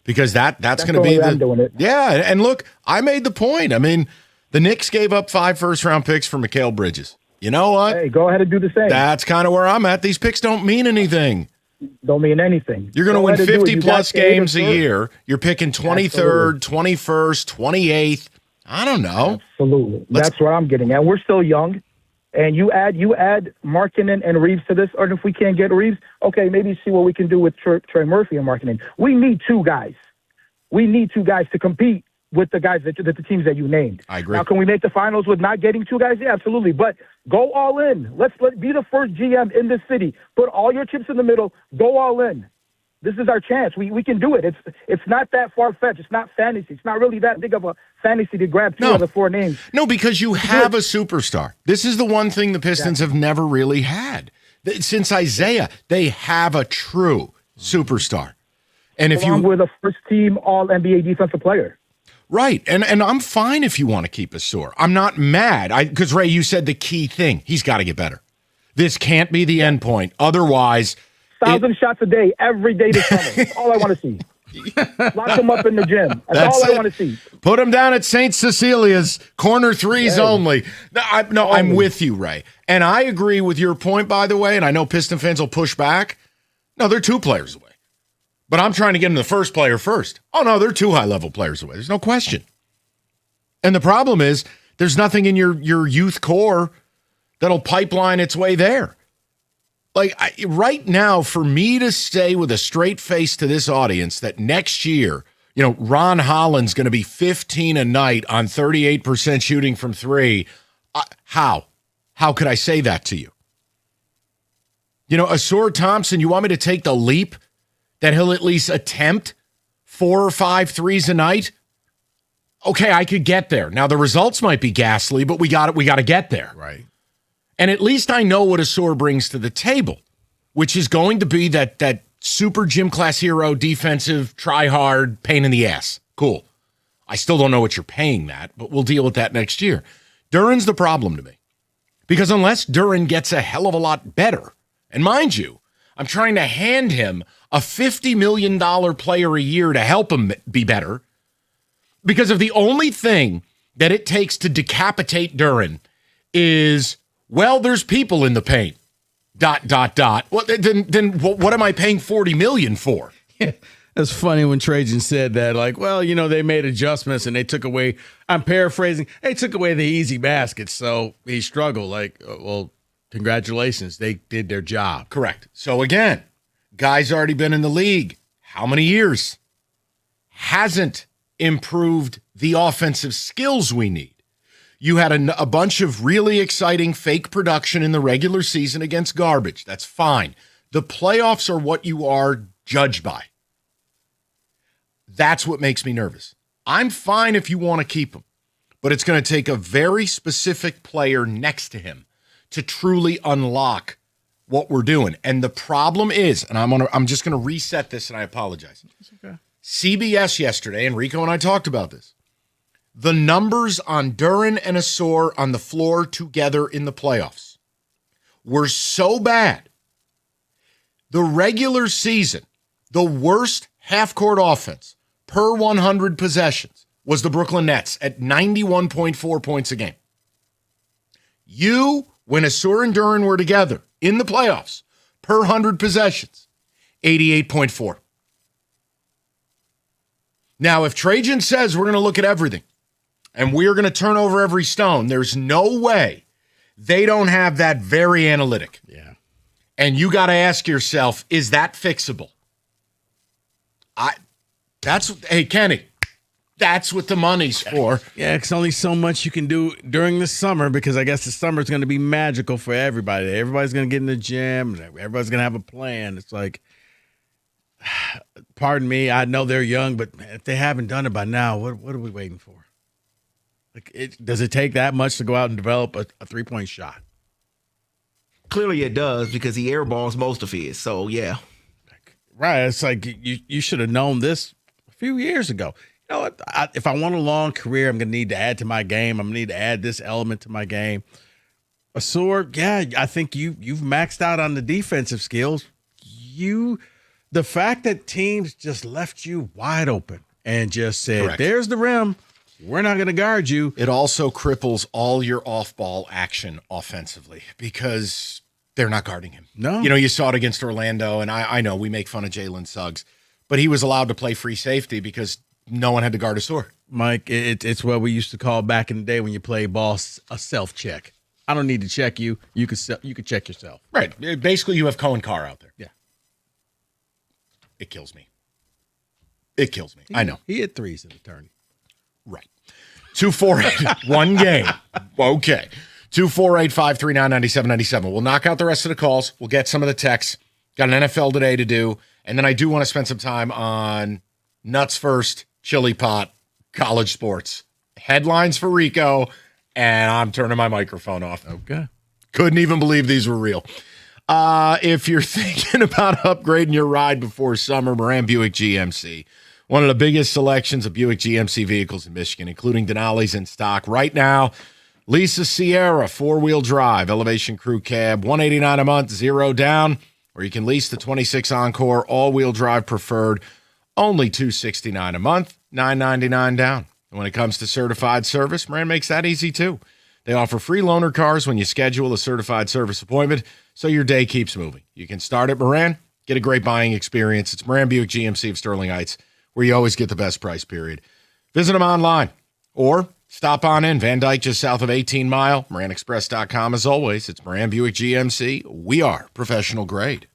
Because that's going to be I'm doing it. Yeah, and look, I made the point. I mean, the Knicks gave up 5 first-round picks for Mikal Bridges. You know what? Hey, go ahead and do the same. That's kind of where I'm at. These picks don't mean anything. Don't mean anything. You're going to win 50-plus games a year. You're picking 23rd, 21st, 28th. I don't know. Absolutely. That's what I'm getting at. We're still young, and you add Markkanen and Reeves to this, or if we can't get Reeves, okay, maybe see what we can do with Trey Murphy and Markkanen. We need 2 guys. We need 2 guys to compete with the guys that the teams that you named. I agree. Now, can we make the finals with not getting 2 guys? Yeah, absolutely. But go all in. Let's be the first GM in this city. Put all your chips in the middle. Go all in. This is our chance. We can do it. It's not that far-fetched. It's not fantasy. It's not really that big of a fantasy to grab 2 of the 4 names. No, because you have a superstar. This is the one thing the Pistons have never really had. Since Isaiah, they have a true superstar. And if Along with a first-team All-NBA defensive player. Right, and I'm fine if you want to keep Asur. I'm not mad. Because, Ray, you said the key thing. He's got to get better. This can't be the end point. Otherwise... 1,000 shots a day, every day this summer. That's all I want to see. Lock him up in the gym. That's all I want to see. Put him down at St. Cecilia's, corner 3s only. I'm with you, Ray. And I agree with your point, by the way, and I know Piston fans will push back. No, they're 2 players away. But I'm trying to get him the first player first. Oh, no, they're 2 high-level players away. There's no question. And the problem is there's nothing in your youth core that'll pipeline its way there. Right now, for me to say with a straight face to this audience that next year, Ron Holland's going to be 15 a night on 38% shooting from 3, how? How could I say that to you? Asur Thompson, you want me to take the leap that he'll at least attempt 4 or 5 threes a night? Okay, I could get there. Now, the results might be ghastly, but we got to get there. Right. And at least I know what Asur brings to the table, which is going to be that super gym class hero, defensive, try hard, pain in the ass. Cool. I still don't know what you're paying that, but we'll deal with that next year. Duren's the problem to me. Because unless Duren gets a hell of a lot better, and mind you, I'm trying to hand him a $50 million player a year to help him be better, because if the only thing that it takes to decapitate Duren is... well, there's people in the paint. ... Well, then what am I paying $40 million for? Yeah, it's funny when Trajan said that. They made adjustments and they took away. I'm paraphrasing. They took away the easy baskets, so he struggled. congratulations. They did their job. Correct. So again, guy's already been in the league. How many years? Hasn't improved the offensive skills we need. You had a bunch of really exciting fake production in the regular season against garbage. That's fine. The playoffs are what you are judged by. That's what makes me nervous. I'm fine if you want to keep him, but it's going to take a very specific player next to him to truly unlock what we're doing. And the problem is, and I'm just going to reset this, and I apologize. Okay. CBS yesterday, and Rico and I talked about this. The numbers on Duren and Asor on the floor together in the playoffs were so bad. The regular season, the worst half-court offense per 100 possessions was the Brooklyn Nets at 91.4 points a game. When Asor and Duren were together in the playoffs, per 100 possessions, 88.4. Now, if Trajan says we're going to look at everything and we're going to turn over every stone, there's no way they don't have that very analytic. Yeah. And you got to ask yourself, is that fixable? Hey, Kenny, that's what the money's for. Yeah, it's only so much you can do during the summer because I guess the summer is going to be magical for everybody. Everybody's going to get in the gym. Everybody's going to have a plan. It's like, pardon me, I know they're young, but if they haven't done it by now, what are we waiting for? Like, does it take that much to go out and develop a three-point shot? Clearly it does because he airballs most of his. So, yeah. Right. It's like you should have known this a few years ago. You know what? If I want a long career, I'm going to need to add to my game. I'm going to need to add this element to my game. Asor, yeah, I think you've maxed out on the defensive skills. The fact that teams just left you wide open and just said, Correct. There's the rim. We're not going to guard you. It also cripples all your off-ball action offensively because they're not guarding him. No. You saw it against Orlando, and I know we make fun of Jalen Suggs, but he was allowed to play free safety because no one had to guard Asor. Mike, it's what we used to call back in the day when you play ball a self-check. I don't need to check you. You could check yourself. Right. Basically, you have Cohen Carr out there. Yeah. It kills me. It kills me. I know. He hit threes in the tourney. Right. 248, one game. Okay. 248-539-9797. We'll knock out the rest of the calls. We'll get some of the texts. Got an NFL today to do. And then I do want to spend some time on Nuts First, Chili Pot, college sports. Headlines for Rico, and I'm turning my microphone off. Okay. Couldn't even believe these were real. If you're thinking about upgrading your ride before summer, Moran Buick GMC. One of the biggest selections of Buick GMC vehicles in Michigan, including Denali's in stock right now. Lisa Sierra, 4-wheel drive, Elevation Crew Cab, $189 a month, 0 down. Or you can lease the 26 Encore, all-wheel drive preferred, only $269 a month, $999 down. And when it comes to certified service, Moran makes that easy too. They offer free loaner cars when you schedule a certified service appointment, so your day keeps moving. You can start at Moran, get a great buying experience. It's Moran Buick GMC of Sterling Heights, where you always get the best price, period. Visit them online or stop on in. Van Dyke, just south of 18 Mile. MoranExpress.com. As always, it's Moran Buick GMC. We are professional grade.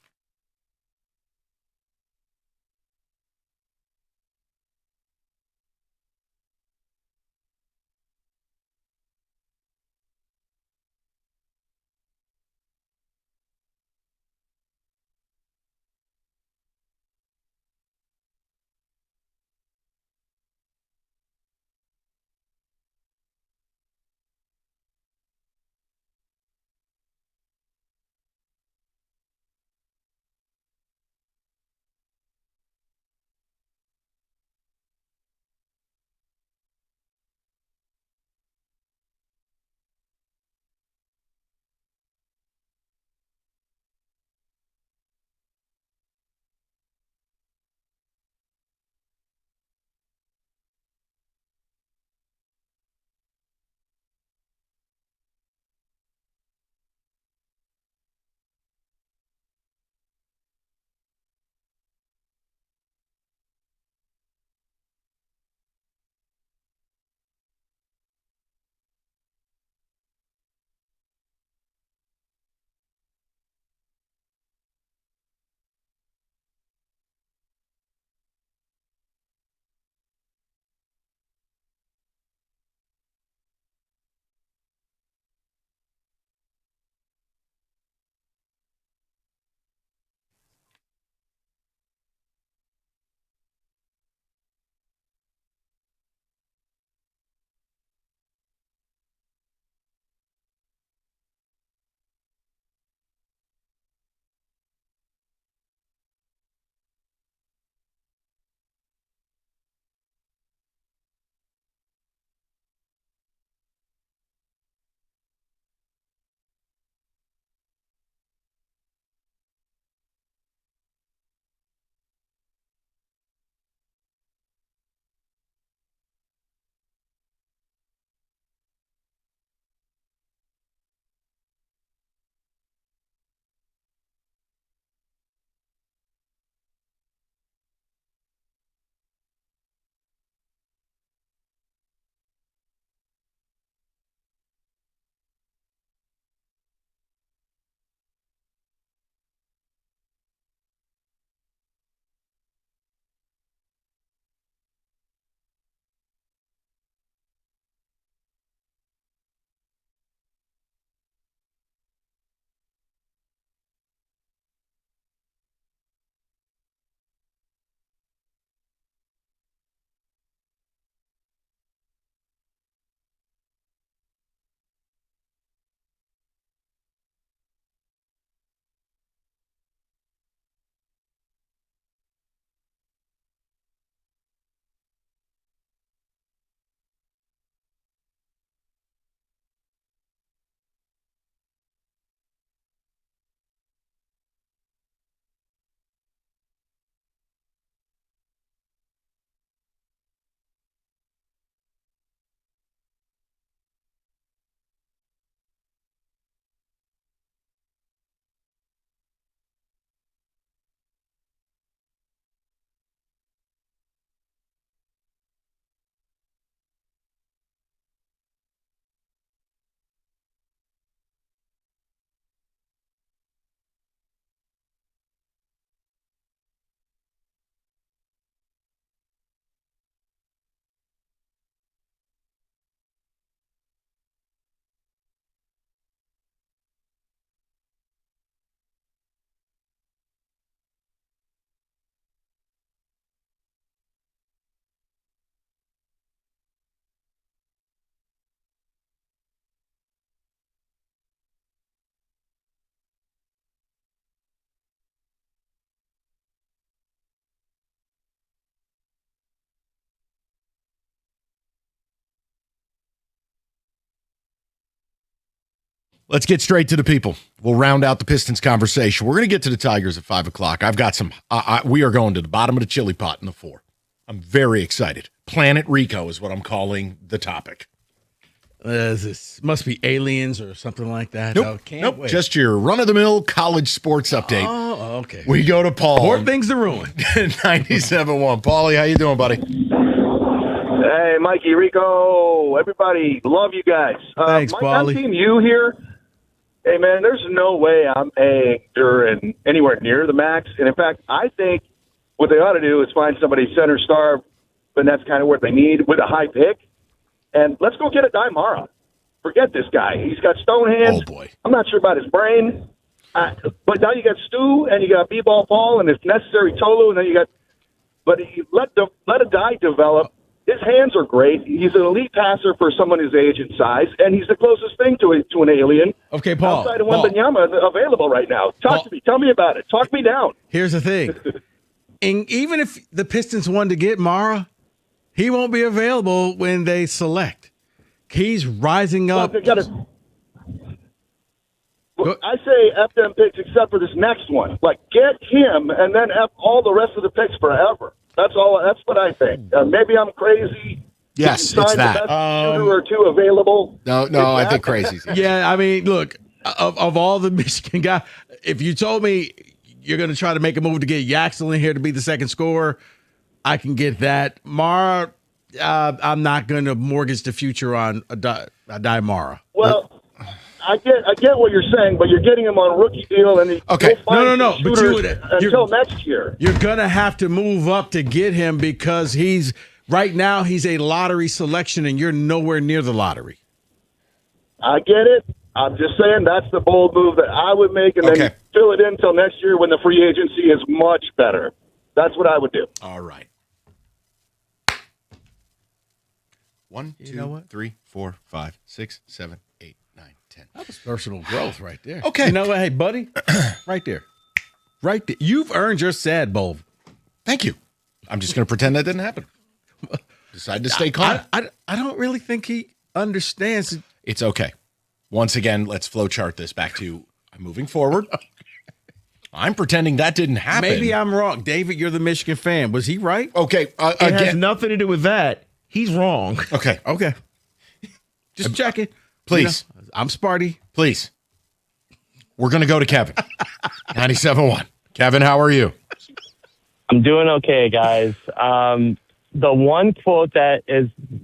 Let's get straight to the people. We'll round out the Pistons conversation. We're going to get to the Tigers at 5 o'clock. I've got some. We are going to the bottom of the chili pot in the 4. I'm very excited. Planet Rico is what I'm calling the topic. This must be aliens or something like that. Nope. Can't wait. Just your run-of-the-mill college sports update. Oh, okay. We go to Paul. More things to ruin. 97.1. Paulie, how you doing, buddy? Hey, Mikey, Rico, everybody, love you guys. Thanks, Mike, Paulie. I'm Team U here. Hey, man, there's no way I'm paying Duren anywhere near the max. And, in fact, I think what they ought to do is find somebody center star, and that's kind of what they need with a high pick. And let's go get a Daimara. Forget this guy. He's got stone hands. Oh, boy. I'm not sure about his brain. But now you got Stu, and you got B-Ball Paul, and if necessary, Tolu, and then you got – but he let a guy develop. His hands are great. He's an elite passer for someone his age and size, and he's the closest thing to an alien. Okay, Paul. Outside of Wembanyama available right now. Talk to me. Tell me about it. Talk me down. Here's the thing. And even if the Pistons wanted to get Mara, he won't be available when they select. He's rising up. I say F them picks except for this next one. Like, get him and then F all the rest of the picks forever. That's all. That's what I think. Maybe I'm crazy. Yes, Find it's the that. best shooter or two available. No, I think crazy. Yeah, I mean, look, of all the Michigan guys, if you told me you're going to try to make a move to get Yaxel in here to be the second scorer, I can get that. Mara, I'm not going to mortgage the future on a Mara. Well, I get what you're saying, but you're getting him on a rookie deal, and okay, no. But until next year, you're gonna have to move up to get him because right now he's a lottery selection, and you're nowhere near the lottery. I get it. I'm just saying that's the bold move that I would make, and then fill it in until next year when the free agency is much better. That's what I would do. All right. 1, 2, 3, 4, 5, 6, 7, 8, 9, 10. That was personal growth right there. Okay. You know what? Hey, buddy, right there. Right there. You've earned your sad bowl. Thank you. I'm just going to pretend that didn't happen. Decide to stay calm. I don't really think he understands. It's okay. Once again, let's flowchart this back to moving forward. I'm pretending that didn't happen. Maybe I'm wrong. David, you're the Michigan fan. Was he right? Okay. It has nothing to do with that. He's wrong. Okay. Just checking. Please. You know, I'm Sparty. Please. We're going to go to Kevin. 97.1. Kevin, how are you? I'm doing okay, guys. The one quote that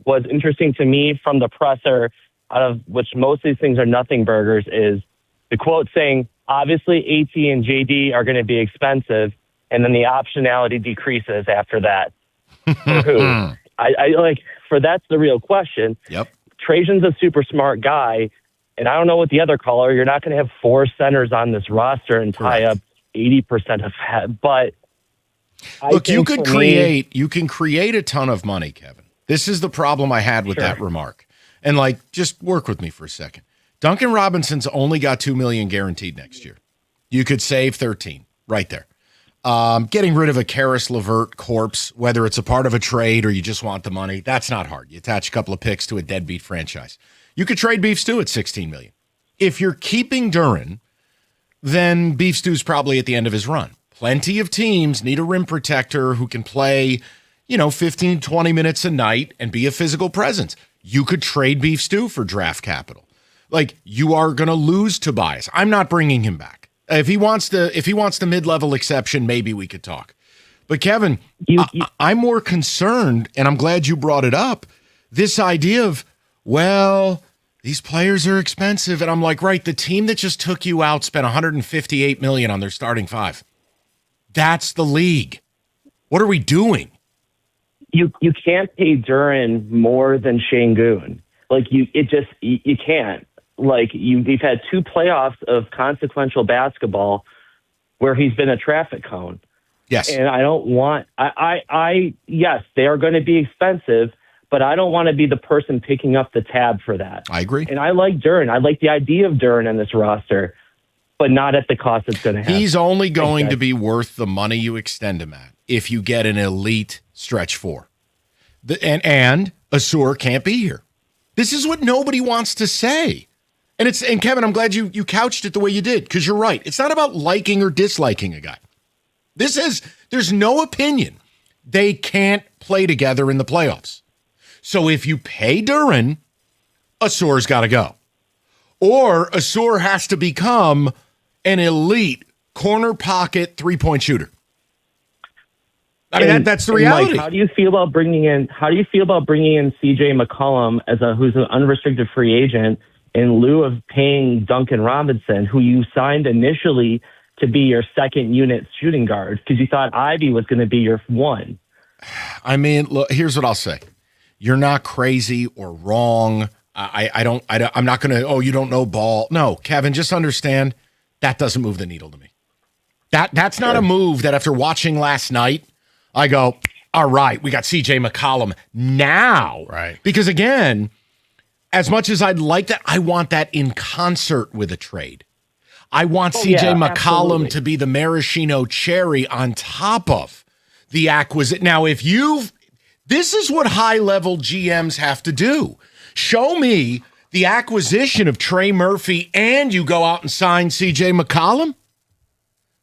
was interesting to me from the presser, out of which most of these things are nothing burgers, is the quote saying, obviously AT and JD are going to be expensive, and then the optionality decreases after that. For who? I like, for that's the real question. Yep. Trajan's a super smart guy, and I don't know what the other caller, you're not going to have 4 centers on this roster and tie up 80% of that. But look, you can create a ton of money, Kevin. This is the problem I had with that remark. And just work with me for a second. Duncan Robinson's only got $2 million guaranteed next year. You could save 13 right there. Getting rid of a Karis LeVert corpse, whether it's a part of a trade or you just want the money, that's not hard. You attach a couple of picks to a deadbeat franchise. You could trade Beef Stew at $16 million. If you're keeping Duren, then Beef Stew's probably at the end of his run. Plenty of teams need a rim protector who can play, 15, 20 minutes a night and be a physical presence. You could trade Beef Stew for draft capital. You are going to lose Tobias. I'm not bringing him back. If he wants the mid-level exception, maybe we could talk. But Kevin, I'm more concerned, and I'm glad you brought it up, this idea of, these players are expensive. And I'm like, right, the team that just took you out spent $158 million on their starting 5. That's the league. What are we doing? You can't pay Duren more than Şengün. You can't. We've had 2 playoffs of consequential basketball where he's been a traffic cone. Yes. And I don't want, yes, they are going to be expensive, but I don't want to be the person picking up the tab for that. I agree. And I like Duren. I like the idea of Duren on this roster, but not at the cost it's going to have. He's only going to be worth the money you extend him at if you get an elite stretch 4. And Assur can't be here. This is what nobody wants to say. And Kevin, I'm glad you couched it the way you did, because you're right. It's not about liking or disliking a guy. There's no opinion. They can't play together in the playoffs. So if you pay Duren, Asur's got to go. Or Asur has to become an elite corner pocket three-point shooter. I mean, that's the reality. Mike, how do you feel about bringing in CJ McCollum who's an unrestricted free agent in lieu of paying Duncan Robinson, who you signed initially to be your second unit shooting guard because you thought Ivy was going to be your one? I mean, look, here's what I'll say. You're not crazy or wrong. I'm not going to, you don't know ball. No, Kevin, just understand that doesn't move the needle to me. That's not a move that after watching last night, I go, all right, we got CJ McCollum now. Right. Because again, as much as I'd like that, I want that in concert with a trade. I want CJ McCollum absolutely. to be the maraschino cherry on top of the acquisition. Now, this is what high-level GMs have to do. Show me the acquisition of Trey Murphy and you go out and sign CJ McCollum.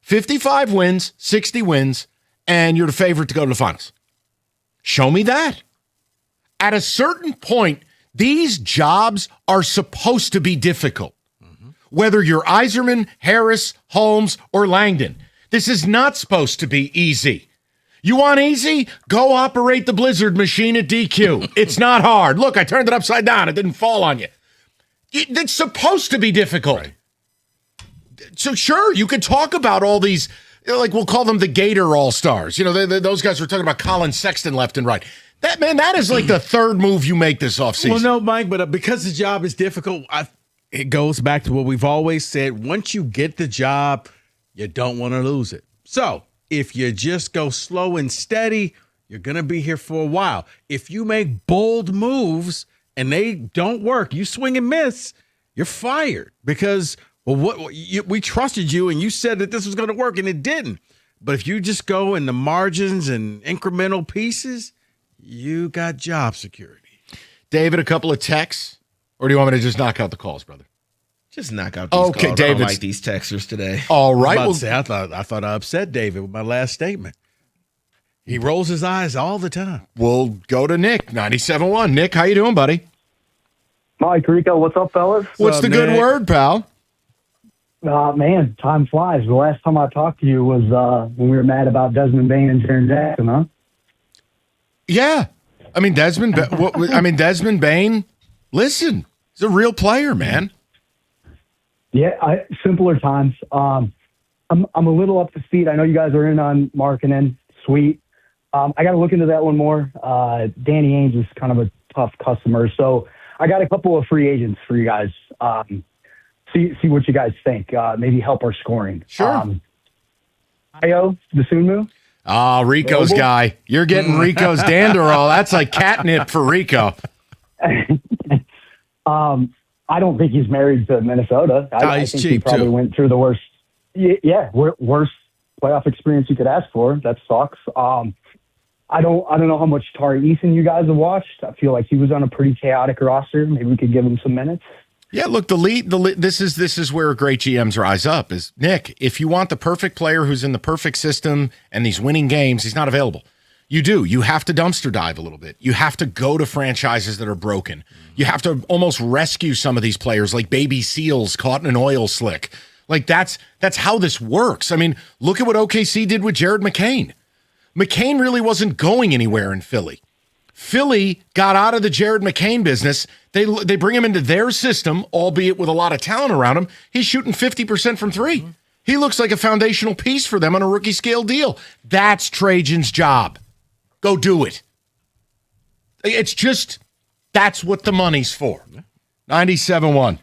55 wins, 60 wins, and you're the favorite to go to the finals. Show me that. At a certain point, these jobs are supposed to be difficult. Whether you're Iserman, Harris, Holmes, or Langdon, this is not supposed to be easy. You want easy? Go operate the Blizzard machine at DQ. It's not hard. Look, I turned it upside down. It didn't fall on you. It's supposed to be difficult. Right. So sure, you could talk about all these, like we'll call them the Gator All-Stars. You know, those guys were talking about Colin Sexton left and right. That is like the third move you make this offseason. Well, no, Mike, but because the job is difficult, it goes back to what we've always said. Once you get the job, you don't want to lose it. So if you just go slow and steady, you're going to be here for a while. If you make bold moves and they don't work, you swing and miss, you're fired because, we trusted you and you said that this was going to work and it didn't. But if you just go in the margins and incremental pieces, you got job security. David, a couple of texts, or do you want me to just knock out the calls, brother? Just knock out these calls. David. I don't like these texters today. All right. I thought I upset David with my last statement. He rolls his eyes all the time. We'll go to Nick, 97.1. Nick, how you doing, buddy? Mike, Rico, what's up, fellas? What's the good word, pal? Man, time flies. The last time I talked to you was when we were mad about Desmond Bain and Jaren Jackson, huh? Yeah. I mean, Desmond Bain, listen, he's a real player, man. Yeah, simpler times. I'm a little up to speed. I know you guys are in on Markkanen. Sweet. I got to look into that one more. Danny Ainge is kind of a tough customer. So I got a couple of free agents for you guys. See what you guys think. Maybe help our scoring. Sure. Io Dosunmu. Oh, Rico's guy. You're getting Rico's Danderall. That's like catnip for Rico. I don't think he's married to Minnesota. I think he probably went through the worst. Yeah, worst playoff experience you could ask for. That sucks. I don't know how much Tari Eason you guys have watched. I feel like he was on a pretty chaotic roster. Maybe we could give him some minutes. Yeah, look, this is where great GMs rise up. Is Nick? If you want the perfect player who's in the perfect system and these winning games, he's not available. You do. You have to dumpster dive a little bit. You have to go to franchises that are broken. You have to almost rescue some of these players, like baby seals caught in an oil slick. Like that's how this works. I mean, look at what OKC did with Jared McCain. McCain really wasn't going anywhere in Philly. Philly got out of the Jared McCain business. They bring him into their system, albeit with a lot of talent around him. He's shooting 50% from three. He looks like a foundational piece for them on a rookie scale deal. That's Trajan's job. Go do it. It's just, that's what the money's for. 97.1.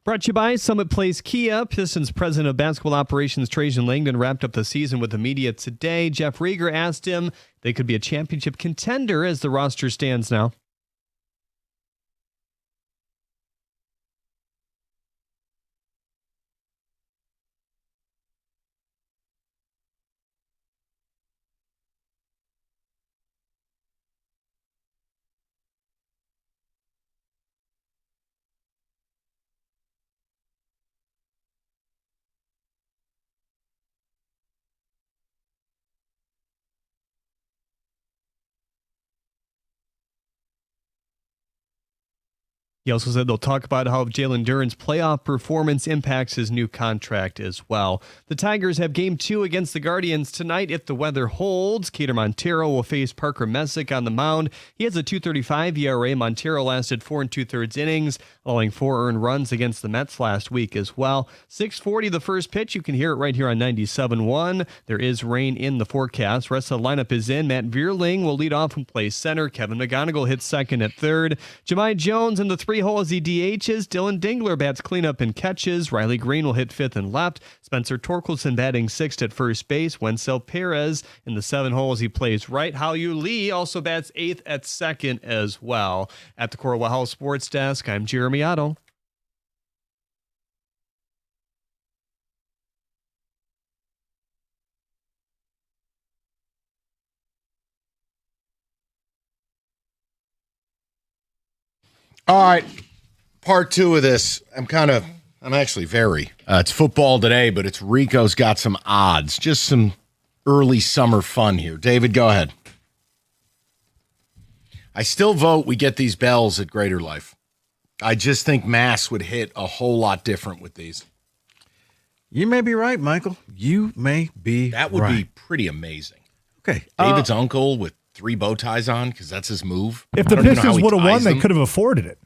Brought to you by Summit Place Kia. Pistons president of basketball operations Trajan Langdon wrapped up the season with the media today. Jeff Rieger asked him if they could be a championship contender as the roster stands now. He also said they'll talk about how Jalen Duren's playoff performance impacts his new contract as well. The Tigers have Game 2 against the Guardians tonight if the weather holds. Keter Montero will face Parker Messick on the mound. He has a .235 ERA. Montero lasted 4 2/3 innings, allowing 4 earned runs against the Mets last week as well. 6:40 the first pitch. You can hear it right here on 97.1. There is rain in the forecast. Rest of the lineup is in. Matt Vierling will lead off and play center. Kevin McGonigal hits second at third. Jahmai Jones in the 3-hole as he DHs. Dylan Dingler bats cleanup and catches. Riley Green will hit fifth and left. Spencer Torkelson batting sixth at first base. Wencel Perez in the 7-hole as he plays right. Hao-Yu Lee also bats eighth at second as well. At the Corwell House Sports Desk, I'm Jeremy Otto. All right. Part 2 of this. I'm actually very. It's football today, but it's Rico's got some odds. Just some early summer fun here. David, go ahead. I still vote we get these bells at Greater Life. I just think Mass would hit a whole lot different with these. You may be right, Michael. You may be That would be pretty amazing. Okay. David's uncle with 3 bow ties on, because that's his move. If the Pistons would have won, they could have afforded it.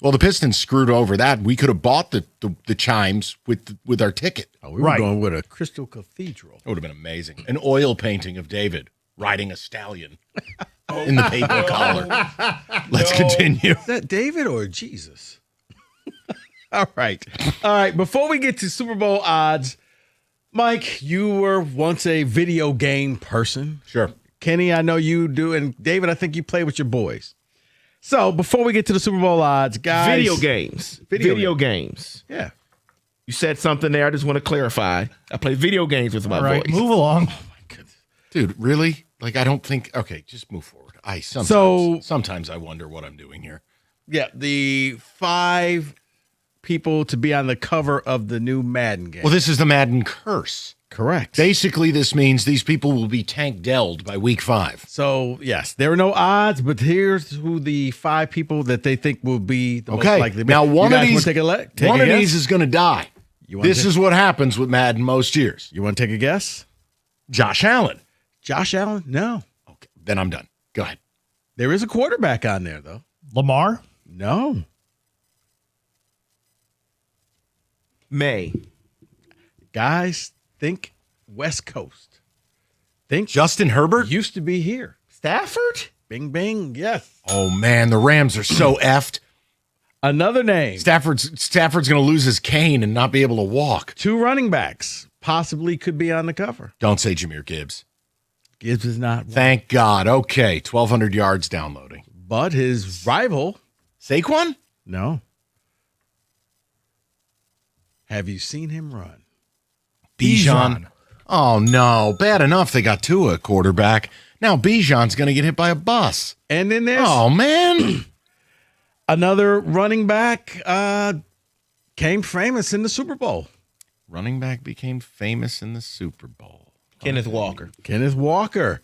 Well, the Pistons screwed over that. We could have bought the chimes with our ticket. Oh, we were going with a crystal cathedral. It would have been amazing. An oil painting of David riding a stallion in the paper collar. Let's continue. Is that David or Jesus? All right. Before we get to Super Bowl odds, Mike, you were once a video game person. Sure. Kenny, I know you do. And David, I think you play with your boys. So before we get to the Super Bowl odds, guys. Video games. Yeah. You said something there. I just want to clarify. I play video games with my boys. Move along. Oh, my goodness. Dude, really? Like, I don't think. Okay, just move forward. Sometimes I wonder what I'm doing here. Yeah. The 5 people to be on the cover of the new Madden game. Well, this is the Madden curse. Correct. Basically, this means these people will be tank-delled by week 5. So, yes, there are no odds, but here's who the 5 people that they think will be the most likely. Now, one of these is going to die. This is what happens with Madden most years. You want to take a guess? Josh Allen. Josh Allen? No. Okay, then I'm done. Go ahead. There is a quarterback on there, though. Lamar? No. May. Guys, think West Coast. Think Justin Herbert? Used to be here. Stafford? Bing, bing, yes. Oh, man, the Rams are so effed. Another name. Stafford's going to lose his cane and not be able to walk. 2 running backs possibly could be on the cover. Don't say Jahmyr Gibbs. Gibbs is not. Thank God. Okay, 1,200 yards downloading. But his rival. Saquon? No. Have you seen him run? Bijan. Oh, no. Bad enough they got Tua at quarterback. Now Bijan's going to get hit by a bus. And then there's... Oh, man. Another running back came famous in the Super Bowl. Running back became famous in the Super Bowl. Kenneth Walker. Kenneth Walker.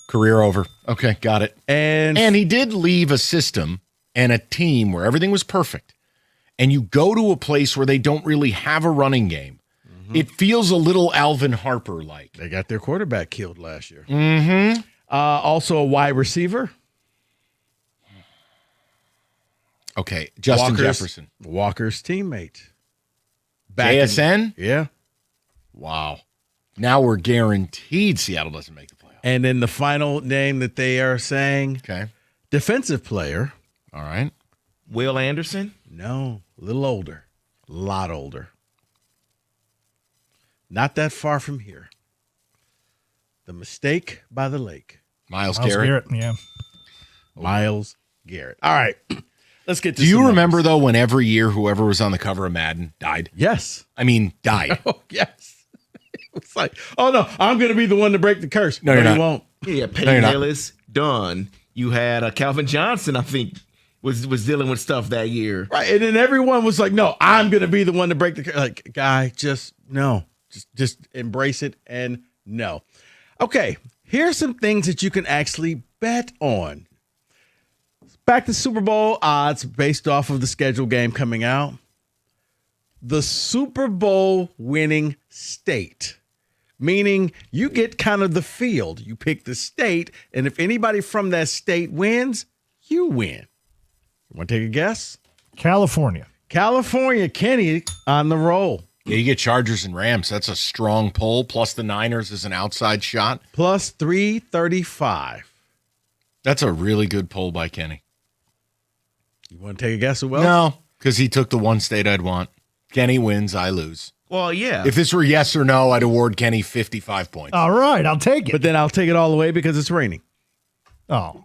Career over. Okay, got it. And he did leave a system and a team where everything was perfect. And you go to a place where they don't really have a running game. Mm-hmm. It feels a little Alvin Harper-like. They got their quarterback killed last year. Mm-hmm. Also a wide receiver. Okay, Justin Jefferson. Walker's teammate. JSN? Yeah. Wow. Now we're guaranteed Seattle doesn't make the playoffs. And then the final name that they are saying, okay, defensive player. All right. Will Anderson? No, a little older. A lot older. Not that far from here. The Mistake by the Lake. Miles Garrett. Yeah. Miles Garrett. All right. Let's get to Do you some remember, numbers. though, when every year whoever was on the cover of Madden died? Yes. I mean, died. Oh, yes. It's like, oh, no, I'm going to be the one to break the curse. No, you're not. You won't. Yeah, No, Peyton you're not. Hillis, done. You had Calvin Johnson, I think, was dealing with stuff that year. Right. And then everyone was like, no, I'm going to be the one to break the curse. Like, guy, just no. Just embrace it and no. Okay. Here's some things that you can actually bet on. Back to Super Bowl odds based off of the scheduled game coming out. The Super Bowl winning state, meaning you get kind of the field. You pick the state, and if anybody from that state wins, you win. You want to take a guess? California. California, Kenny on the roll. Yeah, you get Chargers and Rams. That's a strong pull. Plus the Niners is an outside shot. Plus 335. That's a really good pull by Kenny. You want to take a guess who else? No, because he took the one state I'd want. Kenny wins, I lose. Well, yeah. If this were yes or no, I'd award Kenny 55 points. All right, I'll take it. But then I'll take it all the way because it's raining. Oh.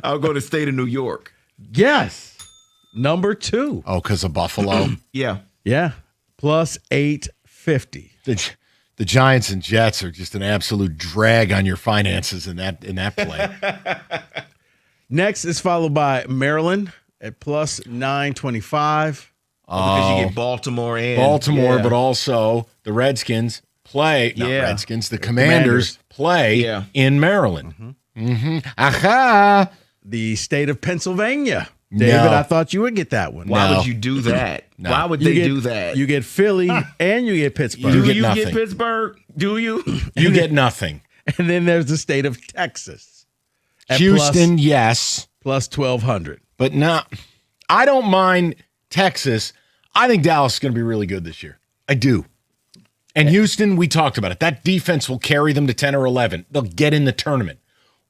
I'll go to state of New York. Yes. Number 2. Oh, because of Buffalo? Yeah. Yeah. Plus 850. The Giants and Jets are just an absolute drag on your finances in that play. Next is followed by Maryland at plus 925. Because you get Baltimore and Baltimore, but also the Redskins play. Not Redskins, the Commanders play in Maryland. Aha! The state of Pennsylvania. David, No. I thought you would get that one. Why No. would you do that? No. Why would You they get- do that? You get Philly and you get Pittsburgh. You Do get you nothing. get Pittsburgh? Do you? You get nothing. And then there's the state of Texas. At Houston, yes. Plus 1,200. But no, I don't mind Texas. I think Dallas is going to be really good this year. I do. And Houston, we talked about it. That defense will carry them to 10 or 11. They'll get in the tournament.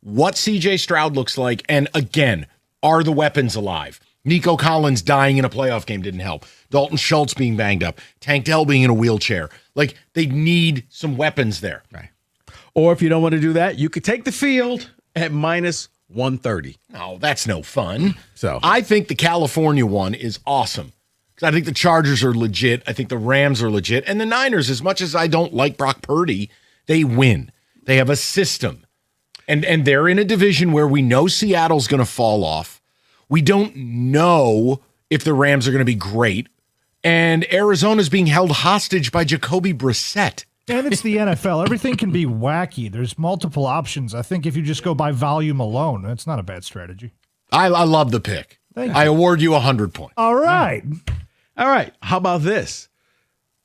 What CJ Stroud looks like, and again, are the weapons alive? Nico Collins dying in a playoff game didn't help. Dalton Schultz being banged up. Tank Dell being in a wheelchair. Like, they need some weapons there. Right. Or if you don't want to do that, you could take the field at minus 130. No, that's no fun. So I think the California one is awesome. I think the Chargers are legit. I think the Rams are legit. And the Niners, as much as I don't like Brock Purdy, they win. They have a system. And they're in a division where we know Seattle's going to fall off. We don't know if the Rams are going to be great. And Arizona's being held hostage by Jacoby Brissett. And it's the NFL. Everything can be wacky. There's multiple options. I think if you just go by volume alone, that's not a bad strategy. I love the pick. Thank I you. award you 100 points. All right. All right. How about this?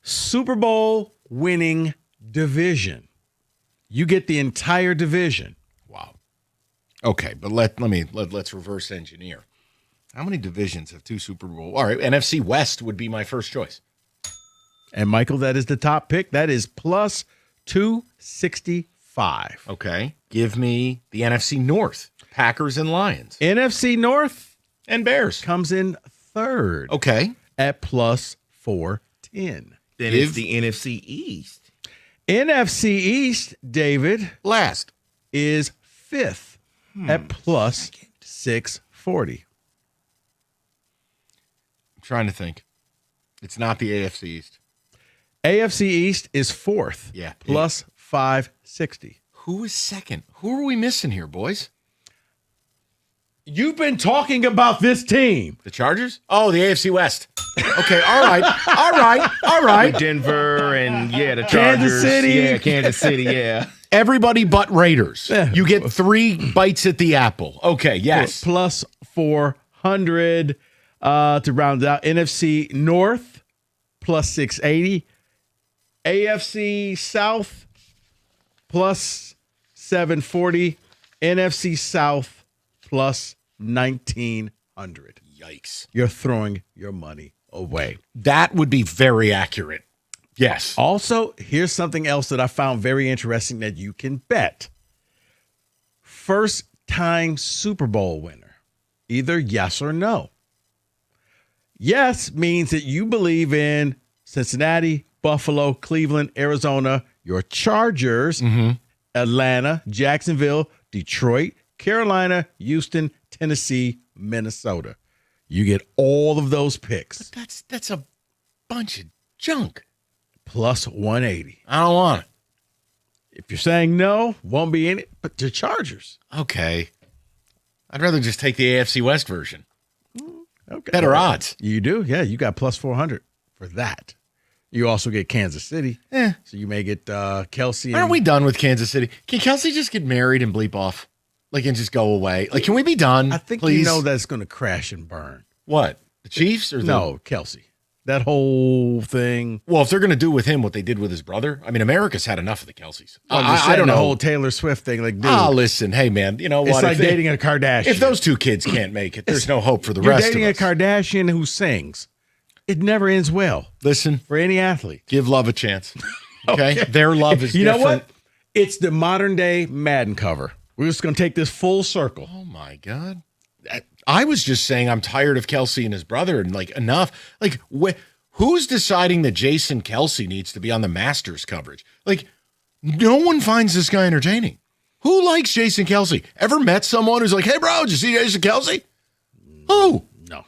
Super Bowl winning division. You get the entire division. Wow. Okay, but let's reverse engineer. How many divisions have 2 Super Bowl? All right, NFC West would be my first choice. And Michael, that is the top pick. That is plus 265. Okay. Give me the NFC North. Packers and Lions. NFC North and Bears comes in third. Okay. At plus 410. Then it's the NFC East. NFC East, David, last is fifth at plus 640. I'm trying to think. It's not the AFC East. AFC East is fourth. Yeah. Plus 560. Who is second? Who are we missing here, boys? You've been talking about this team. The Chargers? Oh, the AFC West. Okay, all right. All right. With Denver and, the Chargers. Kansas City. Yeah, Kansas City, yeah. Everybody but Raiders. You get 3 bites at the apple. Okay, yes. Plus 400 to round out. NFC North, plus 680. AFC South, plus 740. NFC South, plus 1,900. Yikes. You're throwing your money away. That would be very accurate. Yes. Also, here's something else that I found very interesting that you can bet. First time Super Bowl winner Either yes or no. Yes means that you believe in Cincinnati, Buffalo, Cleveland, Arizona, your Chargers, Atlanta, Jacksonville, Detroit, Carolina, Houston, Tennessee, Minnesota. You get all of those picks. But that's a bunch of junk. Plus 180. I don't want it. If you're saying no, won't be in it, but the Chargers. Okay. I'd rather just take the AFC West version. Okay. Better odds. You do? Yeah, you got plus 400 for that. You also get Kansas City. Yeah. So you may get Kelsey. Aren't we done with Kansas City? Can Kelsey just get married and bleep off? Like, and just go away? Like, can we be done? I think please? you know that's going to crash and burn. What? The Chiefs? Or No, Kelsey. That whole thing. Well, if they're going to do with him what they did with his brother, I mean, America's had enough of the Kelseys. I don't know. The whole Taylor Swift thing. Like, dude. Listen. Hey, man, you know what? It's like dating a Kardashian. If those two kids can't make it, there's no hope for the You're rest of us. dating a Kardashian who sings. It never ends well. Listen. For any athlete. Give love a chance. Okay? Their love is You different. know what? It's the modern day Madden cover. We're just going to take this full circle. Oh, my God. I was just saying I'm tired of Kelsey and his brother and, like, enough. Like, who's deciding that Jason Kelsey needs to be on the Masters coverage? Like, no one finds this guy entertaining. Who likes Jason Kelsey? Ever met someone who's like, hey, bro, did you see Jason Kelsey? Who? No.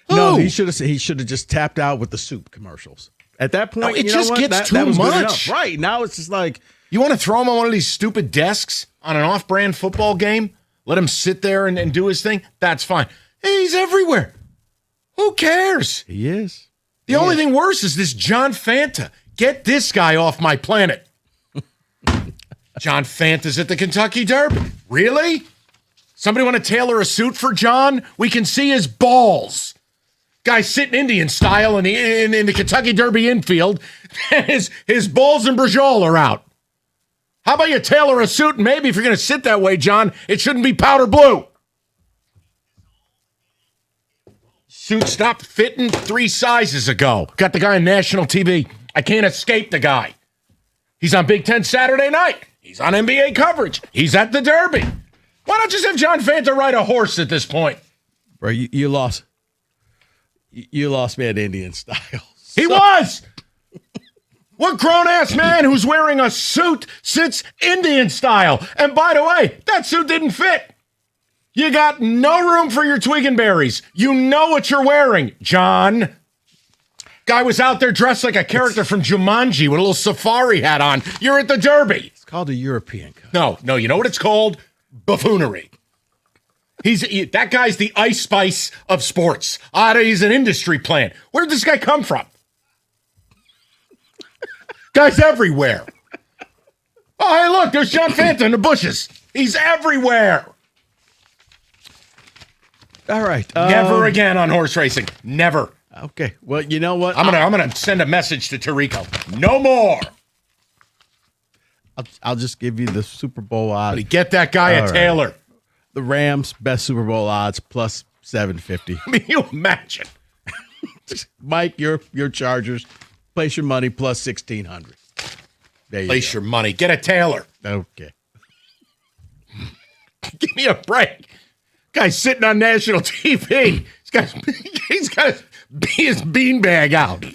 Who? No, he should have just tapped out with the soup commercials. At that point, No, it you just know what? gets That too was good much. enough. Right. Now it's just like, you want to throw him on one of these stupid desks on an off-brand football game? Let him sit there and do his thing? That's fine. Hey, he's everywhere. Who cares? He is. The only thing worse is this John Fanta. Get this guy off my planet. John Fanta's at the Kentucky Derby. Really? Somebody want to tailor a suit for John? We can see his balls. Guy sitting Indian style in the Kentucky Derby infield. his balls and brajol are out. How about you tailor a suit? And maybe if you're going to sit that way, John, it shouldn't be powder blue. Suit stopped fitting 3 sizes ago. Got the guy on national TV. I can't escape the guy. He's on Big Ten Saturday night. He's on NBA coverage. He's at the Derby. Why not just have John Fanta ride a horse at this point? bro, you lost. You lost me at Indian style. He was. What grown-ass man who's wearing a suit sits Indian style? And by the way, that suit didn't fit. You got no room for your twig and berries. You know what you're wearing, John. Guy was out there dressed like a character from Jumanji with a little safari hat on. You're at the Derby. It's called a European Cup. No, you know what it's called? Buffoonery. That guy's the Ice Spice of sports. He's an industry plant. Where did this guy come from? Guy's everywhere. Oh, hey, look, there's John Fanta in the bushes. He's everywhere. All right. Never again on horse racing. Never. Okay. Well, you know what? I'm gonna send a message to Tirico. No more. I'll just give you the Super Bowl odds. Get that guy a Taylor. The Rams best Super Bowl odds plus 750. I mean, you imagine. Mike, your Chargers. Place your money plus 1,600. There you Place your money. Get a Taylor. Okay. Give me a break. Guy's sitting on national TV. He's got his beanbag out.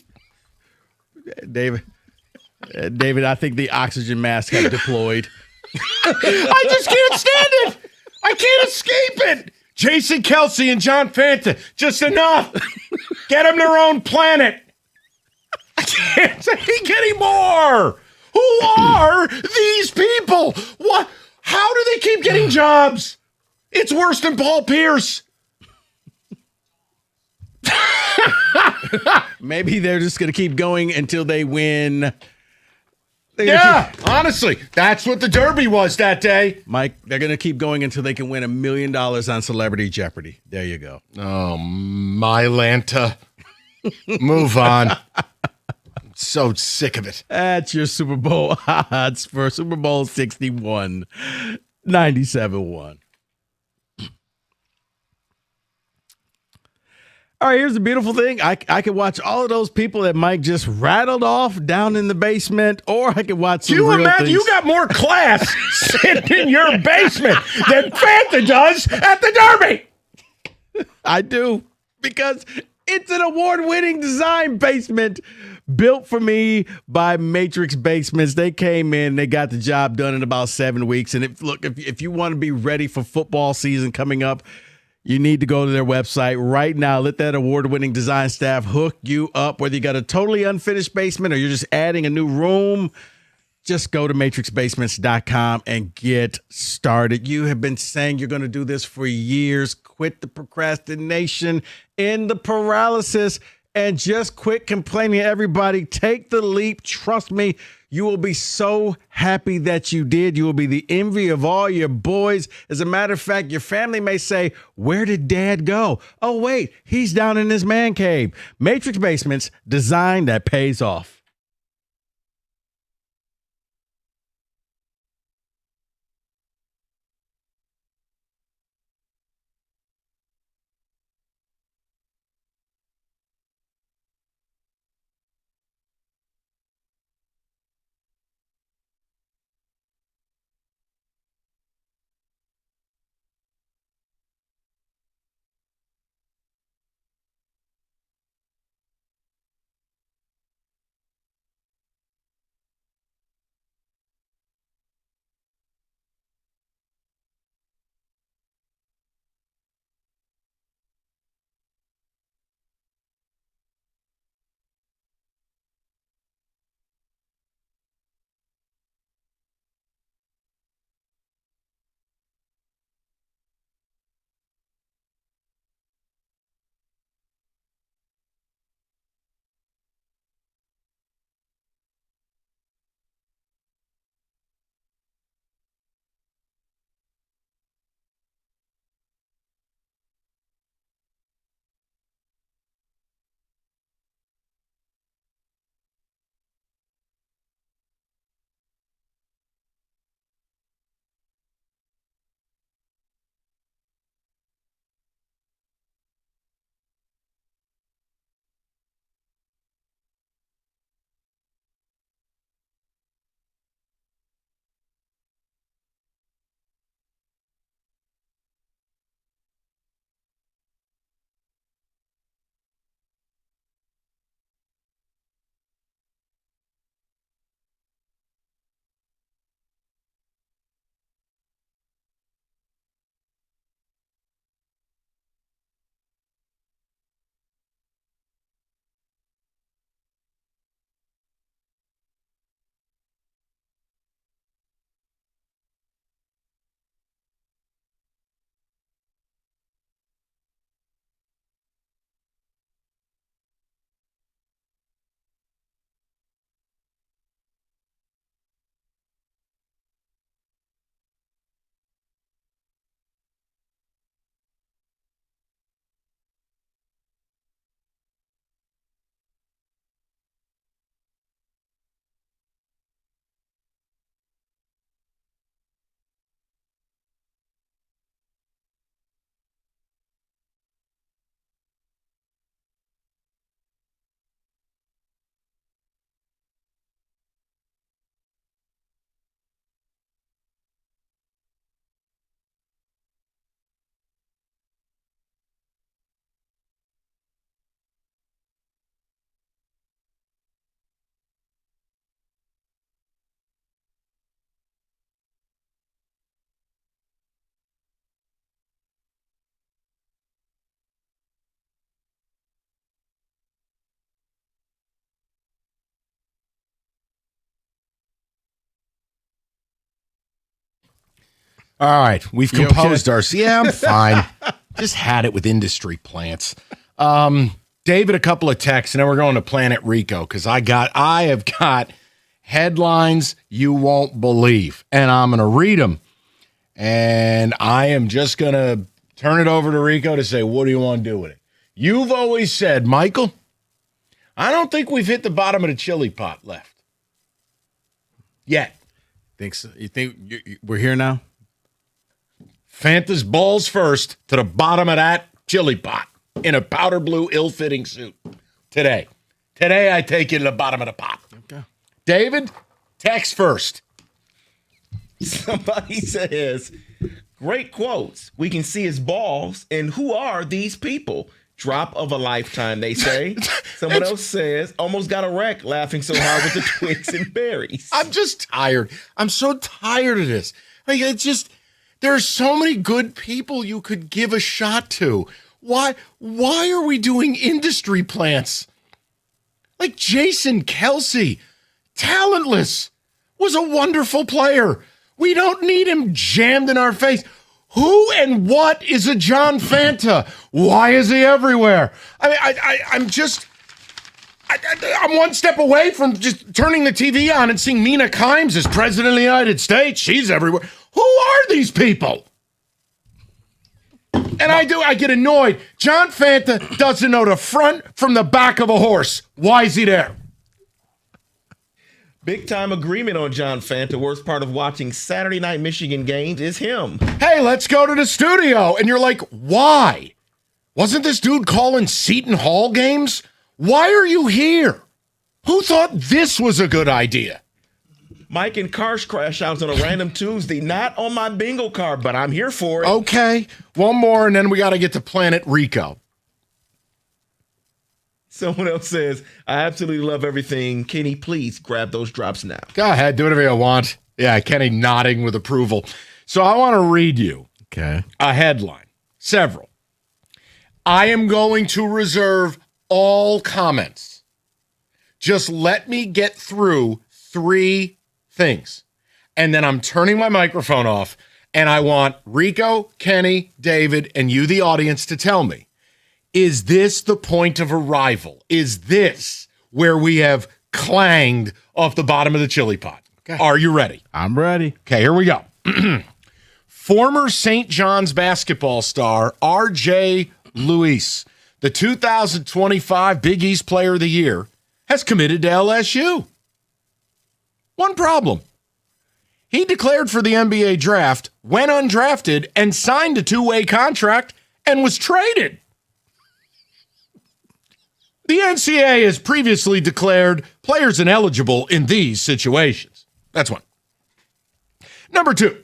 David, I think the oxygen mask have deployed. I just can't stand it. I can't escape it. Jason Kelsey and John Fanta, just enough. Get them their own planet. I can't take anymore. Who are these people? What? How do they keep getting jobs? It's worse than Paul Pierce. Maybe they're just going to keep going until they win. Honestly, that's what the Derby was that day. Mike, they're going to keep going until they can win $1 million on Celebrity Jeopardy. There you go. Oh, my Lanta. Move on. I'm so sick of it. That's your Super Bowl odds for Super Bowl 61. 97-1. All right, here's the beautiful thing. I could watch all of those people that Mike just rattled off down in the basement, or I could watch some real things. You got more class sitting in your basement than Fanta does at the Derby. I do, because it's an award-winning design basement built for me by Matrix Basements. They came in, they got the job done in about 7 weeks. And if you want to be ready for football season coming up, you need to go to their website right now. Let that award-winning design staff hook you up. Whether you got a totally unfinished basement or you're just adding a new room, just go to matrixbasements.com and get started. You have been saying you're going to do this for years. Quit the procrastination, end the paralysis, and just quit complaining to everybody. Take the leap. Trust me, you will be so happy that you did. You will be the envy of all your boys. As a matter of fact, your family may say, where did Dad go? Oh, wait, he's down in his man cave. Matrix Basements, design that pays off. All right, we've composed ours. Yeah, I'm fine. Just had it with industry plants. David, a couple of texts, and then we're going to Planet Rico because I have got headlines you won't believe, and I'm going to read them. And I am just going to turn it over to Rico to say, what do you want to do with it? You've always said, Michael, I don't think we've hit the bottom of the chili pot left yet. Think so? You think we're here now? Fanta's balls first to the bottom of that chili pot in a powder blue ill-fitting suit today. Today, I take you to the bottom of the pot. Okay. David, text first. Somebody says, Great quotes. We can see his balls. And who are these people? Drop of a lifetime, they say. Someone else says, almost got a wreck laughing so hard with the Twins and berries. I'm just tired. I'm so tired of this. Like, it's just, there are so many good people you could give a shot to. Why are we doing industry plants? Like Jason Kelsey, talentless, was a wonderful player. We don't need him jammed in our face. Who and what is a John Fanta? Why is he everywhere? I mean, I'm one step away from just turning the TV on and seeing Mina Kimes as president of the United States. She's everywhere. Who are these people? And I get annoyed. John Fanta doesn't know the front from the back of a horse. Why is he there? Big time agreement on John Fanta. Worst part of watching Saturday night Michigan games is him. Hey, let's go to the studio. And you're like, why? Wasn't this dude calling Seton Hall games? Why are you here? Who thought this was a good idea? Mike and Cars crash outs on a random Tuesday. Not on my bingo card, but I'm here for it. Okay, one more, and then we got to get to Planet Rico. Someone else says, I absolutely love everything. Kenny, please grab those drops now. Go ahead, do whatever you want. Yeah, Kenny nodding with approval. So I want to read you a headline. Several. I am going to reserve all comments. Just let me get through 3 things. And then I'm turning my microphone off, and I want Rico, Kenny, David, and you, the audience, to tell me, is this the point of arrival? Is this where we have clanged off the bottom of the chili pot? Okay. Are you ready? I'm ready. Okay, here we go. Former St. John's basketball star R.J. Luis, the 2025 Big East Player of the Year, has committed to LSU. One problem. He declared for the NBA draft, went undrafted, and signed a 2-way contract and was traded. The NCAA has previously declared players ineligible in these situations. That's one. Number 2,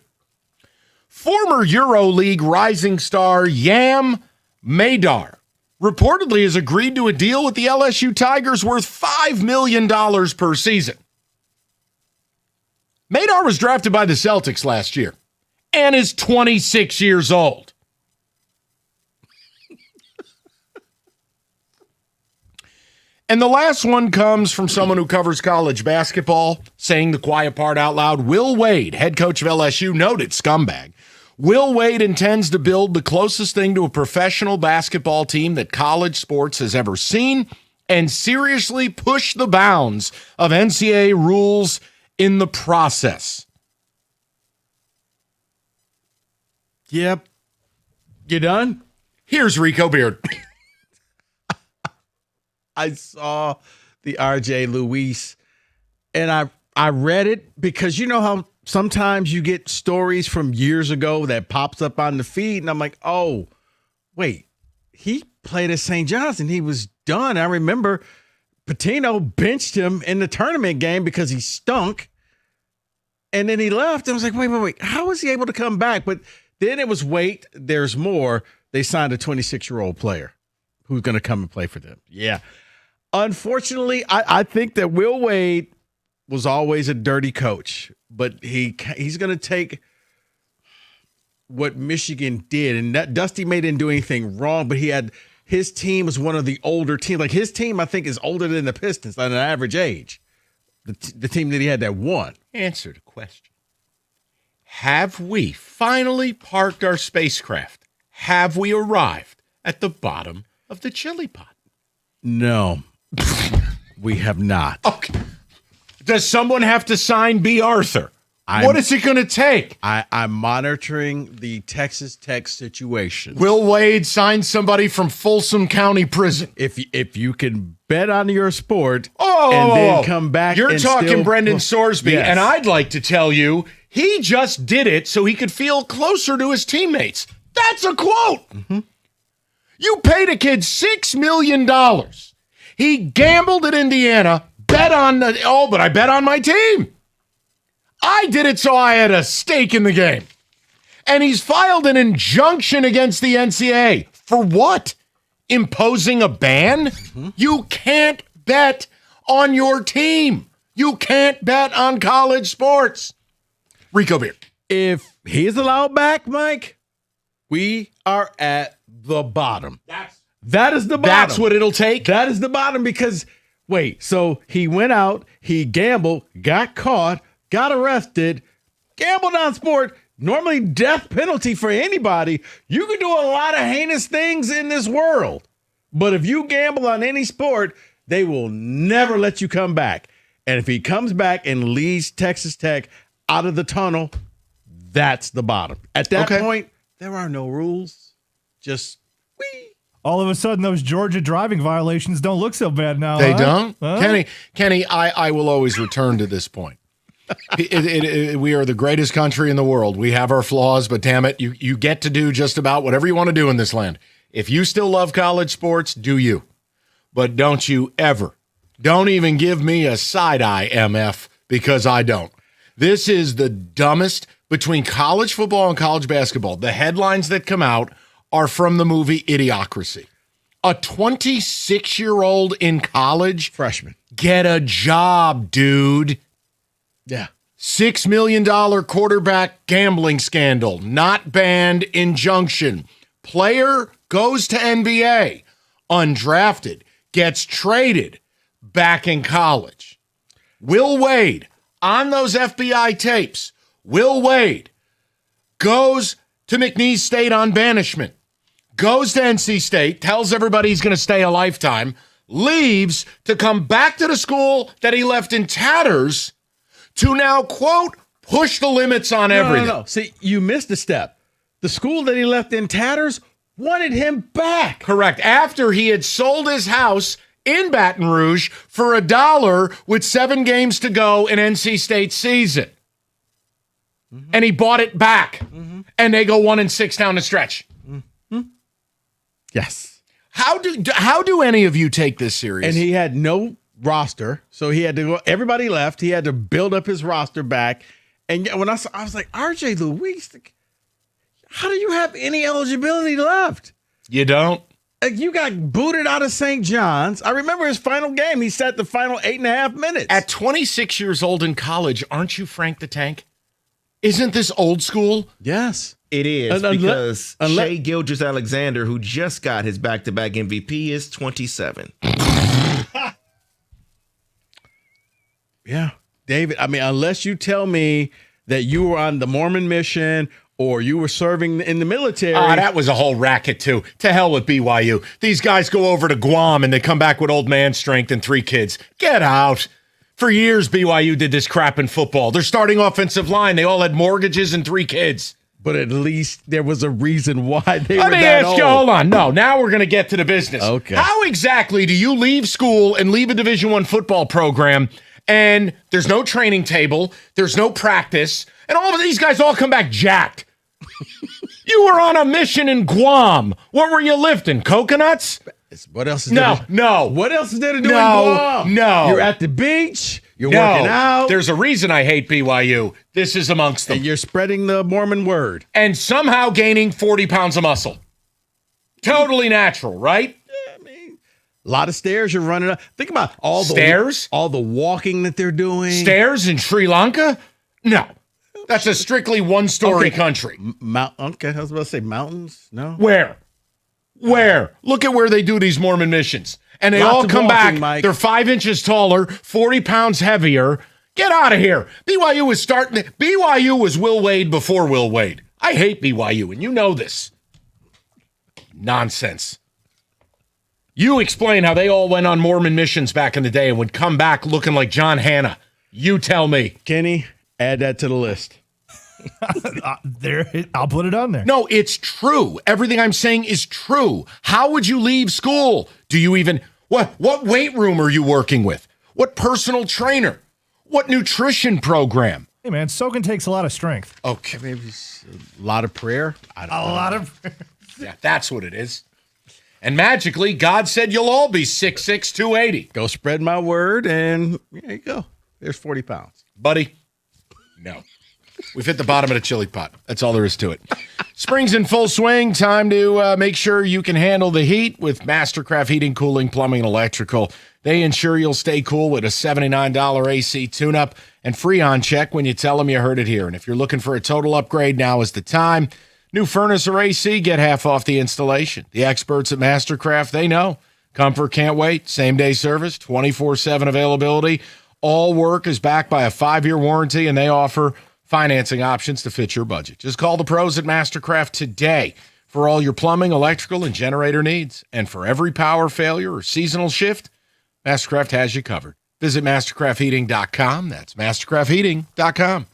former EuroLeague rising star Yam Madar reportedly has agreed to a deal with the LSU Tigers worth $5 million per season. Madar was drafted by the Celtics last year and is 26 years old. And the last one comes from someone who covers college basketball, saying the quiet part out loud. Will Wade, head coach of LSU, noted scumbag. Will Wade intends to build the closest thing to a professional basketball team that college sports has ever seen and seriously push the bounds of NCAA rules in the process. Yep. You done? Here's Rico Beard. I saw the RJ Luis, and I read it because you know how sometimes you get stories from years ago that pops up on the feed, and I'm like, oh, wait, he played at St. John's and he was done. I remember Patino benched him in the tournament game because he stunk, and then he left. And I was like, wait, how was he able to come back? But then it was, wait, there's more. They signed a 26-year-old player who's going to come and play for them. Yeah. Unfortunately, I think that Will Wade was always a dirty coach, but he's going to take what Michigan did. And that Dusty May didn't do anything wrong, but his team was one of the older teams. Like his team, I think, is older than the Pistons on an average age. The team that he had that won. Answer the question. Have we finally parked our spacecraft? Have we arrived at the bottom of the chili pot? No, we have not. Okay. Does someone have to sign B. Arthur? What is it going to take? I'm monitoring the Texas Tech situation. Will Wade sign somebody from Folsom County Prison? If you can bet on your sport and then come back. You're talking Brendan Sorsby, yes. And I'd like to tell you he just did it so he could feel closer to his teammates. That's a quote. Mm-hmm. You paid a kid $6 million. He gambled at Indiana, but I bet on my team. I did it so I had a stake in the game. And he's filed an injunction against the NCAA. For what? Imposing a ban? You can't bet on your team. You can't bet on college sports. Rico Beard. If he's allowed back, Mike, we are at the bottom. That is the bottom. That's what it'll take? That is the bottom because, wait, so he went out, he gambled, got caught, got arrested, gambled on sport, normally death penalty for anybody. You can do a lot of heinous things in this world. But if you gamble on any sport, they will never let you come back. And if he comes back and leads Texas Tech out of the tunnel, that's the bottom. At that point, there are no rules. Just all of a sudden, those Georgia driving violations don't look so bad now. They huh? don't? Huh? Kenny, I will always return to this point. We are the greatest country in the world. We have our flaws, but damn it, you get to do just about whatever you want to do in this land. If you still love college sports, do you. But don't you ever. Don't even give me a side-eye, MF, because I don't. This is the dumbest between college football and college basketball. The headlines that come out are from the movie Idiocracy. A 26-year-old in college? Freshman. Get a job, dude. Yeah. $6 million quarterback gambling scandal. Not banned, injunction. Player goes to NBA. Undrafted. Gets traded. Back in college. Will Wade, on those FBI tapes, Will Wade goes to McNeese State on banishment. Goes to NC State, tells everybody he's going to stay a lifetime, leaves to come back to the school that he left in tatters to now, quote, push the limits on everything. No. See, you missed a step. The school that he left in tatters wanted him back. Correct. After he had sold his house in Baton Rouge for $1 with 7 games to go in NC State's season. And he bought it back. And they go 1-6 down the stretch. Yes. How do any of you take this serious? And he had no roster, so he had to go. Everybody left. He had to build up his roster back. And when I was like, RJ Luis, how do you have any eligibility left? You don't. Like, you got booted out of St. John's. I remember his final game. He sat the final 8.5 minutes. At 26 years old in college, aren't you Frank the Tank? Isn't this old school? Yes. It is, because Shai Gilgeous-Alexander, who just got his back-to-back MVP, is 27. Yeah. David, I mean, unless you tell me that you were on the Mormon mission or you were serving in the military. That was a whole racket, too. To hell with BYU. These guys go over to Guam and they come back with old man strength and 3 kids. Get out. For years, BYU did this crap in football. Their starting offensive line, they all had mortgages and 3 kids. But at least there was a reason why they Let were me that ask you, old. hold on. No, now we're going to get to the business. Okay. How exactly do you leave school and leave a Division I football program and there's no training table, there's no practice, and all of these guys all come back jacked? You were on a mission in Guam. What were you lifting? Coconuts? What else is No. What else is there to do in No. Guam? No. You're at the beach. You're No. working out. There's a reason I hate BYU. This is amongst them. And you're spreading the Mormon word. And somehow gaining 40 pounds of muscle. Totally natural, right? A lot of stairs you're running up. Think about all the Stairs? all the walking that they're doing. Stairs in Sri Lanka? No. That's a strictly one-story country. Okay, I was about to say mountains. No. Where? Look at where they do these Mormon missions. And they Lots all of come walking, back. Mike. They're 5 inches taller, 40 pounds heavier. Get out of here. BYU was Will Wade before Will Wade. I hate BYU, and you know this. Nonsense. You explain how they all went on Mormon missions back in the day and would come back looking like John Hannah. You tell me. Kenny, add that to the list. I'll put it on there. No, it's true. Everything I'm saying is true. How would you leave school? Do you even what weight room are you working with? What personal trainer? What nutrition program? Hey man, soaking takes a lot of strength. Okay, maybe a lot of prayer. A lot of yeah, that's what it is. And magically, God said you'll all be 6'6", 280. Go spread my word, and there you go. There's 40 pounds. Buddy, no. We've hit the bottom of the chili pot. That's all there is to it. Spring's in full swing. Time to make sure you can handle the heat with Mastercraft Heating, Cooling, Plumbing, and Electrical. They ensure you'll stay cool with a $79 AC tune-up and free on-check when you tell them you heard it here. And if you're looking for a total upgrade, now is the time. New furnace or AC, get half off the installation. The experts at Mastercraft, they know. Comfort can't wait. Same-day service, 24/7 availability. All work is backed by a 5-year warranty, and they offer financing options to fit your budget. Just call the pros at Mastercraft today for all your plumbing, electrical, and generator needs. And for every power failure or seasonal shift, Mastercraft has you covered. Visit mastercraftheating.com. That's mastercraftheating.com.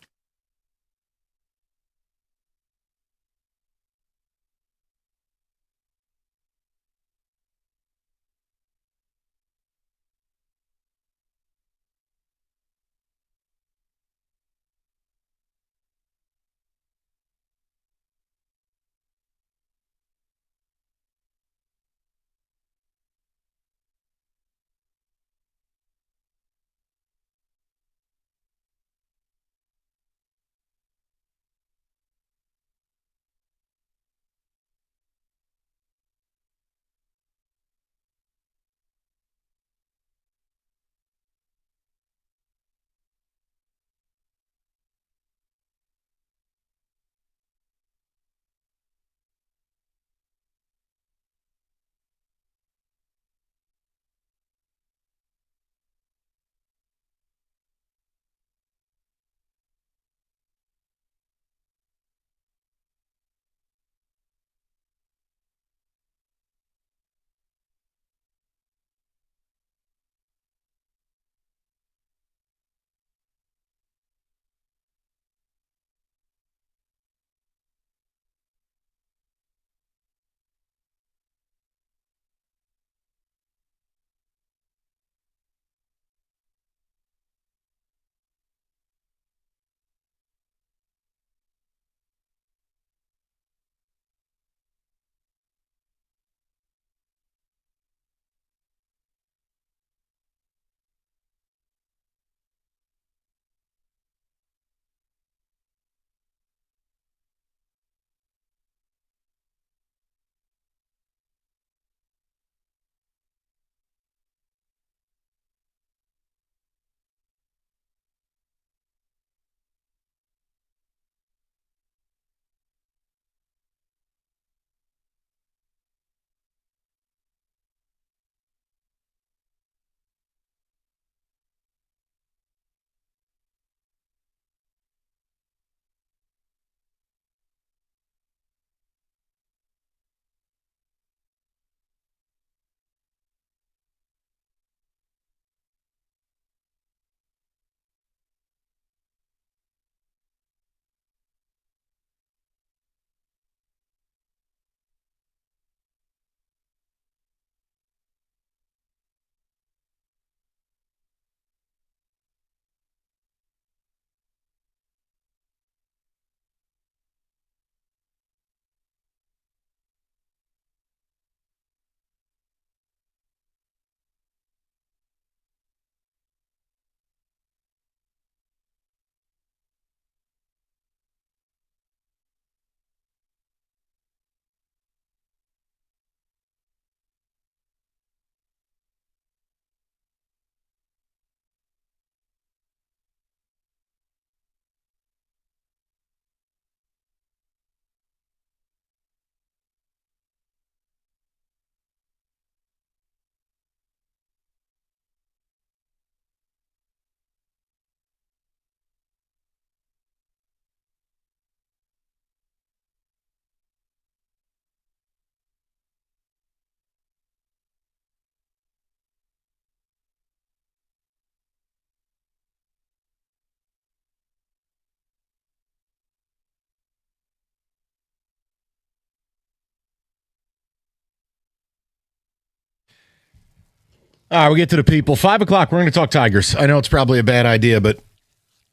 All right, we get to the people. 5 o'clock, we're going to talk Tigers. I know it's probably a bad idea, but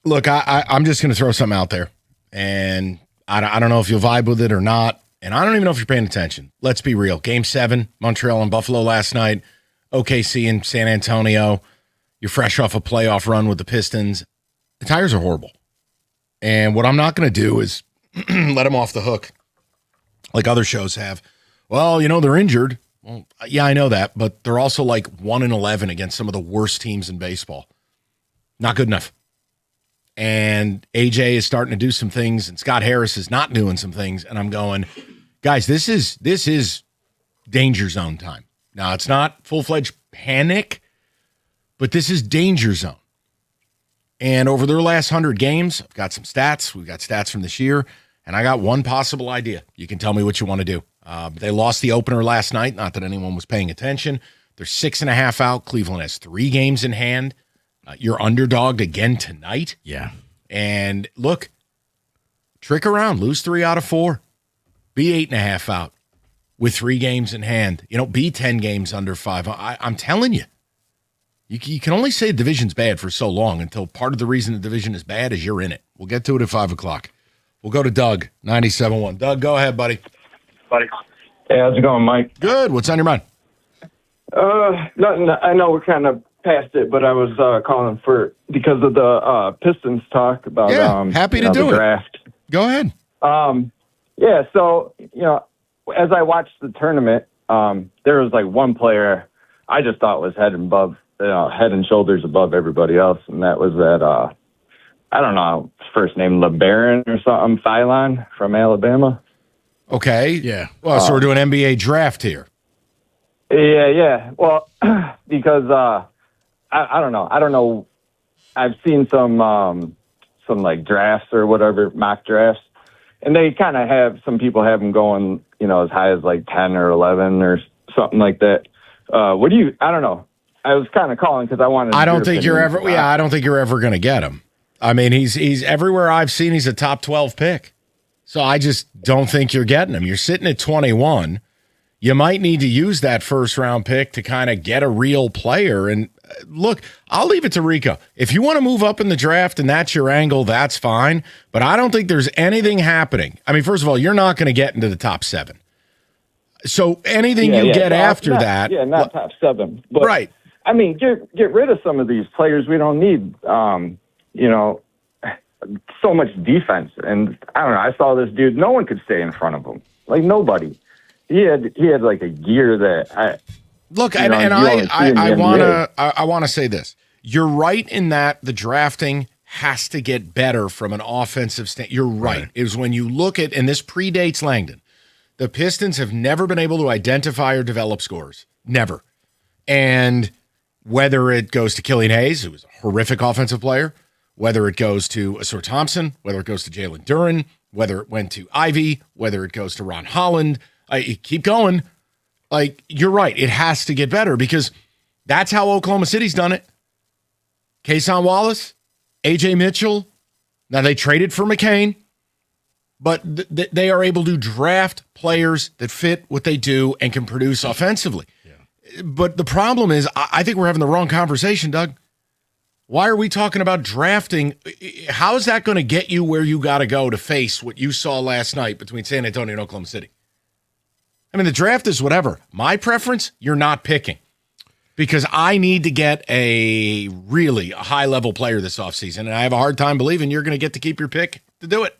look, I'm just going to throw something out there. And I don't know if you'll vibe with it or not. And I don't even know if you're paying attention. Let's be real. Game 7, Montreal and Buffalo last night. OKC and San Antonio. You're fresh off a playoff run with the Pistons. The Tigers are horrible. And what I'm not going to do is let him off the hook like other shows have. Well, they're injured. Well, yeah, I know that, but they're also like 1-11 against some of the worst teams in baseball. Not good enough. And AJ is starting to do some things, and Scott Harris is not doing some things, and I'm going, guys, this is danger zone time. Now, it's not full-fledged panic, but this is danger zone. And over their last 100 games, I've got some stats. We've got stats from this year, and I got one possible idea. You can tell me what you want to do. They lost the opener last night, not that anyone was paying attention. They're 6.5 out. Cleveland has 3 games in hand. You're underdogged again tonight. Yeah. And look, trick around, lose 3 out of 4. Be 8.5 out with 3 games in hand. Be 10 games under 5. I'm telling you, you can only say the division's bad for so long until part of the reason the division is bad is you're in it. We'll get to it at 5 o'clock. We'll go to Doug, 97.1. Doug, go ahead, buddy. Hey, how's it going, Mike? Good. What's on your mind? Nothing. I know we're kind of past it, but I was calling because of the Pistons talk about happy to do the it. draft. Go ahead. Yeah. So as I watched the tournament, there was like one player I just thought was head and shoulders above everybody else, and that was that I don't know, first name LeBaron or something, Phylon from Alabama. Okay. Yeah. Well, so we're doing NBA draft here. Yeah. Well, because I don't know. I don't know. I've seen some like drafts or whatever, mock drafts, and they kind of have some people have them going, as high as like 10 or 11 or something like that. What do you? I don't know. I was kind of calling because I wanted. I don't think you're ever. Yeah, I don't think you're ever going to get him. I mean, he's everywhere I've seen. He's a top 12 pick. So I just don't think you're getting him. You're sitting at 21. You might need to use that first round pick to kind of get a real player. And look, I'll leave it to Rico. If you want to move up in the draft and that's your angle, that's fine. But I don't think there's anything happening. I mean, first of all, you're not going to get into the top 7. So anything get after that. Yeah, not top 7. But, right. I mean, get rid of some of these players we don't need. So much defense, and I don't know. I saw this dude. No one could stay in front of him. Like nobody. He had like a gear that I look. I want to say this. You're right in that the drafting has to get better from an offensive stand. You're right. It was when you look at, and this predates Langdon. The Pistons have never been able to identify or develop scores. Never. And whether it goes to Killian Hayes, who was a horrific offensive player, whether it goes to Asur Thompson, whether it goes to Jalen Duren, whether it went to Ivy, whether it goes to Ron Holland, keep going. Like, you're right. It has to get better because that's how Oklahoma City's done it. Kason Wallace, AJ Mitchell. Now, they traded for McCain, but they are able to draft players that fit what they do and can produce offensively. Yeah. But the problem is, I think we're having the wrong conversation, Doug. Why are we talking about drafting? How is that going to get you where you got to go to face what you saw last night between San Antonio and Oklahoma City? I mean, the draft is whatever. My preference, you're not picking. Because I need to get a really high-level player this offseason, and I have a hard time believing you're going to get to keep your pick to do it.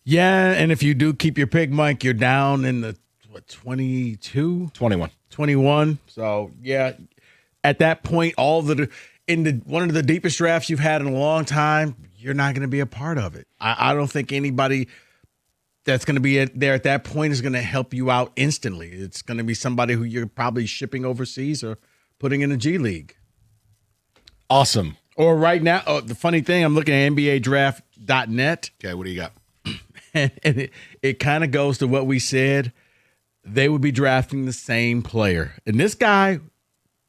Yeah, and if you do keep your pick, Mike, you're down in the, 22? 21. So, yeah, at that point, one of the deepest drafts you've had in a long time, you're not going to be a part of it. I don't think anybody that's going to be there at that point is going to help you out instantly. It's going to be somebody who you're probably shipping overseas or putting in a G League. Awesome. Or right now, the funny thing, I'm looking at NBADraft.net. Okay, what do you got? And it kind of goes to what we said. They would be drafting the same player. And this guy,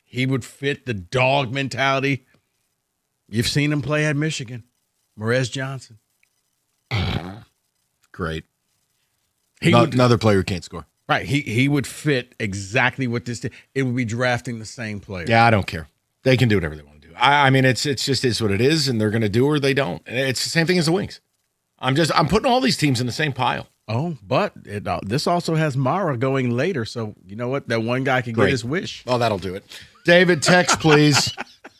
he would fit the dog mentality. You've seen him play at Michigan. Morez Johnson. Great. Another player who can't score. Right. He would fit exactly what this did. It would be drafting the same player. Yeah, I don't care. They can do whatever they want to do. I mean, it's just is what it is, and they're going to do or they don't. And it's the same thing as the Wings. I'm putting all these teams in the same pile. Oh, but this also has Mara going later, so you know what? That one guy can get his wish. Oh, that'll do it. David, text, please.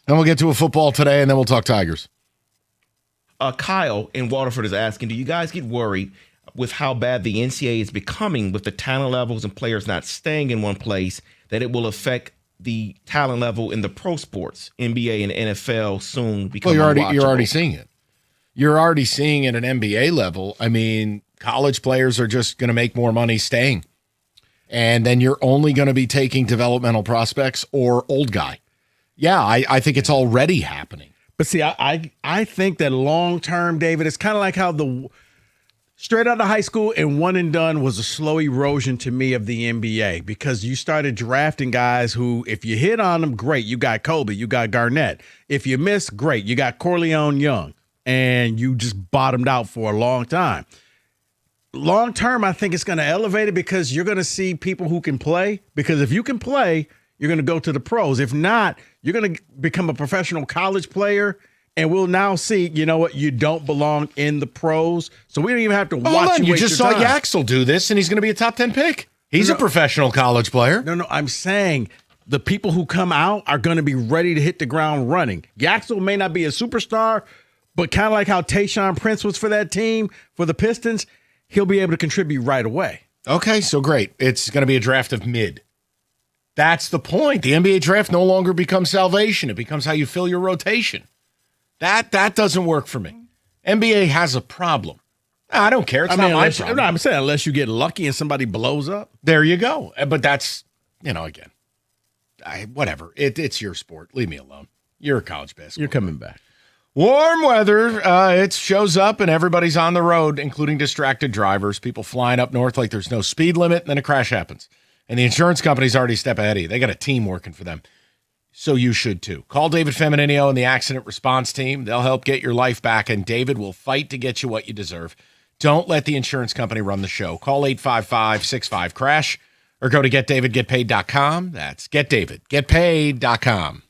Then we'll get to a football today, and then we'll talk Tigers. Kyle in Waterford is asking, do you guys get worried with how bad the NCAA is becoming with the talent levels and players not staying in one place, that it will affect the talent level in the pro sports, NBA and NFL soon become Well, unwatchable? you're already seeing it. You're already seeing it at an NBA level. I mean, college players are just going to make more money staying. And then you're only going to be taking developmental prospects or old guy. Yeah, I think it's already happening. But see, I think that long term, David, it's kind of like how the straight out of high school and one and done was a slow erosion to me of the NBA, because you started drafting guys who, if you hit on them, great. You got Kobe, you got Garnett. If you miss, great. You got Corleone Young, and you just bottomed out for a long time. Long term, I think it's going to elevate it, because you're going to see people who can play. Because if you can play, you're going to go to the pros. If not, you're going to become a professional college player, and we'll now see, you know what, you don't belong in the pros. So we don't even have to watch you. You just saw Yaxel do this, and he's going to be a top 10 pick. He's a professional college player. No, I'm saying the people who come out are going to be ready to hit the ground running. Yaxel may not be a superstar, but kind of like how Tayshaun Prince was for that team, for the Pistons, he'll be able to contribute right away. Okay, so great. It's going to be a draft of mid. That's the point. The NBA draft no longer becomes salvation. It becomes how you fill your rotation. That doesn't work for me. NBA has a problem. I don't care. It's not my problem. I'm saying unless you get lucky and somebody blows up. There you go. But that's, again, whatever. It's your sport. Leave me alone. You're a college basketball. You're coming back. Warm weather. It shows up and everybody's on the road, including distracted drivers, people flying up north like there's no speed limit, and then a crash happens. And the insurance company's already a step ahead of you. They got a team working for them. So you should too. Call David Femininio and the accident response team. They'll help get your life back, and David will fight to get you what you deserve. Don't let the insurance company run the show. Call 855-65-CRASH or go to getdavidgetpaid.com. That's getdavidgetpaid.com.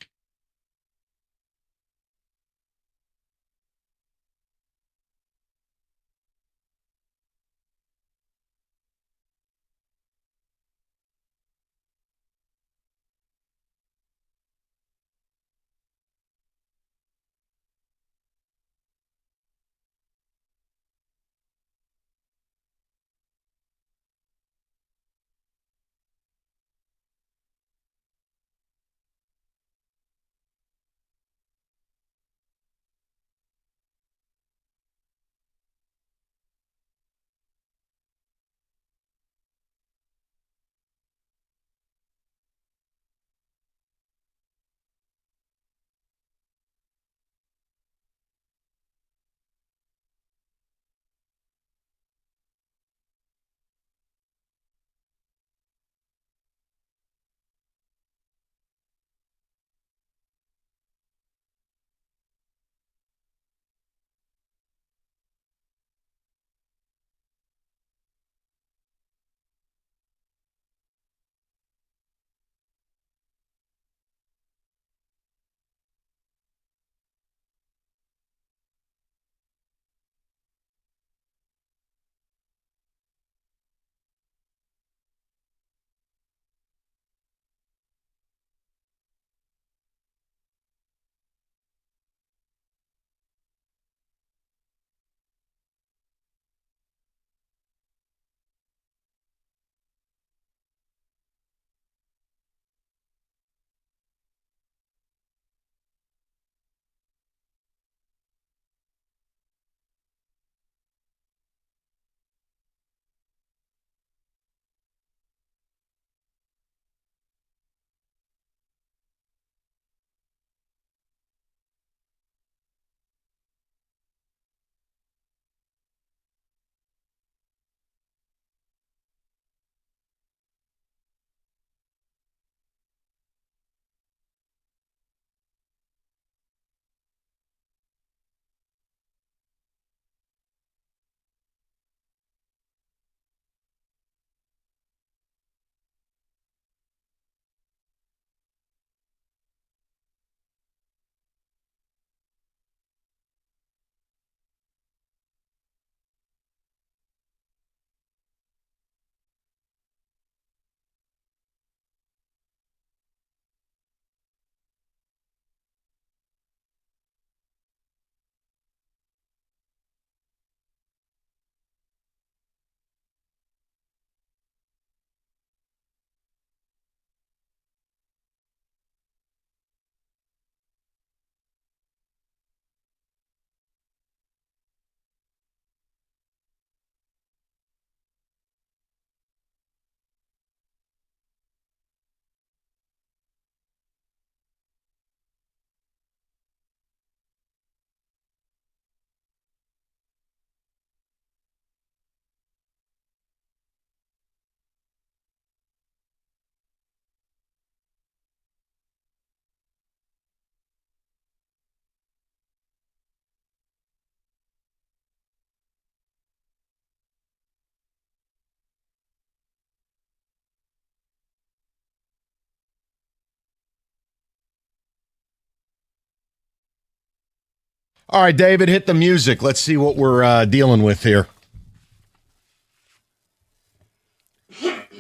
All right, David, hit the music. Let's see what we're dealing with here.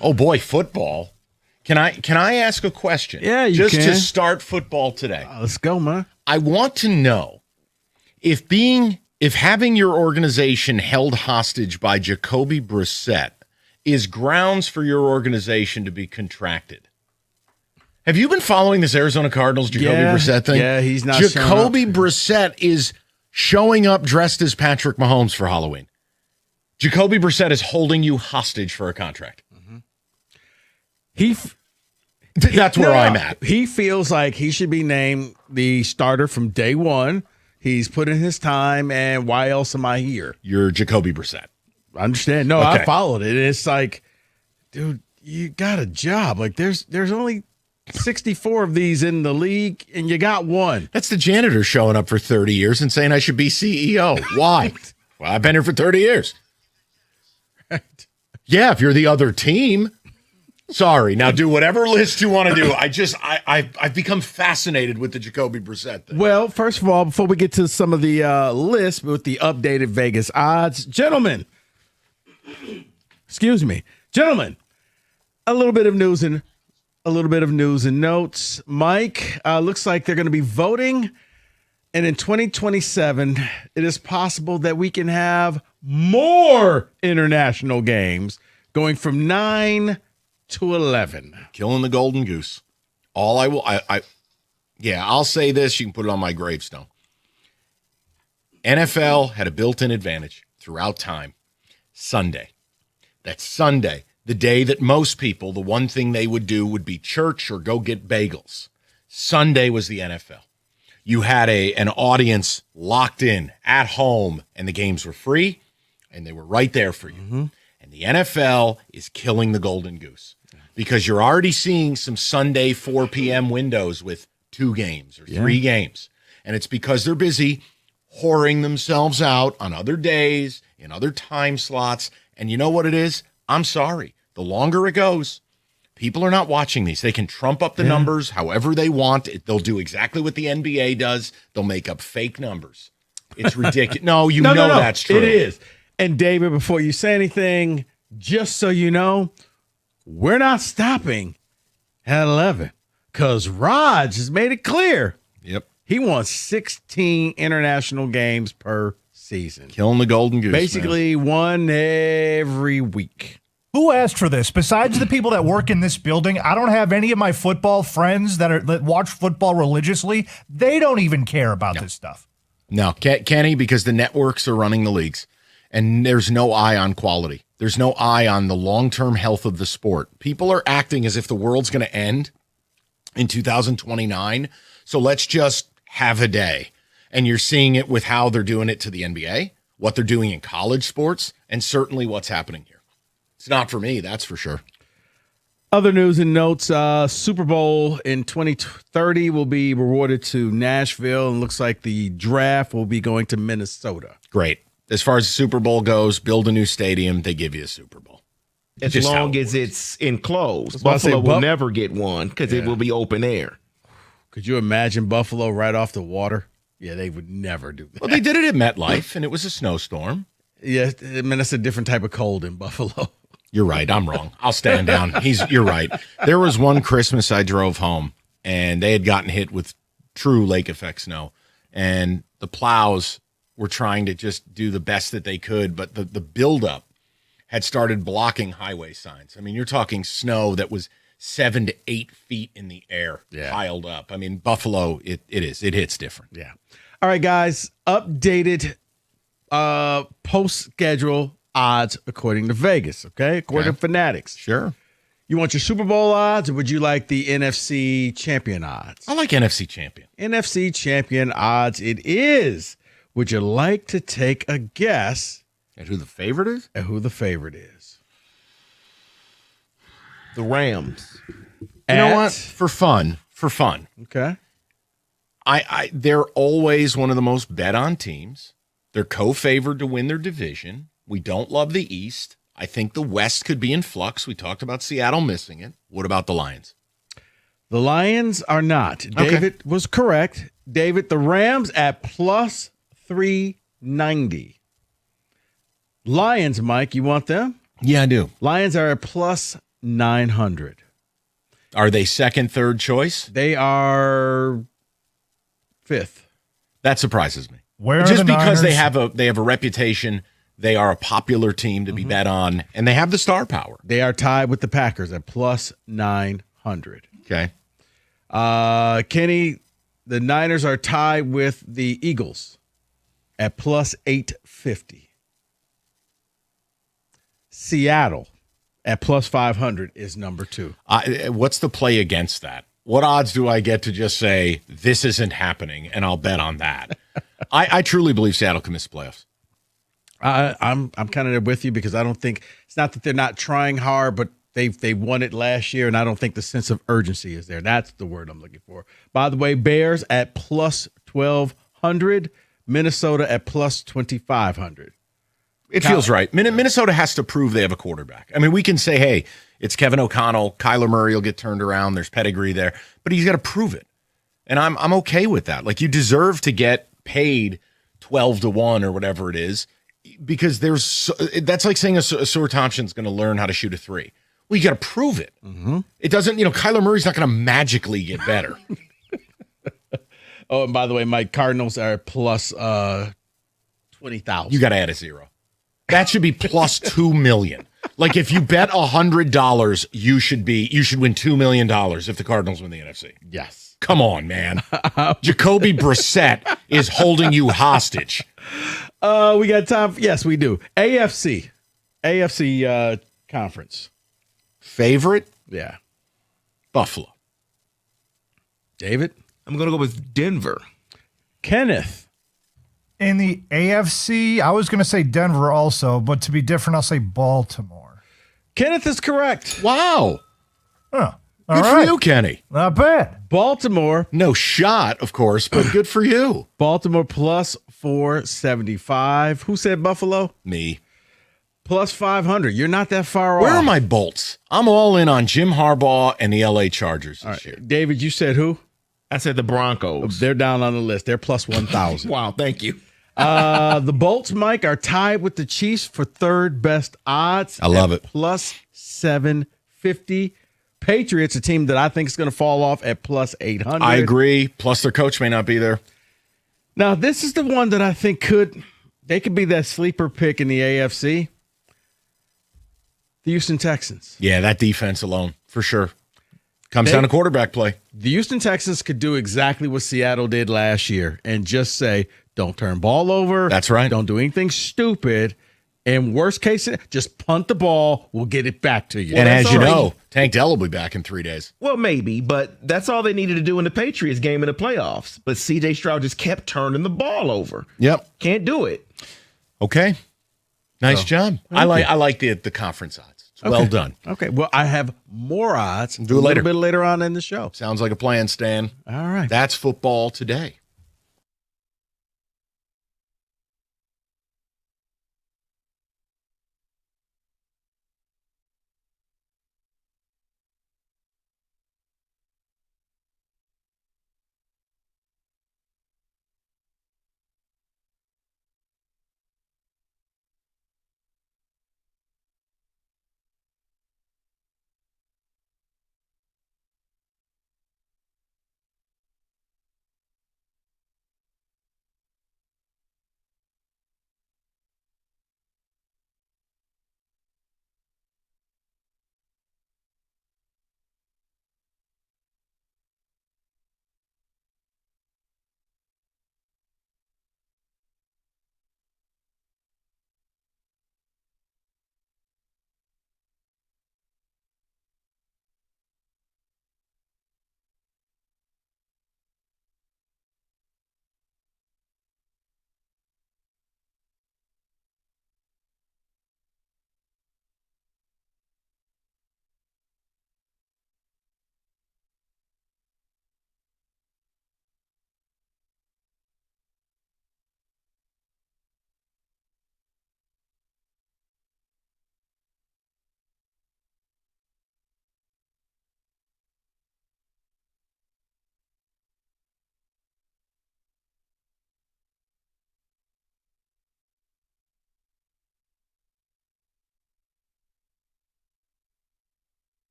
Oh boy, football. Can I ask a question? Yeah, you just can. to start football today. Let's go, man. I want to know if having your organization held hostage by Jacoby Brissett is grounds for your organization to be contracted. Have you been following this Arizona Cardinals Jacoby Brissett thing? Yeah, he's not Jacoby Brissett is showing up dressed as Patrick Mahomes for Halloween. Jacoby Brissett is holding you hostage for a contract. That's where I'm at. He feels like he should be named the starter from day one. He's put in his time, and why else am I here? You're Jacoby Brissett. I understand. No, Okay. I followed it. It's like, dude, you got a job. Like there's only 64 of these in the league, and you got one. That's the janitor showing up for 30 years and saying I should be CEO. Why? Well, I've been here for 30 years. Right. Yeah, if you're the other team. Sorry. Now do whatever list you want to do. I've become fascinated with the Jacoby Brissett thing. Well, first of all, before we get to some of the lists with the updated Vegas odds, gentlemen, a little bit of news and notes. Mike, looks like they're going to be voting, and in 2027, it is possible that we can have more international games, going from 9 to 11. Killing the golden goose. I'll say this. You can put it on my gravestone. NFL had a built-in advantage throughout time. Sunday. That's Sunday. The day that most people, the one thing they would do would be church or go get bagels. Sunday was the NFL. You had an audience locked in at home, and the games were free, and they were right there for you. Mm-hmm. And the NFL is killing the golden goose because you're already seeing some Sunday 4 p.m. windows with 2 games or 3 games. And it's because they're busy whoring themselves out on other days, in other time slots. And you know what it is? I'm sorry. The longer it goes, people are not watching these. They can trump up the numbers however they want. They'll do exactly what the NBA does. They'll make up fake numbers. It's ridiculous. No, that's true. It is. And David, before you say anything, just so you know, we're not stopping at 11 because Raj has made it clear. Yep. He wants 16 international games per season. Killing the golden goose. Basically, one every week. Who asked for this? Besides the people that work in this building, I don't have any of my football friends that watch football religiously. They don't even care about this stuff. No, Kenny, because the networks are running the leagues, and there's no eye on quality. There's no eye on the long-term health of the sport. People are acting as if the world's going to end in 2029, so let's just have a day. And you're seeing it with how they're doing it to the NBA, what they're doing in college sports, and certainly what's happening here. It's not for me, that's for sure. Other news and notes, Super Bowl in 2030 will be rewarded to Nashville, and looks like the draft will be going to Minnesota. Great. As far as the Super Bowl goes, build a new stadium, they give you a Super Bowl. As long as it's enclosed. Well, I say Buffalo will never get one because it Yeah. will be open air. Could you imagine Buffalo right off the water? Yeah, they would never do that. Well, they did it at MetLife, and it was a snowstorm. Yeah, I mean, that's a different type of cold in Buffalo. You're right. I'm wrong. I'll stand down. You're right. There was one Christmas I drove home, and they had gotten hit with true lake effect snow, and the plows were trying to just do the best that they could, but the buildup had started blocking highway signs. I mean, you're talking snow that was 7 to 8 feet in the air, piled up. I mean, Buffalo, it hits different. Yeah. All right, guys. Updated post-schedule odds according to Vegas, okay? According to Fanatics. Sure. You want your Super Bowl odds, or would you like the NFC champion odds? I like NFC champion. NFC champion odds it is. Would you like to take a guess at who the favorite is? The Rams. You know what? For fun. Okay. They're always one of the most bet on teams. They're co-favored to win their division. We don't love the East. I think the West could be in flux. We talked about Seattle missing it. What about the Lions? The Lions are not. David was correct. David, the Rams at plus 390. Lions, Mike, you want them? Yeah, I do. Lions are at plus 900. Are they second, third choice? They are fifth. That surprises me. Where are just the because Niners? they have a reputation, they are a popular team to be bet on, and they have the star power. They are tied with the Packers at plus 900. Okay. Kenny, the Niners are tied with the Eagles at plus 850. Seattle at plus 500 is number 2. What's the play against that? What odds do I get to just say this isn't happening, and I'll bet on that? I truly believe Seattle can miss the playoffs. I'm kind of with you because I don't think it's not that they're not trying hard, but they won it last year, and I don't think the sense of urgency is there. That's the word I'm looking for. By the way, Bears at plus 1,200, Minnesota at plus 2,500. It feels right. Minnesota has to prove they have a quarterback. I mean, we can say, hey, it's Kevin O'Connell. Kyler Murray will get turned around. There's pedigree there. But he's got to prove it. And I'm okay with that. Like, you deserve to get paid 12-1 or whatever it is because that's like saying a Seward Thompson's going to learn how to shoot a 3. Well, you got to prove it. Mm-hmm. It doesn't, Kyler Murray's not going to magically get better. Oh, and by the way, my Cardinals are plus 20,000. You got to add a 0. That should be plus 2 million. Like, if you bet $100, you should win $2 million if the Cardinals win the NFC. Yes. Come on, man. Jacoby Brissett is holding you hostage. We got time. Yes, we do. AFC conference. Favorite? Yeah. Buffalo. David? I'm going to go with Denver. Kenneth? In the AFC, I was going to say Denver also, but to be different, I'll say Baltimore. Kenneth is correct. Wow. Huh. Good for you, Kenny. Not bad. Baltimore. No shot, of course, but good for you. Baltimore plus 475. Who said Buffalo? Me. Plus 500. You're not that far Where off. are my bolts? I'm all in on Jim Harbaugh and the LA Chargers this year. David, you said who? I said the Broncos. They're down on the list. They're plus 1,000. Wow, thank you. The Bolts, Mike, are tied with the Chiefs for third best odds. I love it. Plus 750. Patriots, a team that I think is going to fall off at plus 800. I agree. Plus, their coach may not be there. Now, this is the one that I think could be that sleeper pick in the AFC. The Houston Texans. Yeah, that defense alone, for sure. Comes down to quarterback play. The Houston Texans could do exactly what Seattle did last year and just say, don't turn ball over. That's right. Don't do anything stupid. And worst case, just punt the ball. We'll get it back to you. And as you know, Tank Dell will be back in 3 days. Well, maybe, but that's all they needed to do in the Patriots game in the playoffs. But C.J. Stroud just kept turning the ball over. Yep. Can't do it. Okay. Nice job. I like the conference odds. It's well done. Okay. Well, I have more odds. Do it a later. little bit later on in the show. Sounds like a plan, Stan. All right. That's football today.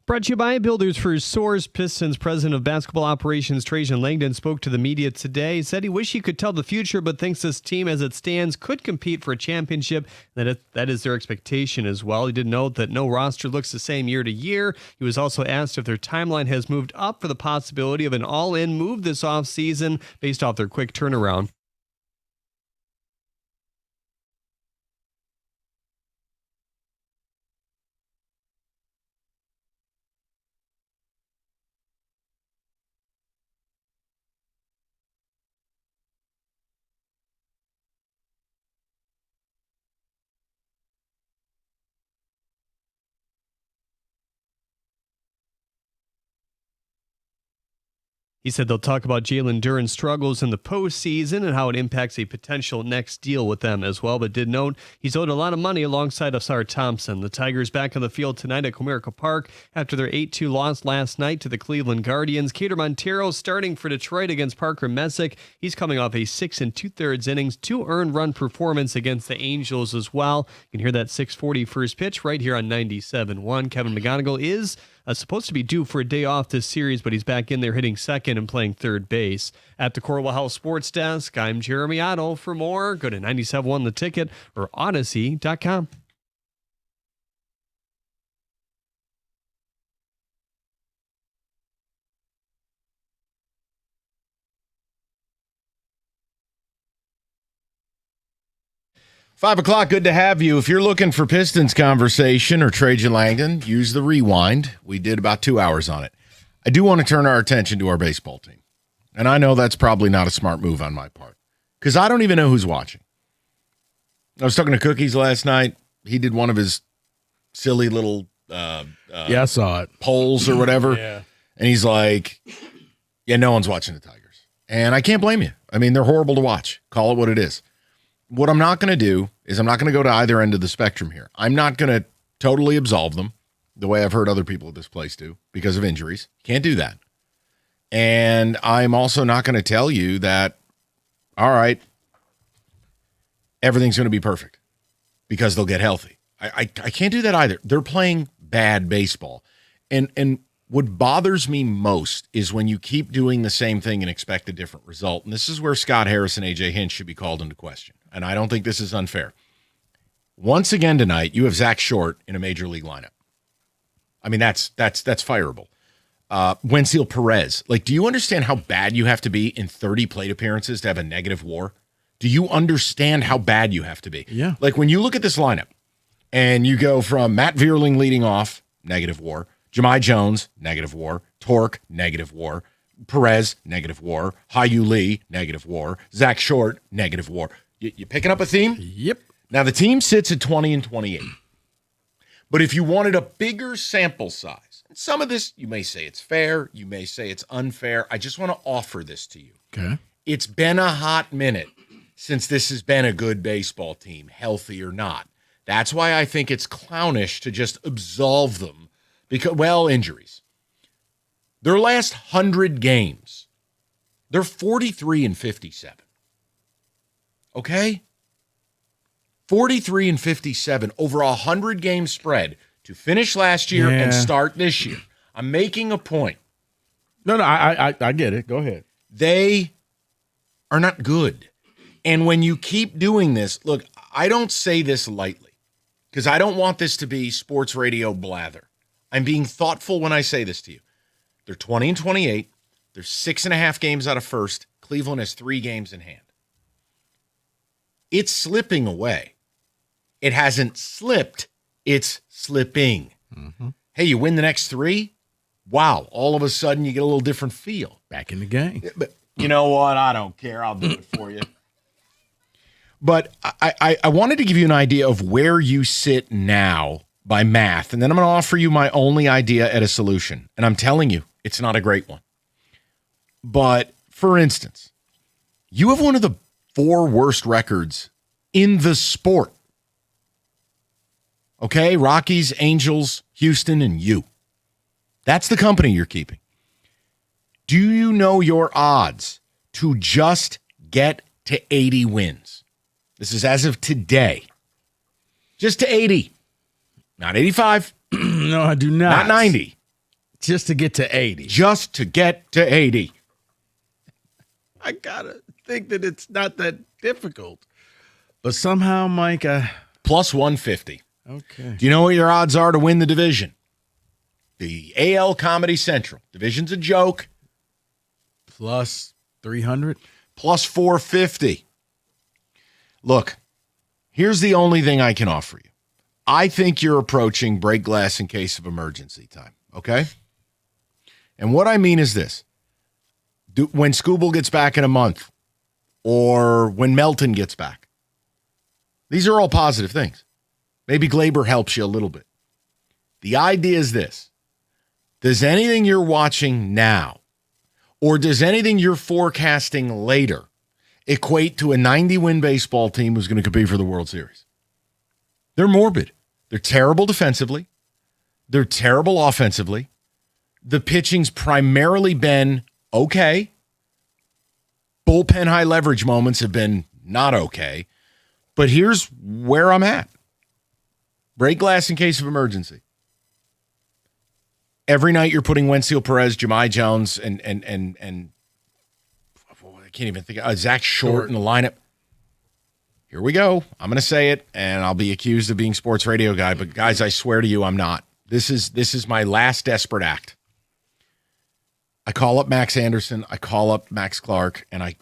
Brought to you by Builders for Source. Pistons president of basketball operations Trajan Langdon spoke to the media today. He said he wished he could tell the future, but thinks this team as it stands could compete for a championship. That is their expectation as well. He did note that no roster looks the same year to year. He was also asked if their timeline has moved up for the possibility of an all-in move this offseason based off their quick turnaround. He said they'll talk about Jalen Duren's struggles in the postseason and how it impacts a potential next deal with them as well, but did note he's owed a lot of money alongside Asar Thompson. The Tigers back on the field tonight at Comerica Park after their 8-2 loss last night to the Cleveland Guardians. Cater Montero starting for Detroit against Parker Messick. He's coming off a 6 2/3 innings, 2 earned run performance against the Angels as well. You can hear that 6:40 first pitch right here on 97.1. Kevin McGonigal is supposed to be due for a day off this series, but he's back in there hitting second and playing third base. At the Corwell House Sports Desk, I'm Jeremy Otto. For more, go to 97.1 The Ticket or Odyssey.com. Five o'clock, good to have you. If you're looking for Pistons conversation or Trajan Langdon, use the rewind. We did about 2 hours on it. I do want to turn our attention to our baseball team. And I know that's probably not a smart move on my part because I don't even know who's watching. I was talking to Cookies last night. He did one of his silly little I saw it. polls or whatever. Yeah. And he's like, yeah, no one's watching the Tigers. And I can't blame you. I mean, they're horrible to watch. Call it what it is. What I'm not going to do is I'm not going to go to either end of the spectrum here. I'm not going to totally absolve them the way I've heard other people at this place do because of injuries. Can't do that. And I'm also not going to tell you that, all right, everything's going to be perfect because they'll get healthy. I can't do that either. They're playing bad baseball. And what bothers me most is when you keep doing the same thing and expect a different result. And this is where Scott Harris and A.J. Hinch should be called into question. And I don't think this is unfair. Once again tonight, you have Zach Short in a major league lineup. I mean, that's fireable. Wenzel Perez. Like, do you understand how bad you have to be in 30 plate appearances to have a negative WAR? Do you understand how bad you have to be? Yeah. Like, when you look at this lineup and you go from Matt Vierling leading off, negative WAR, Jahmai Jones, negative WAR, Torque, negative WAR, Perez, negative WAR, Hyu Lee, negative WAR, Zach Short, negative WAR. You picking up a theme? Yep. Now, the team sits at 20 and 28. But if you wanted a bigger sample size, and some of this, you may say it's fair, you may say it's unfair. I just want to offer this to you. Okay. It's been a hot minute since this has been a good baseball team, healthy or not. That's why I think it's clownish to just absolve them because, well, injuries. Their last 100 games, they're 43 and 57. Okay? 43 and 57 over a 100-game spread to finish last year and start this year. I'm making a point. No, I get it. Go ahead. They are not good. And when you keep doing this, look, I don't say this lightly because I don't want this to be sports radio blather. I'm being thoughtful when I say this to you. They're 20 and 28. They're 6.5 games out of first. Cleveland has 3 games in hand. It's slipping away. It hasn't slipped. It's slipping. Mm-hmm. Hey, you win the next 3? Wow. All of a sudden, you get a little different feel. Back in the game. But you know what? I don't care. I'll do it for you. But I wanted to give you an idea of where you sit now by math, and then I'm going to offer you my only idea at a solution. And I'm telling you, it's not a great one. But, for instance, you have one of the 4 worst records in the sport. Okay? Rockies, Angels, Houston, and you. That's the company you're keeping. Do you know your odds to just get to 80 wins? This is as of today. Just to 80. Not 85. No, I do not. Not 90. Just to get to 80. Just to get to 80. I gotta think that it's not that difficult. But somehow, Mike, plus 150. Okay. Do you know what your odds are to win the division? The AL Comedy Central. Division's a joke. Plus 300. Plus 450. Look, here's the only thing I can offer you. I think you're approaching break glass in case of emergency time, okay? And what I mean is this. When Scooble gets back in a month, or when Melton gets back, these are all positive things. Maybe Glaber helps you a little bit. The idea is this. Does anything you're watching now, or does anything you're forecasting later, equate to a 90-win baseball team who's going to compete for the World Series? They're morbid. They're terrible defensively. They're terrible offensively. The pitching's primarily been okay. Bullpen high leverage moments have been not okay. But here's where I'm at. Break glass in case of emergency. Every night you're putting Wenzel Perez, Jahmai Jones, and I can't even think of Zach Short in the lineup. Here we go. I'm going to say it, and I'll be accused of being sports radio guy, but guys, I swear to you, I'm not. This is my last desperate act. I call up Max Anderson, I call up Max Clark, and I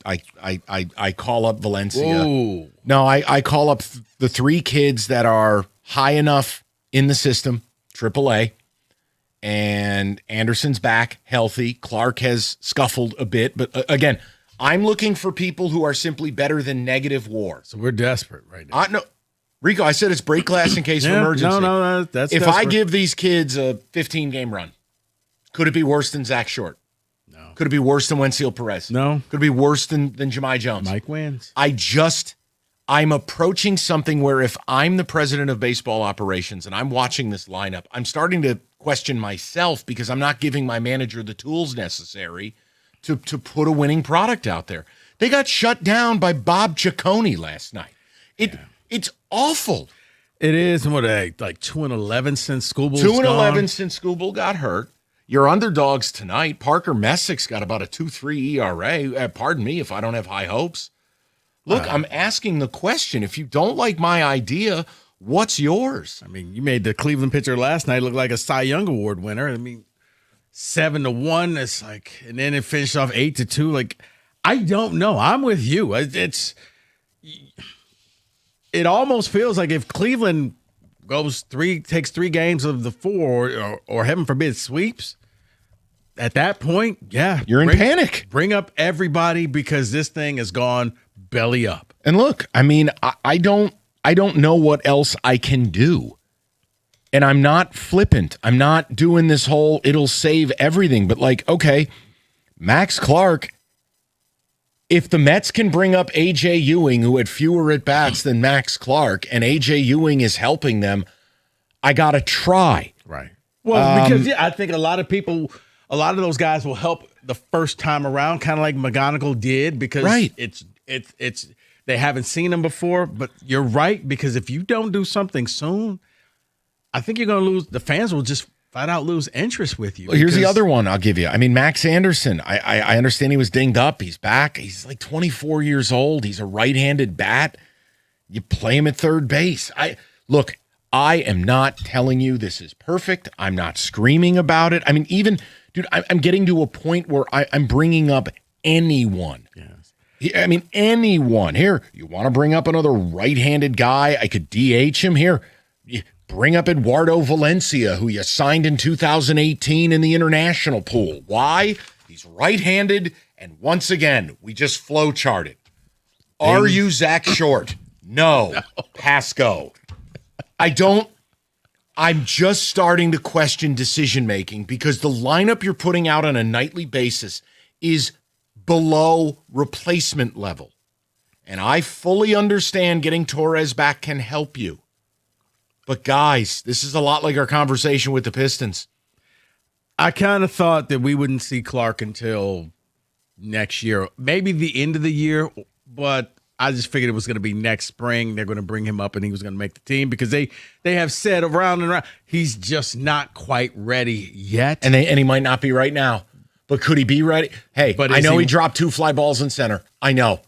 call up Valencia. Whoa. No, I call up the three kids that are high enough in the system, AAA, and Anderson's back, healthy. Clark has scuffled a bit, but again, I'm looking for people who are simply better than negative WAR. So we're desperate right now. No, Rico, I said it's break glass in case of emergency. No, that's if desperate. I give these kids a 15-game run, could it be worse than Zach Short? No. Could it be worse than Wenzel Perez? No. Could it be worse than Jahmai Jones? Mike wins. I'm approaching something where if I'm the president of baseball operations and I'm watching this lineup, I'm starting to question myself because I'm not giving my manager the tools necessary to put a winning product out there. They got shut down by Bob Ciccone last night. It's awful. It is. And what, like 2-11 since Scooble 2-11 since Scooble got hurt. Your underdogs tonight. Parker Messick's got about a 2.3 ERA. Pardon me if I don't have high hopes. Look, I'm asking the question. If you don't like my idea, what's yours? I mean, you made the Cleveland pitcher last night look like a Cy Young Award winner. I mean, 7-1. It's like, and then it finished off 8-2. Like, I don't know. I'm with you. It almost feels like if Cleveland takes 3 games of the 4, or heaven forbid sweeps, at that point, yeah, you're in panic. Bring up everybody because this thing has gone belly up. And look, I mean, I don't know what else I can do. And I'm not flippant. I'm not doing this whole it'll save everything. But like, okay, Max Clark, if the Mets can bring up A.J. Ewing, who had fewer at-bats than Max Clark, and A.J. Ewing is helping them, I got to try. Right. Well, because I think a lot of those guys will help the first time around, kind of like McGonigal did, because it's they haven't seen him before. But you're right, because if you don't do something soon, I think you're going to lose. The fans will just flat out lose interest with you. Well, here's the other one I'll give you. I mean, Max Anderson, I understand he was dinged up. He's back. He's like 24 years old. He's a right-handed bat. You play him at third base. Look, I am not telling you this is perfect. I'm not screaming about it. I mean, even, dude, I'm getting to a point where I'm bringing up anyone. Yes. I mean, anyone. Here, you want to bring up another right-handed guy? I could DH him here. Bring up Eduardo Valencia, who you signed in 2018 in the international pool. Why? He's right-handed, and once again, we just flow-charted. Are you Zach Short? No. Pasco. I'm just starting to question decision-making because the lineup you're putting out on a nightly basis is below replacement level. And I fully understand getting Torres back can help you. But guys, this is a lot like our conversation with the Pistons. I kind of thought that we wouldn't see Clark until next year, maybe the end of the year, but I just figured it was going to be next spring. They're going to bring him up and he was going to make the team because they have said around and around he's just not quite ready yet. And he might not be right now. But could he be ready? Hey, I know he dropped 2 fly balls in center. I know.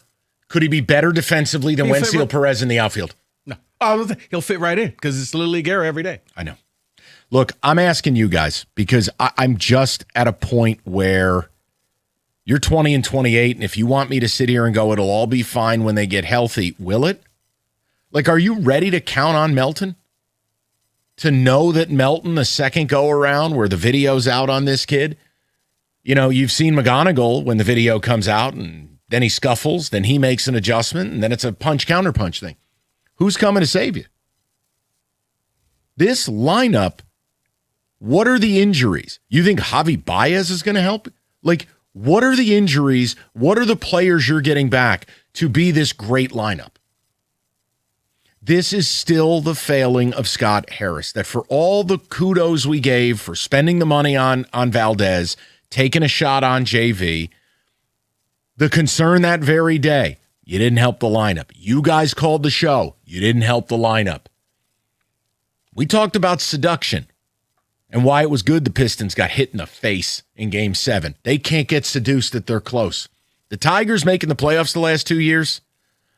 Could he be better defensively than Wenzel Perez in the outfield? No. He'll fit right in because it's Little League era every day. I know. Look, I'm asking you guys because I'm just at a point where you're 20 and 28, and if you want me to sit here and go, it'll all be fine when they get healthy, will it? Like, are you ready to count on Melton? To know that Melton, the second go-around where the video's out on this kid, you know, you've seen McGonigal when the video comes out, and then he scuffles, then he makes an adjustment, and then it's a punch-counterpunch thing. Who's coming to save you? This lineup, what are the injuries? You think Javi Baez is going to help? Like, what are the injuries? What are the players you're getting back to be this great lineup? This is still the failing of Scott Harris, that for all the kudos we gave for spending the money on Valdez, taking a shot on JV, the concern that very day, you didn't help the lineup. You guys called the show. You didn't help the lineup. We talked about seduction and why it was good the Pistons got hit in the face in Game 7. They can't get seduced that they're close. The Tigers making the playoffs the last 2 years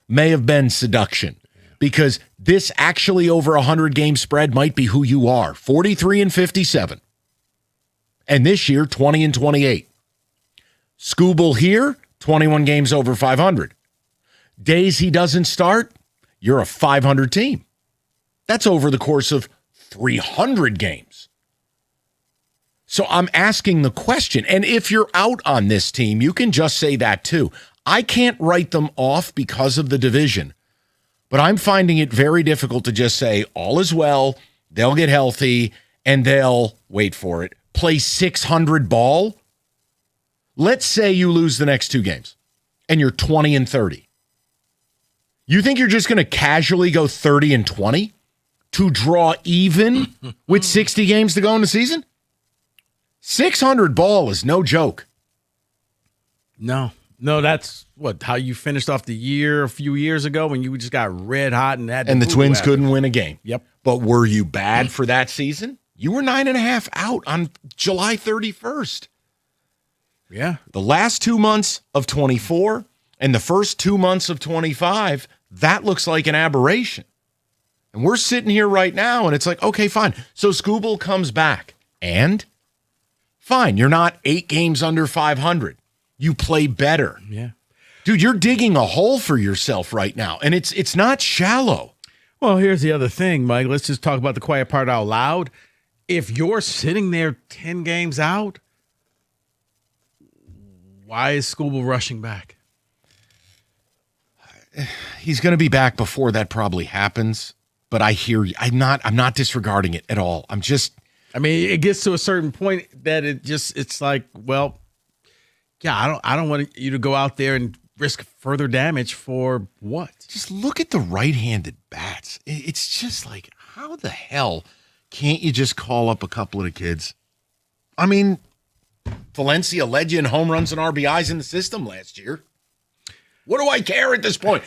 may have been seduction because this actually over 100-game spread might be who you are, 43 and 57. And this year, 20 and 28. Scooble here, 21 games over 500. Days he doesn't start, you're a 500 team. That's over the course of 300 games. So I'm asking the question, and if you're out on this team, you can just say that too. I can't write them off because of the division, but I'm finding it very difficult to just say all is well, they'll get healthy, and they'll, wait for it, play 600 ball. Let's say you lose the next 2 games, and you're 20 and 30. You think you're just going to casually go 30 and 20 to draw even with 60 games to go in the season? 600 ball is no joke. No, that's how you finished off the year a few years ago when you just got red hot and had. And the Twins couldn't win a game. Yep. But were you bad for that season? You were 9.5 out on July 31st. Yeah. The last 2 months of 24 and the first 2 months of 25, that looks like an aberration. And we're sitting here right now, and it's like, okay, fine. So Scooble comes back, and fine, you're not 8 games under 500. You play better. Yeah. Dude, you're digging a hole for yourself right now, and it's not shallow. Well, here's the other thing, Mike. Let's just talk about the quiet part out loud. If you're sitting there 10 games out, why is Scooble rushing back? He's going to be back before that probably happens, but I hear you. I'm not disregarding it at all. I mean, it gets to a certain point that it's like, well, yeah, I don't want you to go out there and risk further damage for what? Just look at the right-handed bats. It's just like, how the hell can't you just call up a couple of the kids? I mean, Valencia led you in home runs and RBIs in the system last year. What do I care at this point?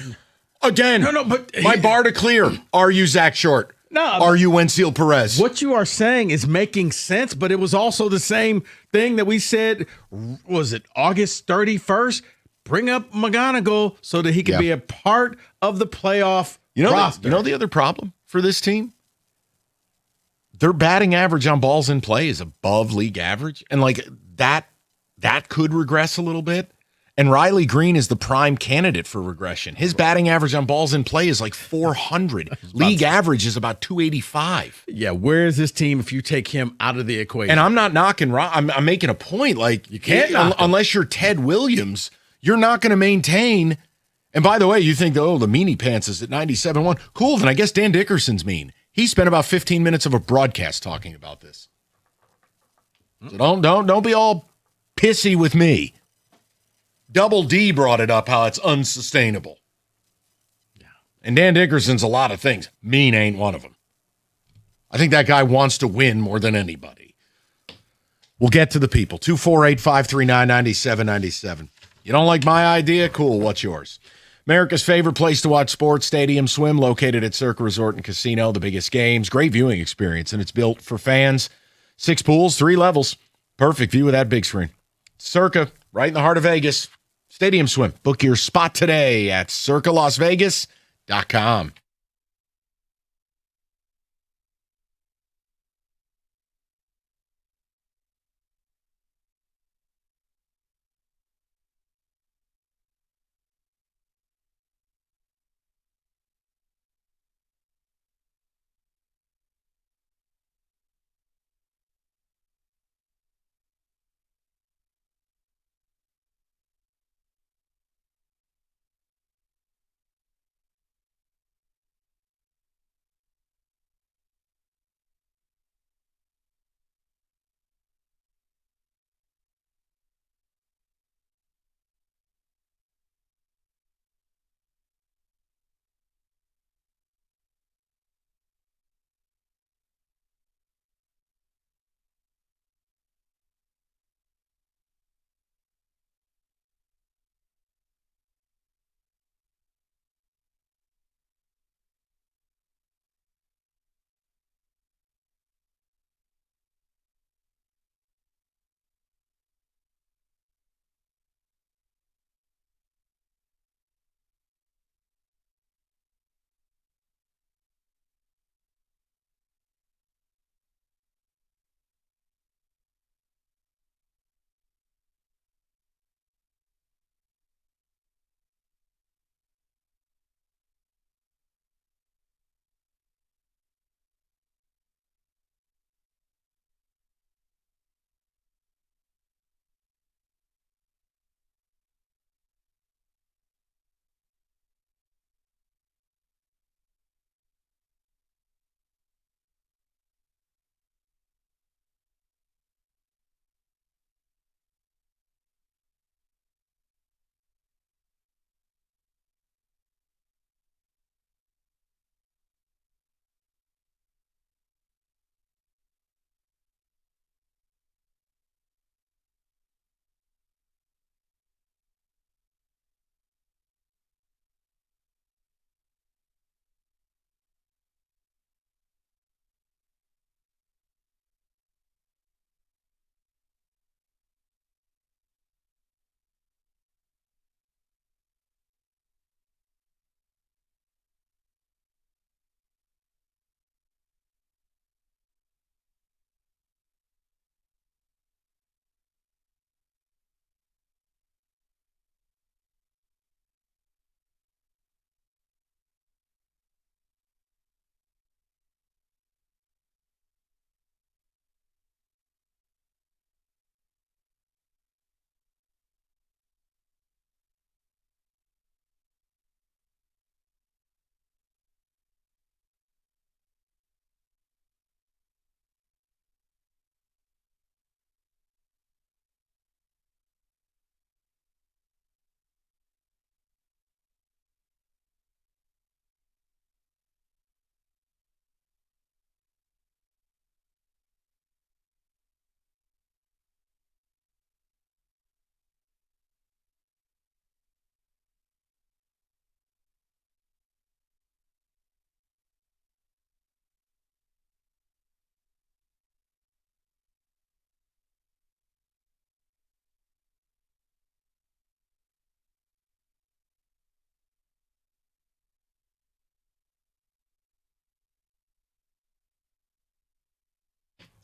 Again, but my bar to clear. Are you Zach Short? No. Are you Wenzel Perez? What you are saying is making sense, but it was also the same thing that we said, was it August 31st? Bring up McGonigal so that he can be a part of the playoff roster. You know the other problem for this team? Their batting average on balls in play is above league average. And like that could regress a little bit. And Riley Green is the prime candidate for regression. His batting average on balls in play is like 400. League average is about 285. Yeah, where is this team if you take him out of the equation? And I'm not knocking. I'm making a point. Like, you can't unless you're Ted Williams, you're not going to maintain. And by the way, you think, the meanie pants is at 97.1. Cool, then I guess Dan Dickerson's mean. He spent about 15 minutes of a broadcast talking about this. So don't be all pissy with me. Double D brought it up, how it's unsustainable. Yeah. And Dan Dickerson's a lot of things. Mean ain't one of them. I think that guy wants to win more than anybody. We'll get to the people. 248-539-9797. You don't like my idea? Cool. What's yours? America's favorite place to watch sports, Stadium Swim, located at Circa Resort and Casino. The biggest games, great viewing experience, and it's built for fans. 6 pools, 3 levels. Perfect view of that big screen. Circa, right in the heart of Vegas. Stadium Swim. Book your spot today at circalasvegas.com.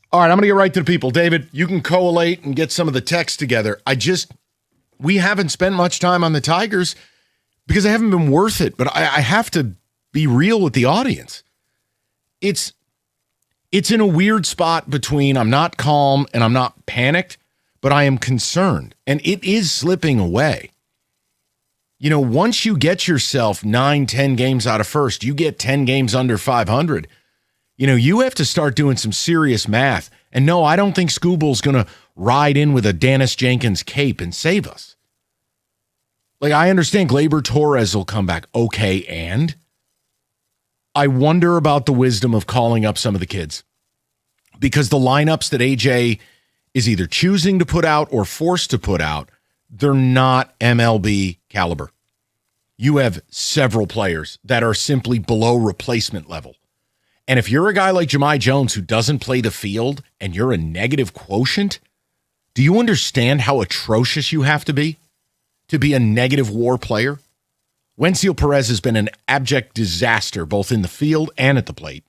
All right, I'm going to get right to the people. David, you can collate and get some of the text together. We haven't spent much time on the Tigers because they haven't been worth it, but I have to be real with the audience. It's in a weird spot between I'm not calm and I'm not panicked, but I am concerned, and it is slipping away. You know, once you get yourself 9-10 games out of first, you get 10 games under 500. You know, you have to start doing some serious math. And no, I don't think Scooble's going to ride in with a Dennis Jenkins cape and save us. Like, I understand Gleyber Torres will come back. Okay, and? I wonder about the wisdom of calling up some of the kids. Because the lineups that AJ is either choosing to put out or forced to put out, they're not MLB caliber. you have several players that are simply below replacement level. And if you're a guy like Jahmai Jones who doesn't play the field and you're a negative quotient, do you understand how atrocious you have to be a negative WAR player? Wenceel Perez has been an abject disaster both in the field and at the plate.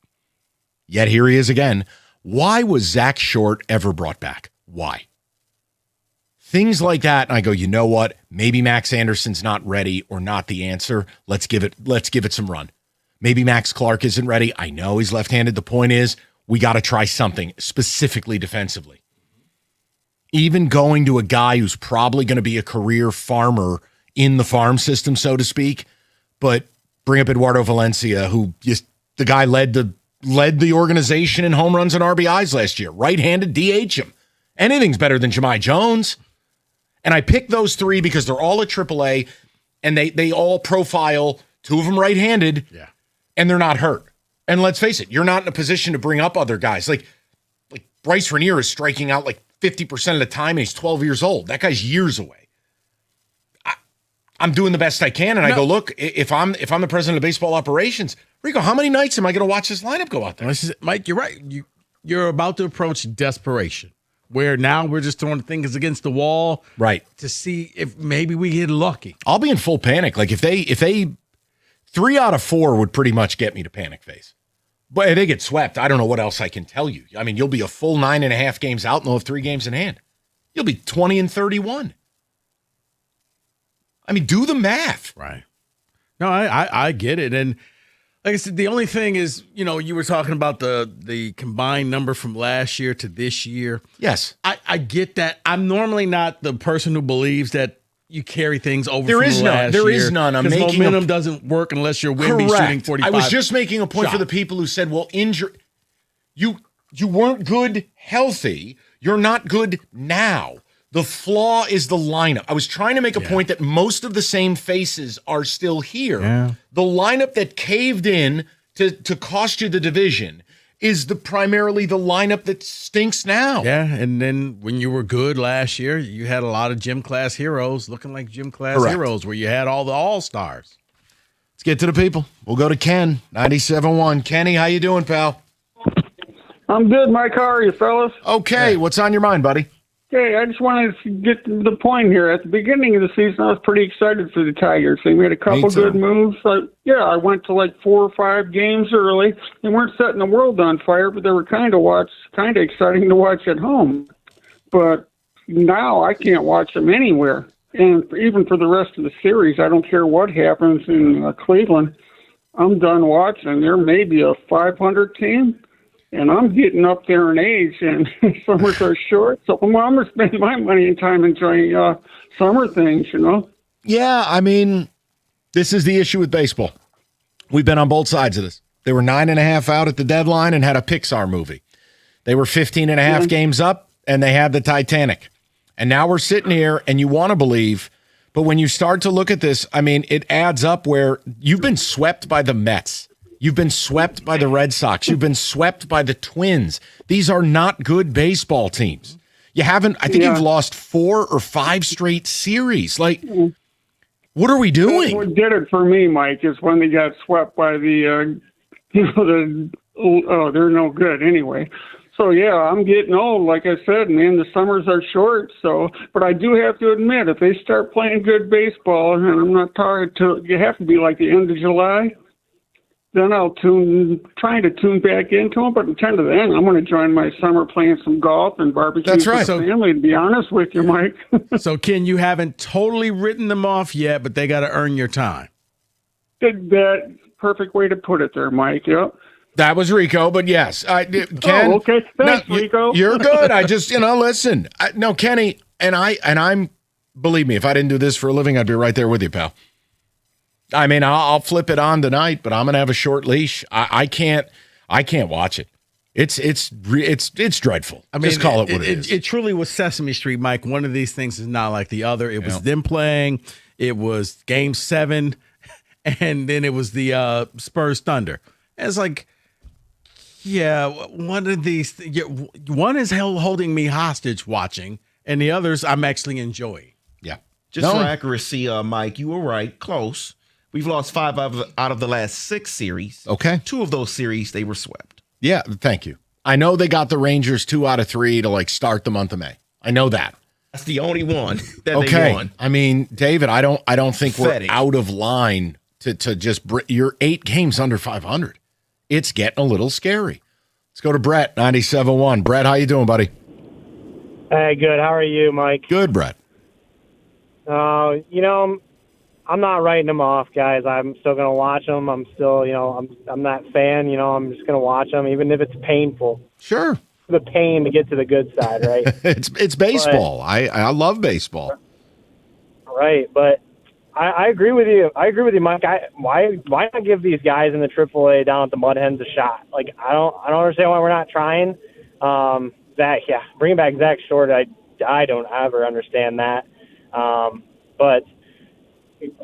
Yet here he is again. Why was Zach Short ever brought back? Why? Things like that, and I go, you know what? Maybe Max Anderson's not ready or not the answer. Let's give it some run. Maybe Max Clark isn't ready. I know he's left-handed. The point is, we got to try something, specifically defensively. Even going to a guy who's probably going to be a career farmer in the farm system, so to speak, but bring up Eduardo Valencia, who the guy led the organization in home runs and RBIs last year. Right-handed, DH him. Anything's better than Jahmai Jones. And I picked those three because they're all at AAA, and they all profile, two of them right-handed, and they're not hurt. And let's face it, you're not in a position to bring up other guys. Like Bryce Ranier is striking out like 50% of the time, and he's 12 years old. That guy's years away. I'm doing the best I can, and I go, look, if I'm the president of baseball operations, Rico, how many nights am I going to watch this lineup go out there? Mike, you're right. You're about to approach desperation, where now we're just throwing things against the wall, right, to see if maybe we get lucky. I'll be in full panic. Like if they 3 out of 4 would pretty much get me to panic phase. But if they get swept, I don't know what else I can tell you. I mean, you'll be a full 9.5 games out and they'll have 3 games in hand. You'll be 20-31. I mean, do the math. Right. No, I get it. And like I said, the only thing is, you were talking about the combined number from last year to this year. Yes. I get that. I'm normally not the person who believes that you carry things over There from is the none. last There year. is none. I'm Because making momentum doesn't work unless you're Wemby shooting 45. I was just making a point shot. for the people who said, well, you weren't good healthy. You're not good now. The flaw is the lineup. I was trying to make a point that most of the same faces are still here. Yeah. The lineup that caved in to cost you the division is primarily the lineup that stinks now. Yeah, and then when you were good last year, you had a lot of gym class heroes looking like gym class Correct. heroes where you had all the all-stars. Let's get to the people. We'll go to Ken, 97.1. Kenny, how you doing, pal? I'm good, Mike. How are you, fellas? Okay, what's on your mind, buddy? Hey, I just wanted to get to the point here. At the beginning of the season, I was pretty excited for the Tigers. They made a couple good moves. I went to like 4 or 5 games early. They weren't setting the world on fire, but they were kind of exciting to watch at home. But now I can't watch them anywhere. And even for the rest of the series, I don't care what happens in Cleveland. I'm done watching. There may be a 500 team. And I'm getting up there in age, and summers are short, so I'm going to spend my money and time enjoying summer things, Yeah, I mean, this is the issue with baseball. We've been on both sides of this. They were 9.5 out at the deadline and had a Pixar movie. They were 15.5 games up, and they had the Titanic. And now we're sitting here, and you want to believe, but when you start to look at this, I mean, it adds up where you've been swept by the Mets. You've been swept by the Red Sox. You've been swept by the Twins. These are not good baseball teams. You haven't, I think you've lost 4 or 5 straight series. Like, what are we doing? What did it for me, Mike, is when they got swept by they're no good anyway. So, yeah, I'm getting old, like I said, man, the summers are short. So, but I do have to admit, if they start playing good baseball, and I'm not talking to, you have to be like the end of July, then I'll trying to tune back into them. But until then, I'm going to join my summer playing some golf and barbecue with the family, to be honest with you, Mike. So, Ken, you haven't totally written them off yet, but they got to earn your time. That perfect way to put it there, Mike. Yep. That was Rico, but yes. Ken, okay. Thanks, Rico. You're good. I just, listen. No, Kenny, and I'm, believe me, if I didn't do this for a living, I'd be right there with you, pal. I mean, I'll flip it on tonight, but I'm gonna have a short leash. I can't watch it. It's dreadful. I mean, just call it what it is. It truly was Sesame Street, Mike. One of these things is not like the other. It was them playing. It was Game 7, and then it was the Spurs Thunder. And it's like, yeah, one of these. One is holding me hostage watching, and the others I'm actually enjoying. Yeah. Just for accuracy, Mike, you were right, close. We've lost 5 out of the last 6 series. Okay. 2 of those series, they were swept. Yeah, thank you. I know they got the Rangers 2 out of 3 to like start the month of May. I know that. That's the only one that Okay. they won. I mean, David, I don't think Pathetic. we're out of line to just you're 8 games under 500. It's getting a little scary. Let's go to Brett, 97.1. Brett, how you doing, buddy? Hey, good. How are you, Mike? Good, Brett. I'm not writing them off, guys. I'm still going to watch them. I'm still, I'm that fan. I'm just going to watch them, even if it's painful. Sure. The pain to get to the good side, right? It's baseball. I love baseball. Right, but I agree with you. I agree with you, Mike. Why not give these guys in the AAA down at the Mud Hens a shot? Like I don't understand why we're not trying. Bringing back Zach Short. I don't ever understand that. But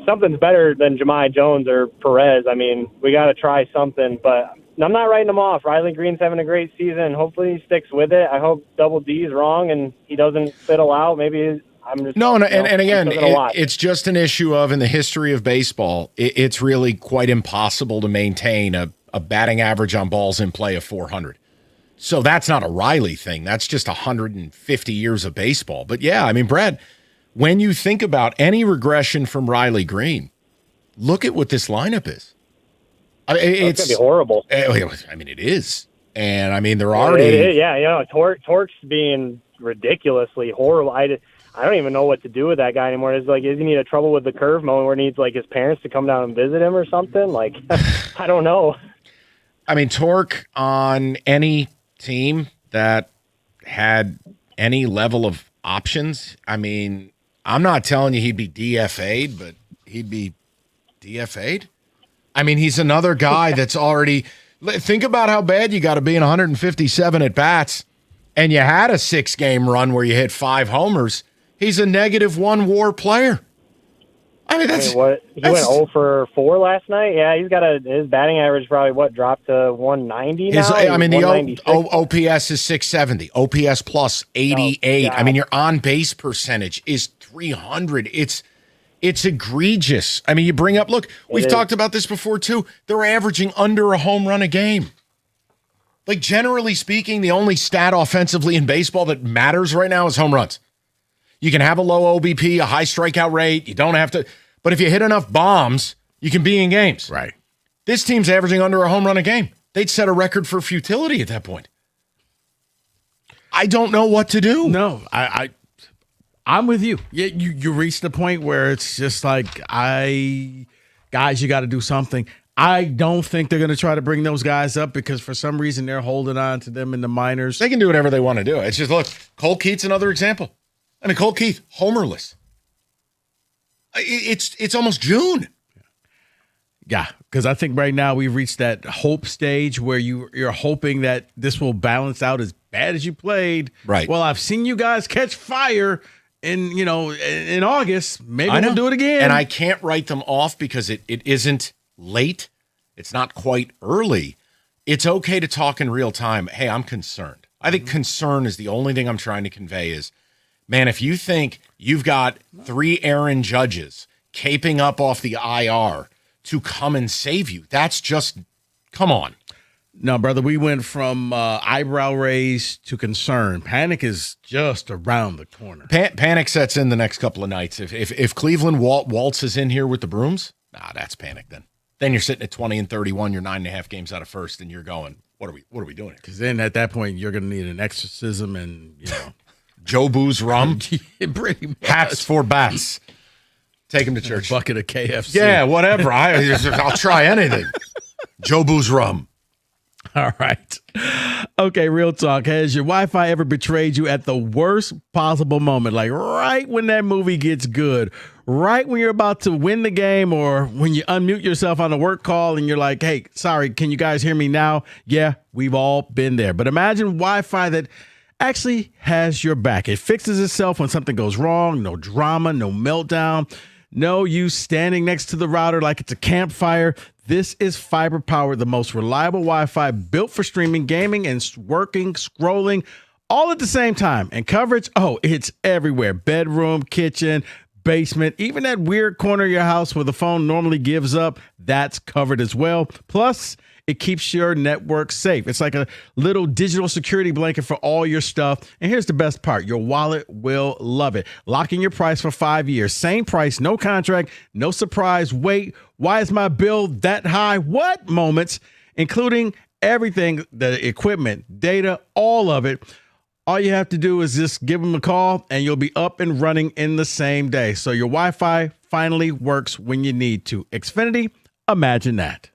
something's better than Jahmai Jones or Perez. I mean, we got to try something. But I'm not writing him off. Riley Green's having a great season. Hopefully he sticks with it. I hope Double D is wrong and he doesn't fiddle out. Maybe I'm just No, and again, still gonna watch. it's just an issue of, in the history of baseball, it's really quite impossible to maintain a batting average on balls in play of 400. So that's not a Riley thing. That's just 150 years of baseball. But yeah, I mean, Brad, when you think about any regression from Riley Green, look at what this lineup is. It's going to be horrible. I mean, it is. And I mean, they're already. Torque's being ridiculously horrible. I don't even know what to do with that guy anymore. Is he need a trouble with the curve moment where he needs his parents to come down and visit him or something? Like, I don't know. I mean, Torque on any team that had any level of options. I mean, I'm not telling you he'd be DFA'd, but he'd be DFA'd. I mean, he's another guy that's already. Think about how bad you got to be in 157 at bats, and you had a 6-game run where you hit 5 homers. He's a -1 WAR player. I mean, that's what he went 0 for 4 last night. Yeah, he's got his batting average probably dropped to 190 now. The OPS is 670. OPS plus 88. I mean, your on base percentage is 300. It's egregious. I mean, you bring up, look, we've talked about this before too. They're averaging under a home run a game. Like, generally speaking, the only stat offensively in baseball that matters right now is home runs. You can have a low OBP, a high strikeout rate. You don't have to. But if you hit enough bombs, you can be in games. Right. This team's averaging under a home run a game. They'd set a record for futility at that point. I don't know what to do. No, I'm with you. Yeah, you reach the point where it's just like, guys, you got to do something. I don't think they're going to try to bring those guys up because for some reason they're holding on to them in the minors. They can do whatever they want to do. It's just, look, Cole Keith's another example. I mean, Cole Keith, homerless. It's almost June. Yeah, because I think right now we've reached that hope stage where you're hoping that this will balance out as bad as you played. Right. Well, I've seen you guys catch fire in August. Maybe we'll do it again. And I can't write them off because it isn't late. It's not quite early. It's okay to talk in real time. Hey, I'm concerned. I think concern is the only thing I'm trying to convey is, man, if you think you've got 3 Aaron Judges caping up off the IR to come and save you, that's just, come on. No, brother, we went from eyebrow raise to concern. Panic is just around the corner. Panic sets in the next couple of nights. If Cleveland waltzes in here with the brooms, that's panic then. Then you're sitting at 20 and 31, you're 9.5 games out of first, and you're going, what are we doing here? Because then at that point, you're going to need an exorcism and, Joe Boo's rum. Pretty much. Hats for bats. Take him to church. A bucket of KFC. Yeah, whatever. I'll try anything. Joe Boo's rum. All right. Okay, real talk. Has your Wi-Fi ever betrayed you at the worst possible moment? Like right when that movie gets good, right when you're about to win the game, or when you unmute yourself on a work call and you're like, hey, sorry, can you guys hear me now? Yeah, we've all been there. But imagine Wi-Fi that actually has your back. It fixes itself when something goes wrong. No drama, no meltdown. No you standing next to the router like it's a campfire. This is fiber powered, the most reliable Wi-Fi built for streaming, gaming, and working, scrolling, all at the same time. And coverage, it's everywhere. Bedroom, kitchen, basement, even that weird corner of your house where the phone normally gives up, that's covered as well. Plus, it keeps your network safe. It's like a little digital security blanket for all your stuff. And here's the best part. Your wallet will love it. Lock in your price for 5 years. Same price, no contract, no surprise. Wait, why is my bill that high? What moments, including everything, the equipment, data, all of it. All you have to do is just give them a call and you'll be up and running in the same day. So your Wi-Fi finally works when you need to. Xfinity, imagine that.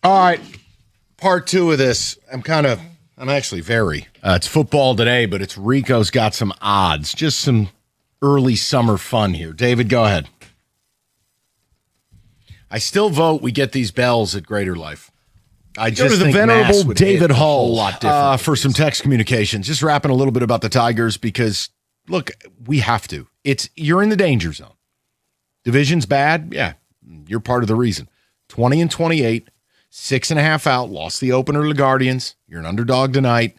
All right, part two of this. I'm actually very. It's football today, but it's Rico's got some odds, just some early summer fun here. David, go ahead. I still vote we get these bells at Greater Life. I just go to the think venerable Mass would David hit a Hull whole lot different for some text communications. Just rapping a little bit about the Tigers because, look, we have to. You're in the danger zone. Division's bad. Yeah, you're part of the reason. 20-28. 6.5 out, lost the opener to the Guardians. You're an underdog tonight.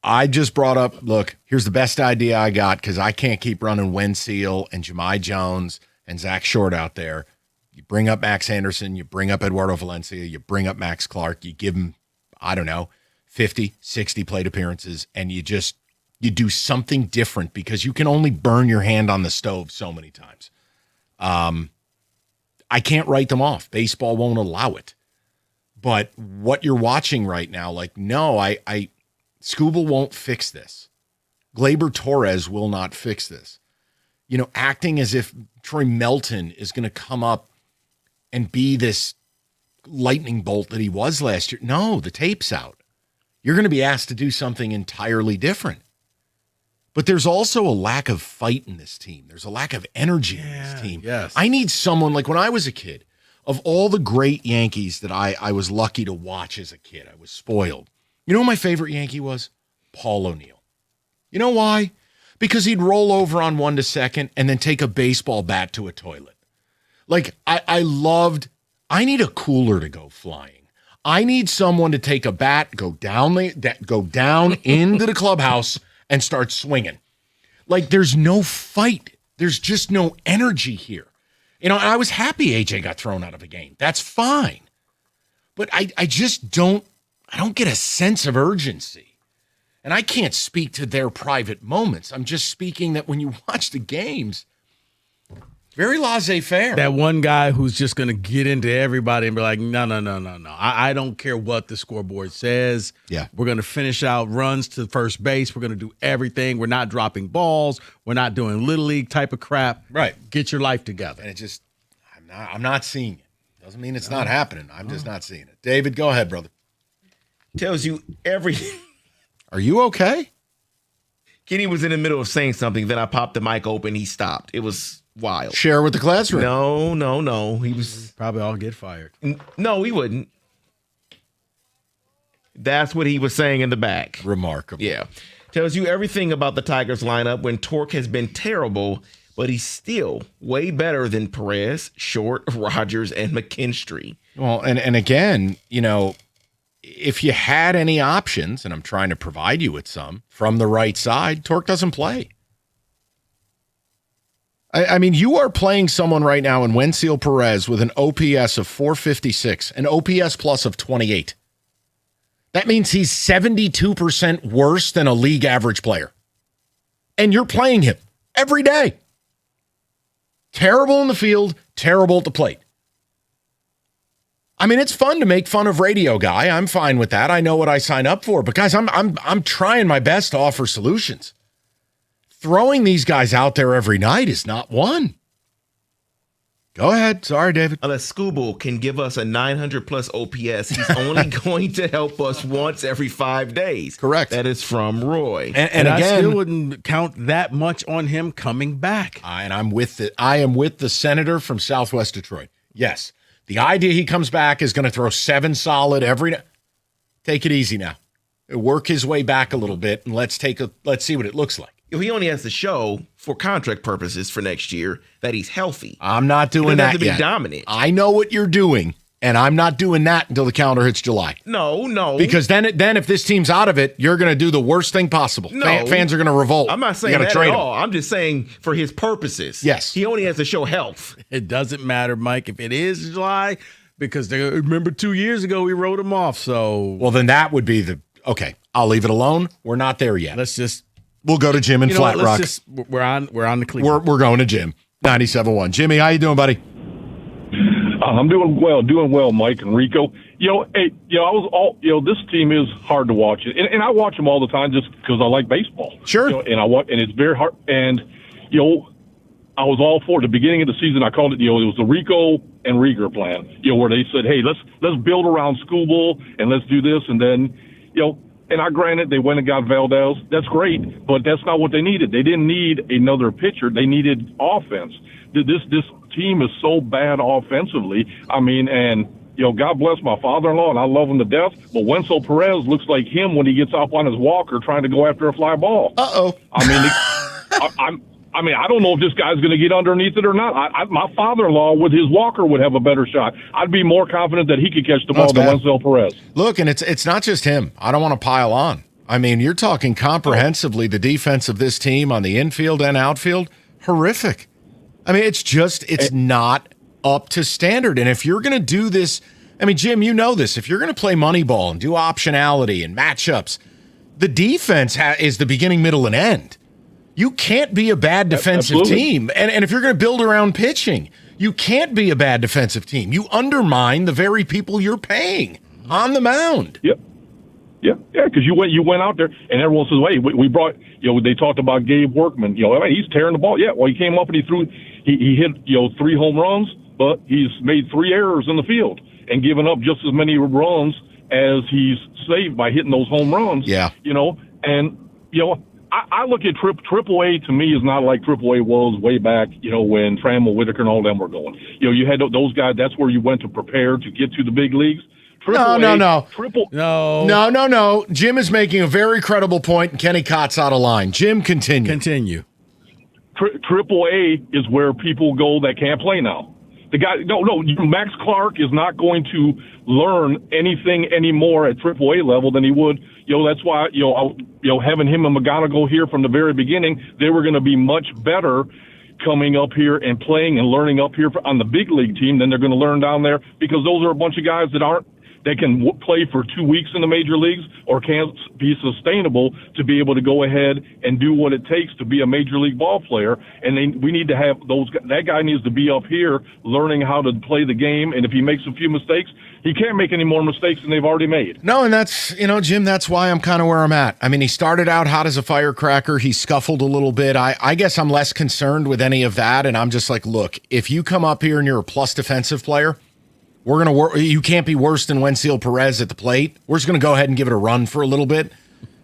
I just brought up, look, here's the best idea I got because I can't keep running Wenseal and Jahmai Jones and Zach Short out there. You bring up Max Anderson, you bring up Eduardo Valencia, you bring up Max Clark, you give him, 50, 60 plate appearances, and you do something different because you can only burn your hand on the stove so many times. I can't write them off. Baseball won't allow it. But what you're watching right now, Scooble won't fix this. Gleyber Torres will not fix this. Acting as if Troy Melton is going to come up and be this lightning bolt that he was last year. No, the tape's out. You're going to be asked to do something entirely different. But there's also a lack of fight in this team. There's a lack of energy in this team. Yes. I need someone like when I was a kid. of all the great Yankees that I was lucky to watch as a kid, I was spoiled. You know who my favorite Yankee was? Paul O'Neill. You know why? Because he'd roll over on 1 to second and then take a baseball bat to a toilet. Like, I need a cooler to go flying. I need someone to take a bat, go down into the clubhouse and start swinging. Like, there's no fight. There's just no energy here. You know, I was happy AJ got thrown out of a game. That's fine. But I just don't get a sense of urgency. And I can't speak to their private moments. I'm just speaking that when you watch the games, very laissez-faire. That one guy who's just going to get into everybody and be like, no. I don't care what the scoreboard says. Yeah. We're going to finish out runs to first base. We're going to do everything. We're not dropping balls. We're not doing little league type of crap. Right. Get your life together. And it just, I'm not seeing it. Doesn't mean it's not happening. I'm just not seeing it. David, go ahead, brother. Tells you everything. Are you okay? Kenny was in the middle of saying something. Then I popped the mic open. He stopped. It was wild. Share with the classroom. No. He was probably all get fired. No, he wouldn't. That's what he was saying in the back. Remarkable. Yeah. Tells you everything about the Tigers lineup when Torque has been terrible, but he's still way better than Perez, Short, Rogers, and McKinstry. Well, and again, you know, if you had any options, and I'm trying to provide you with some, from the right side, Torque doesn't play. I mean, you are playing someone right now in Wenzel Perez with an OPS of 456, an OPS plus of 28. That means he's 72% worse than a league average player. And you're playing him every day. Terrible in the field, terrible at the plate. I mean, it's fun to make fun of radio guy. I'm fine with that. I know what I sign up for. But guys, I'm trying my best to offer solutions. Throwing these guys out there every night is not one. Go ahead. Sorry, David. Unless Scooble can give us a 900-plus OPS, he's only going to help us once every 5 days. Correct. That is from Roy. And again, I still wouldn't count that much on him coming back. I am with the senator from Southwest Detroit. Yes. The idea he comes back is going to throw 7 solid every night. Take it easy now. Work his way back a little bit, and let's see what it looks like. He only has to show, for contract purposes for next year, that he's healthy. I'm not doing that to be yet. Dominant. I know what you're doing, and I'm not doing that until the calendar hits July. No. Because then if this team's out of it, you're going to do the worst thing possible. No. Fans are going to revolt. I'm not saying that at all. I'm just saying for his purposes. Yes. He only has to show health. It doesn't matter, Mike, if it is July, because remember 2 years ago we wrote him off. So well, then that would be okay. I'll leave it alone. We're not there yet. We'll go to Jim in Flat Rock. We're on the Cleveland. We're going to Jim. 97.1. Jimmy, how you doing, buddy? I'm doing well, Mike and Rico. This team is hard to watch, and I watch them all the time just because I like baseball. Sure. And it's very hard. And I was all for it. At the beginning of the season. I called it. It was the Rico and Rieger plan. Where they said, hey, let's build around Scooble and let's do this, and then And I granted they went and got Valdez. That's great, but that's not what they needed. They didn't need another pitcher. They needed offense. This team is so bad offensively. I mean, and God bless my father-in-law, and I love him to death. But Wenzel Perez looks like him when he gets up on his walker trying to go after a fly ball. Uh-oh. I mean, I don't know if this guy's going to get underneath it or not. My father-in-law with his walker would have a better shot. I'd be more confident that he could catch the ball than Wenzel Perez. Look, and it's not just him. I don't want to pile on. I mean, you're talking comprehensively the defense of this team on the infield and outfield. Horrific. I mean, it's not up to standard. And if you're going to do this, I mean, Jim, you know this. If you're going to play Moneyball and do optionality and matchups, the defense is the beginning, middle, and end. You can't be a bad defensive team. And if you're going to build around pitching, you can't be a bad defensive team. You undermine the very people you're paying on the mound. Yep. Yeah, because you went out there, and everyone says, "Hey, we brought." They talked about Gabe Workman. He's tearing the ball. Yeah, well, he came up and he hit 3 home runs, but he's made 3 errors in the field and given up just as many runs as he's saved by hitting those home runs. Yeah, I look at Triple A to me is not like Triple A was way back, when Trammell, Whitaker, and all them were going. You had those guys. That's where you went to prepare to get to the big leagues. No. No. Jim is making a very credible point, and Kenny Cott's out of line. Jim, continue. Triple A is where people go that can't play now. The guy, no, Max Clark is not going to learn anything anymore at Triple A level than he would. That's why having him and McGonigal here from the very beginning, they were going to be much better coming up here and playing and learning up here on the big league team than they're going to learn down there, because those are a bunch of guys that can play for 2 weeks in the major leagues or can't be sustainable to be able to go ahead and do what it takes to be a major league ball player. And we need to have that guy needs to be up here learning how to play the game. And if he makes a few mistakes, he can't make any more mistakes than they've already made. No, and that's, Jim, that's why I'm kind of where I'm at. I mean, he started out hot as a firecracker. He scuffled a little bit. I guess I'm less concerned with any of that. And I'm just like, look, if you come up here and you're a plus defensive player, we're going to work. You can't be worse than Wenceel Perez at the plate. We're just going to go ahead and give it a run for a little bit.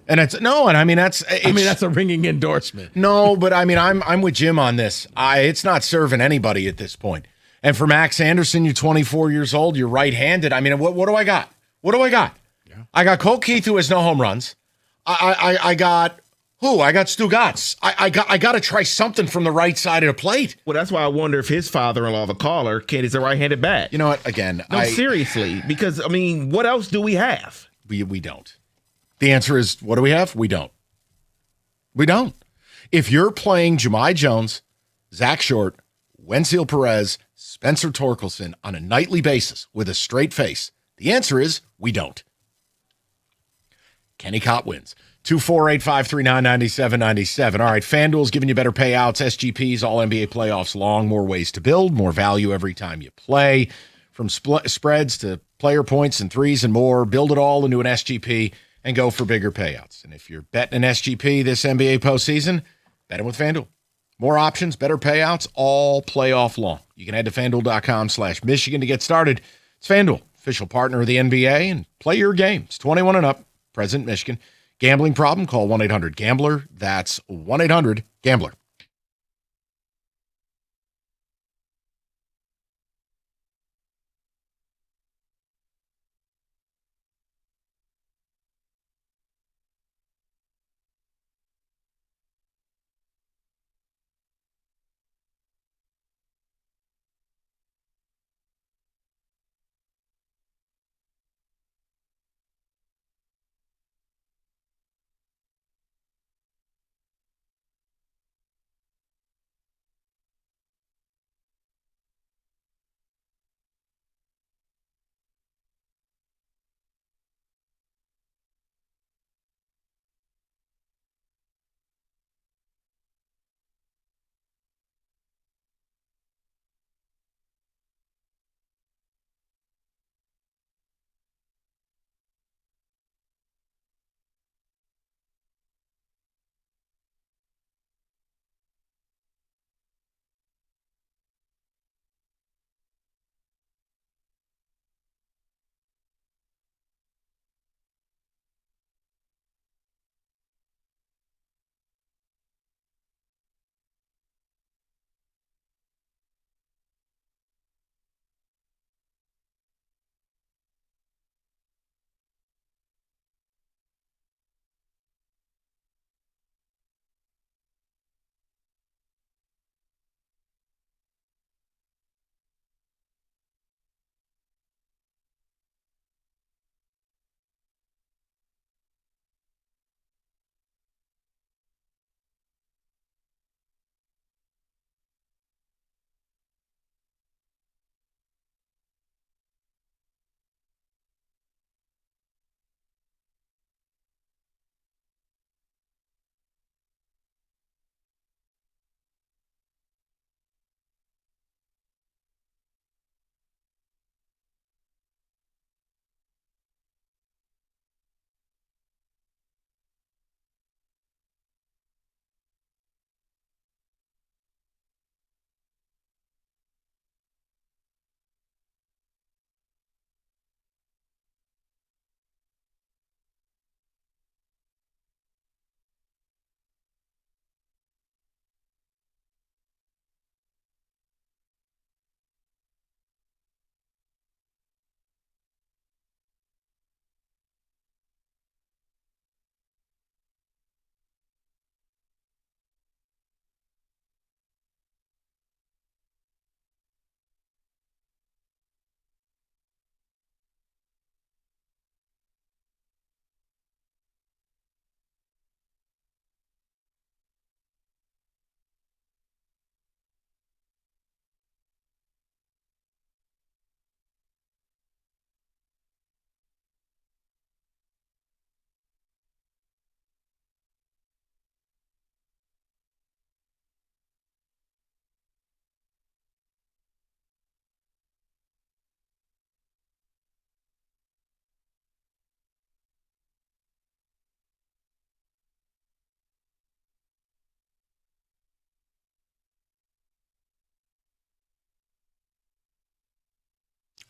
And that's a ringing endorsement. No, but I mean, I'm with Jim on this. It's not serving anybody at this point. And for Max Anderson, you're 24 years old. You're right-handed. I mean, what do I got? Yeah. I got Colt Keith, who has no home runs. I got who? I got Stu Gatz. I got to try something from the right side of the plate. Well, that's why I wonder if his father-in-law, the caller, is a right-handed bat. You know what? Again, seriously, because I mean, what else do we have? We don't. The answer is, what do we have? We don't. We don't. If you're playing Jahmai Jones, Zach Short, Wenceel Perez, Spencer Torkelson on a nightly basis with a straight face, the answer is we don't. Kenny Cott wins. 248-539-9797. All right, FanDuel's giving you better payouts, SGPs, all NBA playoffs long, more ways to build, more value every time you play. From spreads to player points and threes and more, build it all into an SGP and go for bigger payouts. And if you're betting an SGP this NBA postseason, bet it with FanDuel. More options, better payouts, all playoff long. You can head to FanDuel.com/Michigan to get started. It's FanDuel, official partner of the NBA, and play your games. 21 and up, present Michigan. Gambling problem? Call 1-800-GAMBLER. That's 1-800-GAMBLER.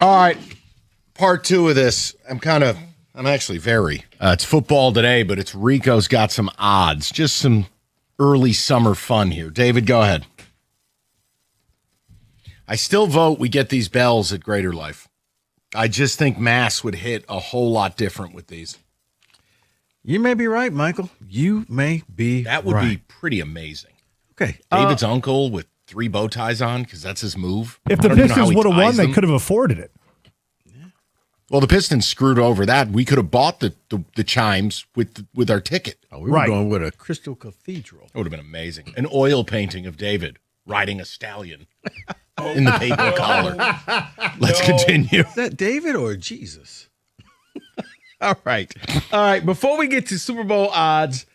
All right. Part 2 of this. I'm actually very. It's football today, but it's Rico's got some odds. Just some early summer fun here. David, go ahead. I still vote we get these bells at Greater Life. I just think Mass would hit a whole lot different with these. You may be right, Michael. You may be That would be pretty amazing. Okay. David's uncle with 3 bow ties on because that's his move. If the I don't even know how Pistons he would have won, ties they them. could have afforded it. Well, the Pistons screwed over that. We could have bought the chimes with our ticket. Oh, we were going with a Crystal Cathedral. That would have been amazing. An oil painting of David riding a stallion in the paper collar. Let's continue. Is that David or Jesus? All right. Before we get to Super Bowl odds,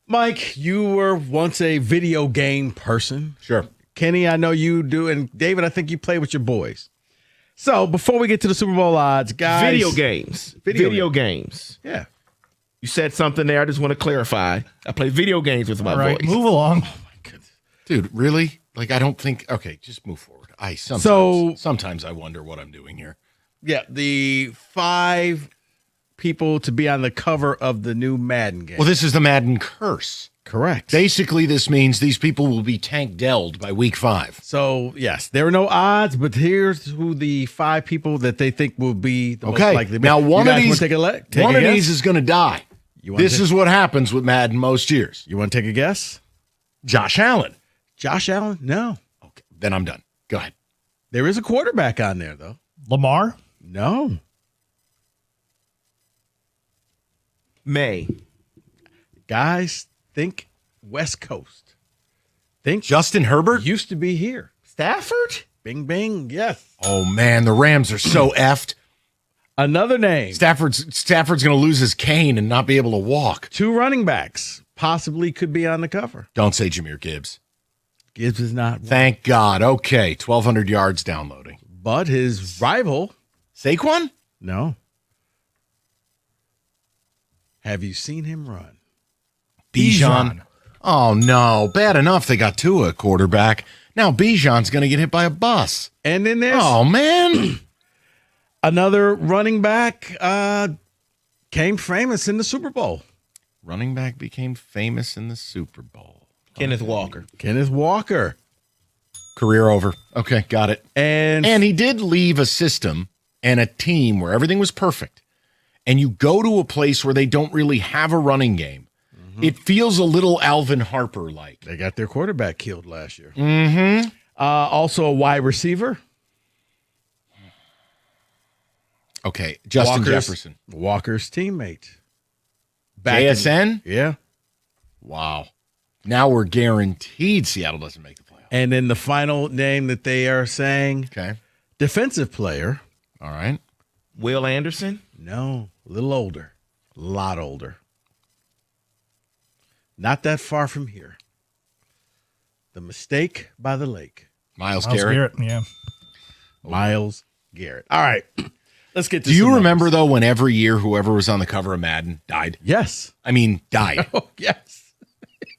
Mike, you were once a video game person. Sure. Kenny, I know you do. And David, I think you play with your boys. So before we get to the Super Bowl odds, guys. Video games. Video games. Yeah. You said something there. I just want to clarify. I play video games with my All right, boys. move along. Dude, really? Like, I don't think. Okay, just move forward. Sometimes I wonder what I'm doing here. Yeah, the 5 people to be on the cover of the new Madden game. Well, this is the Madden curse. Correct. Basically, this means these people will be Tank Delled by week 5. So, yes, there are no odds, but here's who the 5 people that they think will be the most likely. Now, one of these guess? is going to die. This is what happens with Madden most years. You want to take a guess? Josh Allen. Josh Allen? No. Okay, then I'm done. Go ahead. There is a quarterback on there, though. Lamar? No. May. Guys, think West Coast. Think Justin Herbert? Used to be here. Stafford? Bing, bing, yes. Oh, man, the Rams are so effed. Another name. Stafford's going to lose his cane and not be able to walk. 2 running backs possibly could be on the cover. Don't say Jahmyr Gibbs. Gibbs is not. Thank God. Okay, 1,200 yards downloading. But his rival. Saquon? No. Have you seen him run? Bijan. Oh, no. Bad enough they got Tua at quarterback. Now Bijan's going to get hit by a bus. And then there's... Oh, man. Another running back came famous in the Super Bowl. Running back became famous in the Super Bowl. Kenneth Walker. Kenneth Walker. Career over. Okay, got it. And he did leave a system and a team where everything was perfect. And you go to a place where they don't really have a running game. Mm-hmm. It feels a little Alvin Harper-like. They got their quarterback killed last year. Mm-hmm. Also a wide receiver. Okay, Justin Jefferson. Walker's teammate. JSN? Yeah. Wow. Now we're guaranteed Seattle doesn't make the playoffs. And then the final name that they are saying, okay, defensive player. All right. Will Anderson? No, a little older. A lot older. Not that far from here. The Mistake by the Lake. Miles Garrett. Yeah. Miles Garrett. All right. Let's get to Do you some remember, numbers. though, when every year whoever was on the cover of Madden died? Yes. I mean, died. Oh, yes.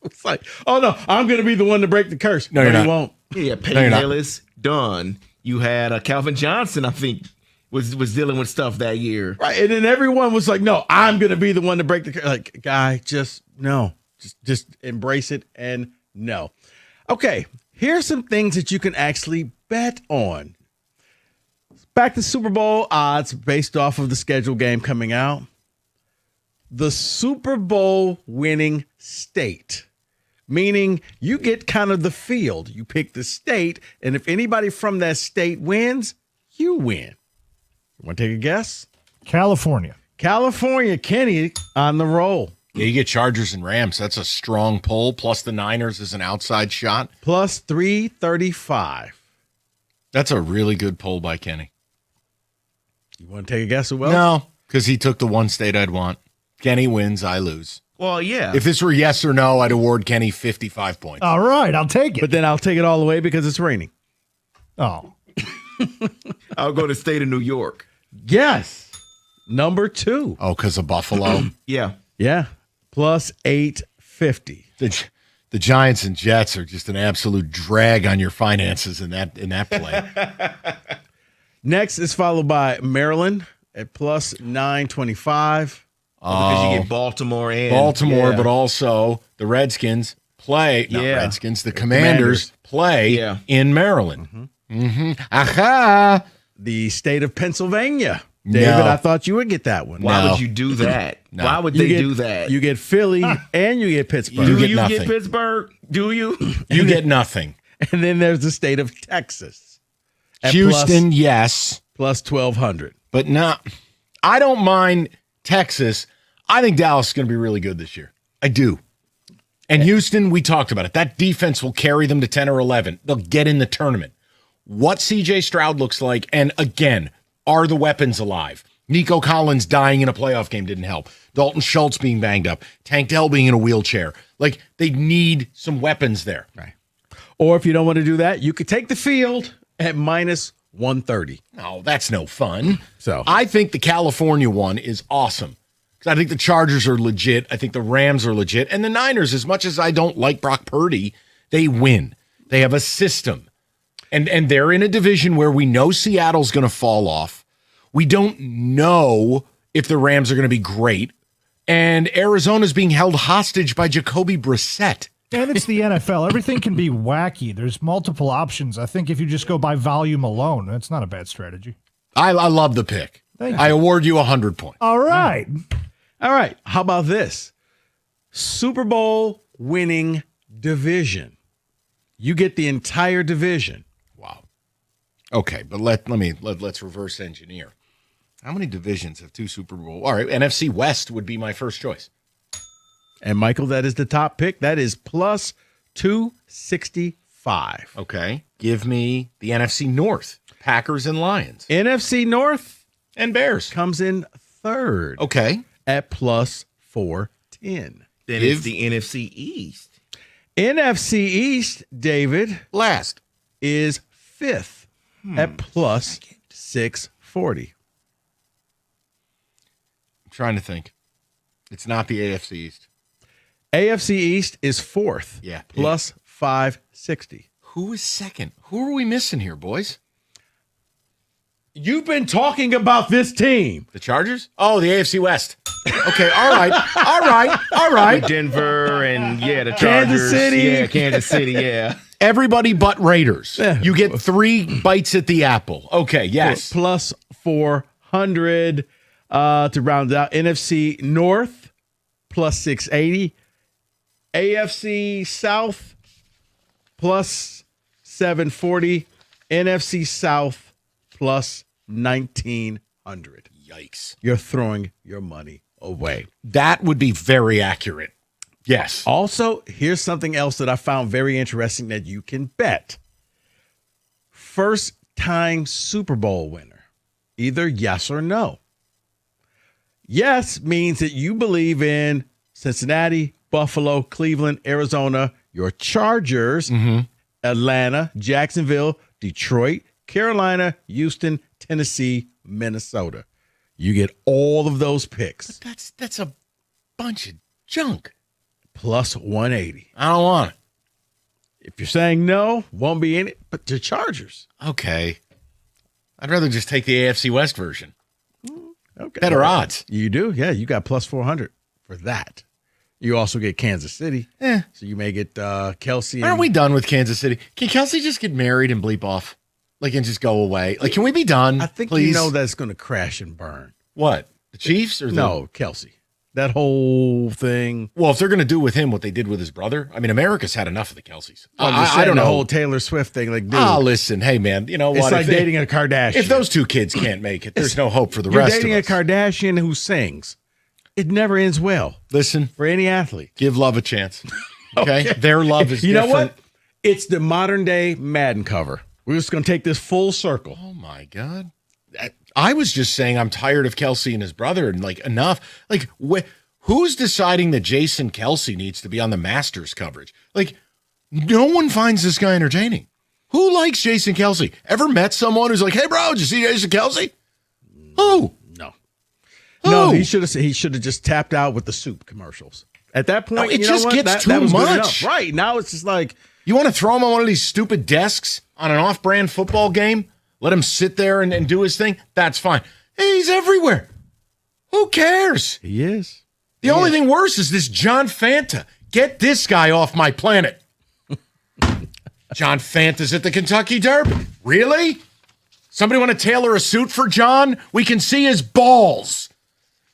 It's like, oh, no, I'm going to be the one to break the curse. No, you're not. You won't. Yeah, Peyton Hillis, done. You had Calvin Johnson, I think, was dealing with stuff that year. Right. And then everyone was like, no, I'm going to be the one to break the curse. Like, guy, just no. Just embrace it and no. Okay, here's some things that you can actually bet on. Back to Super Bowl odds based off of the schedule game coming out. The Super Bowl winning state, meaning you get kind of the field. You pick the state, and if anybody from that state wins, you win. You want to take a guess? California. California, Kenny on the roll. Yeah, you get Chargers and Rams. That's a strong pull. Plus the Niners is an outside shot. Plus 335. That's a really good pull by Kenny. You want to take a guess who else? No, because he took the one state I'd want. Kenny wins, I lose. Well, yeah. If this were yes or no, I'd award Kenny 55 points. All right, I'll take it. But then I'll take it all the way because it's raining. Oh. I'll go to the state of New York. Yes. Number 2. Oh, because of Buffalo? Yeah. Yeah. Plus 850. The Giants and Jets are just an absolute drag on your finances in that play. Next is followed by Maryland at plus 925. Because you get Baltimore and but also the Redskins play. Not Redskins. The Commanders play in Maryland. Aha! The state of Pennsylvania. David, I thought you would get that one. Why would you do that? No. Why would they do that? You get Philly and you get Pittsburgh. Do you get Pittsburgh? Do you? You get nothing. And then there's the state of Texas. At Houston, yes. Plus 1,200. But not. I don't mind Texas. I think Dallas is going to be really good this year. I do. And Houston, we talked about it. That defense will carry them to 10 or 11. They'll get in the tournament. What CJ Stroud looks like, and again, are the weapons alive? Nico Collins dying in a playoff game didn't help. Dalton Schultz being banged up. Tank Dell being in a wheelchair. Like, they need some weapons there. Right. Or if you don't want to do that, you could take the field at minus 130. No, that's no fun. So I think the California one is awesome. I think the Chargers are legit. I think the Rams are legit. And the Niners, as much as I don't like Brock Purdy, they win. They have a system. And they're in a division where we know Seattle's going to fall off. We don't know if the Rams are going to be great. And Arizona's being held hostage by Jacoby Brissett. And it's the NFL. Everything can be wacky. There's multiple options. I think if you just go by volume alone, that's not a bad strategy. I love the pick. Thank I you. award you 100 points. All right. All right. How about this? Super Bowl winning division. You get the entire division. Wow. Okay, but let's reverse engineer. How many divisions have two Super Bowl? All right, NFC West would be my first choice. And Michael, that is the top pick. That is plus 265. Okay. Give me the NFC North. Packers and Lions. NFC North and Bears comes in third. Okay. At plus 410. Then it's the NFC East. NFC East, David, last is fifth at plus 640. I'm trying to think. It's not the AFC East. AFC East is fourth. Yeah. Plus 560. Who is second? Who are we missing here, boys? You've been talking about this team. The Chargers? Oh, the AFC West. Okay, all right. With Denver and, the Chargers. Kansas City. Yeah, Kansas City, yeah. Everybody but Raiders. You get 3 bites at the apple. Okay, yes. Plus 400 to round out. NFC North, plus 680. AFC South, plus 740. NFC South, plus 1,900. Yikes. You're throwing your money away. That would be very accurate. Yes. Also, here's something else that I found very interesting that you can bet. First time Super Bowl winner. Either yes or no. Yes means that you believe in Cincinnati, Buffalo, Cleveland, Arizona, your Chargers, Atlanta, Jacksonville, Detroit, Carolina, Houston, Tennessee, Minnesota. You get all of those picks. But that's a bunch of junk. Plus 180. I don't want it. If you're saying no, won't be in it, but the Chargers. Okay. I'd rather just take the AFC West version. Okay. Better odds. You do? Yeah, you got plus 400 for that. You also get Kansas City. So you may get Kelsey. Aren't we done with Kansas City? Can Kelsey just get married and bleep off? Like, and just go away? Like, can we be done? I think please? you know that's going to crash and burn. What? The Chiefs? Or no, Kelsey. That whole thing. Well, if they're going to do with him what they did with his brother, I mean, America's had enough of the Kelseys. I don't know. The whole Taylor Swift thing. Like, dude. Listen. Hey, man, you know what? It's like dating a Kardashian. If those two kids can't make it, there's no hope for the You're rest of us. dating a Kardashian who sings. It never ends well. Listen. For any athlete. Give love a chance. Okay? Their love is You different. know what? It's the modern day Madden cover. We're just going to take this full circle. Oh, my God. I was just saying I'm tired of Kelsey and his brother and, like, enough. Like, who's deciding that Jason Kelsey needs to be on the Masters coverage? Like, no one finds this guy entertaining. Who likes Jason Kelsey? Ever met someone who's like, hey, bro, did you see Jason Kelsey? Who? No. No, he should have just tapped out with the soup commercials. At that point, No, it you just know what? gets That too was good much. enough. Right. Now it's just like, you want to throw him on one of these stupid desks on an off-brand football game? Let him sit there and do his thing. That's fine. Hey, he's everywhere. Who cares? He is. The only thing worse is this John Fanta. Get this guy off my planet. John Fanta's at the Kentucky Derby. Really? Somebody want to tailor a suit for John? We can see his balls.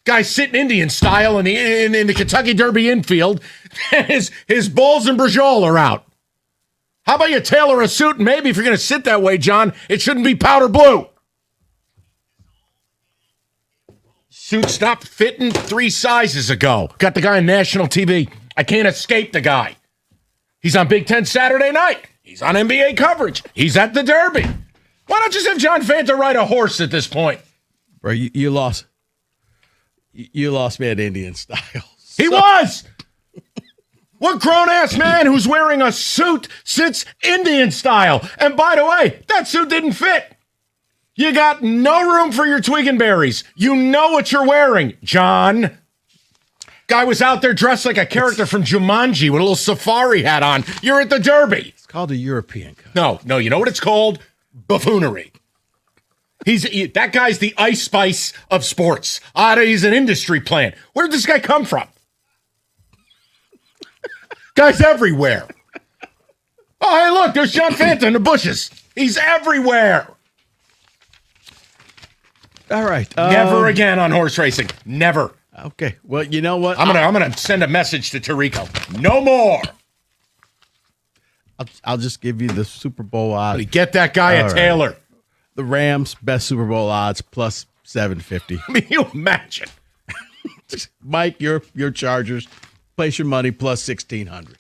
Guy's sitting Indian style in the Kentucky Derby infield. his balls and brajol are out. How about you tailor a suit? And maybe if you're going to sit that way, John, it shouldn't be powder blue. Suit stopped fitting 3 sizes ago. Got the guy on national TV. I can't escape the guy. He's on Big Ten Saturday night. He's on NBA coverage. He's at the Derby. Why don't you just have John Fanta ride a horse at this point? Bro, you lost. You lost me at Indian style. He was. What grown-ass man who's wearing a suit sits Indian style? And by the way, that suit didn't fit. You got no room for your twig and berries. You know what you're wearing, John. Guy was out there dressed like a character from Jumanji with a little safari hat on. You're at the Derby. It's called a European cut. No, you know what it's called? Buffoonery. That guy's the Ice Spice of sports. He's an industry plant. Where did this guy come from? Guy's everywhere. Oh, hey, look, there's John Fanta in the bushes. He's everywhere. All right. Never again on horse racing. Never. Okay. Well, you know what? I'm gonna send a message to Tirico. No more. I'll just give you the Super Bowl odds. Get that guy a Taylor. The Rams best Super Bowl odds plus 750. I mean, you imagine. Mike, your Chargers. Place your money plus 1,600.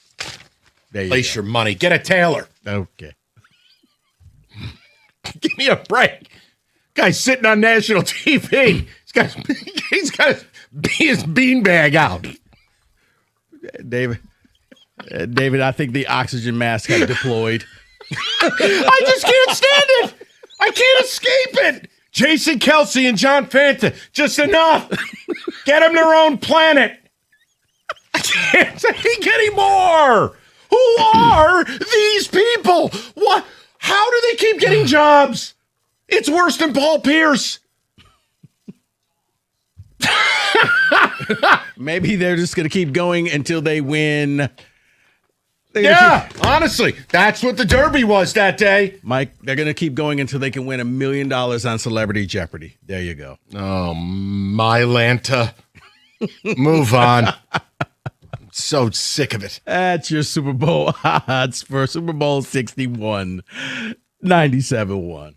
There you Place your money. Get a Taylor. Okay. Give me a break. Guy's sitting on national TV. He's got his beanbag out. David, I think the oxygen mask got deployed. I just can't stand it. I can't escape it. Jason Kelsey and John Fanta, just enough. Get them their own planet. I can't take anymore. Who are these people? What? How do they keep getting jobs? It's worse than Paul Pierce. Maybe they're just going to keep going until they win. Honestly, that's what the Derby was that day. Mike, they're going to keep going until they can win $1 million on Celebrity Jeopardy. There you go. Oh, my Lanta. Move on. I'm so sick of it. That's your Super Bowl odds for Super Bowl 61. 97-1.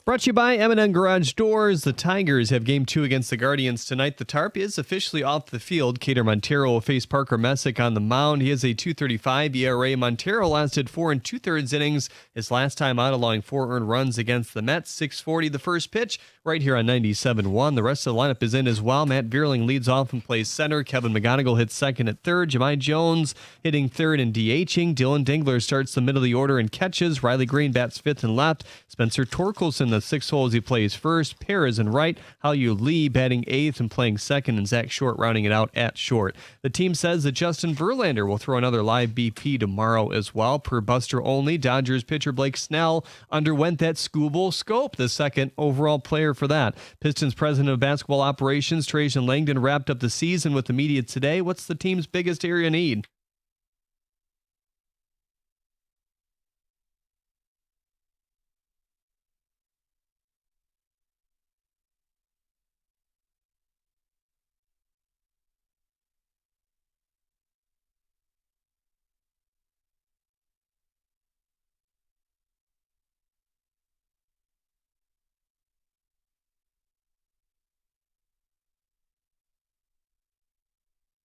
Brought to you by M&N Garage Doors. The Tigers have Game 2 against the Guardians tonight. The Tarp is officially off the field. Cater Montero will face Parker Messick on the mound. He has a 2.35 ERA. Montero lasted 4 2/3 innings his last time out, allowing 4 earned runs against the Mets. 6:40 the first pitch, right here on 97.1. The rest of the lineup is in as well. Matt Vierling leads off and plays center. Kevin McGonigal hits second at third. Jahmai Jones hitting third and DHing. Dylan Dingler starts the middle of the order and catches. Riley Green bats fifth and left. Spencer Torkelson the 6 holes he plays first. Pair is in right. Hao-Yu Lee batting 8th and playing 2nd, and Zach Short rounding it out at short. The team says that Justin Verlander will throw another live BP tomorrow as well. Per Buster Olney, Dodgers pitcher Blake Snell underwent that Scooble scope, the 2nd overall player for that. Pistons president of basketball operations, Trajan Langdon, wrapped up the season with the media today. What's the team's biggest area need?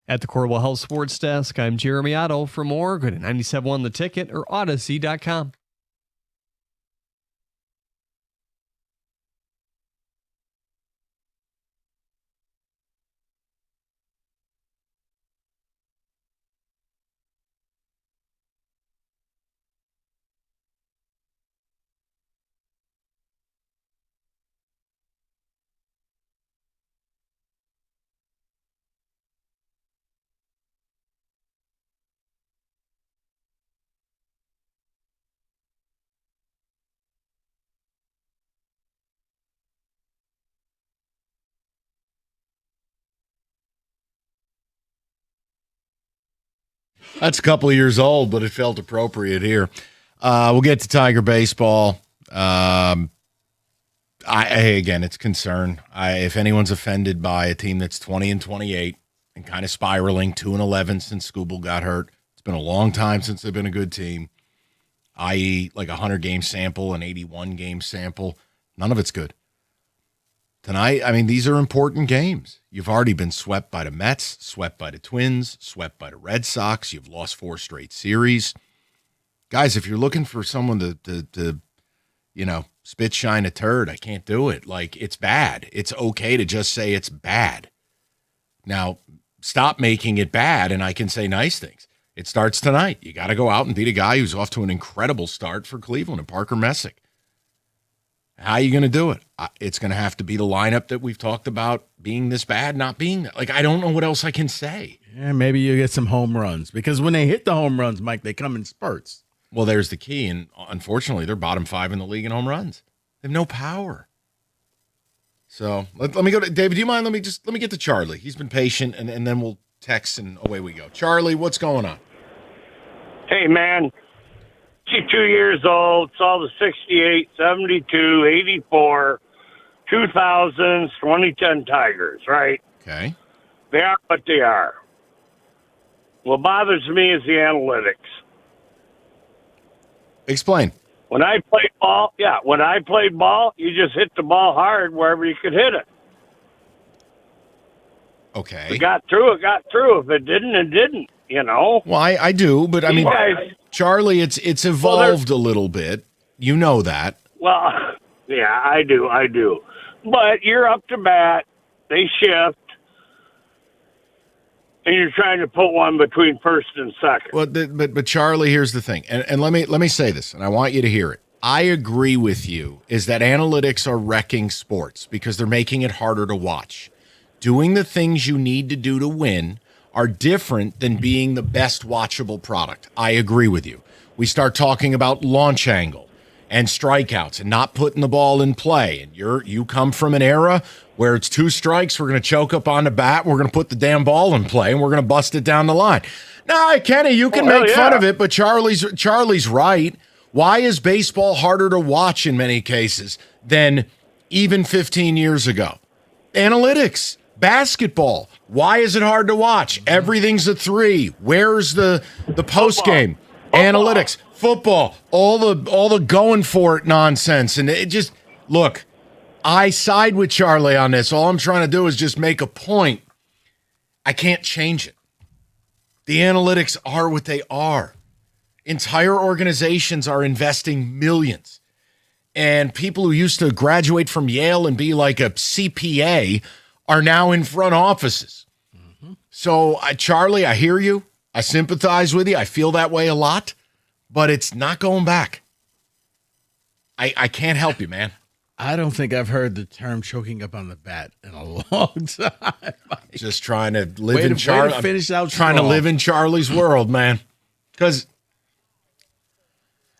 At the Corwell Health Sports Desk, I'm Jeremy Otto. For more, go to 97.1 The Ticket or Odyssey.com. That's a couple of years old, but it felt appropriate here. We'll get to Tiger baseball. Again, it's concern. If anyone's offended by a team that's 20-28 and kind of spiraling 2-11 since Scooble got hurt, it's been a long time since they've been a good team, i.e. like a 100-game sample, an 81-game sample. None of it's good. Tonight, I mean, these are important games. You've already been swept by the Mets, swept by the Twins, swept by the Red Sox. You've lost 4 straight series. Guys, if you're looking for someone to spit shine a turd, I can't do it. Like, it's bad. It's okay to just say it's bad. Now, stop making it bad, and I can say nice things. It starts tonight. You got to go out and beat a guy who's off to an incredible start for Cleveland, and Parker Messick. How are you going to do it? It's going to have to be the lineup that we've talked about being this bad, not being that. Like, I don't know what else I can say. Yeah, maybe you get some home runs because when they hit the home runs, Mike, they come in spurts. Well, there's the key, and unfortunately, they're bottom 5 in the league in home runs. They have no power. So let me go to David. Do you mind? Let me get to Charlie. He's been patient, and then we'll text and away we go. Charlie, what's going on? Hey, man. 52 years old, saw the 68, 72, 84, 2000s, 2010 Tigers, right? Okay. They are what they are. What bothers me is the analytics. Explain. When I played ball, you just hit the ball hard wherever you could hit it. Okay. If it got through. If it didn't, it didn't, you know? Well, I do, but I mean, Charlie, it's evolved a little bit. You know that. Well, yeah, I do. But you're up to bat. They shift. And you're trying to put one between first and second. Well, but Charlie, here's the thing. And let me say this, and I want you to hear it. I agree with you, is that analytics are wrecking sports because they're making it harder to watch. Doing the things you need to do to win are different than being the best watchable product. I agree with you. We start talking about launch angle and strikeouts and not putting the ball in play. And you come from an era where it's 2 strikes, we're going to choke up on the bat, we're going to put the damn ball in play, and we're going to bust it down the line. No, Kenny, you can make fun of it, but Charlie's right. Why is baseball harder to watch in many cases than even 15 years ago? Analytics. Basketball. Why is it hard to watch? Everything's a 3. Where's the post game? Analytics. Football. All the going for it nonsense. And it just look, I side with Charlie on this. All I'm trying to do is just make a point. I can't change it. The analytics are what they are. Entire organizations are investing millions. And people who used to graduate from Yale and be like a CPA are now in front offices. Mm-hmm. So, Charlie, I hear you. I sympathize with you. I feel that way a lot, but it's not going back. I can't help you, man. I don't think I've heard the term choking up on the bat in a long time. Just trying to live Way in to Charlie. finish out Trying to strong. live in Charlie's world, man. Because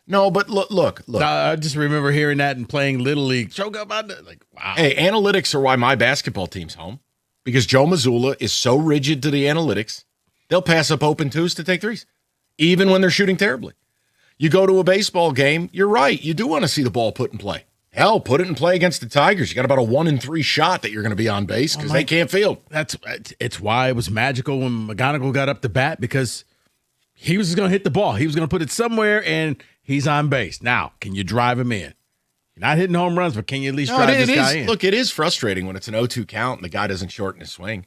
no, but look. I just remember hearing that and playing Little League. Choke up on the like. Wow. Hey, analytics are why my basketball team's home. Because Joe Mazzulla is so rigid to the analytics, they'll pass up open twos to take threes, even when they're shooting terribly. You go to a baseball game, you're right. You do want to see the ball put in play. Hell, put it in play against the Tigers. You got about a 1 in 3 shot that you're going to be on base because they can't field. It's why it was magical when McGonigal got up the bat, because he was just going to hit the ball. He was going to put it somewhere, and he's on base. Now, can you drive him in? You're not hitting home runs, but can you at least drive this guy in? Look, it is frustrating when it's an 0-2 count and the guy doesn't shorten his swing.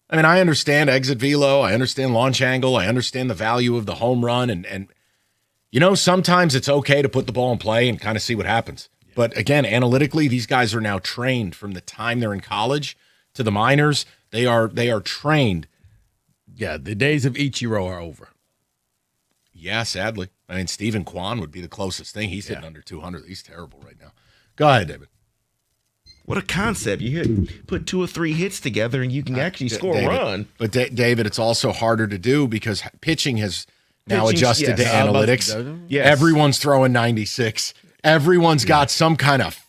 I mean, I understand exit velo. I understand launch angle. I understand the value of the home run. And you know, sometimes it's okay to put the ball in play and kind of see what happens. But again, analytically, these guys are now trained from the time they're in college to the minors. They are trained. Yeah, the days of Ichiro are over. Yeah, sadly. I mean, Stephen Kwan would be the closest thing. He's hitting under 200. He's terrible right now. Go ahead, David. What a concept. You put 2 or 3 hits together and you can actually score David, a run. But David, it's also harder to do because pitching has now Pitching's- adjusted to yes. analytics. Yes. Everyone's throwing 96. Everyone's got some kind of